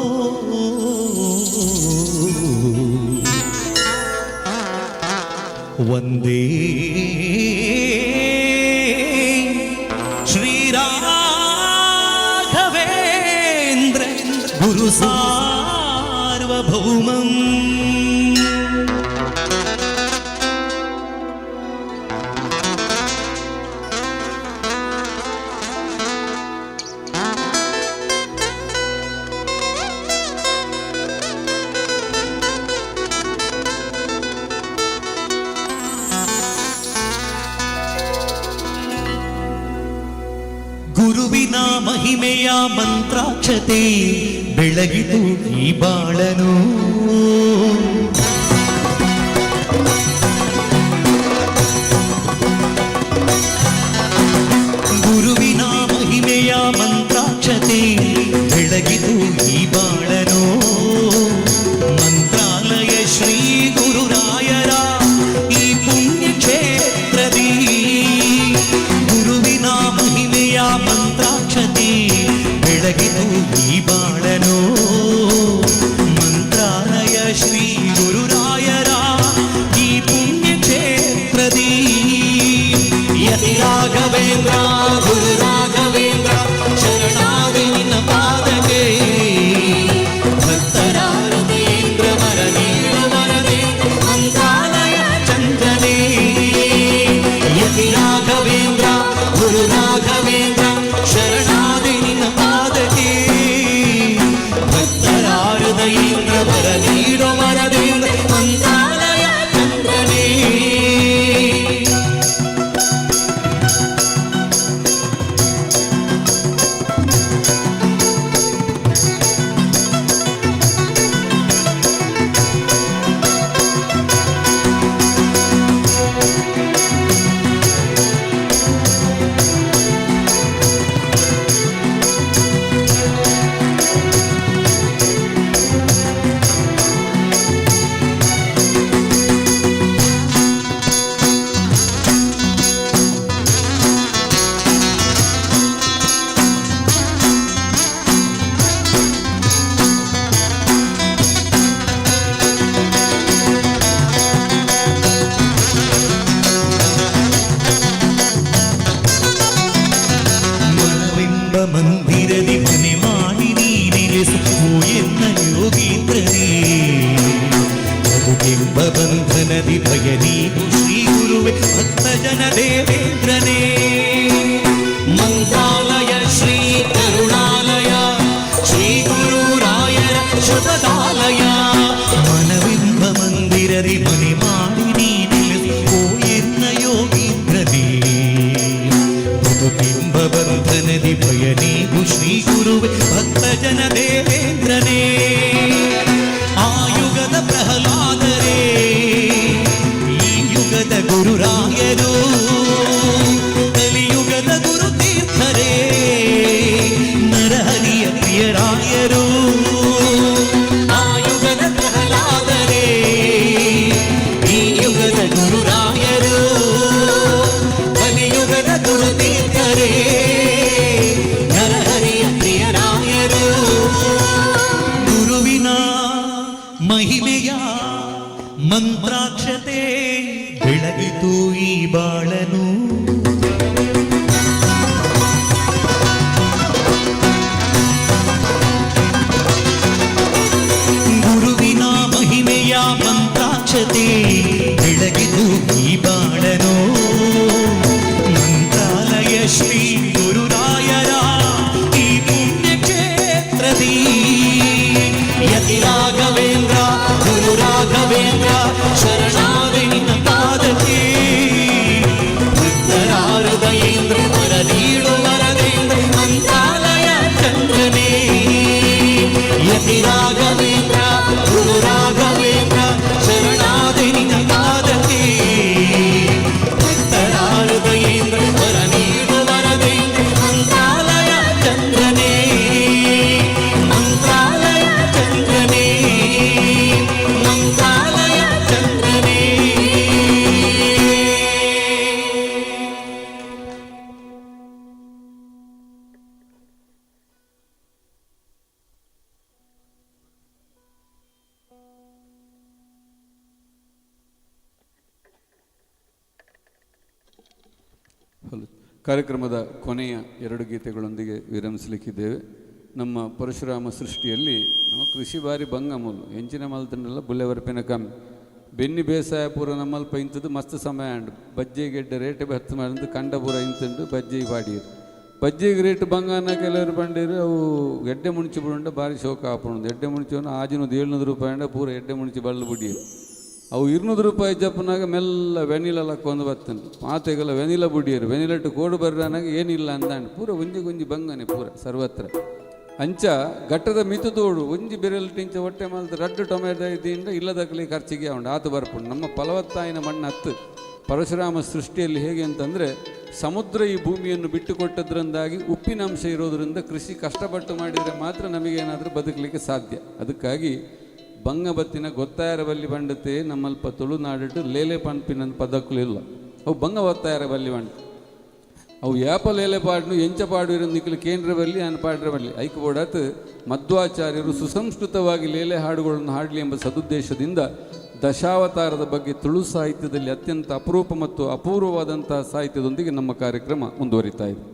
वन्दे श्रीराघवेन्द्र गुरुसार्वभौमम् ಗುರುವಿನ ಮಹಿಮೆಯ ಮಂತ್ರಾಕ್ಷತೆ ಬೆಳಗಿತು ಈ ಬಾಳನು ಗುರುವಿನ ಮಹಿಮೆಯ ಮಂತ್ರಾಕ್ಷತೆ ಬೆಳಗಿತು ಈ ಬಾಳನು ಮಂತ್ರಾಲಯ ಶ್ರೀ ಗುರುರಾಯರ ಈ ಪುಣ್ಯ ಕ್ಷೇತ್ರದಿ ಗುರುವಿನ ಮಹಿಮೆಯ ಮಂತ್ರಾಕ್ಷತೆ ಬೆಳಗಿತು ಈ ಬಾಳನು ಮಂತ್ರಾಲಯ ಶ್ರೀ ಗುರುರಾಯರ ಈ ಪುಣ್ಯ ಕ್ಷೇತ್ರದಿ ಯತಿ ರಾಘವೇಂದ್ರ ಗುರು ರಾಘವೇಂದ್ರ ಶರಣಾದಿ ನಿನ್ನ ಪಾದಕ್ಕೆ ಭಕ್ತರ ಹೃದಯೇಂದ್ರ ವರ ನೀಡು ವರದೆ ಮಂತ್ರಾಲಯ ಚಂದ್ರನೇ ಯತಿ ರಾಘವೇಂದ್ರ ಗುರು ರಾಘವೇಂದ್ರ ಶರಣಾದಿ ನಿನ್ನ ಪಾದಕ್ಕೆ ಭಕ್ತರ ಹೃದಯೇಂದ್ರ ವರ ನೀಡು ವರದೇಂದ್ರ ಮಂತ್ರಾಲಯ ಚಂದ್ರನೇ ಮಂದಿರದಿ ಮನೆ ಮಾಡಿ ನೀನೆರೆಸು ಎನ್ನ ಯೋಗೀಂದ್ರನೇ ಬದುಕೆಂಬ ಬಂಧನದಿ ಭಯ ನೀನು ಶ್ರೀ ಗುರುವೆ ಭಕ್ತ ಜನ ದೇವೇಂದ್ರನೇ ಮಂತ್ರಾಲಯ ಶ್ರೀ ಕರುಣಾಲಯ ಶ್ರೀ ಗುರುರಾಯರ ಶತದಾಲಯ ಮನವೆಂಬ ಮಂದಿರದಿ ಮನೆ ಮಾಡಿ ನೀನೆರೆಸು ಎನ್ನ ಯೋಗೀಂದ್ರನೇ ಜನ ದೇವೇಂದ್ರನೇ ಆಯುಗದ ಪ್ರಹ್ಲಾದರೇ ಈ ಯುಗದ ಗುರುರಾಯರು ಕಲಿಯುಗದ ಗುರು ತೀರ್ಥರೇ ನರಹರಿಯ ಪ್ರಿಯರಾಯರು ಆಯುಗದ ಪ್ರಹ್ಲಾದರೇ ಈ ಯುಗದ ಗುರುರಾಯರು ಕಲಿಯುಗದ ಗುರು ತೀರ್ಥರೇ ನರಹರಿಯ ಪ್ರಿಯರಾಯರು ಗುರುವಿನ ಮಹಿಮೆಯ ಮಂತ್ರಾಕ್ಷತೆ ಬೆಳಗಿತು ಈ ಬಾಳನು ಗುರುವಿನ ಮಹಿಮೆಯ ಮಂತ್ರಾಕ್ಷತೆ ಬೆಳಗಿತು ಈ ಬಾಳನು ಮಂತ್ರಾಲಯ ಶ್ರೀ ಗುರುರಾಯರ ಈ ಪುಣ್ಯ ಕ್ಷೇತ್ರದಿ ಯತಿ ರಾಘವೇಂದ್ರ ಗುರು ರಾಘವೇಂದ್ರ ಶರಣಾದೆ ನಿನ್ನ ಪಾದಕ್ಕೆ ಭಕ್ತರ ಹೃದಯೇಂದ್ರ ವರ ನೀಡು ವರದೇಂದ್ರ ಮಂತ್ರಾಲಯ ಚಂದ್ರನೇ ಯತಿ ರಾಘವೇಂದ್ರ ಗುರು ರಾಘವೇಂದ್ರ ಶರಣಾದೆ ನಿನ್ನ ಪಾದಕ್ಕೆ ಭಕ್ತರ ಹೃದಯೇಂದ್ರ ವರ ನೀಡು ವರದೇಂದ್ರ ಮಂತ್ರಾಲಯ ಚಂದ್ರನೇ ಮಂತ್ರಾಲಯ ಚಂದ್ರನೇ ಮಂತ್ರಾಲಯ ಚಂದ್ರನೇ ಹಲೋ. ಕಾರ್ಯಕ್ರಮದ ಕೊನೆಯ 2 ಗೀತೆಗಳೊಂದಿಗೆ ವಿರಮಿಸಲಿಕ್ಕಿದ್ದೇವೆ. ನಮ್ಮ ಪರಶುರಾಮ ಸೃಷ್ಟಿಯಲ್ಲಿ ನಾವು ಕೃಷಿ ಬಾರಿ ಬಂಗಮೂಲು ಎಂಚಿನ ಮಲ್ತಂಡೆಲ್ಲ ಬುಲ್ಲೆವರ್ಪಿನ ಕಮ್ಮಿ ಬೆನ್ನಿ ಬೇಸಾಯ ಪೂರ ನಮ್ಮಲ್ಪ ಇಂಥದ್ದು ಮಸ್ತ್ ಸಮಯ ಅಂಡು ಬಜ್ಜಿ ಗೆಡ್ಡೆ ರೇಟ್ ಹತ್ತು ಮಾಡಿದ್ದು ಕಂಡ ಪೂರ ಇಂತಂಡು ಬಜ್ಜಿ ಬಾಡೀರು ಬಜ್ಜಿಗೆ ರೇಟ್ ಬಂಗಾನ ಕೆಲವರು ಬಂಡೀರು ಅವು ಎಡ್ಡೆ ಮುಣಿಚಿ ಬಿಡುಂಡ ಭಾರಿ ಶೋಕ ಹಾಪುಂಡು ಎಡ್ಡೆ ಮುಣಿಚೋನು ಆಜಿನದು 700 ರೂಪಾಯಿ ಅಂಡ ಪೂರ ಎಡ್ಡೆ ಮುಣಿಚಿ ಬಳ್ಳು ಬುಡಿಯರು ಅವು 200 ರೂಪಾಯಿ ಜಪ್ಪನಾಗ ಮೆಲ್ಲ ವೆನಿಲ ಕೊಂದು ಬರ್ತಂಡು ಮಾತೆಗೆಲ್ಲ ವೆನಿಲ ಬುಡಿಯರು ವೆನಿಲಟ್ಟು ಕೋಡು ಬರ್ರಾನಾಗ ಏನಿಲ್ಲ ಅಂದಾಂಡು ಪೂರ ಒಂಜಿ ಗುಂಜಿ ಬಂಗನೆ ಪೂರ ಸರ್ವತ್ರ ಅಂಚ ಘಟ್ಟದ ಮಿತು ತೋಡು ಒಂಜಿ ಬೆರೆಲ್ ಟಿಂಚ ಹೊಟ್ಟೆ ಮಲ್ತ ರಡ್ಡು ಟೊಮೆಟೊ ಇದ್ದಿಂದ ಇಲ್ಲದಕ್ಕಲಿ ಖರ್ಚಿಗೆ ಉಂಡು ಆತು ಬರ್ಪುಂಡು ನಮ್ಮ ಫಲವತ್ತಾಯಿನ ಮಣ್ಣು ಹತ್ತು ಪರಶುರಾಮ ಸೃಷ್ಟಿಯಲ್ಲಿ ಹೇಗೆ ಅಂತಂದರೆ ಸಮುದ್ರ ಈ ಭೂಮಿಯನ್ನು ಬಿಟ್ಟುಕೊಟ್ಟದ್ರಿಂದಾಗಿ ಉಪ್ಪಿನಾಂಶ ಇರೋದರಿಂದ ಕೃಷಿ ಕಷ್ಟಪಟ್ಟು ಮಾಡಿದರೆ ಮಾತ್ರ ನಮಗೇನಾದರೂ ಬದುಕಲಿಕ್ಕೆ ಸಾಧ್ಯ. ಅದಕ್ಕಾಗಿ ಬಂಗಬತ್ತಿನ ಗೊತ್ತಾಯರ ಬಲ್ಲಿ ಬಂಡತೆ ನಮ್ಮಲ್ಪ ತುಳುನಾಡಿಟ್ಟು ಲೇಲೆ ಪಂಪಿನ ಪದಕ್ಕೂ ಇಲ್ಲ ಅವು ಬಂಗ ಒತ್ತಾಯರ ಬಲ್ಲಿ ಬಂಡು ಅವು ಯಾಪ ಲೇಲೆ ಪಾಡ್ನು ಎಂಚ ಪಾಡು ನಿಖಲು ಕೇಂದ್ರ ಬಲ್ಲಿ ಅನ್ನ ಪಾಡ್ರ ಬಲ್ಲಿ ಐಕ್ ಬೋಡಾತ್ ಮಧ್ವಾಚಾರ್ಯರು ಸುಸಂಸ್ಕೃತವಾಗಿ ಲೇಲೆ ಹಾಡುಗಳನ್ನು ಹಾಡಲಿ ಎಂಬ ಸದುದ್ದೇಶದಿಂದ ದಶಾವತಾರದ ಬಗ್ಗೆ ತುಳು ಸಾಹಿತ್ಯದಲ್ಲಿ ಅತ್ಯಂತ ಅಪರೂಪ ಮತ್ತು ಅಪೂರ್ವವಾದಂತಹ ಸಾಹಿತ್ಯದೊಂದಿಗೆ ನಮ್ಮ ಕಾರ್ಯಕ್ರಮ ಮುಂದುವರಿತಾ ಇದೆ.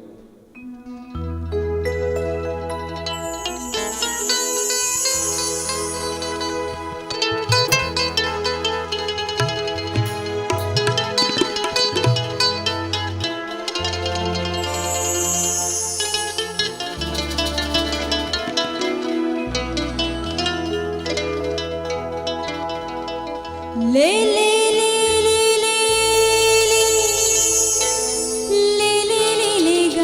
ले ले ले ले ले ले ले ले ले ले गा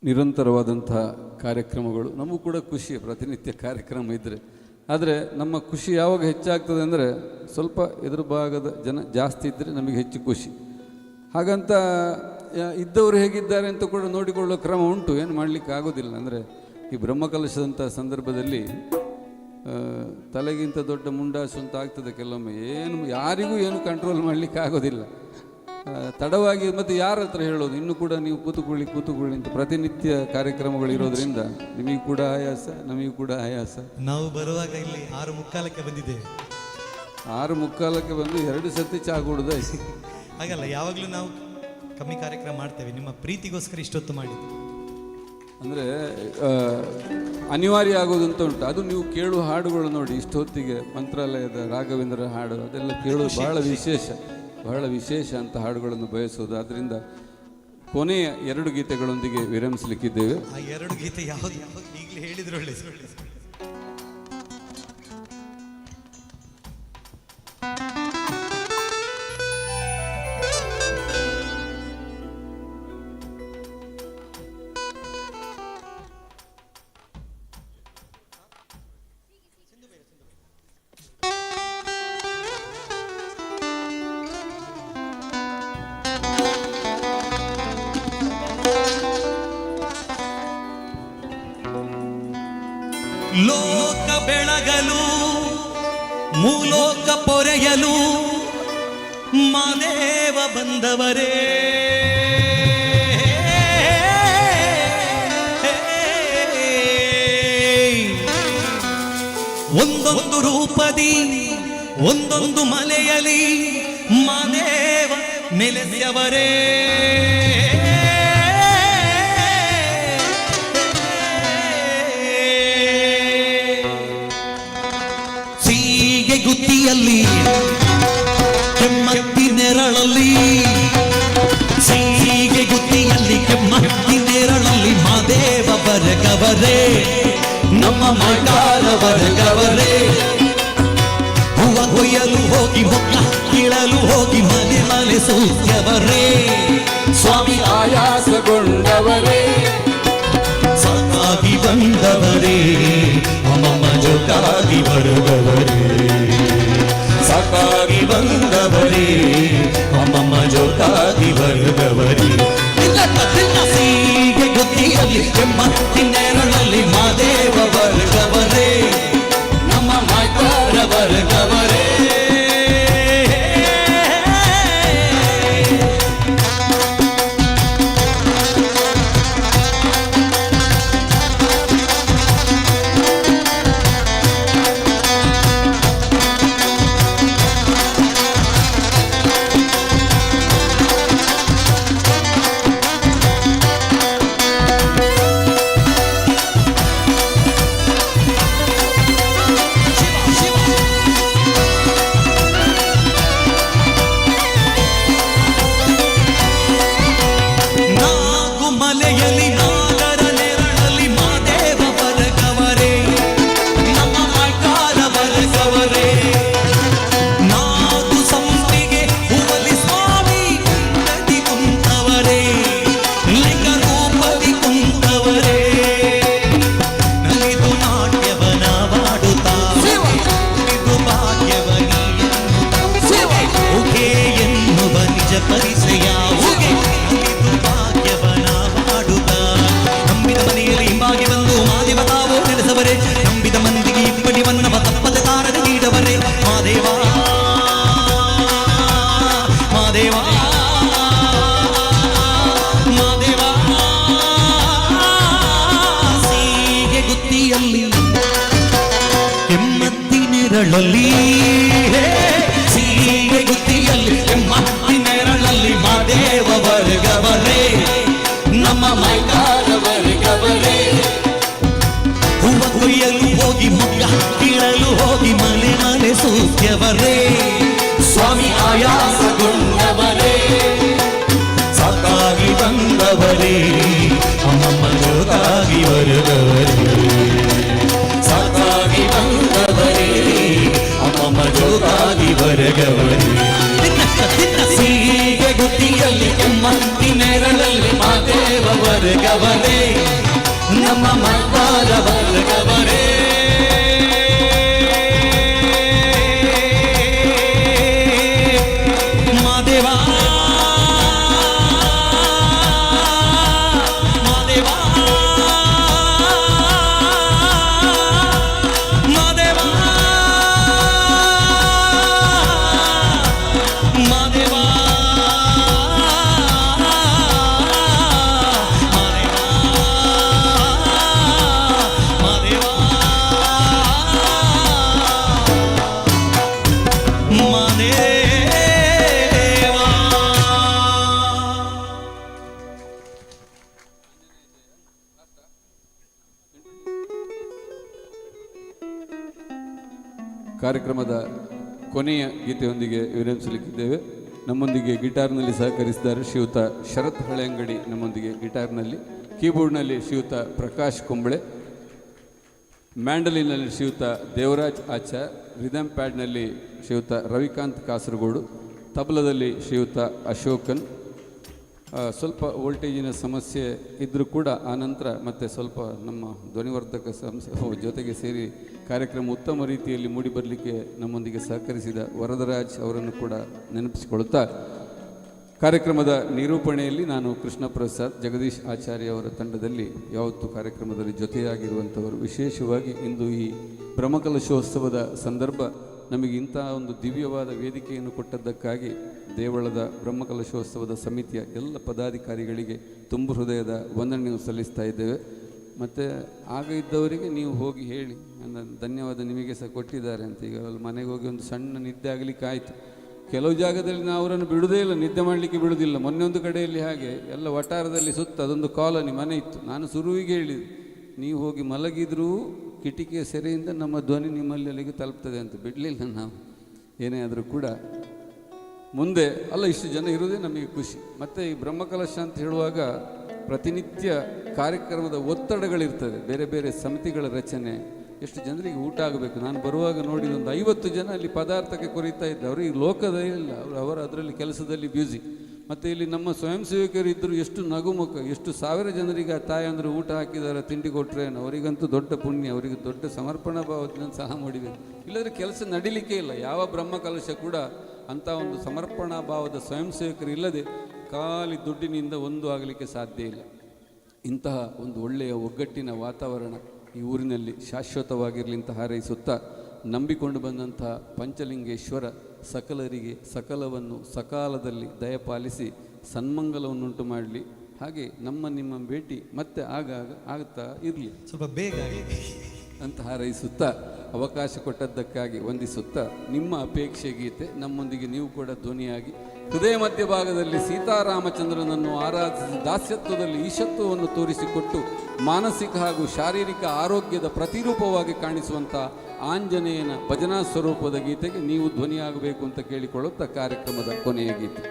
ನಿರಂತರವಾದಂಥ ಕಾರ್ಯಕ್ರಮಗಳು ನಮಗೂ ಕೂಡ ಖುಷಿ, ಪ್ರತಿನಿತ್ಯ ಕಾರ್ಯಕ್ರಮ ಇದ್ದರೆ. ಆದರೆ ನಮ್ಮ ಖುಷಿ ಯಾವಾಗ ಹೆಚ್ಚಾಗ್ತದೆ ಅಂದರೆ ಸ್ವಲ್ಪ ಎದುರು ಭಾಗದ ಜನ ಜಾಸ್ತಿ ಇದ್ದರೆ ನಮಗೆ ಹೆಚ್ಚು ಖುಷಿ. ಹಾಗಂತ ಇದ್ದವರು ಹೇಗಿದ್ದಾರೆ ಅಂತ ಕೂಡ ನೋಡಿಕೊಳ್ಳೋ ಕ್ರಮ ಉಂಟು, ಏನು ಮಾಡಲಿಕ್ಕೆ ಆಗೋದಿಲ್ಲ. ಅಂದರೆ ಈ ಬ್ರಹ್ಮಕಲಶದಂಥ ಸಂದರ್ಭದಲ್ಲಿ ತಲೆಗಿಂತ ದೊಡ್ಡ ಮುಂಡಾಸು ಅಂತ ಆಗ್ತದೆ ಕೆಲವೊಮ್ಮೆ. ಏನು ಯಾರಿಗೂ ಏನು ಕಂಟ್ರೋಲ್ ಮಾಡಲಿಕ್ಕೆ ಆಗೋದಿಲ್ಲ. ತಡವಾಗಿ ಮತ್ತು ಯಾರ ಹತ್ರ ಹೇಳೋದು, ಇನ್ನೂ ಕೂಡ ನೀವು ಕೂತುಕೊಳ್ಳಿ ಅಂತ ಪ್ರತಿನಿತ್ಯ ಕಾರ್ಯಕ್ರಮಗಳು ಇರೋದ್ರಿಂದ ನಿಮಗೆ ಕೂಡ ಆಯಾಸ, ನಮಗೂ ಕೂಡ ಆಯಾಸ. ನಾವು ಬರುವಾಗ ಇಲ್ಲಿ 6:45 ಬಂದಿದ್ದೇವೆ. 6:45 ಬಂದು 2 ಸತಿ ಚಾ ಕುಡ್ದಾಯ್ತು. ಹಾಗಲ್ಲ, ಯಾವಾಗಲೂ ನಾವು ಕಮ್ಮಿ ಕಾರ್ಯಕ್ರಮ ಮಾಡ್ತೇವೆ. ನಿಮ್ಮ ಪ್ರೀತಿಗೋಸ್ಕರ ಇಷ್ಟೊತ್ತು ಮಾಡಿದ್ದು ಅಂದರೆ ಅನಿವಾರ್ಯ ಆಗೋದು ಅಂತ ಉಂಟು. ಅದು ನೀವು ಕೇಳುವ ಹಾಡುಗಳು ನೋಡಿ, ಇಷ್ಟೊತ್ತಿಗೆ ಮಂತ್ರಾಲಯದ ರಾಘವೇಂದ್ರ ಹಾಡು ಅದೆಲ್ಲ ಕೇಳೋದು ಬಹಳ ವಿಶೇಷ ಅಂತ ಹಾಡುಗಳನ್ನು ಬಯಸೋದು. ಆದ್ದರಿಂದ ಕೊನೆಯ 2 ಗೀತೆಗಳೊಂದಿಗೆ ವಿರಮಿಸಲಿಕ್ಕಿದ್ದೇವೆ. ಆ 2 ಗೀತೆ ಯಾವುದು ಈಗಲೇ ಹೇಳಿದ್ರು ಒಳ್ಳೆ. ಲೋಕ ಬೆಳಗಲು ಮೂಲೋಕ ಪೊರೆಯಲು ಮಾದೇವ ಬಂದವರೇ, ಒಂದೊಂದು ರೂಪದಿ ಒಂದೊಂದು ಮಲೆಯಲಿ ಮಾದೇವ ನೆಲೆಸಿಯವರೇ. ಗುತ್ತಿಯಲ್ಲಿ ಕೆಮ್ಮತ್ತಿ ನೆರಳಲ್ಲಿ, ಸೀಗೆ ಗುತ್ತಿಯಲ್ಲಿ ಕೆಮ್ಮತ್ತಿ ನೆರಳಲ್ಲಿ ಮಾದೇವ ಬರಗವರೇ, ನಮ್ಮ ಮಗಾರ ಬರಗವರೇ. ಹೂವ ಕೊಯ್ಯಲು ಹೋಗಿ ಮೊಕ್ಕ ಕೀಳಲು ಹೋಗಿ ಮನೆ ಮನೆ ಸೂಚ್ಯವರೇ, ಸ್ವಾಮಿ ಆಯಾಸಗೊಂಡವರೇ, ಸಾಕಾಗಿ ಬಂದವರೇ, ಅಮ್ಮಮ್ಮ ಜೊತೆಯಾಗಿ ಬರುವವರೇ, ಸಾಕಾಗಿ ಬಂದವರೇ, ಅಮ್ಮಮ್ಮ ಜೊತೆಯಾಗಿ ಬರುವವರೇ. ಸೀಗೆ ಗುತ್ತಿಯಲ್ಲಿ ಕೆಮ್ಮತ್ತಿ ನೆರಳಲ್ಲಿ ಮಾದೇವ ವರ್ಗವರೇ, ನಮ್ಮ ಮಾತಾರ ವರ್ಗವರೇ. ನೆರಳಲ್ಲಿ ಸೀಗೆ ಗುತ್ತಿಯಲ್ಲಿ ಕೆಮ್ಮತ್ತಿ ನೆರಳಲ್ಲಿ ಮಾದೇವ ವರ್ಗವರೇ ನಮ್ಮ ಮೈಕಾರ ವರ್ಗವರೇ ಹೂವ ಕೊಯ್ಯಲು ಹೋಗಿ ಮೊಗ್ಗ ಕೀಳಲು ಹೋಗಿ ಮನೆ ಮನೆ ಸೂಕ್ಯವರೇ ಸ್ವಾಮಿ ಆಯಾಸಗೊಂಡವರೇ ಸಾಕಾಗಿ ಬಂದವರೇ ಅಮ್ಮಮ್ಮ ಜೋತಾಗಿ ವರ್ಗವರೇ ಸಾಕಾಗಿ ಬಂದವರೇ ಅಮ್ಮಮ್ಮ ಜೋತಾಗಿ ವರ್ಗವರೇ ಸೀಗೆ ಗುತ್ತಿಯಲ್ಲಿ ಕೆಮ್ಮತ್ತಿ ನೆರಳಲ್ಲಿ ಮಾದೇವ ವರ್ಗವರೇ ಕಾರ್ಯಕ್ರಮದ ಕೊನೆಯ ಗೀತೆಯೊಂದಿಗೆ ವಿರಮಿಸಲಿಕ್ಕಿದ್ದೇವೆ. ನಮ್ಮೊಂದಿಗೆ ಗಿಟಾರ್ನಲ್ಲಿ ಸಹಕರಿಸಿದ್ದಾರೆ ಶ್ರೀಯುತ ಶರತ್ ಹಳೆಯಂಗಡಿ, ನಮ್ಮೊಂದಿಗೆ ಗಿಟಾರ್ನಲ್ಲಿ, ಕೀಬೋರ್ಡ್ನಲ್ಲಿ ಶ್ರೀಯುತ ಪ್ರಕಾಶ್ ಕೊಂಬಳೆ, ಮ್ಯಾಂಡಲಿನಲ್ಲಿ ಶ್ರೀಯುತ ದೇವರಾಜ್ ಆಚಾರ್, ರಿದಮ್ ಪ್ಯಾಡ್ನಲ್ಲಿ ಶ್ರೀಯುತ ರವಿಕಾಂತ್ ಕಾಸರಗೋಡು, ತಬಲದಲ್ಲಿ ಶ್ರೀಯುತ ಅಶೋಕನ್. ಸ್ವಲ್ಪ ವೋಲ್ಟೇಜಿನ ಸಮಸ್ಯೆ ಇದ್ದರೂ ಕೂಡ ಆನಂತರ ಮತ್ತೆ ಸ್ವಲ್ಪ ನಮ್ಮ ಧ್ವನಿವರ್ಧಕ ಜೊತೆಗೆ ಸೇರಿ ಕಾರ್ಯಕ್ರಮ ಉತ್ತಮ ರೀತಿಯಲ್ಲಿ ಮೂಡಿಬರಲಿಕ್ಕೆ ನಮ್ಮೊಂದಿಗೆ ಸಹಕರಿಸಿದ ವರದರಾಜ್ ಅವರನ್ನು ಕೂಡ ನೆನಪಿಸಿಕೊಳ್ಳುತ್ತಾ, ಕಾರ್ಯಕ್ರಮದ ನಿರೂಪಣೆಯಲ್ಲಿ ನಾನು ಕೃಷ್ಣ ಪ್ರಸಾದ್, ಜಗದೀಶ್ ಆಚಾರ್ಯ ಅವರ ತಂಡದಲ್ಲಿ ಯಾವತ್ತೂ ಕಾರ್ಯಕ್ರಮದಲ್ಲಿ ಜೊತೆಯಾಗಿರುವಂಥವರು. ವಿಶೇಷವಾಗಿ ಇಂದು ಈ ಬ್ರಹ್ಮಕಲಶೋತ್ಸವದ ಸಂದರ್ಭ ನಮಗೆ ಇಂಥ ಒಂದು ದಿವ್ಯವಾದ ವೇದಿಕೆಯನ್ನು ಕೊಟ್ಟದ್ದಕ್ಕಾಗಿ ದೇವಳದ ಬ್ರಹ್ಮಕಲಶೋತ್ಸವದ ಸಮಿತಿಯ ಎಲ್ಲ ಪದಾಧಿಕಾರಿಗಳಿಗೆ ತುಂಬ ಹೃದಯದ ವಂದನೆಯನ್ನು ಸಲ್ಲಿಸ್ತಾ ಇದ್ದೇವೆ. ಮತ್ತು ಆಗ ಇದ್ದವರಿಗೆ ನೀವು ಹೋಗಿ ಹೇಳಿ ನನ್ನ ಧನ್ಯವಾದ ನಿಮಗೆ ಸಹ ಕೊಟ್ಟಿದ್ದಾರೆ ಅಂತ. ಈಗ ಅಲ್ಲಿ ಮನೆಗೆ ಹೋಗಿ ಒಂದು ಸಣ್ಣ ನಿದ್ದೆ ಆಗಲಿಕ್ಕೆ ಆಯಿತು. ಕೆಲವು ಜಾಗದಲ್ಲಿ ನಾವು ಅವರನ್ನು ಬಿಡುವುದೇ ಇಲ್ಲ, ನಿದ್ದೆ ಮಾಡಲಿಕ್ಕೆ ಬಿಡುವುದಿಲ್ಲ. ಮೊನ್ನೆ ಒಂದು ಕಡೆಯಲ್ಲಿ ಹಾಗೆ ಎಲ್ಲ ವಟಾರದಲ್ಲಿ ಸುತ್ತ ಅದೊಂದು ಕಾಲೋನಿ ಮನೆ ಇತ್ತು. ನಾನು ಶುರುವಿಗೆ ಹೇಳಿದೆ, ನೀವು ಹೋಗಿ ಮಲಗಿದರೂ ಕಿಟಿಕಿಯ ಸೆರೆಯಿಂದ ನಮ್ಮ ಧ್ವನಿ ನಿಮ್ಮಲ್ಲಿ ಅಲ್ಲಿಗೆ ತಲುಪ್ತದೆ ಅಂತ. ಬಿಡಲಿಲ್ಲ ನಾವು. ಏನೇ ಆದರೂ ಕೂಡ ಮುಂದೆ ಅಲ್ಲ, ಇಷ್ಟು ಜನ ಇರೋದೇ ನಮಗೆ ಖುಷಿ. ಮತ್ತು ಈ ಬ್ರಹ್ಮಕಲಶ ಅಂತ ಹೇಳುವಾಗ ಪ್ರತಿನಿತ್ಯ ಕಾರ್ಯಕ್ರಮದ ಒತ್ತಡಗಳಿರ್ತದೆ, ಬೇರೆ ಬೇರೆ ಸಮಿತಿಗಳ ರಚನೆ, ಎಷ್ಟು ಜನರಿಗೆ ಊಟ ಆಗಬೇಕು. ನಾನು ಬರುವಾಗ ನೋಡಿದ ಒಂದು 50 ಜನ ಅಲ್ಲಿ ಪದಾರ್ಥಕ್ಕೆ ಕೊರಿತಾ ಇದ್ದ. ಅವರು ಈ ಲೋಕದೇ ಇಲ್ಲ, ಅವರು ಅದರಲ್ಲಿ ಕೆಲಸದಲ್ಲಿ ಬ್ಯೂಸಿ. ಮತ್ತು ಇಲ್ಲಿ ನಮ್ಮ ಸ್ವಯಂ ಸೇವಕರು ಇದ್ದರು, ಎಷ್ಟು ನಗುಮುಖ, ಎಷ್ಟು ಸಾವಿರ ಜನರಿಗೆ ಆ ತಾಯಂದರು ಊಟ ಹಾಕಿದ್ದಾರೆ, ತಿಂಡಿ ಕೊಟ್ಟರೇನು. ಅವರಿಗಂತೂ ದೊಡ್ಡ ಪುಣ್ಯ, ಅವರಿಗೆ ದೊಡ್ಡ ಸಮರ್ಪಣಾ ಭಾವದಿಂದ ಸಹ ಮಾಡಿಬೇಕು. ಇಲ್ಲದ್ರೆ ಕೆಲಸ ನಡಿಲಿಕ್ಕೆ ಇಲ್ಲ. ಯಾವ ಬ್ರಹ್ಮಕಲಶ ಕೂಡ ಅಂಥ ಒಂದು ಸಮರ್ಪಣಾ ಭಾವದ ಸ್ವಯಂ ಸೇವಕರು ಇಲ್ಲದೆ ಖಾಲಿ ದುಡ್ಡಿನಿಂದ ಒಂದು ಆಗಲಿಕ್ಕೆ ಸಾಧ್ಯ ಇಲ್ಲ. ಇಂತಹ ಒಂದು ಒಳ್ಳೆಯ ಒಗ್ಗಟ್ಟಿನ ವಾತಾವರಣ ಈ ಊರಿನಲ್ಲಿ ಶಾಶ್ವತವಾಗಿರಲಿ ಅಂತ ಹಾರೈಸುತ್ತಾ, ನಂಬಿಕೊಂಡು ಬಂದಂತಹ ಪಂಚಲಿಂಗೇಶ್ವರ ಸಕಲರಿಗೆ ಸಕಲವನ್ನು ಸಕಾಲದಲ್ಲಿ ದಯಪಾಲಿಸಿ ಸನ್ಮಂಗಲವನ್ನುಂಟು ಮಾಡಲಿ. ಹಾಗೆ ನಮ್ಮ ನಿಮ್ಮ ಭೇಟಿ ಮತ್ತೆ ಆಗಾಗ ಆಗ್ತಾ ಇರಲಿ, ಸ್ವಲ್ಪ ಬೇಗ ಅಂತ ಹಾರೈಸುತ್ತಾ, ಅವಕಾಶ ಕೊಟ್ಟದ್ದಕ್ಕಾಗಿ ವಂದಿಸುತ್ತಾ, ನಿಮ್ಮ ಅಪೇಕ್ಷೆ ಗೀತೆ ನಮ್ಮೊಂದಿಗೆ ನೀವು ಕೂಡ ಧ್ವನಿಯಾಗಿ ಹೃದಯ ಮಧ್ಯಭಾಗದಲ್ಲಿ ಸೀತಾರಾಮಚಂದ್ರನನ್ನು ಆರಾಧಿಸಿ ದಾಸ್ಯತ್ವದಲ್ಲಿ ಈಶತ್ವವನ್ನು ತೋರಿಸಿಕೊಟ್ಟು ಮಾನಸಿಕ ಹಾಗೂ ಶಾರೀರಿಕ ಆರೋಗ್ಯದ ಪ್ರತಿರೂಪವಾಗಿ ಕಾಣಿಸುವಂಥ ಆಂಜನೇಯನ ಭಜನಾ ಸ್ವರೂಪದ ಗೀತೆಗೆ ನೀವು ಧ್ವನಿಯಾಗಬೇಕು ಅಂತ ಕೇಳಿಕೊಳ್ಳುತ್ತಾ ಕಾರ್ಯಕ್ರಮದ ಕೊನೆಯ ಗೀತೆ.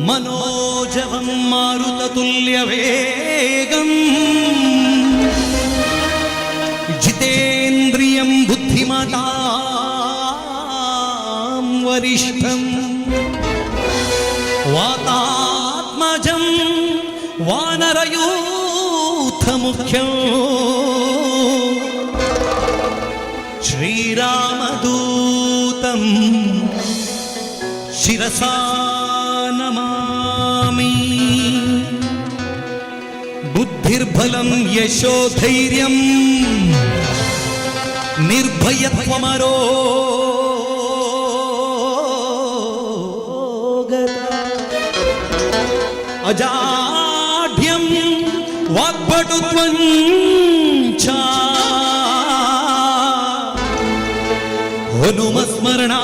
मनोजवं मारुततुल्यवेगं जितेन्द्रियं बुद्धिमतां वरिष्ठं वातात्मजं वानरयूथमुख्यं श्रीरामदूतं शिरसा नमामि। बुद्धिर्बलं यशोधैर्यं निर्भयत्वमरोगता अजाढ्यं वाग्भटुत्वं च हनुमस्मरणा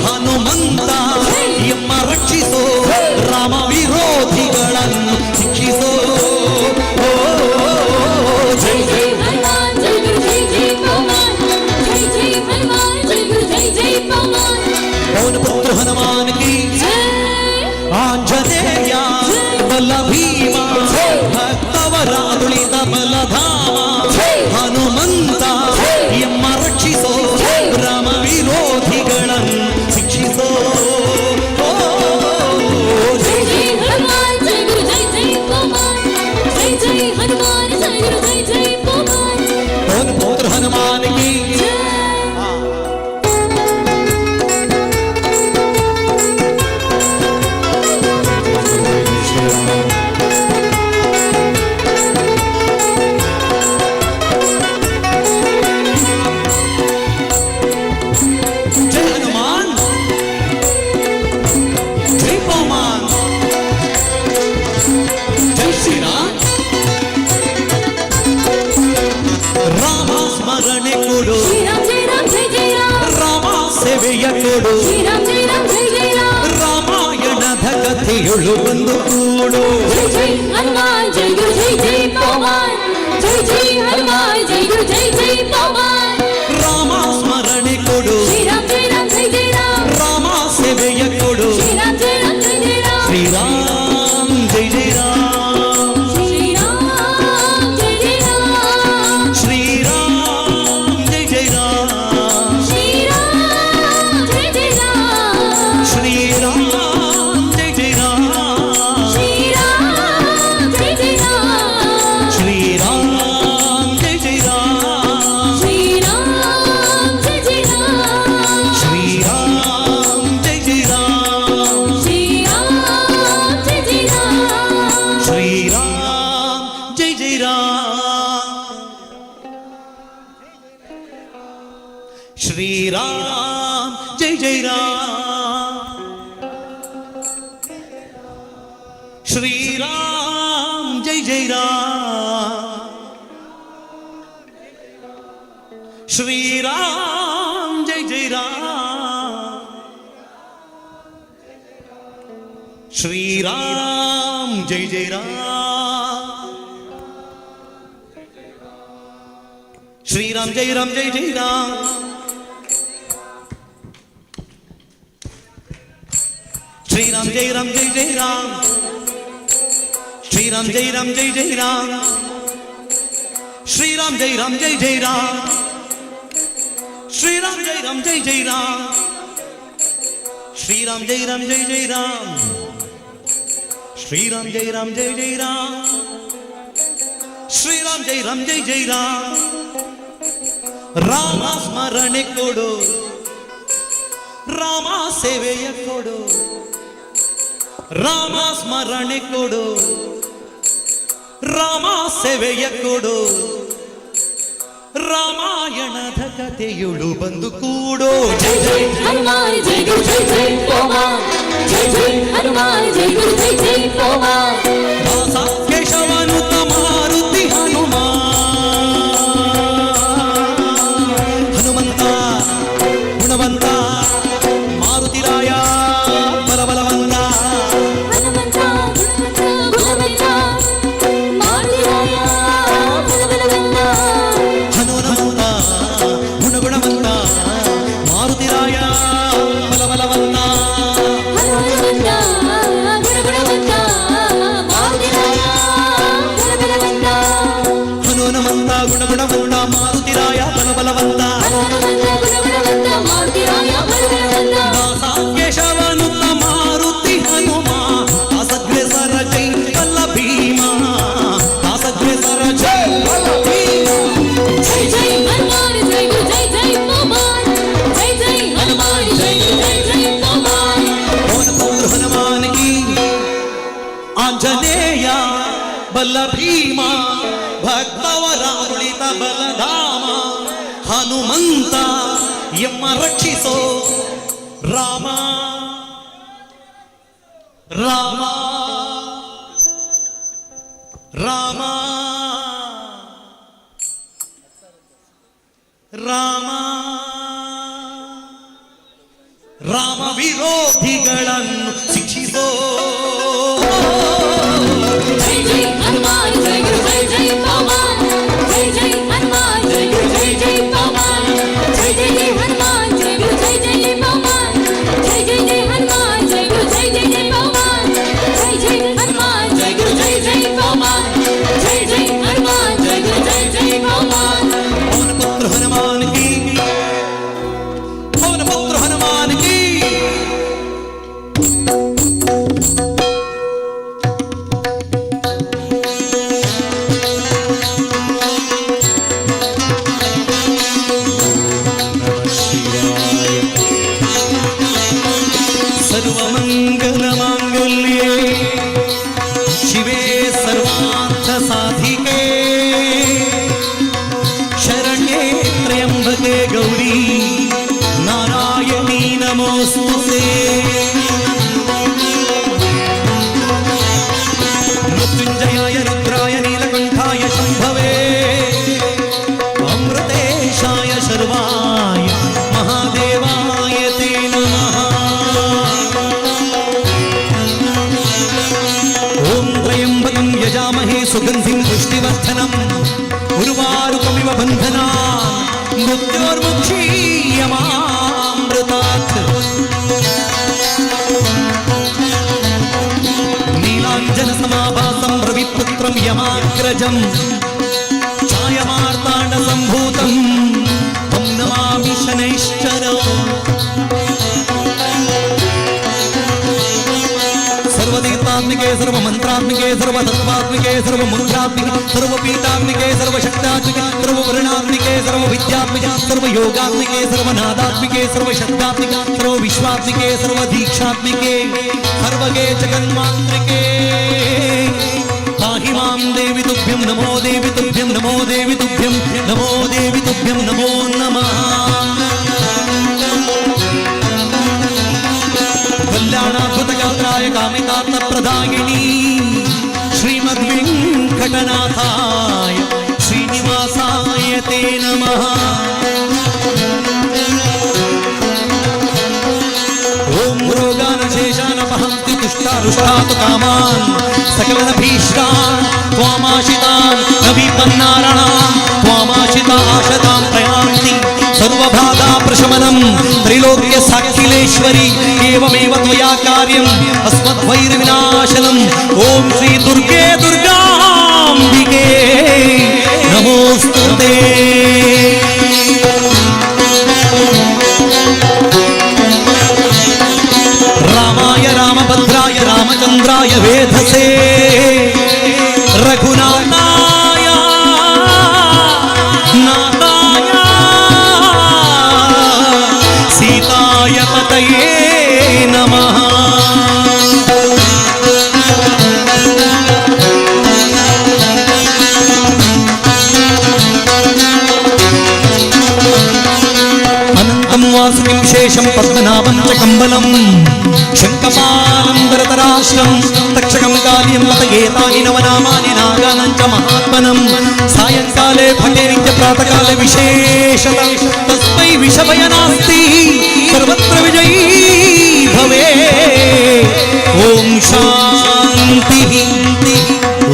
ಹನುಮಂತ ಎಮ್ಮ ರಕ್ಷಿಸೋ, ರಾಮ ವಿರೋಧಿಗಳನ್ನು ಶಿಕ್ಷಿಸೋ. ಜೈ ಜೈ ಹನುಮಾನ್, ಜೈ ಗುರು ಜೈ ಜೈ ಪವಮಾನ್, ಜೈ ಜೈ ಹನುಮಾನ್, ಜೈ ಗುರು ಜೈ ಜೈ ಪವಮಾನ್. ಪವನ ಪುತ್ರ ಹನುಮಾನ್ ಕಿ ಭಕ್ತವರ ಅದುಳಿದ ಬಲಧಾಮ ಹನುಮಂತ ಎಮ್ಮ ರಕ್ಷಿಸೋ ರಾಮ ವಿರೋಧಿಗಳನ್ನು ಶಿಕ್ಷಿಸೋ ಜೈ ಜೈ ಹನುಮಾನ್ ಜೈ ಗುರು ಜೈ ಜೈ ಪವನ್ ಜೈ ಜೈ ಹನುಮಾನ್ ಜೈ ಗುರು ಜೈ ಜೈ ಪವನ್ ಪುತ್ರ ಹನುಮಾನ್ ಕಿ जय हनुमान जय पवन जय श्री राम राम स्मರಣೆ ಕೊಡು ಶ್ರೀ ರಾಮ್ ಜೈ ರಾಮ್ ಜೈ ಜೈ ರಾಮ್ ರಾಮ ಸೇವೆಯ ಕೊಡು ಶ್ರೀ ರಾಮ್ ಜೈ ರಾಮ್ ಜೈ ಜೈ ರಾಮ್ ರಾಮಾಯಣದ ಕಥೆಯೊಳು ಬಂದು ಕೂಡು ಜೈ ಜೈ ಹನುಮಾನ್ ಜೈ ಗುರು ಜೈ ಜೈ ಪವನ್ ಜೈ ಜೈ ಹನುಮಾನ್ ಜೈ ಗುರು ಜೈ ಜೈ ಪವನ್ ರಾಮ ಸ್ಮರಣೆ ಕೊಡು ಶ್ರೀ ರಾಮ್ ಜೈ ರಾಮ್ ಜೈ ಜೈ ರಾಮ್ ರಾಮ ಸೇವೆಯ ಕೊಡು ಶ್ರೀ ರಾಮ್ ಜೈ ರಾಮ್ ಜೈ ಜೈ ರಾಮ್ ಶ್ರೀರಾಮ್ ಜೈ ಜೈ ರಾಮ್ ಶ್ರೀ ರಾಮ್ ಜೈ ಜೈ ರಾಮ್ ಶ್ರೀರಾಮ್ ಜೈ ಜೈ ರಾಮ್ ಶ್ರೀ ರಾಮ್ ಜೈ ಜೈ ರಾಮ್ ಶ್ರೀರಾಮ್ ಜೈ ಜೈ ರಾಮ್ ಶ್ರೀ ರಾಮ್ ಜೈ ಜೈ ರಾಮ್ ಶ್ರೀರಾಮ್ ಜೈ ಜೈ ರಾಮ್ ಶ್ರೀ ರಾಮ್ ಜೈ ಜೈ ರಾಮ್ ಶ್ರೀರಾಮ್ ಜೈ ಜೈ ರಾಮ್ ಶ್ರೀ ರಾಮ್ ಜೈ ಜೈ ರಾಮ್ ಶ್ರೀರಾಮ್ ಜೈ ಜೈ ರಾಮ್ ಶ್ರೀರಾಮ್ ಜೈ ಜೈ ರಾಮ್ ಶ್ರೀರಾಮ್ ಜೈ ಜೈ ರಾಮ್ ಶ್ರೀರಾಮ್ ಜೈ ಜೈ ರಾಮ್ ಶ್ರೀರಾಮ್ ಜೈ ಜೈ ರಾಮ್ ಶ್ರೀರಾಮ್ ಜೈ ರಾಮ್ ಜೈ ಜೈ ರಾಮ್ ಶ್ರೀರಾಮ್ ಜೈ ರಾಮ್ ಜೈ ಜೈ ರಾಮ್ ಶ್ರೀರಾಮ್ ಜೈ ರಾಮ್ ಜೈ ಜೈ ರಾಮ್ ಶ್ರೀರಾಮ್ ಜೈ ರಾಮ್ ಜೈ ಜೈ ರಾಮ್ ಶ್ರೀರಾಮ್ ಜೈ ರಾಮ್ ಜೈ ಜೈ ರಾಮ್ ಶ್ರೀರಾಮ್ ಜೈ ರಾಮ್ ಜೈ ಜೈ ರಾಮ್ ಶ್ರೀರಾಮ್ ಜೈ ರಾಮ್ ಜೈ ಜೈ ರಾಮ್ ಶ್ರೀರಾಮ್ ಜೈ ರಾಮ್ ಜೈ ಜೈ ರಾಮ್ ರಾಮ ಸ್ಮರಣೆ ಕೊಡು ರಾಮ ಸೇವೆಯ ಕೊಡು ರಾಮ ಸ್ಮರಣೆ ಕೊಡು ರಾಮ ಸೇವೆಯ ಕೊಡು ರಾಮಾಯಣದ ಕಥೆಯುಳು ಬಂದು ಕೂಡೋ ಜೈ ಜೈ ಹನುಮಾನ್ ಜೈ ಗುರು ಜೈ ಜೈ ಪವನ್ ಜೈ ಜೈ ಹನುಮಾನ್ ಜೈ ಗುರು ಜೈ ಜೈ ಪವನ್ ದಾಸ ಕೇಶವನುತ ಮಾರುತಿ ಹನುಮಂತ ಗುಣವಂತ ಮಾರುತಿರಾಯ ಬಲಬಲವಂತ ಹನುಮಂತ ಗುಣವಂತ ಮಾರುತಿರಾಯ ಬಲಬಲವಂತ ಹನುಮಂತ ಗುಣಗುಣವಂತ ಮಾರುತಿರಾಯ ಬಲಬಲವಂತ ಹನುಮಂತ ಗುಣಗುಣವಂತ ಮಾರುತಿರಾಯ ಬಲಬಲವಂತ ಹನುಮಂತ ಗುಣಗುಣವಂತ ಮಾರುತಿರಾಯ ಬಲಬಲವಂತ ಹನುಮಂತ ಗುಣಗುಣವಂತ ಮಾರುತಿರಾಯ ಬಲಬಲವಂತ ದಾಸ ಕೇಶವನುತ ಮಾರುತಿ ಹನುಮ ದಾಸಗ್ರೇಸರ ಜೈ ಬಲ್ಲ ಭೀಮ ದಾಸಗ್ರೇಸರ ಜೈ ಬಲ್ಲ ಭೀಮ ಜೈ ಜೈ ಹನುಮಾನ್ ಜೈ ಗುರು ಜೈ ಜೈ ಪವನ್ ಜೈ ಜೈ ಹನುಮಾನ್ ಜೈ ಗುರು ಜೈ ಜೈ ಪವನ್ ಪೌರ ಹನುಮಾನ್ ಕಿ ಆಂಜನೇಯ ಬಲ್ಲ ಭೀಮ ಭಕ್ತವರ ಉಳಿತ ಬಲಧಾಮ ಹನುಮಂತ ಎಮ್ಮ ರಕ್ಷಿಸೋ ರಾಮ ರಾಮ ರಾಮ ರಾಮ ರಾಮ ವಿರೋಧಿಗಳನ್ನು ಶಿಕ್ಷಿಸೋ ಜೈ ಜೈ ಹನುಮಾನ್ ಜೈ ಗುರು ಜೈ ಜೈ ಪವನ್ ಜೈ ಜೈ ಹನುಮಾನ್ ಜೈ ಗುರು ಜೈ ಜೈ ಪವನ್ ಜೈ ಜೈ ಜೈ ಹನುಮಾನ್ ಜೈ ಗುರು ಜೈ ಜೈ ಜೈ ಪವನ್ ಜೈ ಜೈ ಜೈ ಹನುಮಾನ್ ಜೈ ಗುರು ಜೈ ಜೈ ಜೈ ಪವನ್ ಜೈ ಜೈ ಹನುಮಾನ್ ಜೈ ಗುರು ಜೈ ಜೈ ಪವನ್ ಜೈ ಜೈ पुष्टिवर्धनम् उर्वारुकमिव बन्धनान् मृत्योर्मुक्षीयमामृतात् नीलाञ्जनसमाभासं रविपुत्रं यमाग्रजम् छायमार्ताण्डसम्भूतम् तं नमामि शनैश्चरम् सर्वदेवतात्मिके सर्वमन्त्रात्मिके सर्वतत्त्वात्मिके सर्वमुद्रात्मिके सर्वपीठात्मिके सर्वशक्तात्मिके सर्ववर्णात्मिके सर्वविद्यात्मिके सर्वयोगात्मिके सर्वनादात्मिके सर्वशब्दात्मिके सर्वविश्वात्मिके सर्वदीक्षात्मिके सर्वगे जगन्मात्रिके पाहि मां देवि तुभ्यं नमो देवि तुभ्यं नमो देवि तुभ्यं नमो देवि तुभ्यं नमो नमः कल्याणाद्भुतगात्राय कामितार्थप्रदायिनी श्रीमद्वेङ्कटनाथाय श्रीनिवासाय ते नमः ॐ रोगानशेषानपहन्ति तुष्टारुष्टात् कामान् सकलभीष्टान् त्वामाशितान् नवीपन्नारणान् त्वामाशिताशतां प्रयान्ति सर्वबाधा प्रशमनं त्रैलोक्य साखिलेश्वरी एवमेव त्वया कार्यम् अस्मद्वैरविनाशनम् ॐ श्री दुर्गे दुर्गाम्बिके नमोस्तुते रामाय रामभद्राय रामचन्द्राय वेधसे रघुनाथाय नाथाय सीताय पतये नमः अनन्तं वासुकिं शेषं पद्मनाभं च कम्बलं शङ्खपालं वरदराष्ट्रं तक्षकं काल्यं मतयेतानि नवनामानि नागानं च महात्मनं सायङ्काले फटे नित्य प्रातःकाले विशेषतः तस्मै विषभय नास्ति सर्वत्र विजयी भवे ॐ शान्तिः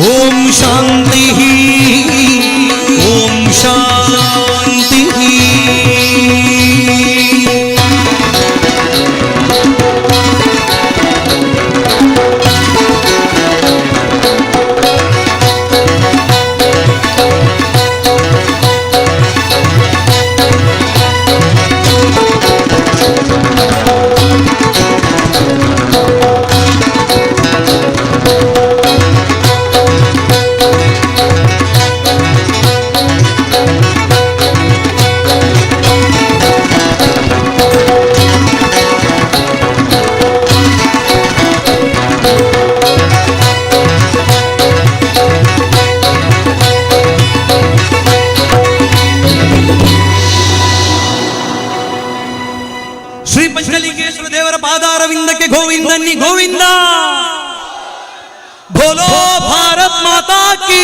ॐ शान्तिः ॐ शान्तिः ಶ್ರೀ ಪಂಚಲಿಂಗೇಶ್ವರ ದೇವರ ಪಾದಾರವಿಂದಕ್ಕೆ ಗೋವಿಂದನ್ನಿ ಗೋವಿಂದ ಬೋಲೋ ಭಾರತ್ ಮಾತಾ ಕೀ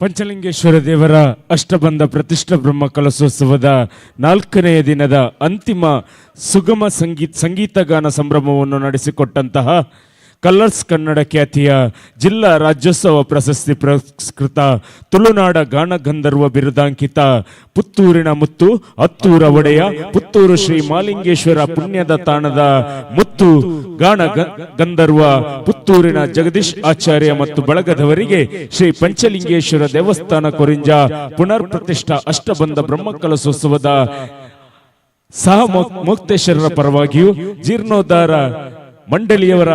ಪಂಚಲಿಂಗೇಶ್ವರ ದೇವರ ಅಷ್ಟಬಂಧ ಪ್ರತಿಷ್ಠಾ ಬ್ರಹ್ಮ ಕಲಶೋತ್ಸವದ 4ನೇ ದಿನದ ಅಂತಿಮ ಸುಗಮ ಸಂಗೀತಗಾನ ಸಂಭ್ರಮವನ್ನು ನಡೆಸಿಕೊಟ್ಟಂತಹ ಕಲರ್ಸ್ ಕನ್ನಡ ಖ್ಯಾತಿಯ ಜಿಲ್ಲಾ ರಾಜ್ಯೋತ್ಸವ ಪ್ರಶಸ್ತಿ ಪುರಸ್ಕೃತ ತುಳುನಾಡ ಗಾನ ಗಂಧರ್ವ ಬಿರುದಾಂಕಿತ ಪುತ್ತೂರಿನ ಮುತ್ತು ಹತ್ತೂರ ಒಡೆಯ ಪುತ್ತೂರು ಶ್ರೀ ಮಾಲಿಂಗೇಶ್ವರ ಪುಣ್ಯದ ತಾಣದ ಮುತ್ತು ಗಾನ ಗಂಧರ್ವ ಪುತ್ತೂರಿನ ಜಗದೀಶ್ ಆಚಾರ್ಯ ಮತ್ತು ಬಳಗದವರಿಗೆ ಶ್ರೀ ಪಂಚಲಿಂಗೇಶ್ವರ ದೇವಸ್ಥಾನ ಕೊರಿಂಜ ಪುನರ್ ಪ್ರತಿಷ್ಠಾ ಅಷ್ಟಬಂಧ ಬ್ರಹ್ಮಕಲಶೋತ್ಸವದ ಸಹ ಮುಕ್ತೇಶ್ವರರ ಪರವಾಗಿಯೂ ಜೀರ್ಣೋದ್ಧಾರ ಮಂಡಳಿಯವರ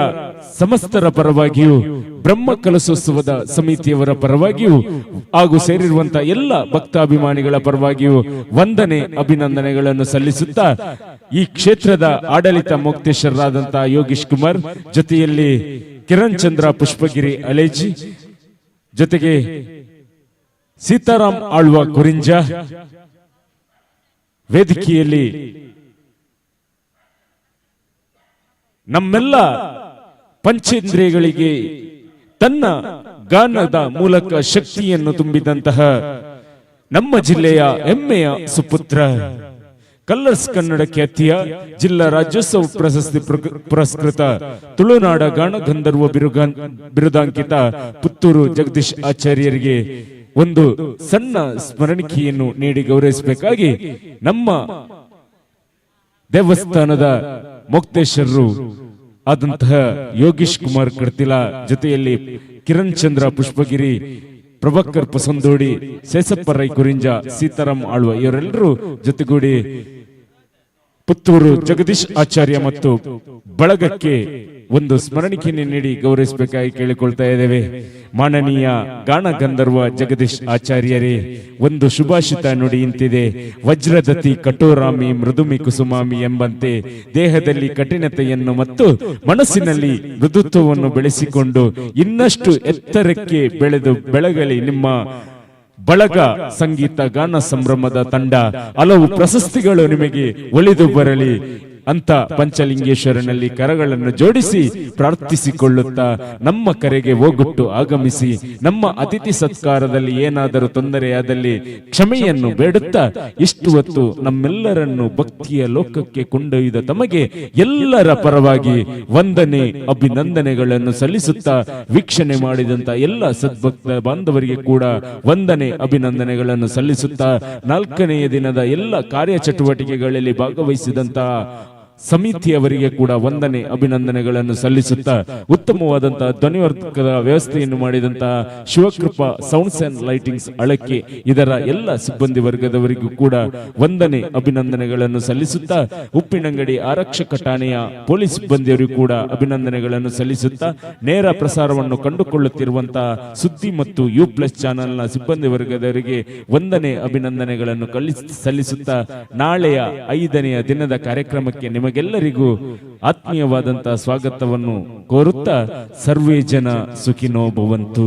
ಸಮಸ್ತರ ಪರವಾಗಿಯೂ ಬ್ರಹ್ಮ ಕಲಶೋತ್ಸವದ ಸಮಿತಿಯವರ ಪರವಾಗಿಯೂ ಹಾಗೂ ಸೇರಿರುವಂತಹ ಎಲ್ಲ ಭಕ್ತಾಭಿಮಾನಿಗಳ ಪರವಾಗಿಯೂ ವಂದನೆ ಅಭಿನಂದನೆಗಳನ್ನು ಸಲ್ಲಿಸುತ್ತಾ ಈ ಕ್ಷೇತ್ರದ ಆಡಳಿತ ಮುಕ್ತೇಶ್ವರರಾದಂತಹ ಯೋಗೀಶ್ ಕುಮಾರ್ ಜೊತೆಯಲ್ಲಿ ಕಿರಣ್ ಚಂದ್ರ ಪುಷ್ಪಗಿರಿ ಅಲೇಜಿ ಜೊತೆಗೆ ಸೀತಾರಾಮ್ ಆಳ್ವ ಕುರಿಂಜ ವೇದಿಕೆಯಲ್ಲಿ ನಮ್ಮೆಲ್ಲ ಪಂಚೇಂದ್ರಿಯಗಳಿಗೆ ತನ್ನ ಗಾನದ ಮೂಲಕ ಶಕ್ತಿಯನ್ನು ತುಂಬಿದಂತಹ ನಮ್ಮ ಜಿಲ್ಲೆಯ ಹೆಮ್ಮೆಯ ಸುಪುತ್ರ ಕಲರ್ಸ್ ಕನ್ನಡ ಖ್ಯಾತಿಯ ಜಿಲ್ಲಾ ರಾಜ್ಯೋತ್ಸವ ಪ್ರಶಸ್ತಿ ಪುರಸ್ಕೃತ ತುಳುನಾಡ ಗಾನ ಗಂಧರ್ವ ಬಿರುದಾಂಕಿತ ಪುತ್ತೂರು ಜಗದೀಶ್ ಆಚಾರ್ಯರಿಗೆ ಒಂದು ಸಣ್ಣ ಸ್ಮರಣಿಕೆಯನ್ನು ನೀಡಿ ಗೌರವಿಸಬೇಕಾಗಿ ನಮ್ಮ ದೇವಸ್ಥಾನದ ಮೊಕ್ತೇಶ್ವರರು ಆದಂತಹ ಯೋಗೀಶ್ ಕುಮಾರ್ ಕಡ್ತಿಲ ಜೊತೆಯಲ್ಲಿ ಕಿರಣ್ ಚಂದ್ರ ಪುಷ್ಪಗಿರಿ, ಪ್ರಭಾಕರ್ ಪಸಂದೋಡಿ, ಶೇಷಪ್ಪ ರೈ ಕುರಿಂಜ, ಸೀತಾರಾಮ್ ಆಳ್ವ ಇವರೆಲ್ಲರೂ ಜೊತೆಗೂಡಿ ಪುತ್ತೂರು ಜಗದೀಶ್ ಆಚಾರ್ಯ ಮತ್ತು ಬಳಗಕ್ಕೆ ಒಂದು ಸ್ಮರಣಿಕೆಯನ್ನು ನೀಡಿ ಗೌರವಿಸಬೇಕಾಗಿ ಕೇಳಿಕೊಳ್ತಾ ಇದ್ದೇವೆ. ಮಾನನೀಯ ಗಾನ ಗಂಧರ್ವ ಜಗದೀಶ್ ಆಚಾರ್ಯರೇ, ಒಂದು ಶುಭಾಷಿತ ನುಡಿ ಇಂತಿದೆ: ವಜ್ರದತಿ ಕಠೋರಾಮಿ ಮೃದುಮಿ ಕುಸುಮಾಮಿ ಎಂಬಂತೆ ದೇಹದಲ್ಲಿ ಕಠಿಣತೆಯನ್ನು ಮತ್ತು ಮನಸ್ಸಿನಲ್ಲಿ ಮೃದುತ್ವವನ್ನು ಬೆಳೆಸಿಕೊಂಡು ಇನ್ನಷ್ಟು ಎತ್ತರಕ್ಕೆ ಬೆಳಗಲಿ ನಿಮ್ಮ ಬಳಗ ಸಂಗೀತ ಗಾನ ಸಂಭ್ರಮದ ತಂಡ. ಹಲವು ಪ್ರಶಸ್ತಿಗಳು ನಿಮಗೆ ಒಲಿದು ಬರಲಿ ಅಂತ ಪಂಚಲಿಂಗೇಶ್ವರನಲ್ಲಿ ಕರಗಳನ್ನು ಜೋಡಿಸಿ ಪ್ರಾರ್ಥಿಸಿಕೊಳ್ಳುತ್ತಾ ನಮ್ಮ ಕರೆಗೆ ಹೋಗುಟ್ಟು ಆಗಮಿಸಿ ನಮ್ಮ ಅತಿಥಿ ಸತ್ಕಾರದಲ್ಲಿ ಏನಾದರೂ ತೊಂದರೆಯಾದಲ್ಲಿ ಕ್ಷಮೆಯನ್ನು ಬೇಡುತ್ತಾ ಇಷ್ಟು ಹೊತ್ತು ನಮ್ಮೆಲ್ಲರನ್ನು ಭಕ್ತಿಯ ಲೋಕಕ್ಕೆ ಕೊಂಡೊಯ್ದ ತಮಗೆ ಎಲ್ಲರ ಪರವಾಗಿ ವಂದನೆ ಅಭಿನಂದನೆಗಳನ್ನು ಸಲ್ಲಿಸುತ್ತಾ ವೀಕ್ಷಣೆ ಮಾಡಿದಂತ ಎಲ್ಲ ಸದ್ಭಕ್ತ ಬಾಂಧವರಿಗೆ ಕೂಡ ವಂದನೆ ಅಭಿನಂದನೆಗಳನ್ನು ಸಲ್ಲಿಸುತ್ತಾ 4ನೆಯ ದಿನದ ಎಲ್ಲ ಕಾರ್ಯಚಟುವಟಿಕೆಗಳಲ್ಲಿ ಭಾಗವಹಿಸಿದಂತಹ ಸಮಿತಿಯವರಿಗೆ ಕೂಡ ವಂದನೆ ಅಭಿನಂದನೆಗಳನ್ನು ಸಲ್ಲಿಸುತ್ತಾ ಉತ್ತಮವಾದಂತಹ ಧ್ವನಿವರ್ಧಕದ ವ್ಯವಸ್ಥೆಯನ್ನು ಮಾಡಿದಂತಹ ಶಿವಕೃಪಾ ಸೌಂಡ್ಸ್ ಅಂಡ್ ಲೈಟಿಂಗ್ಸ್ ಅಳಕೆ ಇದರ ಎಲ್ಲ ಸಿಬ್ಬಂದಿ ವರ್ಗದವರಿಗೂ ಕೂಡ ವಂದನೆ ಅಭಿನಂದನೆಗಳನ್ನು ಸಲ್ಲಿಸುತ್ತಾ ಉಪ್ಪಿನಂಗಡಿ ಆರಕ್ಷಕ ಠಾಣೆಯ ಪೊಲೀಸ್ ಸಿಬ್ಬಂದಿಯವರಿಗೂ ಕೂಡ ಅಭಿನಂದನೆಗಳನ್ನು ಸಲ್ಲಿಸುತ್ತಾ ನೇರ ಪ್ರಸಾರವನ್ನು ಕಂಡುಕೊಳ್ಳುತ್ತಿರುವಂತಹ ಸುದ್ದಿ ಮತ್ತು U+ ಚಾನೆಲ್ನ ಸಿಬ್ಬಂದಿ ವರ್ಗದವರಿಗೆ ವಂದನೆ ಅಭಿನಂದನೆಗಳನ್ನು ಸಲ್ಲಿಸುತ್ತಾ ನಾಳೆಯ 5ನೆಯ ದಿನದ ಕಾರ್ಯಕ್ರಮಕ್ಕೆ ನಿಮಗೆಲ್ಲರಿಗೂ ಆತ್ಮೀಯವಾದಂತಹ ಸ್ವಾಗತವನ್ನು ಕೋರುತ್ತಾ ಸರ್ವೇ ಜನ ಸುಖಿನೋ ಭವಂತು.